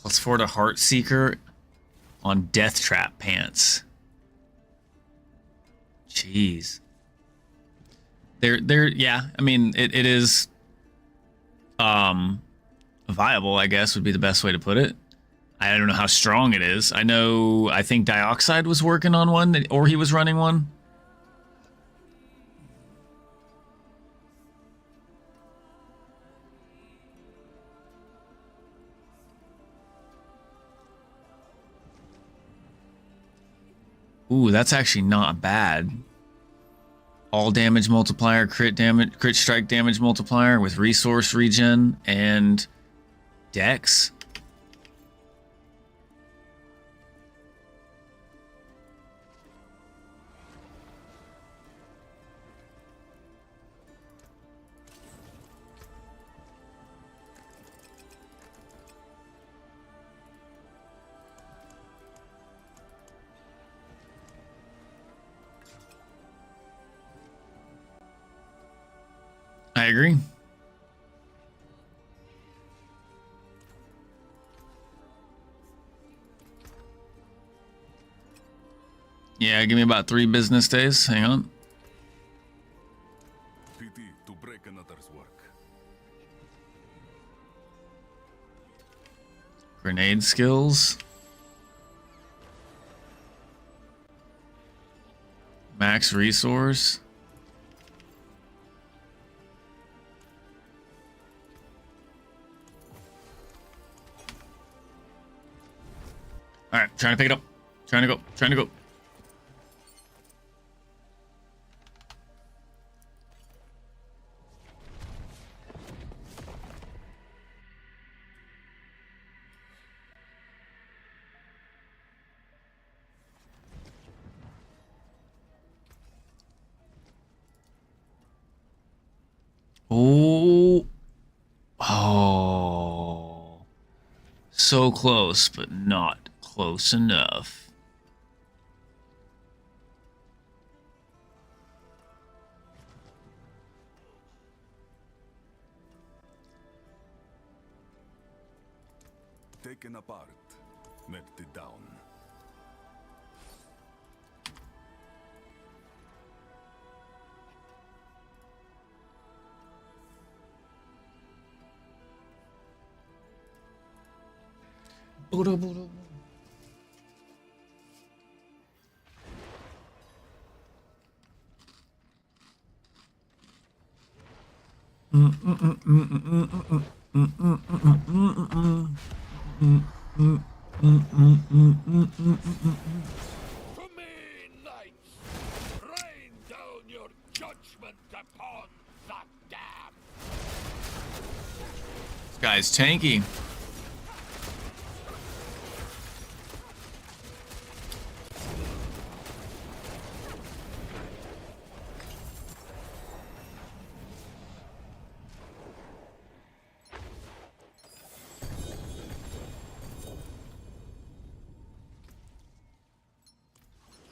[SPEAKER 1] +4 to Heartseeker on Death Trap pants. Jeez. Yeah, I mean, it is viable, I guess, would be the best way to put it. I don't know how strong it is. I think Dioxide was working on one, or he was running one. Ooh, that's actually not bad. All damage multiplier, crit strike damage multiplier with resource regen and dex. I agree. Yeah, give me about 3 business days. Hang on.
[SPEAKER 6] Pity to break another's work.
[SPEAKER 1] Grenade skills. Max resource. All right, trying to pick it up. Trying to go. Trying to go. Oh. Oh. So close, but not close enough.
[SPEAKER 6] Taken apart, melted down.
[SPEAKER 12] To me, knights! Rain down your judgment upon the damned!
[SPEAKER 1] This guy's tanky.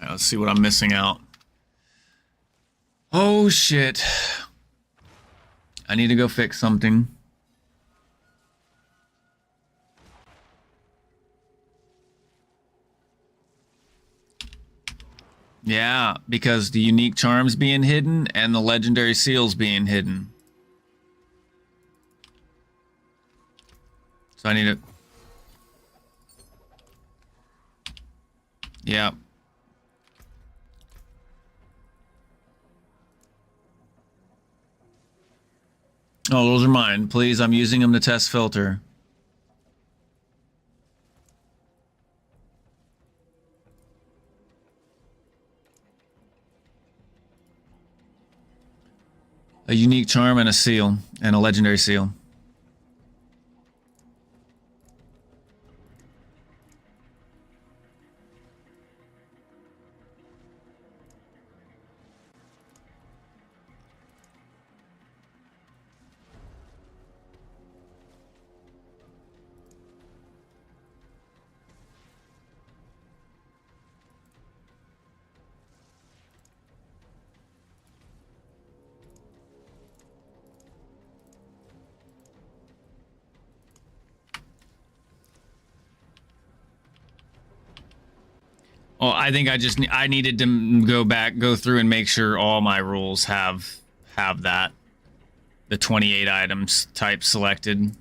[SPEAKER 1] Let's see what I'm missing out. Oh shit. I need to go fix something. Yeah, because the unique charms being hidden and the legendary seals being hidden. So I need to... Yeah. Oh, those are mine. Please, I'm using them to test filter. A unique charm and a seal. And a legendary seal. Oh, I think I needed to go through and make sure all my rules have that. The 28 items type selected.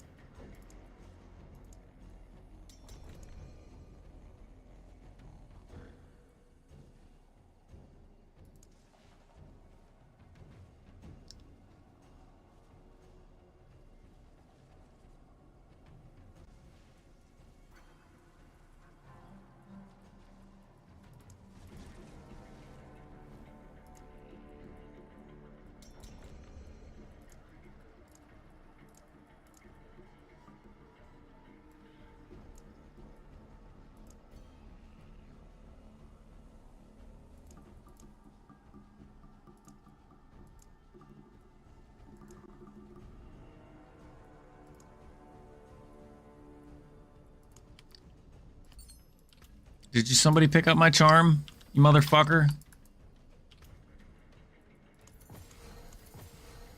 [SPEAKER 1] Did somebody pick up my charm, you motherfucker?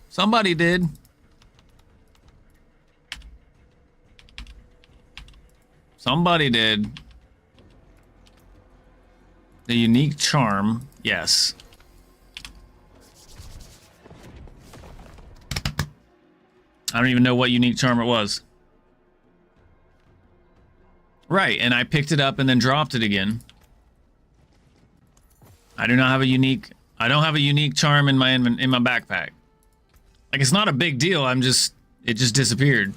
[SPEAKER 1] Somebody did. Somebody did. The unique charm, yes. I don't even know what unique charm it was. Right, and I picked it up and then dropped it again. I do not have a unique I don't have a unique charm in my backpack. Like, it's not a big deal. It just disappeared.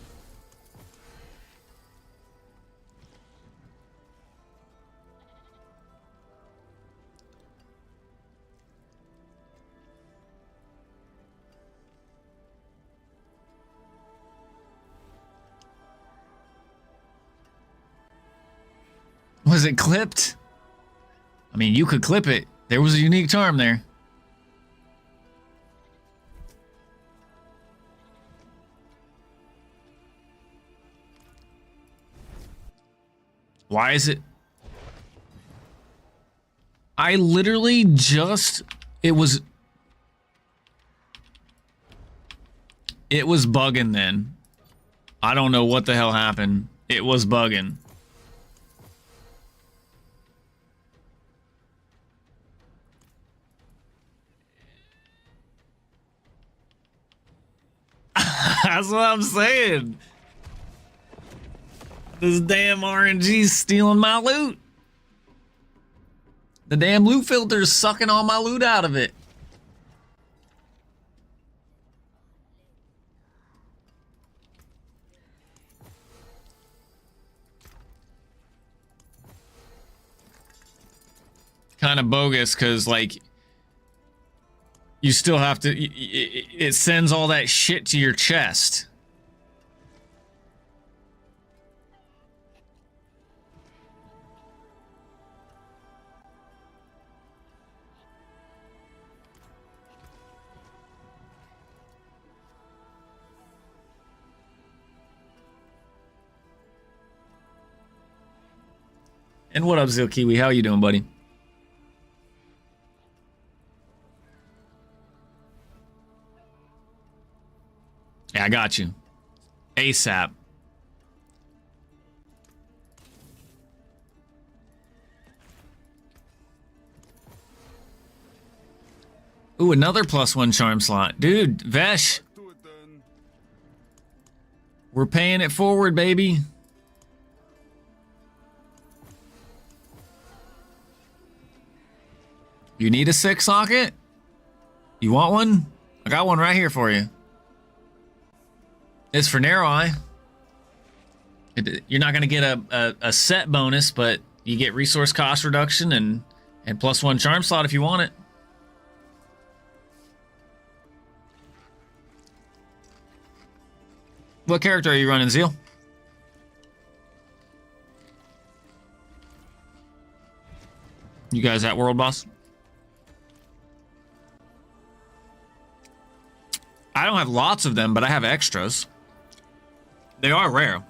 [SPEAKER 1] Was it clipped? I mean, you could clip it. There was a unique charm there. Why is it? I literally just... It was bugging then. I don't know what the hell happened. It was bugging. That's what I'm saying. This damn RNG's stealing my loot. The damn loot filter's sucking all my loot out of it. Kind of bogus, because, like, you still have to... It sends all that shit to your chest. And what up, Zil Kiwi? How you doing, buddy? Yeah, I got you. ASAP. Ooh, another +1 charm slot. Dude, Vesh. We're paying it forward, baby. You need a 6 socket? You want one? I got one right here for you. It's for Narrow Eye. You're not going to get a set bonus, but you get resource cost reduction and +1 charm slot if you want it. What character are you running, Zeal? You guys at World Boss? I don't have lots of them, but I have extras. They are rare.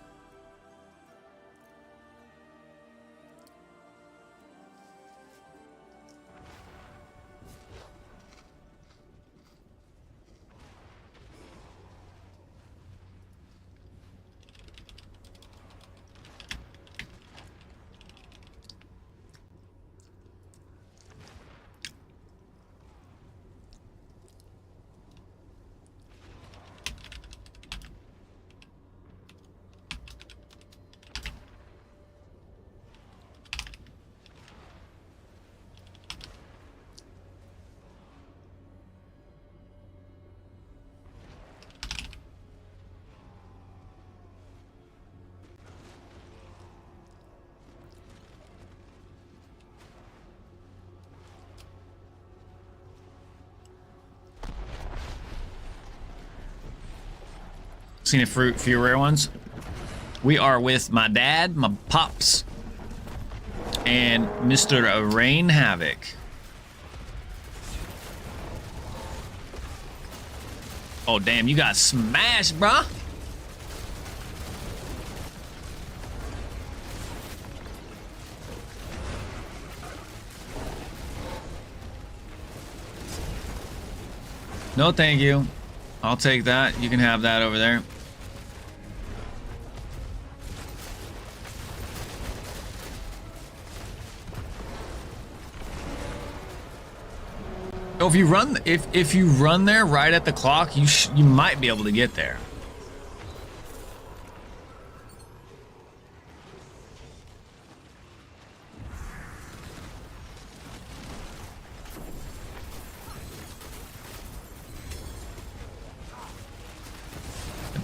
[SPEAKER 1] Seen a few rare ones. We are with my dad, my pops, and Mr. Rain Havoc. Oh, damn, you got smashed, bruh. No, thank you. I'll take that. You can have that over there. So if you run there right at the clock, you might be able to get there.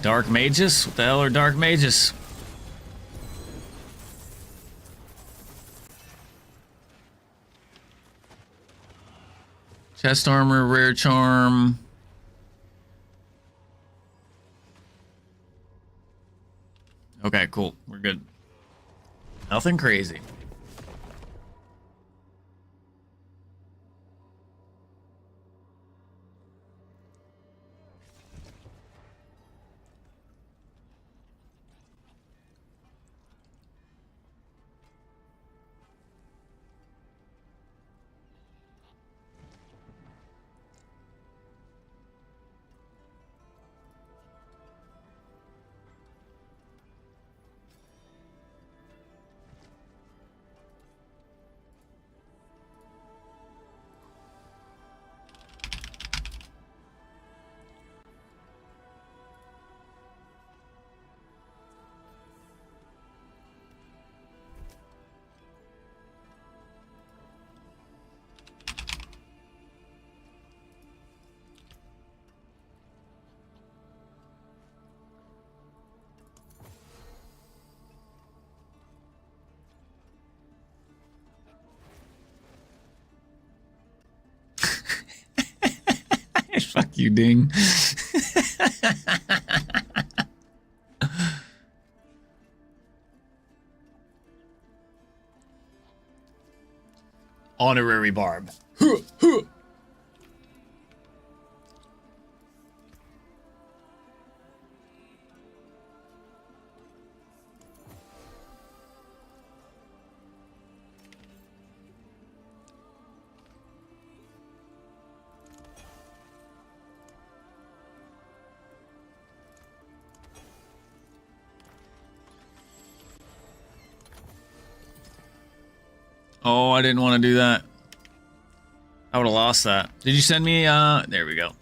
[SPEAKER 1] Dark mages? What the hell are dark mages? Chest armor, rare charm. Okay, cool. We're good. Nothing crazy. Fuck you, Ding. Honorary barb. Oh, I didn't want to do that. I would have lost that. Did you send me, there we go.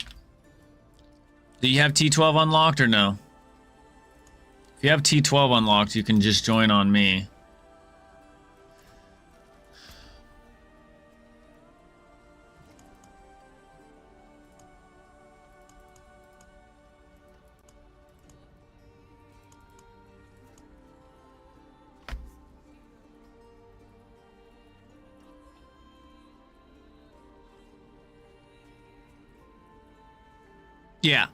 [SPEAKER 1] Do you have T12 unlocked or no? If you have T12 unlocked, you can just join on me. Yeah.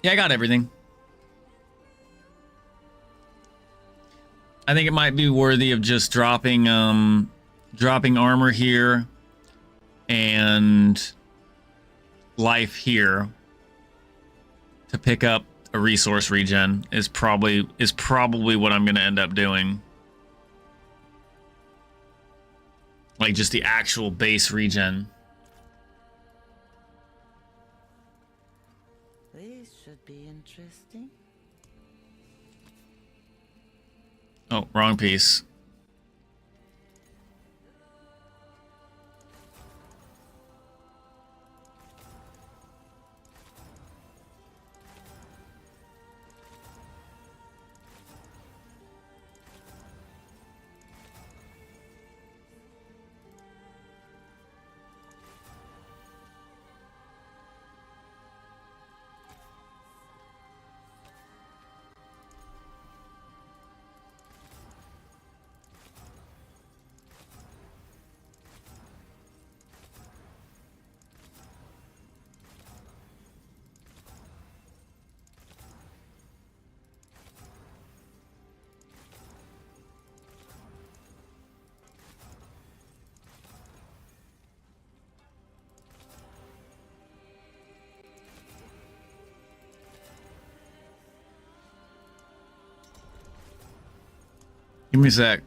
[SPEAKER 1] Yeah, I got everything. I think it might be worthy of just dropping armor here and life here to pick up a resource regen is probably what I'm going to end up doing. Like just the actual base regen.
[SPEAKER 9] This should be interesting.
[SPEAKER 1] Oh, wrong piece. Give me a sec.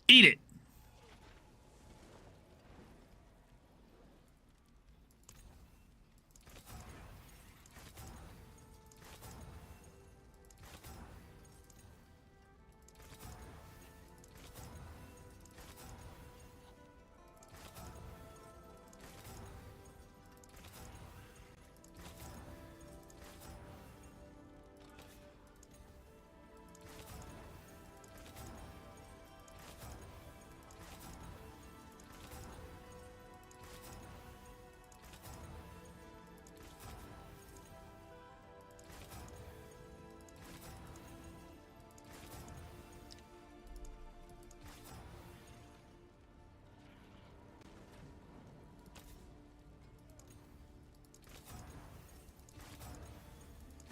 [SPEAKER 1] Eat it.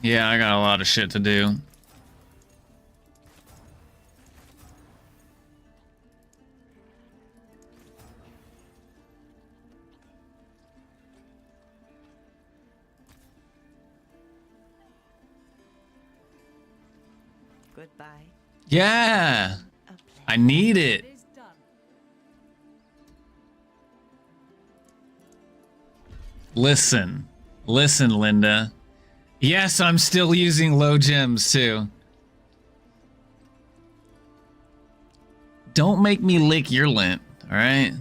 [SPEAKER 1] Yeah, I got a lot of shit to do.
[SPEAKER 9] Goodbye.
[SPEAKER 1] Yeah, I need it. Listen, Linda. Yes, I'm still using low gems too. Don't make me lick your lint, all right?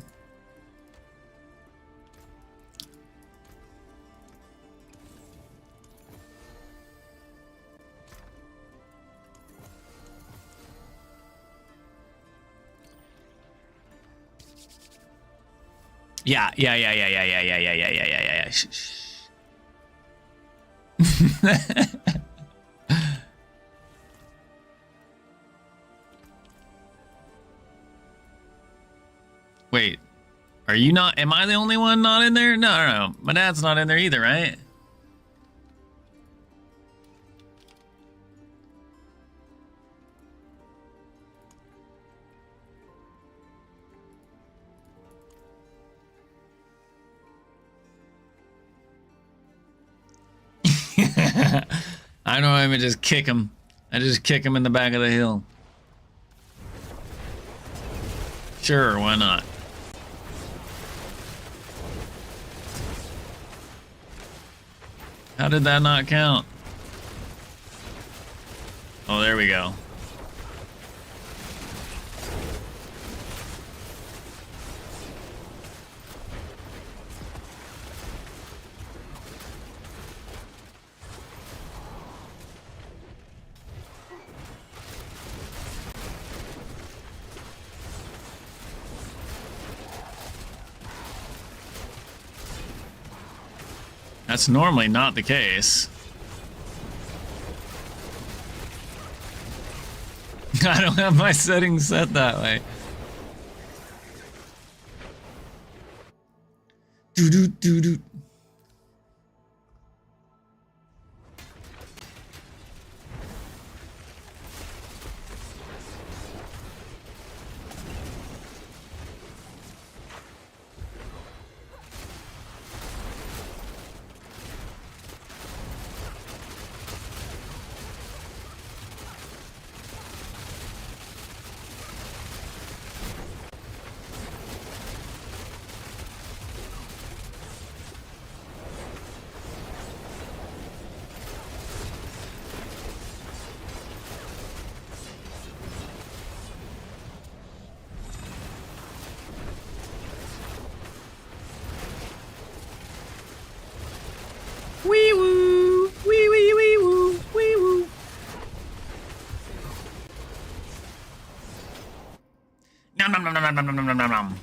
[SPEAKER 1] Yeah. Shh, shh. Wait, are you not? Am I the only one not in there? No. My dad's not in there either, right? I know I'm gonna just kick him. I just kick him in the back of the hill. Sure, why not? How did that not count? Oh, there we go. That's normally not the case. I don't have my settings set that way. Do. Wee woo, wee wee wee woo, wee woo. Nom nom nom nom nom nom nom nom nom.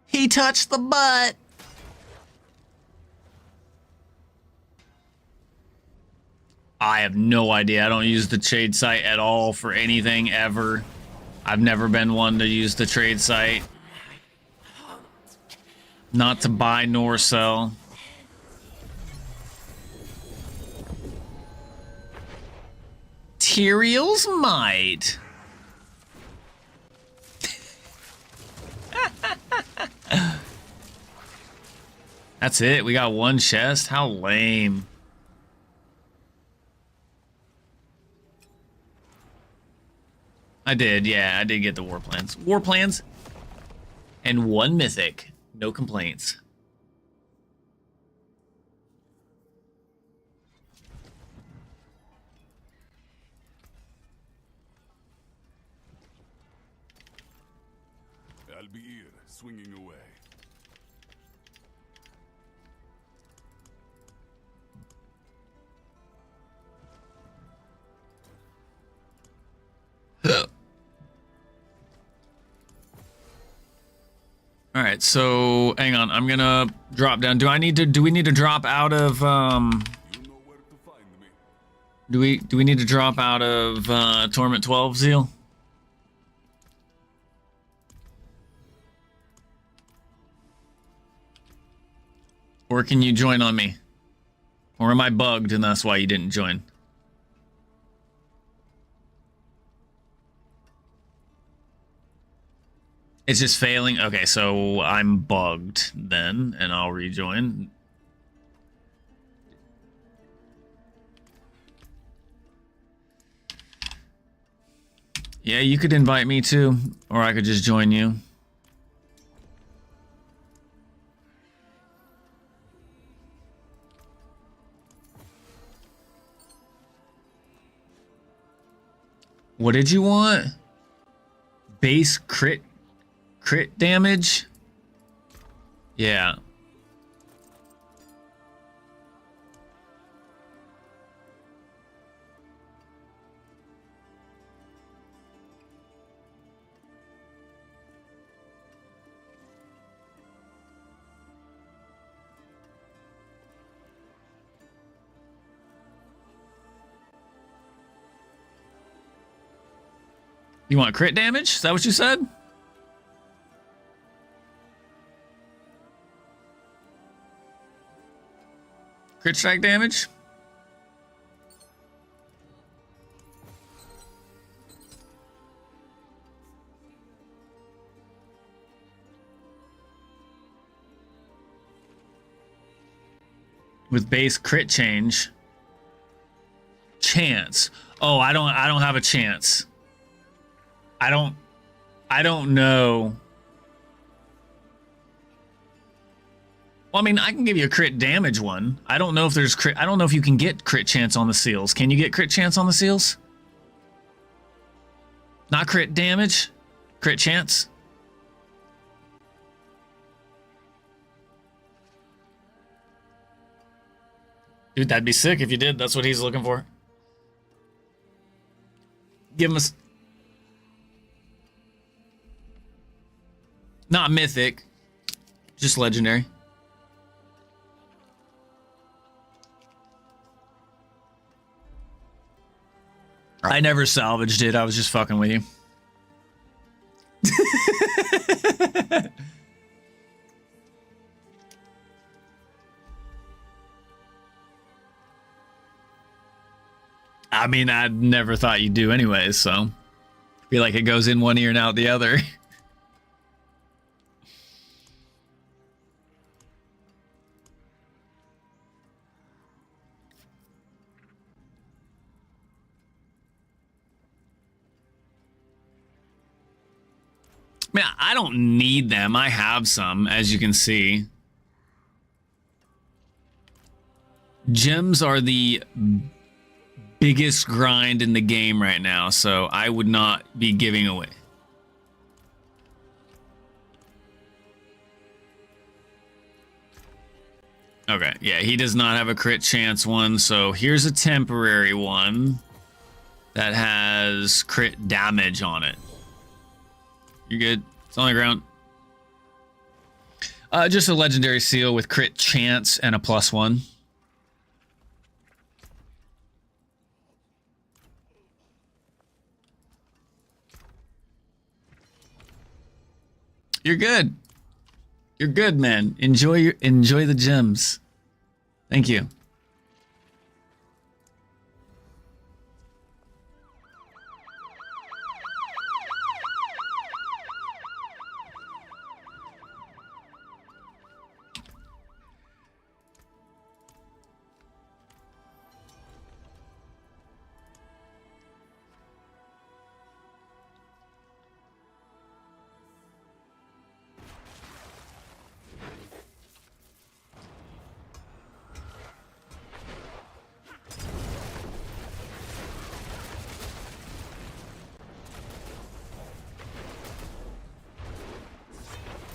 [SPEAKER 1] He touched the butt. I have no idea. I don't use the trade site at all for anything ever. I've never been one to use the trade site. Not to buy nor sell. Tyrael's might. That's it? We got one chest? How lame. I did, yeah, I did get the war plans. War plans and one mythic. No complaints.
[SPEAKER 6] I'll be here, swinging away.
[SPEAKER 1] All right, so hang on. I'm gonna drop down. Do we need to drop out of Do we need to drop out of Torment 12, Zeal? Or can you join on me? Or am I bugged and that's why you didn't join? It's just failing? Okay, so I'm bugged then, and I'll rejoin. Yeah, you could invite me too, or I could just join you. What did you want? Base crit damage? Yeah. You want crit damage? Is that what you said? Crit strike damage? With base crit change. Chance. Oh, I don't have a chance. I don't know. Well, I mean, I can give you a crit damage one. I don't know if there's crit. I don't know if you can get crit chance on the seals. Can you get crit chance on the seals? Not crit damage, crit chance. Dude, that'd be sick if you did. That's what he's looking for. Give him a... Not mythic, just legendary. I never salvaged it. I was just fucking with you. I mean, I never thought you'd do anyways, so I feel like it goes in one ear and out the other. Man, I don't need them. I have some, as you can see. Gems are the biggest grind in the game right now, so I would not be giving away. Okay, yeah, he does not have a crit chance one, so here's a temporary one that has crit damage on it. You're good. It's on the ground. Just a legendary seal with crit chance and a +1. You're good. You're good, man. Enjoy the gems. Thank you.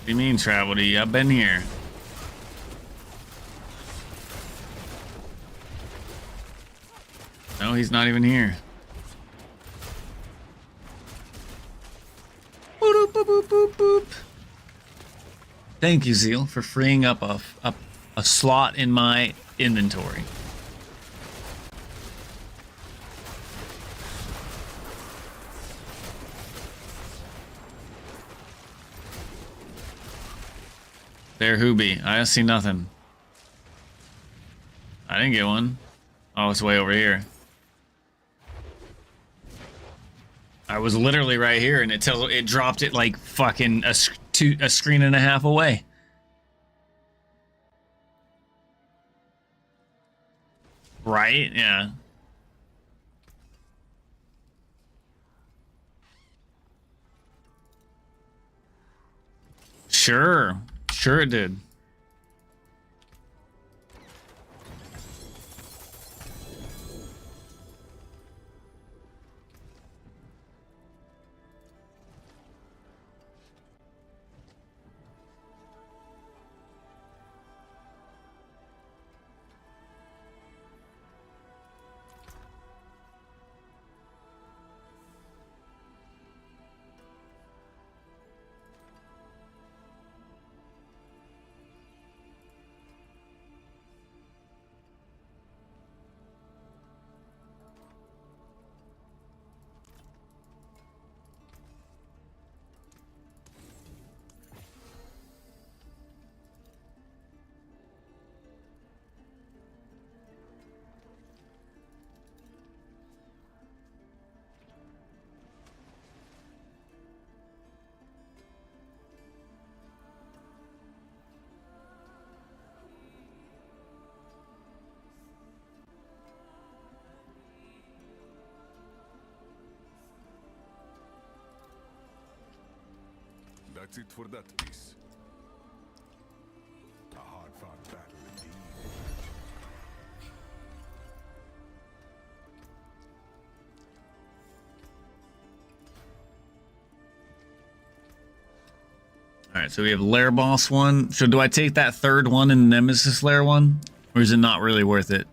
[SPEAKER 1] What do you mean travel to you? I've been here. No, he's not even here. Boop, boop, boop, boop, boop. Thank you, Zeal, for freeing up a slot in my inventory. There, Hoobie. I see nothing. I didn't get one. Oh, it's way over here. I was literally right here, and it dropped it like fucking a screen and a half away. Right? Yeah. Sure. Sure it did.
[SPEAKER 6] That's it for that piece. A hard-fought battle indeed.
[SPEAKER 1] Alright, so we have Lair Boss 1. So do I take that third one in Nemesis Lair 1? Or is it not really worth it?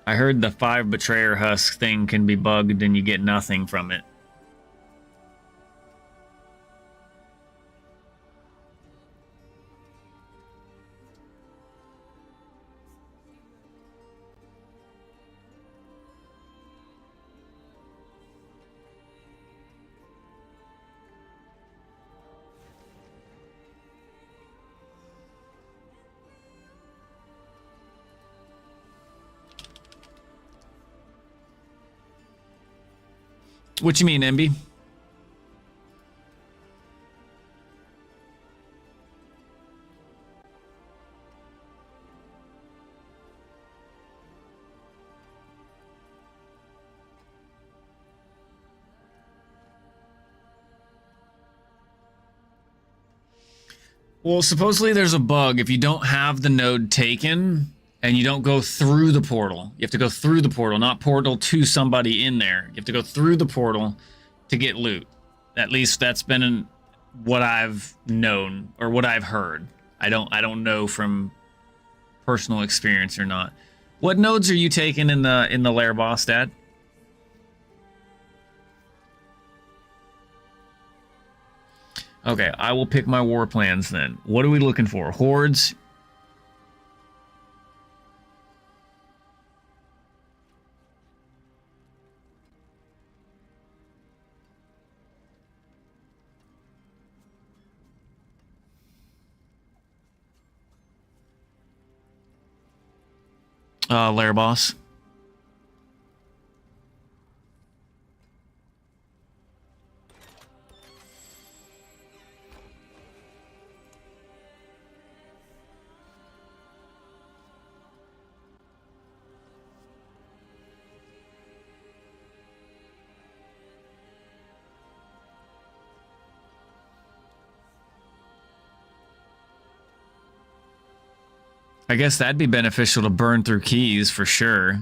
[SPEAKER 1] I heard the 5 Betrayer Husk thing can be bugged and you get nothing from it. What you mean, MB? Well, supposedly there's a bug if you don't have the node taken and you don't go through the portal. You have to go through the portal, not portal to somebody in there. You have to go through the portal to get loot. At least that's been what I've known or what I've heard. I don't know from personal experience or not. What nodes are you taking in the Lair Boss, Dad? Okay, I will pick my war plans then. What are we looking for? Hordes? Lair Boss. I guess that'd be beneficial to burn through keys for sure.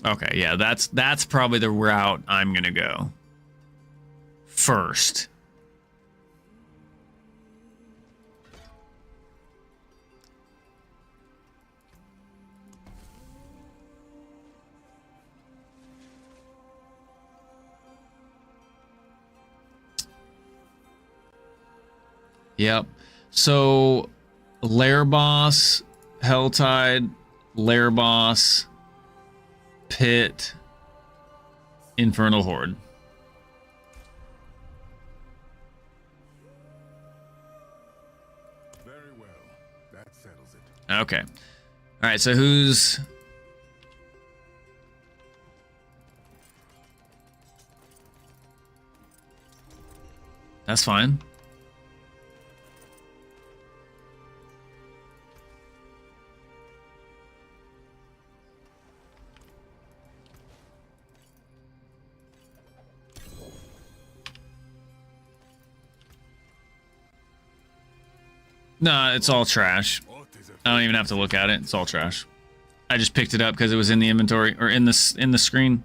[SPEAKER 1] Okay, yeah, that's probably the route I'm gonna go first. Yep. So, Lair Boss, Helltide, Lair Boss, Pit, Infernal Horde.
[SPEAKER 3] Very well. That settles it.
[SPEAKER 1] Okay. All right, so who's... That's fine. No, it's all trash. I don't even have to look at it. It's all trash. I just picked it up because it was in the inventory or in the screen.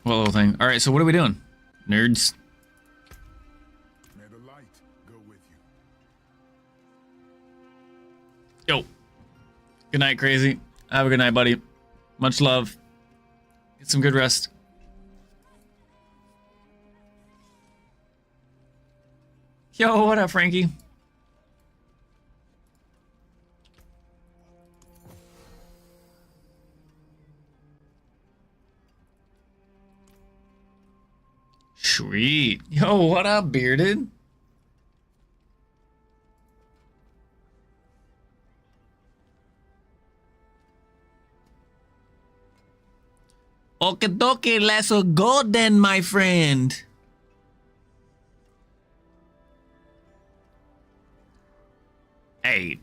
[SPEAKER 1] What little thing? All right, so what are we doing, nerds?
[SPEAKER 3] May the light go with you.
[SPEAKER 1] Yo. Good night, Crazy. Have a good night, buddy. Much love. Get some good rest. Yo, what up, Frankie? Sweet. Yo, what up, Bearded? Okie dokie, let's go then, my friend. Hey.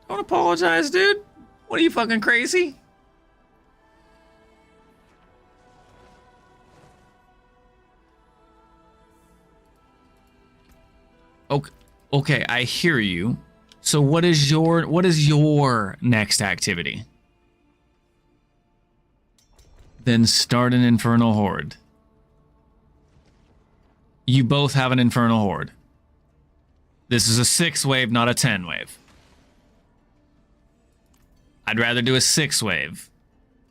[SPEAKER 1] Don't apologize, dude. What are you, fucking crazy? Okay, I hear you. So what is your next activity? Then start an Infernal Horde. You both have an Infernal Horde. This is a 6 wave, not a 10 wave. I'd rather do a 6 wave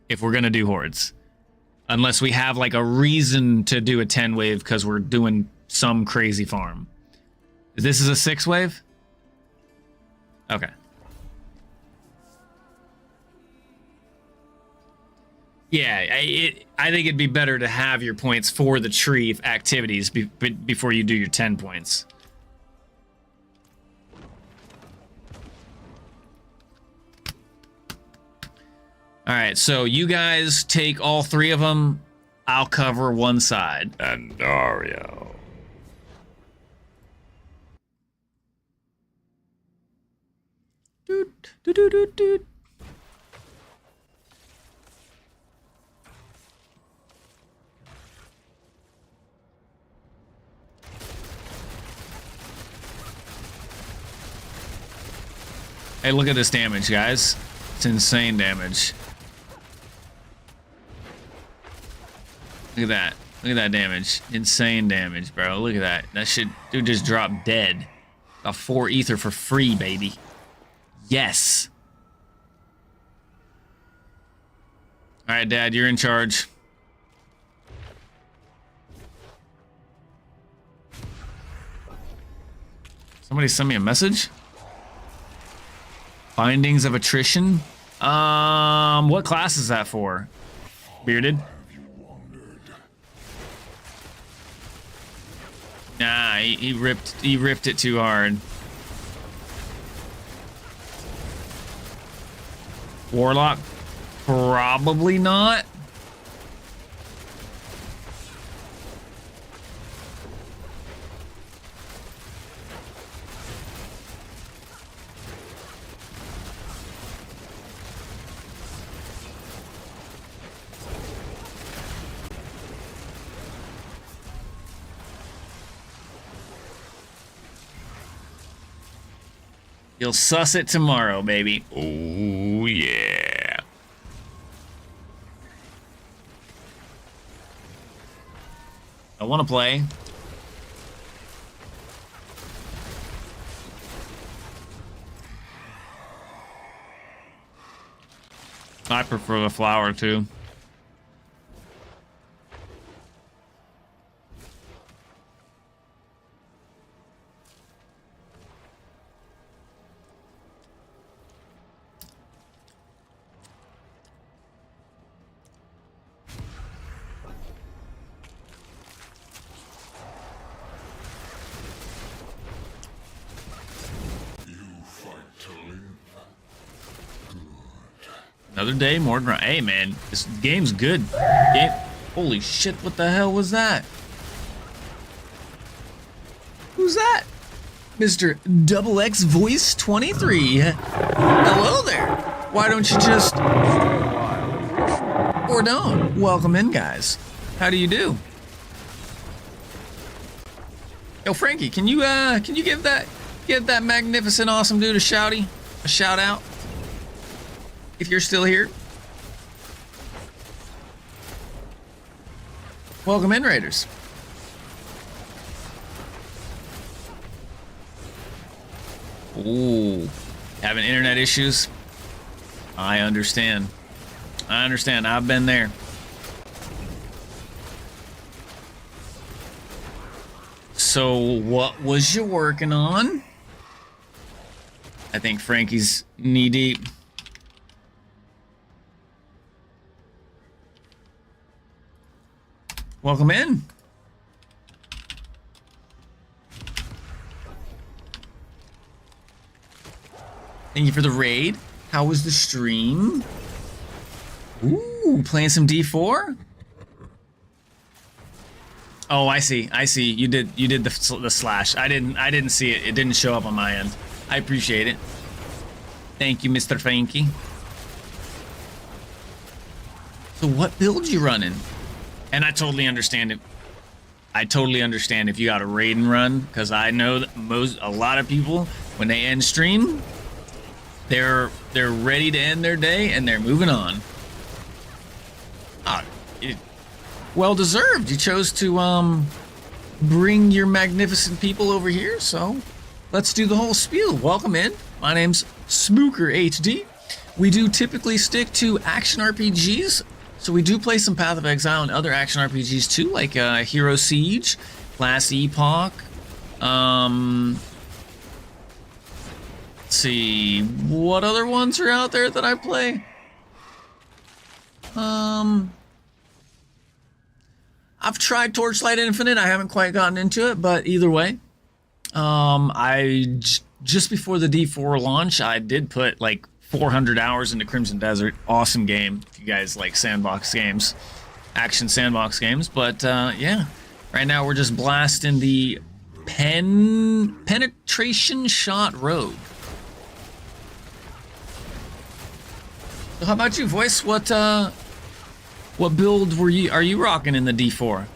[SPEAKER 1] if we're gonna do hordes. Unless we have like a reason to do a 10 wave because we're doing some crazy farm. This is a 6 wave? Okay. Yeah, I think it'd be better to have your points for the tree activities before you do your 10 points. All right, so you guys take all 3 of them. I'll cover one side. And Dario. Doot. Hey, look at this damage, guys. It's insane damage. Look at that. Look at that damage. Insane damage, bro. Look at that. That shit, dude just dropped dead. Got 4 ether for free, baby. Yes. All right, Dad, you're in charge. Somebody send me a message? Bindings of Attrition? What class is that for? Bearded? Nah, he ripped it too hard. Warlock? Probably not. You'll suss it tomorrow, baby. Oh, yeah. I want to play. I prefer the flower, too. Another day, more grind. Hey, man, this game's good. Holy shit, what the hell was that? Who's that? Mr. Double X Voice 23. Hello there. Why don't you just... Or don't. Welcome in, guys. How do you do? Yo, Frankie, can you give that magnificent, awesome dude a shout out? If you're still here. Welcome in, Raiders. Ooh, having internet issues? I understand. I've been there. So, what was you working on? I think Frankie's knee deep. Welcome in. Thank you for the raid. How was the stream? Ooh, playing some D4? Oh, I see. You did the slash. I didn't see it. It didn't show up on my end. I appreciate it. Thank you, Mr. Frankie. So what build you running? And I totally understand it. I totally understand if you got a raid and run, because I know that a lot of people, when they end stream, they're ready to end their day and they're moving on. Well deserved. You chose to bring your magnificent people over here, so let's do the whole spiel. Welcome in. My name's Spooker HD. We do typically stick to action RPGs. So we do play some Path of Exile and other action RPGs too, like Hero Siege, Last Epoch. Let's see, what other ones are out there that I play? I've tried Torchlight Infinite. I haven't quite gotten into it, but either way, just before the D4 launch, I did put like 400 hours into Crimson Desert. Awesome game if you guys like sandbox games, action sandbox games. But yeah, right now we're just blasting the penetration shot rogue. So how about you, Voice? What build are you rocking in the D4?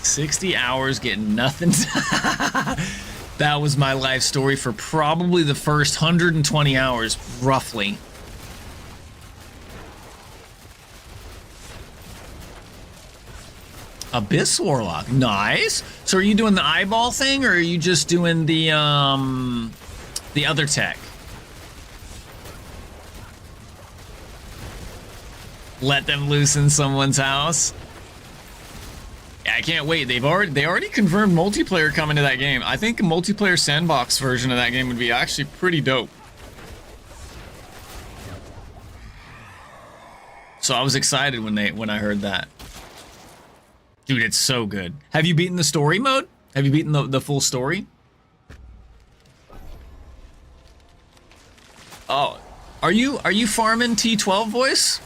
[SPEAKER 1] 60 hours getting nothing. That was my life story for probably the first 120 hours, roughly. Abyss Warlock, nice. So are you doing the eyeball thing, or are you just doing the other tech? Let them loose in someone's house. I can't wait. They already confirmed multiplayer coming to that game. I think a multiplayer sandbox version of that game would be actually pretty dope. So I was excited when I heard that. Dude, it's so good. Have you beaten the story mode? Have you beaten the full story? Oh, are you farming T12, Voice?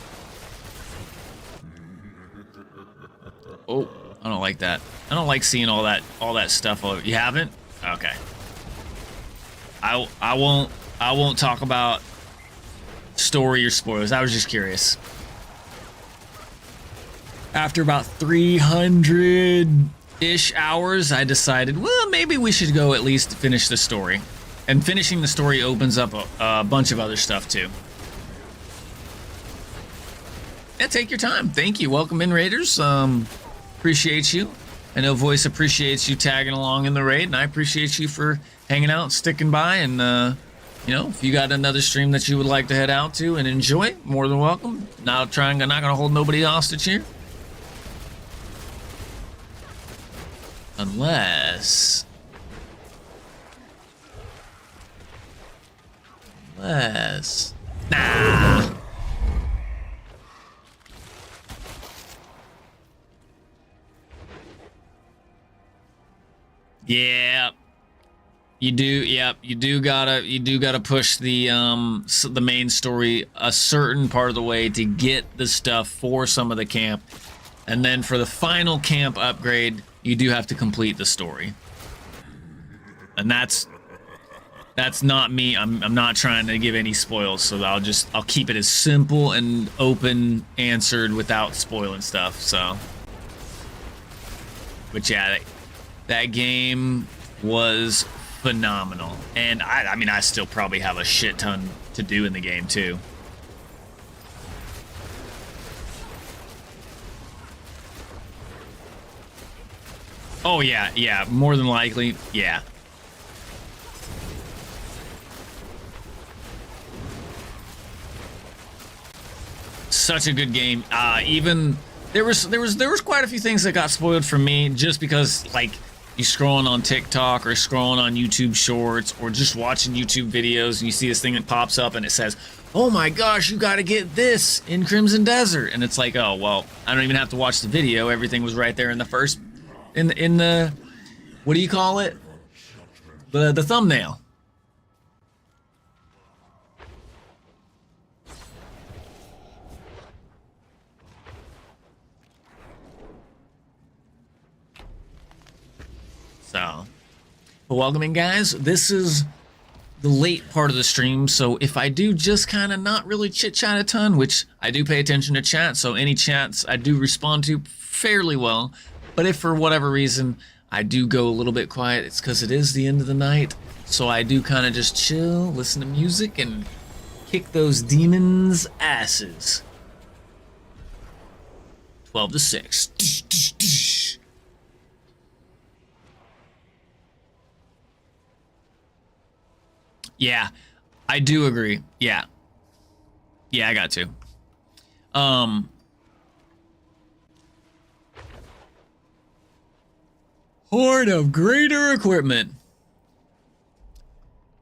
[SPEAKER 1] Oh. I don't like that. I don't like seeing all that stuff over. You haven't? Okay. I won't talk about story or spoilers. I was just curious. After about 300 ish hours, I decided, well, maybe we should go at least finish the story. And finishing the story opens up a bunch of other stuff too. Yeah, take your time. Thank you. Welcome in, Raiders. Appreciate you. I know Voice appreciates you tagging along in the raid, and I appreciate you for hanging out, sticking by, and you know, if you got another stream that you would like to head out to and enjoy, more than welcome. Not gonna hold nobody hostage here. Unless... Nah. Yeah. You do gotta push the main story a certain part of the way to get the stuff for some of the camp. And then for the final camp upgrade, you do have to complete the story. And that's not me. I'm not trying to give any spoils, so I'll keep it as simple and open answered without spoiling stuff. So, but yeah, that game was phenomenal, and I mean I still probably have a shit ton to do in the game too. Oh yeah, more than likely, yeah. Such a good game. Even there was quite a few things that got spoiled for me just because, like, you scrolling on TikTok or scrolling on YouTube Shorts or just watching YouTube videos and you see this thing that pops up and it says, "Oh my gosh, you got to get this in Crimson Desert," and it's like, oh well, I don't even have to watch the video. Everything was right there in the first, in the what do you call it? The thumbnail. So, but welcome in, guys. This is the late part of the stream, so if I do just kind of not really chit-chat a ton, which I do pay attention to chat, so any chats I do respond to fairly well, but if for whatever reason I do go a little bit quiet, it's because it is the end of the night, so I do kind of just chill, listen to music, and kick those demons' asses. 12 to 6. Yeah, I do agree. Yeah, I got to. Horde of greater equipment.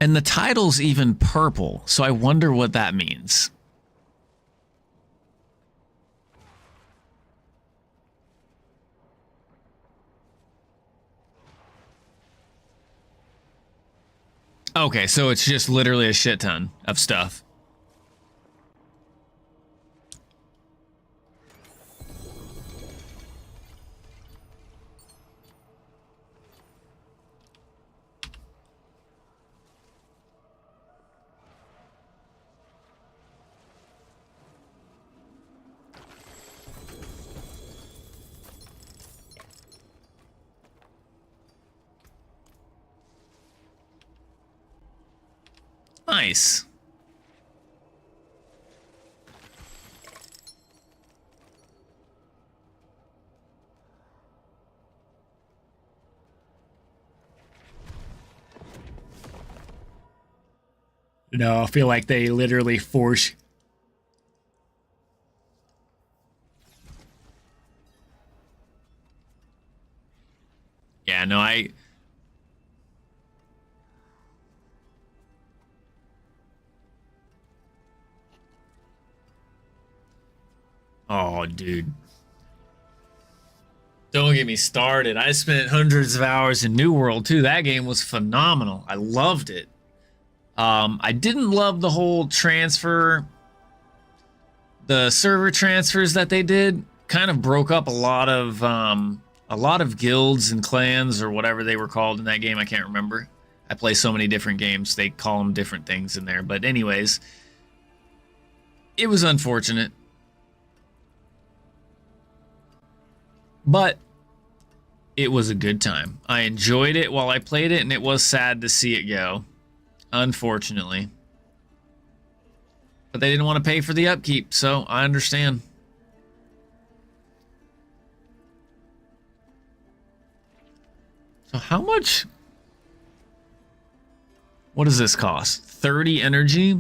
[SPEAKER 1] And the title's even purple, so I wonder what that means. Okay, so it's just literally a shit ton of stuff. Nice. No, I feel like they literally force. Yeah, no, Oh, dude. Don't get me started. I spent hundreds of hours in New World, too. That game was phenomenal. I loved it. I didn't love the whole transfer, the server transfers that they did. Kind of broke up a lot of guilds and clans or whatever they were called in that game. I can't remember. I play so many different games. They call them different things in there. But anyways, it was unfortunate. But it was a good time. I enjoyed it while I played it, and it was sad to see it go, unfortunately. But they didn't want to pay for the upkeep, so I understand. So how much? What does this cost? 30 energy?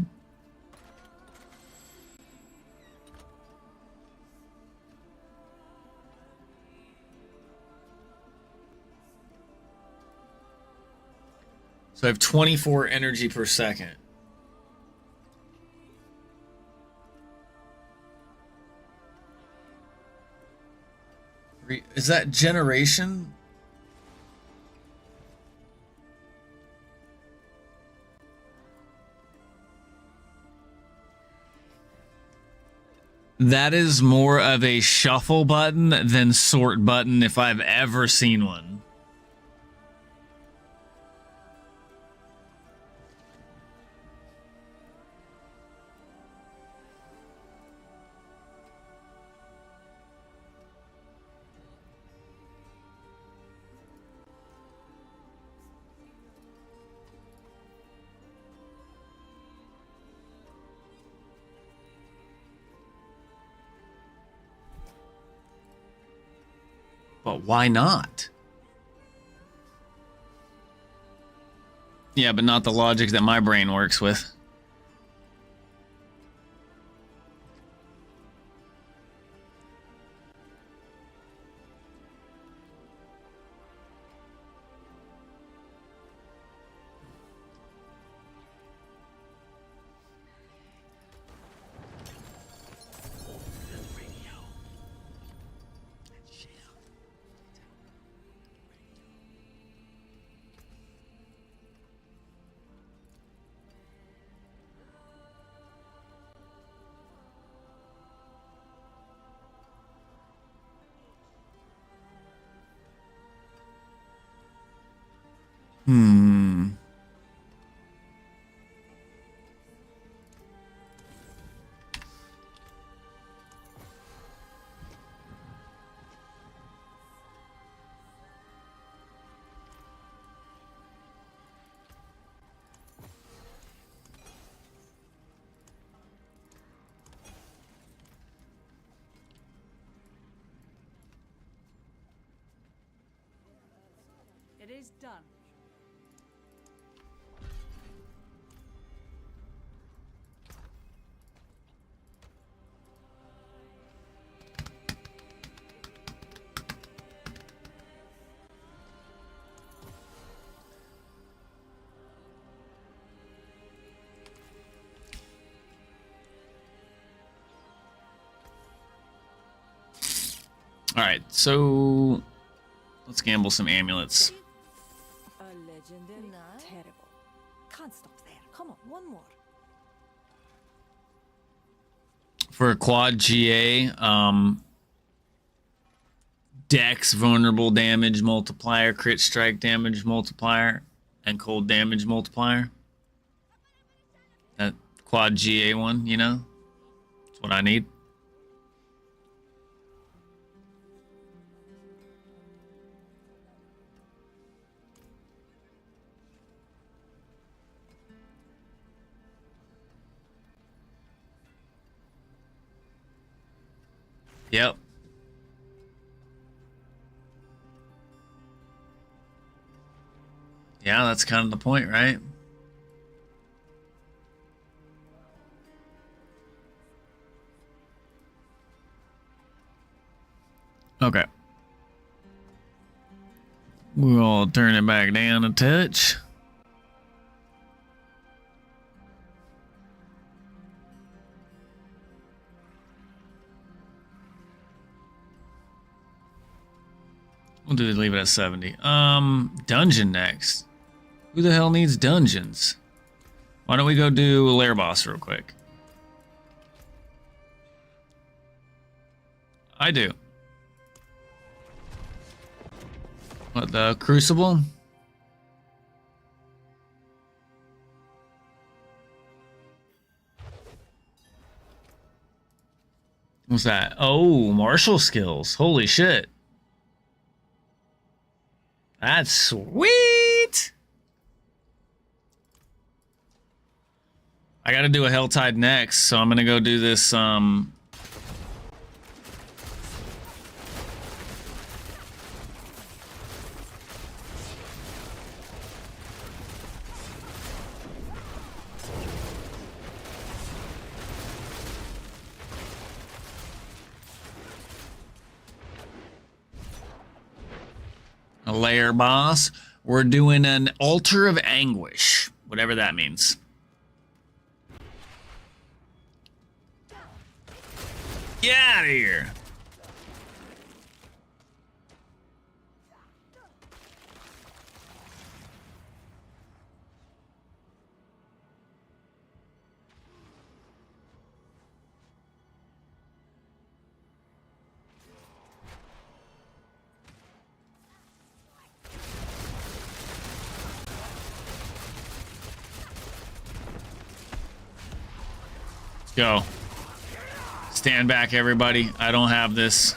[SPEAKER 1] So I have 24 energy per second. Is that generation? That is more of a shuffle button than sort button if I've ever seen one. But why not? Yeah, but not the logic that my brain works with.
[SPEAKER 11] It is done.
[SPEAKER 1] All right, so let's gamble some amulets.
[SPEAKER 11] A legendary. Terrible. Can't stop there. Come on, one more.
[SPEAKER 1] For a quad GA, Dex vulnerable damage multiplier, crit strike damage multiplier, and cold damage multiplier. That quad GA one, you know? That's what I need. Yep. Yeah, that's kind of the point, right? Okay. We'll turn it back down a touch. We'll do leave it at 70. Dungeon next. Who the hell needs dungeons? Why don't we go do a lair boss real quick? I do. What, the Crucible? What's that? Oh, martial skills. Holy shit. That's sweet. I gotta do a Helltide next, so I'm gonna go do this, a lair boss. We're doing an Altar of Anguish, whatever that means. Get out of here. Let's go. Stand back, everybody. I don't have this.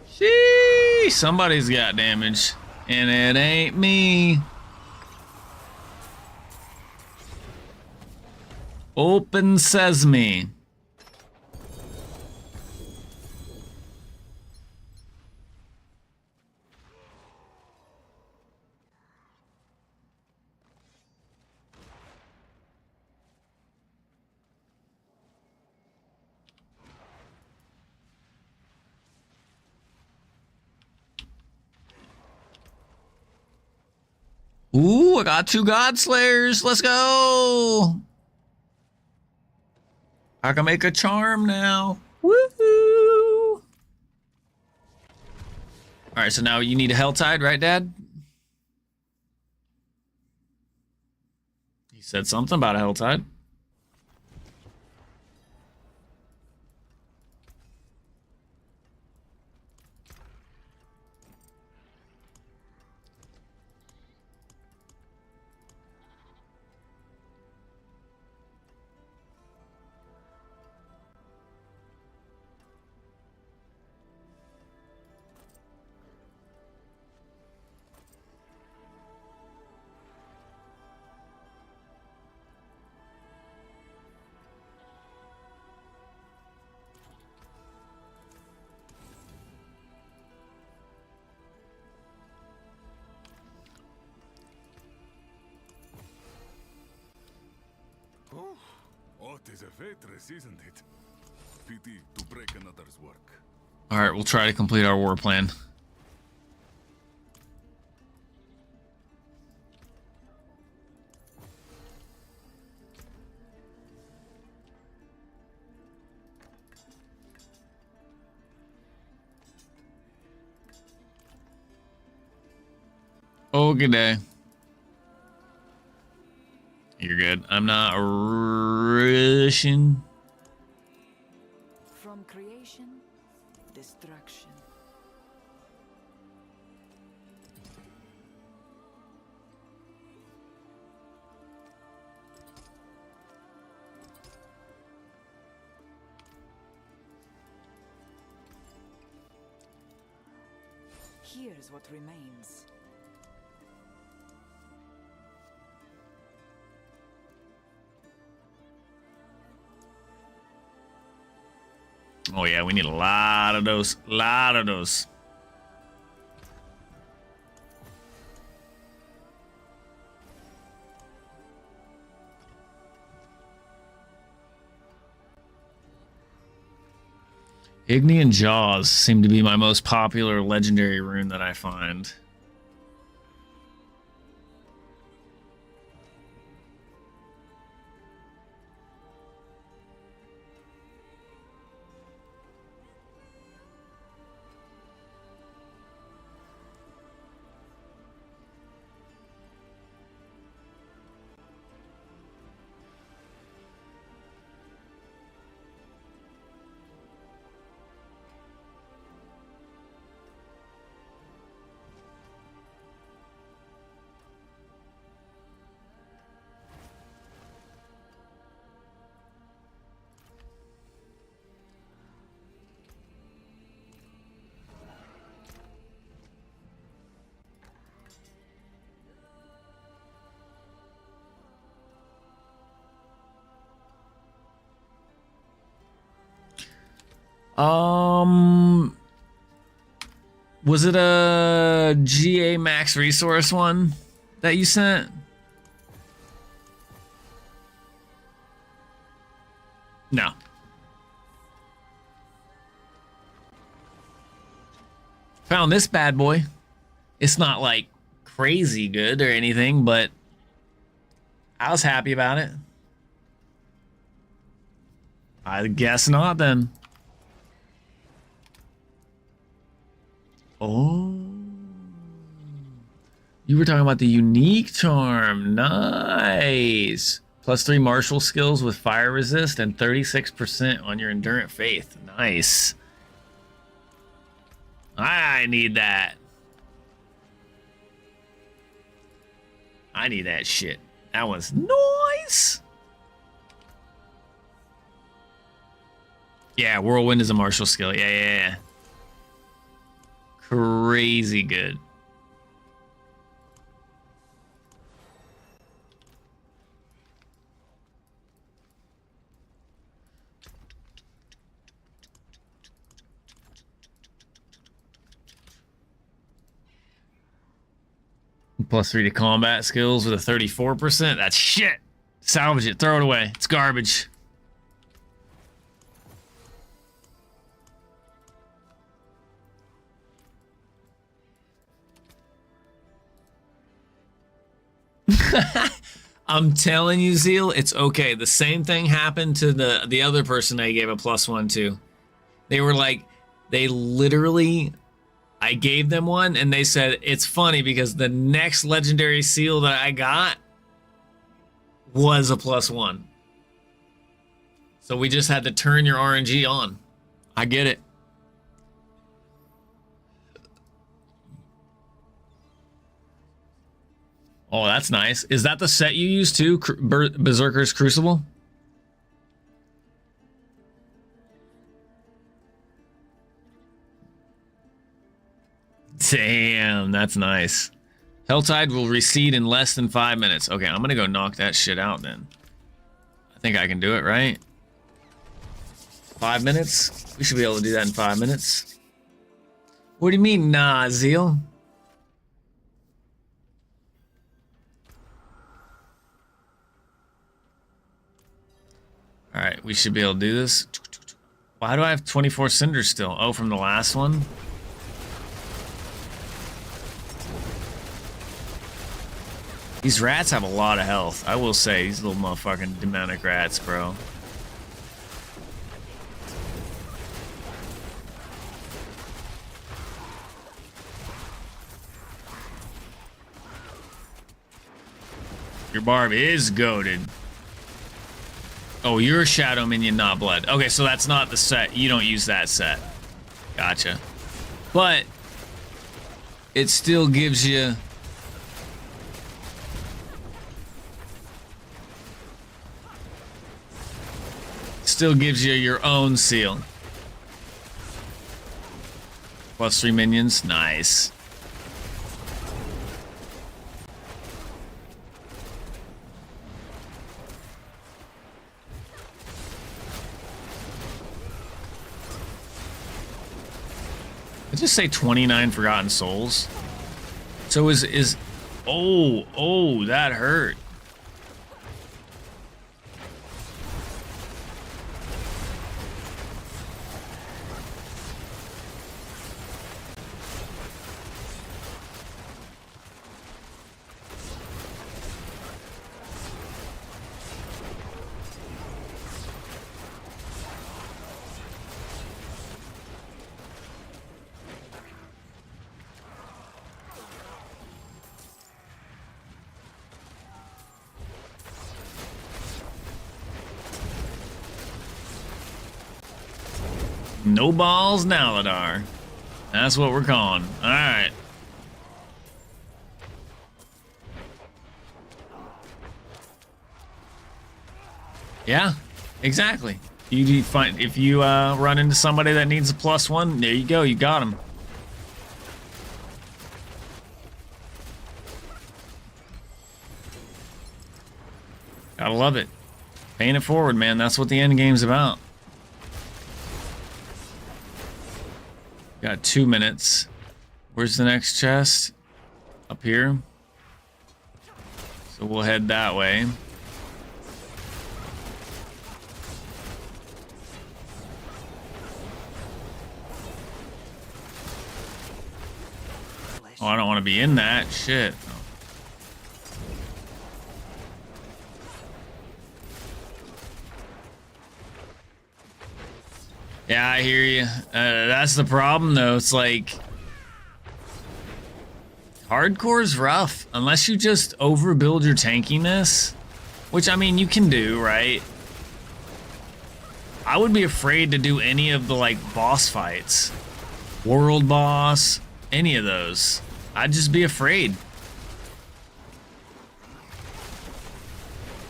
[SPEAKER 1] Sheesh, somebody's got damage, and it ain't me. Open sesame. Ooh, I got 2 God Slayers. Let's go. I can make a charm now. Woohoo! All right, so now you need a Helltide, right, Dad? He said something about a Helltide.
[SPEAKER 6] Oh, it is a waitress, isn't it? Pity to break another's work.
[SPEAKER 1] All right, we'll try to complete our war plan. Okay, day. You're good. I'm not rushing.
[SPEAKER 9] From creation, destruction. Here's what remains.
[SPEAKER 1] Oh yeah, we need a lot of those. Lot of those. Ignean Jaws seem to be my most popular legendary rune that I find. Was it a GA max resource one that you sent? No. Found this bad boy. It's not like crazy good or anything, but I was happy about it. I guess not then. Oh. You were talking about the unique charm. Nice. +3 martial skills with fire resist and 36% on your endurant faith. Nice. I need that. I need that shit. That was nice. Yeah, whirlwind is a martial skill. Yeah. Crazy good. +3 to combat skills with a 34%. That's shit. Salvage it. Throw it away. It's garbage. I'm telling you, Zeal, it's okay. The same thing happened to the other person I gave a +1 to. They were like, they literally, I gave them one and they said, it's funny because the next legendary seal that I got was a +1. So we just had to turn your RNG on. I get it. Oh, that's nice. Is that the set you use too? Berserker's Crucible? Damn, that's nice. Helltide will recede in less than 5 minutes. Okay, I'm gonna go knock that shit out then. I think I can do it, right? 5 minutes? We should be able to do that in 5 minutes. What do you mean, nah, Zeal? Alright, we should be able to do this. Why do I have 24 cinders still? Oh, from the last one? These rats have a lot of health. I will say, these little motherfucking demonic rats, bro. Your barb is goated. Oh, you're a shadow minion, not blood. Okay, so that's not the set. You don't use that set. Gotcha. But it still gives you... Still gives you your own seal. +3 minions. Nice. I just say 29 Forgotten Souls. So is oh, that hurt. No balls, Naladar. That's what we're calling. All right. Yeah, exactly. You find if you run into somebody that needs a +1, there you go. You got him. Gotta love it. Paying it forward, man. That's what the end game's about. Got 2 minutes. Where's the next chest? Up here. So we'll head that way. Oh, I don't want to be in that. Shit. Yeah, I hear you. That's the problem, though. It's like... hardcore's rough. Unless you just overbuild your tankiness. Which, I mean, you can do, right? I would be afraid to do any of the, like, boss fights. World boss. Any of those. I'd just be afraid.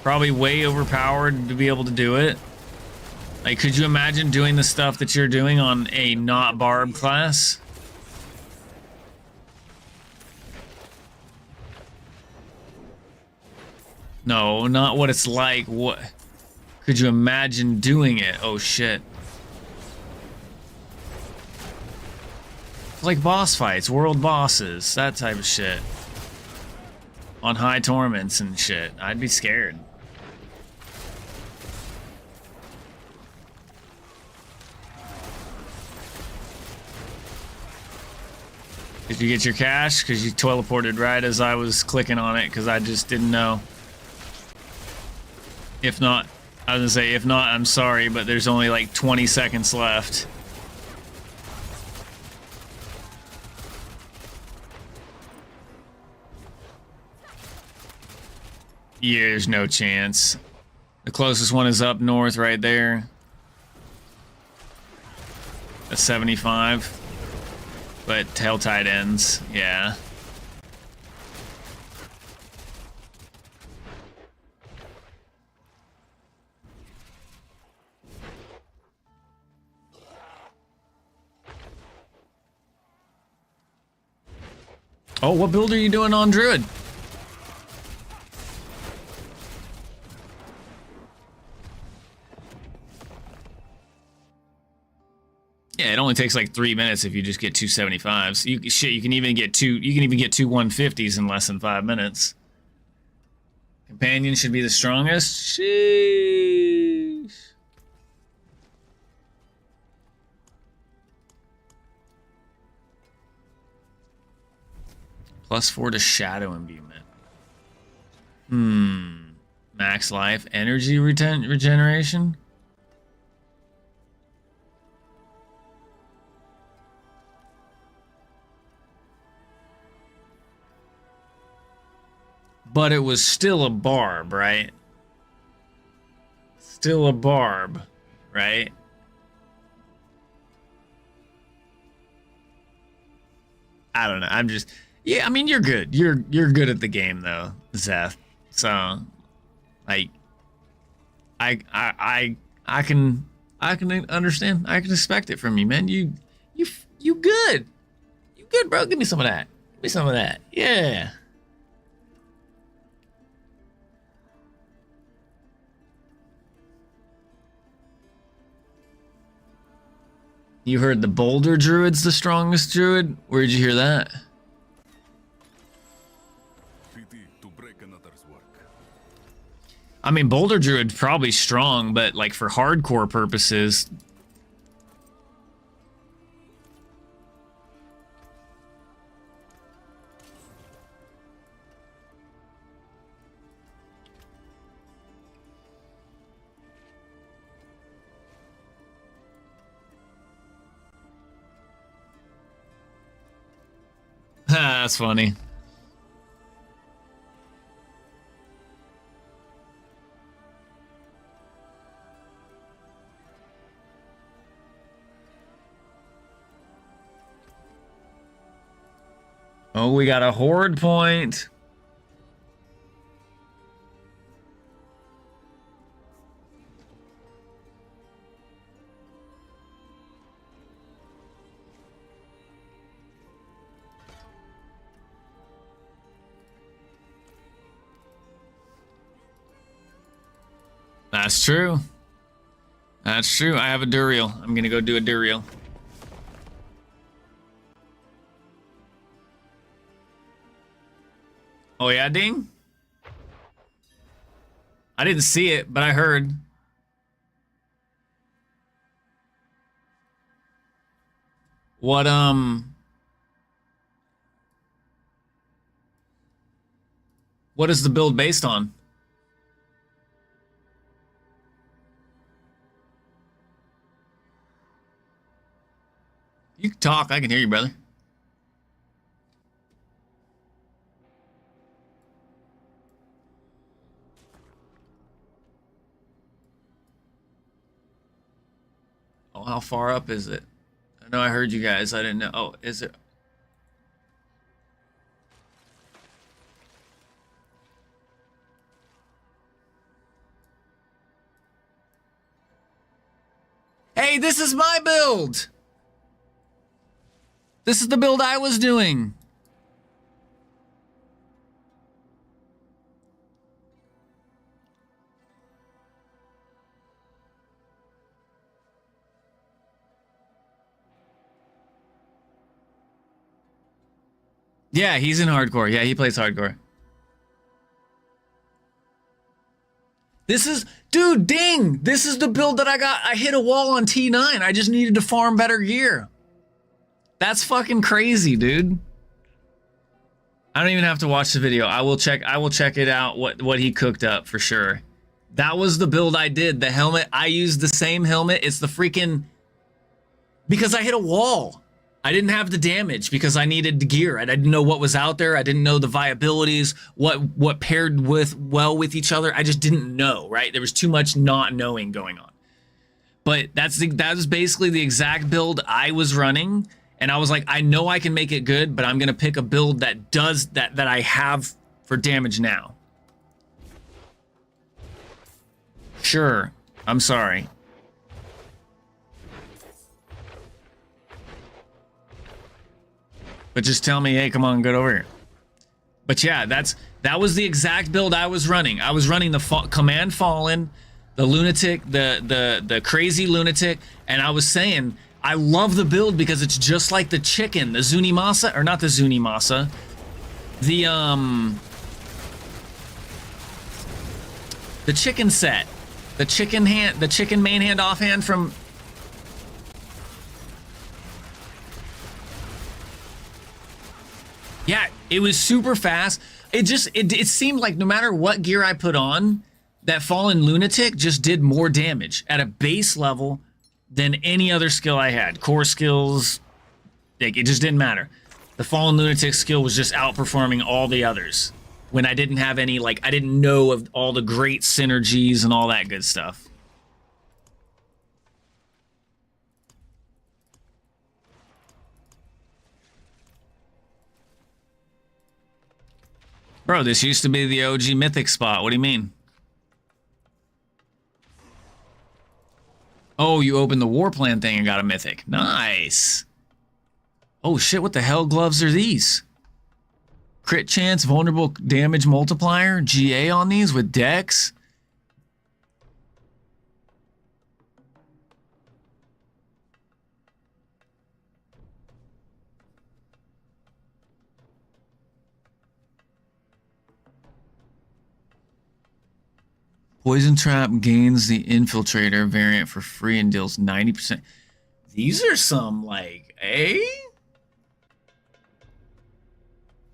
[SPEAKER 1] Probably way overpowered to be able to do it. Like, could you imagine doing the stuff that you're doing on a not barb class? No, not what it's like. What? Could you imagine doing it? Oh, shit. Like boss fights, world bosses, that type of shit. On high torments and shit. I'd be scared. Did you get your cash? Because you teleported right as I was clicking on it, because I just didn't know. If not, I was gonna say, if not, I'm sorry, but there's only like 20 seconds left. Yeah, there's no chance. The closest one is up north right there. A 75. But tail tide ends, yeah. Oh, what build are you doing on Druid? Yeah, it only takes like 3 minutes if you just get 275s. You can even get two 150s in less than 5 minutes. Companion should be the strongest. Sheesh. +4 to shadow imbuement. Max life, energy regeneration. But it was still a barb, right? Still a barb, right? I don't know. I'm just, yeah. I mean, you're good. You're good at the game, though, Zeth. So, like, I can understand. I can expect it from you, man. You good. You good, bro. Give me some of that. Give me some of that. Yeah. You heard the Boulder Druid's the strongest druid? Where'd you hear that? I mean, Boulder Druid's probably strong, but like for hardcore purposes... That's funny. Oh, we got a horde point. That's true. That's true. I have a Duriel. I'm gonna go do a Duriel. Oh yeah, Ding? I didn't see it, but I heard. What what is the build based on? You can talk, I can hear you, brother. Oh, how far up is it? I know I heard you guys. I didn't know. Oh, is it? Hey, this is my build. This is the build I was doing. Yeah, he's in hardcore. Yeah, he plays hardcore. This is, dude, Ding! This is the build that I got. I hit a wall on T9. I just needed to farm better gear. That's fucking crazy, dude. I don't even have to watch the video. I will check it out what he cooked up for sure. That was the build I did. The helmet, I used the same helmet. It's the freaking, because I hit a wall. I didn't have the damage because I needed the gear. I didn't know what was out there. I didn't know the viabilities, what paired well with each other. I just didn't know, right? There was too much not knowing going on. But that was basically the exact build I was running. And I was like, I know I can make it good, but I'm going to pick a build that does that I have for damage now. Sure. I'm sorry. But just tell me, hey, come on, get over here. But yeah, that was the exact build I was running. I was running the Command Fallen, the Lunatic, the Crazy Lunatic, and I was saying, I love the build because it's just like the chicken, the Zunimasa, or not the Zunimasa, the chicken set, the chicken main hand offhand from. Yeah, it was super fast. It seemed like no matter what gear I put on, that Fallen Lunatic just did more damage at a base level than any other skill I had. Core skills, like, it just didn't matter. The Fallen Lunatic skill was just outperforming all the others when I didn't have any, like, I didn't know of all the great synergies and all that good stuff. Bro, this used to be the OG Mythic spot. What do you mean? Oh, you opened the war plan thing and got a Mythic. Nice. Oh shit, what the hell gloves are these? Crit chance, vulnerable damage multiplier, GA on these with Dex. Poison Trap gains the Infiltrator variant for free and deals 90%. These are some, like, eh?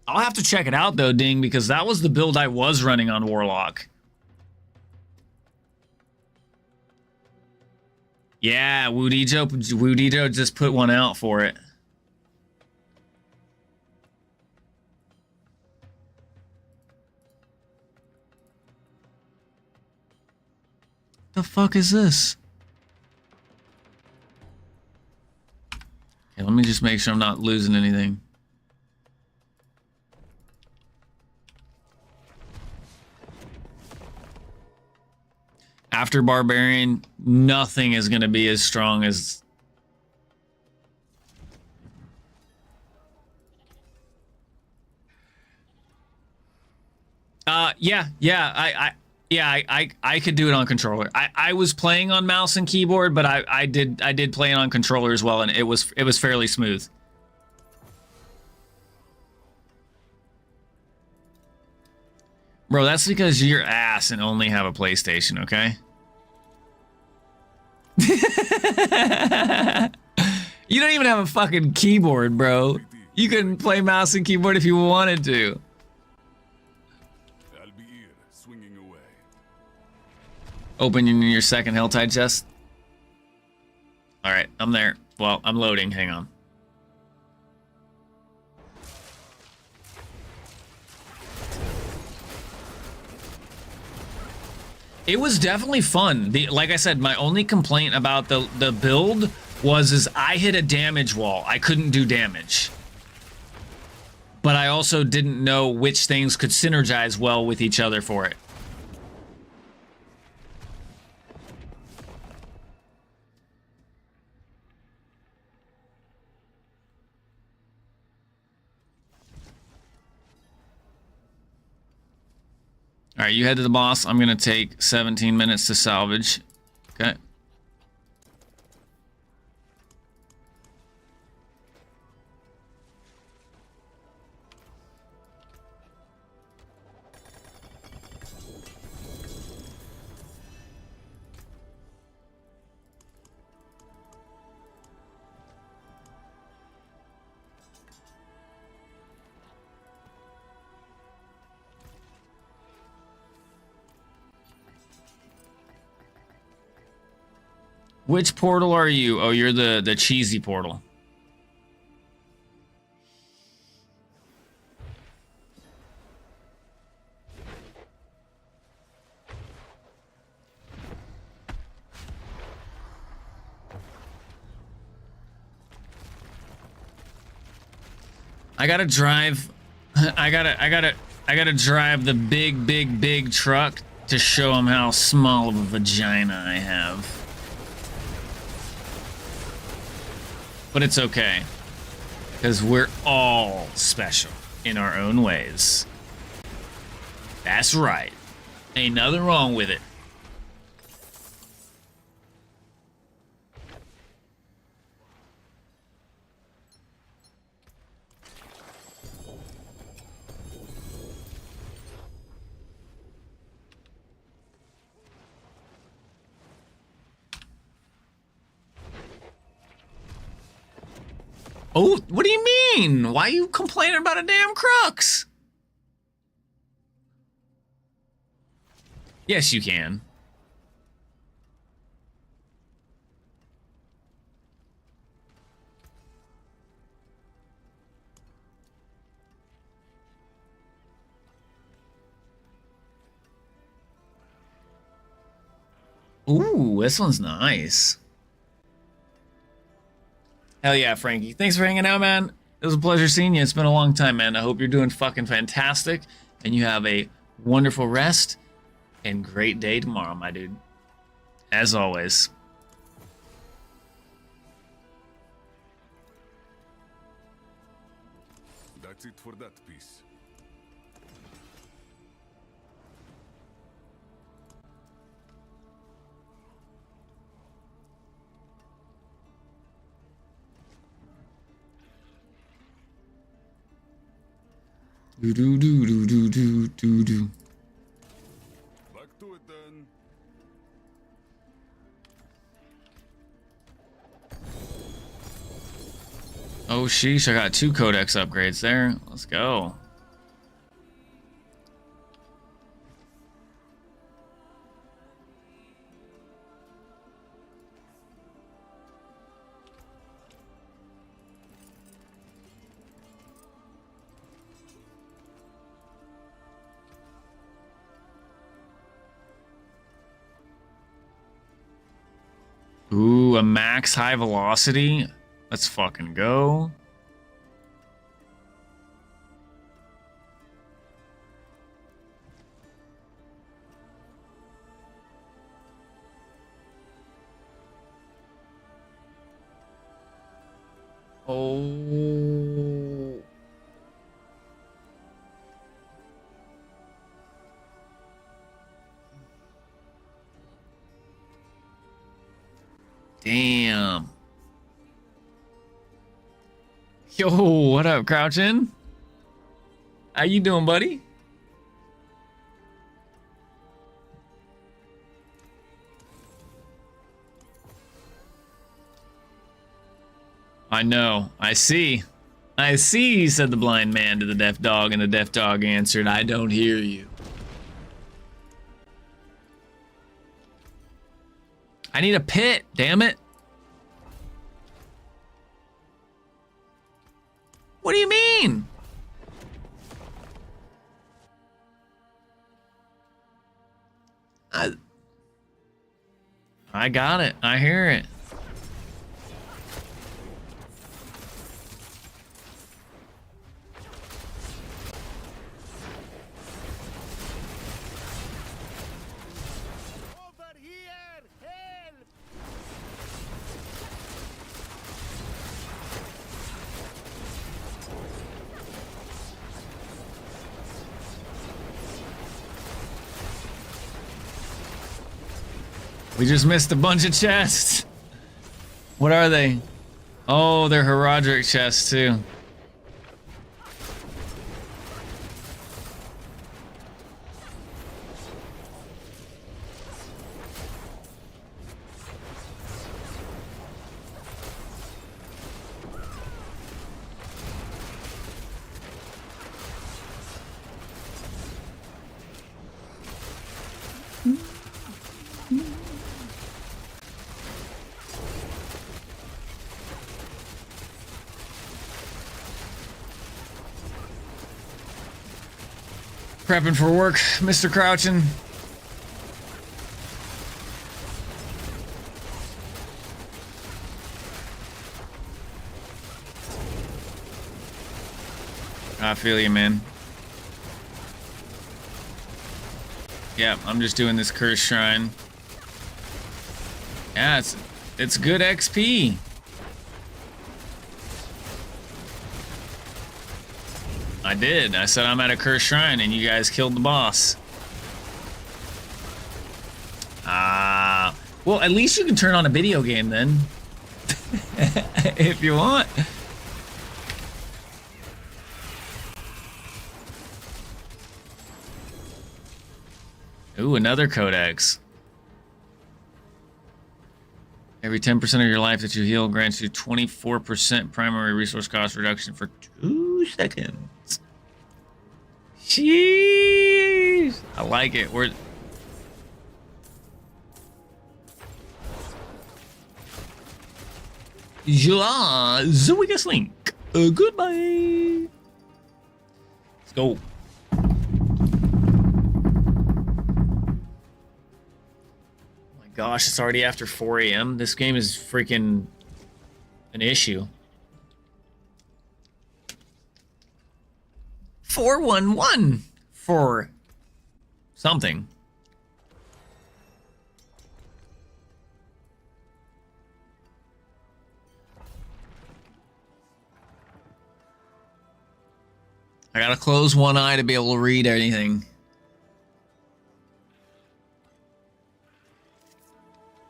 [SPEAKER 1] I'll have to check it out, though, Ding, because that was the build I was running on Warlock. Yeah, Wudijo just put one out for it. The fuck is this? Okay, let me just make sure I'm not losing anything. After Barbarian, nothing is going to be as strong as... I could do it on controller. I was playing on mouse and keyboard, but I did play it on controller as well, and it was fairly smooth. Bro, that's because you're ass and only have a PlayStation, okay? You don't even have a fucking keyboard, bro. You couldn't play mouse and keyboard if you wanted to.
[SPEAKER 6] I'll be here, swinging away.
[SPEAKER 1] Opening your second Helltide chest. Alright, I'm there. Well, I'm loading. Hang on. It was definitely fun. Like I said, my only complaint about the build was I hit a damage wall. I couldn't do damage. But I also didn't know which things could synergize well with each other for it. All right, you head to the boss. I'm going to take 17 minutes to salvage. Okay. Which portal are you? Oh, you're the cheesy portal. I gotta drive. I gotta drive the big truck to show him how small of a vagina I have. But it's okay, because we're all special in our own ways. That's right. Ain't nothing wrong with it. Oh, what do you mean? Why are you complaining about a damn crux? Yes, you can. Ooh, this one's nice. Hell yeah, Frankie. Thanks for hanging out, man. It was a pleasure seeing you. It's been a long time, man. I hope you're doing fucking fantastic and you have a wonderful rest and great day tomorrow, my dude. As always.
[SPEAKER 6] That's it for that piece.
[SPEAKER 1] Do do do do do do do do.
[SPEAKER 6] Back to it then.
[SPEAKER 1] Oh sheesh, I got 2 codex upgrades there. Let's go. Ooh, a max high velocity. Let's fucking go. Oh. Damn. Yo, what up, Crouchin? How you doing, buddy? I know. I see. I see, said the blind man to the deaf dog, and the deaf dog answered, I don't hear you. I need a pit, damn it. What do you mean? I got it. I hear it. We just missed a bunch of chests. What are they? Oh, they're Herodric chests too. Prepping for work, Mr. Crouchin. I feel you, man. Yeah, I'm just doing this cursed shrine. Yeah, it's good XP. I did. I said I'm at a cursed shrine and you guys killed the boss. Well, at least you can turn on a video game then. If you want. Ooh, another codex. Every 10% of your life that you heal grants you 24% primary resource cost reduction for 2 seconds. Jeez. I like it. We're... Ja, the weakest link. Goodbye. Let's go. Gosh, it's already after 4 a.m. This game is freaking an issue. 411 for something. I gotta close one eye to be able to read anything.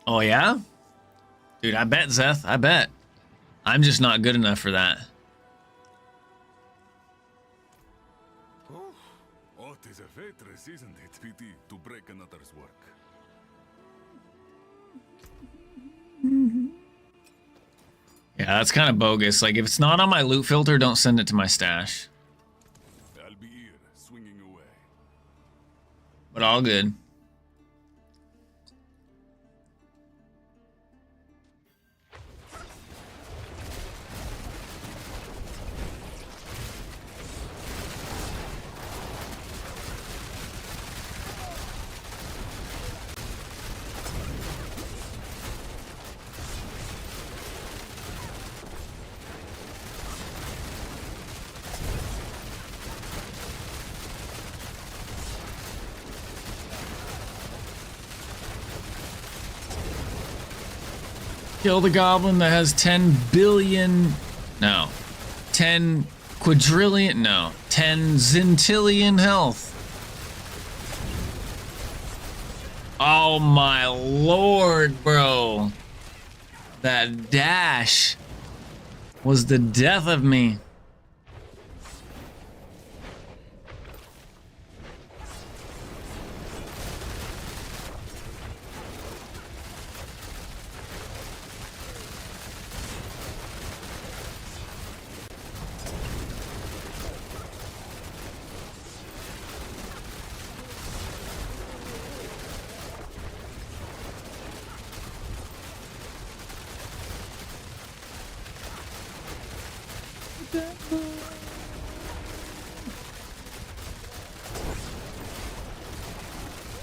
[SPEAKER 1] Oh, yeah? Dude, I bet, Zeth. I bet. I'm just not good enough for that.
[SPEAKER 6] Oh, it is a waitress, isn't it, PT, to break another's work?
[SPEAKER 1] Yeah, that's kind of bogus. Like, if it's not on my loot filter, don't send it to my stash.
[SPEAKER 6] I'll be here, swinging away.
[SPEAKER 1] But all good. Kill the goblin that has 10 billion... No. 10 quadrillion... No. 10 zentillion health. Oh my lord, bro. That dash was the death of me.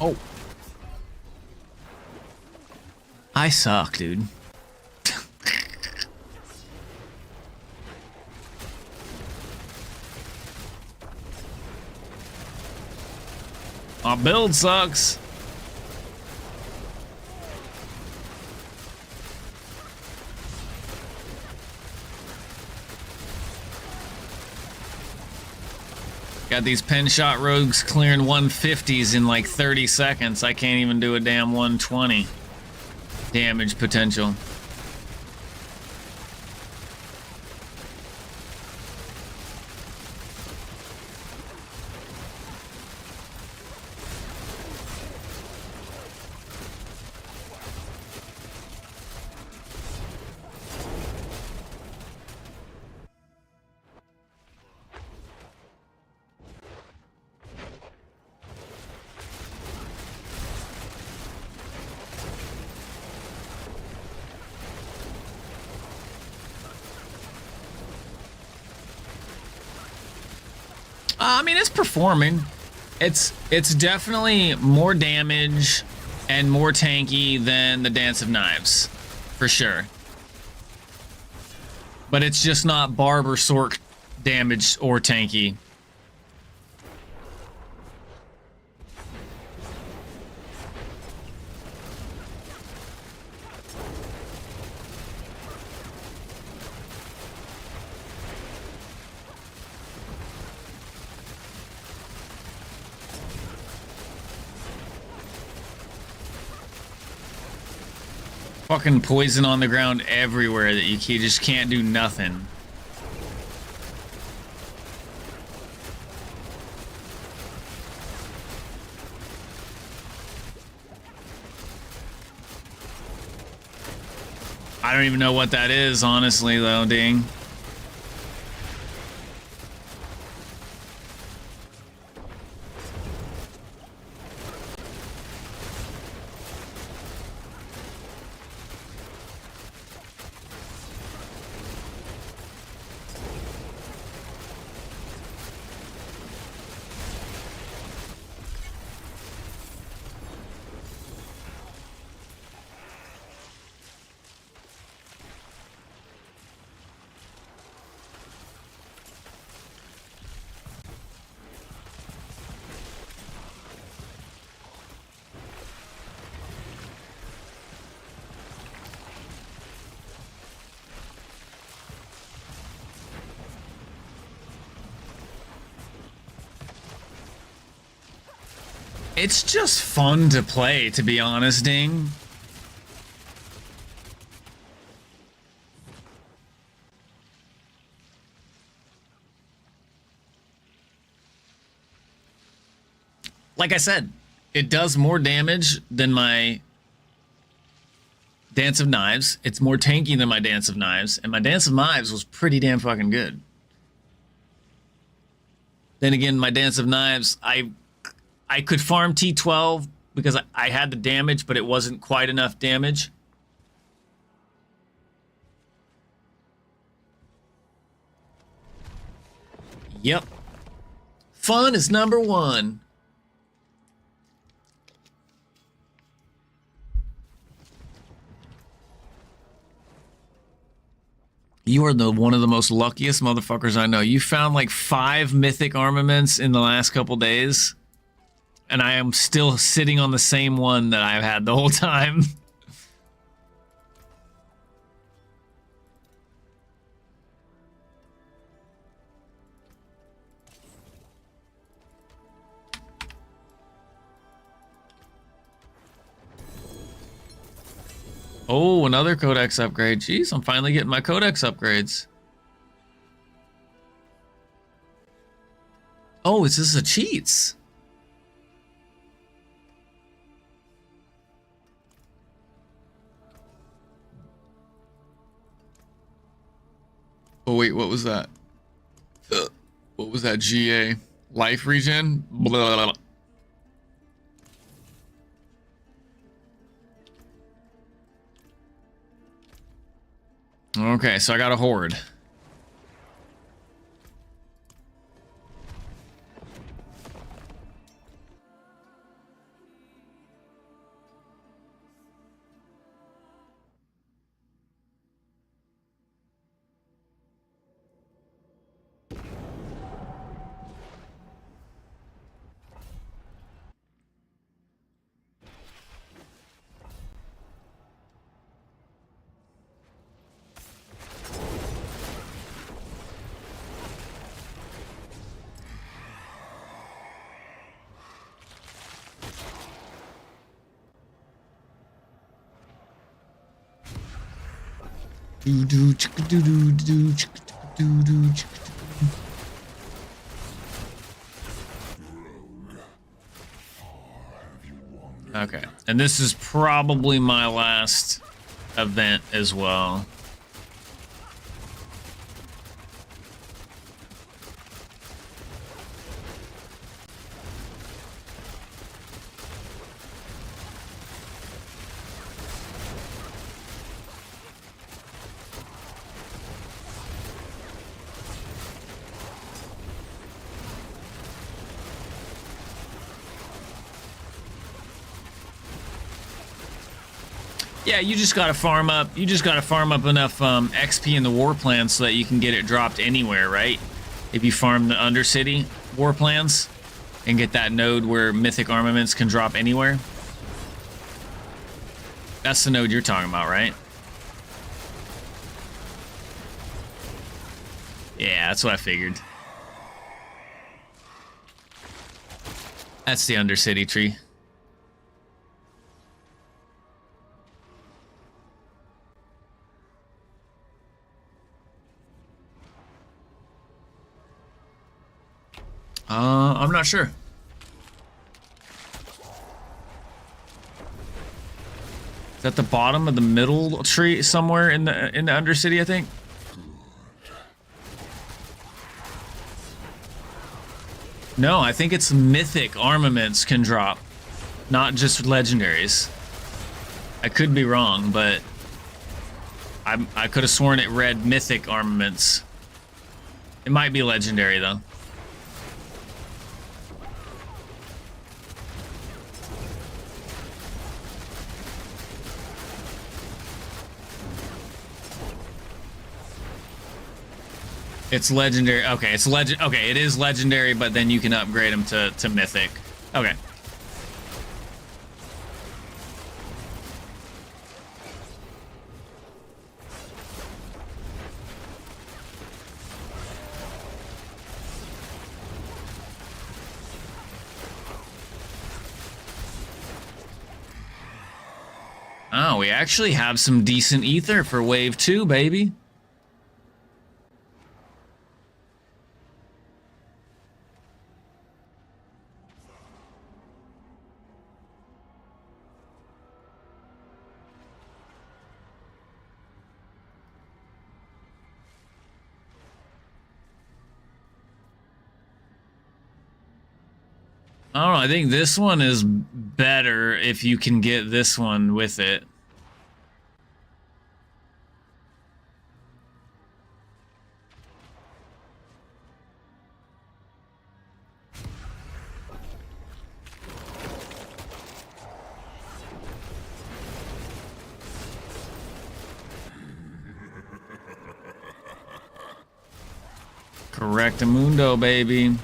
[SPEAKER 1] Oh. I suck, dude. My build sucks. Got these pen shot rogues clearing 150s in like 30 seconds. I can't even do a damn 120 damage potential. I mean, it's performing. It's definitely more damage and more tanky than the Dance of Knives, for sure. But it's just not Barber Sork damage or tanky. Fucking poison on the ground everywhere that you just can't do nothing. I don't even know what that is, honestly, though, ding. It's just fun to play, to be honest, ding. Like I said, it does more damage than my Dance of Knives. It's more tanky than my Dance of Knives, and my Dance of Knives was pretty damn fucking good. Then again, my Dance of Knives, I could farm T12 because I had the damage, but it wasn't quite enough damage. Yep. Fun is number one. You are one of the most luckiest motherfuckers I know. You found like 5 mythic armaments in the last couple days. And I am still sitting on the same one that I've had the whole time. Oh, another codex upgrade. Jeez, I'm finally getting my codex upgrades. Oh, is this a cheats? Oh wait, what was that? What was that? GA life regen? Blah, blah, blah. Okay, so I got a horde. Okay, and this is probably my last event as well. Yeah, you just gotta farm up. You just gotta farm up enough XP in the war plans so that you can get it dropped anywhere, right? If you farm the Undercity war plans and get that node where mythic armaments can drop anywhere. That's the node you're talking about, right? Yeah, that's what I figured. That's the Undercity tree. I'm not sure. Is that the bottom of the middle tree somewhere in the Undercity, I think? No, I think it's mythic armaments can drop, not just legendaries. I could be wrong, but I could have sworn it read mythic armaments. It might be legendary though. It's legendary. Okay, it's legend. Okay, it is legendary, but then you can upgrade them to mythic. Okay. Oh, we actually have some decent ether for wave 2, baby. I don't know, I think this one is better if you can get this one with it. Correctamundo, baby.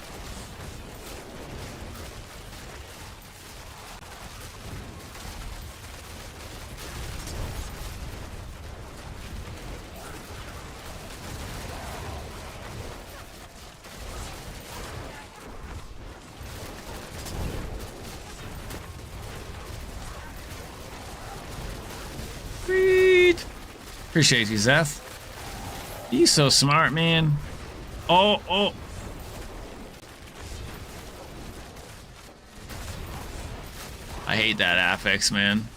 [SPEAKER 1] Sweet. Appreciate you, Zeth. You so smart, man. Oh. I hate that affix, man.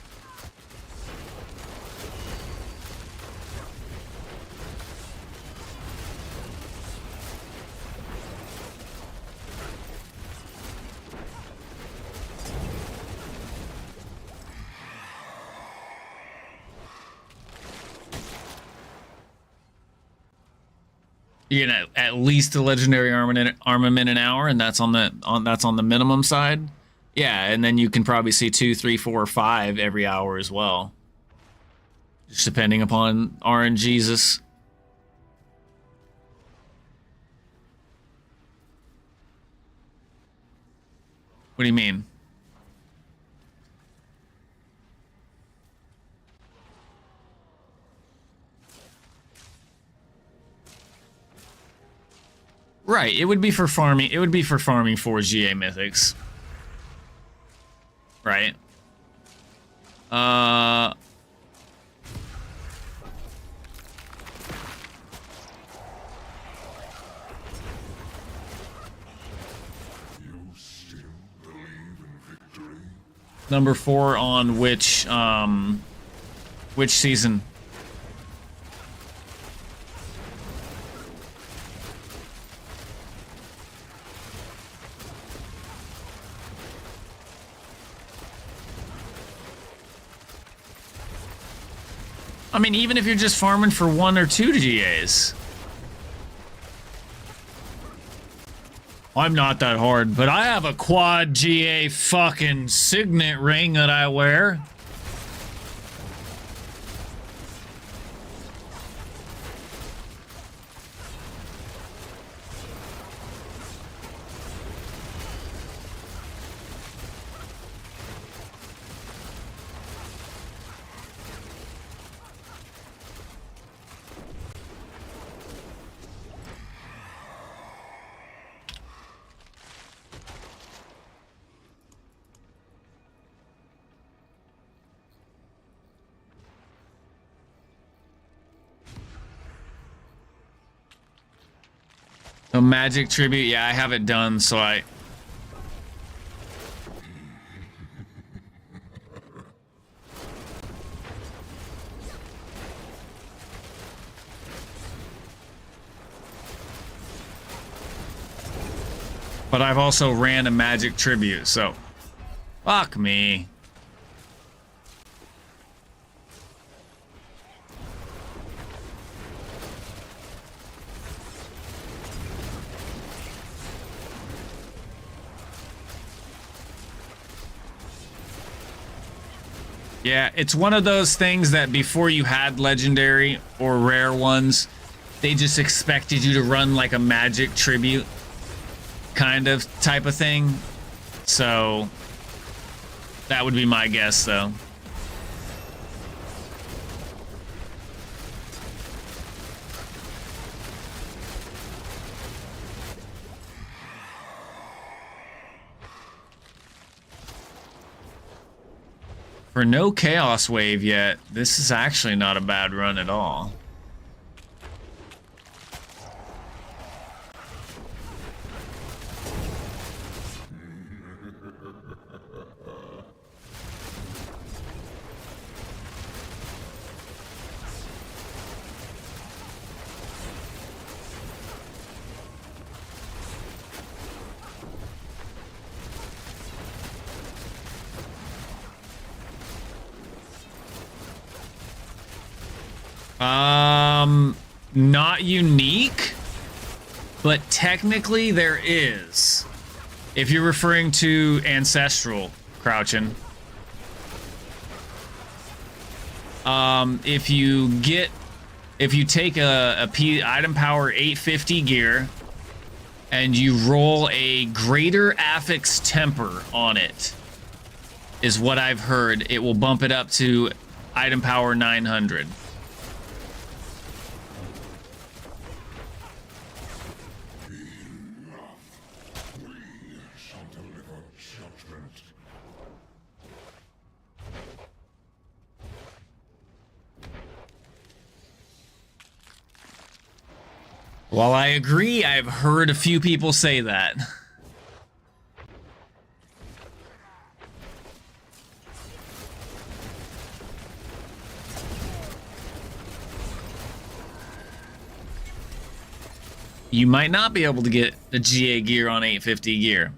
[SPEAKER 1] You're gonna at least a legendary armament an hour, and that's on the minimum side. Yeah, and then you can probably see 2, 3, 4, or 5 every hour as well, just depending upon RNGesus. What do you mean? Right, it would be for farming. It would be for farming 4 GA mythics. Right. Number 4 on which season? I mean, even if you're just farming for 1 or 2 GAs. I'm not that hard, but I have a quad GA fucking signet ring that I wear. A magic tribute, yeah, I have it done, so I... But I've also ran a magic tribute, so... Fuck me. Yeah, it's one of those things that before you had legendary or rare ones, they just expected you to run like a magic tribute kind of type of thing. So that would be my guess, though. For no Chaos Wave yet, this is actually not a bad run at all. Not unique, but technically there is. If you're referring to Ancestral, Crouchin. If you take a item power 850 gear and you roll a greater affix temper on it, is what I've heard, it will bump it up to item power 900. While I agree, I've heard a few people say that. You might not be able to get a GA gear on 850 gear,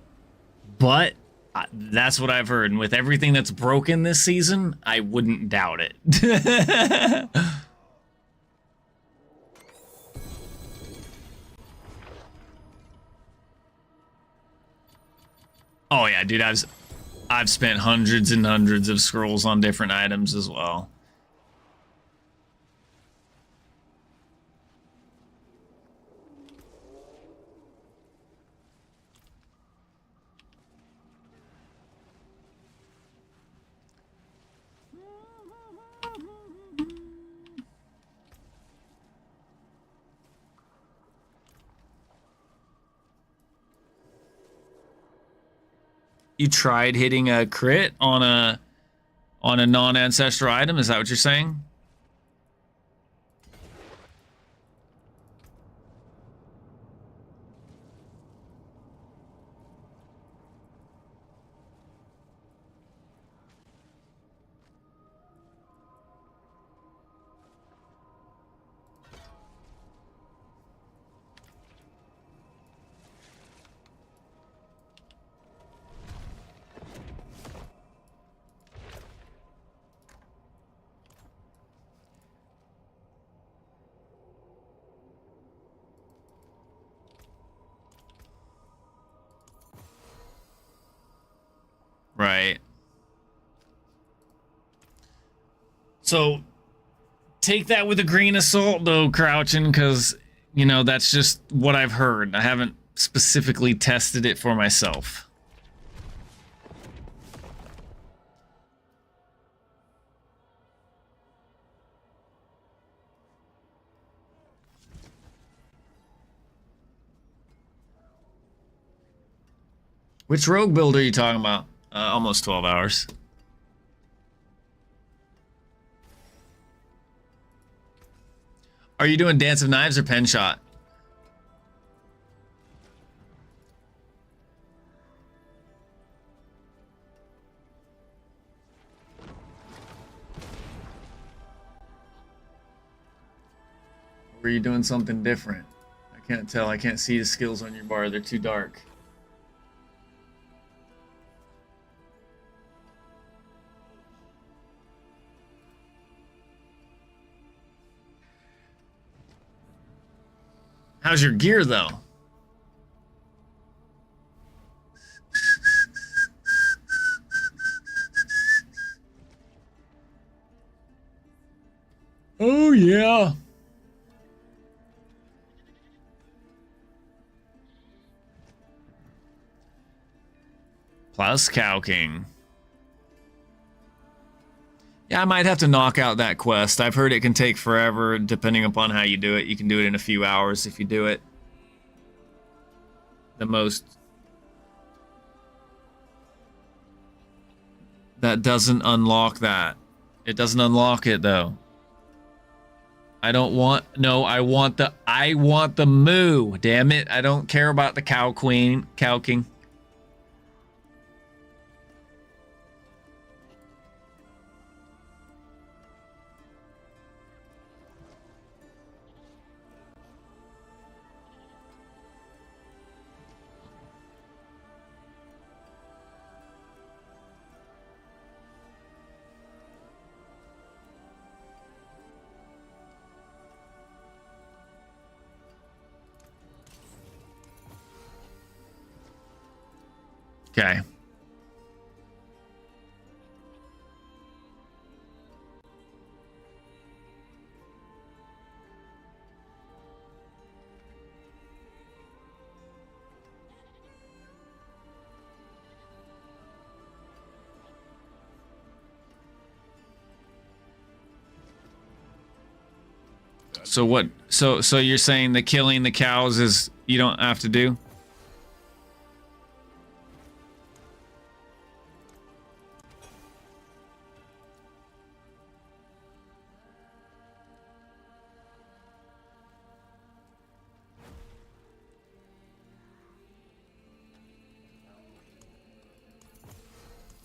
[SPEAKER 1] but that's what I've heard. And with everything that's broken this season, I wouldn't doubt it. Oh yeah, dude, I've spent hundreds and hundreds of scrolls on different items as well. You tried hitting a crit on a non-ancestral item? Is that what you're saying? right. So take that with a grain of salt, though, Crouching, because, you know, that's just what I've heard. I haven't specifically tested it for myself. Which rogue build are you talking about? Almost 12 hours. Are you doing Dance of Knives or Pen Shot? Or are you doing something different? I can't tell. I can't see the skills on your bar. They're too dark. How's your gear, though? Oh, yeah. Plus Cow King. Yeah, I might have to knock out that quest. I've heard it can take forever depending upon how you do it. You can do it in a few hours if you do it. The most... That doesn't unlock that. It doesn't unlock it, though. I don't want... No, I want the moo. Damn it. I don't care about the Cow Queen. Cow King. Okay. So what? So you're saying the killing the cows is you don't have to do?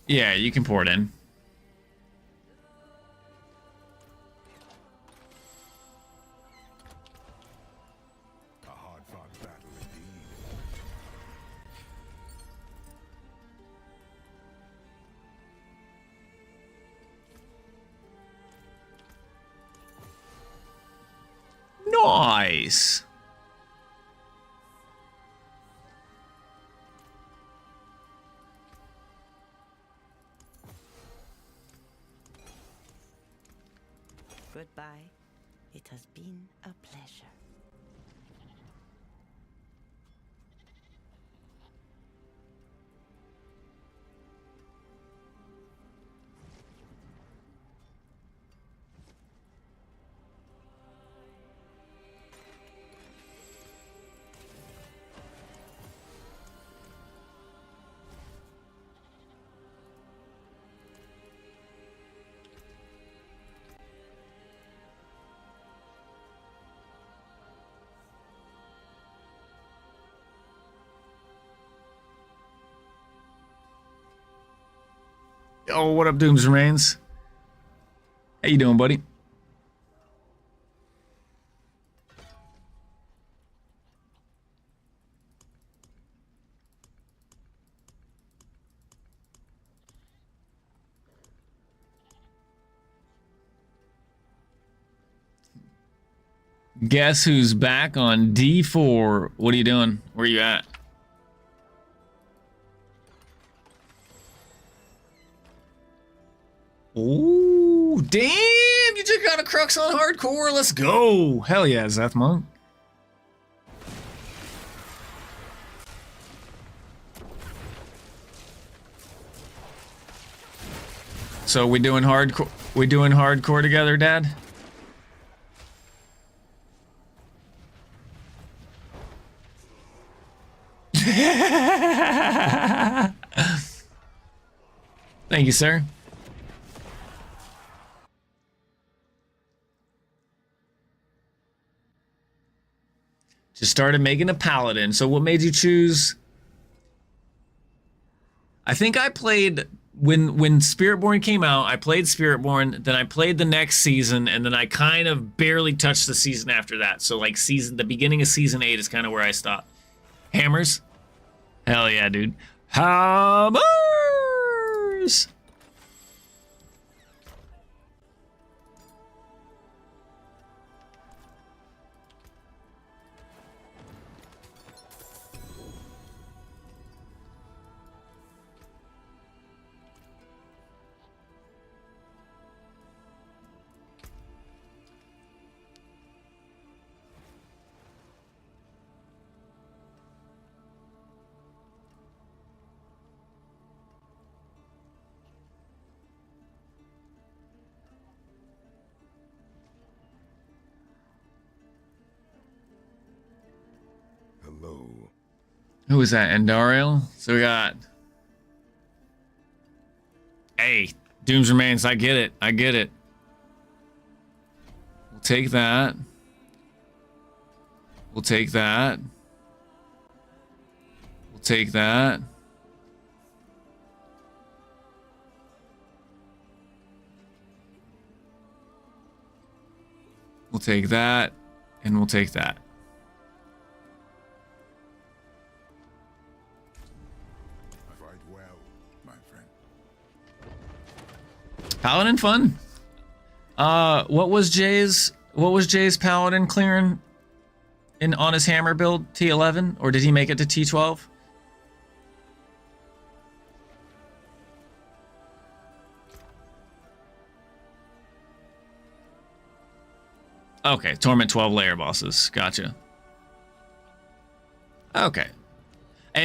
[SPEAKER 1] Yeah, you can pour it in.
[SPEAKER 3] A hard-fought battle indeed.
[SPEAKER 1] Nice.
[SPEAKER 9] Goodbye. It has been a pleasure.
[SPEAKER 1] Oh, what up, Dooms Remains? How you doing, buddy? Guess who's back on D4? What are you doing? Where you at? Ooh, damn! You just got a Crux on hardcore. Let's go. Hell yeah, Zeth Monk. So we doing hardcore? We doing hardcore together, Dad? Thank you, sir. Just started making a paladin. So what made you choose? I think I played when Spiritborn came out, I played Spiritborn, then I played the next season, and then I kind of barely touched the season after that. So like the beginning of season 8 is kind of where I stopped. Hammers? Hell yeah, dude. Hammers!
[SPEAKER 3] Hello.
[SPEAKER 1] Who is that? Endariel? So we got... Hey, Doom's Remains. I get it. I get it. We'll take that. We'll take that. We'll take that. We'll take that. And we'll take that.
[SPEAKER 3] Fight well, my friend.
[SPEAKER 1] Paladin fun. What was Jay's Paladin clearing on his hammer build? T11? Or did he make it to T12? Okay, Torment 12 layer bosses. Gotcha. Okay.